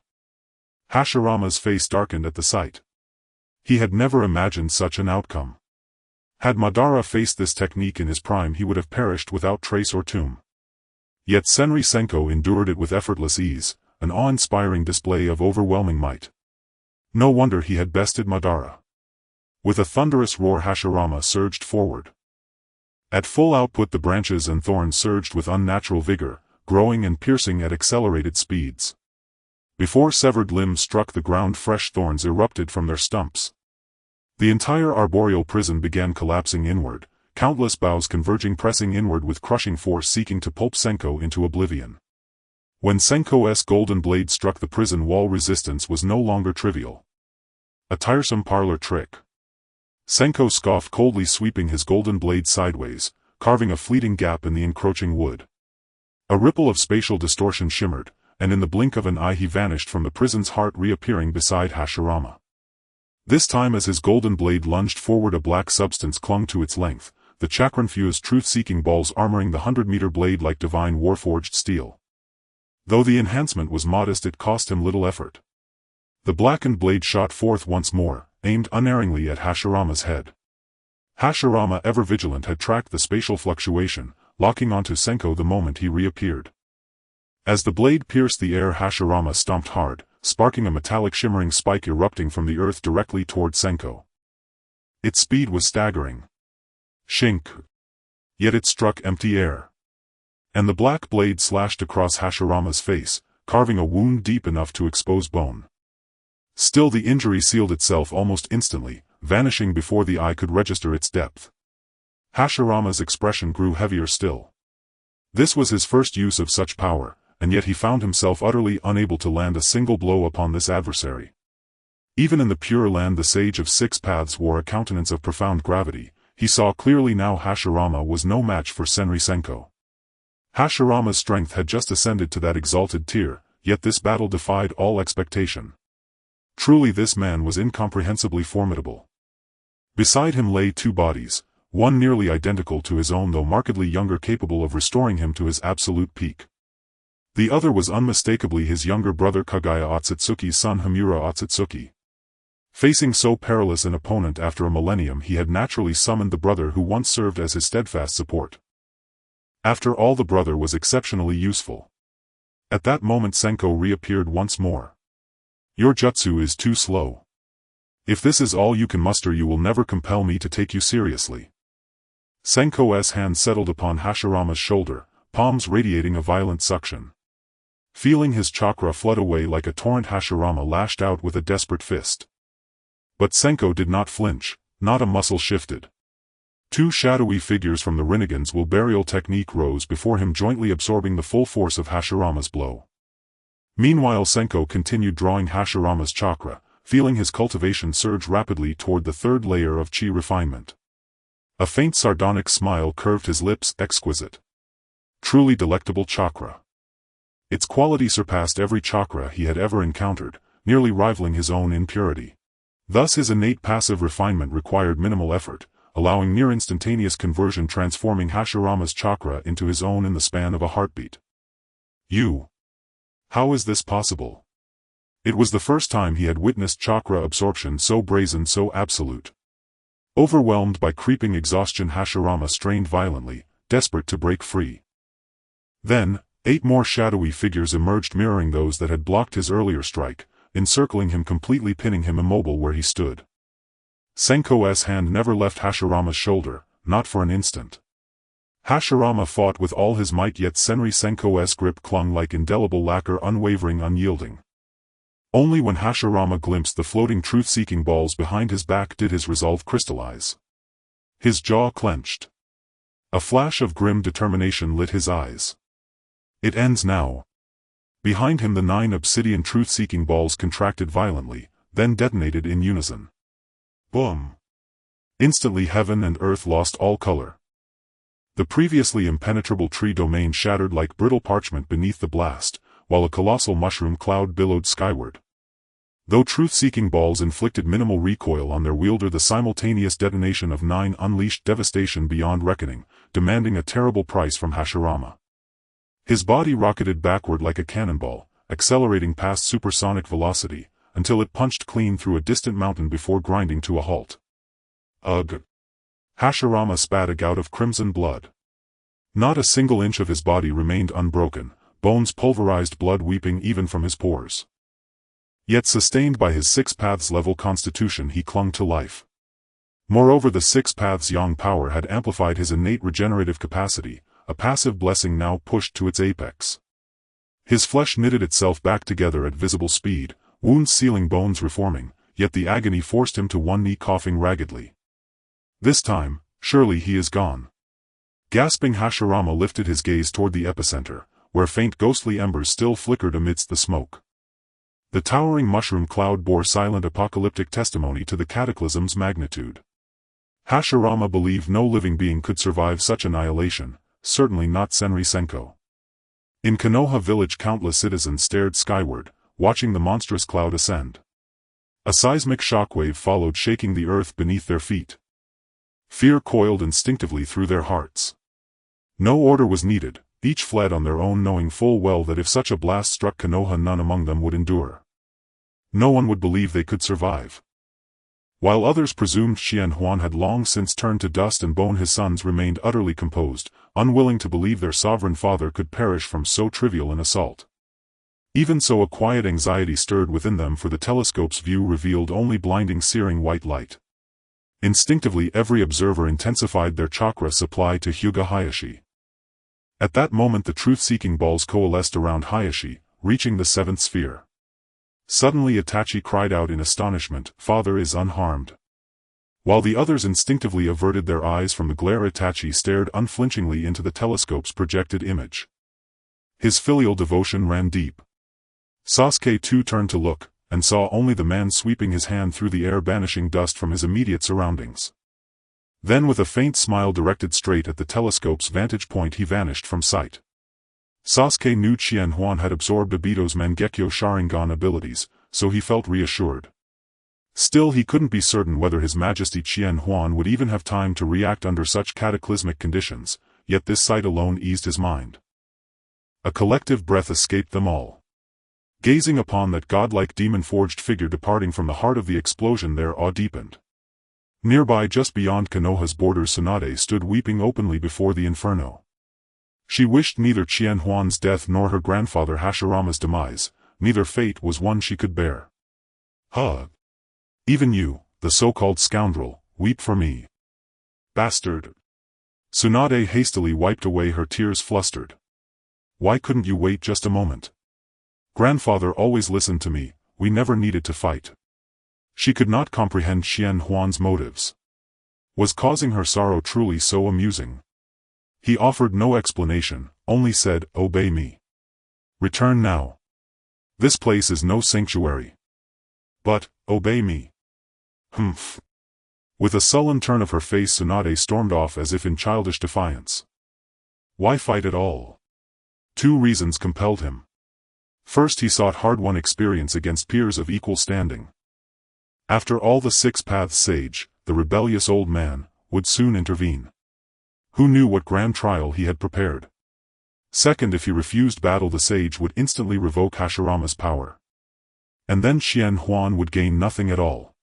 Hashirama's face darkened at the sight. He had never imagined such an outcome. Had Madara faced this technique in his prime, he would have perished without trace or tomb. Yet Senri Senko endured it with effortless ease, an awe-inspiring display of overwhelming might. No wonder he had bested Madara. With a thunderous roar, Hashirama surged forward. At full output the branches and thorns surged with unnatural vigor, growing and piercing at accelerated speeds. Before severed limbs struck the ground, fresh thorns erupted from their stumps. The entire arboreal prison began collapsing inward, countless boughs converging, pressing inward with crushing force, seeking to pulp Senko into oblivion. When Senko's golden blade struck the prison wall, resistance was no longer trivial. A tiresome parlor trick. Senko scoffed coldly, sweeping his golden blade sideways, carving a fleeting gap in the encroaching wood. A ripple of spatial distortion shimmered, and in the blink of an eye he vanished from the prison's heart, reappearing beside Hashirama. This time as his golden blade lunged forward, a black substance clung to its length, the chakran-fused truth-seeking balls armoring the 100-meter blade like divine warforged steel. Though the enhancement was modest, it cost him little effort. The blackened blade shot forth once more, aimed unerringly at Hashirama's head. Hashirama, ever vigilant, had tracked the spatial fluctuation, locking onto Senko the moment he reappeared. As the blade pierced the air, Hashirama stomped hard, sparking a metallic shimmering spike erupting from the earth directly toward Senko. Its speed was staggering. Shink. Yet it struck empty air. And the black blade slashed across Hashirama's face, carving a wound deep enough to expose bone. Still the injury sealed itself almost instantly, vanishing before the eye could register its depth. Hashirama's expression grew heavier still. This was his first use of such power, and yet he found himself utterly unable to land a single blow upon this adversary. Even in the Pure Land the Sage of Six Paths wore a countenance of profound gravity. He saw clearly now Hashirama was no match for Senri Senko. Hashirama's strength had just ascended to that exalted tier, yet this battle defied all expectation. Truly this man was incomprehensibly formidable. Beside him lay two bodies, one nearly identical to his own though markedly younger, capable of restoring him to his absolute peak. The other was unmistakably his younger brother Kagaya Otsutsuki's son Homura Otsutsuki. Facing so perilous an opponent after a millennium, he had naturally summoned the brother who once served as his steadfast support. After all, the brother was exceptionally useful. At that moment Senko reappeared once more. Your jutsu is too slow. If this is all you can muster, you will never compel me to take you seriously. Senko's hand settled upon Hashirama's shoulder, palms radiating a violent suction. Feeling his chakra flood away like a torrent, Hashirama lashed out with a desperate fist. But Senko did not flinch, not a muscle shifted. Two shadowy figures from the Rinnegan's will burial technique rose before him, jointly absorbing the full force of Hashirama's blow. Meanwhile Senko continued drawing Hashirama's chakra, feeling his cultivation surge rapidly toward the third layer of chi refinement. A faint sardonic smile curved his lips. Exquisite. Truly delectable chakra. Its quality surpassed every chakra he had ever encountered, nearly rivaling his own in purity. Thus his innate passive refinement required minimal effort, allowing near instantaneous conversion, transforming Hashirama's chakra into his own in the span of a heartbeat. How is this possible? It was the first time he had witnessed chakra absorption so brazen, so absolute. Overwhelmed by creeping exhaustion, Hashirama strained violently, desperate to break free. Then, 8 more shadowy figures emerged, mirroring those that had blocked his earlier strike, encircling him completely, pinning him immobile where he stood. Senko's hand never left Hashirama's shoulder, not for an instant. Hashirama fought with all his might, yet Senko's grip clung like indelible lacquer, unwavering, unyielding. Only when Hashirama glimpsed the floating truth-seeking balls behind his back did his resolve crystallize. His jaw clenched. A flash of grim determination lit his eyes. It ends now. Behind him the 9 obsidian truth-seeking balls contracted violently, then detonated in unison. Boom! Instantly heaven and earth lost all color. The previously impenetrable tree domain shattered like brittle parchment beneath the blast, while a colossal mushroom cloud billowed skyward. Though truth-seeking balls inflicted minimal recoil on their wielder, the simultaneous detonation of 9 unleashed devastation beyond reckoning, demanding a terrible price from Hashirama. His body rocketed backward like a cannonball, accelerating past supersonic velocity, until it punched clean through a distant mountain before grinding to a halt. Ugh! Hashirama spat a gout of crimson blood. Not a single inch of his body remained unbroken, bones pulverized, blood weeping even from his pores. Yet sustained by his 6 paths level constitution, he clung to life. Moreover, the 6 paths yang power had amplified his innate regenerative capacity, a passive blessing now pushed to its apex. His flesh knitted itself back together at visible speed, wounds sealing, bones reforming, yet the agony forced him to one knee, coughing raggedly. This time, surely he is gone. Gasping, Hashirama lifted his gaze toward the epicenter, where faint ghostly embers still flickered amidst the smoke. The towering mushroom cloud bore silent apocalyptic testimony to the cataclysm's magnitude. Hashirama believed no living being could survive such annihilation, certainly not Senko. In Konoha village countless citizens stared skyward, watching the monstrous cloud ascend. A seismic shockwave followed, shaking the earth beneath their feet. Fear coiled instinctively through their hearts. No order was needed, each fled on their own, knowing full well that if such a blast struck Konoha, none among them would endure. No one would believe they could survive. While others presumed Qianhuan had long since turned to dust and bone, his sons remained utterly composed, unwilling to believe their sovereign father could perish from so trivial an assault. Even so, a quiet anxiety stirred within them, for the telescope's view revealed only blinding, searing white light. Instinctively every observer intensified their chakra supply to Hyuga Hayashi. At that moment the truth-seeking balls coalesced around Hayashi, reaching the 7th sphere. Suddenly Itachi cried out in astonishment, "Father is unharmed." While the others instinctively averted their eyes from the glare, Itachi stared unflinchingly into the telescope's projected image. His filial devotion ran deep. Sasuke too turned to look, and saw only the man sweeping his hand through the air, banishing dust from his immediate surroundings. Then with a faint smile directed straight at the telescope's vantage point, he vanished from sight. Sasuke knew Qianhuan had absorbed Obito's Mangekyo Sharingan abilities, so he felt reassured. Still, he couldn't be certain whether His Majesty Qianhuan would even have time to react under such cataclysmic conditions, yet this sight alone eased his mind. A collective breath escaped them all. Gazing upon that godlike demon-forged figure departing from the heart of the explosion, their awe deepened. Nearby, just beyond Konoha's borders, Tsunade stood weeping openly before the inferno. She wished neither Qianhuan's death nor her grandfather Hashirama's demise, neither fate was one she could bear. Huh. Even you, the so-called scoundrel, weep for me. Bastard. Tsunade hastily wiped away her tears flustered. Why couldn't you wait just a moment? Grandfather always listened to me, we never needed to fight. She could not comprehend Qianhuan's motives. Was causing her sorrow truly so amusing? He offered no explanation, only said, obey me. Return now. This place is no sanctuary. But, obey me. Humph. With a sullen turn of her face, Tsunade stormed off as if in childish defiance. Why fight at all? 2 reasons compelled him. First, he sought hard-won experience against peers of equal standing. After all, the 6 Paths sage, the rebellious old man, would soon intervene. Who knew what grand trial he had prepared? Second, if he refused battle, the sage would instantly revoke Hashirama's power. And then Qianhuan would gain nothing at all.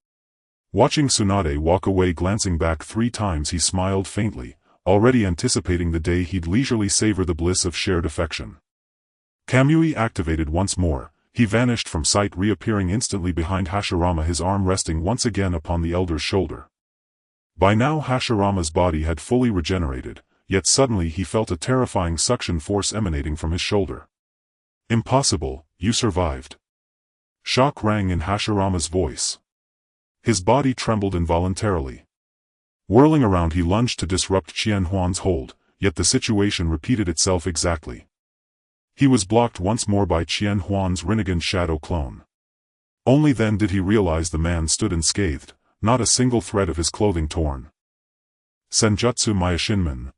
Watching Tsunade walk away, glancing back 3 times, he smiled faintly, already anticipating the day he'd leisurely savor the bliss of shared affection. Kamui activated once more, he vanished from sight, reappearing instantly behind Hashirama, his arm resting once again upon the elder's shoulder. By now Hashirama's body had fully regenerated, yet suddenly he felt a terrifying suction force emanating from his shoulder. Impossible, you survived. Shock rang in Hashirama's voice. His body trembled involuntarily. Whirling around, he lunged to disrupt Qianhuan's hold, yet the situation repeated itself exactly. He was blocked once more by Qianhuan's Rinnegan shadow clone. Only then did he realize the man stood unscathed, not a single thread of his clothing torn. Senjutsu Myoshinman.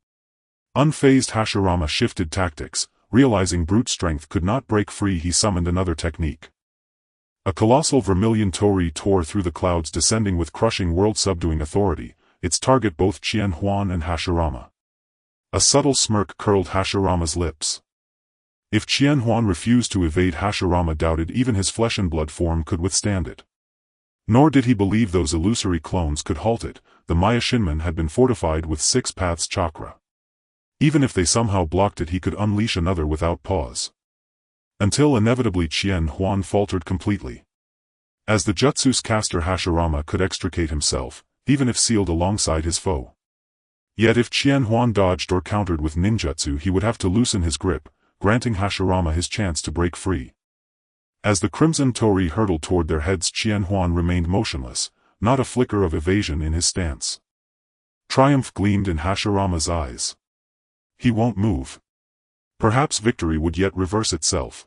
Unfazed, Hashirama shifted tactics, realizing brute strength could not break free. He summoned another technique. A colossal vermilion torii tore through the clouds, descending with crushing world-subduing authority, its target both Qianhuan and Hashirama. A subtle smirk curled Hashirama's lips. If Qianhuan refused to evade, Hashirama doubted even his flesh-and-blood form could withstand it. Nor did he believe those illusory clones could halt it. The Myoshinman had been fortified with 6 Paths chakra. Even if they somehow blocked it, he could unleash another without pause. Until inevitably Qianhuan faltered completely. As the Jutsu's caster, Hashirama could extricate himself, even if sealed alongside his foe. Yet if Qianhuan dodged or countered with ninjutsu, he would have to loosen his grip, granting Hashirama his chance to break free. As the crimson torii hurtled toward their heads, Qianhuan remained motionless, not a flicker of evasion in his stance. Triumph gleamed in Hashirama's eyes. He won't move. Perhaps victory would yet reverse itself.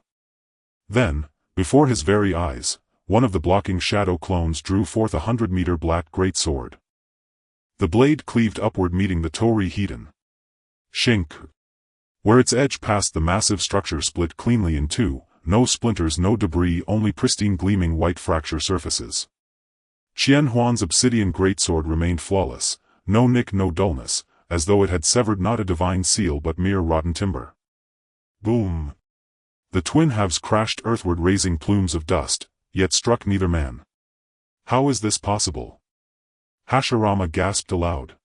Then, before his very eyes, one of the blocking shadow clones drew forth a 100-meter black greatsword. The blade cleaved upward, meeting the torii Hiden. Shink. Where its edge passed, the massive structure split cleanly in 2, no splinters, no debris, only pristine gleaming white fracture surfaces. Qianhuan's obsidian greatsword remained flawless, no nick, no dullness, as though it had severed not a divine seal but mere rotten timber. Boom! The twin halves crashed earthward, raising plumes of dust, yet struck neither man. How is this possible? Hashirama gasped aloud.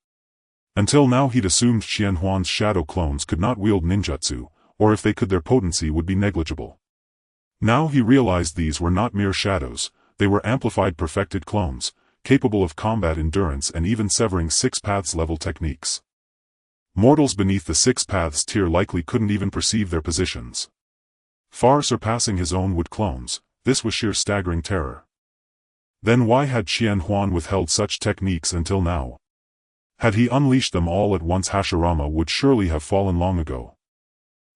Until now he'd assumed Qianhuan's shadow clones could not wield ninjutsu, or if they could, their potency would be negligible. Now he realized these were not mere shadows, they were amplified, perfected clones, capable of combat endurance and even severing 6 Paths level techniques. Mortals beneath the 6 Paths tier likely couldn't even perceive their positions. Far surpassing his own wood clones, this was sheer staggering terror. Then why had Qianhuan withheld such techniques until now? Had he unleashed them all at once, Hashirama would surely have fallen long ago.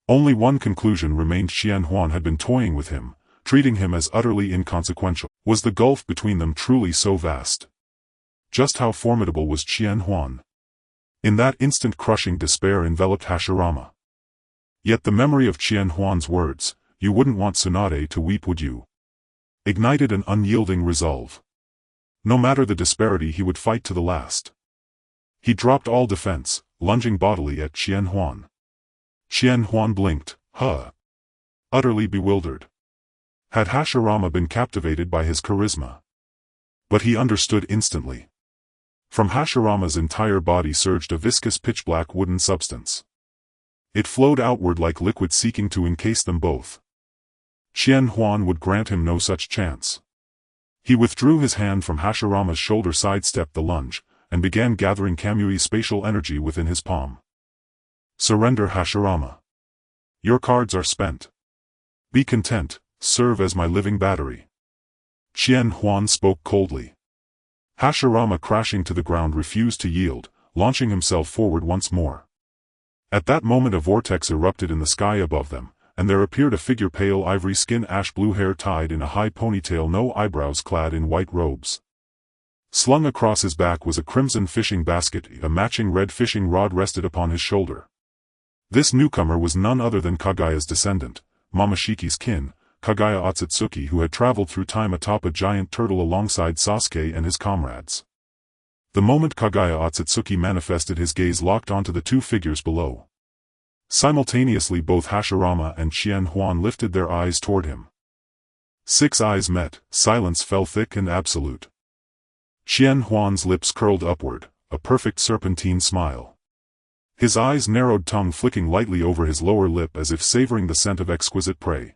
Only one conclusion remained: Qianhuan had been toying with him, treating him as utterly inconsequential. Was the gulf between them truly so vast? Just how formidable was Qianhuan? In that instant, crushing despair enveloped Hashirama. Yet the memory of Qianhuan's words, "You wouldn't want Tsunade to weep, would you?" ignited an unyielding resolve. No matter the disparity, he would fight to the last. He dropped all defense, lunging bodily at Qianhuan. Qianhuan blinked, utterly bewildered. Had Hashirama been captivated by his charisma? But he understood instantly. From Hashirama's entire body surged a viscous pitch-black wooden substance. It flowed outward like liquid seeking to encase them both. Qianhuan would grant him no such chance. He withdrew his hand from Hashirama's shoulder, sidestepped the lunge, and began gathering Kamui's spatial energy within his palm. Surrender, Hashirama. Your cards are spent. Be content, serve as my living battery. Qianhuan spoke coldly. Hashirama, crashing to the ground, refused to yield, launching himself forward once more. At that moment a vortex erupted in the sky above them, and there appeared a figure, pale ivory skin, ash blue hair tied in a high ponytail, no eyebrows, clad in white robes. Slung across his back was a crimson fishing basket, a matching red fishing rod rested upon his shoulder. This newcomer was none other than Kagaya's descendant, Momoshiki's kin, Kagaya Otsutsuki, who had traveled through time atop a giant turtle alongside Sasuke and his comrades. The moment Kagaya Otsutsuki manifested, his gaze locked onto the two figures below. Simultaneously both Hashirama and Qianhuan lifted their eyes toward him. 6 eyes met, silence fell thick and absolute. Qianhuan's lips curled upward, a perfect serpentine smile. His eyes narrowed, tongue flicking lightly over his lower lip as if savoring the scent of exquisite prey.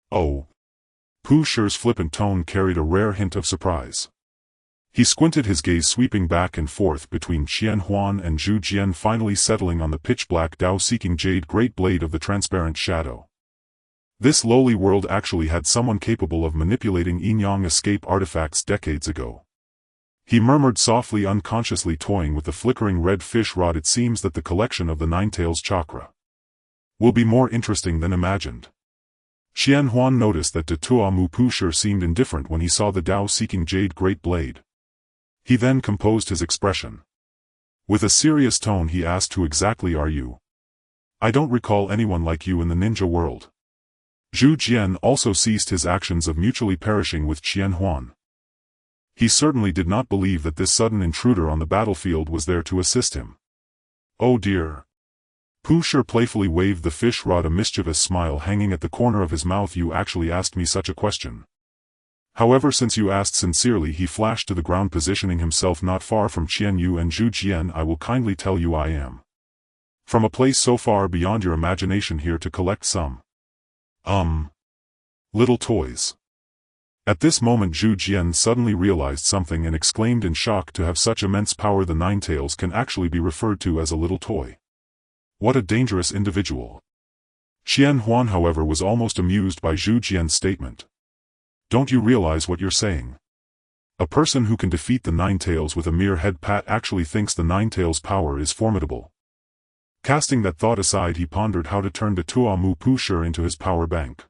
Oh. Pu Shi's flippant tone carried a rare hint of surprise. He squinted, his gaze sweeping back and forth between Qianhuan and Zhu Jian, finally settling on the pitch-black Dao-seeking jade great blade of the transparent shadow. This lowly world actually had someone capable of manipulating yin-yang escape artifacts decades ago. He murmured softly, unconsciously toying with the flickering red fish rod. It seems that the collection of the Nine-Tails chakra will be more interesting than imagined. Qianhuan noticed that Datuamu Pu Shi seemed indifferent when he saw the Dao-seeking jade great blade. He then composed his expression. With a serious tone he asked, "Who exactly are you? I don't recall anyone like you in the ninja world." Zhu Jian also ceased his actions of mutually perishing with Qianhuan. He certainly did not believe that this sudden intruder on the battlefield was there to assist him. "Oh dear." Pu Shi playfully waved the fish rod, a mischievous smile hanging at the corner of his mouth. "You actually asked me such a question. However, since you asked sincerely," he flashed to the ground, positioning himself not far from Qianyu and Zhu Jian, "I will kindly tell you I am from a place so far beyond your imagination, here to collect some little toys." At this moment Zhu Jian suddenly realized something and exclaimed in shock, "To have such immense power, the Nine-Tails can actually be referred to as a little toy. What a dangerous individual." Qianhuan, however, was almost amused by Zhu Jian's statement. "Don't you realize what you're saying? A person who can defeat the Nine-Tails with a mere head pat actually thinks the Nine-Tails' power is formidable." Casting that thought aside, he pondered how to turn Datuamu Pu Shi into his power bank.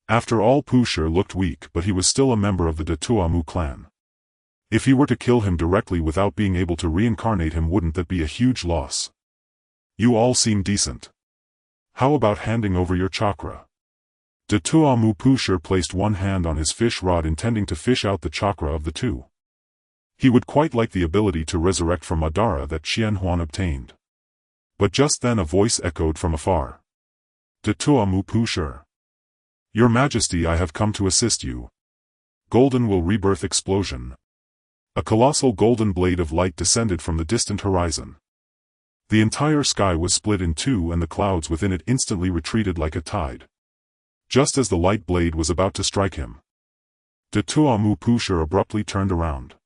After all, Pu Shi looked weak, but he was still a member of the Datuamu clan. If he were to kill him directly without being able to reincarnate him, wouldn't that be a huge loss? "You all seem decent. How about handing over your chakra?" Datuamu Pu Shi placed one hand on his fish rod, intending to fish out the chakra of the two. He would quite like the ability to resurrect from Madara that Qianhuan obtained. But just then a voice echoed from afar. "Datuamu Pu Shi. Your Majesty, I have come to assist you." Golden will rebirth explosion. A colossal golden blade of light descended from the distant horizon. The entire sky was split in two and the clouds within it instantly retreated like a tide. Just as the light blade was about to strike him, Datuamu Pu Shi abruptly turned around.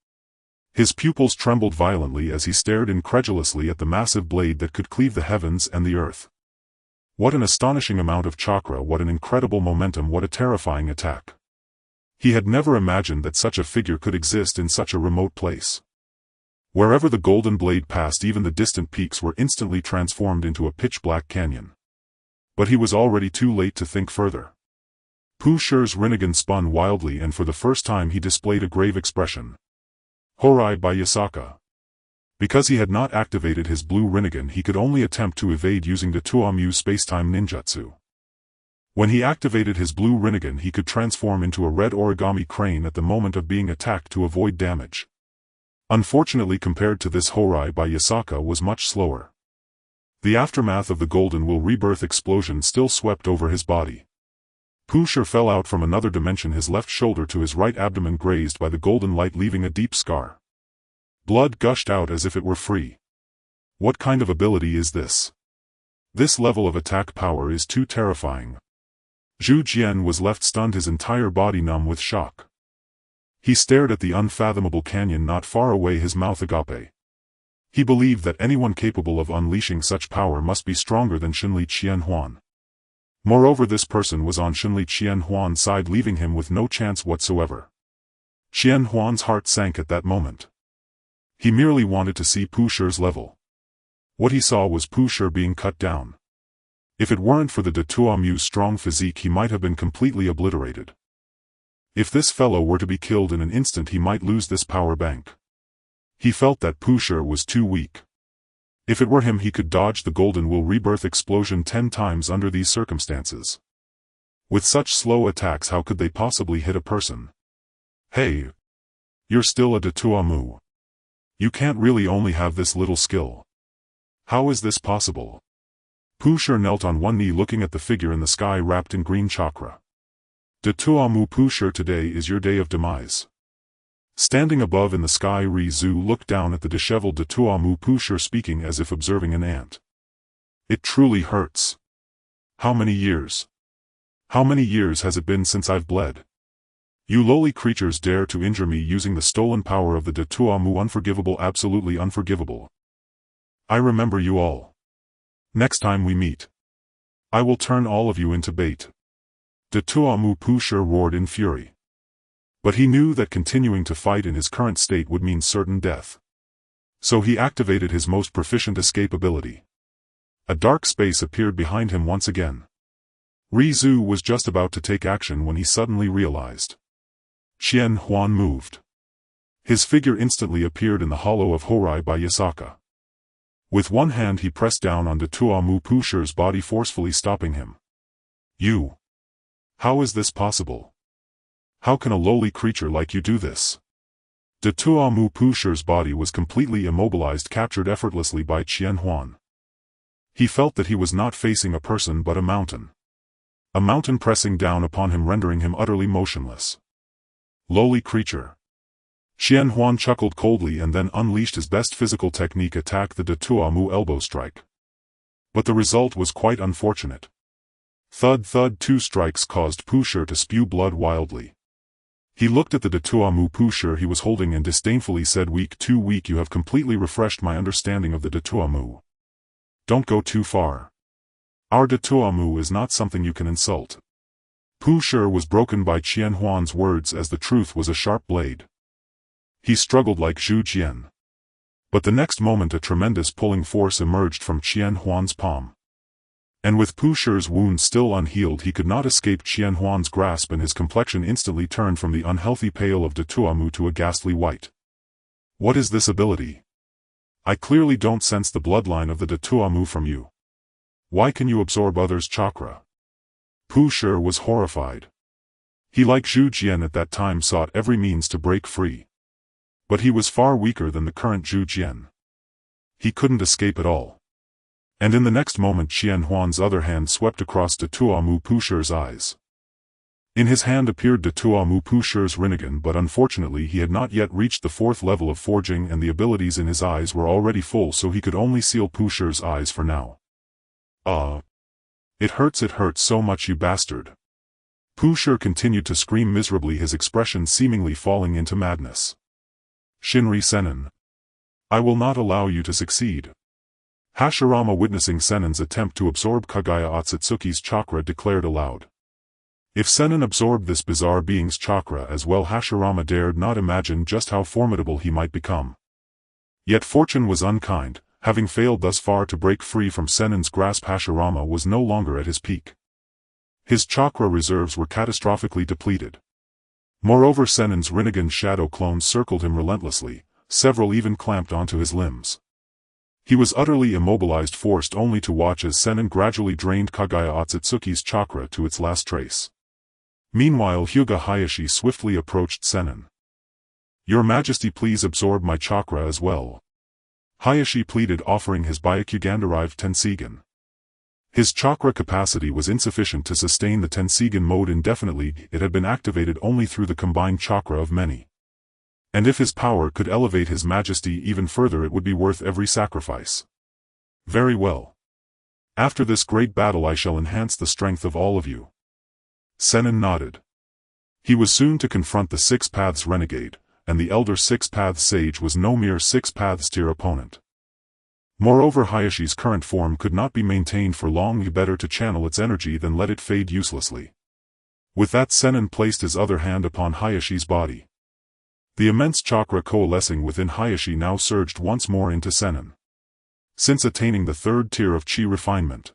His pupils trembled violently as he stared incredulously at the massive blade that could cleave the heavens and the earth. What an astonishing amount of chakra, what an incredible momentum, what a terrifying attack. He had never imagined that such a figure could exist in such a remote place. Wherever the golden blade passed, even the distant peaks were instantly transformed into a pitch-black canyon. But he was already too late to think further. Pu Shi's Rinnegan spun wildly, and for the first time he displayed a grave expression. Horai by Yasaka. Because he had not activated his blue Rinnegan, he could only attempt to evade using the Tuamu's spacetime ninjutsu. When he activated his blue Rinnegan, he could transform into a red origami crane at the moment of being attacked to avoid damage. Unfortunately, compared to this, Horai by Yasaka was much slower. The aftermath of the Golden Will Rebirth explosion still swept over his body. Pu Shi fell out from another dimension, his left shoulder to his right abdomen grazed by the golden light, leaving a deep scar. Blood gushed out as if it were free. What kind of ability is this? This level of attack power is too terrifying. Zhu Jian was left stunned, his entire body numb with shock. He stared at the unfathomable canyon not far away, his mouth agape. He believed that anyone capable of unleashing such power must be stronger than Sanri Qianhuan. Moreover, this person was on Sanri Qianhuan's side, leaving him with no chance whatsoever. Qianhuan's heart sank at that moment. He merely wanted to see Pu Shi's level. What he saw was Pu Shi being cut down. If it weren't for the de Tuamu's strong physique, he might have been completely obliterated. If this fellow were to be killed in an instant, he might lose this power bank. He felt that Pu Shi was too weak. If it were him, he could dodge the Golden Will Rebirth explosion 10 times under these circumstances. With such slow attacks, how could they possibly hit a person? Hey! You're still a de Tuamu. You can't really only have this little skill. How is this possible? Pu Shi knelt on one knee, looking at the figure in the sky wrapped in green chakra. De Tuamu Pu Shi, today is your day of demise. Standing above in the sky, Ri Zhu looked down at the disheveled de Tuamu Pu Shi, speaking as if observing an ant. It truly hurts. How many years? How many years has it been since I've bled? You lowly creatures dare to injure me using the stolen power of the de Tuamu. Unforgivable, absolutely unforgivable. I remember you all. Next time we meet, I will turn all of you into bait. De Tuamu Pu Shi roared in fury. But he knew that continuing to fight in his current state would mean certain death. So he activated his most proficient escape ability. A dark space appeared behind him once again. Ri Zhu was just about to take action when he suddenly realized. Qianhuan moved. His figure instantly appeared in the hollow of Horai by Yasaka. With one hand he pressed down on de Tuamu Pu Shi's body, forcefully stopping him. You! How is this possible? How can a lowly creature like you do this? De Tuamu Pu Shi's body was completely immobilized, captured effortlessly by Qianhuan. He felt that he was not facing a person but a mountain. A mountain pressing down upon him, rendering him utterly motionless. Lowly creature. Qianhuan chuckled coldly and then unleashed his best physical technique attack, the de Tuamu elbow strike. But the result was quite unfortunate. Thud thud, 2 strikes caused Pu Shi to spew blood wildly. He looked at the de Tuamu Pu Shi he was holding and disdainfully said, weak, too weak. You have completely refreshed my understanding of the de Tuamu. Don't go too far. Our de Tuamu is not something you can insult. Pu Shi was broken by Qianhuan's words, as the truth was a sharp blade. He struggled like Zhu Jian. But the next moment a tremendous pulling force emerged from Qianhuan's palm. And with Pu Shi's wound still unhealed, he could not escape Qianhuan's grasp, and his complexion instantly turned from the unhealthy pale of de Tuamu to a ghastly white. What is this ability? I clearly don't sense the bloodline of the de Tuamu from you. Why can you absorb others' chakra? Pu Shi was horrified. He, like Zhu Jian at that time, sought every means to break free. But he was far weaker than the current Zhu Jian. He couldn't escape at all. And in the next moment Qianhuan's other hand swept across de Tuamu Pu Shi's eyes. In his hand appeared de Tuamu Pu Shi's Rinnegan, but unfortunately he had not yet reached the 4th level of forging, and the abilities in his eyes were already full, so he could only seal Pu Shi's eyes for now. It hurts so much, you bastard. Pu Shi continued to scream miserably, his expression seemingly falling into madness. Shinri Sennin. I will not allow you to succeed. Hashirama, witnessing Sennin's attempt to absorb Kaguya Otsutsuki's chakra, declared aloud. If Sennin absorbed this bizarre being's chakra as well, Hashirama dared not imagine just how formidable he might become. Yet fortune was unkind. Having failed thus far to break free from Sennin's grasp, Hashirama was no longer at his peak. His chakra reserves were catastrophically depleted. Moreover, Sennin's Rinnegan shadow clones circled him relentlessly, several even clamped onto his limbs. He was utterly immobilized, forced only to watch as Sennin gradually drained Kaguya Otsutsuki's chakra to its last trace. Meanwhile, Hyuga Hayashi swiftly approached Sennin. Your Majesty, please absorb my chakra as well. Hayashi pleaded, offering his Byakugan-derived Tensigen. His chakra capacity was insufficient to sustain the Tensigen mode indefinitely. It had been activated only through the combined chakra of many. And if his power could elevate His Majesty even further, it would be worth every sacrifice. Very well. After this great battle I shall enhance the strength of all of you. Sennin nodded. He was soon to confront the Six Paths renegade, and the elder Six Paths sage was no mere Six Paths tier opponent. Moreover, Hayashi's current form could not be maintained for long. Better to channel its energy than let it fade uselessly. With that, Sennin placed his other hand upon Hayashi's body. The immense chakra coalescing within Hayashi now surged once more into Sennin. Since attaining the third tier of chi refinement,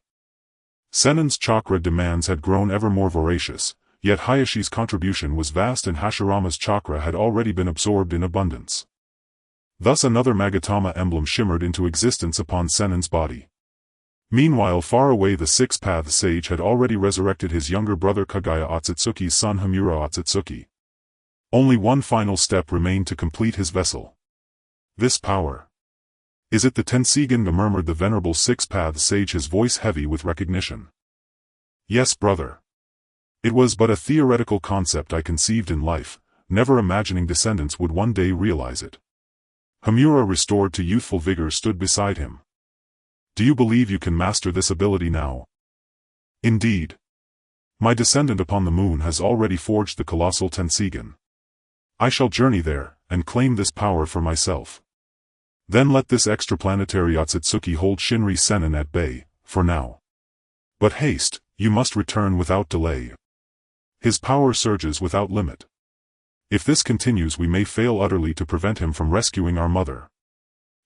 Sennin's chakra demands had grown ever more voracious, yet Hayashi's contribution was vast and Hashirama's chakra had already been absorbed in abundance. Thus another Magatama emblem shimmered into existence upon Sennin's body. Meanwhile, far away, the Six Paths sage had already resurrected his younger brother Kagaya Otsutsuki's son Homura Otsutsuki. Only one final step remained to complete his vessel. This power. Is it the Tensigen? Murmured the venerable Six Paths sage, his voice heavy with recognition. Yes, brother. It was but a theoretical concept I conceived in life, never imagining descendants would one day realize it. Homura, restored to youthful vigor, stood beside him. Do you believe you can master this ability now? Indeed. My descendant upon the moon has already forged the colossal Tensigen. I shall journey there, and claim this power for myself. Then let this extraplanetary Otsutsuki hold Shinri Sennin at bay, for now. But haste, you must return without delay. His power surges without limit. If this continues, we may fail utterly to prevent him from rescuing our mother.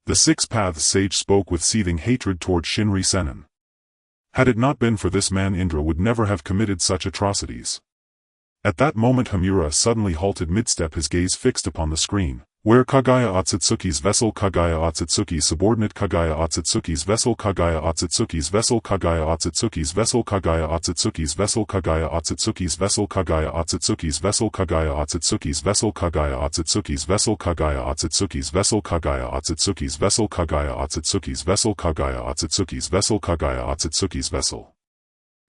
The Six Paths sage spoke with seething hatred toward Shinri Sennin. Had it not been for this man, Indra would never have committed such atrocities. At that moment Homura suddenly halted mid-step, his gaze fixed upon the screen, where Kagaya Otsutsuki's vessel, Kagaya Otsutsuki's subordinate, Kagaya Otsutsuki's vessel, Kagaya Otsutsuki's vessel, Kagaya Otsutsuki's vessel, Kagaya Otsutsuki's vessel, Kagaya Otsutsuki's vessel, Kagaya Otsutsuki's vessel, Kagaya Otsutsuki's vessel, Kagaya Otsutsuki's vessel, Kagaya Otsutsuki's vessel, Kagaya Otsutsuki's vessel, Kagaya Otsutsuki's vessel, Kagaya Otsutsuki's vessel, Kagaya Otsutsuki's vessel.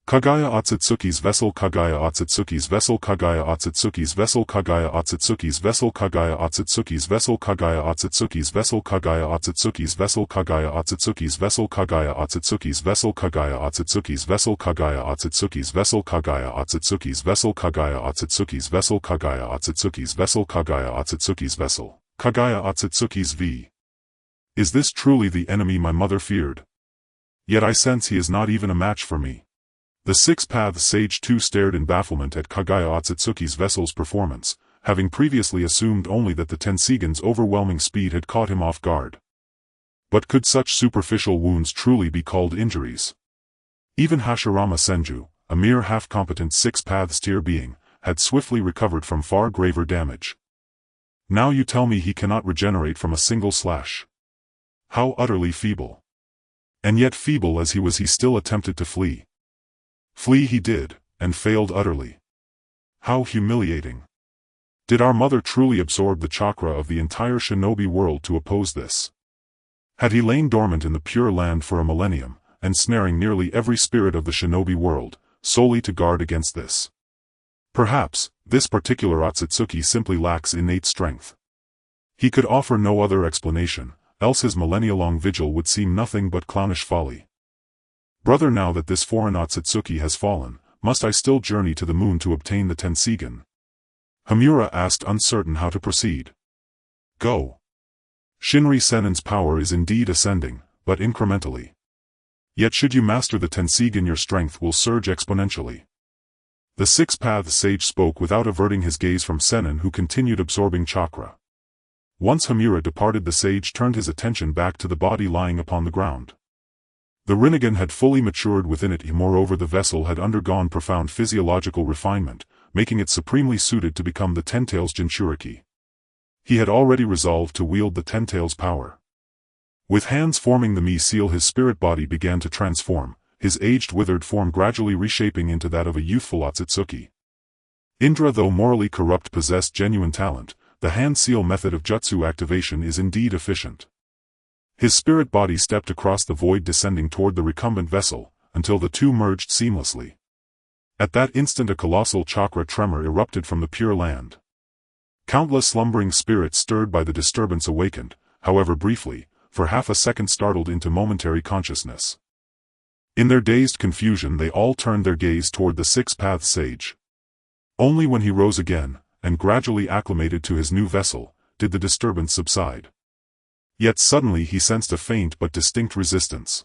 Kagaya Otsutsuki's vessel, Kagaya Otsutsuki's vessel, Kagaya Otsutsuki's vessel, Kagaya Otsutsuki's vessel, Kagaya Otsutsuki's vessel, Kagaya Otsutsuki's vessel, Kagaya Otsutsuki's vessel, Kagaya Otsutsuki's vessel, Kagaya Otsutsuki's vessel, Kagaya Otsutsuki's vessel, Kagaya Otsutsuki's vessel, Kagaya Otsutsuki's vessel, Kagaya Otsutsuki's vessel, Kagaya Otsutsuki's vessel, Kagaya Otsutsuki's vessel, Kagaya Otsutsuki's v. Is this truly the enemy my mother feared? Yet I sense he is not even a match for me. The Six Paths sage too stared in bafflement at Kagaya Otsutsuki's vessel's performance, having previously assumed only that the Tensigen's overwhelming speed had caught him off guard. But could such superficial wounds truly be called injuries? Even Hashirama Senju, a mere half-competent Six Paths tier being, had swiftly recovered from far graver damage. Now you tell me he cannot regenerate from a single slash. How utterly feeble. And yet, feeble as he was, he still attempted to flee. Flee he did, and failed utterly. How humiliating. Did our mother truly absorb the chakra of the entire shinobi world to oppose this? Had he lain dormant in the Pure Land for a millennium, ensnaring nearly every spirit of the shinobi world, solely to guard against this? Perhaps, this particular Otsutsuki simply lacks innate strength. He could offer no other explanation, else his millennia-long vigil would seem nothing but clownish folly. Brother, now that this foreign Otsutsuki has fallen, must I still journey to the moon to obtain the Tensigen? Homura asked, uncertain how to proceed. Go. Shinri Sennin's power is indeed ascending, but incrementally. Yet should you master the Tensigen, your strength will surge exponentially. The Six Paths sage spoke without averting his gaze from Sennin, who continued absorbing chakra. Once Homura departed, the sage turned his attention back to the body lying upon the ground. The Rinnegan had fully matured within it. Moreover, the vessel had undergone profound physiological refinement, making it supremely suited to become the Ten-Tails Jinchuriki. He had already resolved to wield the Ten-Tails power. With hands forming the Mi seal, his spirit body began to transform, his aged withered form gradually reshaping into that of a youthful Otsutsuki. Indra, though morally corrupt, possessed genuine talent. The hand seal method of jutsu activation is indeed efficient. His spirit body stepped across the void, descending toward the recumbent vessel, until the two merged seamlessly. At that instant a colossal chakra tremor erupted from the Pure Land. Countless slumbering spirits stirred by the disturbance awakened, however briefly, for half a second startled into momentary consciousness. In their dazed confusion they all turned their gaze toward the six-paths sage. Only when he rose again, and gradually acclimated to his new vessel, did the disturbance subside. Yet suddenly he sensed a faint but distinct resistance.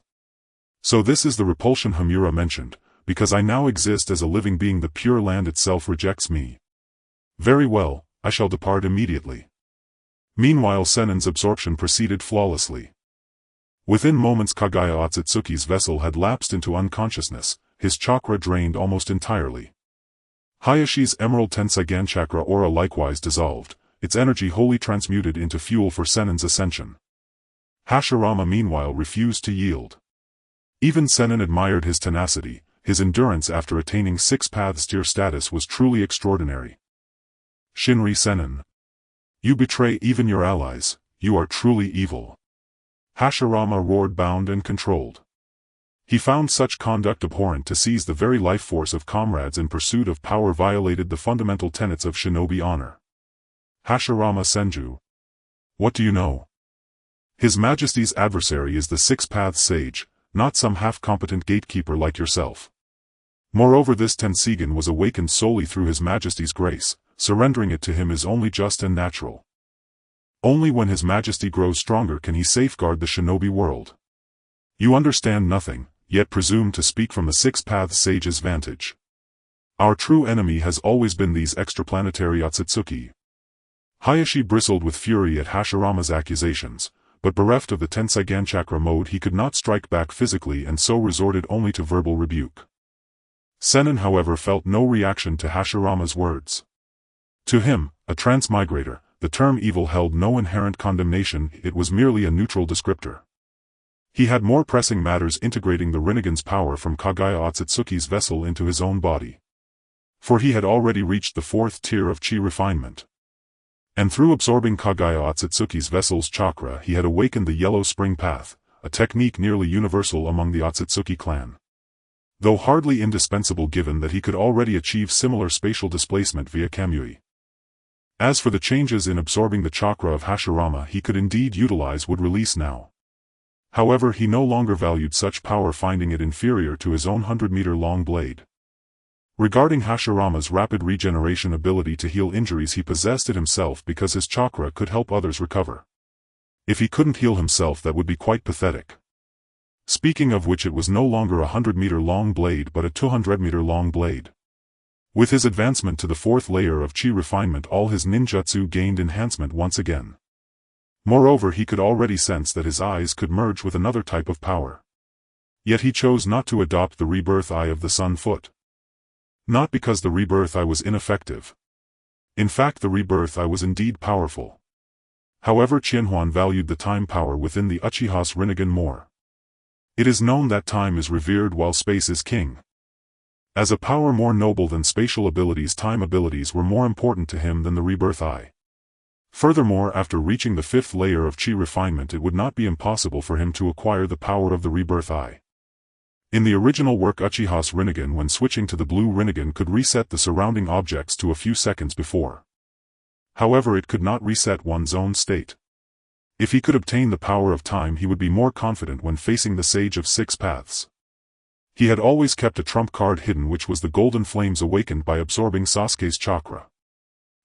So this is the repulsion Homura mentioned, because I now exist as a living being. The pure land itself rejects me. Very well, I shall depart immediately. Meanwhile Sennin's absorption proceeded flawlessly. Within moments Kagaya Otsutsuki's vessel had lapsed into unconsciousness, his chakra drained almost entirely. Hayashi's Emerald Tenseigan chakra aura likewise dissolved, its energy wholly transmuted into fuel for Sennin's ascension. Hashirama meanwhile refused to yield. Even Sennin admired his tenacity. His endurance after attaining six-paths tier status was truly extraordinary. Shinri Sennin. You betray even your allies, you are truly evil. Hashirama roared, bound and controlled. He found such conduct abhorrent. To seize the very life force of comrades in pursuit of power violated the fundamental tenets of shinobi honor. Hashirama Senju. What do you know? His Majesty's adversary is the six-paths sage, not some half-competent gatekeeper like yourself. Moreover, this Tenseigan was awakened solely through His Majesty's grace. Surrendering it to him is only just and natural. Only when His Majesty grows stronger can he safeguard the shinobi world. You understand nothing, yet presume to speak from the six-paths sage's vantage. Our true enemy has always been these extraplanetary Otsutsuki. Hayashi bristled with fury at Hashirama's accusations, but bereft of the Tenseigan chakra mode he could not strike back physically and so resorted only to verbal rebuke. Sennin however felt no reaction to Hashirama's words. To him, a transmigrator, the term evil held no inherent condemnation, it was merely a neutral descriptor. He had more pressing matters: integrating the Rinnegan's power from Kagaya Otsutsuki's vessel into his own body. For he had already reached the fourth tier of chi refinement. And through absorbing Kagaya Otsutsuki's vessel's chakra he had awakened the Yellow Spring Path, a technique nearly universal among the Otsutsuki clan. Though hardly indispensable given that he could already achieve similar spatial displacement via Kamui. As for the changes in absorbing the chakra of Hashirama he could indeed utilize would release now. However, he no longer valued such power, finding it inferior to his own 100-meter-long blade. Regarding Hashirama's rapid regeneration ability to heal injuries, he possessed it himself because his chakra could help others recover. If he couldn't heal himself, that would be quite pathetic. Speaking of which, it was no longer a 100-meter-long blade but a 200-meter-long blade. With his advancement to the fourth layer of chi refinement, all his ninjutsu gained enhancement once again. Moreover, he could already sense that his eyes could merge with another type of power. Yet he chose not to adopt the rebirth eye of the Sun Foot. Not because the rebirth eye was ineffective. In fact, the rebirth eye was indeed powerful. However, Qianhuan valued the time power within the Uchiha's Rinnegan more. It is known that time is revered while space is king. As a power more noble than spatial abilities, time abilities were more important to him than the rebirth eye. Furthermore, after reaching the fifth layer of chi refinement, it would not be impossible for him to acquire the power of the rebirth eye. In the original work, Uchiha's Rinnegan, when switching to the blue Rinnegan, could reset the surrounding objects to a few seconds before. However, it could not reset one's own state. If he could obtain the power of time, he would be more confident when facing the Sage of Six Paths. He had always kept a trump card hidden, which was the golden flames awakened by absorbing Sasuke's chakra.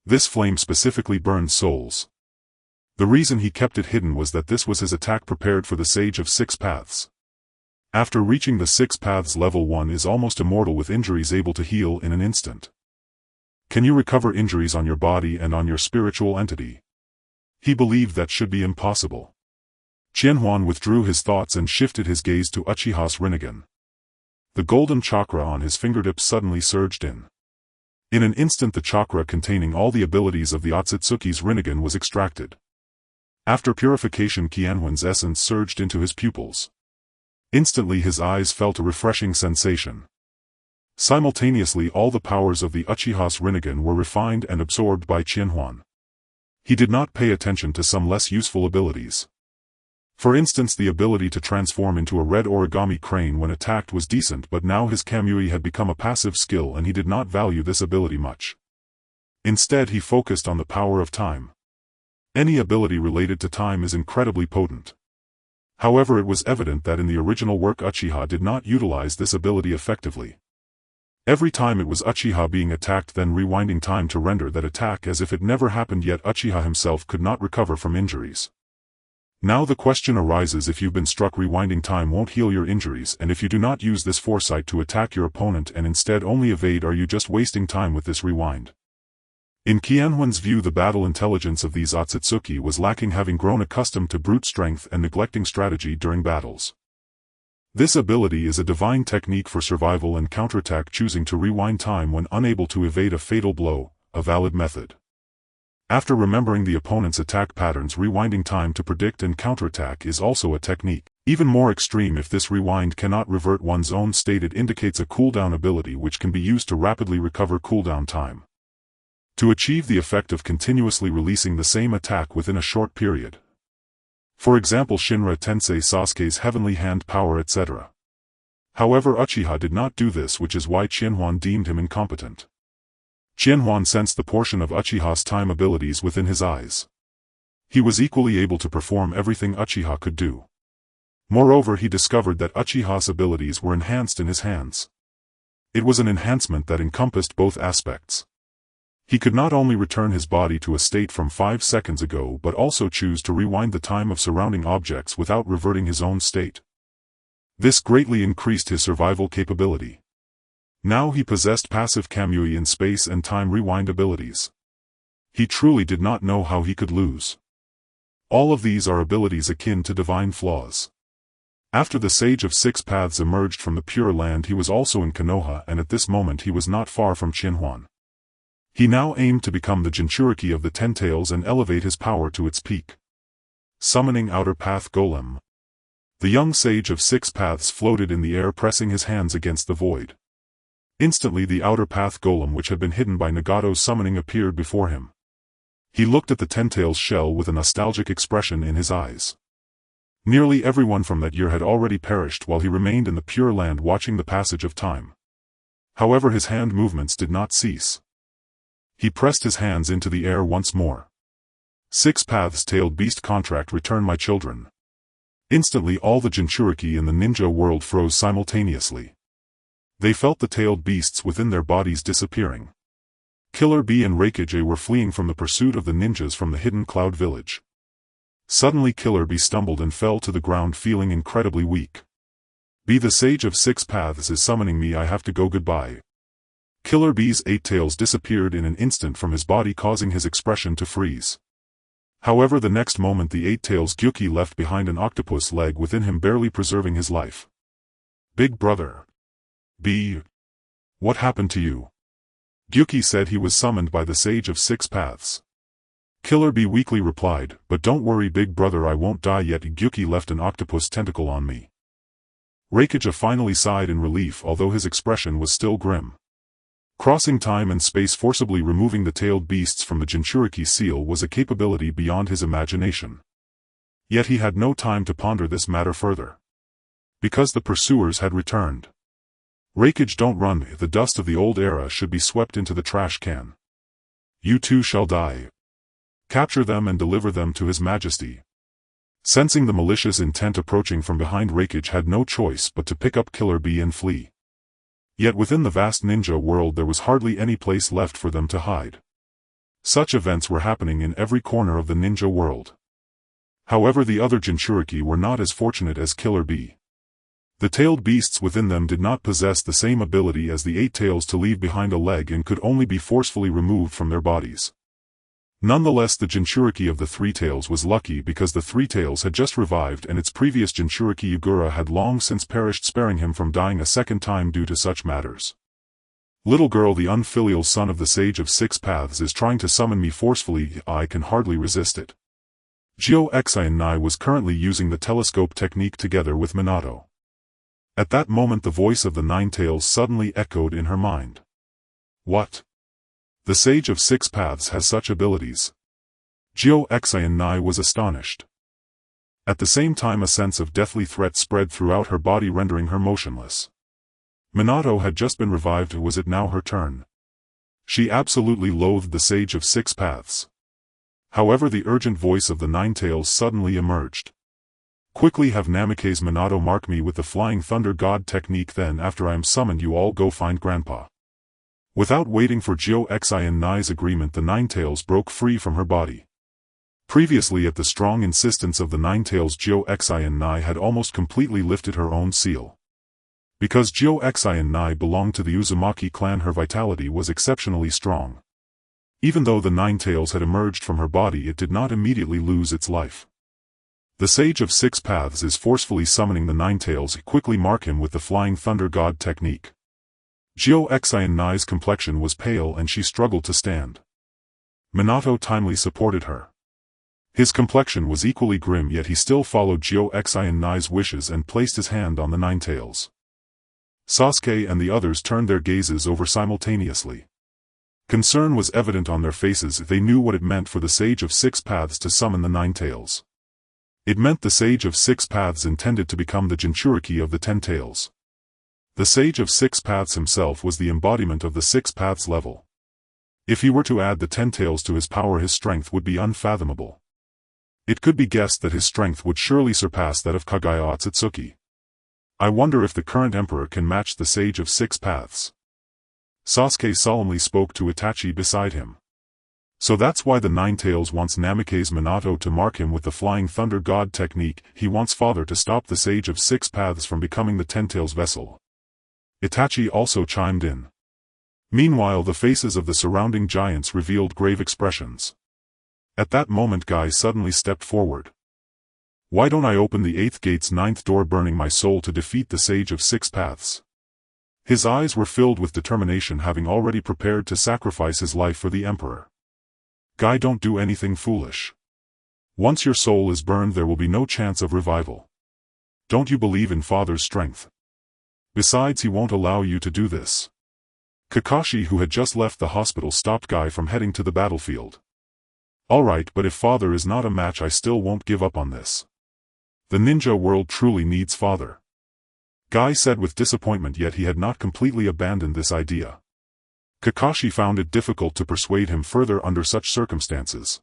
This flame specifically burned souls. The reason he kept it hidden was that this was his attack prepared for the Sage of Six Paths. After reaching the Six Paths, level 1 is almost immortal with injuries able to heal in an instant. Can you recover injuries on your body and on your spiritual entity? He believed that should be impossible. Qianhuan withdrew his thoughts and shifted his gaze to Uchiha's Rinnegan. The golden chakra on his fingertips suddenly surged in. In an instant, the chakra containing all the abilities of the Otsutsuki's Rinnegan was extracted. After purification, Qianhuan's essence surged into his pupils. Instantly his eyes felt a refreshing sensation. Simultaneously, all the powers of the Uchiha's Rinnegan were refined and absorbed by Qianhuan. He did not pay attention to some less useful abilities. For instance, the ability to transform into a red origami crane when attacked was decent, but now his Kamui had become a passive skill and he did not value this ability much. Instead, he focused on the power of time. Any ability related to time is incredibly potent. However, it was evident that in the original work Uchiha did not utilize this ability effectively. Every time it was Uchiha being attacked, then rewinding time to render that attack as if it never happened, yet Uchiha himself could not recover from injuries. Now the question arises, if you've been struck, rewinding time won't heal your injuries, and if you do not use this foresight to attack your opponent and instead only evade, are you just wasting time with this rewind? In Qianhuan's view, the battle intelligence of these Otsutsuki was lacking, having grown accustomed to brute strength and neglecting strategy during battles. This ability is a divine technique for survival and counterattack, choosing to rewind time when unable to evade a fatal blow, a valid method. After remembering the opponent's attack patterns, rewinding time to predict and counterattack is also a technique. Even more extreme, if this rewind cannot revert one's own state, it indicates a cooldown ability which can be used to rapidly recover cooldown time. To achieve the effect of continuously releasing the same attack within a short period. For example, Shinra Tensei Sasuke's Heavenly Hand power, etc. However, Uchiha did not do this, which is why Qianhuan deemed him incompetent. Qianhuan sensed the portion of Uchiha's time abilities within his eyes. He was equally able to perform everything Uchiha could do. Moreover, he discovered that Uchiha's abilities were enhanced in his hands. It was an enhancement that encompassed both aspects. He could not only return his body to a state from 5 seconds ago, but also choose to rewind the time of surrounding objects without reverting his own state. This greatly increased his survival capability. Now he possessed passive Kamui in space and time rewind abilities. He truly did not know how he could lose. All of these are abilities akin to divine flaws. After the Sage of Six Paths emerged from the Pure Land, he was also in Konoha, and at this moment he was not far from Qianhuan. He now aimed to become the Jinchuriki of the Ten Tails and elevate his power to its peak. Summoning Outer Path Golem. The young Sage of Six Paths floated in the air, pressing his hands against the void. Instantly the Outer Path Golem, which had been hidden by Nagato's summoning, appeared before him. He looked at the Ten Tails shell with a nostalgic expression in his eyes. Nearly everyone from that year had already perished while he remained in the Pure Land watching the passage of time. However, his hand movements did not cease. He pressed his hands into the air once more. Six Paths Tailed Beast contract, return my children. Instantly all the Jinchuriki in the ninja world froze simultaneously. They felt the tailed beasts within their bodies disappearing. Killer Bee and Raikage were fleeing from the pursuit of the ninjas from the hidden cloud village. Suddenly Killer Bee stumbled and fell to the ground, feeling incredibly weak. Be the Sage of Six Paths is summoning me, I have to go, goodbye. Killer Bee's 8 tails disappeared in an instant from his body, causing his expression to freeze. However, the next moment the 8 tails Gyuki left behind an octopus leg within him, barely preserving his life. Big brother. Bee. What happened to you? Gyuki said he was summoned by the Sage of Six Paths. Killer Bee weakly replied, but don't worry big brother, I won't die yet. Gyuki left an octopus tentacle on me. Raikage finally sighed in relief, although his expression was still grim. Crossing time and space, forcibly removing the tailed beasts from the Jinchuriki seal, was a capability beyond his imagination. Yet he had no time to ponder this matter further. Because the pursuers had returned. Raikage, don't run, the dust of the old era should be swept into the trash can. You too shall die. Capture them and deliver them to His Majesty. Sensing the malicious intent approaching from behind, Raikage had no choice but to pick up Killer Bee and flee. Yet within the vast ninja world there was hardly any place left for them to hide. Such events were happening in every corner of the ninja world. However, the other Jinchuriki were not as fortunate as Killer Bee. The tailed beasts within them did not possess the same ability as the 8 tails to leave behind a leg and could only be forcefully removed from their bodies. Nonetheless, the Jinchuriki of the 3 tails was lucky because the 3 tails had just revived and its previous Jinchuriki Yugura had long since perished, sparing him from dying a second time due to such matters. Little girl, the unfilial son of the Sage of Six Paths, is trying to summon me forcefully, I can hardly resist it. Gyo Xianhuan was currently using the telescope technique together with Minato. At that moment the voice of the 9 tails suddenly echoed in her mind. What? The Sage of Six Paths has such abilities. Gyo Xianhuan was astonished. At the same time a sense of deathly threat spread throughout her body, rendering her motionless. Minato had just been revived, was it now her turn? She absolutely loathed the Sage of Six Paths. However, the urgent voice of the 9 tails suddenly emerged. Quickly have Namikaze Minato mark me with the Flying Thunder God technique, then after I am summoned you all go find Grandpa. Without waiting for Gouged agreement, the Nine-Tails broke free from her body. Previously, at the strong insistence of the Nine-Tails, Gouged had almost completely lifted her own seal. Because Gouged belonged to the Uzumaki clan, her vitality was exceptionally strong. Even though the Nine-Tails had emerged from her body, it did not immediately lose its life. The Sage of Six Paths is forcefully summoning the Nine-Tails. Quickly mark him with the Flying Thunder God technique. Gouged's complexion was pale and she struggled to stand. Minato timely supported her. His complexion was equally grim, yet he still followed Gouged's wishes and placed his hand on the Nine-Tails. Sasuke and the others turned their gazes over simultaneously. Concern was evident on their faces. They knew what it meant for the Sage of Six Paths to summon the Nine-Tails. It meant the Sage of Six Paths intended to become the Jinchuriki of the Ten Tails. The Sage of Six Paths himself was the embodiment of the Six Paths level. If he were to add the Ten Tails to his power, his strength would be unfathomable. It could be guessed that his strength would surely surpass that of Kagaya Otsutsuki. I wonder if the current emperor can match the Sage of Six Paths. Sasuke solemnly spoke to Itachi beside him. So that's why the Nine-Tails wants Namikaze Minato to mark him with the Flying Thunder God technique. He wants father to stop the Sage of Six Paths from becoming the Ten-Tails vessel. Itachi also chimed in. Meanwhile, the faces of the surrounding giants revealed grave expressions. At that moment, Guy suddenly stepped forward. Why don't I open the 8th gate's 9th door, burning my soul to defeat the Sage of Six Paths? His eyes were filled with determination, having already prepared to sacrifice his life for the Emperor. Guy, don't do anything foolish. Once your soul is burned, there will be no chance of revival. Don't you believe in father's strength? Besides, he won't allow you to do this. Kakashi, who had just left the hospital, stopped Guy from heading to the battlefield. Alright, but if father is not a match, I still won't give up on this. The ninja world truly needs father. Guy said with disappointment, yet he had not completely abandoned this idea. Kakashi found it difficult to persuade him further under such circumstances.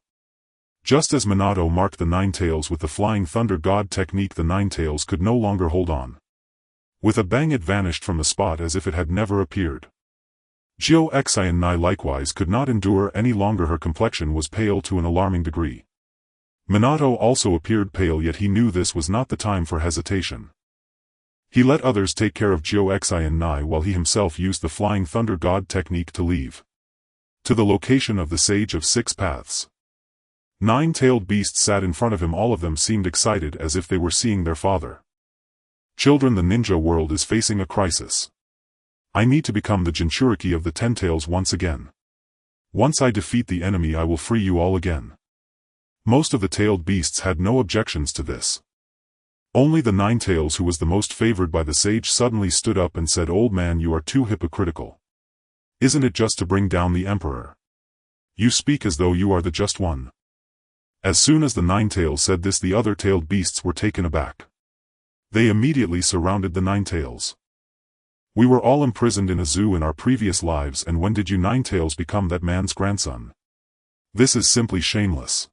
Just as Minato marked the Nine-Tails with the Flying Thunder God technique, the Nine-Tails could no longer hold on. With a bang, it vanished from the spot as if it had never appeared. Gouged likewise could not endure any longer. Her complexion was pale to an alarming degree. Minato also appeared pale, yet he knew this was not the time for hesitation. He let others take care of Gouged while he himself used the Flying Thunder God technique to leave to the location of the Sage of Six Paths. 9-tailed beasts sat in front of him. All of them seemed excited, as if they were seeing their father. Children, the ninja world is facing a crisis. I need to become the Jinchuriki of the Ten Tails once again. Once I defeat the enemy, I will free you all again. Most of the tailed beasts had no objections to this. Only the Nine-Tails, who was the most favored by the sage, suddenly stood up and said, "Old man, you are too hypocritical. Isn't it just to bring down the emperor? You speak as though you are the just one." As soon as the Nine-Tails said this, the other tailed beasts were taken aback. They immediately surrounded the Nine-Tails. "We were all imprisoned in a zoo in our previous lives, and when did you Nine-Tails become that man's grandson? This is simply shameless."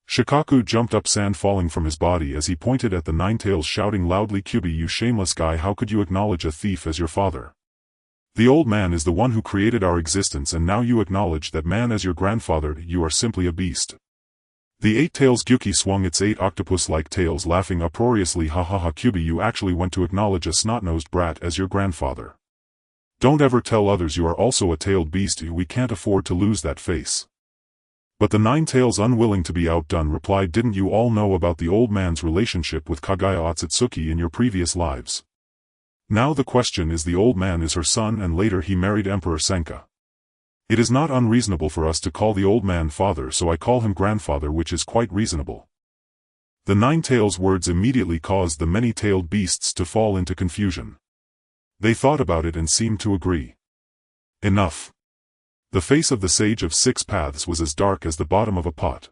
Shikaku jumped up, sand falling from his body as he pointed at the Nine-Tails, shouting loudly, "Kyubi, you shameless guy, how could you acknowledge a thief as your father? The old man is the one who created our existence, and now you acknowledge that man as your grandfather. You are simply a beast." The 8-tails Gyuki swung its 8 octopus-like tails, laughing uproariously. "Ha ha ha, Kyubi, you actually went to acknowledge a snot-nosed brat as your grandfather. Don't ever tell others you are also a tailed beast. We can't afford to lose that face." But the Nine-Tails, unwilling to be outdone, replied, "Didn't you all know about the old man's relationship with Kagaya Otsutsuki in your previous lives? Now the question is, the old man is her son, and later he married Emperor Senka. It is not unreasonable for us to call the old man father, so I call him grandfather, which is quite reasonable." The Nine-Tails' words immediately caused the many-tailed beasts to fall into confusion. They thought about it and seemed to agree. Enough. The face of the Sage of Six Paths was as dark as the bottom of a pot.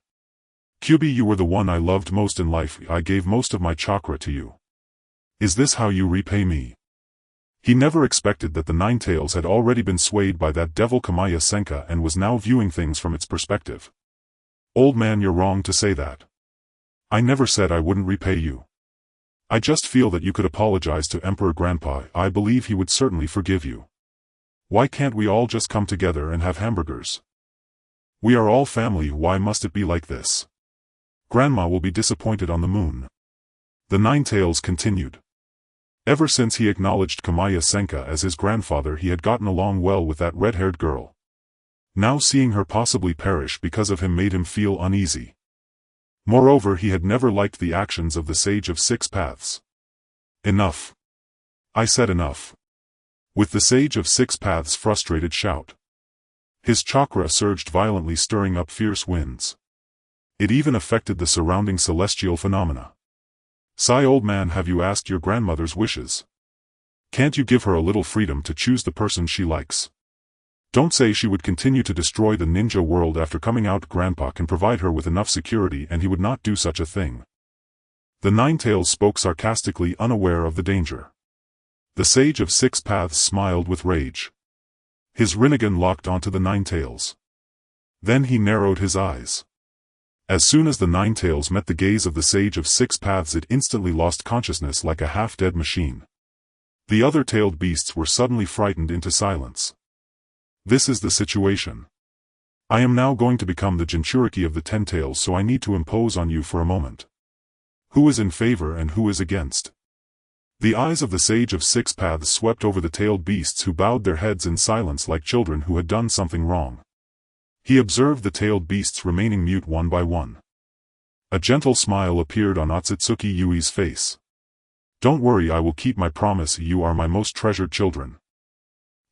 "Kyubi, you were the one I loved most in life. I gave most of my chakra to you. Is this how you repay me?" He never expected that the Nine-Tails had already been swayed by that devil Kamaya Senka and was now viewing things from its perspective. "Old man, you're wrong to say that. I never said I wouldn't repay you. I just feel that you could apologize to Emperor Grandpa. I believe he would certainly forgive you. Why can't we all just come together and have hamburgers? We are all family, why must it be like this? Grandma will be disappointed on the moon. The Ninetales continued. Ever since he acknowledged Kamaya Senka as his grandfather, he had gotten along well with that red-haired girl. Now seeing her possibly perish because of him made him feel uneasy. Moreover, he had never liked the actions of the Sage of Six Paths. Enough. I said enough. With the Sage of Six Paths' frustrated shout. His chakra surged violently, stirring up fierce winds. It even affected the surrounding celestial phenomena. Sigh, old man, have you asked your grandmother's wishes? Can't you give her a little freedom to choose the person she likes? Don't say she would continue to destroy the ninja world after coming out. Grandpa can provide her with enough security and he would not do such a thing. The Ninetales spoke sarcastically, unaware of the danger. The Sage of Six Paths smiled with rage. His Rinnegan locked onto the Ninetales. Then he narrowed his eyes. As soon as the Ninetales met the gaze of the Sage of Six Paths, it instantly lost consciousness like a half-dead machine. The other tailed beasts were suddenly frightened into silence. This is the situation. I am now going to become the Jinchuriki of the Ten Tails, so I need to impose on you for a moment. Who is in favor and who is against? The eyes of the Sage of Six Paths swept over the tailed beasts, who bowed their heads in silence like children who had done something wrong. He observed the tailed beasts remaining mute one by one. A gentle smile appeared on Otsutsuki Yui's face. Don't worry, I will keep my promise, you are my most treasured children.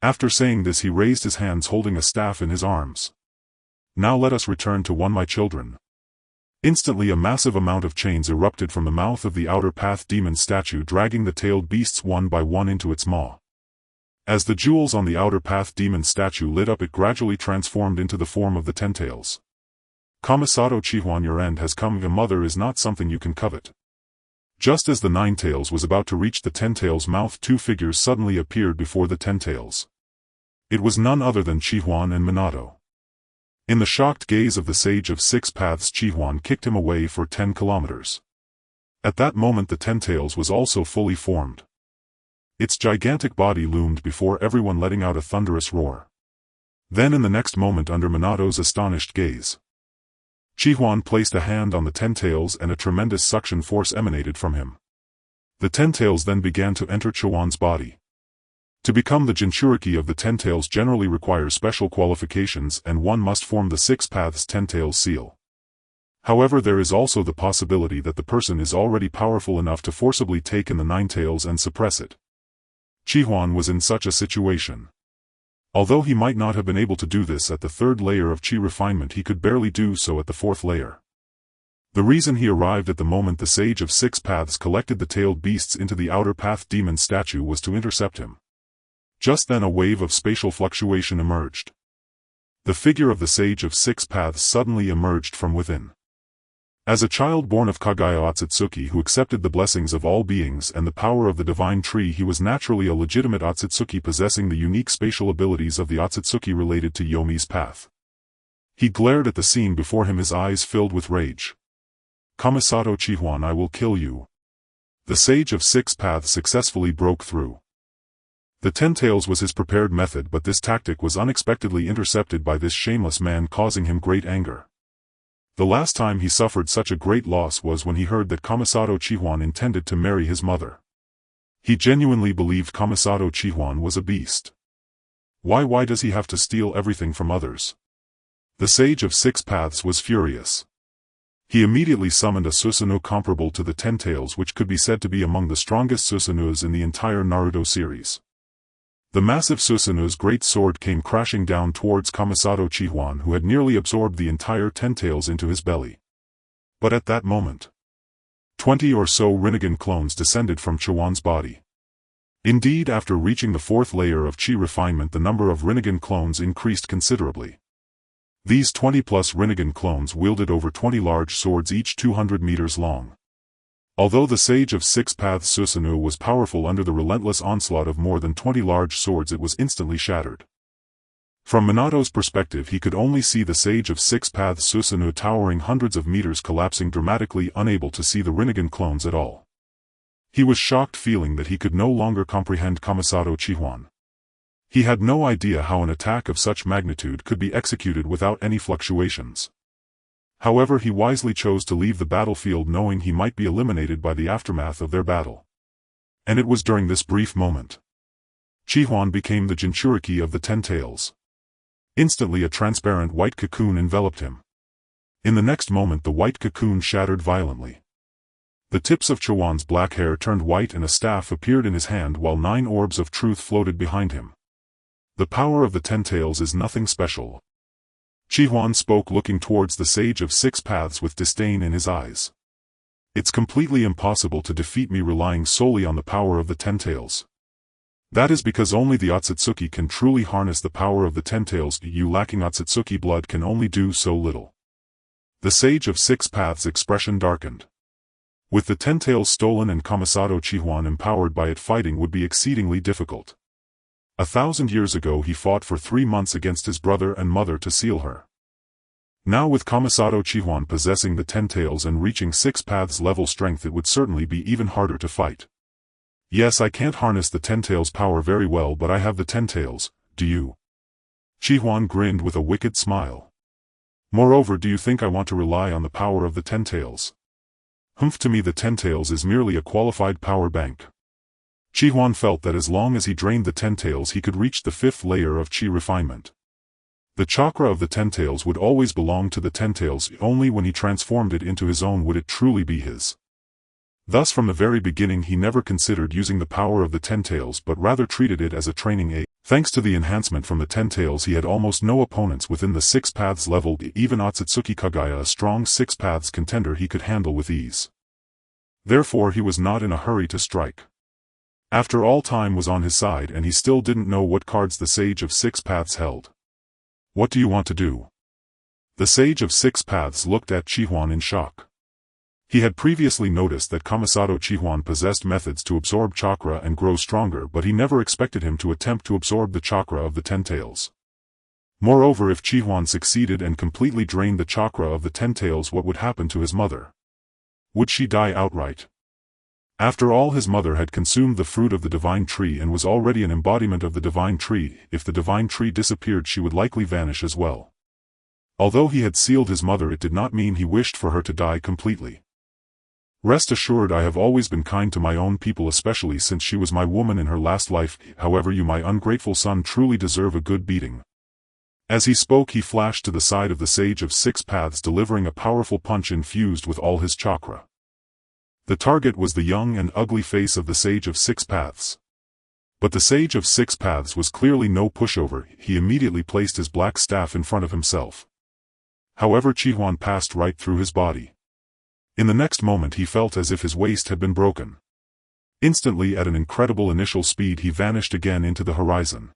After saying this, he raised his hands holding a staff in his arms. Now let us return to one, my children. Instantly a massive amount of chains erupted from the mouth of the Outer Path demon statue, dragging the tailed beasts one by one into its maw. As the jewels on the Outer Path demon statue lit up, it gradually transformed into the form of the Ten-Tails. Kamisato Qianhuan, your end has come. A mother is not something you can covet. Just as the Ninetales was about to reach the Ten-Tails' mouth, two figures suddenly appeared before the Ten-Tails. It was none other than Qianhuan and Minato. In the shocked gaze of the Sage of Six Paths, Qianhuan kicked him away for 10 kilometers. At that moment the Ten-Tails was also fully formed. Its gigantic body loomed before everyone, letting out a thunderous roar. Then in the next moment, under Minato's astonished gaze, Qianhuan placed a hand on the Ten-Tails and a tremendous suction force emanated from him. The Ten-Tails then began to enter Qianhuan's body. To become the Jinchuriki of the Ten-Tails generally requires special qualifications, and one must form the Six Paths Ten-Tails seal. However, there is also the possibility that the person is already powerful enough to forcibly take in the Ninetales and suppress it. Qianhuan was in such a situation. Although he might not have been able to do this at the third layer of Qi refinement, he could barely do so at the fourth layer. The reason he arrived at the moment the Sage of Six Paths collected the tailed beasts into the Outer Path demon statue was to intercept him. Just then a wave of spatial fluctuation emerged. The figure of the Sage of Six Paths suddenly emerged from within. As a child born of Kagaya Otsutsuki who accepted the blessings of all beings and the power of the divine tree, he was naturally a legitimate Otsutsuki possessing the unique spatial abilities of the Otsutsuki related to Yomi's path. He glared at the scene before him, his eyes filled with rage. Kamisato Qianhuan, I will kill you. The Sage of Six Paths successfully broke through. The Ten-Tails was his prepared method, but this tactic was unexpectedly intercepted by this shameless man, causing him great anger. The last time he suffered such a great loss was when he heard that Kamisato Qianhuan intended to marry his mother. He genuinely believed Kamisato Qianhuan was a beast. Why does he have to steal everything from others? The Sage of Six Paths was furious. He immediately summoned a Susanoo comparable to the Ten-Tails, which could be said to be among the strongest Susanoos in the entire Naruto series. The massive Susanoo's great sword came crashing down towards Kamisato Qianhuan, who had nearly absorbed the entire Ten-Tails into his belly. But at that moment, 20 or so Rinnegan clones descended from Qianhuan's body. Indeed, after reaching the fourth layer of Qi refinement, the number of Rinnegan clones increased considerably. These 20-plus Rinnegan clones wielded over 20 large swords, each 200 meters long. Although the Sage of Six Paths Susanoo was powerful, under the relentless onslaught of more than 20 large swords it was instantly shattered. From Minato's perspective, he could only see the Sage of Six Paths Susanoo towering hundreds of meters, collapsing dramatically, unable to see the Rinnegan clones at all. He was shocked, feeling that he could no longer comprehend Kamisato Qianhuan. He had no idea how an attack of such magnitude could be executed without any fluctuations. However, he wisely chose to leave the battlefield, knowing he might be eliminated by the aftermath of their battle. And it was during this brief moment Qianhuan became the Jinchuriki of the Ten Tails. Instantly a transparent white cocoon enveloped him. In the next moment the white cocoon shattered violently. The tips of Qianhuan's black hair turned white and a staff appeared in his hand while 9 orbs of truth floated behind him. The power of the Ten Tails is nothing special. Qianhuan spoke, looking towards the Sage of Six Paths with disdain in his eyes. It's completely impossible to defeat me relying solely on the power of the Ten Tails. That is because only the Otsutsuki can truly harness the power of the Ten Tails. You lacking Otsutsuki blood can only do so little. The Sage of Six Paths' expression darkened. With the Ten Tails stolen and Kamisato Qianhuan empowered by it, fighting would be exceedingly difficult. 1,000 years ago he fought for 3 months against his brother and mother to seal her. Now with Kamisato Qianhuan possessing the Ten Tails and reaching Six Paths level strength, it would certainly be even harder to fight. Yes, I can't harness the Ten Tails power very well, but I have the Ten Tails, do you? Qianhuan grinned with a wicked smile. Moreover, do you think I want to rely on the power of the Ten Tails? Humph, to me the Ten Tails is merely a qualified power bank. Qianhuan felt that as long as he drained the Ten Tails he could reach the 5th layer of Qi refinement. The chakra of the Ten Tails would always belong to the Ten Tails, only when he transformed it into his own would it truly be his. Thus from the very beginning he never considered using the power of the Ten Tails, but rather treated it as a training aid. Thanks to the enhancement from the Ten Tails he had almost no opponents within the Six Paths level. Even Otsutsuki Kagaya, a strong Six Paths contender, he could handle with ease. Therefore he was not in a hurry to strike. After all, time was on his side and he still didn't know what cards the Sage of Six Paths held. What do you want to do? The Sage of Six Paths looked at Qianhuan in shock. He had previously noticed that Kamisato Qianhuan possessed methods to absorb chakra and grow stronger, but he never expected him to attempt to absorb the chakra of the Ten Tails. Moreover, if Qianhuan succeeded and completely drained the chakra of the Ten Tails, what would happen to his mother? Would she die outright? After all, his mother had consumed the fruit of the divine tree and was already an embodiment of the divine tree. If the divine tree disappeared, she would likely vanish as well. Although he had sealed his mother, it did not mean he wished for her to die completely. Rest assured, I have always been kind to my own people, especially since she was my woman in her last life. However, you, my ungrateful son, truly deserve a good beating. As he spoke, he flashed to the side of the Sage of Six Paths, delivering a powerful punch infused with all his chakra. The target was the young and ugly face of the Sage of Six Paths. But the Sage of Six Paths was clearly no pushover. He immediately placed his black staff in front of himself. However, Qianhuan passed right through his body. In the next moment he felt as if his waist had been broken. Instantly, at an incredible initial speed, he vanished again into the horizon.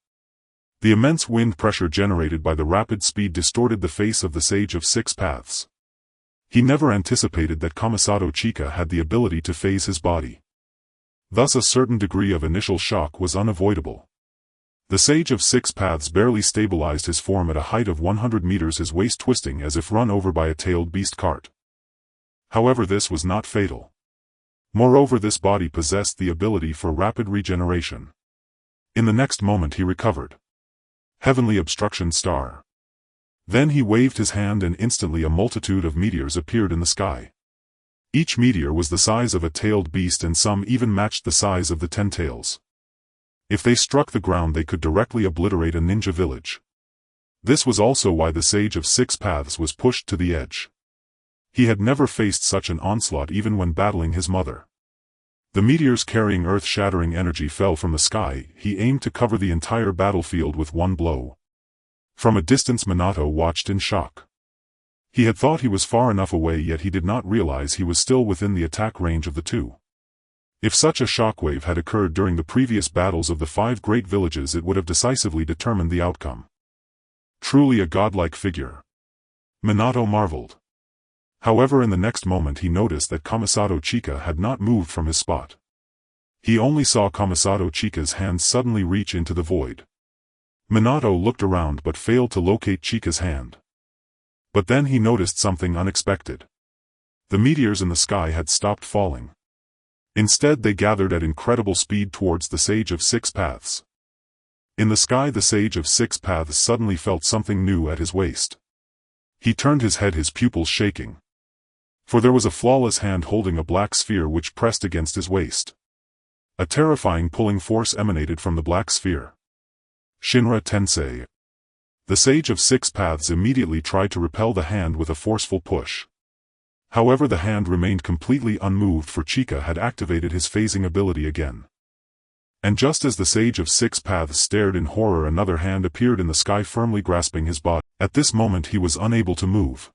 The immense wind pressure generated by the rapid speed distorted the face of the Sage of Six Paths. He never anticipated that Kamisato Chika had the ability to phase his body. Thus a certain degree of initial shock was unavoidable. The Sage of Six Paths barely stabilized his form at a height of 100 meters, his waist twisting as if run over by a tailed beast cart. However, this was not fatal. Moreover, this body possessed the ability for rapid regeneration. In the next moment he recovered. Heavenly Obstruction Star. Then he waved his hand and instantly a multitude of meteors appeared in the sky. Each meteor was the size of a tailed beast and some even matched the size of the Ten Tails. If they struck the ground they could directly obliterate a ninja village. This was also why the Sage of Six Paths was pushed to the edge. He had never faced such an onslaught even when battling his mother. The meteors carrying earth-shattering energy fell from the sky. He aimed to cover the entire battlefield with one blow. From a distance Minato watched in shock. He had thought he was far enough away, yet he did not realize he was still within the attack range of the two. If such a shockwave had occurred during the previous battles of the 5 great villages, it would have decisively determined the outcome. Truly a godlike figure. Minato marveled. However, in the next moment he noticed that Kamisato Chika had not moved from his spot. He only saw Kamisato Chika's hand suddenly reach into the void. Minato looked around but failed to locate Chika's hand. But then he noticed something unexpected. The meteors in the sky had stopped falling. Instead they gathered at incredible speed towards the Sage of Six Paths. In the sky the Sage of Six Paths suddenly felt something new at his waist. He turned his head, his pupils shaking. For there was a flawless hand holding a black sphere which pressed against his waist. A terrifying pulling force emanated from the black sphere. Shinra Tensei. The Sage of Six Paths immediately tried to repel the hand with a forceful push. However, the hand remained completely unmoved, for Chika had activated his phasing ability again. And just as the Sage of Six Paths stared in horror, another hand appeared in the sky, firmly grasping his body. At this moment he was unable to move.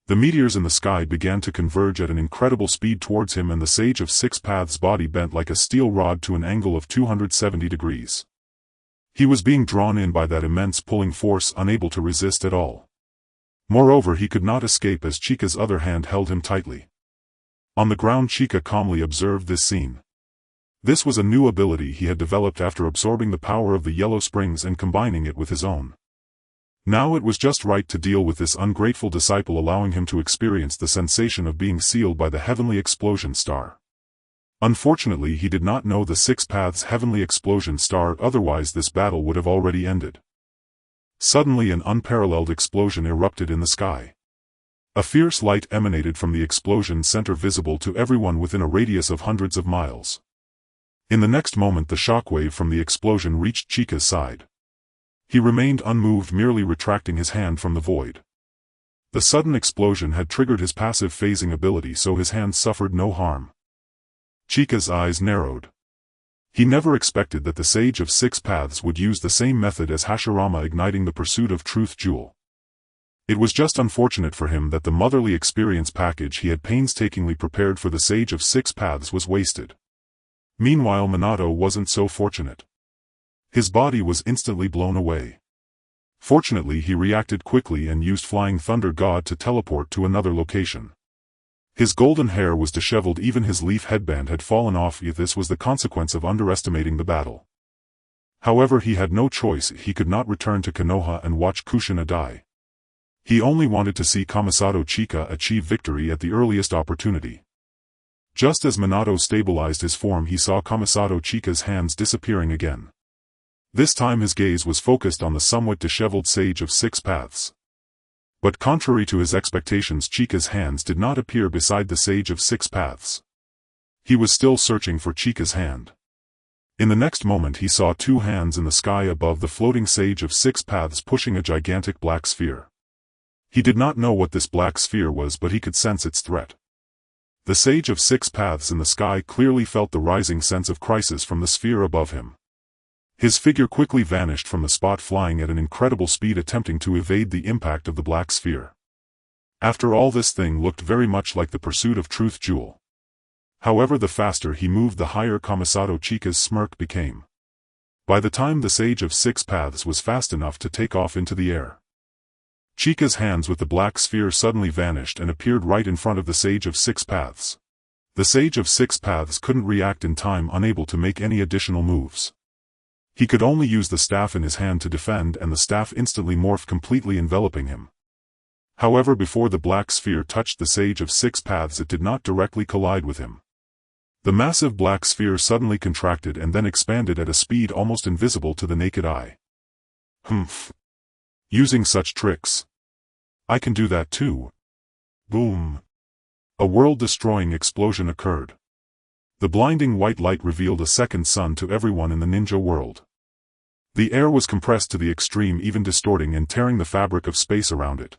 The meteors in the sky began to converge at an incredible speed towards him, and the Sage of Six Paths' body bent like a steel rod to an angle of 270 degrees. He was being drawn in by that immense pulling force, unable to resist at all. Moreover, he could not escape as Chika's other hand held him tightly. On the ground, Chika calmly observed this scene. This was a new ability he had developed after absorbing the power of the Yellow Springs and combining it with his own. Now it was just right to deal with this ungrateful disciple, allowing him to experience the sensation of being sealed by the heavenly explosion star. Unfortunately, he did not know the Six Paths heavenly explosion star, otherwise this battle would have already ended. Suddenly an unparalleled explosion erupted in the sky. A fierce light emanated from the explosion center, visible to everyone within a radius of hundreds of miles. In the next moment the shockwave from the explosion reached Chika's side. He remained unmoved, merely retracting his hand from the void. The sudden explosion had triggered his passive phasing ability, so his hand suffered no harm. Chika's eyes narrowed. He never expected that the Sage of Six Paths would use the same method as Hashirama, igniting the pursuit of Truth Jewel. It was just unfortunate for him that the motherly experience package he had painstakingly prepared for the Sage of Six Paths was wasted. Meanwhile, Minato wasn't so fortunate. His body was instantly blown away. Fortunately, he reacted quickly and used Flying Thunder God to teleport to another location. His golden hair was disheveled, even his leaf headband had fallen off. This was the consequence of underestimating the battle. However, he had no choice. He could not return to Konoha and watch Kushina die. He only wanted to see Kamisato Chika achieve victory at the earliest opportunity. Just as Minato stabilized his form, he saw Kamisato Chika's hands disappearing again. This time his gaze was focused on the somewhat disheveled Sage of Six Paths. But contrary to his expectations, Chika's hands did not appear beside the Sage of Six Paths. He was still searching for Chika's hand. In the next moment he saw two hands in the sky above the floating Sage of Six Paths, pushing a gigantic black sphere. He did not know what this black sphere was, but he could sense its threat. The Sage of Six Paths in the sky clearly felt the rising sense of crisis from the sphere above him. His figure quickly vanished from the spot, flying at an incredible speed, attempting to evade the impact of the black sphere. After all, this thing looked very much like the pursuit of Truth Jewel. However, the faster he moved, the higher Kamisato Chika's smirk became. By the time the Sage of Six Paths was fast enough to take off into the air, Chika's hands with the black sphere suddenly vanished and appeared right in front of the Sage of Six Paths. The Sage of Six Paths couldn't react in time, unable to make any additional moves. He could only use the staff in his hand to defend, and the staff instantly morphed, completely enveloping him. However, before the black sphere touched the Sage of Six Paths, it did not directly collide with him. The massive black sphere suddenly contracted and then expanded at a speed almost invisible to the naked eye. Humph. Using such tricks. I can do that too. Boom. A world-destroying explosion occurred. The blinding white light revealed a second sun to everyone in the ninja world. The air was compressed to the extreme, even distorting and tearing the fabric of space around it.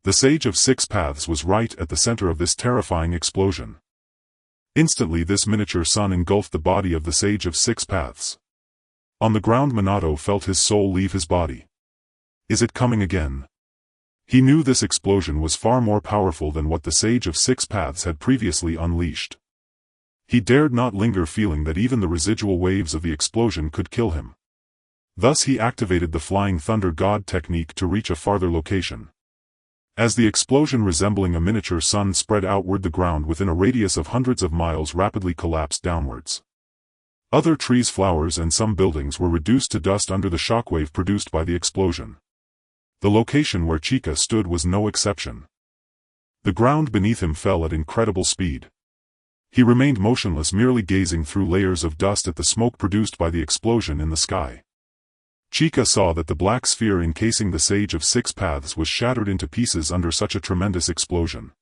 The Sage of Six Paths was right at the center of this terrifying explosion. Instantly this miniature sun engulfed the body of the Sage of Six Paths. On the ground, Minato felt his soul leave his body. Is it coming again? He knew this explosion was far more powerful than what the Sage of Six Paths had previously unleashed. He dared not linger, feeling that even the residual waves of the explosion could kill him. Thus he activated the Flying Thunder God technique to reach a farther location. As the explosion, resembling a miniature sun, spread outward, the ground within a radius of hundreds of miles rapidly collapsed downwards. Other trees, flowers and some buildings were reduced to dust under the shockwave produced by the explosion. The location where Chika stood was no exception. The ground beneath him fell at incredible speed. He remained motionless, merely gazing through layers of dust at the smoke produced by the explosion in the sky. Chika saw that the black sphere encasing the Sage of Six Paths was shattered into pieces under such a tremendous explosion.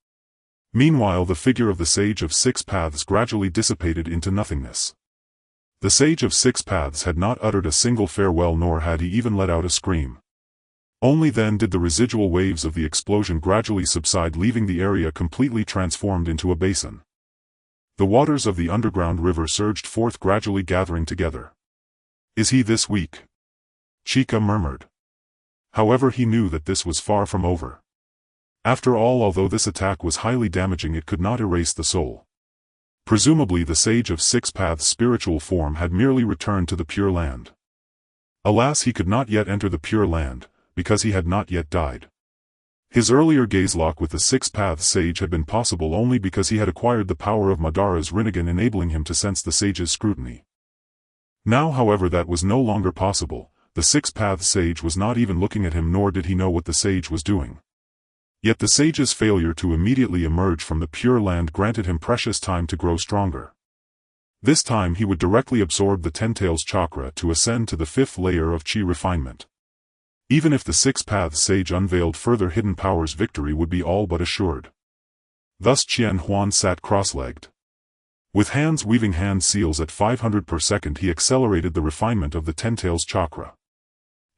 Meanwhile, the figure of the Sage of Six Paths gradually dissipated into nothingness. The Sage of Six Paths had not uttered a single farewell, nor had he even let out a scream. Only then did the residual waves of the explosion gradually subside, leaving the area completely transformed into a basin. The waters of the underground river surged forth, gradually gathering together. "Is he this weak?" Chika murmured. However, he knew that this was far from over. After all, although this attack was highly damaging, it could not erase the soul. Presumably the Sage of Six Paths' spiritual form had merely returned to the Pure Land. Alas, he could not yet enter the Pure Land, because he had not yet died. His earlier gaze-lock with the Six Paths Sage had been possible only because he had acquired the power of Madara's Rinnegan, enabling him to sense the Sage's scrutiny. Now, however, that was no longer possible. The Six Paths Sage was not even looking at him, nor did he know what the Sage was doing. Yet the Sage's failure to immediately emerge from the Pure Land granted him precious time to grow stronger. This time he would directly absorb the Ten-Tails chakra to ascend to the fifth layer of chi refinement. Even if the Six Paths Sage unveiled further hidden powers, victory would be all but assured. Thus Qianhuan sat cross-legged. With hands weaving hand seals at 500 per second, he accelerated the refinement of the Ten-Tails chakra.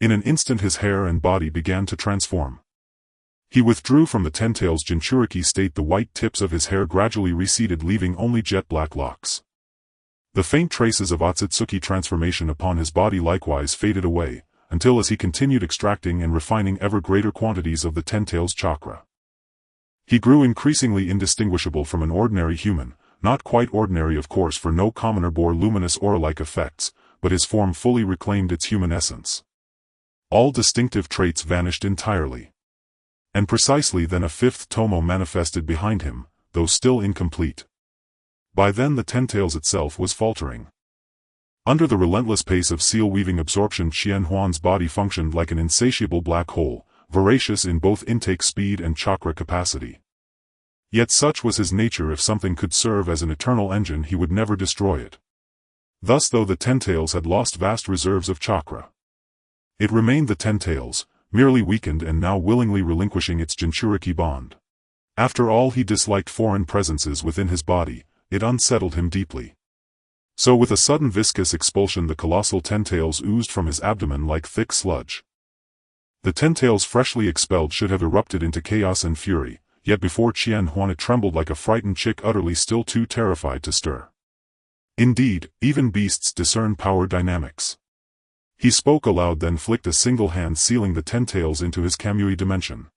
In an instant his hair and body began to transform. He withdrew from the Ten-Tails Jinchuriki state. The white tips of his hair gradually receded, leaving only jet-black locks. The faint traces of Otsutsuki transformation upon his body likewise faded away, until as he continued extracting and refining ever greater quantities of the Ten-Tails chakra, he grew increasingly indistinguishable from an ordinary human, not quite ordinary of course, for no commoner bore luminous aura-like effects, but his form fully reclaimed its human essence. All distinctive traits vanished entirely. And precisely then a fifth tomo manifested behind him, though still incomplete. By then the Ten-Tails itself was faltering. Under the relentless pace of seal-weaving absorption, Qianhuan's body functioned like an insatiable black hole, voracious in both intake speed and chakra capacity. Yet such was his nature, if something could serve as an eternal engine he would never destroy it. Thus, though the Ten-Tails had lost vast reserves of chakra, it remained the Ten-Tails, merely weakened and now willingly relinquishing its Jinchuriki bond. After all, he disliked foreign presences within his body, it unsettled him deeply. So with a sudden viscous expulsion the colossal Ten-Tails oozed from his abdomen like thick sludge. The Ten-Tails freshly expelled should have erupted into chaos and fury, yet before Qianhuan it trembled like a frightened chick utterly still too terrified to stir. Indeed, even beasts discern power dynamics. He spoke aloud, then flicked a single hand, sealing the Ten-Tails into his Kamui dimension.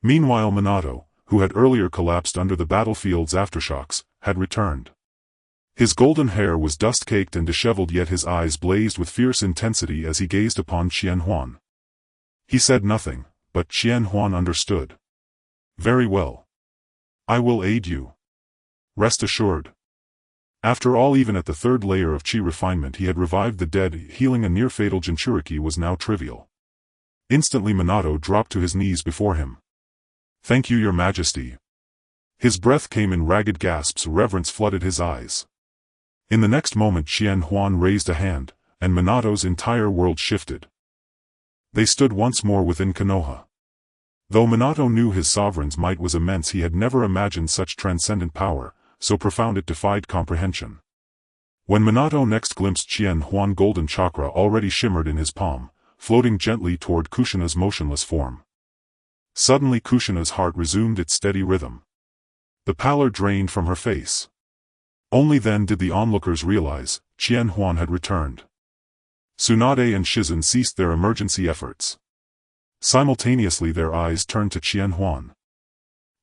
Meanwhile Minato, who had earlier collapsed under the battlefield's aftershocks, had returned. His golden hair was dust-caked and disheveled, yet his eyes blazed with fierce intensity as he gazed upon Qianhuan. He said nothing, but Qianhuan understood. "Very well. I will aid you. Rest assured." After all, even at the third layer of chi refinement he had revived the dead. Healing a near-fatal Jinchuriki was now trivial. Instantly Minato dropped to his knees before him. "Thank you, Your Majesty." His breath came in ragged gasps, reverence flooded his eyes. In the next moment Qianhuan raised a hand, and Minato's entire world shifted. They stood once more within Konoha. Though Minato knew his sovereign's might was immense, he had never imagined such transcendent power, so profound it defied comprehension. When Minato next glimpsed Qianhuan, golden chakra already shimmered in his palm, floating gently toward Kushina's motionless form. Suddenly Kushina's heart resumed its steady rhythm. The pallor drained from her face. Only then did the onlookers realize, Qianhuan had returned. Tsunade and Shizen ceased their emergency efforts. Simultaneously their eyes turned to Qianhuan.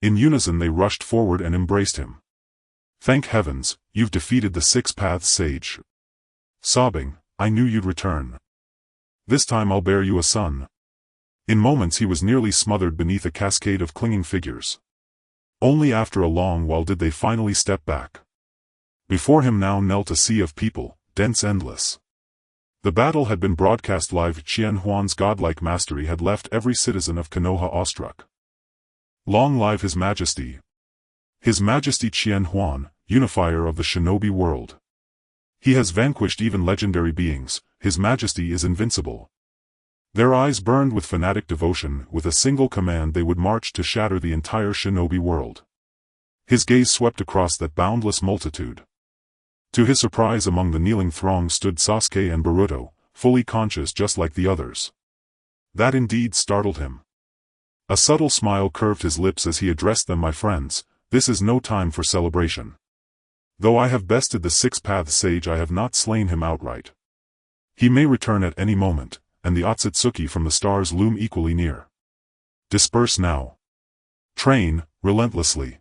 In unison they rushed forward and embraced him. "Thank heavens, you've defeated the Six Paths Sage." Sobbing, "I knew you'd return. This time I'll bear you a son." In moments he was nearly smothered beneath a cascade of clinging figures. Only after a long while did they finally step back. Before him now knelt a sea of people, dense, endless. The battle had been broadcast live. Qianhuan's godlike mastery had left every citizen of Konoha awestruck. "Long live His Majesty! His Majesty Qianhuan, unifier of the shinobi world. He has vanquished even legendary beings, His Majesty is invincible. Their eyes burned with fanatic devotion, with a single command they would march to shatter the entire shinobi world. His gaze swept across that boundless multitude. To his surprise, among the kneeling throng stood Sasuke and Boruto, fully conscious just like the others. That indeed startled him. A subtle smile curved his lips as he addressed them. My friends, this is no time for celebration. Though I have bested the six-path sage, I have not slain him outright. He may return at any moment, and the Otsutsuki from the stars loom equally near. Disperse now. Train, relentlessly.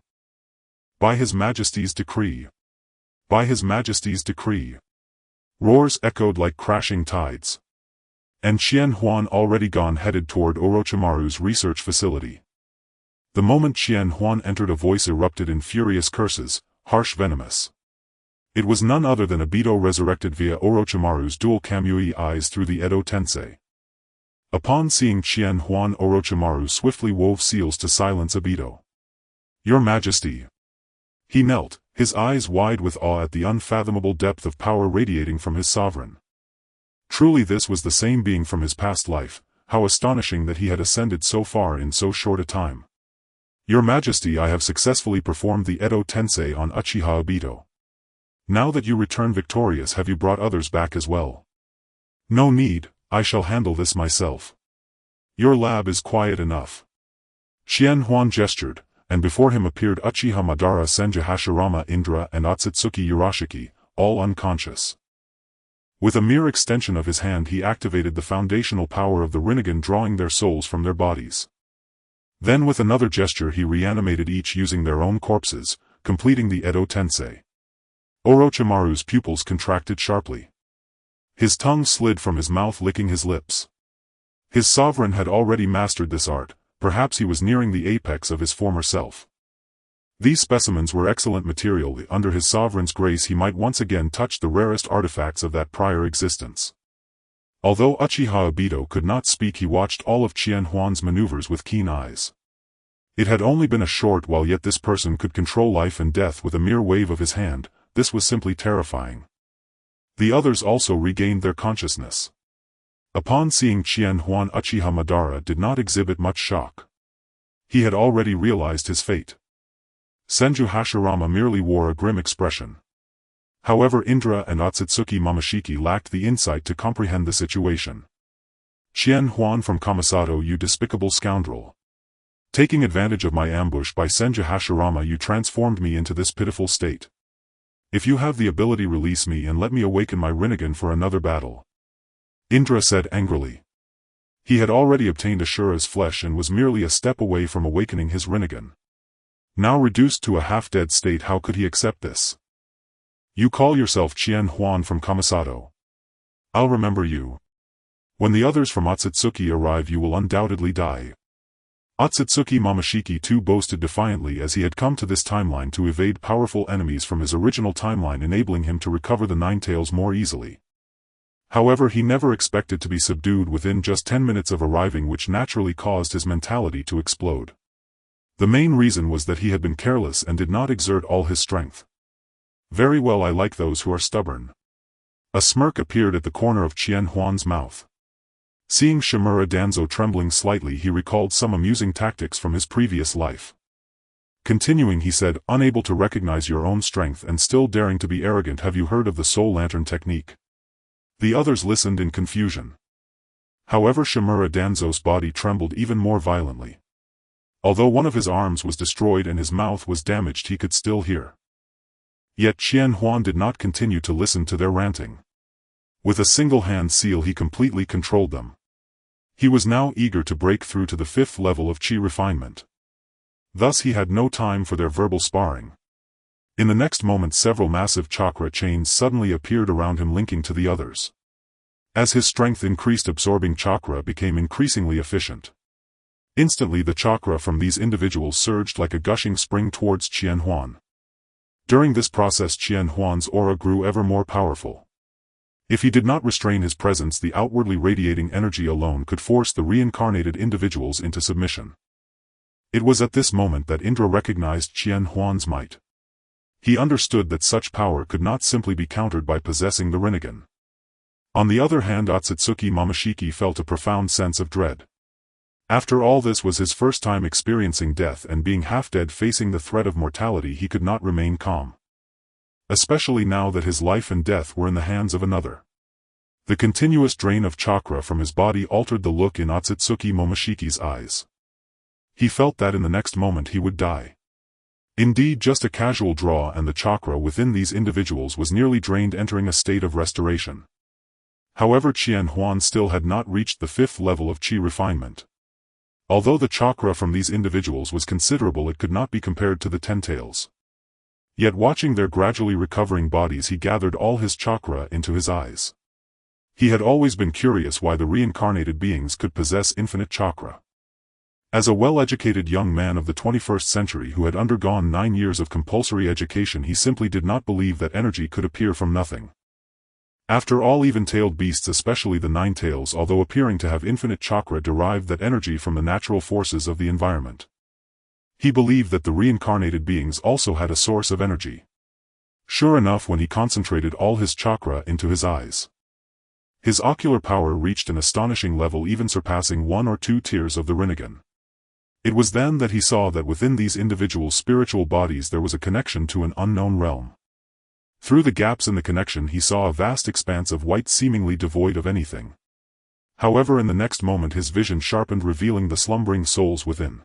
By His Majesty's decree. By His Majesty's decree. Roars echoed like crashing tides. And Qianhuan, already gone, headed toward Orochimaru's research facility. The moment Qianhuan entered, a voice erupted in furious curses, harsh, venomous. It was none other than Obito, resurrected via Orochimaru's dual Kamui eyes through the Edo Tensei. Upon seeing Qianhuan, Orochimaru swiftly wove seals to silence Obito. Your Majesty. He knelt, his eyes wide with awe at the unfathomable depth of power radiating from his sovereign. Truly this was the same being from his past life. How astonishing that he had ascended so far in so short a time. Your Majesty, I have successfully performed the Edo Tensei on Uchiha Obito. Now that you return victorious, have you brought others back as well? No need, I shall handle this myself. Your lab is quiet enough. Qianhuan gestured, and before him appeared Uchiha Madara, Senju Hashirama, Indra and Otsutsuki Urashiki, all unconscious. With a mere extension of his hand he activated the foundational power of the Rinnegan, drawing their souls from their bodies. Then with another gesture he reanimated each using their own corpses, completing the Edo Tensei. Orochimaru's pupils contracted sharply. His tongue slid from his mouth, licking his lips. His sovereign had already mastered this art, perhaps he was nearing the apex of his former self. These specimens were excellent material. Under his sovereign's grace he might once again touch the rarest artifacts of that prior existence. Although Uchiha Obito could not speak, he watched all of Qianhuan's maneuvers with keen eyes. It had only been a short while, yet this person could control life and death with a mere wave of his hand. This was simply terrifying. The others also regained their consciousness. Upon seeing Qianhuan, Uchiha Madara did not exhibit much shock. He had already realized his fate. Senju Hashirama merely wore a grim expression. However, Indra and Otsutsuki Momoshiki lacked the insight to comprehend the situation. Qianhuan from Kamisato, you despicable scoundrel. Taking advantage of my ambush by Senju Hashirama, you transformed me into this pitiful state. If you have the ability, release me and let me awaken my Rinnegan for another battle. Indra said angrily. He had already obtained Ashura's flesh and was merely a step away from awakening his Rinnegan. Now reduced to a half-dead state, how could he accept this? You call yourself Qianhuan from Kamisato. I'll remember you. When the others from Otsutsuki arrive, you will undoubtedly die. Otsutsuki Momoshiki too boasted defiantly, as he had come to this timeline to evade powerful enemies from his original timeline, enabling him to recover the Nine Tails more easily. However, he never expected to be subdued within just 10 minutes of arriving, which naturally caused his mentality to explode. The main reason was that he had been careless and did not exert all his strength. Very well, I like those who are stubborn. A smirk appeared at the corner of Qianhuan's mouth. Seeing Shimura Danzo trembling slightly, he recalled some amusing tactics from his previous life. Continuing, he said, unable to recognize your own strength and still daring to be arrogant, have you heard of the Soul Lantern technique? The others listened in confusion. However, Shimura Danzo's body trembled even more violently. Although one of his arms was destroyed and his mouth was damaged, he could still hear. Yet Qianhuan did not continue to listen to their ranting. With a single hand seal he completely controlled them. He was now eager to break through to the 5th level of Qi refinement. Thus he had no time for their verbal sparring. In the next moment several massive chakra chains suddenly appeared around him, linking to the others. As his strength increased, absorbing chakra became increasingly efficient. Instantly the chakra from these individuals surged like a gushing spring towards Qianhuan. During this process Qianhuan's aura grew ever more powerful. If he did not restrain his presence, the outwardly radiating energy alone could force the reincarnated individuals into submission. It was at this moment that Indra recognized Qianhuan's might. He understood that such power could not simply be countered by possessing the Rinnegan. On the other hand, Otsutsuki Momoshiki felt a profound sense of dread. After all, this was his first time experiencing death, and being half-dead facing the threat of mortality, he could not remain calm. Especially now that his life and death were in the hands of another. The continuous drain of chakra from his body altered the look in Otsutsuki Momoshiki's eyes. He felt that in the next moment he would die. Indeed, just a casual draw and the chakra within these individuals was nearly drained, entering a state of restoration. However, Qianhuan still had not reached the 5th level of qi refinement. Although the chakra from these individuals was considerable, it could not be compared to the Ten Tails. Yet watching their gradually recovering bodies, he gathered all his chakra into his eyes. He had always been curious why the reincarnated beings could possess infinite chakra. As a well-educated young man of the 21st century who had undergone 9 years of compulsory education, he simply did not believe that energy could appear from nothing. After all, even-tailed beasts, especially the nine-tails, although appearing to have infinite chakra, derived that energy from the natural forces of the environment. He believed that the reincarnated beings also had a source of energy. Sure enough, when he concentrated all his chakra into his eyes, his ocular power reached an astonishing level, even surpassing 1 or 2 tiers of the Rinnegan. It was then that he saw that within these individual spiritual bodies there was a connection to an unknown realm. Through the gaps in the connection he saw a vast expanse of white, seemingly devoid of anything. However, in the next moment his vision sharpened, revealing the slumbering souls within.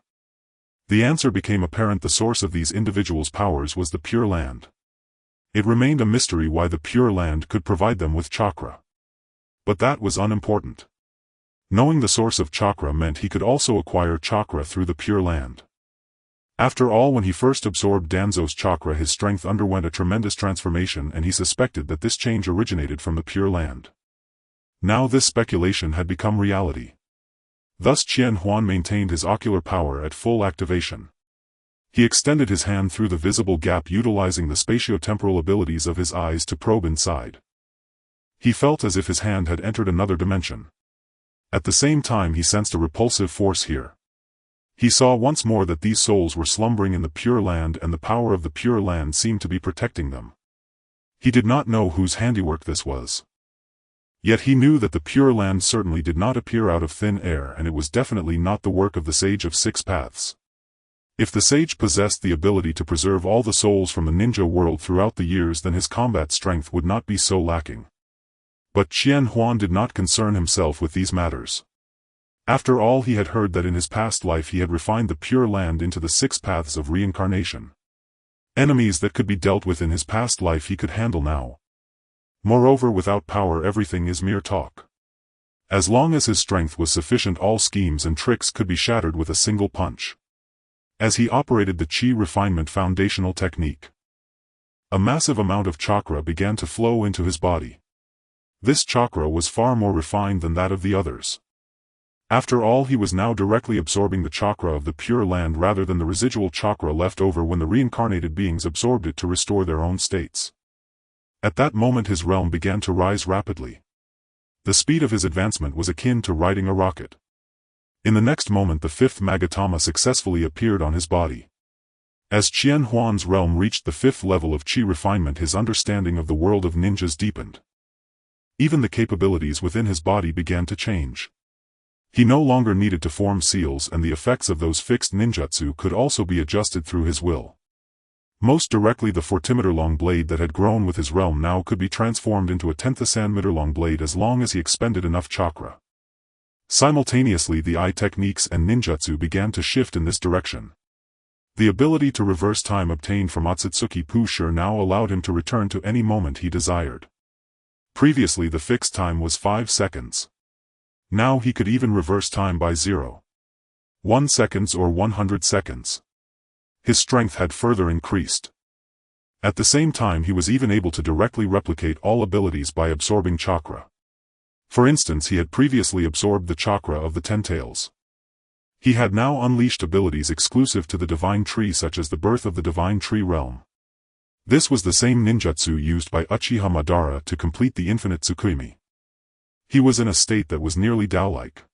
The answer became apparent: the source of these individuals' powers was the Pure Land. It remained a mystery why the Pure Land could provide them with chakra. But that was unimportant. Knowing the source of chakra meant he could also acquire chakra through the Pure Land. After all, when he first absorbed Danzo's chakra, his strength underwent a tremendous transformation, and he suspected that this change originated from the Pure Land. Now this speculation had become reality. Thus Qianhuan maintained his ocular power at full activation. He extended his hand through the visible gap, utilizing the spatiotemporal abilities of his eyes to probe inside. He felt as if his hand had entered another dimension. At the same time, he sensed a repulsive force here. He saw once more that these souls were slumbering in the Pure Land, and the power of the Pure Land seemed to be protecting them. He did not know whose handiwork this was. Yet he knew that the Pure Land certainly did not appear out of thin air, and it was definitely not the work of the Sage of Six Paths. If the sage possessed the ability to preserve all the souls from the ninja world throughout the years, then his combat strength would not be so lacking. But Qianhuan did not concern himself with these matters. After all, he had heard that in his past life he had refined the Pure Land into the 6 paths of reincarnation. Enemies that could be dealt with in his past life he could handle now. Moreover, without power everything is mere talk. As long as his strength was sufficient, all schemes and tricks could be shattered with a single punch. As he operated the Qi refinement foundational technique, a massive amount of chakra began to flow into his body. This chakra was far more refined than that of the others. After all, he was now directly absorbing the chakra of the Pure Land rather than the residual chakra left over when the reincarnated beings absorbed it to restore their own states. At that moment his realm began to rise rapidly. The speed of his advancement was akin to riding a rocket. In the next moment the 5th Magatama successfully appeared on his body. As Qianhuan's realm reached the 5th level of qi refinement, his understanding of the world of ninjas deepened. Even the capabilities within his body began to change. He no longer needed to form seals, and the effects of those fixed ninjutsu could also be adjusted through his will. Most directly, the 40-meter-long blade that had grown with his realm now could be transformed into a 10,000-meter-long blade as long as he expended enough chakra. Simultaneously, the eye techniques and ninjutsu began to shift in this direction. The ability to reverse time obtained from Otsutsuki Pushur now allowed him to return to any moment he desired. Previously the fixed time was 5 seconds. Now he could even reverse time by 0.1 seconds or 100 seconds. His strength had further increased. At the same time he was even able to directly replicate all abilities by absorbing chakra. For instance, he had previously absorbed the chakra of the Ten Tails. He had now unleashed abilities exclusive to the Divine Tree, such as the birth of the Divine Tree realm. This was the same ninjutsu used by Uchiha Madara to complete the infinite Tsukuyomi. He was in a state that was nearly Tao-like.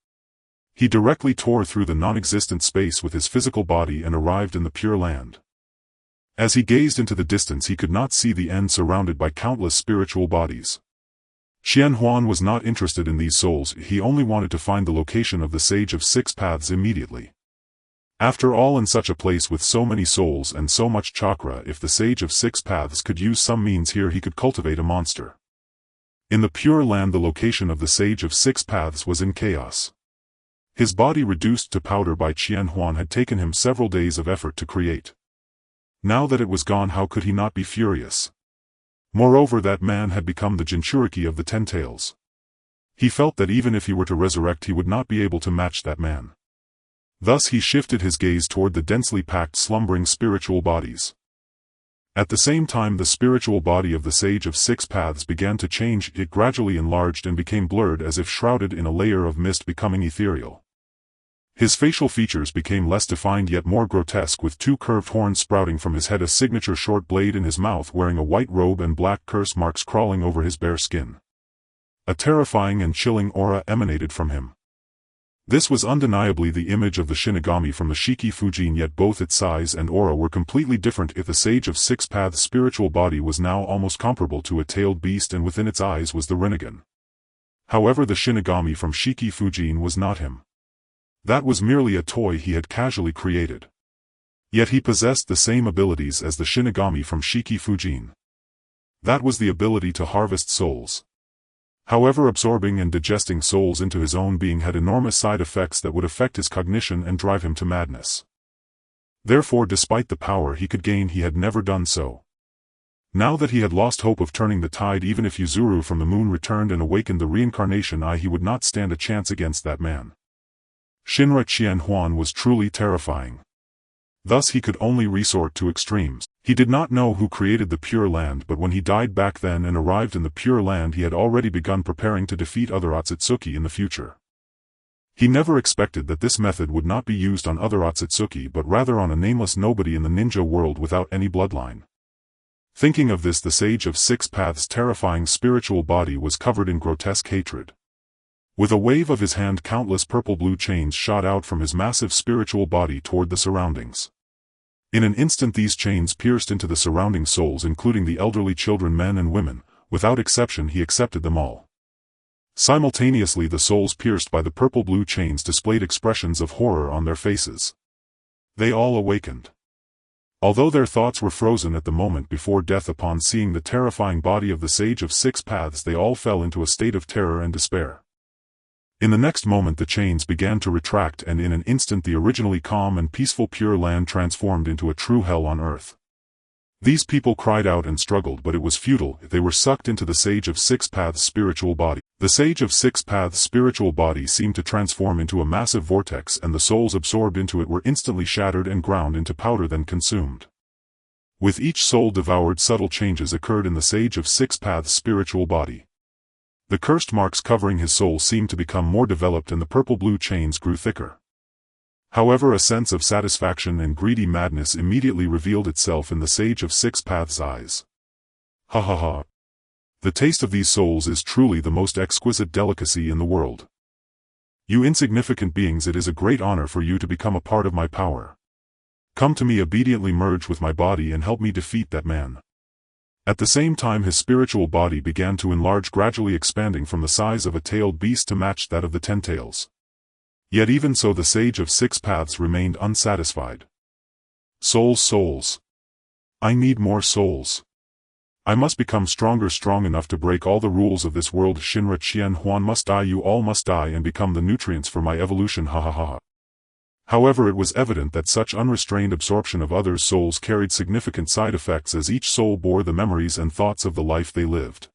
He directly tore through the non-existent space with his physical body and arrived in the Pure Land. As he gazed into the distance he could not see the end, surrounded by countless spiritual bodies. Qianhuan was not interested in these souls, he only wanted to find the location of the Sage of Six Paths immediately. After all, in such a place with so many souls and so much chakra, if the Sage of Six Paths could use some means here, he could cultivate a monster. In the Pure Land, the location of the Sage of Six Paths was in chaos. His body reduced to powder by Qianhuan had taken him several days of effort to create. Now that it was gone, how could he not be furious? Moreover, that man had become the Jinchuriki of the Ten Tails. He felt that even if he were to resurrect, he would not be able to match that man. Thus he shifted his gaze toward the densely packed slumbering spiritual bodies. At the same time, the spiritual body of the Sage of Six Paths began to change. It gradually enlarged and became blurred, as if shrouded in a layer of mist, becoming ethereal. His facial features became less defined yet more grotesque, with two curved horns sprouting from his head, a signature short blade in his mouth, wearing a white robe, and black curse marks crawling over his bare skin. A terrifying and chilling aura emanated from him. This was undeniably the image of the Shinigami from the Shiki Fujin, yet both its size and aura were completely different. If the Sage of Six Paths' spiritual body was now almost comparable to a tailed beast, and within its eyes was the Rinnegan. However, the Shinigami from Shiki Fujin was not him. That was merely a toy he had casually created. Yet he possessed the same abilities as the Shinigami from Shiki Fujin. That was the ability to harvest souls. However, absorbing and digesting souls into his own being had enormous side effects that would affect his cognition and drive him to madness. Therefore, despite the power he could gain, he had never done so. Now that he had lost hope of turning the tide, even if Yuzuru from the moon returned and awakened the reincarnation eye, he would not stand a chance against that man. Sanri Qianhuan was truly terrifying. Thus he could only resort to extremes. He did not know who created the Pure Land, but when he died back then and arrived in the Pure Land, he had already begun preparing to defeat other Otsutsuki in the future. He never expected that this method would not be used on other Otsutsuki, but rather on a nameless nobody in the ninja world without any bloodline. Thinking of this, the Sage of Six Paths' terrifying spiritual body was covered in grotesque hatred. With a wave of his hand, countless purple-blue chains shot out from his massive spiritual body toward the surroundings. In an instant these chains pierced into the surrounding souls, including the elderly, children, men and women. Without exception he accepted them all. Simultaneously the souls pierced by the purple-blue chains displayed expressions of horror on their faces. They all awakened. Although their thoughts were frozen at the moment before death, upon seeing the terrifying body of the Sage of Six Paths they all fell into a state of terror and despair. In the next moment the chains began to retract, and in an instant the originally calm and peaceful Pure Land transformed into a true hell on earth. These people cried out and struggled, but it was futile. They were sucked into the Sage of Six Paths' spiritual body. The Sage of Six Paths' spiritual body seemed to transform into a massive vortex, and the souls absorbed into it were instantly shattered and ground into powder, then consumed. With each soul devoured, subtle changes occurred in the Sage of Six Paths' spiritual body. The cursed marks covering his soul seemed to become more developed, and the purple-blue chains grew thicker. However, a sense of satisfaction and greedy madness immediately revealed itself in the Sage of Six Paths' eyes. Ha ha ha. The taste of these souls is truly the most exquisite delicacy in the world. You insignificant beings, it is a great honor for you to become a part of my power. Come to me, obediently merge with my body and help me defeat that man. At the same time his spiritual body began to enlarge, gradually expanding from the size of a tailed beast to match that of the Ten Tails. Yet even so the Sage of Six Paths remained unsatisfied. Souls. I need more souls. I must become stronger, strong enough to break all the rules of this world. Sanri Qianhuan must die, you all must die and become the nutrients for my evolution, ha ha ha. However, it was evident that such unrestrained absorption of others' souls carried significant side effects, as each soul bore the memories and thoughts of the life they lived.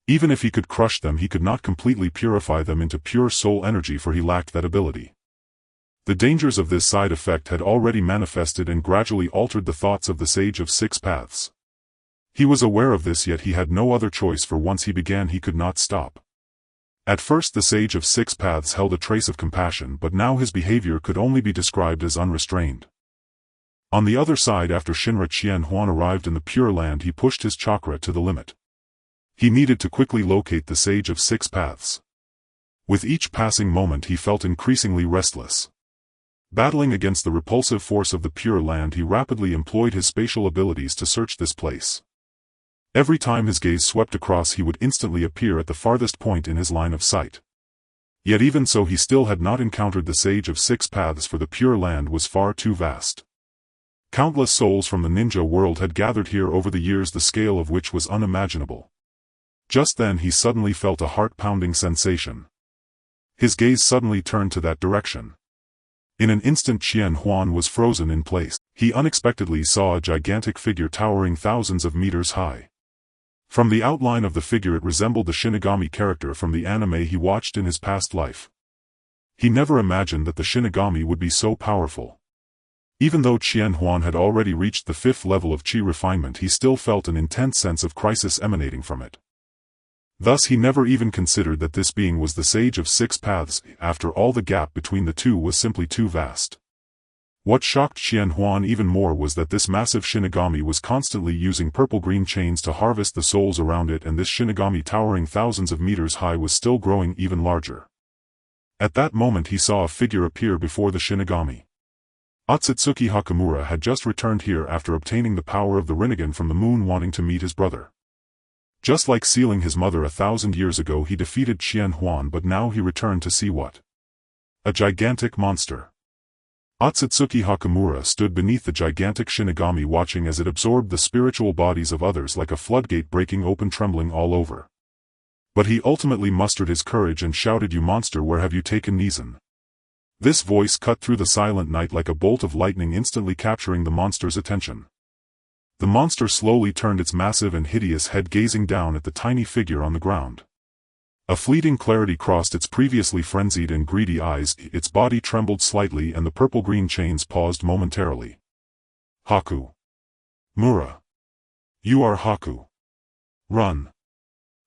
Even if he could crush them, he could not completely purify them into pure soul energy, for he lacked that ability. The dangers of this side effect had already manifested and gradually altered the thoughts of the Sage of Six Paths. He was aware of this, yet he had no other choice, for once he began he could not stop. At first the Sage of Six Paths held a trace of compassion, but now his behavior could only be described as unrestrained. On the other side, after Sanri Qianhuan arrived in the Pure Land, he pushed his chakra to the limit. He needed to quickly locate the Sage of Six Paths. With each passing moment he felt increasingly restless. Battling against the repulsive force of the Pure Land, he rapidly employed his spatial abilities to search this place. Every time his gaze swept across, he would instantly appear at the farthest point in his line of sight. Yet even so, he still had not encountered the Sage of Six Paths, for the Pure Land was far too vast. Countless souls from the ninja world had gathered here over the years, the scale of which was unimaginable. Just then he suddenly felt a heart-pounding sensation. His gaze suddenly turned to that direction. In an instant Qianhuan was frozen in place. He unexpectedly saw a gigantic figure towering thousands of meters high. From the outline of the figure, it resembled the Shinigami character from the anime he watched in his past life. He never imagined that the Shinigami would be so powerful. Even though Qianhuan had already reached the 5th level of Qi refinement, he still felt an intense sense of crisis emanating from it. Thus he never even considered that this being was the Sage of Six Paths. After all, the gap between the two was simply too vast. What shocked Qianhuan even more was that this massive Shinigami was constantly using purple-green chains to harvest the souls around it, and this Shinigami, towering thousands of meters high, was still growing even larger. At that moment he saw a figure appear before the Shinigami. Otsutsuki Homura had just returned here after obtaining the power of the Rinnegan from the moon, wanting to meet his brother. Just like sealing his mother 1,000 years ago, he defeated Qianhuan, but now he returned to see what? A gigantic monster. Otsutsuki Homura stood beneath the gigantic Shinigami, watching as it absorbed the spiritual bodies of others like a floodgate breaking open, trembling all over. But he ultimately mustered his courage and shouted, "You monster, where have you taken Nizan?" This voice cut through the silent night like a bolt of lightning, instantly capturing the monster's attention. The monster slowly turned its massive and hideous head, gazing down at the tiny figure on the ground. A fleeting clarity crossed its previously frenzied and greedy eyes, its body trembled slightly, and the purple-green chains paused momentarily. "Haku. Mura. You are Haku. Run."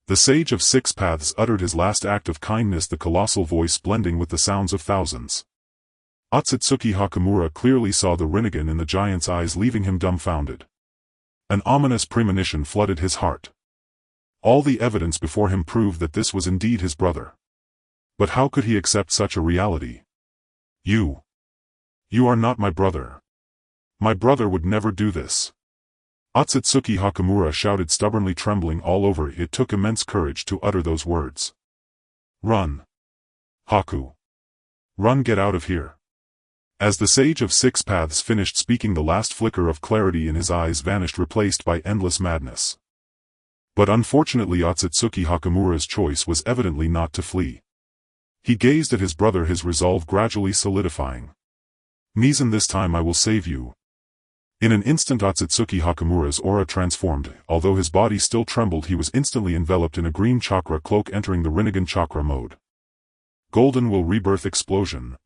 The Sage of Six Paths uttered his last act of kindness, the colossal voice blending with the sounds of thousands. Otsutsuki Homura clearly saw the Rinnegan in the giant's eyes, leaving him dumbfounded. An ominous premonition flooded his heart. All the evidence before him proved that this was indeed his brother. But how could he accept such a reality? You are not my brother. My brother would never do this." Otsutsuki Homura shouted, stubbornly, trembling all over. It took immense courage to utter those words. "Run. Haku. Run, get out of here." As the Sage of Six Paths finished speaking, the last flicker of clarity in his eyes vanished, replaced by endless madness. But unfortunately, Otsutsuki Homura's choice was evidently not to flee. He gazed at his brother, his resolve gradually solidifying. "Nizan, this time I will save you." In an instant Otsutsuki Homura's aura transformed. Although his body still trembled, he was instantly enveloped in a green chakra cloak, entering the Rinnegan chakra mode. Golden Will Rebirth Explosion.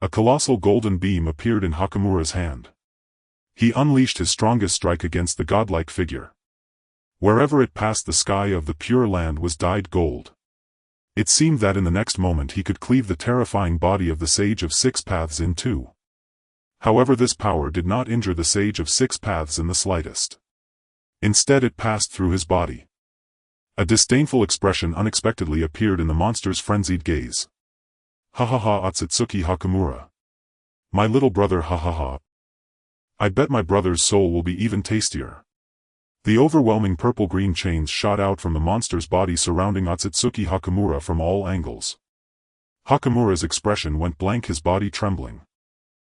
A colossal golden beam appeared in Homura's hand. He unleashed his strongest strike against the godlike figure. Wherever it passed, the sky of the Pure Land was dyed gold. It seemed that in the next moment he could cleave the terrifying body of the Sage of Six Paths in two. However, this power did not injure the Sage of Six Paths in the slightest. Instead, it passed through his body. A disdainful expression unexpectedly appeared in the monster's frenzied gaze. "Ha ha ha, Otsutsuki Homura. My little brother, ha ha ha. I bet my brother's soul will be even tastier." The overwhelming purple-green chains shot out from the monster's body, surrounding Otsutsuki Homura from all angles. Homura's expression went blank, his body trembling.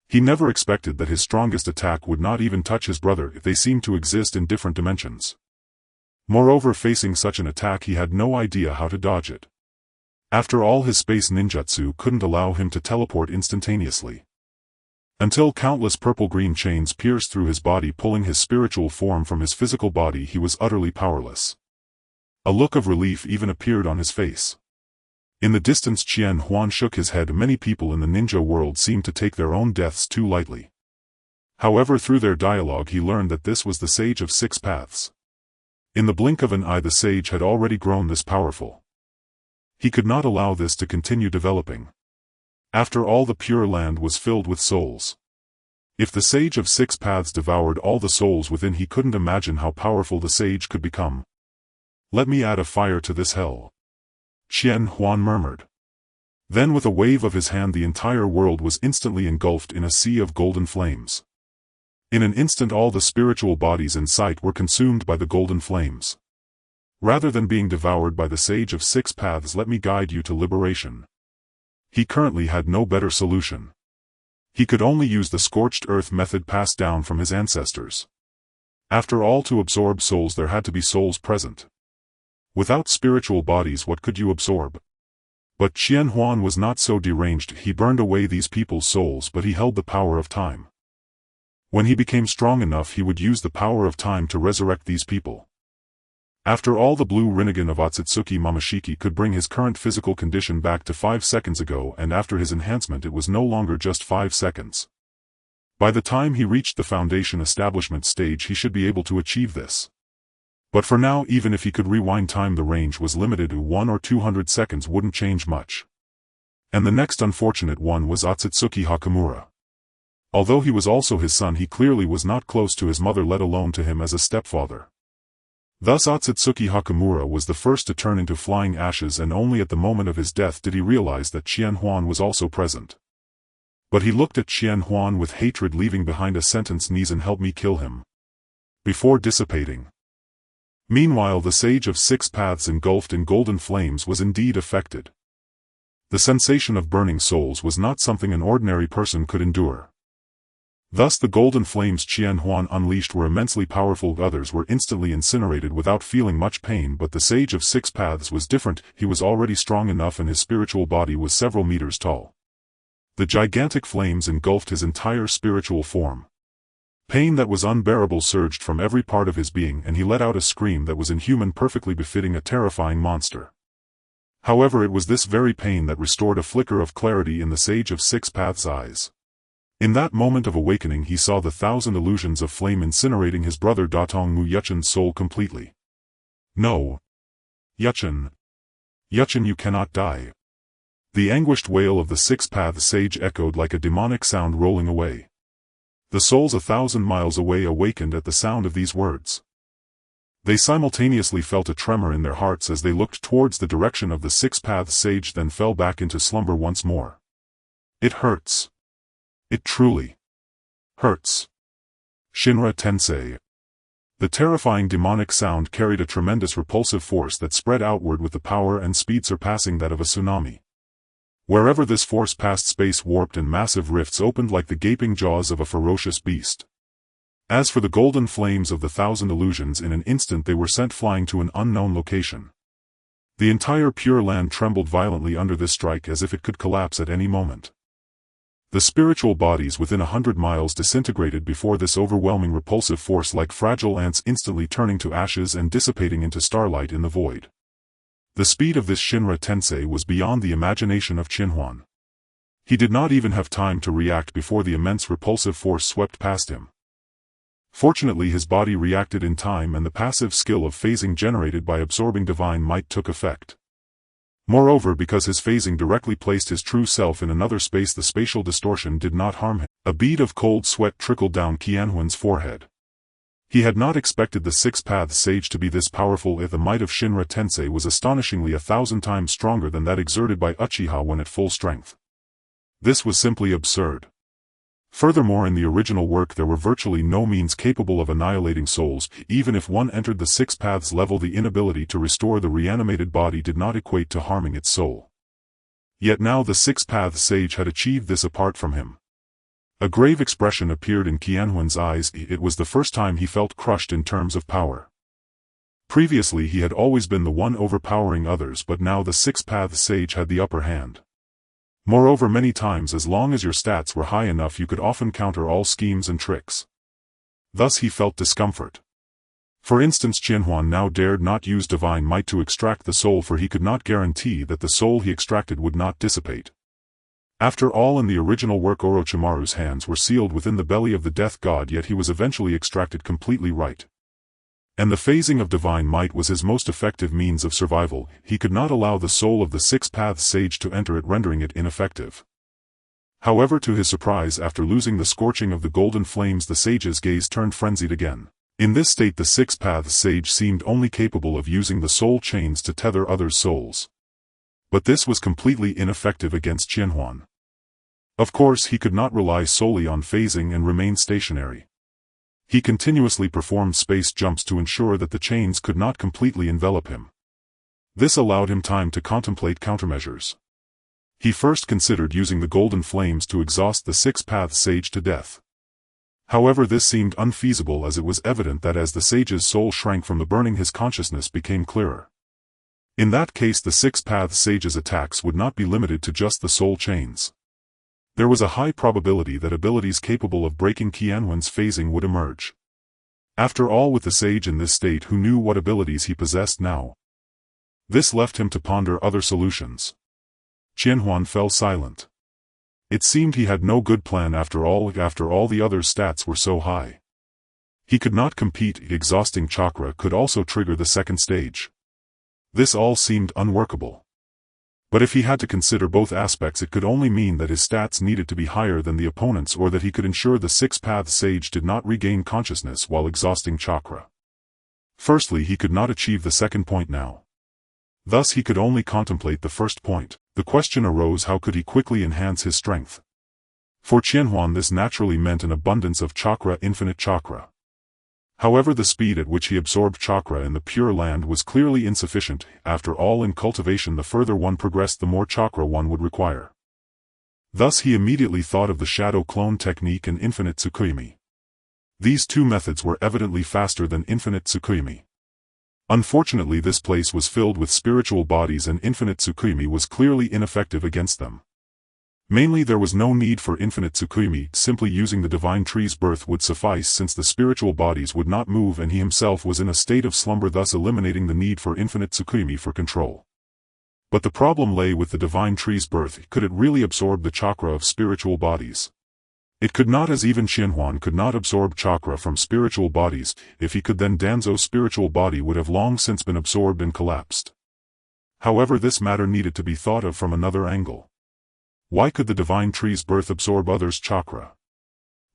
He never expected that his strongest attack would not even touch his brother, if they seemed to exist in different dimensions. Moreover, facing such an attack, he had no idea how to dodge it. After all, his space ninjutsu couldn't allow him to teleport instantaneously. Until countless purple-green chains pierced through his body, pulling his spiritual form from his physical body, he was utterly powerless. A look of relief even appeared on his face. In the distance, Qianhuan shook his head. Many people in the ninja world seemed to take their own deaths too lightly. However, through their dialogue, he learned that this was the Sage of Six Paths. In the blink of an eye, the sage had already grown this powerful. He could not allow this to continue developing. After all, the Pure Land was filled with souls. If the Sage of Six Paths devoured all the souls within, he couldn't imagine how powerful the sage could become. "Let me add a fire to this hell," Qianhuan murmured. Then with a wave of his hand the entire world was instantly engulfed in a sea of golden flames. In an instant all the spiritual bodies in sight were consumed by the golden flames. Rather than being devoured by the Sage of Six Paths, let me guide you to liberation. He currently had no better solution. He could only use the scorched earth method passed down from his ancestors. After all, to absorb souls there had to be souls present. Without spiritual bodies what could you absorb? But Qianhuan was not so deranged. He burned away these people's souls, but he held the power of time. When he became strong enough he would use the power of time to resurrect these people. After all, the blue Rinnegan of Otsutsuki Momoshiki could bring his current physical condition back to 5 seconds ago, and after his enhancement it was no longer just 5 seconds. By the time he reached the foundation establishment stage he should be able to achieve this. But for now, even if he could rewind time, the range was limited to 1 or 200 seconds wouldn't change much. And the next unfortunate one was Otsutsuki Hakamura. Although he was also his son, he clearly was not close to his mother, let alone to him as a stepfather. Thus Otsutsuki Hakamura was the first to turn into flying ashes, and only at the moment of his death did he realize that Qianhuan was also present. But he looked at Qianhuan with hatred, leaving behind a sentence, "Knees and help me kill him," before dissipating. Meanwhile the Sage of Six Paths, engulfed in golden flames, was indeed affected. The sensation of burning souls was not something an ordinary person could endure. Thus the golden flames Qianhuan unleashed were immensely powerful. Others were instantly incinerated without feeling much pain, but the Sage of Six Paths was different. He was already strong enough and his spiritual body was several meters tall. The gigantic flames engulfed his entire spiritual form. Pain that was unbearable surged from every part of his being, and he let out a scream that was inhuman, perfectly befitting a terrifying monster. However, it was this very pain that restored a flicker of clarity in the Sage of Six Paths' eyes. In that moment of awakening he saw the 1,000 illusions of flame incinerating his brother Datong Yuchen's soul completely. "No! Yuchen! Yuchen, you cannot die!" The anguished wail of the Six Paths Sage echoed like a demonic sound rolling away. The souls 1,000 miles away awakened at the sound of these words. They simultaneously felt a tremor in their hearts as they looked towards the direction of the Six Paths Sage, then fell back into slumber once more. "It hurts. It truly hurts. Shinra Tensei." The terrifying demonic sound carried a tremendous repulsive force that spread outward with the power and speed surpassing that of a tsunami. Wherever this force passed, space warped and massive rifts opened like the gaping jaws of a ferocious beast. As for the golden flames of the 1,000 illusions, in an instant they were sent flying to an unknown location. The entire Pure Land trembled violently under this strike, as if it could collapse at any moment. The spiritual bodies within 100 miles disintegrated before this overwhelming repulsive force like fragile ants, instantly turning to ashes and dissipating into starlight in the void. The speed of this Shinra Tensei was beyond the imagination of Qianhuan. He did not even have time to react before the immense repulsive force swept past him. Fortunately his body reacted in time, and the passive skill of phasing generated by absorbing divine might took effect. Moreover, because his phasing directly placed his true self in another space, the spatial distortion did not harm him. A bead of cold sweat trickled down Qianhuan's forehead. He had not expected the Six Paths Sage to be this powerful. The might of Shinra Tensei was astonishingly 1,000 times stronger than that exerted by Uchiha when at full strength. This was simply absurd. Furthermore, in the original work there were virtually no means capable of annihilating souls. Even if one entered the Six Paths level, the inability to restore the reanimated body did not equate to harming its soul. Yet now the Six Paths Sage had achieved this apart from him. A grave expression appeared in Qianhuan's eyes. It was the first time he felt crushed in terms of power. Previously he had always been the one overpowering others, but now the Six Paths Sage had the upper hand. Moreover, many times, as long as your stats were high enough, you could often counter all schemes and tricks. Thus he felt discomfort. For instance, Qianhuan now dared not use divine might to extract the soul, for he could not guarantee that the soul he extracted would not dissipate. After all, in the original work Orochimaru's hands were sealed within the belly of the death god, yet he was eventually extracted completely right. And the phasing of divine might was his most effective means of survival. He could not allow the soul of the Six Paths Sage to enter it, rendering it ineffective. However, to his surprise, after losing the scorching of the golden flames, the sage's gaze turned frenzied again. In this state the Six Paths Sage seemed only capable of using the soul chains to tether others' souls. But this was completely ineffective against Qianhuan. Of course, he could not rely solely on phasing and remain stationary. He continuously performed space jumps to ensure that the chains could not completely envelop him. This allowed him time to contemplate countermeasures. He first considered using the golden flames to exhaust the six-path sage to death. However, this seemed unfeasible as it was evident that as the sage's soul shrank from the burning, his consciousness became clearer. In that case, the six-path sage's attacks would not be limited to just the soul chains. There was a high probability that abilities capable of breaking Qianhuan's phasing would emerge. After all, with the sage in this state, who knew what abilities he possessed now? This left him to ponder other solutions. Qianhuan fell silent. It seemed he had no good plan after all the others' stats were so high. He could not compete. Exhausting chakra could also trigger the second stage. This all seemed unworkable. But if he had to consider both aspects, it could only mean that his stats needed to be higher than the opponent's, or that he could ensure the six-path sage did not regain consciousness while exhausting chakra. Firstly, he could not achieve the second point now. Thus he could only contemplate the first point. The question arose, how could he quickly enhance his strength? For Qianhuan, this naturally meant an abundance of chakra, infinite chakra. However, the speed at which he absorbed chakra in the Pure Land was clearly insufficient. After all, in cultivation, the further one progressed, the more chakra one would require. Thus he immediately thought of the shadow clone technique and infinite Tsukuyomi. These two methods were evidently faster than infinite Tsukuyomi. Unfortunately, this place was filled with spiritual bodies, and infinite Tsukuyomi was clearly ineffective against them. Mainly, there was no need for infinite Tsukuyomi. Simply using the divine tree's birth would suffice, since the spiritual bodies would not move and he himself was in a state of slumber, thus eliminating the need for infinite Tsukuyomi for control. But the problem lay with the divine tree's birth. Could it really absorb the chakra of spiritual bodies? It could not, as even Qianhuan could not absorb chakra from spiritual bodies. If he could, then Danzo's spiritual body would have long since been absorbed and collapsed. However, this matter needed to be thought of from another angle. Why could the divine tree's birth absorb others' chakra?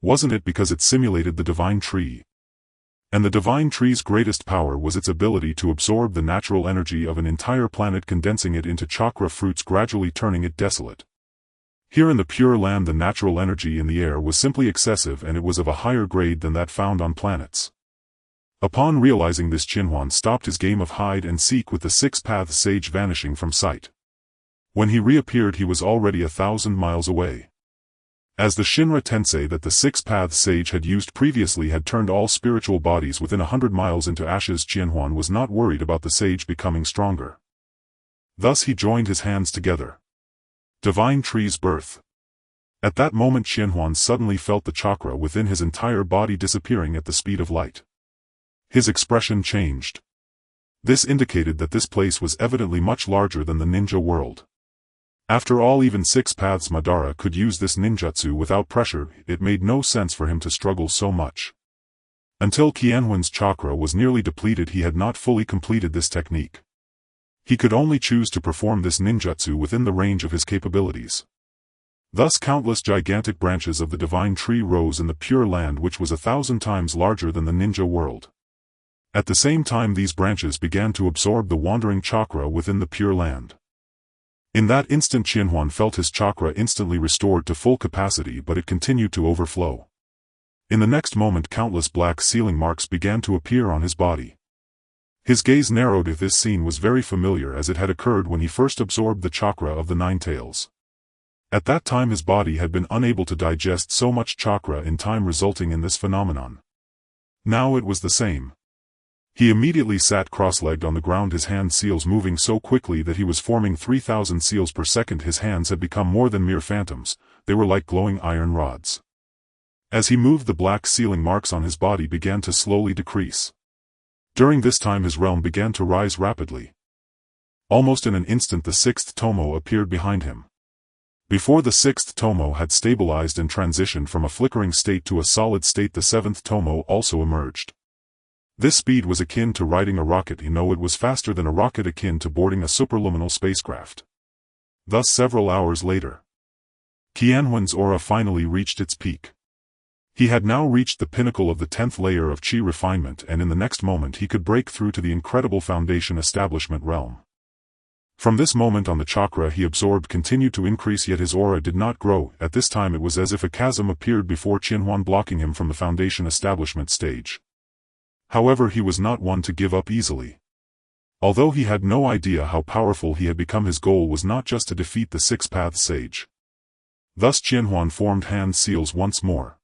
Wasn't it because it simulated the divine tree? And the divine tree's greatest power was its ability to absorb the natural energy of an entire planet, condensing it into chakra fruits, gradually turning it desolate. Here in the Pure Land, the natural energy in the air was simply excessive, and it was of a higher grade than that found on planets. Upon realizing this, Qianhuan stopped his game of hide and seek, with the six-path sage vanishing from sight. When he reappeared, he was already 1,000 miles away. As the Shinra Tensei that the six-path sage had used previously had turned all spiritual bodies within 100 miles into ashes, Qianhuan was not worried about the sage becoming stronger. Thus he joined his hands together. Divine tree's birth. At that moment, Qianhuan suddenly felt the chakra within his entire body disappearing at the speed of light. His expression changed. This indicated that this place was evidently much larger than the ninja world. After all, even Six Paths Madara could use this ninjutsu without pressure. It made no sense for him to struggle so much. Until Qianhuan's chakra was nearly depleted, he had not fully completed this technique. He could only choose to perform this ninjutsu within the range of his capabilities. Thus countless gigantic branches of the divine tree rose in the Pure Land, which was 1,000 times larger than the ninja world. At the same time, these branches began to absorb the wandering chakra within the Pure Land. In that instant, Qianhuan felt his chakra instantly restored to full capacity, but it continued to overflow. In the next moment, countless black sealing marks began to appear on his body. His gaze narrowed. This scene was very familiar, as it had occurred when he first absorbed the chakra of the Nine Tails. At that time, his body had been unable to digest so much chakra in time, resulting in this phenomenon. Now it was the same. He immediately sat cross-legged on the ground, his hand seals moving so quickly that he was forming 3,000 seals per second. His hands had become more than mere phantoms, they were like glowing iron rods. As he moved, the black sealing marks on his body began to slowly decrease. During this time, his realm began to rise rapidly. Almost in an instant, the sixth tomo appeared behind him. Before the sixth tomo had stabilized and transitioned from a flickering state to a solid state, the seventh tomo also emerged. This speed was akin to riding a rocket. It was faster than a rocket, akin to boarding a superluminal spacecraft. Thus, several hours later, Qianhuan's aura finally reached its peak. He had now reached the pinnacle of the 10th layer of Qi refinement, and in the next moment he could break through to the incredible foundation establishment realm. From this moment on the chakra he absorbed continued to increase, yet his aura did not grow. At this time it was as if a chasm appeared before Qianhuan, blocking him from the foundation establishment stage. However, he was not one to give up easily. Although he had no idea how powerful he had become, his goal was not just to defeat the Six-Path Sage. Thus Qianhuan formed hand seals once more.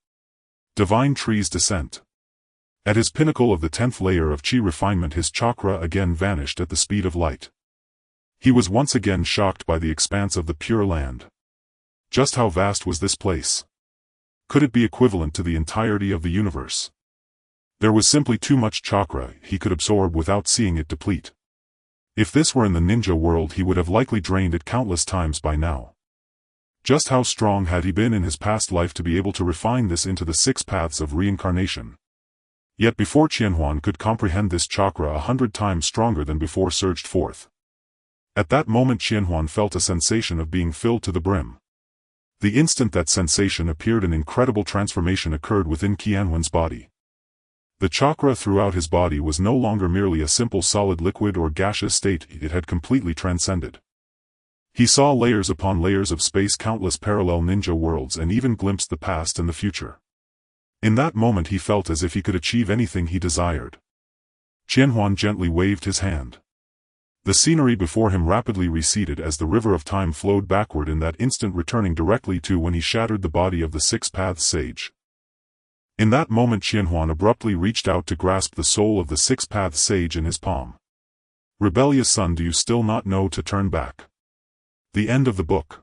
Divine Tree's Descent. At his pinnacle of the 10th layer of Qi refinement, his chakra again vanished at the speed of light. He was once again shocked by the expanse of the Pure Land. Just how vast was this place? Could it be equivalent to the entirety of the universe? There was simply too much chakra he could absorb without seeing it deplete. If this were in the ninja world, he would have likely drained it countless times by now. Just how strong had he been in his past life to be able to refine this into the 6 paths of reincarnation? Yet before Qianhuan could comprehend this, chakra 100 times stronger than before surged forth. At that moment Qianhuan felt a sensation of being filled to the brim. The instant that sensation appeared, an incredible transformation occurred within Qianhuan's body. The chakra throughout his body was no longer merely a simple solid liquid or gaseous state, it had completely transcended. He saw layers upon layers of space, countless parallel ninja worlds, and even glimpsed the past and the future. In that moment he felt as if he could achieve anything he desired. Qianhuan gently waved his hand. The scenery before him rapidly receded as the river of time flowed backward, in that instant returning directly to when he shattered the body of the Six-Paths Sage. In that moment Qianhuan abruptly reached out to grasp the soul of the Six-Paths Sage in his palm. Rebellious son, do you still not know to turn back? The end of the book.